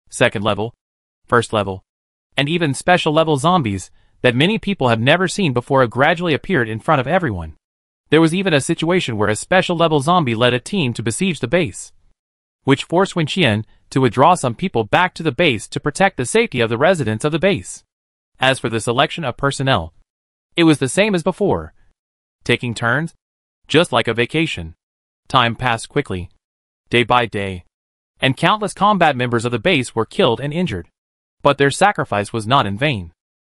Second level, first level, and even special level zombies that many people have never seen before have gradually appeared in front of everyone. There was even a situation where a special level zombie led a team to besiege the base, which forced Wen Qian to withdraw some people back to the base to protect the safety of the residents of the base. As for the selection of personnel, it was the same as before, taking turns, just like a vacation. Time passed quickly, day by day, and countless combat members of the base were killed and injured. But their sacrifice was not in vain,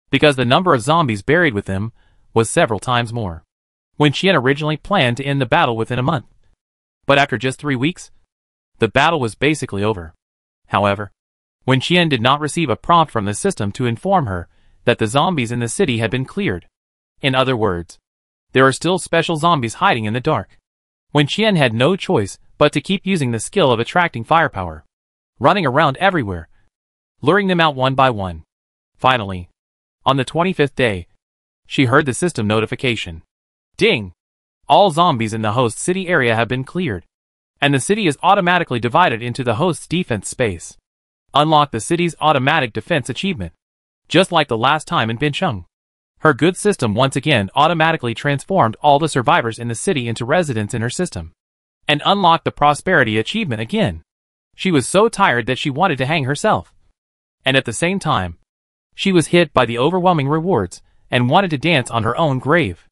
because the number of zombies buried with them was several times more. Wen Qian originally planned to end the battle within a month, but after just 3 weeks, the battle was basically over. However, Wen Qian did not receive a prompt from the system to inform her that the zombies in the city had been cleared. In other words, there are still special zombies hiding in the dark. Wen Qian had no choice but to keep using the skill of attracting firepower, running around everywhere, luring them out one by one. Finally, on the 25th day, she heard the system notification. Ding! All zombies in the host city area have been cleared, and the city is automatically divided into the host's defense space. Unlock the city's automatic defense achievement. Just like the last time in Bincheng, her good system once again automatically transformed all the survivors in the city into residents in her system, and unlocked the prosperity achievement again. She was so tired that she wanted to hang herself. And at the same time, she was hit by the overwhelming rewards and wanted to dance on her own grave.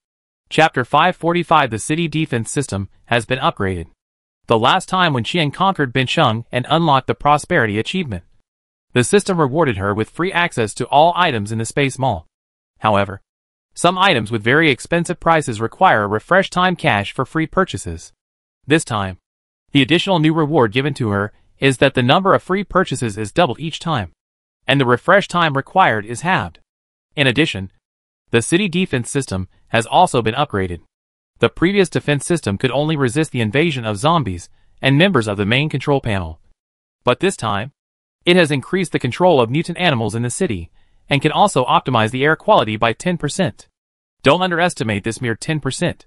Chapter 545. The city defense system has been upgraded. The last time Wen Qian conquered Bincheng and unlocked the prosperity achievement, the system rewarded her with free access to all items in the Space Mall. However, some items with very expensive prices require a refresh time cash for free purchases. This time, the additional new reward given to her is that the number of free purchases is doubled each time, and the refresh time required is halved. In addition, the city defense system has also been upgraded. The previous defense system could only resist the invasion of zombies and members of the main control panel. But this time, it has increased the control of mutant animals in the city, and can also optimize the air quality by 10%. Don't underestimate this mere 10%.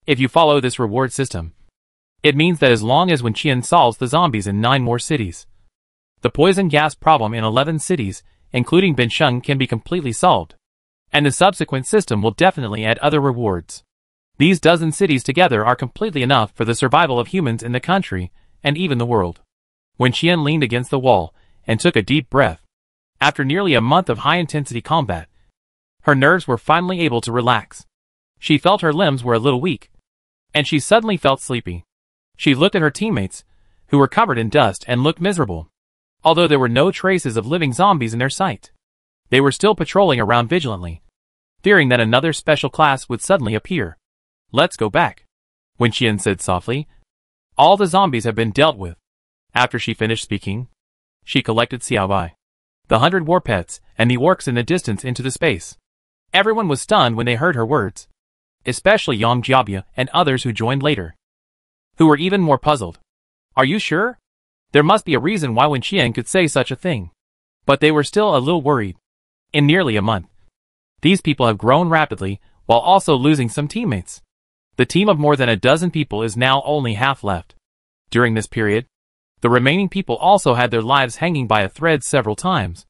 If you follow this reward system, it means that as long as Wen Qian solves the zombies in 9 more cities, the poison gas problem in 11 cities, including Bincheng, can be completely solved, and the subsequent system will definitely add other rewards. These dozen cities together are completely enough for the survival of humans in the country, and even the world. Wen Qian leaned against the wall, and took a deep breath. After nearly a month of high-intensity combat, her nerves were finally able to relax. She felt her limbs were a little weak, and she suddenly felt sleepy. She looked at her teammates, who were covered in dust and looked miserable. Although there were no traces of living zombies in their sight, they were still patrolling around vigilantly, fearing that another special class would suddenly appear. Let's go back, Wen Qian said softly. All the zombies have been dealt with. After she finished speaking, she collected Xiaobai, the 100 war pets, and the orcs in the distance into the space. Everyone was stunned when they heard her words, especially Yang Jiabia and others who joined later, who were even more puzzled. Are you sure? There must be a reason why Wen Qian could say such a thing. But they were still a little worried. In nearly a month, these people have grown rapidly, while also losing some teammates. The team of more than a dozen people is now only half left. During this period, the remaining people also had their lives hanging by a thread several times,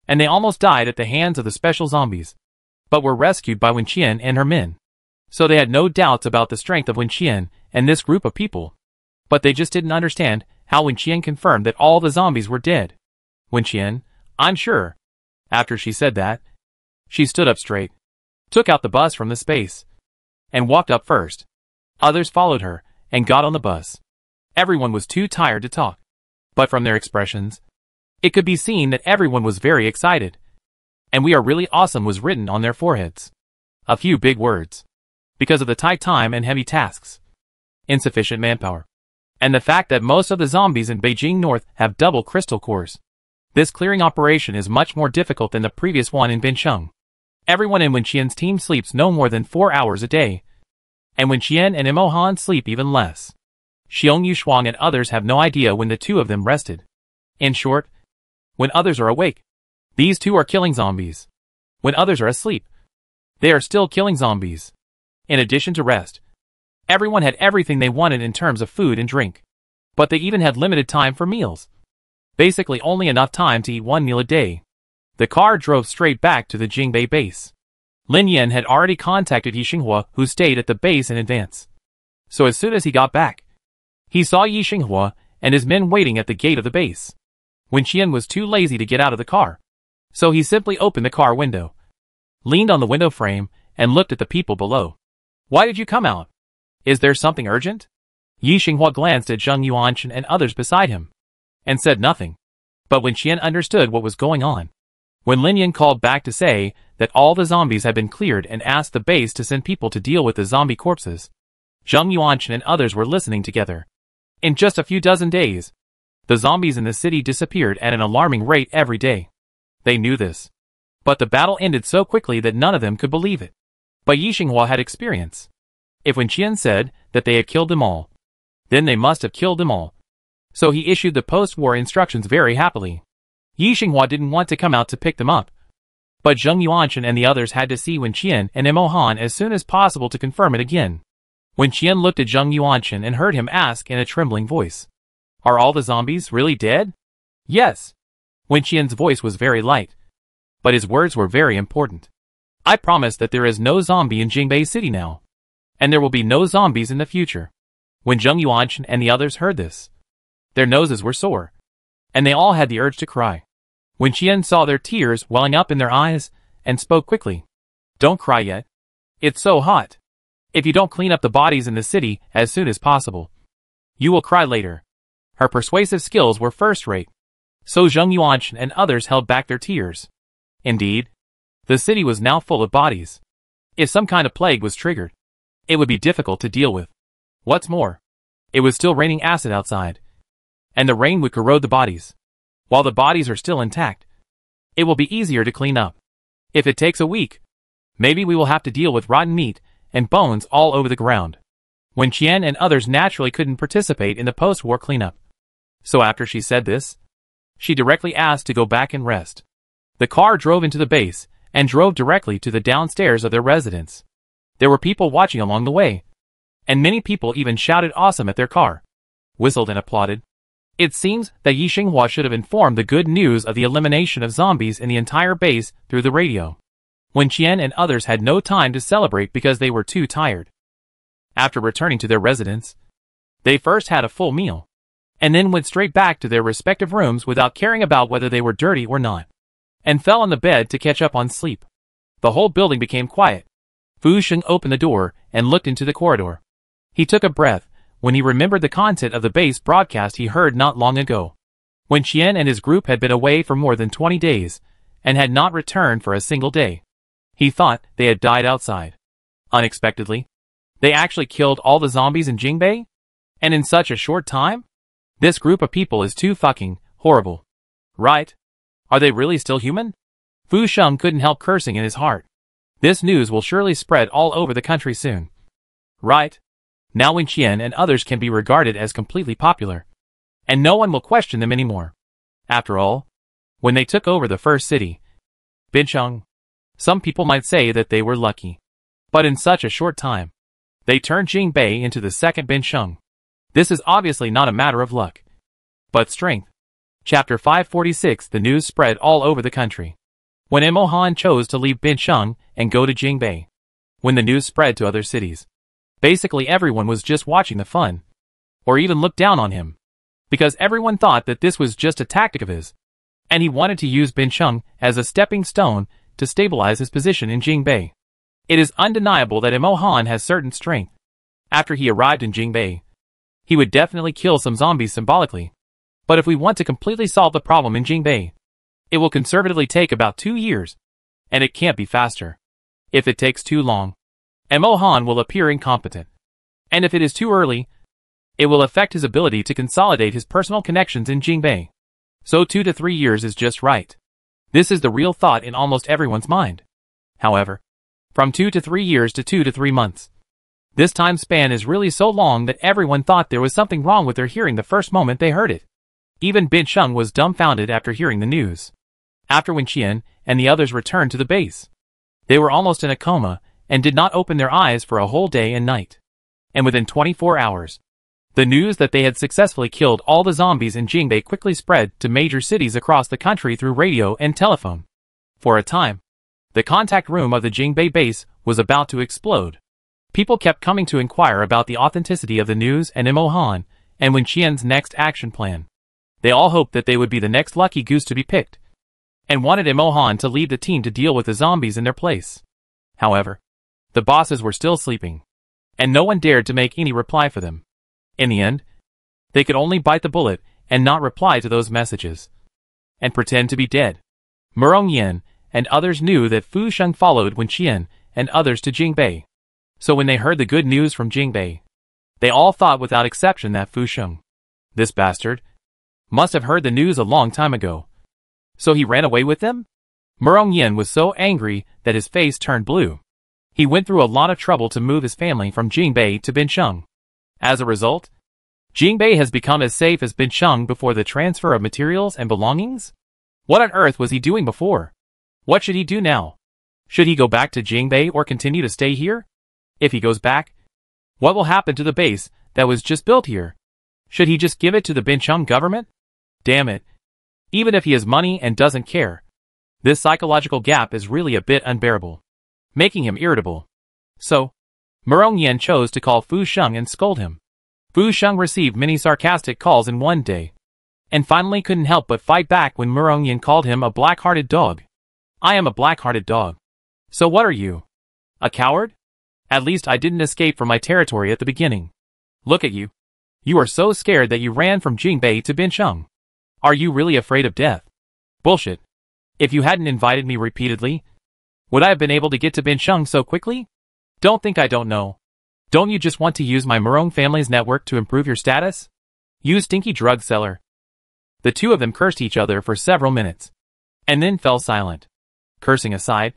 and they almost died at the hands of the special zombies, but were rescued by Wen Qian and her men. So they had no doubts about the strength of Wen Qian and this group of people. But they just didn't understand how Wen Qian confirmed that all the zombies were dead. Wen Qian, I'm sure. After she said that, she stood up straight, took out the bus from the space, and walked up first. Others followed her, and got on the bus. Everyone was too tired to talk, but from their expressions, it could be seen that everyone was very excited. And "We are really awesome" was written on their foreheads. A few big words. Because of the tight time and heavy tasks. Insufficient manpower. And the fact that most of the zombies in Beijing North have double crystal cores. This clearing operation is much more difficult than the previous one in Bincheng. Everyone in Wen Qian's team sleeps no more than 4 hours a day. And Wen Qian and Imo Han sleep even less. Xiong Yushuang and others have no idea when the two of them rested. In short, when others are awake, these two are killing zombies. When others are asleep, they are still killing zombies. In addition to rest, everyone had everything they wanted in terms of food and drink. But they even had limited time for meals. Basically only enough time to eat one meal a day. The car drove straight back to the Jingbei base. Lin Yan had already contacted Yi Xinghua, who stayed at the base in advance. So as soon as he got back, he saw Yi Xinghua and his men waiting at the gate of the base. Wen Qian was too lazy to get out of the car, so he simply opened the car window, leaned on the window frame, and looked at the people below. Why did you come out? Is there something urgent? Yi Xinghua glanced at Zheng Yuanchen and others beside him, and said nothing. But Wen Qian understood what was going on. When Lin Yan called back to say that all the zombies had been cleared and asked the base to send people to deal with the zombie corpses, Zheng Yuanchen and others were listening together. In just a few dozen days, the zombies in the city disappeared at an alarming rate every day. They knew this. But the battle ended so quickly that none of them could believe it. But Yi Xinghua had experience. If Wen Qian said that they had killed them all, then they must have killed them all. So he issued the post-war instructions very happily. Yi Xinghua didn't want to come out to pick them up. But Zheng Yuanchen and the others had to see Wen Qian and Imo Han as soon as possible to confirm it again. Wen Qian looked at Zheng Yuanchen and heard him ask in a trembling voice, "Are all the zombies really dead?" "Yes." Wen Qian's voice was very light, but his words were very important. "I promise that there is no zombie in Jingbei City now, and there will be no zombies in the future." When Zheng Yuanchen and the others heard this, their noses were sore, and they all had the urge to cry. Wen Qian saw their tears welling up in their eyes and spoke quickly. "Don't cry yet. It's so hot. If you don't clean up the bodies in the city as soon as possible, you will cry later." Her persuasive skills were first-rate, so Zheng Yuanchen and others held back their tears. Indeed, the city was now full of bodies. If some kind of plague was triggered, it would be difficult to deal with. What's more, it was still raining acid outside, and the rain would corrode the bodies. While the bodies are still intact, it will be easier to clean up. If it takes a week, maybe we will have to deal with rotten meat and bones all over the ground. Wen Qian and others naturally couldn't participate in the post-war cleanup. So after she said this, she directly asked to go back and rest. The car drove into the base and drove directly to the downstairs of their residence. There were people watching along the way, and many people even shouted awesome at their car, whistled and applauded. It seems that Yi Xinghua should have informed the good news of the elimination of zombies in the entire base through the radio. Wen Qian and others had no time to celebrate because they were too tired. After returning to their residence, they first had a full meal, and then went straight back to their respective rooms without caring about whether they were dirty or not, and fell on the bed to catch up on sleep. The whole building became quiet. Fu Sheng opened the door and looked into the corridor. He took a breath when he remembered the content of the base broadcast he heard not long ago. Wen Qian and his group had been away for more than 20 days, and had not returned for a single day. He thought they had died outside. Unexpectedly, they actually killed all the zombies in Jingbei? And in such a short time? This group of people is too fucking horrible. Right? Are they really still human? Fu Sheng couldn't help cursing in his heart. This news will surely spread all over the country soon. Right? Now Wen Qian and others can be regarded as completely popular, and no one will question them anymore. After all, when they took over the first city, Bincheng, some people might say that they were lucky. But in such a short time, they turned Jingbei into the second Bincheng. This is obviously not a matter of luck, but strength. Chapter 546. The news spread all over the country. When Imo Han chose to leave Bincheng and go to Jingbei, when the news spread to other cities, basically everyone was just watching the fun, or even looked down on him, because everyone thought that this was just a tactic of his, and he wanted to use Bincheng as a stepping stone to stabilize his position in Jingbei. It is undeniable that Imo Han has certain strength. After he arrived in Jingbei, he would definitely kill some zombies symbolically. But if we want to completely solve the problem in Jingbei, it will conservatively take about 2 years, and it can't be faster. If it takes too long, Mo Han will appear incompetent. And if it is too early, it will affect his ability to consolidate his personal connections in Jingbei. So 2 to 3 years is just right. This is the real thought in almost everyone's mind. However, from 2 to 3 years to 2 to 3 months. This time span is really so long that everyone thought there was something wrong with their hearing the first moment they heard it. Even Bin Sheng was dumbfounded after hearing the news. After Wen Qian and the others returned to the base, they were almost in a coma and did not open their eyes for a whole day and night. And within 24 hours, the news that they had successfully killed all the zombies in Jingbei quickly spread to major cities across the country through radio and telephone. For a time, the contact room of the Jingbei base was about to explode. People kept coming to inquire about the authenticity of the news and Mo Han and Wen Qian's next action plan. They all hoped that they would be the next lucky goose to be picked, and wanted Mo Han to lead the team to deal with the zombies in their place. However, the bosses were still sleeping, and no one dared to make any reply for them. In the end, they could only bite the bullet and not reply to those messages, and pretend to be dead. Murong Yin and others knew that Fu Sheng followed Wen Qian and others to Jingbei. So when they heard the good news from Jingbei, they all thought without exception that Fu Sheng, this bastard, must have heard the news a long time ago. So he ran away with them? Murong Yin was so angry that his face turned blue. He went through a lot of trouble to move his family from Jingbei to Bin Sheng. As a result, Jingbei has become as safe as Bin Sheng before the transfer of materials and belongings? What on earth was he doing before? What should he do now? Should he go back to Jingbei or continue to stay here? If he goes back, what will happen to the base that was just built here? Should he just give it to the Bin Sheng government? Damn it. Even if he has money and doesn't care, this psychological gap is really a bit unbearable, making him irritable. So, Murong Yin chose to call Fu Sheng and scold him. Fu Sheng received many sarcastic calls in one day, and finally couldn't help but fight back when Murong Yin called him a black-hearted dog. I am a black-hearted dog. So what are you? A coward? At least I didn't escape from my territory at the beginning. Look at you. You are so scared that you ran from Jingbei to Bin Sheng. Are you really afraid of death? Bullshit. If you hadn't invited me repeatedly, would I have been able to get to Bin Sheng so quickly? Don't think I don't know. Don't you just want to use my Murong family's network to improve your status? You stinky drug seller. The two of them cursed each other for several minutes, and then fell silent. Cursing aside,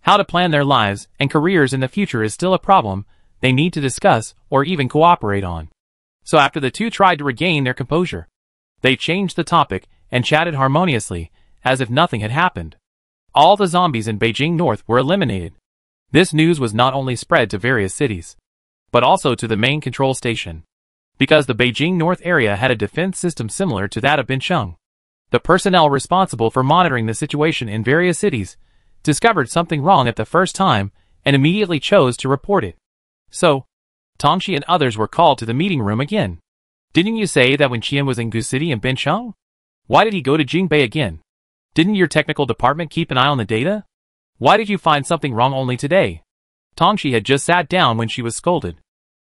how to plan their lives and careers in the future is still a problem they need to discuss or even cooperate on. So after the two tried to regain their composure, they changed the topic and chatted harmoniously, as if nothing had happened. All the zombies in Beijing North were eliminated. This news was not only spread to various cities, but also to the main control station. Because the Beijing North area had a defense system similar to that of Bin Sheng, the personnel responsible for monitoring the situation in various cities discovered something wrong at the first time and immediately chose to report it. So, Tongxi and others were called to the meeting room again. Didn't you say that when Qian was in Gu City and Bin Sheng? Why did he go to Jingbei again? Didn't your technical department keep an eye on the data? Why did you find something wrong only today? Tongxi had just sat down when she was scolded.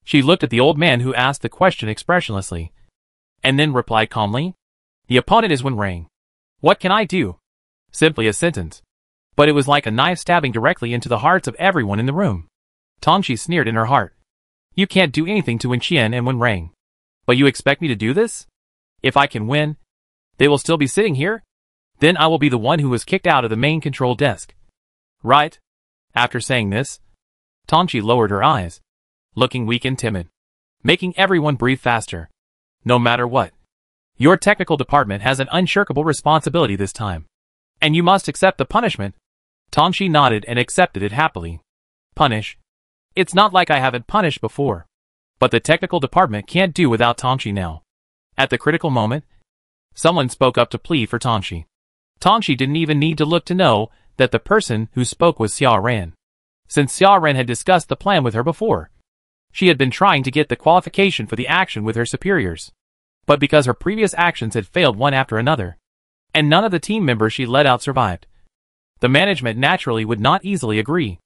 She looked at the old man who asked the question expressionlessly, and then replied calmly, "The opponent is Wen Rang. What can I do?" Simply a sentence. But it was like a knife stabbing directly into the hearts of everyone in the room. Tongxi sneered in her heart. You can't do anything to Wen Qian and Wen Rang. But you expect me to do this? If I can win, they will still be sitting here? Then I will be the one who was kicked out of the main control desk. Right? After saying this, Tongxi lowered her eyes, looking weak and timid, making everyone breathe faster. No matter what, your technical department has an unshirkable responsibility this time, and you must accept the punishment. Tongxi nodded and accepted it happily. Punish? It's not like I haven't punished before. But the technical department can't do without Tongxi now. At the critical moment, someone spoke up to plead for Tongxi. Tongxi didn't even need to look to know that the person who spoke was Xia Ran. Since Xia Ran had discussed the plan with her before, she had been trying to get the qualification for the action with her superiors. But because her previous actions had failed one after another, and none of the team members she led out survived, the management naturally would not easily agree.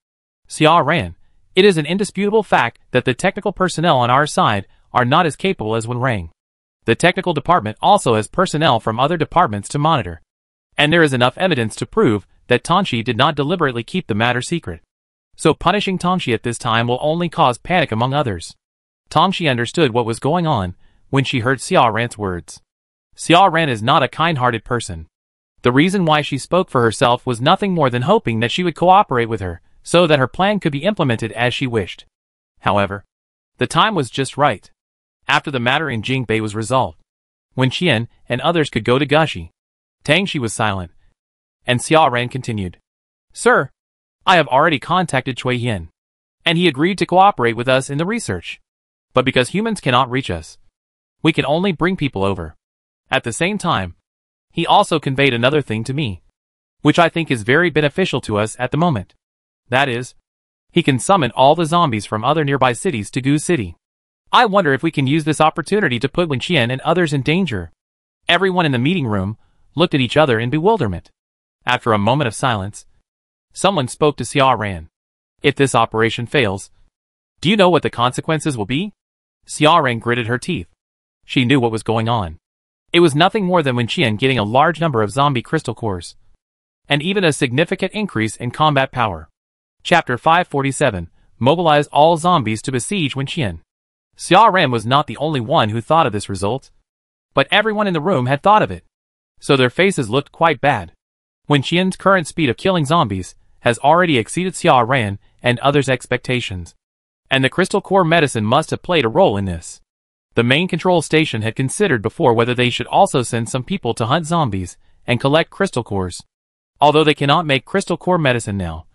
Xia Ran, it is an indisputable fact that the technical personnel on our side are not as capable as Wen Rang. The technical department also has personnel from other departments to monitor. And there is enough evidence to prove that Tongxi did not deliberately keep the matter secret. So punishing Tongxi at this time will only cause panic among others. Tongxi understood what was going on when she heard Xia Ran's words. Xia Ran is not a kind-hearted person. The reason why she spoke for herself was nothing more than hoping that she would cooperate with her, so that her plan could be implemented as she wished. However, the time was just right. After the matter in Jingbei was resolved, when Qian and others could go to Gushi, Tangxi was silent, and Xia Ran continued. Sir, I have already contacted Cui Yin, and he agreed to cooperate with us in the research. But because humans cannot reach us, we can only bring people over. At the same time, he also conveyed another thing to me, which I think is very beneficial to us at the moment. That is, he can summon all the zombies from other nearby cities to Gu City. I wonder if we can use this opportunity to put Wen Qian and others in danger. Everyone in the meeting room looked at each other in bewilderment. After a moment of silence, someone spoke to Xia Ran. If this operation fails, do you know what the consequences will be? Xia Ran gritted her teeth. She knew what was going on. It was nothing more than Wen Qian getting a large number of zombie crystal cores, and even a significant increase in combat power. Chapter 547, Mobilize all zombies to besiege Wen Qian. Xia Ran was not the only one who thought of this result, but everyone in the room had thought of it, so their faces looked quite bad. Wen Qian's current speed of killing zombies has already exceeded Xia Ran and others' expectations, and the crystal core medicine must have played a role in this. The main control station had considered before whether they should also send some people to hunt zombies and collect crystal cores. Although they cannot make crystal core medicine now,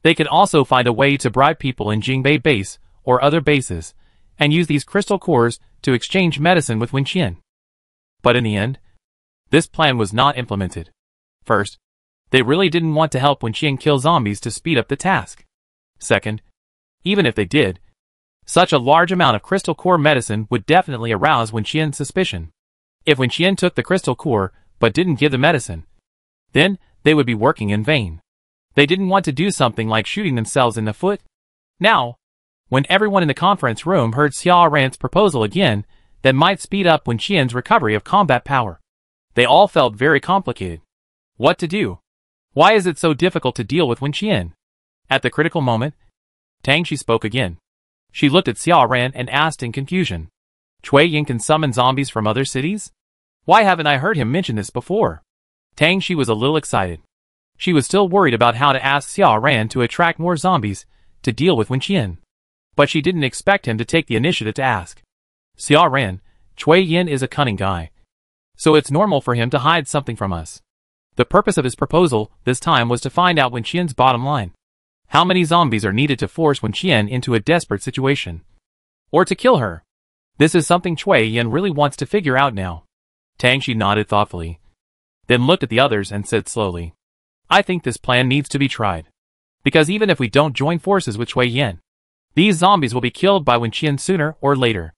they can also find a way to bribe people in Jingbei base or other bases and use these crystal cores to exchange medicine with Wen Qian. But in the end, this plan was not implemented. First, they really didn't want to help Wen Qian kill zombies to speed up the task. Second, even if they did, such a large amount of crystal core medicine would definitely arouse Wen Qian's suspicion. If Wen Qian took the crystal core but didn't give the medicine, then they would be working in vain. They didn't want to do something like shooting themselves in the foot. Now, when everyone in the conference room heard Xia Ran's proposal again that might speed up Wen Qian's recovery of combat power, they all felt very complicated. What to do? Why is it so difficult to deal with Wen Qian? At the critical moment, Tangxi spoke again. She looked at Xia Ran and asked in confusion. Cui Yin can summon zombies from other cities? Why haven't I heard him mention this before? Tangxi was a little excited. She was still worried about how to ask Xia Ran to attract more zombies to deal with Wen Qian, but she didn't expect him to take the initiative to ask. Xia Ran, Cui Yin is a cunning guy, so it's normal for him to hide something from us. The purpose of his proposal this time was to find out Wen Qian's bottom line. How many zombies are needed to force Wen Qian into a desperate situation? Or to kill her? This is something Cui Yin really wants to figure out now. Tangxi nodded thoughtfully, then looked at the others and said slowly, I think this plan needs to be tried. Because even if we don't join forces with Cui Yin, these zombies will be killed by Wen Qian sooner or later.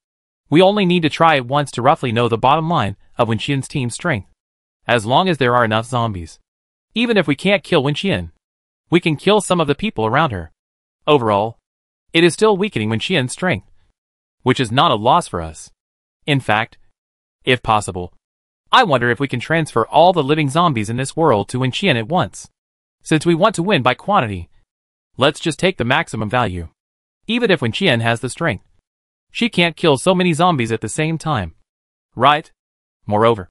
We only need to try it once to roughly know the bottom line of Wen Qian's team strength. As long as there are enough zombies. Even if we can't kill Wen Qian, we can kill some of the people around her. Overall, it is still weakening Wen Qian's strength, which is not a loss for us. In fact, if possible, I wonder if we can transfer all the living zombies in this world to Wen Qian at once. Since we want to win by quantity, let's just take the maximum value. Even if Wen Qian has the strength, she can't kill so many zombies at the same time. Right? Moreover,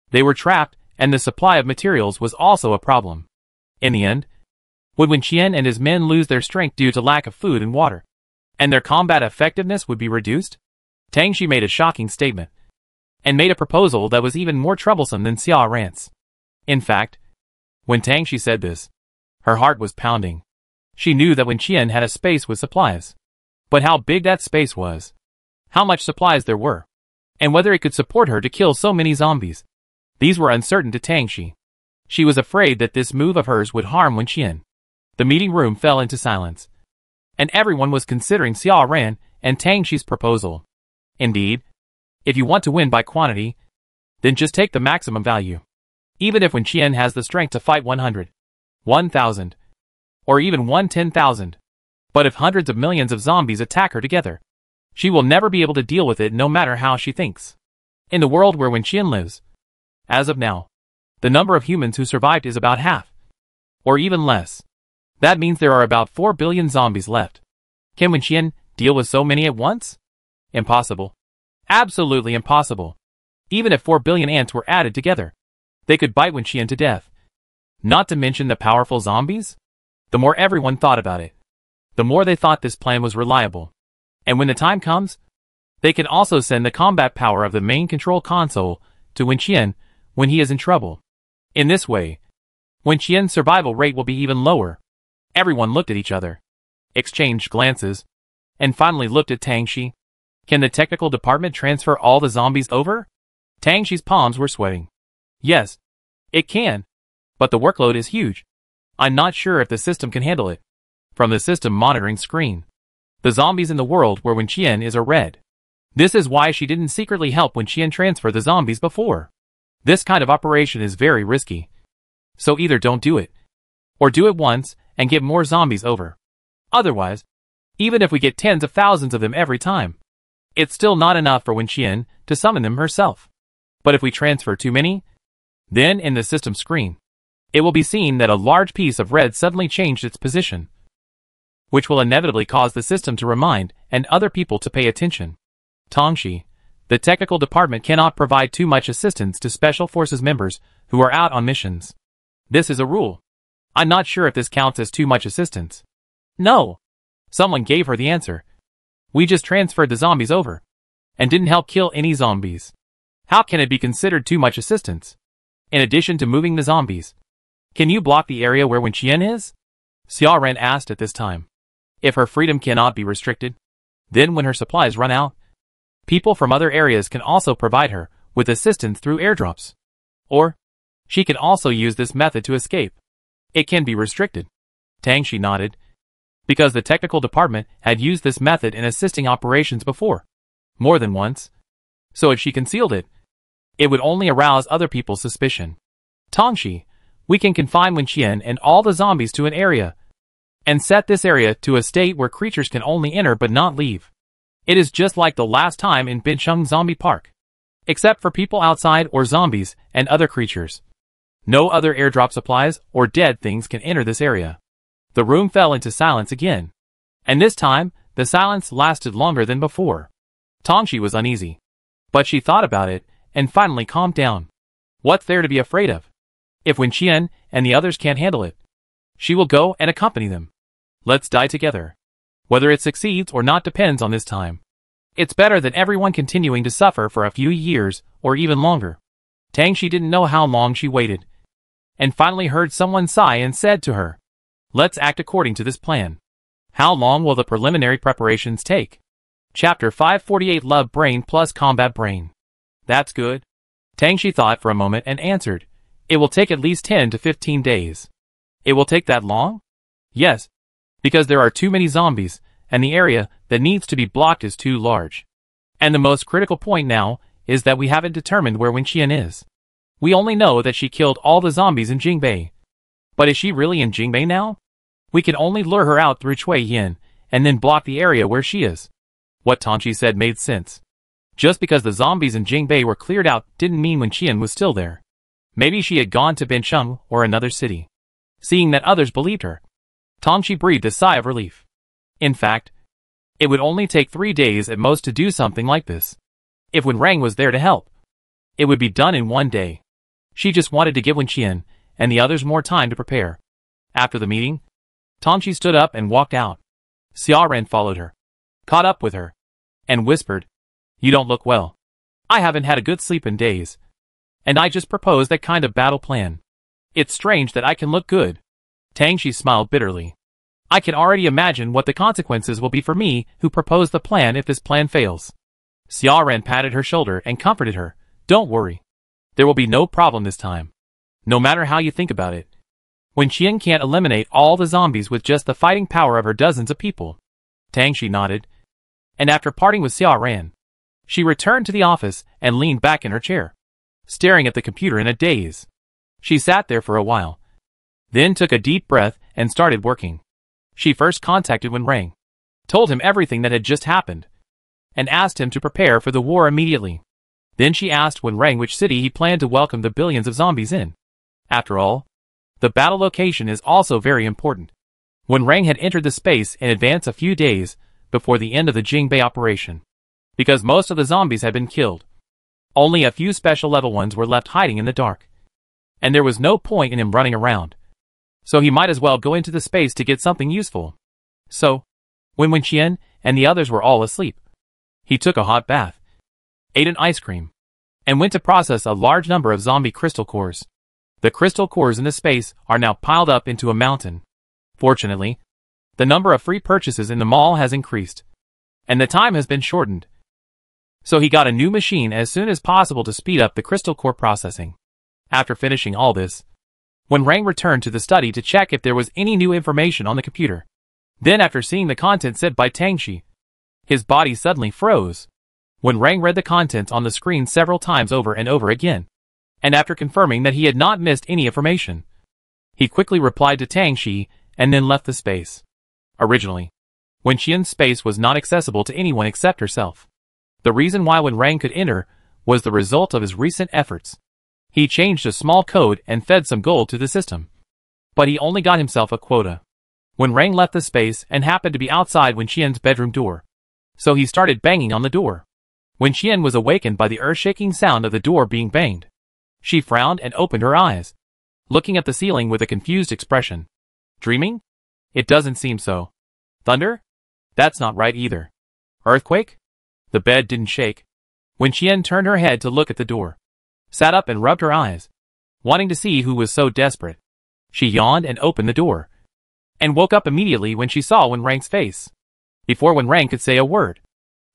they were trapped, and the supply of materials was also a problem. In the end, would Wen Qian and his men lose their strength due to lack of food and water, and their combat effectiveness would be reduced? Tangxi made a shocking statement, and made a proposal that was even more troublesome than Xia Ran's. In fact, when Tangxi said this, her heart was pounding. She knew that Wen Qian had a space with supplies, but how big that space was, how much supplies there were, and whether it could support her to kill so many zombies. These were uncertain to Tangxi. She was afraid that this move of hers would harm Wen Qian. The meeting room fell into silence, and everyone was considering Xia Ran and Tangxi's proposal. Indeed, if you want to win by quantity, then just take the maximum value. Even if Wen Qian has the strength to fight 100, 1,000, or even 10,000. But if hundreds of millions of zombies attack her together, she will never be able to deal with it no matter how she thinks. In the world where Wen Qian lives, as of now, the number of humans who survived is about half, or even less. That means there are about 4 billion zombies left. Can Wenqian deal with so many at once? Impossible. Absolutely impossible. Even if 4 billion ants were added together, they could bite Wenqian to death. Not to mention the powerful zombies? The more everyone thought about it, the more they thought this plan was reliable. And when the time comes, they can also send the combat power of the main control console to Wenqian when he is in trouble. In this way, Wenqian's survival rate will be even lower. Everyone looked at each other, exchanged glances, and finally looked at Tang Shi. Can the technical department transfer all the zombies over? Tang Shi's palms were sweating. Yes, it can. But the workload is huge. I'm not sure if the system can handle it. From the system monitoring screen, the zombies in the world where Wenqian is are red. This is why she didn't secretly help Wenqian transfer the zombies before. This kind of operation is very risky. So either don't do it, or do it once and get more zombies over. Otherwise, even if we get tens of thousands of them every time, it's still not enough for Wenqian to summon them herself. But if we transfer too many, then in the system screen, it will be seen that a large piece of red suddenly changed its position, which will inevitably cause the system to remind and other people to pay attention. Tang Shi, the technical department cannot provide too much assistance to special forces members who are out on missions. This is a rule. I'm not sure if this counts as too much assistance. No. Someone gave her the answer. We just transferred the zombies over, and didn't help kill any zombies. How can it be considered too much assistance? In addition to moving the zombies, can you block the area where Wenqian is? Xia Ran asked at this time. If her freedom cannot be restricted, then when her supplies run out, people from other areas can also provide her with assistance through airdrops. Or, she can also use this method to escape. It can be restricted. Tang Shi nodded, because the technical department had used this method in assisting operations before, more than once. So if she concealed it, it would only arouse other people's suspicion. Tang Shi, we can confine Wenqian and all the zombies to an area, and set this area to a state where creatures can only enter but not leave. It is just like the last time in Bincheng Zombie Park, except for people outside or zombies and other creatures. No other airdrop supplies or dead things can enter this area. The room fell into silence again, and this time the silence lasted longer than before. Tang Shi was uneasy, but she thought about it and finally calmed down. What's there to be afraid of? If Wenqian and the others can't handle it, she will go and accompany them. Let's die together. Whether it succeeds or not depends on this time. It's better than everyone continuing to suffer for a few years or even longer. Tang Shi didn't know how long she waited, and finally heard someone sigh and said to her, "Let's act according to this plan." How long will the preliminary preparations take? Chapter 548 Love Brain plus Combat Brain. That's good. Tang Shi thought for a moment and answered, "It will take at least 10 to 15 days. It will take that long? Yes, because there are too many zombies, and the area that needs to be blocked is too large. And the most critical point now is that we haven't determined where Wenqian is. We only know that she killed all the zombies in Jingbei. But is she really in Jingbei now? We can only lure her out through Chuiyin, and then block the area where she is." What Tang Shi said made sense. Just because the zombies in Jingbei were cleared out didn't mean Wenqian was still there. Maybe she had gone to Bincheng or another city. Seeing that others believed her, Tang Shi breathed a sigh of relief. In fact, it would only take 3 days at most to do something like this. If Wen Rang was there to help, it would be done in 1 day. She just wanted to give Wenqian and the others more time to prepare. After the meeting, Tang Shi stood up and walked out. Xia Ran followed her, caught up with her, and whispered, "You don't look well. I haven't had a good sleep in days, and I just proposed that kind of battle plan. It's strange that I can look good." Tang Shi smiled bitterly. "I can already imagine what the consequences will be for me who proposed the plan if this plan fails." Xia Ran patted her shoulder and comforted her. "Don't worry. There will be no problem this time. No matter how you think about it. Wenqian can't eliminate all the zombies with just the fighting power of her dozens of people." Tang Shi nodded, and after parting with Xia Ran, she returned to the office and leaned back in her chair, staring at the computer in a daze. She sat there for a while, then took a deep breath and started working. She first contacted Wen Rang, told him everything that had just happened, and asked him to prepare for the war immediately. Then she asked Wen Rang which city he planned to welcome the billions of zombies in. After all, the battle location is also very important. When Rang had entered the space in advance a few days before the end of the Jingbei operation. Because most of the zombies had been killed. Only a few special level ones were left hiding in the dark. And there was no point in him running around. So he might as well go into the space to get something useful. So, when Wenqian and the others were all asleep, he took a hot bath, ate an ice cream, and went to process a large number of zombie crystal cores. The crystal cores in the space are now piled up into a mountain. Fortunately, the number of free purchases in the mall has increased, and the time has been shortened. So he got a new machine as soon as possible to speed up the crystal core processing. After finishing all this, when Rang returned to the study to check if there was any new information on the computer, then after seeing the content said by Tangxi, his body suddenly froze. When Rang read the content on the screen several times over and over again, and after confirming that he had not missed any information, he quickly replied to Tangxi and then left the space. Originally, Wenqian's space was not accessible to anyone except herself. The reason why Wen Rang could enter was the result of his recent efforts. He changed a small code and fed some gold to the system. But he only got himself a quota. Wen Rang left the space and happened to be outside Wenqian's bedroom door. So he started banging on the door. Wenqian was awakened by the earth-shaking sound of the door being banged. She frowned and opened her eyes, looking at the ceiling with a confused expression. Dreaming? It doesn't seem so. Thunder? That's not right either. Earthquake? The bed didn't shake. Wenqian turned her head to look at the door, sat up and rubbed her eyes, wanting to see who was so desperate. She yawned and opened the door, and woke up immediately when she saw Wen Rang's face. Before Wen Rang could say a word,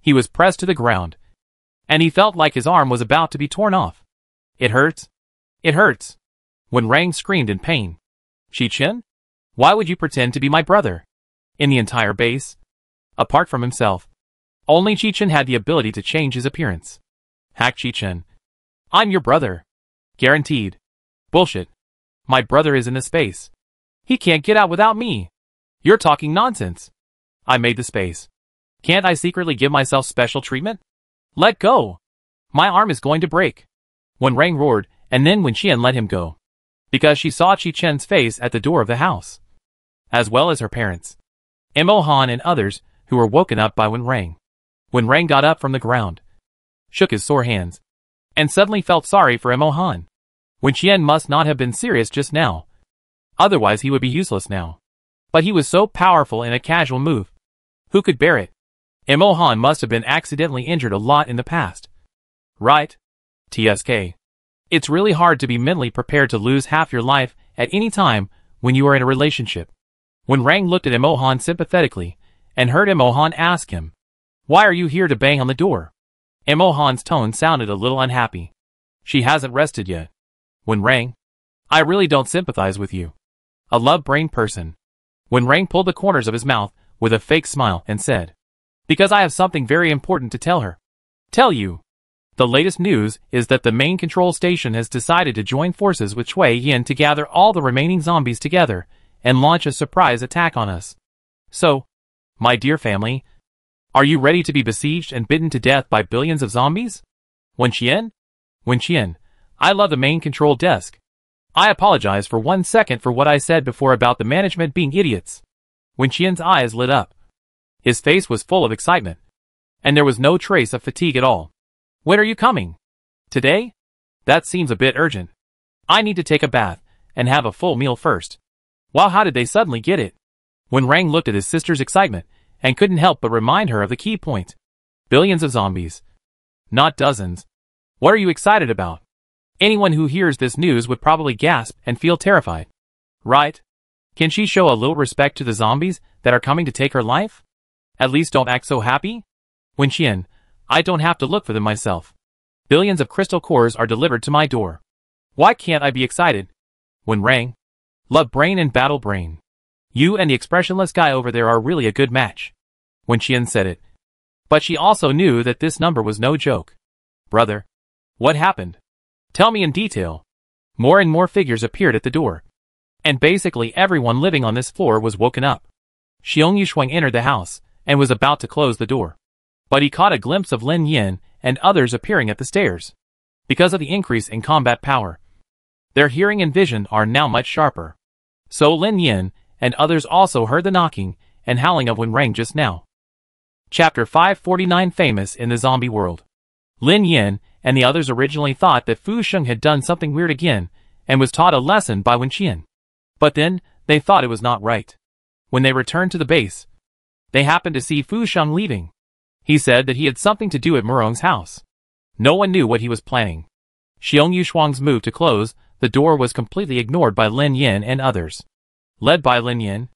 he was pressed to the ground, and he felt like his arm was about to be torn off. It hurts. It hurts. Wen Rang screamed in pain. Qi-Chen? Why would you pretend to be my brother? In the entire base, apart from himself, only Qi-Chen had the ability to change his appearance. Hack Qi-Chen. I'm your brother. Guaranteed. Bullshit. My brother is in the space. He can't get out without me. You're talking nonsense. I made the space. Can't I secretly give myself special treatment? Let go. My arm is going to break. Wen Rang roared, and then Wenqian let him go, because she saw Qi-Chen's face at the door of the house, as well as her parents, Mo Han and others who were woken up by Wen Rang. Wen Rang got up from the ground, shook his sore hands, and suddenly felt sorry for Mo Han. Wenqian must not have been serious just now. Otherwise he would be useless now. But he was so powerful in a casual move. Who could bear it? Mo Han must have been accidentally injured a lot in the past. Right? TSK. It's really hard to be mentally prepared to lose half your life at any time when you are in a relationship. When Rang looked at Mo Han sympathetically, and heard Mo Han ask him, "Why are you here to bang on the door?" Mo Han's tone sounded a little unhappy. She hasn't rested yet. Wen Rang, I really don't sympathize with you. A love-brain person. Wen Rang pulled the corners of his mouth with a fake smile and said, "Because I have something very important to tell her." Tell you. The latest news is that the main control station has decided to join forces with Shui Yin to gather all the remaining zombies together and launch a surprise attack on us. So, my dear family, are you ready to be besieged and bitten to death by billions of zombies? Wenqian? Wenqian, I love the main control desk. I apologize for 1 second for what I said before about the management being idiots. Wenqian's eyes lit up. His face was full of excitement, and there was no trace of fatigue at all. When are you coming? Today? That seems a bit urgent. I need to take a bath and have a full meal first. Wow, how did they suddenly get it? Wen Rang looked at his sister's excitement and couldn't help but remind her of the key point. Billions of zombies. Not dozens. What are you excited about? Anyone who hears this news would probably gasp and feel terrified. Right? Can she show a little respect to the zombies that are coming to take her life? At least don't act so happy? Wenqian, I don't have to look for them myself. Billions of crystal cores are delivered to my door. Why can't I be excited? Wen Rang, love brain and battle brain. You and the expressionless guy over there are really a good match. Wenqian said it. But she also knew that this number was no joke. Brother, what happened? Tell me in detail. More and more figures appeared at the door, and basically everyone living on this floor was woken up. Xiong Yushuang entered the house and was about to close the door, but he caught a glimpse of Lin Yin and others appearing at the stairs. Because of the increase in combat power, their hearing and vision are now much sharper. So Lin Yin and others also heard the knocking and howling of Wenrang just now. Chapter 549 Famous in the Zombie World. Lin Yin and the others originally thought that Fu Sheng had done something weird again and was taught a lesson by Wen Qian. But then, they thought it was not right. When they returned to the base, they happened to see Fu Sheng leaving. He said that he had something to do at Murong's house. No one knew what he was planning. Xiong Yushuang's move to close the door was completely ignored by Lin Yin and others. Led by Lin Yin,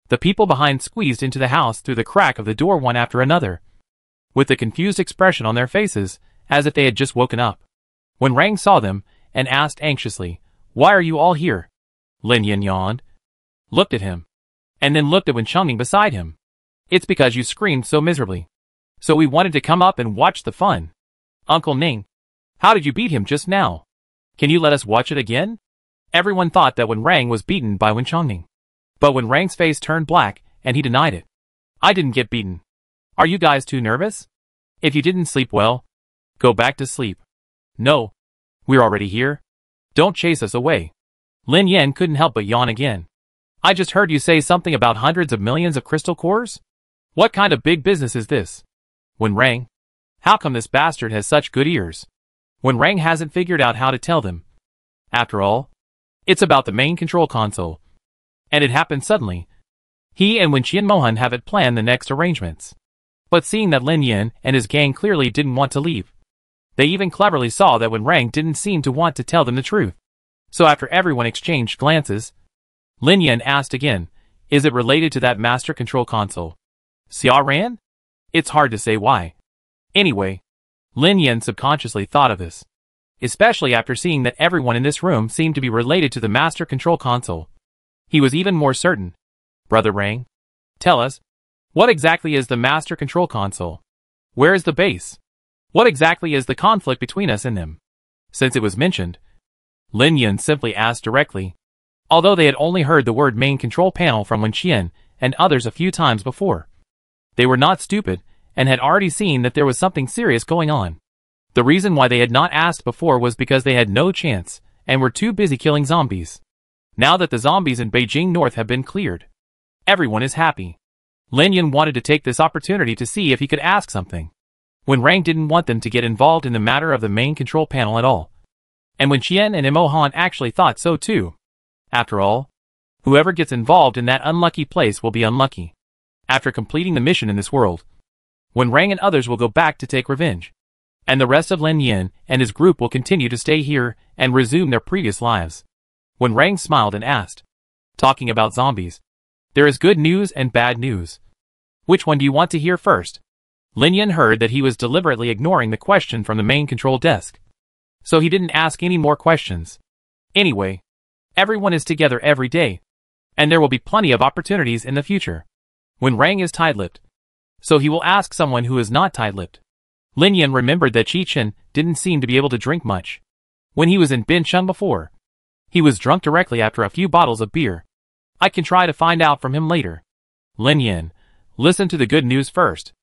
the people behind squeezed into the house through the crack of the door one after another, with a confused expression on their faces, as if they had just woken up. Wenrang saw them, and asked anxiously, "Why are you all here?" Lin Yin yawned, looked at him, and then looked at Wen Chengning beside him. "It's because you screamed so miserably. So we wanted to come up and watch the fun." "Uncle Ning, how did you beat him just now? Can you let us watch it again?" Everyone thought that Wenrang was beaten by Wen Chengning. But Wenrang's face turned black, and he denied it. "I didn't get beaten. Are you guys too nervous? If you didn't sleep well, go back to sleep." "No. We're already here. Don't chase us away." Lin Yin couldn't help but yawn again. "I just heard you say something about hundreds of millions of crystal cores? What kind of big business is this?" "Wenrang, how come this bastard has such good ears?" Wenrang hasn't figured out how to tell them. After all, it's about the main control console. And it happened suddenly. He and Wen Qian have it planned the next arrangements. But seeing that Lin Yin and his gang clearly didn't want to leave, they even cleverly saw that Wenrang didn't seem to want to tell them the truth. So after everyone exchanged glances, Lin Yin asked again, "Is it related to that master control console?" "Xia Ran?" It's hard to say why. Anyway, Lin Yin subconsciously thought of this, especially after seeing that everyone in this room seemed to be related to the master control console. He was even more certain. "Brother Rang, tell us, what exactly is the master control console? Where is the base? What exactly is the conflict between us and them?" Since it was mentioned, Lin Yin simply asked directly, although they had only heard the word main control panel from Wen Qian and others a few times before. They were not stupid, and had already seen that there was something serious going on. The reason why they had not asked before was because they had no chance, and were too busy killing zombies. Now that the zombies in Beijing North have been cleared, everyone is happy. Lin Yin wanted to take this opportunity to see if he could ask something. Wenrang didn't want them to get involved in the matter of the main control panel at all. And Wen Qian and Mo Han actually thought so too. After all, whoever gets involved in that unlucky place will be unlucky. After completing the mission in this world, Wenrang and others will go back to take revenge. And the rest of Lin Yin and his group will continue to stay here and resume their previous lives. Wenrang smiled and asked, "Talking about zombies, there is good news and bad news. Which one do you want to hear first?" Lin Yin heard that he was deliberately ignoring the question from the main control desk, so he didn't ask any more questions. Anyway, everyone is together every day, and there will be plenty of opportunities in the future. Wenrang is tight-lipped, so he will ask someone who is not tight-lipped. Lin Yin remembered that Qi Chen didn't seem to be able to drink much. When he was in Bincheng before, he was drunk directly after a few bottles of beer. I can try to find out from him later. Lin Yin, listen to the good news first.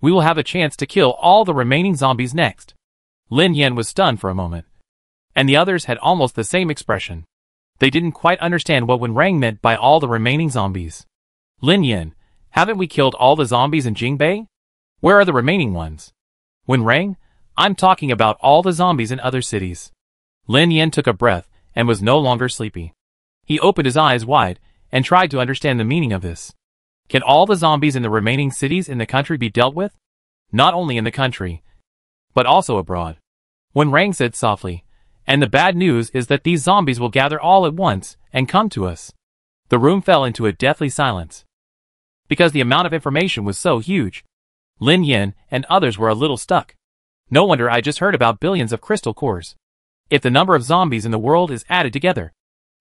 We will have a chance to kill all the remaining zombies next. Lin Yin was stunned for a moment, and the others had almost the same expression. They didn't quite understand what Wenrang meant by all the remaining zombies. "Lin Yin, haven't we killed all the zombies in Jingbei? Where are the remaining ones?" "Wenrang, I'm talking about all the zombies in other cities." Lin Yin took a breath and was no longer sleepy. He opened his eyes wide and tried to understand the meaning of this. Can all the zombies in the remaining cities in the country be dealt with? Not only in the country, but also abroad. Wenrang said softly, "And the bad news is that these zombies will gather all at once and come to us." The room fell into a deathly silence, because the amount of information was so huge. Lin Yin and others were a little stuck. No wonder I just heard about billions of crystal cores. If the number of zombies in the world is added together,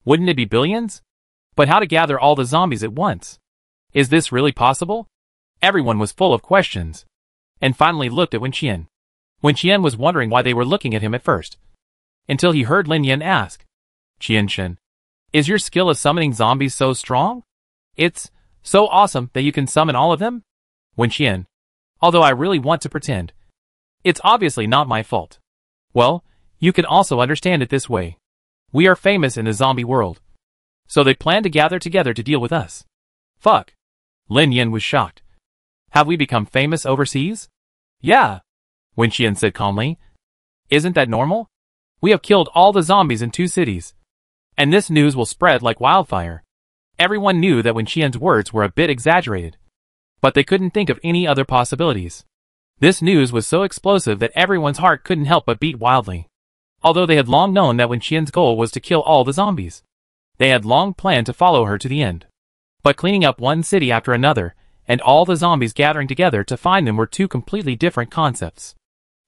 wouldn't it be billions? But how to gather all the zombies at once? Is this really possible? Everyone was full of questions, and finally looked at Wen Qian. Wen Qian was wondering why they were looking at him at first, until he heard Lin Yin ask, "Qian, is your skill of summoning zombies so strong? It's so awesome that you can summon all of them?" Wen Qian, although I really want to pretend, it's obviously not my fault. Well, you can also understand it this way. We are famous in the zombie world, so they plan to gather together to deal with us. Fuck. Lin Yin was shocked. Have we become famous overseas? Yeah. Wen Qian said calmly. Isn't that normal? We have killed all the zombies in 2 cities. And this news will spread like wildfire. Everyone knew that Wen Qian's words were a bit exaggerated. But they couldn't think of any other possibilities. This news was so explosive that everyone's heart couldn't help but beat wildly. Although they had long known that Wen Qian's goal was to kill all the zombies. They had long planned to follow her to the end. But cleaning up one city after another, and all the zombies gathering together to find them were 2 completely different concepts.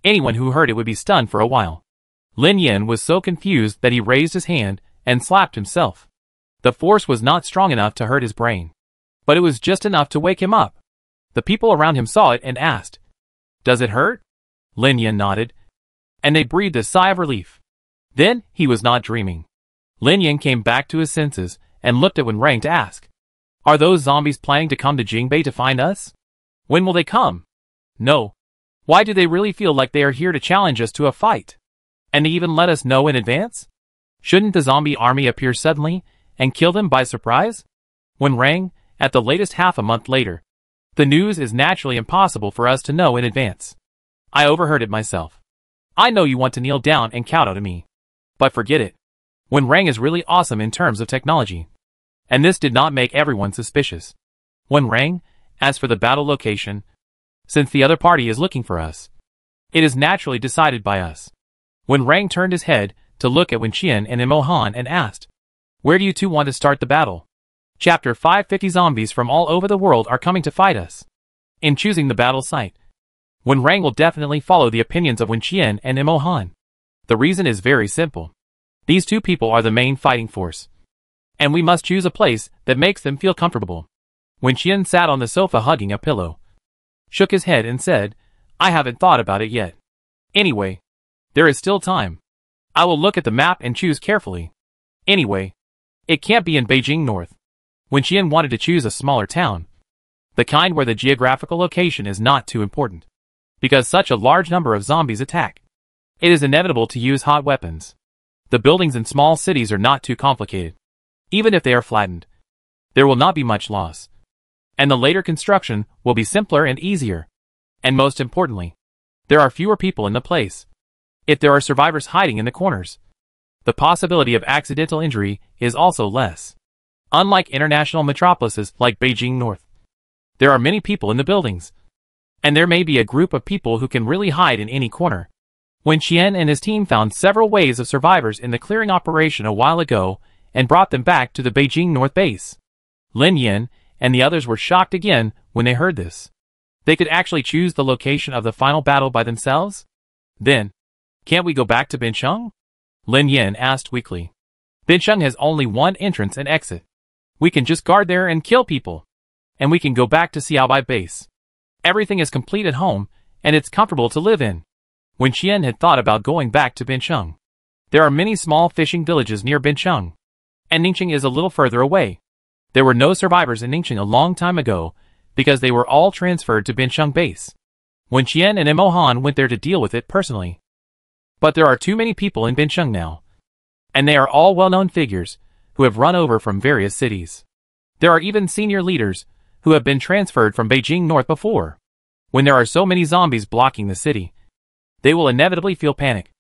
Anyone who heard it would be stunned for a while. Lin Yin was so confused that he raised his hand and slapped himself. The force was not strong enough to hurt his brain. But it was just enough to wake him up. The people around him saw it and asked, "Does it hurt?" Lin Yin nodded. And they breathed a sigh of relief. Then, he was not dreaming. Lin Yin came back to his senses and looked at Wen Rang to ask, "Are those zombies planning to come to Jingbei to find us? When will they come?" "No. Why do they really feel like they are here to challenge us to a fight? And they even let us know in advance? Shouldn't the zombie army appear suddenly and kill them by surprise?" Wen Rang, at the latest half a month later. "The news is naturally impossible for us to know in advance. I overheard it myself. I know you want to kneel down and kowtow to me. But forget it. Wen Rang is really awesome in terms of technology." And this did not make everyone suspicious. Wen Rang, as for the battle location, since the other party is looking for us, it is naturally decided by us. Wen Rang turned his head to look at Wen Qian and Imo Han and asked, "Where do you 2 want to start the battle?" Chapter 550 Zombies from all over the world are coming to fight us. In choosing the battle site, Wen Rang will definitely follow the opinions of Wen Qian and Imo Han. The reason is very simple. These 2 people are the main fighting force. And we must choose a place that makes them feel comfortable. Wen Qian sat on the sofa hugging a pillow, shook his head and said, "I haven't thought about it yet. Anyway, there is still time. I will look at the map and choose carefully. Anyway, it can't be in Beijing North." Wen Qian wanted to choose a smaller town, the kind where the geographical location is not too important. Because such a large number of zombies attack, it is inevitable to use hot weapons. The buildings in small cities are not too complicated. Even if they are flattened, there will not be much loss. And the later construction will be simpler and easier. And most importantly, there are fewer people in the place. If there are survivors hiding in the corners, the possibility of accidental injury is also less. Unlike international metropolises like Beijing North, there are many people in the buildings. And there may be a group of people who can really hide in any corner. Wen Qian and his team found several ways of survivors in the clearing operation a while ago and brought them back to the Beijing North base. Lin Yin and the others were shocked again when they heard this. They could actually choose the location of the final battle by themselves? Then, can't we go back to Bincheng? Lin Yin asked weakly. Bincheng has only one entrance and exit. We can just guard there and kill people. And we can go back to Xiaobai base. Everything is complete at home, and it's comfortable to live in. Wen Qian had thought about going back to Bincheng. There are many small fishing villages near Bincheng. And Ningqing is a little further away. There were no survivors in Ningqing a long time ago, because they were all transferred to Bincheng base. Wen Qian and Imo Han went there to deal with it personally. But there are too many people in Bincheng now. And they are all well-known figures, who have run over from various cities. There are even senior leaders, who have been transferred from Beijing North before. When there are so many zombies blocking the city, they will inevitably feel panic.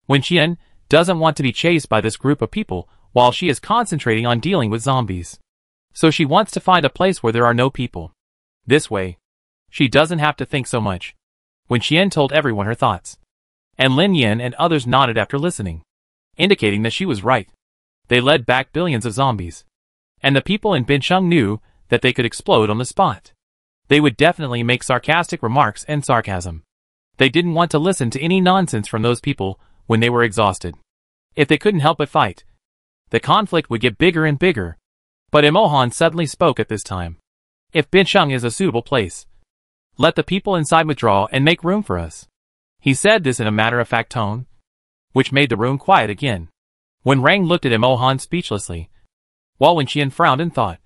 Wen Qian doesn't want to be chased by this group of people while she is concentrating on dealing with zombies. So she wants to find a place where there are no people. This way, she doesn't have to think so much. Wen Qian told everyone her thoughts. And Lin Yin and others nodded after listening, indicating that she was right. They led back billions of zombies. And the people in Bincheng knew that they could explode on the spot. They would definitely make sarcastic remarks and sarcasm. They didn't want to listen to any nonsense from those people when they were exhausted. If they couldn't help but fight, the conflict would get bigger and bigger. But Imo Han suddenly spoke at this time. "If Bincheng is a suitable place, let the people inside withdraw and make room for us." He said this in a matter-of-fact tone, which made the room quiet again. Wen Rang looked at Imo Han speechlessly, while Wen Qian frowned in thought,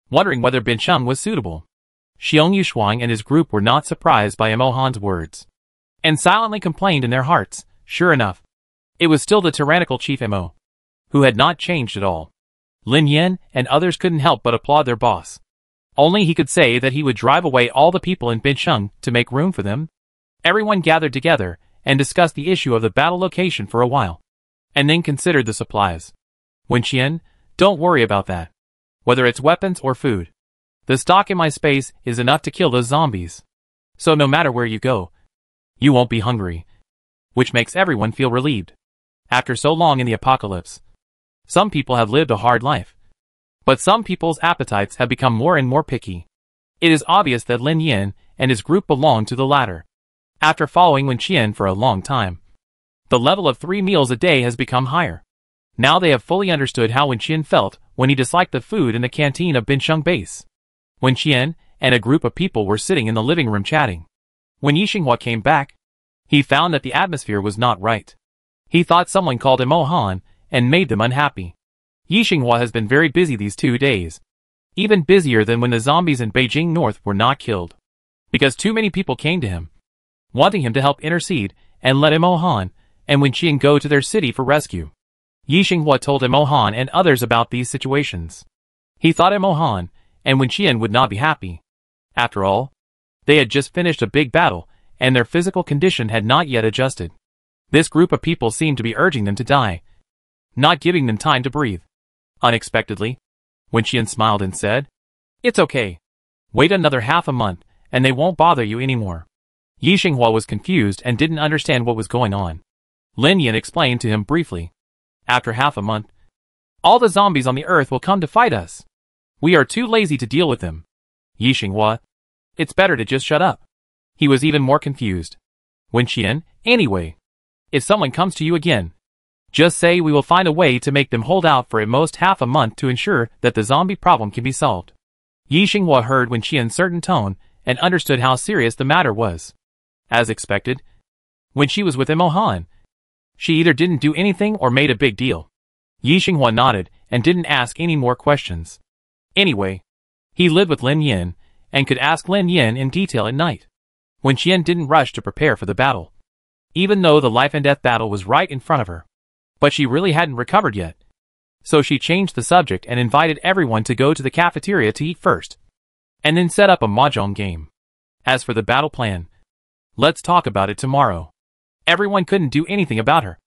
wondering whether Bincheng was suitable. Xiong Yushuang and his group were not surprised by Imo Han's words, and silently complained in their hearts. Sure enough, it was still the tyrannical Chief Imo, who had not changed at all. Lin Yin and others couldn't help but applaud their boss. Only he could say that he would drive away all the people in Bincheng to make room for them. Everyone gathered together and discussed the issue of the battle location for a while, and then considered the supplies. Wen Qian, don't worry about that. Whether it's weapons or food. The stock in my space is enough to kill those zombies. So no matter where you go, you won't be hungry. Which makes everyone feel relieved. After so long in the apocalypse, some people have lived a hard life. But some people's appetites have become more and more picky. It is obvious that Lin Yin and his group belong to the latter. After following Wen Qian for a long time, the level of 3 meals a day has become higher. Now they have fully understood how Wen Qian felt when he disliked the food in the canteen of Bincheng Base. Wen Qian and a group of people were sitting in the living room chatting. When Yixinghua came back, he found that the atmosphere was not right. He thought someone called him Han and made them unhappy. Yixinghua has been very busy these 2 days. Even busier than when the zombies in Beijing North were not killed. Because too many people came to him, wanting him to help intercede and let Han and Wen Qian go to their city for rescue. Yixinghua told Han and others about these situations. He thought Han and Wen Qian would not be happy. After all, they had just finished a big battle, and their physical condition had not yet adjusted. This group of people seemed to be urging them to die, not giving them time to breathe. Unexpectedly, Wen Qian smiled and said, "It's okay. Wait another half a month, and they won't bother you anymore." Yixinghua was confused and didn't understand what was going on. Lin Yin explained to him briefly. After half a month, all the zombies on the earth will come to fight us. We are too lazy to deal with them. Yixinghua, it's better to just shut up. He was even more confused. Wen Qian, anyway, if someone comes to you again, just say we will find a way to make them hold out for at most half a month to ensure that the zombie problem can be solved. Yixinghua heard Wen Qian's certain tone and understood how serious the matter was. As expected, when she was with Han, she either didn't do anything or made a big deal. Yixinghua nodded and didn't ask any more questions. Anyway, he lived with Lin Yin and could ask Lin Yin in detail at night. Wen Qian didn't rush to prepare for the battle, even though the life and death battle was right in front of her. But she really hadn't recovered yet. So she changed the subject and invited everyone to go to the cafeteria to eat first, and then set up a mahjong game. As for the battle plan, let's talk about it tomorrow. Everyone couldn't do anything about her,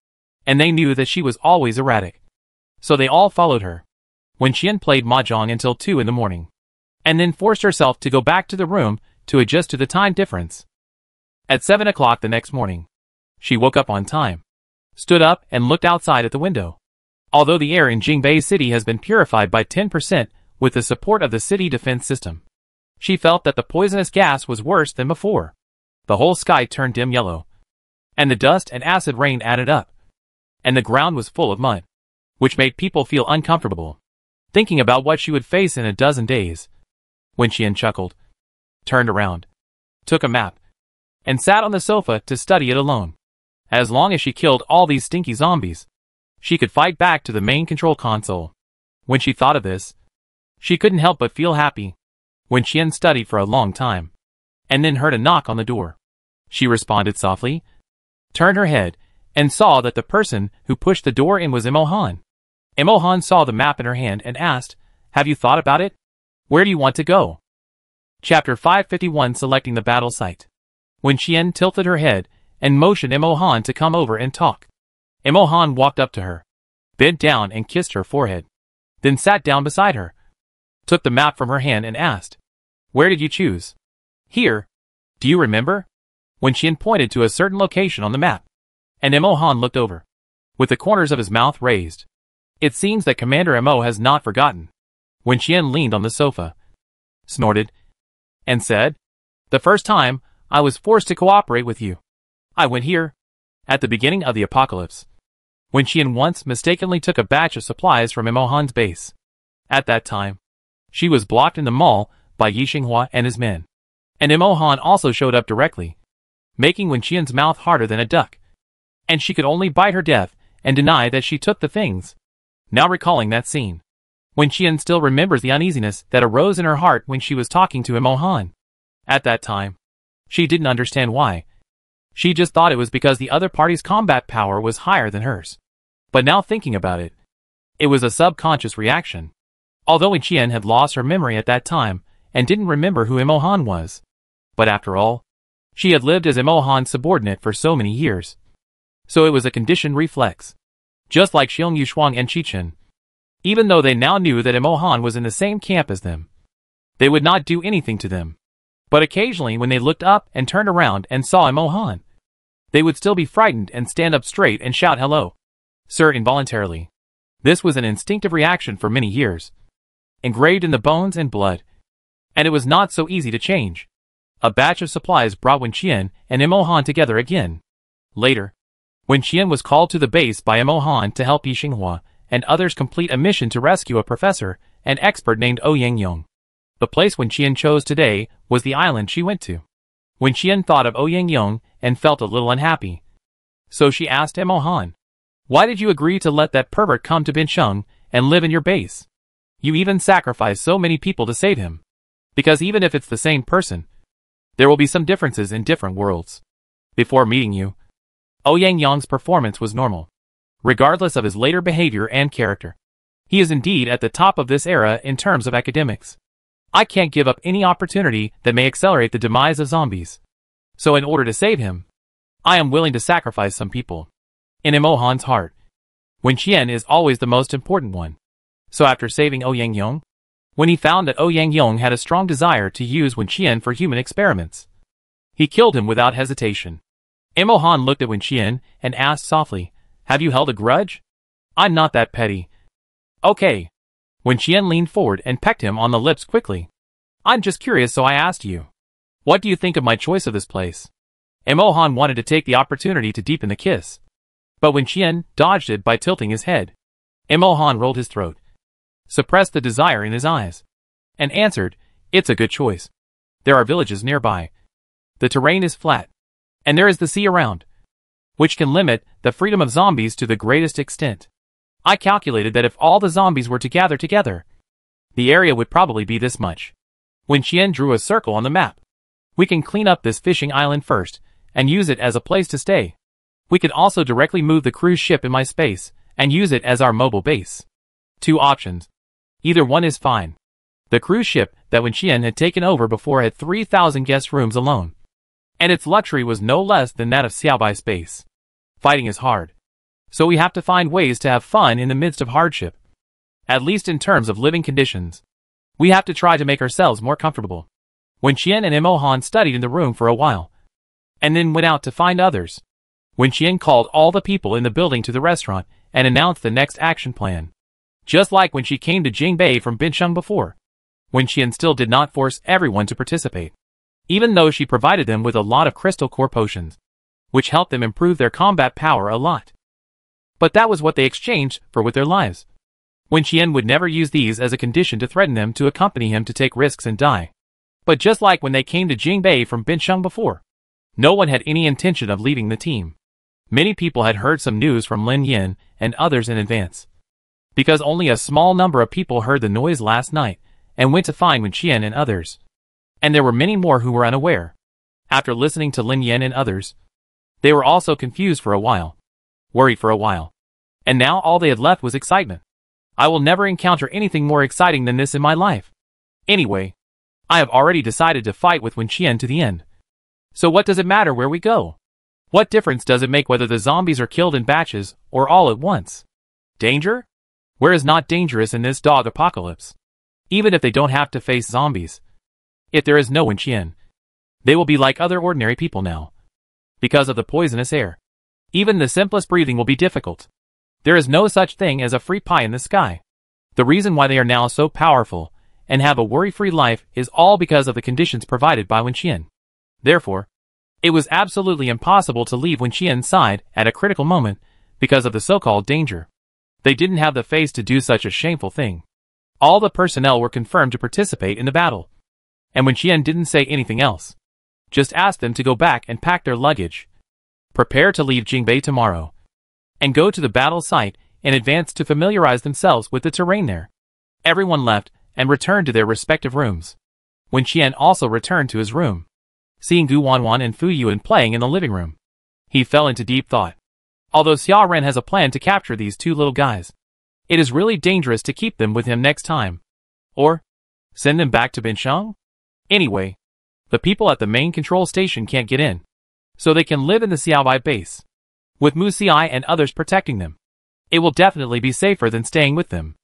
and they knew that she was always erratic. So they all followed her. Wen Qian played mahjong until 2 in the morning, and then forced herself to go back to the room to adjust to the time difference. At 7 o'clock the next morning, she woke up on time, stood up and looked outside at the window. Although the air in Jingbei City has been purified by 10% with the support of the city defense system, she felt that the poisonous gas was worse than before. The whole sky turned dim yellow, and the dust and acid rain added up, and the ground was full of mud, which made people feel uncomfortable, thinking about what she would face in a dozen days. Wen Qian chuckled, turned around, took a map, and sat on the sofa to study it alone. As long as she killed all these stinky zombies, she could fight back to the main control console. When she thought of this, she couldn't help but feel happy. Wen Qian studied for a long time, and then heard a knock on the door. She responded softly, turned her head, and saw that the person who pushed the door in was Han. Han saw the map in her hand and asked, "Have you thought about it? Where do you want to go?" Chapter 551, Selecting the Battle Site. Wen Qian tilted her head and motioned Han to come over and talk. Han walked up to her, bent down and kissed her forehead, then sat down beside her, took the map from her hand and asked, "Where did you choose?" "Here. Do you remember?" Wen Qian pointed to a certain location on the map, and Han looked over, with the corners of his mouth raised. It seems that Commander Mo has not forgotten. Wen Qian leaned on the sofa, snorted, and said, "The first time I was forced to cooperate with you, I went here, at the beginning of the apocalypse." Wen Qian once mistakenly took a batch of supplies from Han's base. At that time, she was blocked in the mall by Yixinghua and his men, and Han also showed up directly, making Wen Qian's mouth harder than a duck, and she could only bite her death and deny that she took the things. Now recalling that scene, Wen Qian still remembers the uneasiness that arose in her heart when she was talking to Han. At that time, she didn't understand why. She just thought it was because the other party's combat power was higher than hers. But now thinking about it, it was a subconscious reaction. Although Wen Qian had lost her memory at that time, and didn't remember who Imohan was. But after all, she had lived as Imohan's subordinate for so many years. So it was a conditioned reflex. Just like Xiong Yushuang and Chichen. Even though they now knew that Imohan was in the same camp as them, they would not do anything to them. But occasionally when they looked up and turned around and saw Imohan, they would still be frightened and stand up straight and shout hello, sir, involuntarily. This was an instinctive reaction for many years, engraved in the bones and blood. And it was not so easy to change. A batch of supplies brought Wen Qian and Imohan together again. Later, when Qian was called to the base by Imohan to help Yi Xinghua and others complete a mission to rescue a professor, an expert named Ouyang Yong. The place Wen Qian chose today was the island she went to. Wen Qian thought of Ouyang Yong and felt a little unhappy. So she asked Imohan, "Why did you agree to let that pervert come to Binsheng and live in your base? You even sacrificed so many people to save him. Because even if it's the same person, there will be some differences in different worlds. Before meeting you, Ouyang Yong's performance was normal, regardless of his later behavior and character. He is indeed at the top of this era in terms of academics. I can't give up any opportunity that may accelerate the demise of zombies. So in order to save him, I am willing to sacrifice some people." In Imohan's heart, Wen Qian is always the most important one. So after saving Ouyang Yong, when he found that Ouyang Yong had a strong desire to use Wen Qian for human experiments, he killed him without hesitation. Imohan looked at Wen Qian and asked softly, "Have you held a grudge? I'm not that petty." "Okay." Wen Qian leaned forward and pecked him on the lips quickly. "I'm just curious, so I asked you. What do you think of my choice of this place?" Imohan wanted to take the opportunity to deepen the kiss, but Wen Qian dodged it by tilting his head. Imohan rolled his throat, suppressed the desire in his eyes, and answered, "It's a good choice. There are villages nearby. The terrain is flat, and there is the sea around, which can limit the freedom of zombies to the greatest extent. I calculated that if all the zombies were to gather together, the area would probably be this much." Wen Qian drew a circle on the map. "We can clean up this fishing island first, and use it as a place to stay. We can also directly move the cruise ship in my space, and use it as our mobile base. 2 options. Either one is fine." The cruise ship that Wen Qian had taken over before had 3,000 guest rooms alone, and its luxury was no less than that of Xiaobai space. Fighting is hard, so we have to find ways to have fun in the midst of hardship. At least in terms of living conditions. We have to try to make ourselves more comfortable. Wen Qian and Imohan studied in the room for a while, and then went out to find others. Wen Qian called all the people in the building to the restaurant and announced the next action plan. Just like when she came to Jingbei from Binsheng before, Wen Qian still did not force everyone to participate, even though she provided them with a lot of crystal core potions, which helped them improve their combat power a lot. But that was what they exchanged for with their lives. Wen Qian would never use these as a condition to threaten them to accompany him to take risks and die. But just like when they came to Jingbei from Binsheng before, no one had any intention of leaving the team. Many people had heard some news from Lin Yin and others in advance, because only a small number of people heard the noise last night and went to find Wen Qian and others. And there were many more who were unaware. After listening to Lin Yin and others, they were also confused for a while, worried for a while, and now all they had left was excitement. I will never encounter anything more exciting than this in my life. Anyway, I have already decided to fight with Wen Qian to the end. So what does it matter where we go? What difference does it make whether the zombies are killed in batches or all at once? Danger? Where is not dangerous in this dog apocalypse? Even if they don't have to face zombies. If there is no Wen Qian, they will be like other ordinary people now. Because of the poisonous air, even the simplest breathing will be difficult. There is no such thing as a free pie in the sky. The reason why they are now so powerful and have a worry-free life is all because of the conditions provided by Wen Qian. Therefore, it was absolutely impossible to leave Wen Qian's side at a critical moment because of the so-called danger. They didn't have the face to do such a shameful thing. All the personnel were confirmed to participate in the battle, and Wen Qian didn't say anything else. Just asked them to go back and pack their luggage, prepare to leave Jingbei tomorrow, and go to the battle site in advance to familiarize themselves with the terrain there. Everyone left and returned to their respective rooms. Wen Qian also returned to his room, seeing Gu Wanwan and Fu Yuan playing in the living room. He fell into deep thought. Although Xia Ren has a plan to capture these 2 little guys, it is really dangerous to keep them with him next time. Or send them back to Binsheng? Anyway, the people at the main control station can't get in, so they can live in the Xiaobai base, with Mu Xiai and others protecting them. It will definitely be safer than staying with them.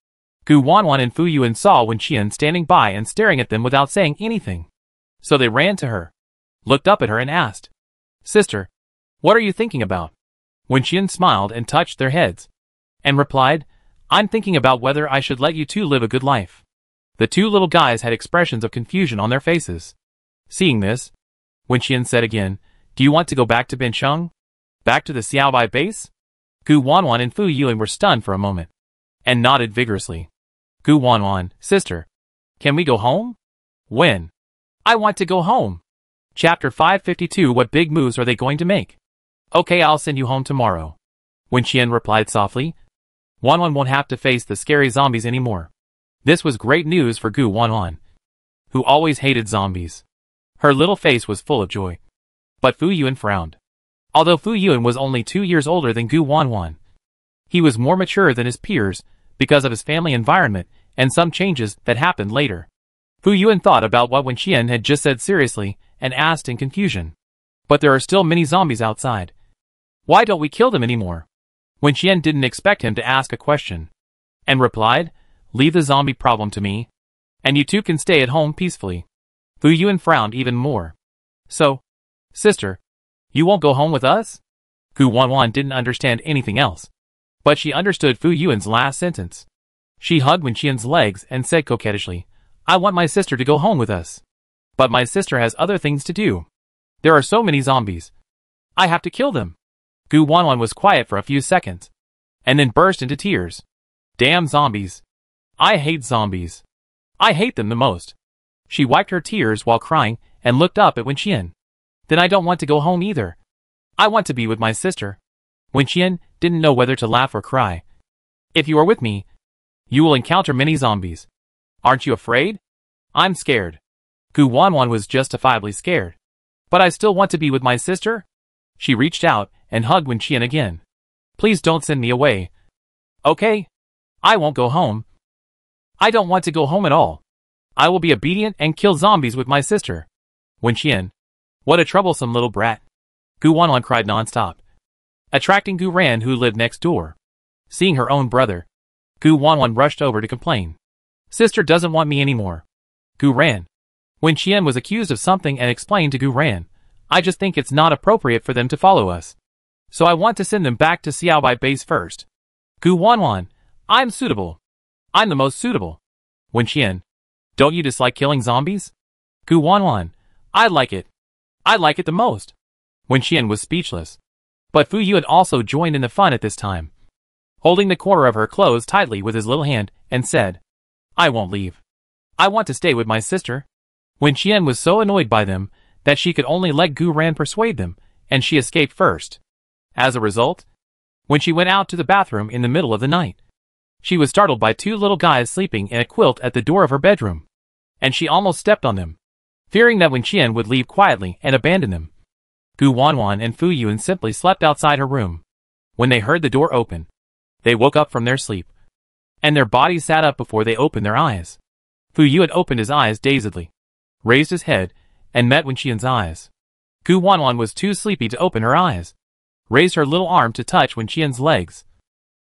Gu Wanwan and Fu Yuan saw Wen Qian standing by and staring at them without saying anything. So they ran to her, looked up at her and asked, "Sister, what are you thinking about?" Wen Qian smiled and touched their heads, and replied, "I'm thinking about whether I should let you two live a good life." The two little guys had expressions of confusion on their faces. Seeing this, Wen Qian said again, "Do you want to go back to Bincheng? Back to the Xiaobai base?" Gu Wanwan and Fu Yuan were stunned for a moment, and nodded vigorously. Gu Wanwan, "Sister, can we go home?" "When?" "I want to go home." Chapter 552. What big moves are they going to make? "Okay, I'll send you home tomorrow," Wen Qian replied softly. Wanwan won't have to face the scary zombies anymore. This was great news for Gu Wanwan, who always hated zombies. Her little face was full of joy. But Fu Yuan frowned. Although Fu Yuan was only 2 years older than Gu Wanwan, he was more mature than his peers because of his family environment and some changes that happened later. Fu Yuan thought about what Wen Qian had just said seriously and asked in confusion. "But there are still many zombies outside. Why don't we kill them anymore?" Wen Qian didn't expect him to ask a question, and replied, "Leave the zombie problem to me, and you two can stay at home peacefully." Fu Yuan frowned even more. "So, sister, you won't go home with us?" Gu Wanwan didn't understand anything else, but she understood Fu Yuan's last sentence. She hugged Wen Qian's legs and said coquettishly, "I want my sister to go home with us. But my sister has other things to do. There are so many zombies. I have to kill them." Gu Wanwan was quiet for a few seconds, and then burst into tears. "Damn zombies. I hate zombies. I hate them the most." She wiped her tears while crying and looked up at Wen Qian. "Then I don't want to go home either. I want to be with my sister." Wen Qian didn't know whether to laugh or cry. "If you are with me, you will encounter many zombies. Aren't you afraid?" "I'm scared." Gu Wanwan was justifiably scared. "But I still want to be with my sister." She reached out and hugged Wen Qian again. "Please don't send me away." "Okay. I won't go home. I don't want to go home at all. I will be obedient and kill zombies with my sister." Wen Qian, what a troublesome little brat. Gu Wanwan cried non-stop, attracting Gu Ran, who lived next door. Seeing her own brother, Gu Wanwan rushed over to complain. "Sister doesn't want me anymore." Gu Ran. Wen Qian was accused of something and explained to Gu Ran, "I just think it's not appropriate for them to follow us. So I want to send them back to Xiaobai base first." Gu Wanwan, "I'm suitable. I'm the most suitable." Wen Qian, "Don't you dislike killing zombies?" Gu Wanwan, "I like it. I like it the most." Wen Qian was speechless. But Fu Yuan also joined in the fun at this time, holding the corner of her clothes tightly with his little hand, and said, "I won't leave. I want to stay with my sister." Wen Qian was so annoyed by them that she could only let Gu Ran persuade them, and she escaped first. As a result, when she went out to the bathroom in the middle of the night, she was startled by 2 little guys sleeping in a quilt at the door of her bedroom, and she almost stepped on them, fearing that Wen Qian would leave quietly and abandon them. Gu Wanwan and Fu Yuan simply slept outside her room. When they heard the door open, they woke up from their sleep, and their bodies sat up before they opened their eyes. Fu Yuan opened his eyes dazedly, raised his head, and met Wen Qian's eyes. Gu Wanwan was too sleepy to open her eyes, raised her little arm to touch Wen Qian's legs,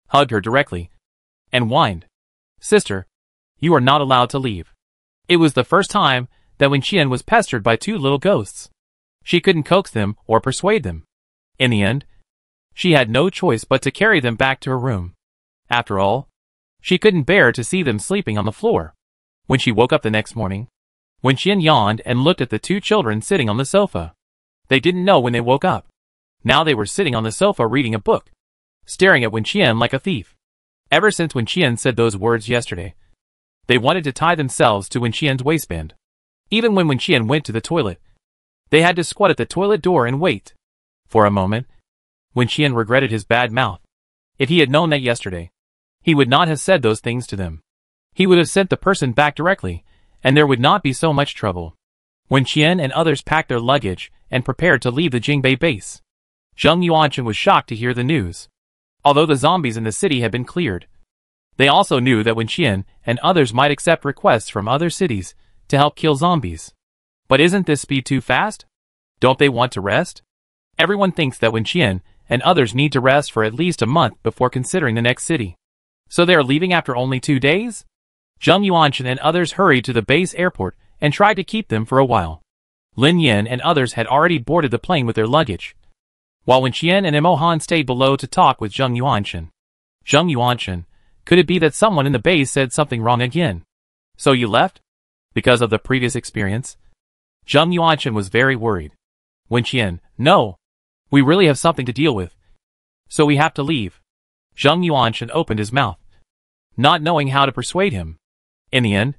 hugged her directly, and whined, "Sister, you are not allowed to leave." It was the first time that Wen Qian was pestered by 2 little ghosts. She couldn't coax them or persuade them. In the end, she had no choice but to carry them back to her room. After all, she couldn't bear to see them sleeping on the floor. When she woke up the next morning, Wen Qian yawned and looked at the 2 children sitting on the sofa. They didn't know when they woke up. Now they were sitting on the sofa reading a book, staring at Wen Qian like a thief. Ever since Wen Qian said those words yesterday, they wanted to tie themselves to Wen Qian's waistband. Even when Wen Qian went to the toilet, they had to squat at the toilet door and wait. For a moment, Wen Qian regretted his bad mouth. If he had known that yesterday, he would not have said those things to them. He would have sent the person back directly, and there would not be so much trouble. Wen Qian and others packed their luggage and prepared to leave the Jingbei base. Zheng Yuanchen was shocked to hear the news. Although the zombies in the city had been cleared, they also knew that Wen Qian and others might accept requests from other cities to help kill zombies. But isn't this speed too fast? Don't they want to rest? Everyone thinks that Wen Qian and others need to rest for at least a month before considering the next city. So they are leaving after only 2 days? Zheng Yuanshan and others hurried to the base airport and tried to keep them for a while. Lin Yin and others had already boarded the plane with their luggage, while Wen Qian and Mo Han stayed below to talk with Zheng Yuanshan. Zheng Yuanshan, could it be that someone in the base said something wrong again? So you left? Because of the previous experience? Zheng Yuanshan was very worried. Wen Qian, no. We really have something to deal with. So we have to leave. Zheng Yuanshan opened his mouth, not knowing how to persuade him. In the end,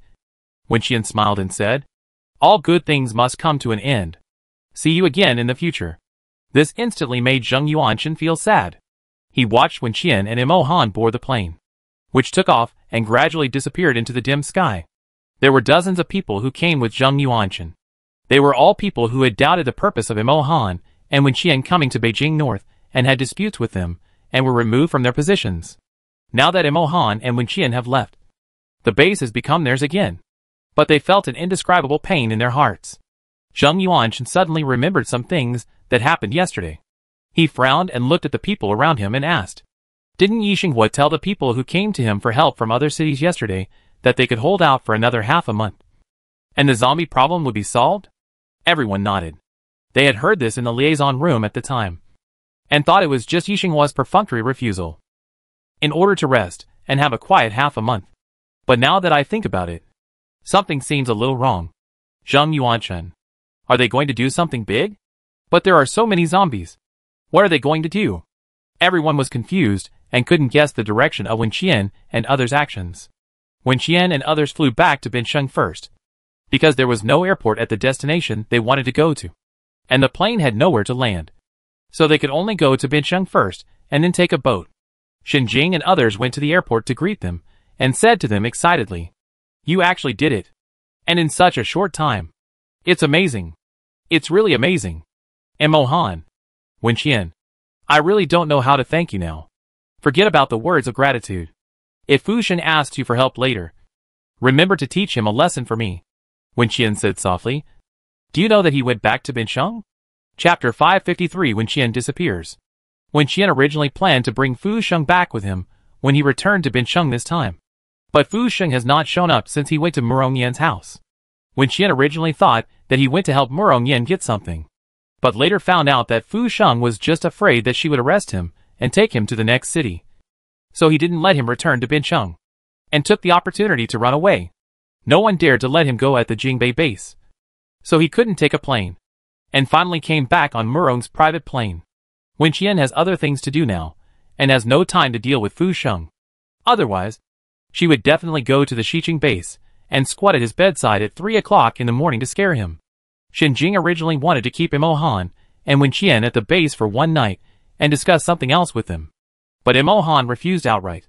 Wen Qian smiled and said, all good things must come to an end. See you again in the future. This instantly made Zheng Yuanshan feel sad. He watched Wen Qian and Mo Han board the plane, which took off and gradually disappeared into the dim sky. There were dozens of people who came with Zheng Yuanshan. They were all people who had doubted the purpose of Mo Han and Wen Qian coming to Beijing North and had disputes with them and were removed from their positions. Now that Mo Han and Wen Qian have left, the base has become theirs again. But they felt an indescribable pain in their hearts. Zheng Yuanshan suddenly remembered some things that happened yesterday. He frowned and looked at the people around him and asked, didn't Yi Xinghua tell the people who came to him for help from other cities yesterday that they could hold out for another half a month, and the zombie problem would be solved? Everyone nodded. They had heard this in the liaison room at the time, and thought it was just Yi Xinghua's perfunctory refusal, in order to rest and have a quiet half a month. But now that I think about it, something seems a little wrong. Zheng Yuanshan, are they going to do something big? But there are so many zombies. What are they going to do? Everyone was confused and couldn't guess the direction of Wen Qian and others' actions. Wen Qian and others flew back to Bincheng first, because there was no airport at the destination they wanted to go to, and the plane had nowhere to land. So they could only go to Bincheng first and then take a boat. Xinjing and others went to the airport to greet them and said to them excitedly, you actually did it. And in such a short time. It's amazing. It's really amazing. Mo Han, Wen Qian, I really don't know how to thank you now. Forget about the words of gratitude. If Fu Shen asks you for help later, remember to teach him a lesson for me. Wen Qian said softly. Do you know that he went back to Bincheng? Chapter 553 Wen Qian disappears. Wen Qian originally planned to bring Fu Sheng back with him when he returned to Bincheng this time. But Fu Sheng has not shown up since he went to Murong Yan's house. Wen Qian originally thought that he went to help Murong Yan get something, but later found out that Fu Sheng was just afraid that she would arrest him and take him to the next city. So he didn't let him return to Bincheng, and took the opportunity to run away. No one dared to let him go at the Jingbei base, so he couldn't take a plane, and finally came back on Murong's private plane. Wen Qian has other things to do now, and has no time to deal with Fu Sheng. Otherwise, she would definitely go to the Xiqing base and squat at his bedside at 3 o'clock in the morning to scare him. Xinjing originally wanted to keep Mo Han and Wen Qian at the base for one night and discuss something else with them. But Mo Han refused outright.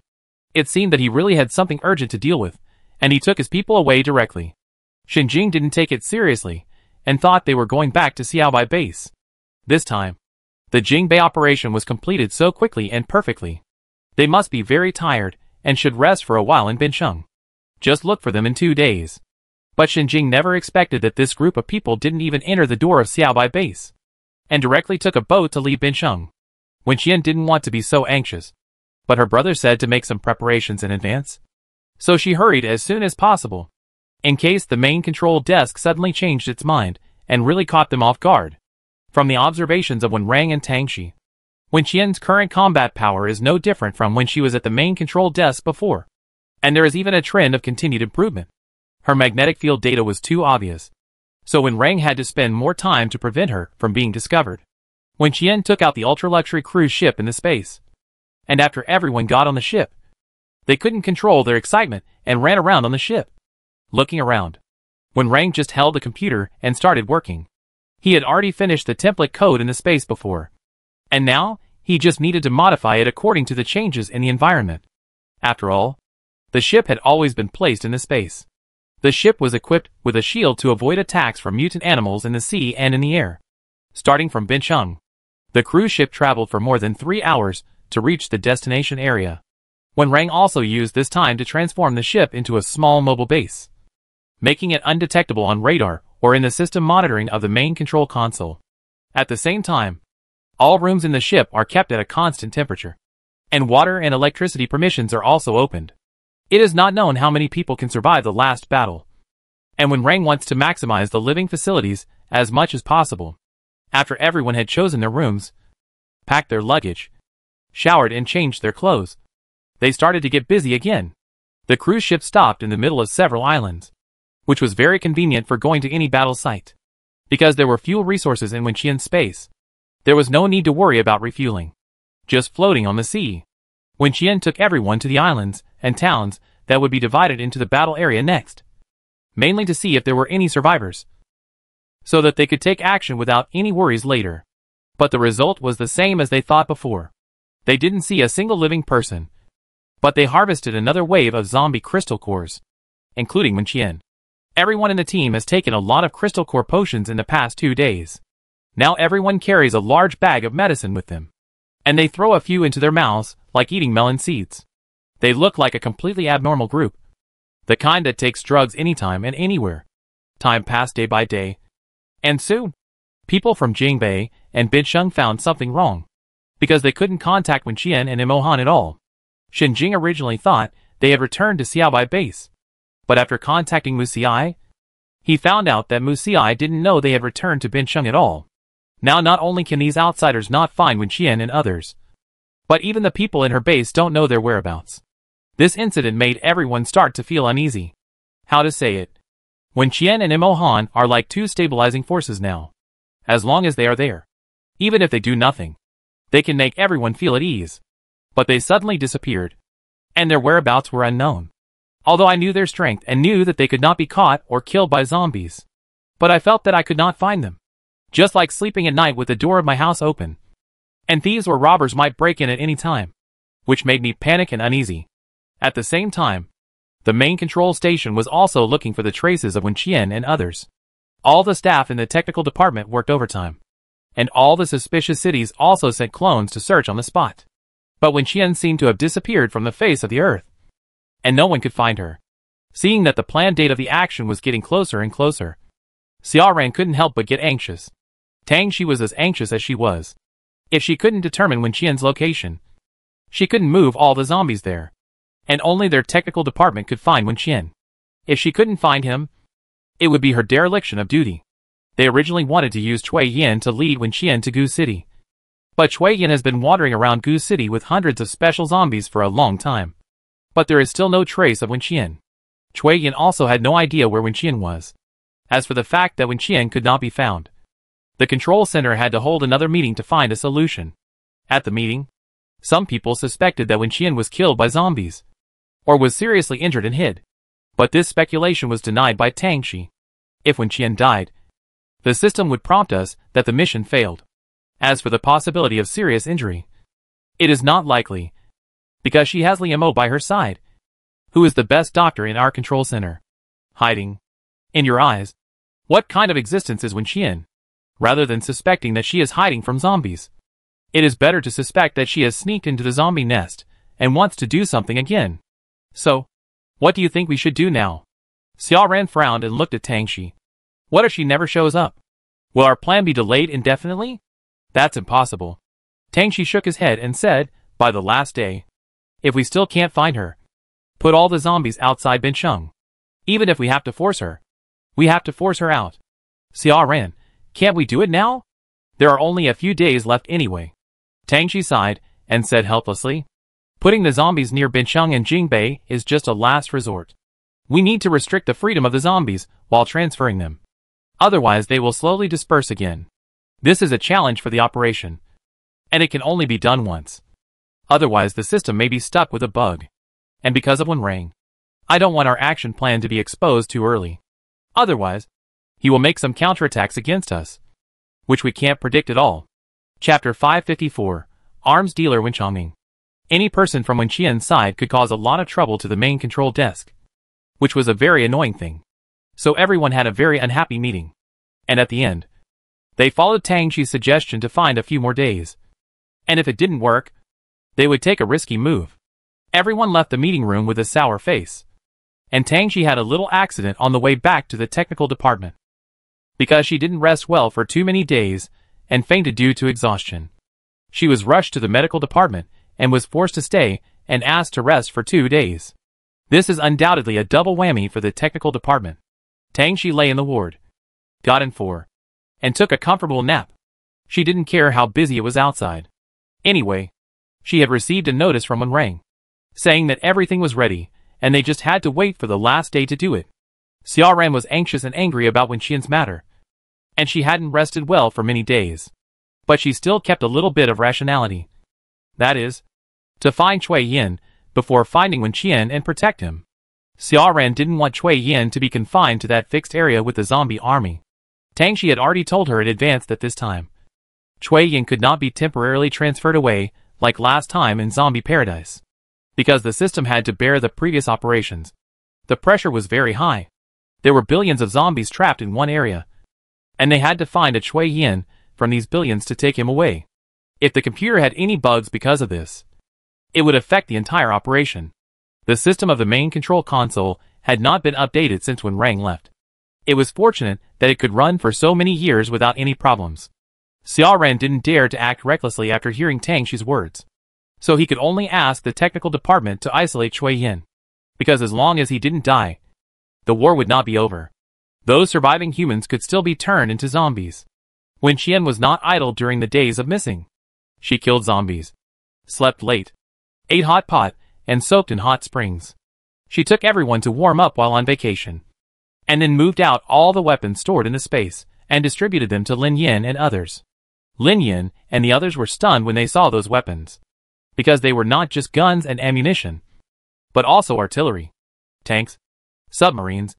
It seemed that he really had something urgent to deal with, and he took his people away directly. Xinjing didn't take it seriously, and thought they were going back to Xiaobai base. This time, the Jingbei operation was completed so quickly and perfectly. They must be very tired, and should rest for a while in Bincheng. Just look for them in 2 days. But Xinjing never expected that this group of people didn't even enter the door of Xiaobai base, and directly took a boat to leave Bincheng. Wen Qian didn't want to be so anxious, but her brother said to make some preparations in advance. So she hurried as soon as possible, in case the main control desk suddenly changed its mind and really caught them off guard. From the observations of Wen Rang and Tang Shi, Wen Qian's current combat power is no different from when she was at the main control desk before, and there is even a trend of continued improvement. Her magnetic field data was too obvious, so Wen Rang had to spend more time to prevent her from being discovered. Wen Qian took out the ultra-luxury cruise ship in the space, and after everyone got on the ship, they couldn't control their excitement and ran around on the ship, looking around. Wen Rang just held the computer and started working. He had already finished the template code in the space before, and now he just needed to modify it according to the changes in the environment. After all, the ship had always been placed in the space. The ship was equipped with a shield to avoid attacks from mutant animals in the sea and in the air. Starting from Bincheng, the cruise ship traveled for more than 3 hours to reach the destination area. Wen Rang also used this time to transform the ship into a small mobile base, making it undetectable on radar or in the system monitoring of the main control console. At the same time, all rooms in the ship are kept at a constant temperature, and water and electricity permissions are also opened. It is not known how many people can survive the last battle, and when Rang wants to maximize the living facilities as much as possible, after everyone had chosen their rooms, packed their luggage, showered and changed their clothes, they started to get busy again. The cruise ship stopped in the middle of several islands, which was very convenient for going to any battle site. Because there were fuel resources in Wenqian's space, there was no need to worry about refueling. Just floating on the sea, Wenqian took everyone to the islands and towns that would be divided into the battle area next, mainly to see if there were any survivors, so that they could take action without any worries later. But the result was the same as they thought before. They didn't see a single living person, but they harvested another wave of zombie crystal cores, including Wenqian. Everyone in the team has taken a lot of crystal core potions in the past 2 days. Now everyone carries a large bag of medicine with them, and they throw a few into their mouths like eating melon seeds. They look like a completely abnormal group, the kind that takes drugs anytime and anywhere. Time passed day by day, and soon, people from Jingbei and Binsheng found something wrong, because they couldn't contact Wenqian and Imohan at all. Shenjing originally thought they had returned to Xiaobai base, but after contacting Musiai, he found out that Musiai didn't know they had returned to Binsheng at all. Now not only can these outsiders not find Wenqian and others, but even the people in her base don't know their whereabouts. This incident made everyone start to feel uneasy. How to say it? Wenqian and Imohan are like two stabilizing forces now. As long as they are there, even if they do nothing, they can make everyone feel at ease. But they suddenly disappeared, and their whereabouts were unknown. Although I knew their strength and knew that they could not be caught or killed by zombies, but I felt that I could not find them. Just like sleeping at night with the door of my house open, and thieves or robbers might break in at any time, which made me panic and uneasy. At the same time, the main control station was also looking for the traces of Wenqian and others. All the staff in the technical department worked overtime, and all the suspicious cities also sent clones to search on the spot. But Wenqian seemed to have disappeared from the face of the earth, and no one could find her. Seeing that the planned date of the action was getting closer and closer, Xiaoran couldn't help but get anxious. Tang Shi was as anxious as she was. If she couldn't determine Wenqian's location, she couldn't move all the zombies there, and only their technical department could find Wenqian. If she couldn't find him, it would be her dereliction of duty. They originally wanted to use Cui Yin to lead Wenqian to Gu City, but Cui Yin has been wandering around Gu City with hundreds of special zombies for a long time. But there is still no trace of Wenqian. Cui Yin also had no idea where Wenqian was. As for the fact that Wenqian could not be found, the control center had to hold another meeting to find a solution. At the meeting, some people suspected that Wenqian was killed by zombies, or was seriously injured and hid. But this speculation was denied by Tang Shi. If Wenqian died, the system would prompt us that the mission failed. As for the possibility of serious injury, it is not likely, because she has Liu Mo by her side, who is the best doctor in our control center. Hiding. In your eyes, what kind of existence is Wenqian? Rather than suspecting that she is hiding from zombies, it is better to suspect that she has sneaked into the zombie nest and wants to do something again. So, what do you think we should do now? Xiaoran frowned and looked at Tang Shi. What if she never shows up? Will our plan be delayed indefinitely? That's impossible. Tang Shi shook his head and said, by the last day, if we still can't find her, put all the zombies outside Binsheng. Even if we have to force her, we have to force her out. Xiaoran, can't we do it now? There are only a few days left anyway. Tang Shi sighed and said helplessly, putting the zombies near Binsheng and Jingbei is just a last resort. We need to restrict the freedom of the zombies while transferring them. Otherwise they will slowly disperse again. This is a challenge for the operation, and it can only be done once. Otherwise the system may be stuck with a bug. And because of Wenrang, I don't want our action plan to be exposed too early. Otherwise, he will make some counterattacks against us, which we can't predict at all. Chapter 554, Arms Dealer Wenchongming. Any person from Wenqian's side could cause a lot of trouble to the main control desk, which was a very annoying thing. So everyone had a very unhappy meeting. And at the end, they followed Tang Shi's suggestion to find a few more days. And if it didn't work, they would take a risky move. Everyone left the meeting room with a sour face. And Tang Shi had a little accident on the way back to the technical department. because she didn't rest well for too many days and fainted due to exhaustion. She was rushed to the medical department and was forced to stay and asked to rest for 2 days. This is undoubtedly a double whammy for the technical department. Tang Shi lay in the ward, got in for, and took a comfortable nap. She didn't care how busy it was outside. Anyway, she had received a notice from Wen Rang, saying that everything was ready, and they just had to wait for the last day to do it. Xiaoran was anxious and angry about Wen Qian's matter, and she hadn't rested well for many days. But she still kept a little bit of rationality. That is, to find Cui Yin before finding Wen Qian and protect him. Xiaoran didn't want Cui Yin to be confined to that fixed area with the zombie army. Tang Shi had already told her in advance that this time, Cui Yin could not be temporarily transferred away like last time in Zombie Paradise, because the system had to bear the previous operations. The pressure was very high. There were billions of zombies trapped in one area, and they had to find a Cui Yin from these billions to take him away. If the computer had any bugs because of this, it would affect the entire operation. The system of the main control console had not been updated since Wen Rang left. It was fortunate that it could run for so many years without any problems. Xiaoran didn't dare to act recklessly after hearing Tang Shi's words, so he could only ask the technical department to isolate Cui Yin, because as long as he didn't die, the war would not be over. Those surviving humans could still be turned into zombies. Wen Qian was not idle during the days of missing. She killed zombies, slept late, ate hot pot, and soaked in hot springs. She took everyone to warm up while on vacation, and then moved out all the weapons stored in the space and distributed them to Lin Yin and others. Lin Yin and the others were stunned when they saw those weapons, because they were not just guns and ammunition, but also artillery, tanks, submarines,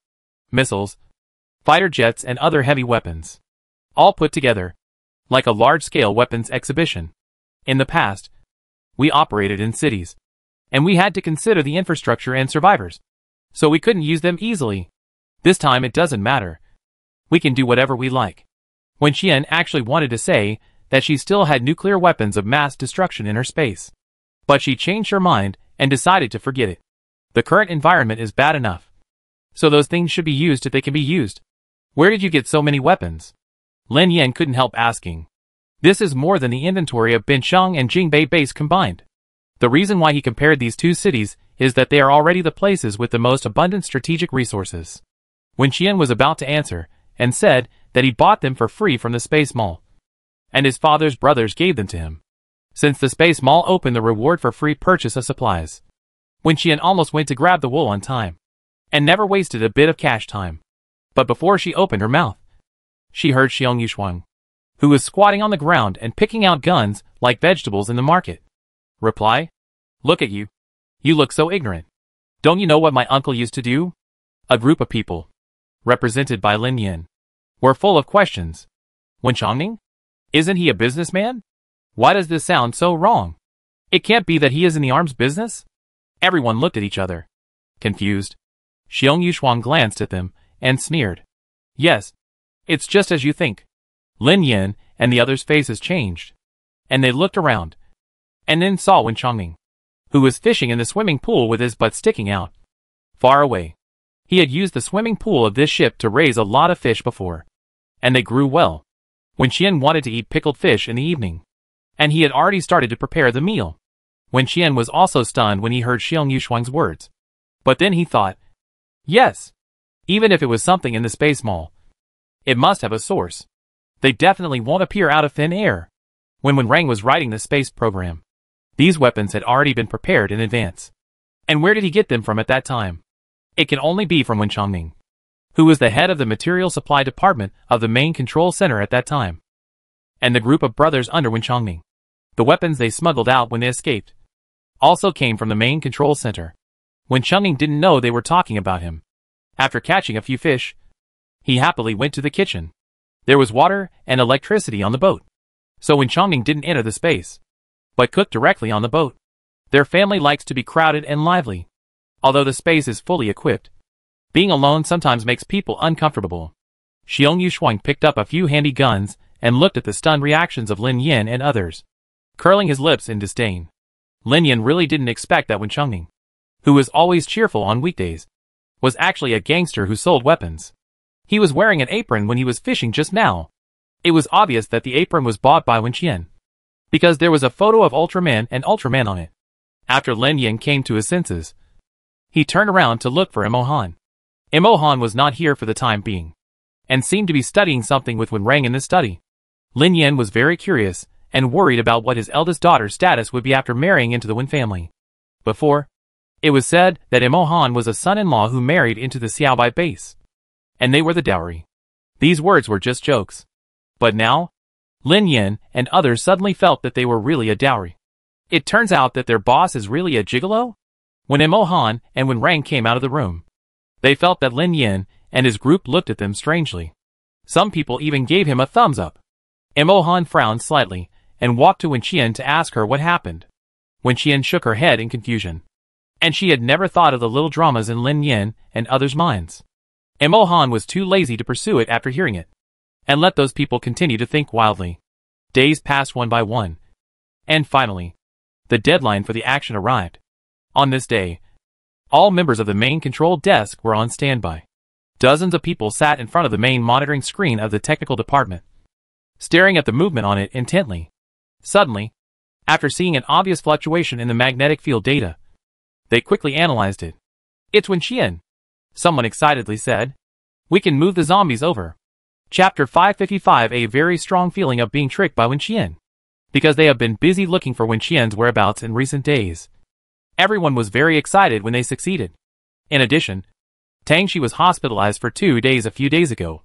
missiles, fighter jets and other heavy weapons, all put together, like a large-scale weapons exhibition. In the past, we operated in cities, and we had to consider the infrastructure and survivors, so we couldn't use them easily. This time it doesn't matter. We can do whatever we like. Wen Qian actually wanted to say that she still had nuclear weapons of mass destruction in her space, but she changed her mind and decided to forget it. The current environment is bad enough, so those things should be used if they can be used. Where did you get so many weapons? Lin Yin couldn't help asking. This is more than the inventory of Bincheng and Jingbei base combined. The reason why he compared these two cities is that they are already the places with the most abundant strategic resources. Wen Qian was about to answer, and said that he bought them for free from the Space Mall, and his father's brothers gave them to him. Since the Space Mall opened the reward for free purchase of supplies, Wen Qian almost went to grab the wool on time, and never wasted a bit of cash time. But before she opened her mouth, she heard Xiong Yushuang, who was squatting on the ground and picking out guns like vegetables in the market, reply, "Look at you. You look so ignorant. Don't you know what my uncle used to do?" A group of people, represented by Lin Yin, were full of questions. Wen Chongning? Isn't he a businessman? Why does this sound so wrong? It can't be that he is in the arms business? Everyone looked at each other, confused. Xiong Yushuang glanced at them and sneered. Yes, it's just as you think. Lin Yin and the others' faces changed, and they looked around, and then saw Wen Chongning, who was fishing in the swimming pool with his butt sticking out, far away. He had used the swimming pool of this ship to raise a lot of fish before, and they grew well. Wen Qian wanted to eat pickled fish in the evening, and he had already started to prepare the meal. Wen Qian was also stunned when he heard Xiong Yushuang's words. But then he thought, yes, even if it was something in the Space Mall, it must have a source. They definitely won't appear out of thin air. When Wen Rang was writing the space program, these weapons had already been prepared in advance. And where did he get them from at that time? It can only be from Wen Chongning, who was the head of the material supply department of the main control center at that time, and the group of brothers under Wen Chongning. The weapons they smuggled out when they escaped also came from the main control center. Wen Chongning didn't know they were talking about him. After catching a few fish, he happily went to the kitchen. There was water and electricity on the boat, so Wen Chongning didn't enter the space, but cooked directly on the boat. Their family likes to be crowded and lively, although the space is fully equipped. Being alone sometimes makes people uncomfortable. Xiong Yushuang picked up a few handy guns and looked at the stunned reactions of Lin Yin and others, curling his lips in disdain. Lin Yin really didn't expect that Wen Chongning, who was always cheerful on weekdays, was actually a gangster who sold weapons. He was wearing an apron when he was fishing just now. It was obvious that the apron was bought by Wen Qian, because there was a photo of Ultraman and Ultraman on it. After Lin Yin came to his senses, he turned around to look for Imohan. Imohan was not here for the time being, and seemed to be studying something with Wen Rang in the study. Lin Yin was very curious, and worried about what his eldest daughter's status would be after marrying into the Wen family. Before, it was said that Imohan was a son-in-law who married into the Xiaobai base, and they were the dowry. These words were just jokes. But now, Lin Yin and others suddenly felt that they were really a dowry. It turns out that their boss is really a gigolo? When Imohan and Wen Rang came out of the room, they felt that Lin Yin and his group looked at them strangely. Some people even gave him a thumbs up. Imohan frowned slightly and walked to Wen Qian to ask her what happened. Wen Qian shook her head in confusion, and she had never thought of the little dramas in Lin Yin and others' minds. Imohan was too lazy to pursue it after hearing it, and let those people continue to think wildly. Days passed one by one, and finally, the deadline for the action arrived. On this day, all members of the main control desk were on standby. Dozens of people sat in front of the main monitoring screen of the technical department, staring at the movement on it intently. Suddenly, after seeing an obvious fluctuation in the magnetic field data, they quickly analyzed it. "It's Wen Qian," someone excitedly said. "We can move the zombies over." Chapter 555. A very strong feeling of being tricked by Wen Qian, because they have been busy looking for Wen Qian's whereabouts in recent days. Everyone was very excited when they succeeded. In addition, Tang Shi was hospitalized for 2 days a few days ago,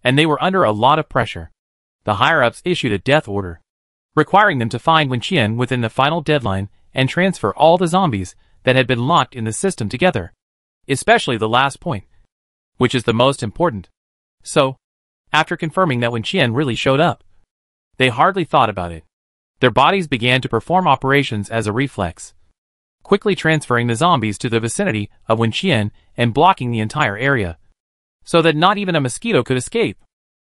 and they were under a lot of pressure. The higher-ups issued a death order, requiring them to find Wen Qian within the final deadline and transfer all the zombies that had been locked in the system together, especially the last point, which is the most important. So, after confirming that Wen Qian really showed up, they hardly thought about it. Their bodies began to perform operations as a reflex, quickly transferring the zombies to the vicinity of Wen Qian and blocking the entire area, so that not even a mosquito could escape.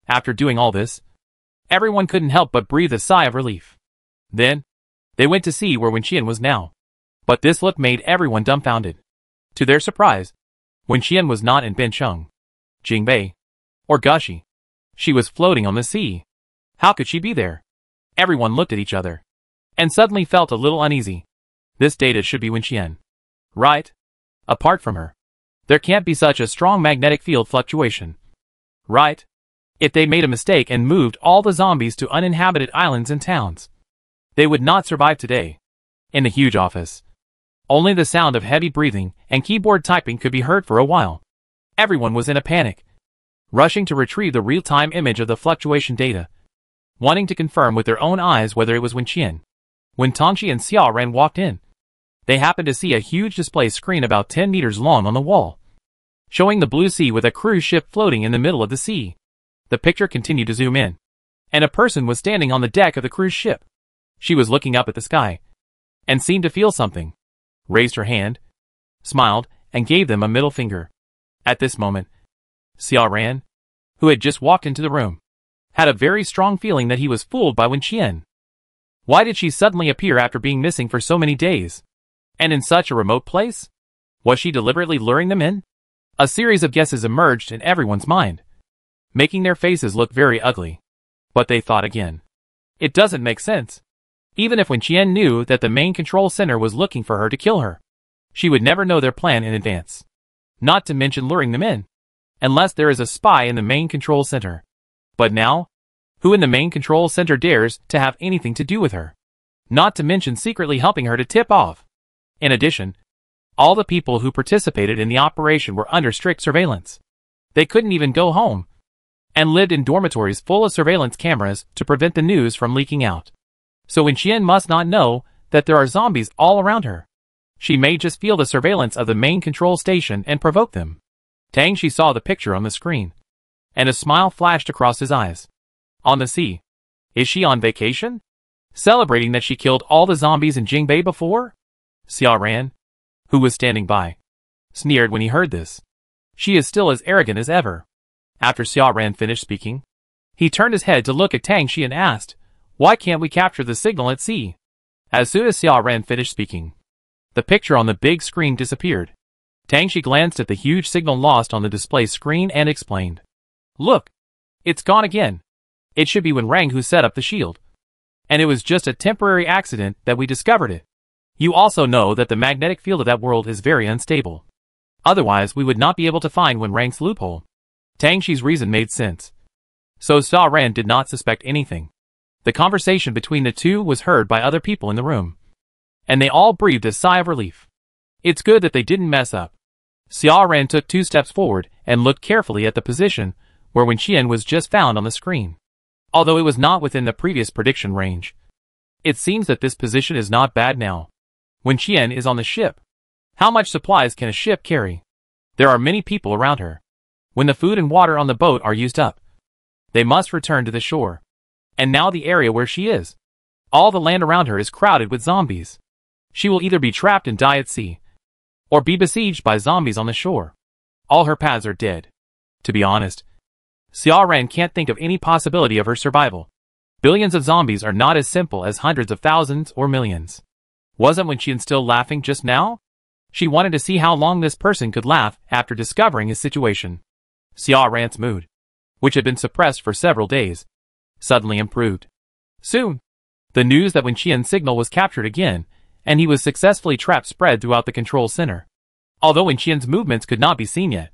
After doing all this, everyone couldn't help but breathe a sigh of relief. Then, they went to see where Wen Qian was now. But this look made everyone dumbfounded. To their surprise, Wen Qian was not in Bencheng, Jingbei, or Gushi. She was floating on the sea. How could she be there? Everyone looked at each other, and suddenly felt a little uneasy. This data should be Wen Qian, right? Apart from her, there can't be such a strong magnetic field fluctuation, right? If they made a mistake and moved all the zombies to uninhabited islands and towns, they would not survive today. In the huge office, only the sound of heavy breathing and keyboard typing could be heard for a while. Everyone was in a panic, rushing to retrieve the real-time image of the fluctuation data, wanting to confirm with their own eyes whether it was Wen Qian. When Tongxi and Xiao Ran walked in, they happened to see a huge display screen about 10 meters long on the wall, showing the blue sea with a cruise ship floating in the middle of the sea. The picture continued to zoom in, and a person was standing on the deck of the cruise ship. She was looking up at the sky, and seemed to feel something, raised her hand, smiled, and gave them a middle finger. At this moment, Xiao Ran, who had just walked into the room, had a very strong feeling that he was fooled by Wen Qian. Why did she suddenly appear after being missing for so many days? And in such a remote place? Was she deliberately luring them in? A series of guesses emerged in everyone's mind, making their faces look very ugly. But they thought again. It doesn't make sense. Even if Wen Qian knew that the main control center was looking for her to kill her, she would never know their plan in advance. Not to mention luring them in, unless there is a spy in the main control center. But now, who in the main control center dares to have anything to do with her? Not to mention secretly helping her to tip off. In addition, all the people who participated in the operation were under strict surveillance. They couldn't even go home, and lived in dormitories full of surveillance cameras to prevent the news from leaking out. So Wen Qian must not know that there are zombies all around her. She may just feel the surveillance of the main control station and provoke them. Tang Shi saw the picture on the screen, and a smile flashed across his eyes. On the sea. Is she on vacation? Celebrating that she killed all the zombies in Jingbei before? Xiao Ran, who was standing by, sneered when he heard this. She is still as arrogant as ever. After Xiao Ran finished speaking, he turned his head to look at Tang Shi and asked, "Why can't we capture the signal at sea?" As soon as Xiao Ran finished speaking, the picture on the big screen disappeared. Tang Shi glanced at the huge signal lost on the display screen and explained, Look! It's gone again. It should be when Rang who set up the shield. And it was just a temporary accident that we discovered it. You also know that the magnetic field of that world is very unstable. Otherwise we would not be able to find when Rang's loophole. Tang Shi's reason made sense. So Xia Ran did not suspect anything. The conversation between the two was heard by other people in the room. And they all breathed a sigh of relief. It's good that they didn't mess up. Xia Ran took 2 steps forward and looked carefully at the position where Wen Qian was just found on the screen. Although it was not within the previous prediction range. It seems that this position is not bad now. Wen Qian is on the ship. How much supplies can a ship carry? There are many people around her. When the food and water on the boat are used up, they must return to the shore. And now the area where she is. All the land around her is crowded with zombies. She will either be trapped and die at sea, or be besieged by zombies on the shore. All her paths are dead. To be honest, Xia Ran can't think of any possibility of her survival. Billions of zombies are not as simple as hundreds of thousands or millions. Wasn't Wen Qian still laughing just now? She wanted to see how long this person could laugh after discovering his situation. Xia Ran's mood, which had been suppressed for several days, suddenly improved. Soon, the news that Wen Qian's signal was captured again, and he was successfully trapped spread throughout the control center. Although Wen Qian's movements could not be seen yet,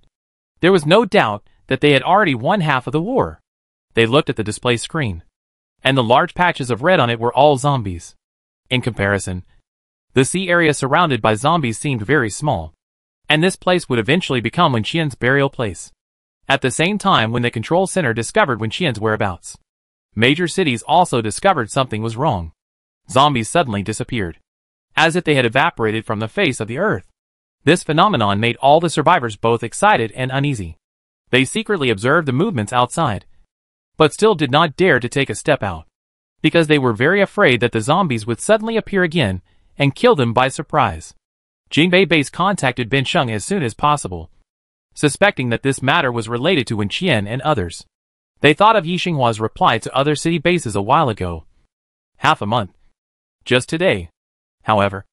there was no doubt that they had already won half of the war. They looked at the display screen, and the large patches of red on it were all zombies. In comparison, the sea area surrounded by zombies seemed very small, and this place would eventually become Wen Qian's burial place. At the same time when the control center discovered Wen Qian's whereabouts, major cities also discovered something was wrong. Zombies suddenly disappeared, as if they had evaporated from the face of the earth. This phenomenon made all the survivors both excited and uneasy. They secretly observed the movements outside, but still did not dare to take a step out, because they were very afraid that the zombies would suddenly appear again and kill them by surprise. Jingbei Base contacted Ben Sheng as soon as possible, suspecting that this matter was related to Wen Qian and others. They thought of Yi Xinghua's reply to other city bases a while ago. Half a month. Just today. However,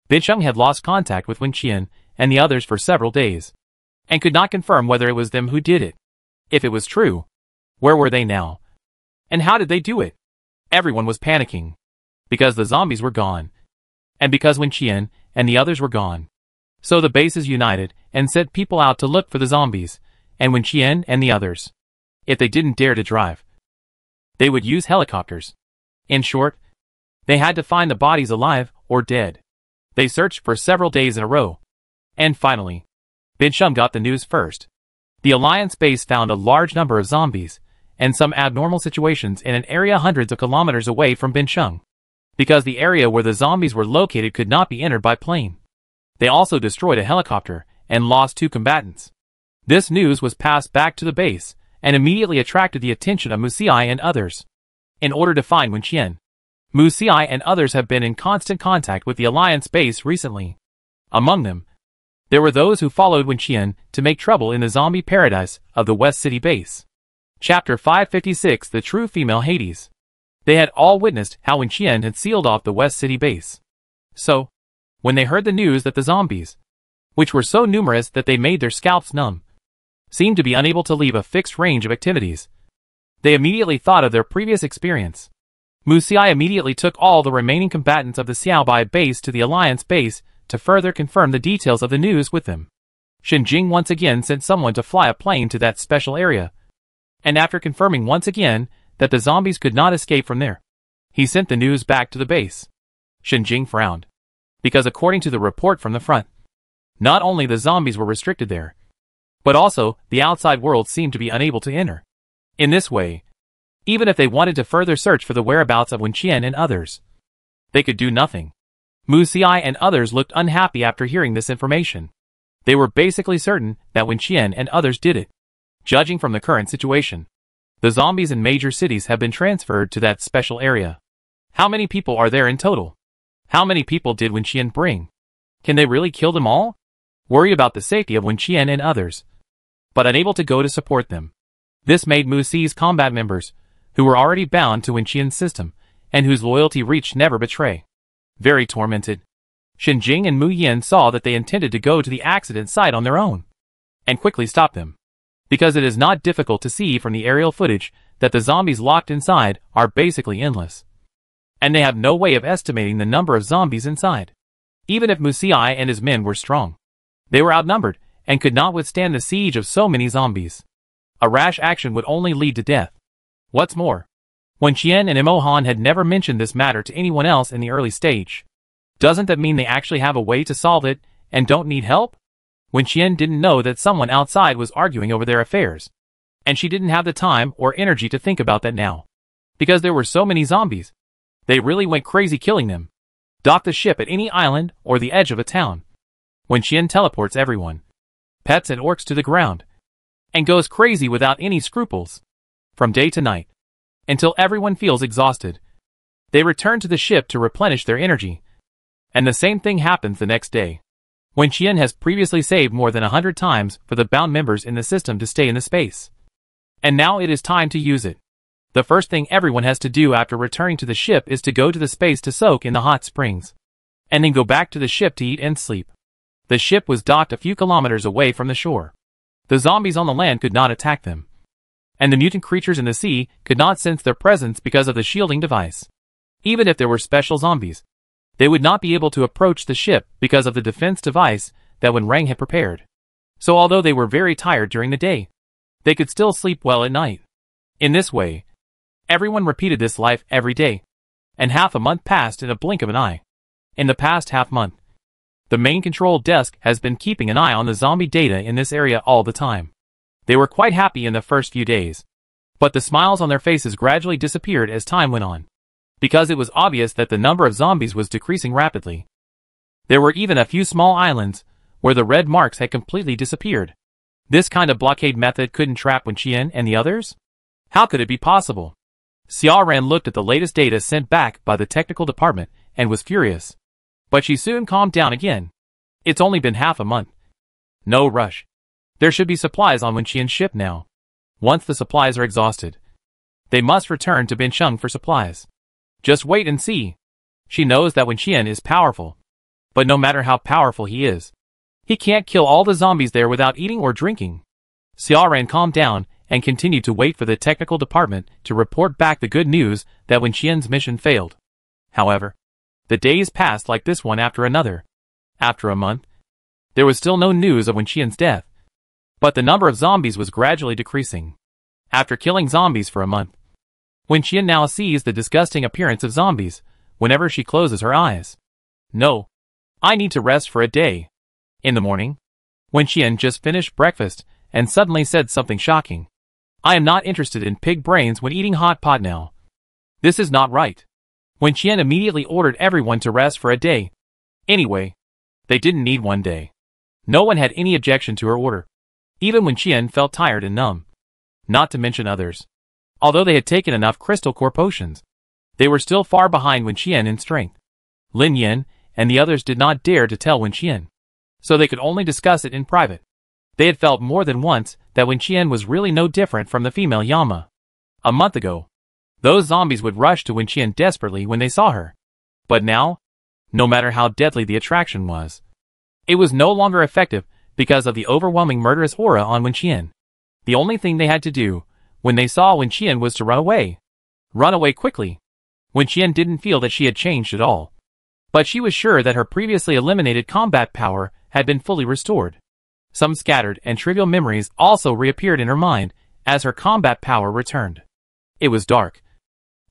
Ben Sheng had lost contact with Wen Qian and the others for several days, and could not confirm whether it was them who did it. If it was true, where were they now? And how did they do it? Everyone was panicking, because the zombies were gone, and because Wen Qian and the others were gone. So the bases united and sent people out to look for the zombies, and Wen Qian and the others. If they didn't dare to drive, they would use helicopters. In short, they had to find the bodies alive or dead. They searched for several days in a row. And finally, Ben Sheng got the news first. The Alliance base found a large number of zombies, and some abnormal situations in an area hundreds of kilometers away from Ben Sheng, because the area where the zombies were located could not be entered by plane. They also destroyed a helicopter and lost 2 combatants. This news was passed back to the base, and immediately attracted the attention of Mu Xi and others. In order to find Wen Qian, Mu Xi and others have been in constant contact with the Alliance base recently. Among them, there were those who followed Wen Qian to make trouble in the zombie paradise of the West City base. Chapter 556, The True Female Hades. They had all witnessed how Wen Qian had sealed off the West City base. So, when they heard the news that the zombies, which were so numerous that they made their scalps numb, seemed to be unable to leave a fixed range of activities, they immediately thought of their previous experience. Mu Xi immediately took all the remaining combatants of the Xiaobai base to the Alliance base to further confirm the details of the news with them. Shen Jing once again sent someone to fly a plane to that special area, and after confirming once again that the zombies could not escape from there, he sent the news back to the base. Shen Jing frowned, because according to the report from the front, not only the zombies were restricted there, but also the outside world seemed to be unable to enter. In this way, even if they wanted to further search for the whereabouts of Wen Qian and others, they could do nothing. Mu Xi and others looked unhappy after hearing this information. They were basically certain that Wen Qian and others did it. Judging from the current situation, the zombies in major cities have been transferred to that special area. How many people are there in total? How many people did Wen Qian bring? Can they really kill them all? Worry about the safety of Wen Qian and others, but unable to go to support them. This made Mu Xi's combat members, who were already bound to Wen Qian's system, and whose loyalty reached never betray, very tormented. Shen Jing and Mu Yin saw that they intended to go to the accident site on their own, and quickly stopped them. because it is not difficult to see from the aerial footage that the zombies locked inside are basically endless. And they have no way of estimating the number of zombies inside. Even if Musiai and his men were strong, they were outnumbered and could not withstand the siege of so many zombies. A rash action would only lead to death. What's more, when Qian and Imohan had never mentioned this matter to anyone else in the early stage, doesn't that mean they actually have a way to solve it and don't need help? When Qian didn't know that someone outside was arguing over their affairs, and she didn't have the time or energy to think about that now, because there were so many zombies. They really went crazy killing them. Dock the ship at any island or the edge of a town. When Qian teleports everyone, pets and orcs, to the ground, and goes crazy without any scruples, from day to night, until everyone feels exhausted. They return to the ship to replenish their energy. And the same thing happens the next day, when Qian has previously saved more than 100 times for the bound members in the system to stay in the space. And now it is time to use it. The first thing everyone has to do after returning to the ship is to go to the space to soak in the hot springs, and then go back to the ship to eat and sleep. The ship was docked a few kilometers away from the shore. The zombies on the land could not attack them, and the mutant creatures in the sea could not sense their presence because of the shielding device. Even if there were special zombies, they would not be able to approach the ship because of the defense device that Wen Rang had prepared. So although they were very tired during the day, they could still sleep well at night. In this way, everyone repeated this life every day, and half a month passed in a blink of an eye. In the past half month, the main control desk has been keeping an eye on the zombie data in this area all the time. They were quite happy in the first few days, but the smiles on their faces gradually disappeared as time went on, because it was obvious that the number of zombies was decreasing rapidly. There were even a few small islands where the red marks had completely disappeared. This kind of blockade method couldn't trap Wen Qian and the others? How could it be possible? Xiaoran looked at the latest data sent back by the technical department and was furious. But she soon calmed down again. It's only been half a month. No rush. There should be supplies on Wen Qian's ship now. Once the supplies are exhausted, they must return to Bincheng for supplies. Just wait and see. She knows that Wen Qian is powerful. But no matter how powerful he is, he can't kill all the zombies there without eating or drinking. Xiaoran calmed down and continued to wait for the technical department to report back the good news that Wen Qian's mission failed. However, the days passed like this one after another. After a month, there was still no news of Wen Qian's death. But the number of zombies was gradually decreasing. After killing zombies for a month, Wen Qian now sees the disgusting appearance of zombies whenever she closes her eyes. No, I need to rest for a day. In the morning, Wen Qian just finished breakfast and suddenly said something shocking. I am not interested in pig brains when eating hot pot now. This is not right. Wen Qian immediately ordered everyone to rest for a day. Anyway, they didn't need one day. No one had any objection to her order. Even Wen Qian felt tired and numb. Not to mention others. Although they had taken enough crystal core potions, they were still far behind Wen Qian in strength. Lin Yin and the others did not dare to tell Wen Qian, so they could only discuss it in private. They had felt more than once that Wen Qian was really no different from the female Yama. A month ago, those zombies would rush to Wen Qian desperately when they saw her. But now, no matter how deadly the attraction was, it was no longer effective because of the overwhelming murderous aura on Wen Qian. The only thing they had to do when they saw Wen Qian was to run away. Run away quickly. Wen Qian didn't feel that she had changed at all, but she was sure that her previously eliminated combat power had been fully restored. Some scattered and trivial memories also reappeared in her mind as her combat power returned. It was dark,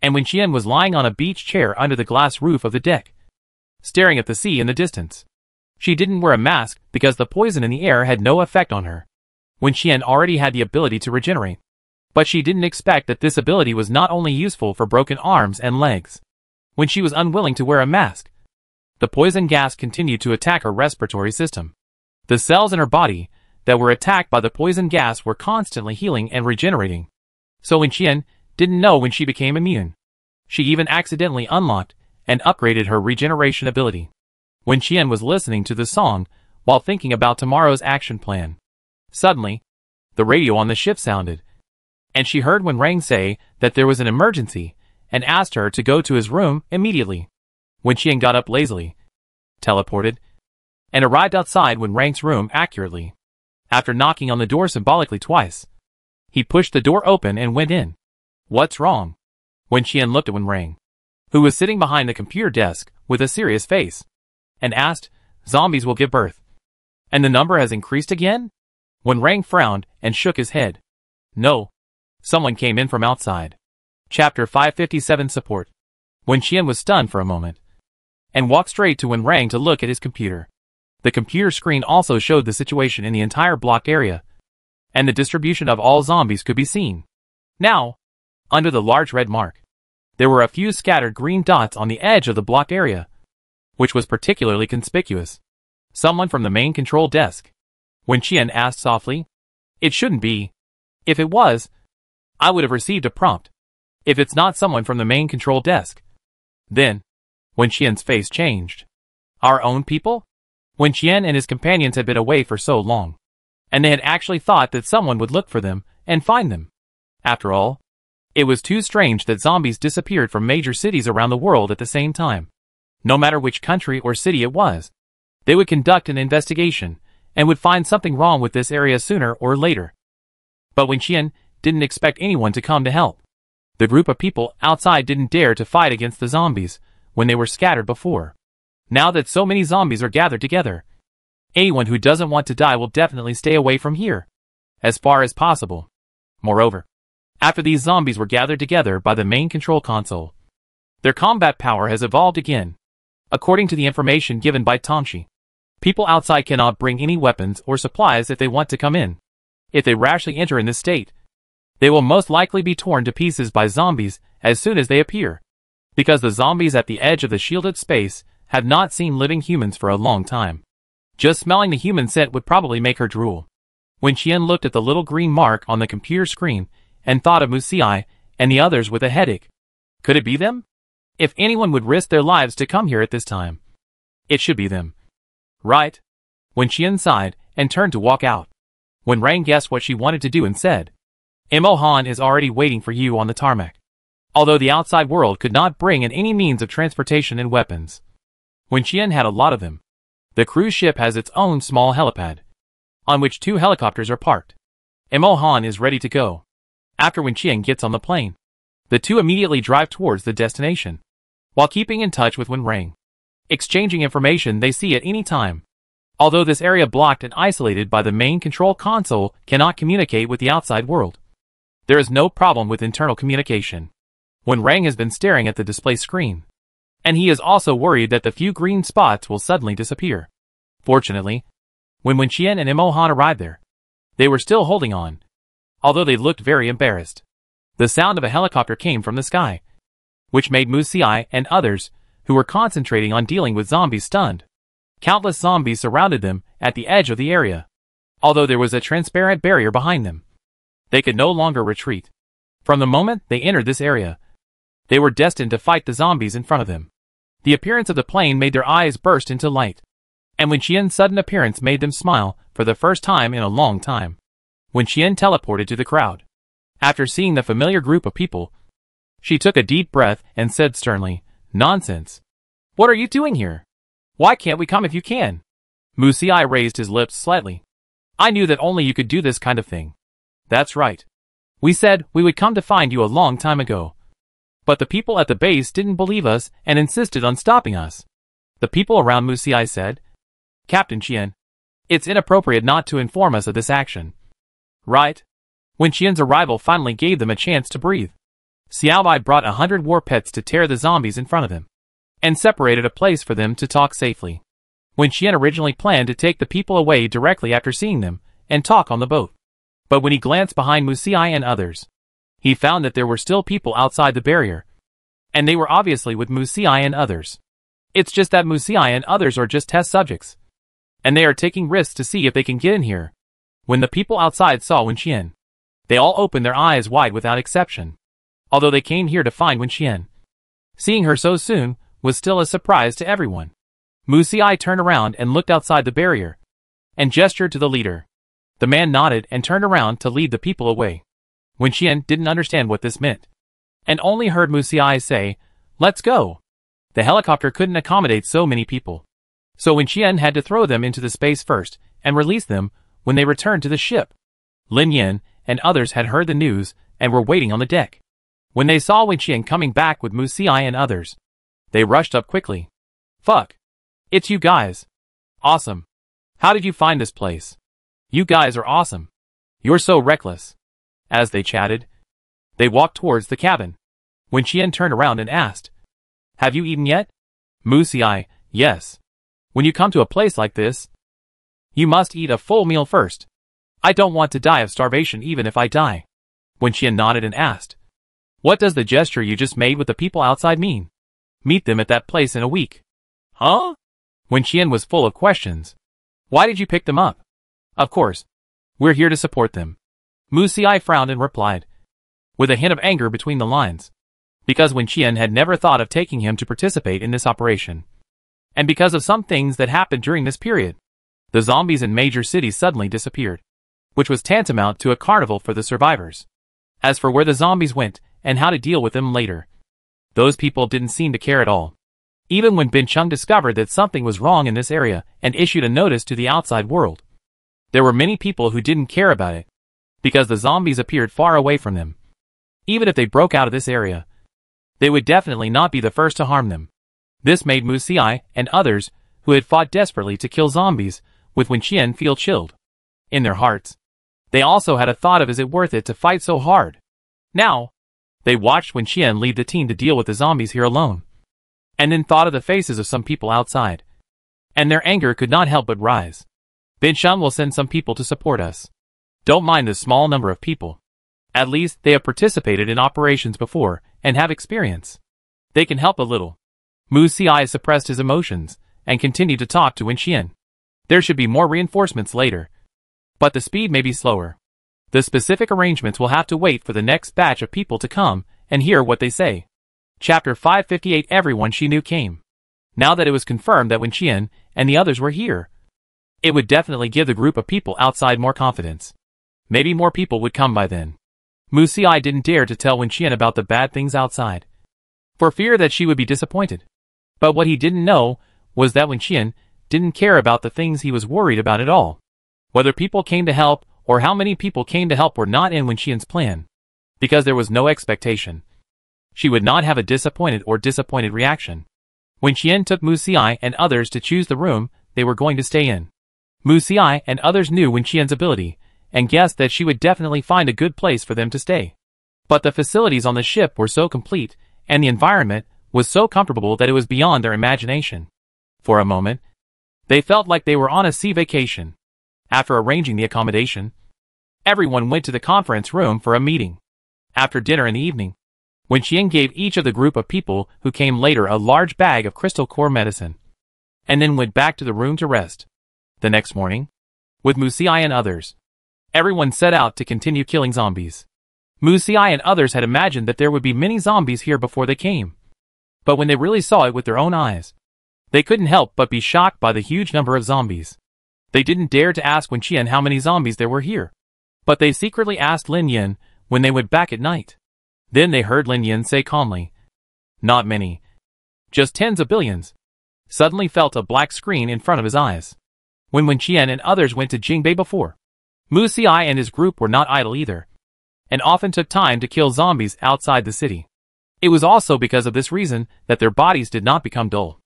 and Wen Qian was lying on a beach chair under the glass roof of the deck, staring at the sea in the distance. She didn't wear a mask because the poison in the air had no effect on her. Wen Qian already had the ability to regenerate, but she didn't expect that this ability was not only useful for broken arms and legs. When she was unwilling to wear a mask, the poison gas continued to attack her respiratory system. The cells in her body that were attacked by the poison gas were constantly healing and regenerating. So Wen Qian didn't know when she became immune. She even accidentally unlocked and upgraded her regeneration ability. Wen Qian was listening to the song while thinking about tomorrow's action plan. Suddenly, the radio on the ship sounded, and she heard Wen Rang say that there was an emergency and asked her to go to his room immediately. Wen Qian got up lazily, teleported, and arrived outside Wen Rang's room accurately. After knocking on the door symbolically twice, he pushed the door open and went in. "What's wrong?" Wen Qian looked at Wen Rang, who was sitting behind the computer desk with a serious face, and asked, "Zombies will give birth. And the number has increased again?" Wen Rang frowned and shook his head. "No. Someone came in from outside." Chapter 557 Support. Wen Qian was stunned for a moment, and walked straight to Wen Rang to look at his computer. The computer screen also showed the situation in the entire blocked area, and the distribution of all zombies could be seen. Now, under the large red mark, there were a few scattered green dots on the edge of the blocked area, which was particularly conspicuous. "Someone from the main control desk?" Wen Qian asked softly. "It shouldn't be. If it was, I would have received a prompt. If it's not someone from the main control desk, then..." Wen Qian's face changed. "Our own people?" Wen Qian and his companions had been away for so long, and they had actually thought that someone would look for them and find them. After all, it was too strange that zombies disappeared from major cities around the world at the same time. No matter which country or city it was, they would conduct an investigation and would find something wrong with this area sooner or later. But Wen Qian didn't expect anyone to come to help. The group of people outside didn't dare to fight against the zombies when they were scattered before. Now that so many zombies are gathered together, anyone who doesn't want to die will definitely stay away from here, as far as possible. Moreover, after these zombies were gathered together by the main control console, their combat power has evolved again. According to the information given by Tongxi, people outside cannot bring any weapons or supplies if they want to come in. If they rashly enter in this state, they will most likely be torn to pieces by zombies as soon as they appear, because the zombies at the edge of the shielded space have not seen living humans for a long time. Just smelling the human scent would probably make her drool. Wen Qian looked at the little green mark on the computer screen and thought of Mu Xiai and the others with a headache. Could it be them? If anyone would risk their lives to come here at this time, it should be them. Right? Wen Qian sighed and turned to walk out. Wen Rang guessed what she wanted to do and said, "Mo Han is already waiting for you on the tarmac." Although the outside world could not bring in any means of transportation and weapons, Wen Qian had a lot of them. The cruise ship has its own small helipad, on which 2 helicopters are parked. Mo Han is ready to go. After Wen Qian gets on the plane, the two immediately drive towards the destination, while keeping in touch with Wen Rang, exchanging information they see at any time. Although this area blocked and isolated by the main control console cannot communicate with the outside world, there is no problem with internal communication. Wen Rang has been staring at the display screen, and he is also worried that the few green spots will suddenly disappear. Fortunately, when Wen Qian and Mo Han arrived there, they were still holding on, although they looked very embarrassed. The sound of a helicopter came from the sky, which made Mu Xiai and others, who were concentrating on dealing with zombies, stunned. Countless zombies surrounded them at the edge of the area, although there was a transparent barrier behind them. They could no longer retreat. From the moment they entered this area, they were destined to fight the zombies in front of them. The appearance of the plane made their eyes burst into light, and Wen Qian's sudden appearance made them smile for the first time in a long time. Wen Qian teleported to the crowd. After seeing the familiar group of people, she took a deep breath and said sternly, "Nonsense. What are you doing here? Why can't we come if you can?" Mu Xiai raised his lips slightly. "I knew that only you could do this kind of thing." "That's right. We said we would come to find you a long time ago. But the people at the base didn't believe us and insisted on stopping us." The people around Mu Xiai said, "Captain Qian, it's inappropriate not to inform us of this action." Right? Wen Qian's arrival finally gave them a chance to breathe. Xiaobai brought 100 war pets to tear the zombies in front of them, and separated a place for them to talk safely. Wen Qian originally planned to take the people away directly after seeing them, and talk on the boat. But when he glanced behind Mu Xiai and others, he found that there were still people outside the barrier, and they were obviously with Mu Xiai and others. It's just that Mu Xiai and others are just test subjects, and they are taking risks to see if they can get in here. When the people outside saw Wen Qian, they all opened their eyes wide without exception, although they came here to find Wen Qian. Seeing her so soon was still a surprise to everyone. Mu Xiai turned around and looked outside the barrier, and gestured to the leader. The man nodded and turned around to lead the people away. Wen Qian didn't understand what this meant, and only heard Mu Xiai say, "Let's go." The helicopter couldn't accommodate so many people, so Wen Qian had to throw them into the space first, and release them when they returned to the ship. Lin Yin and others had heard the news and were waiting on the deck. When they saw Wen Qian coming back with Mu Xiai and others, they rushed up quickly. "Fuck. It's you guys. Awesome. How did you find this place? You guys are awesome. You're so reckless." As they chatted, they walked towards the cabin. Wen Qian turned around and asked, "Have you eaten yet?" Mu Xiai, "Yes. When you come to a place like this, you must eat a full meal first. I don't want to die of starvation even if I die." Wen Qian nodded and asked, "What does the gesture you just made with the people outside mean? Meet them at that place in a week." "Huh?" Wen Qian was full of questions. "Why did you pick them up?" "Of course. We're here to support them." Mu Xiai frowned and replied, with a hint of anger between the lines, because Wen Qian had never thought of taking him to participate in this operation. And because of some things that happened during this period, the zombies in major cities suddenly disappeared, which was tantamount to a carnival for the survivors. As for where the zombies went and how to deal with them later, those people didn't seem to care at all. Even when Bin Chung discovered that something was wrong in this area and issued a notice to the outside world, there were many people who didn't care about it, because the zombies appeared far away from them. Even if they broke out of this area, they would definitely not be the first to harm them. This made Mu Xiai and others, who had fought desperately to kill zombies, with Wen Qian feel chilled. In their hearts, they also had a thought of, is it worth it to fight so hard? Now, they watched Wen Qian lead the team to deal with the zombies here alone, and then thought of the faces of some people outside, and their anger could not help but rise. Bin Shun will send some people to support us. Don't mind the small number of people. At least they have participated in operations before and have experience. They can help a little. Mu Xiai suppressed his emotions and continued to talk to Wen Qian. There should be more reinforcements later, but the speed may be slower. The specific arrangements will have to wait for the next batch of people to come and hear what they say. Chapter 558. Everyone she knew came. Now that it was confirmed that Wen Qian and the others were here, it would definitely give the group of people outside more confidence. Maybe more people would come by then. Mu Xiai didn't dare to tell Wen Qian about the bad things outside, for fear that she would be disappointed. But what he didn't know was that Wen Qian didn't care about the things he was worried about at all. Whether people came to help or how many people came to help were not in Wen Qian's plan, because there was no expectation. She would not have a disappointed reaction. Wen Qian took Mu Xiai and others to choose the room they were going to stay in. Mu Xiai and others knew Wen Qian's ability, and guessed that she would definitely find a good place for them to stay. But the facilities on the ship were so complete, and the environment was so comfortable that it was beyond their imagination. For a moment, they felt like they were on a sea vacation. After arranging the accommodation, everyone went to the conference room for a meeting. After dinner in the evening, Wen Qian gave each of the group of people who came later a large bag of crystal core medicine, and then went back to the room to rest. The next morning, with Mu Xiai and others, everyone set out to continue killing zombies. Mu Xiai and others had imagined that there would be many zombies here before they came. But when they really saw it with their own eyes, they couldn't help but be shocked by the huge number of zombies. They didn't dare to ask Wen Qian how many zombies there were here, but they secretly asked Lin Yin when they went back at night. Then they heard Lin Yin say calmly, "Not many. Just tens of billions." Suddenly felt a black screen in front of his eyes. When Wen Qian and others went to Jingbei before, Mu Xiai and his group were not idle either, and often took time to kill zombies outside the city. It was also because of this reason that their bodies did not become dull.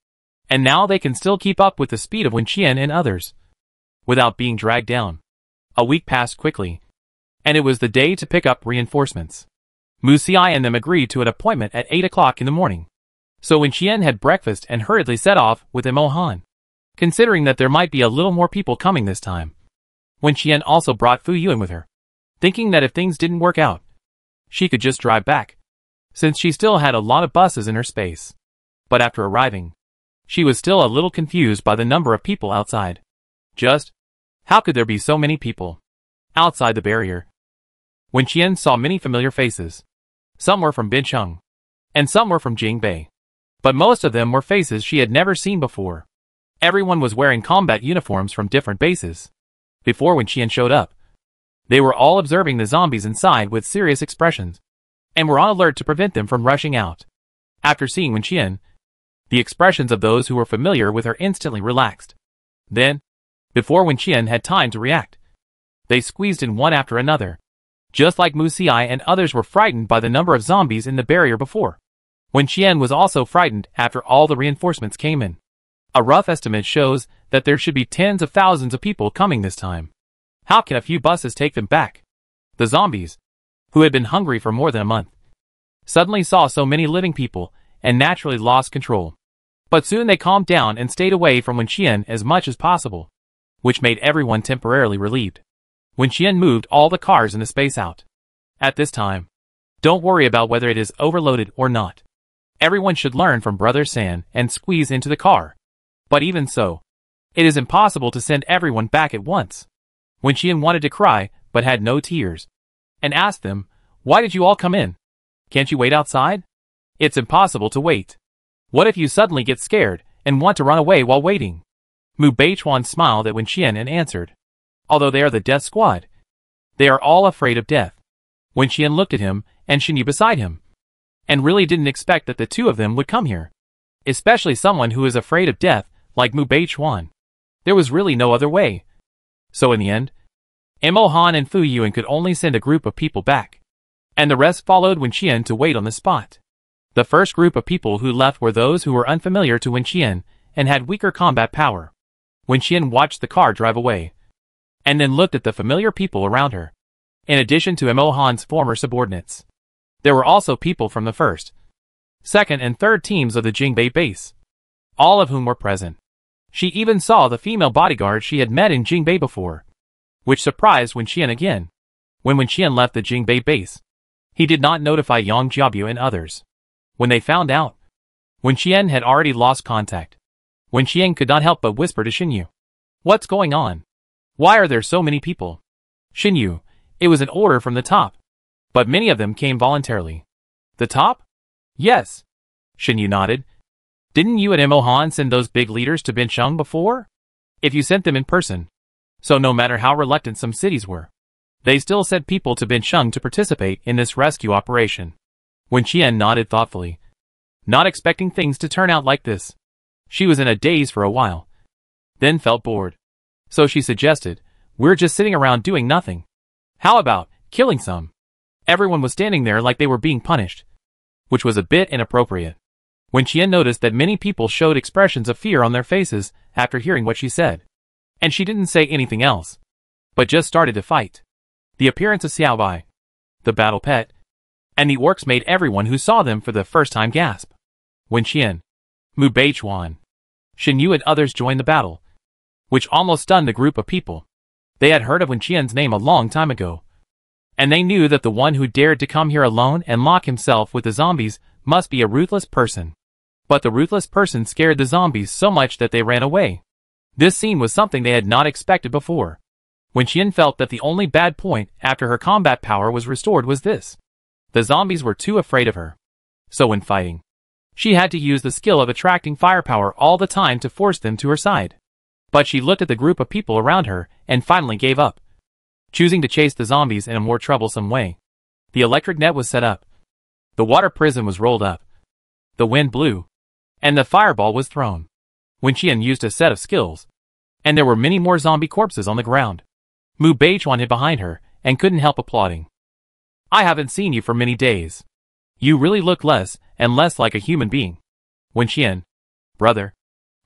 And now they can still keep up with the speed of Wen Qian and others, without being dragged down. A week passed quickly, and it was the day to pick up reinforcements. Mu Xiai and them agreed to an appointment at 8 o'clock in the morning. So Wen Qian had breakfast and hurriedly set off with Mo Han, considering that there might be a little more people coming this time. Wen Qian also brought Fu Yuan with her, thinking that if things didn't work out, she could just drive back, since she still had a lot of buses in her space. But after arriving, she was still a little confused by the number of people outside. How could there be so many people outside the barrier? Wen Qian saw many familiar faces. Some were from Bincheng, and some were from Jingbei. But most of them were faces she had never seen before. Everyone was wearing combat uniforms from different bases. Before Wen Qian showed up, they were all observing the zombies inside with serious expressions, and were on alert to prevent them from rushing out. After seeing Wen Qian, the expressions of those who were familiar with her instantly relaxed. Then, before Wen Qian had time to react, They squeezed in one after another. Just like Mu Xiai and others were frightened by the number of zombies in the barrier before. Wen Qian was also frightened after all the reinforcements came in. A rough estimate shows that there should be tens of thousands of people coming this time. How can a few buses take them back? The zombies, who had been hungry for more than a month, suddenly saw so many living people and naturally lost control. But soon they calmed down and stayed away from Wen Qian as much as possible, which made everyone temporarily relieved. Wen Qian moved all the cars in the space out. At this time, don't worry about whether it is overloaded or not. Everyone should learn from Brother San and squeeze into the car. But even so, it is impossible to send everyone back at once. Wen Qian wanted to cry, but had no tears, and asked them, "Why did you all come in? Can't you wait outside? It's impossible to wait. What if you suddenly get scared and want to run away while waiting?" Mu Beichuan smiled at Wen Qian and answered, "Although they are the death squad, they are all afraid of death." Wen Qian looked at him and Xinyu beside him, and really didn't expect that the two of them would come here, especially someone who is afraid of death like Mu Beichuan. There was really no other way. So in the end, Mo Han and Fu Yuan could only send a group of people back, and the rest followed Wen Qian to wait on the spot. The first group of people who left were those who were unfamiliar to Wen Qian and had weaker combat power. Wen Qian watched the car drive away, and then looked at the familiar people around her. In addition to Mo Han's former subordinates, there were also people from the first, second and third teams of the Jingbei base, all of whom were present. She even saw the female bodyguard she had met in Jingbei before, which surprised Wen Qian again. When Wen Qian left the Jingbei base, he did not notify Yang Jiabu and others. When they found out, Wen Qian had already lost contact. Wen Qian could not help but whisper to Xinyu, "What's going on? Why are there so many people?" "Xinyu, it was an order from the top, but many of them came voluntarily." "The top?" "Yes." Xinyu nodded. "Didn't you and Mo Han send those big leaders to Bincheng before? If you sent them in person, so no matter how reluctant some cities were, they still sent people to Bincheng to participate in this rescue operation." Wen Qian nodded thoughtfully, not expecting things to turn out like this. She was in a daze for a while, then felt bored. So she suggested, "We're just sitting around doing nothing. How about killing some?" Everyone was standing there like they were being punished, which was a bit inappropriate. Wen Qian noticed that many people showed expressions of fear on their faces after hearing what she said, and she didn't say anything else, but just started to fight. The appearance of Xiaobai, the battle pet, and the orcs made everyone who saw them for the first time gasp. Wen Qian, Mu Beichuan, Xinyu and others joined the battle, which almost stunned the group of people. They had heard of Wen Qian's name a long time ago, and they knew that the one who dared to come here alone and lock himself with the zombies must be a ruthless person. But the ruthless person scared the zombies so much that they ran away. This scene was something they had not expected before. Wen Qian felt that the only bad point after her combat power was restored was this: the zombies were too afraid of her. So when fighting, she had to use the skill of attracting firepower all the time to force them to her side. But she looked at the group of people around her and finally gave up, choosing to chase the zombies in a more troublesome way. The electric net was set up. The water prison was rolled up. The wind blew, and the fireball was thrown. Wen Qian used a set of skills, and there were many more zombie corpses on the ground. Mu Beichuan hid behind her and couldn't help applauding. "I haven't seen you for many days. You really look less and less like a human being." Wen Qian, "Brother,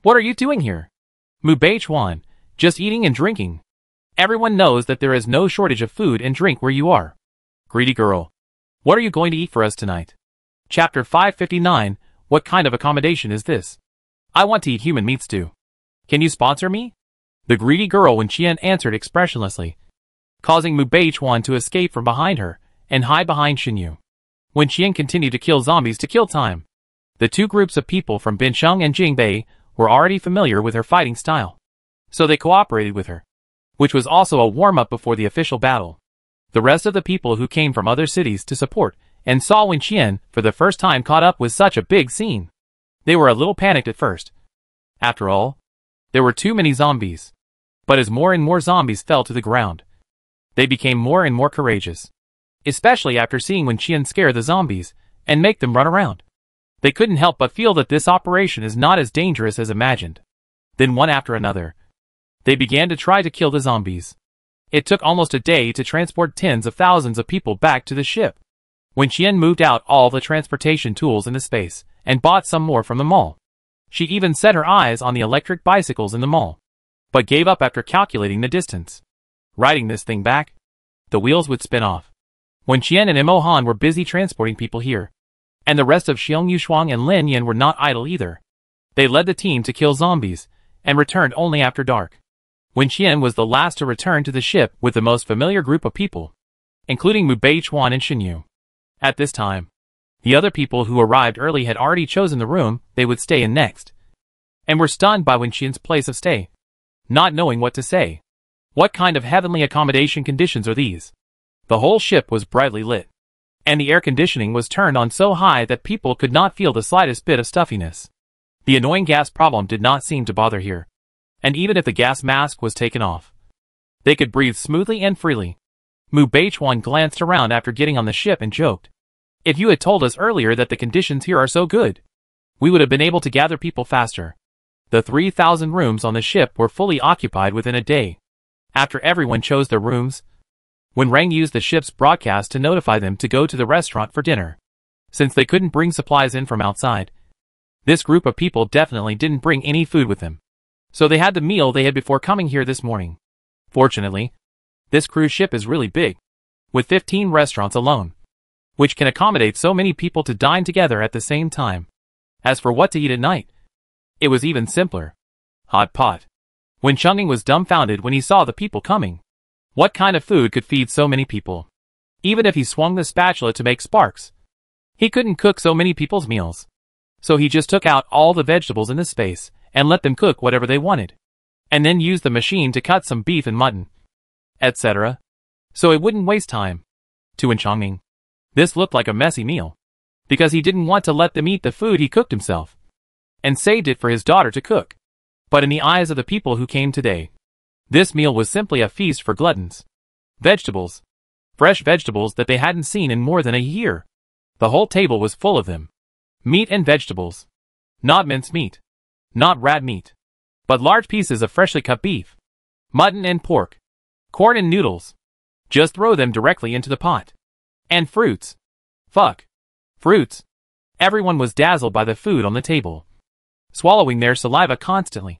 what are you doing here?" Mu Beichuan, "Just eating and drinking. Everyone knows that there is no shortage of food and drink where you are." Greedy girl, "What are you going to eat for us tonight?" Chapter 559, What kind of accommodation is this? I want to eat human meat stew. Can you sponsor me? The greedy girl Wen Qian answered expressionlessly, causing Mu Beichuan to escape from behind her and hide behind Xinyu. Wen Qian continued to kill zombies to kill time. The two groups of people from Bincheng and Jingbei were already familiar with her fighting style, so they cooperated with her, which was also a warm-up before the official battle. The rest of the people who came from other cities to support and saw Wen Qian for the first time caught up with such a big scene. They were a little panicked at first. After all, there were too many zombies. But as more and more zombies fell to the ground, they became more and more courageous, especially after seeing Wen Qian scare the zombies and make them run around. They couldn't help but feel that this operation is not as dangerous as imagined. Then one after another, they began to try to kill the zombies. It took almost a day to transport tens of thousands of people back to the ship. When Qian moved out all the transportation tools into space, and bought some more from the mall. She even set her eyes on the electric bicycles in the mall, but gave up after calculating the distance. Riding this thing back, the wheels would spin off. When Qian and Imo Han were busy transporting people here, and the rest of Xiong Yushuang and Lin Yan were not idle either. They led the team to kill zombies, and returned only after dark. When Qian was the last to return to the ship with the most familiar group of people, including Mu Beichuan and Xinyu. At this time, the other people who arrived early had already chosen the room they would stay in next, and were stunned by Wen Qian's place of stay, not knowing what to say. What kind of heavenly accommodation conditions are these? The whole ship was brightly lit, and the air conditioning was turned on so high that people could not feel the slightest bit of stuffiness. The annoying gas problem did not seem to bother here, and even if the gas mask was taken off, they could breathe smoothly and freely. Mu Beichuan glanced around after getting on the ship and joked. If you had told us earlier that the conditions here are so good, we would have been able to gather people faster. The 3,000 rooms on the ship were fully occupied within a day. After everyone chose their rooms, when Rang used the ship's broadcast to notify them to go to the restaurant for dinner. Since they couldn't bring supplies in from outside, this group of people definitely didn't bring any food with them. So they had the meal they had before coming here this morning. Fortunately, this cruise ship is really big, with 15 restaurants alone, which can accommodate so many people to dine together at the same time. As for what to eat at night, it was even simpler. Hot pot. When Changning was dumbfounded when he saw the people coming. What kind of food could feed so many people? Even if he swung the spatula to make sparks, he couldn't cook so many people's meals. So he just took out all the vegetables in the space, and let them cook whatever they wanted. And then used the machine to cut some beef and mutton, etc. So it wouldn't waste time. To Wen Changning, this looked like a messy meal, because he didn't want to let them eat the food he cooked himself, and saved it for his daughter to cook. But in the eyes of the people who came today, this meal was simply a feast for gluttons. Vegetables. Fresh vegetables that they hadn't seen in more than a year. The whole table was full of them. Meat and vegetables. Not minced meat. Not rat meat. But large pieces of freshly cut beef. Mutton and pork. Corn and noodles. Just throw them directly into the pot. And fruits. Fuck. Fruits. Everyone was dazzled by the food on the table, swallowing their saliva constantly,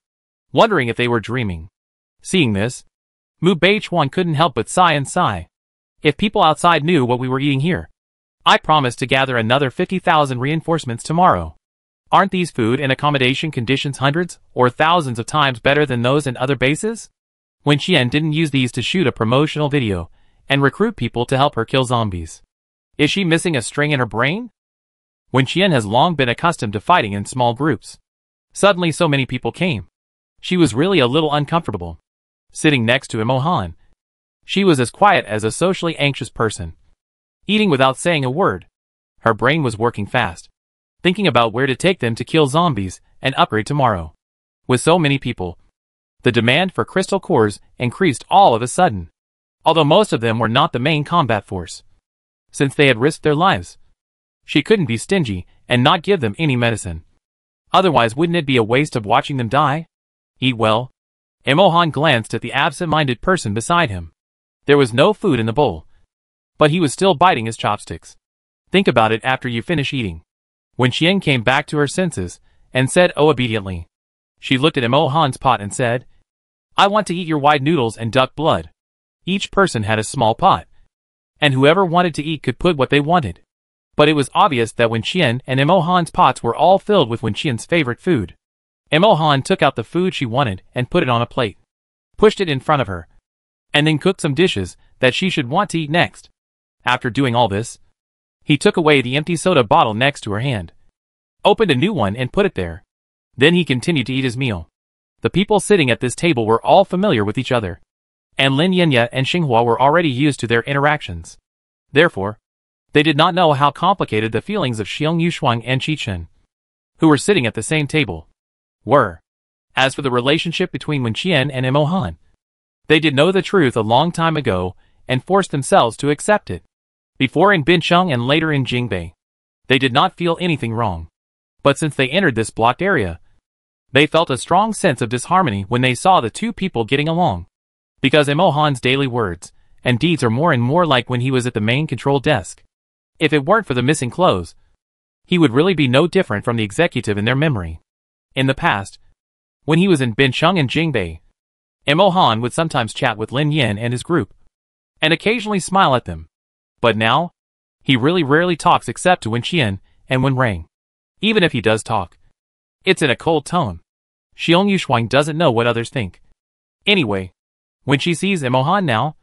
wondering if they were dreaming. Seeing this, Mu Beichuan couldn't help but sigh and sigh. If people outside knew what we were eating here, I promised to gather another 50,000 reinforcements tomorrow. Aren't these food and accommodation conditions hundreds or thousands of times better than those in other bases? When Qian didn't use these to shoot a promotional video and recruit people to help her kill zombies. Is she missing a string in her brain? When Qian has long been accustomed to fighting in small groups, suddenly so many people came. She was really a little uncomfortable. Sitting next to Imo Han, she was as quiet as a socially anxious person, eating without saying a word. Her brain was working fast, thinking about where to take them to kill zombies and upgrade tomorrow. With so many people, the demand for crystal cores increased all of a sudden, although most of them were not the main combat force. Since they had risked their lives, she couldn't be stingy and not give them any medicine. Otherwise, wouldn't it be a waste of watching them die? Eat well. Imo Han glanced at the absent-minded person beside him. There was no food in the bowl, but he was still biting his chopsticks. Think about it after you finish eating. When Qian came back to her senses and said "oh" obediently, she looked at Imo Han's pot and said, "I want to eat your wide noodles and duck blood." Each person had a small pot, and whoever wanted to eat could put what they wanted. But it was obvious that Wen Qian and Imo Han's pots were all filled with Wen Qian's favorite food. Imo Han took out the food she wanted and put it on a plate, pushed it in front of her, and then cooked some dishes that she should want to eat next. After doing all this, he took away the empty soda bottle next to her hand, opened a new one and put it there. Then he continued to eat his meal. The people sitting at this table were all familiar with each other, and Lin Yenya and Xinghua were already used to their interactions. Therefore, they did not know how complicated the feelings of Xiong Yushuang and Qichen, who were sitting at the same table, were. As for the relationship between Wen Qian and Imo Han, they did know the truth a long time ago and forced themselves to accept it. Before in Bincheng and later in Jingbei, they did not feel anything wrong. But since they entered this blocked area, they felt a strong sense of disharmony when they saw the two people getting along. Because Imo Han's daily words and deeds are more and more like when he was at the main control desk. If it weren't for the missing clothes, he would really be no different from the executive in their memory. In the past, when he was in Bincheng and Jingbei, Imo Han would sometimes chat with Lin Yin and his group, and occasionally smile at them. But now, he really rarely talks except to Wen Qian and Wen Rang. Even if he does talk, it's in a cold tone. Xiong Yuxuang doesn't know what others think. Anyway, when she sees Imo Han now,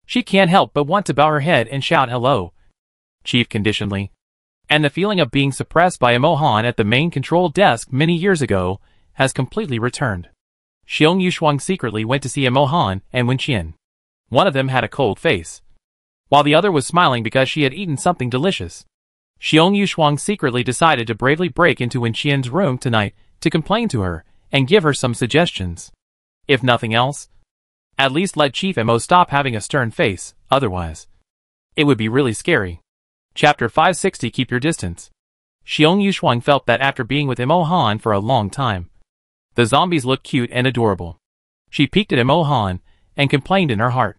she can't help but want to bow her head and shout hello, Chief, conditionally. And the feeling of being suppressed by Imo Han at the main control desk many years ago has completely returned. Xiong Yuxuang secretly went to see Imo Han and Wen Qian. One of them had a cold face, while the other was smiling because she had eaten something delicious. Xiong Yuxuang secretly decided to bravely break into Wen Qian's room tonight to complain to her and give her some suggestions. If nothing else, at least let Chief Imo stop having a stern face, otherwise it would be really scary. Chapter 560 Keep Your Distance. Xiong Yuxuang felt that after being with Imo Han for a long time, the zombies looked cute and adorable. She peeked at Imo Han and complained in her heart.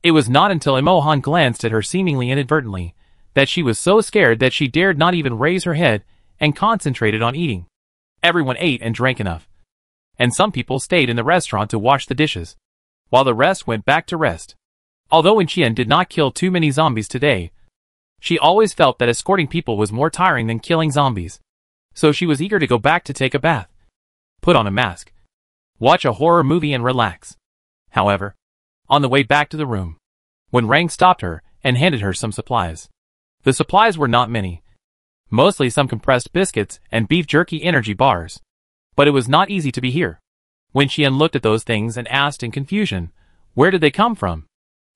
It was not until Imo Han glanced at her seemingly inadvertently that she was so scared that she dared not even raise her head and concentrated on eating. Everyone ate and drank enough, and some people stayed in the restaurant to wash the dishes, while the rest went back to rest. Although Wen Qian did not kill too many zombies today, she always felt that escorting people was more tiring than killing zombies, so she was eager to go back to take a bath, put on a mask, watch a horror movie and relax. However, on the way back to the room, Wen Rang stopped her and handed her some supplies. The supplies were not many, mostly some compressed biscuits and beef jerky energy bars. But it was not easy to be here. Wen Qian looked at those things and asked in confusion, where did they come from?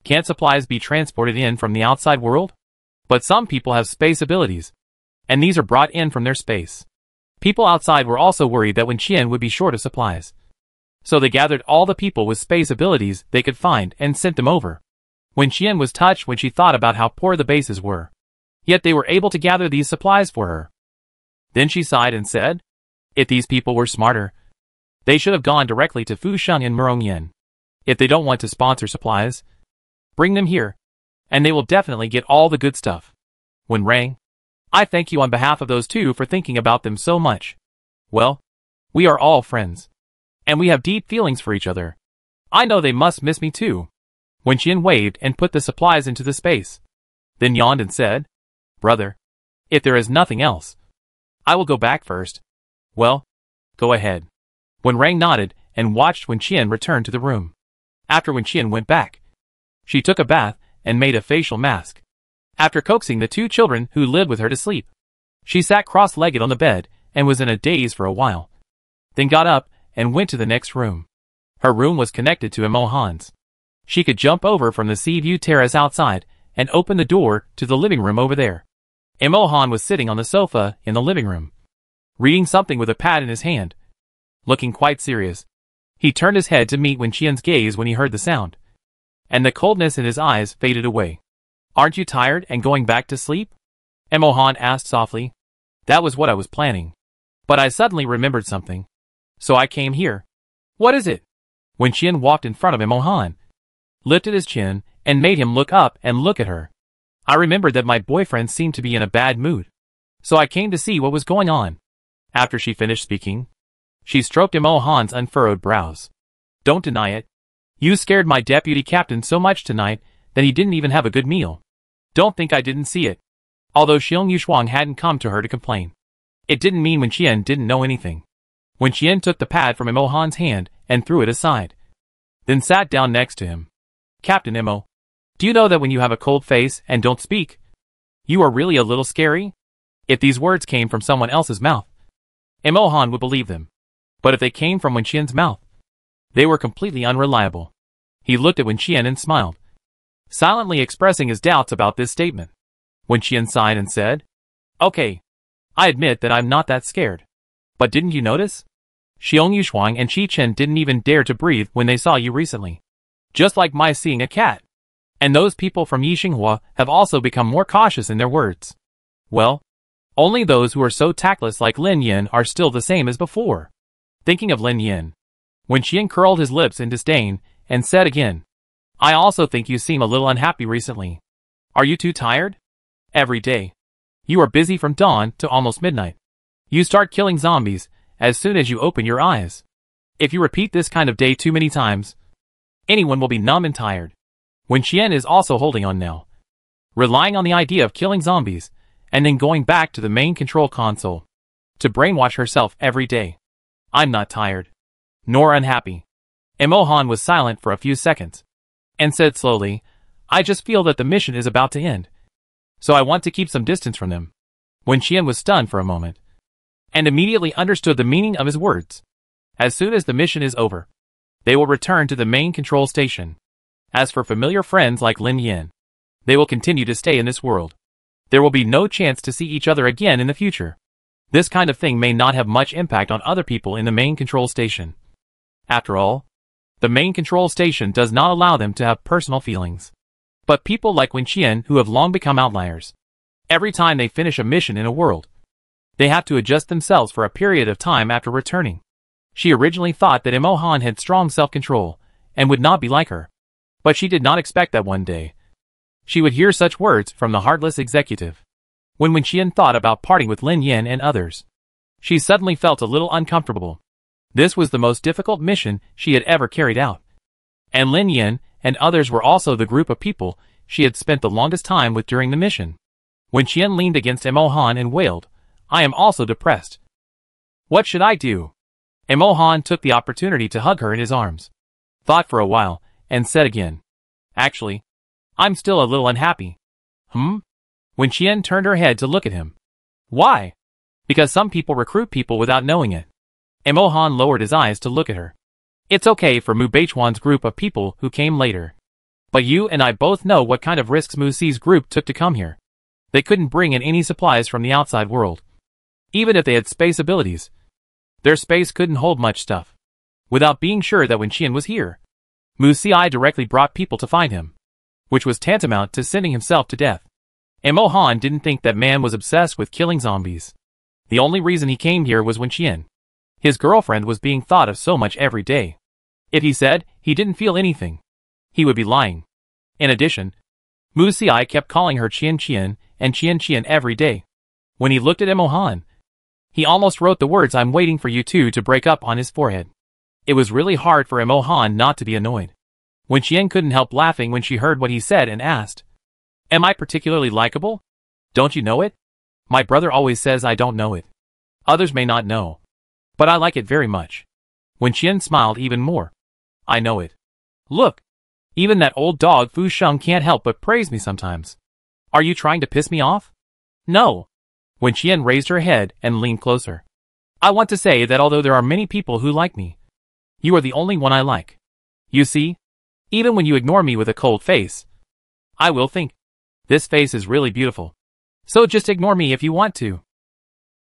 Can't supplies be transported in from the outside world? But some people have space abilities, and these are brought in from their space. People outside were also worried that Wen Qian would be short of supplies, so they gathered all the people with space abilities they could find and sent them over. Wen Qian was touched when she thought about how poor the bases were, yet they were able to gather these supplies for her. Then she sighed and said, if these people were smarter, they should have gone directly to Fusheng and Murongyan. If they don't want to sponsor supplies, bring them here, and they will definitely get all the good stuff. Wen Rang, I thank you on behalf of those two for thinking about them so much. Well, we are all friends, and we have deep feelings for each other. I know they must miss me too. Wen Qian waved and put the supplies into the space, then yawned and said, brother, if there is nothing else, I will go back first. Well, go ahead. Wen Rang nodded and watched Wen Qian return to the room. After Wen Qian went back, she took a bath and made a facial mask. After coaxing the two children who lived with her to sleep, she sat cross-legged on the bed and was in a daze for a while, then got up and went to the next room. Her room was connected to Imo Han's. She could jump over from the sea view terrace outside and open the door to the living room over there. Imo Han was sitting on the sofa in the living room, reading something with a pad in his hand, looking quite serious. He turned his head to meet Wen Qian's gaze when he heard the sound, and the coldness in his eyes faded away. Aren't you tired and going back to sleep? Imo Han asked softly. That was what I was planning, but I suddenly remembered something, so I came here. What is it? Wen Qian walked in front of Imo Han, lifted his chin, and made him look up and look at her. I remembered that my boyfriend seemed to be in a bad mood, so I came to see what was going on. After she finished speaking, she stroked Imo Han's unfurrowed brows. Don't deny it. You scared my deputy captain so much tonight that he didn't even have a good meal. Don't think I didn't see it. Although Xiong Yuxuang hadn't come to her to complain, it didn't mean Wen Qian didn't know anything. Wen Qian took the pad from Imo Han's hand and threw it aside, then sat down next to him. Captain Imo, do you know that when you have a cold face and don't speak, you are really a little scary? If these words came from someone else's mouth, Imo Han would believe them. But if they came from Wen Qian's mouth, they were completely unreliable. He looked at Wen Qian and smiled, silently expressing his doubts about this statement. Wen Qian sighed and said, okay, I admit that I'm not that scared. But didn't you notice? Xiong Yuxuang and Qi Chen didn't even dare to breathe when they saw you recently. Just like my seeing a cat. And those people from Yixinghua have also become more cautious in their words. Well, only those who are so tactless like Lin Yin are still the same as before. Thinking of Lin Yin, Wen Qian curled his lips in disdain and said again, I also think you seem a little unhappy recently. Are you too tired? Every day. You are busy from dawn to almost midnight. You start killing zombies as soon as you open your eyes. If you repeat this kind of day too many times, anyone will be numb and tired. When Qian is also holding on now, relying on the idea of killing zombies, and then going back to the main control console to brainwash herself every day. I'm not tired, nor unhappy. Emohan was silent for a few seconds, and said slowly, I just feel that the mission is about to end, so I want to keep some distance from them. When Qian was stunned for a moment, and immediately understood the meaning of his words. As soon as the mission is over, they will return to the main control station. As for familiar friends like Lin Yin, they will continue to stay in this world. There will be no chance to see each other again in the future. This kind of thing may not have much impact on other people in the main control station. After all, the main control station does not allow them to have personal feelings. But people like Wen Qian who have long become outliers. Every time they finish a mission in a world, they have to adjust themselves for a period of time after returning. She originally thought that Emohan had strong self-control and would not be like her. But she did not expect that one day she would hear such words from the heartless executive. When Wen Qian thought about parting with Lin Yin and others, she suddenly felt a little uncomfortable. This was the most difficult mission she had ever carried out. And Lin Yin and others were also the group of people she had spent the longest time with during the mission. When Qian leaned against Emohan and wailed, I am also depressed. What should I do? Emohan took the opportunity to hug her in his arms, thought for a while, and said again, actually, I'm still a little unhappy. When Qian turned her head to look at him. Why? Because some people recruit people without knowing it. Emohan lowered his eyes to look at her. It's okay for Mu Beichuan's group of people who came later. But you and I both know what kind of risks Mu Si's group took to come here. They couldn't bring in any supplies from the outside world. Even if they had space abilities, their space couldn't hold much stuff. Without being sure that when Qian was here, Mu Si directly brought people to find him, which was tantamount to sending himself to death. Emohan didn't think that man was obsessed with killing zombies. The only reason he came here was when Qian, his girlfriend, was being thought of so much every day. If he said he didn't feel anything, he would be lying. In addition, Mu Si kept calling her Qian Qian and Qian Qian every day. When he looked at Emohan, he almost wrote the words I'm waiting for you two to break up on his forehead. It was really hard for Emohan not to be annoyed. When Qian couldn't help laughing when she heard what he said and asked, am I particularly likable? Don't you know it? My brother always says I don't know it. Others may not know, but I like it very much. When Qian smiled even more. I know it. Look, even that old dog Fu Sheng can't help but praise me sometimes. Are you trying to piss me off? No. When Qian raised her head and leaned closer. I want to say that although there are many people who like me, you are the only one I like. You see, even when you ignore me with a cold face, I will think, this face is really beautiful. So just ignore me if you want to.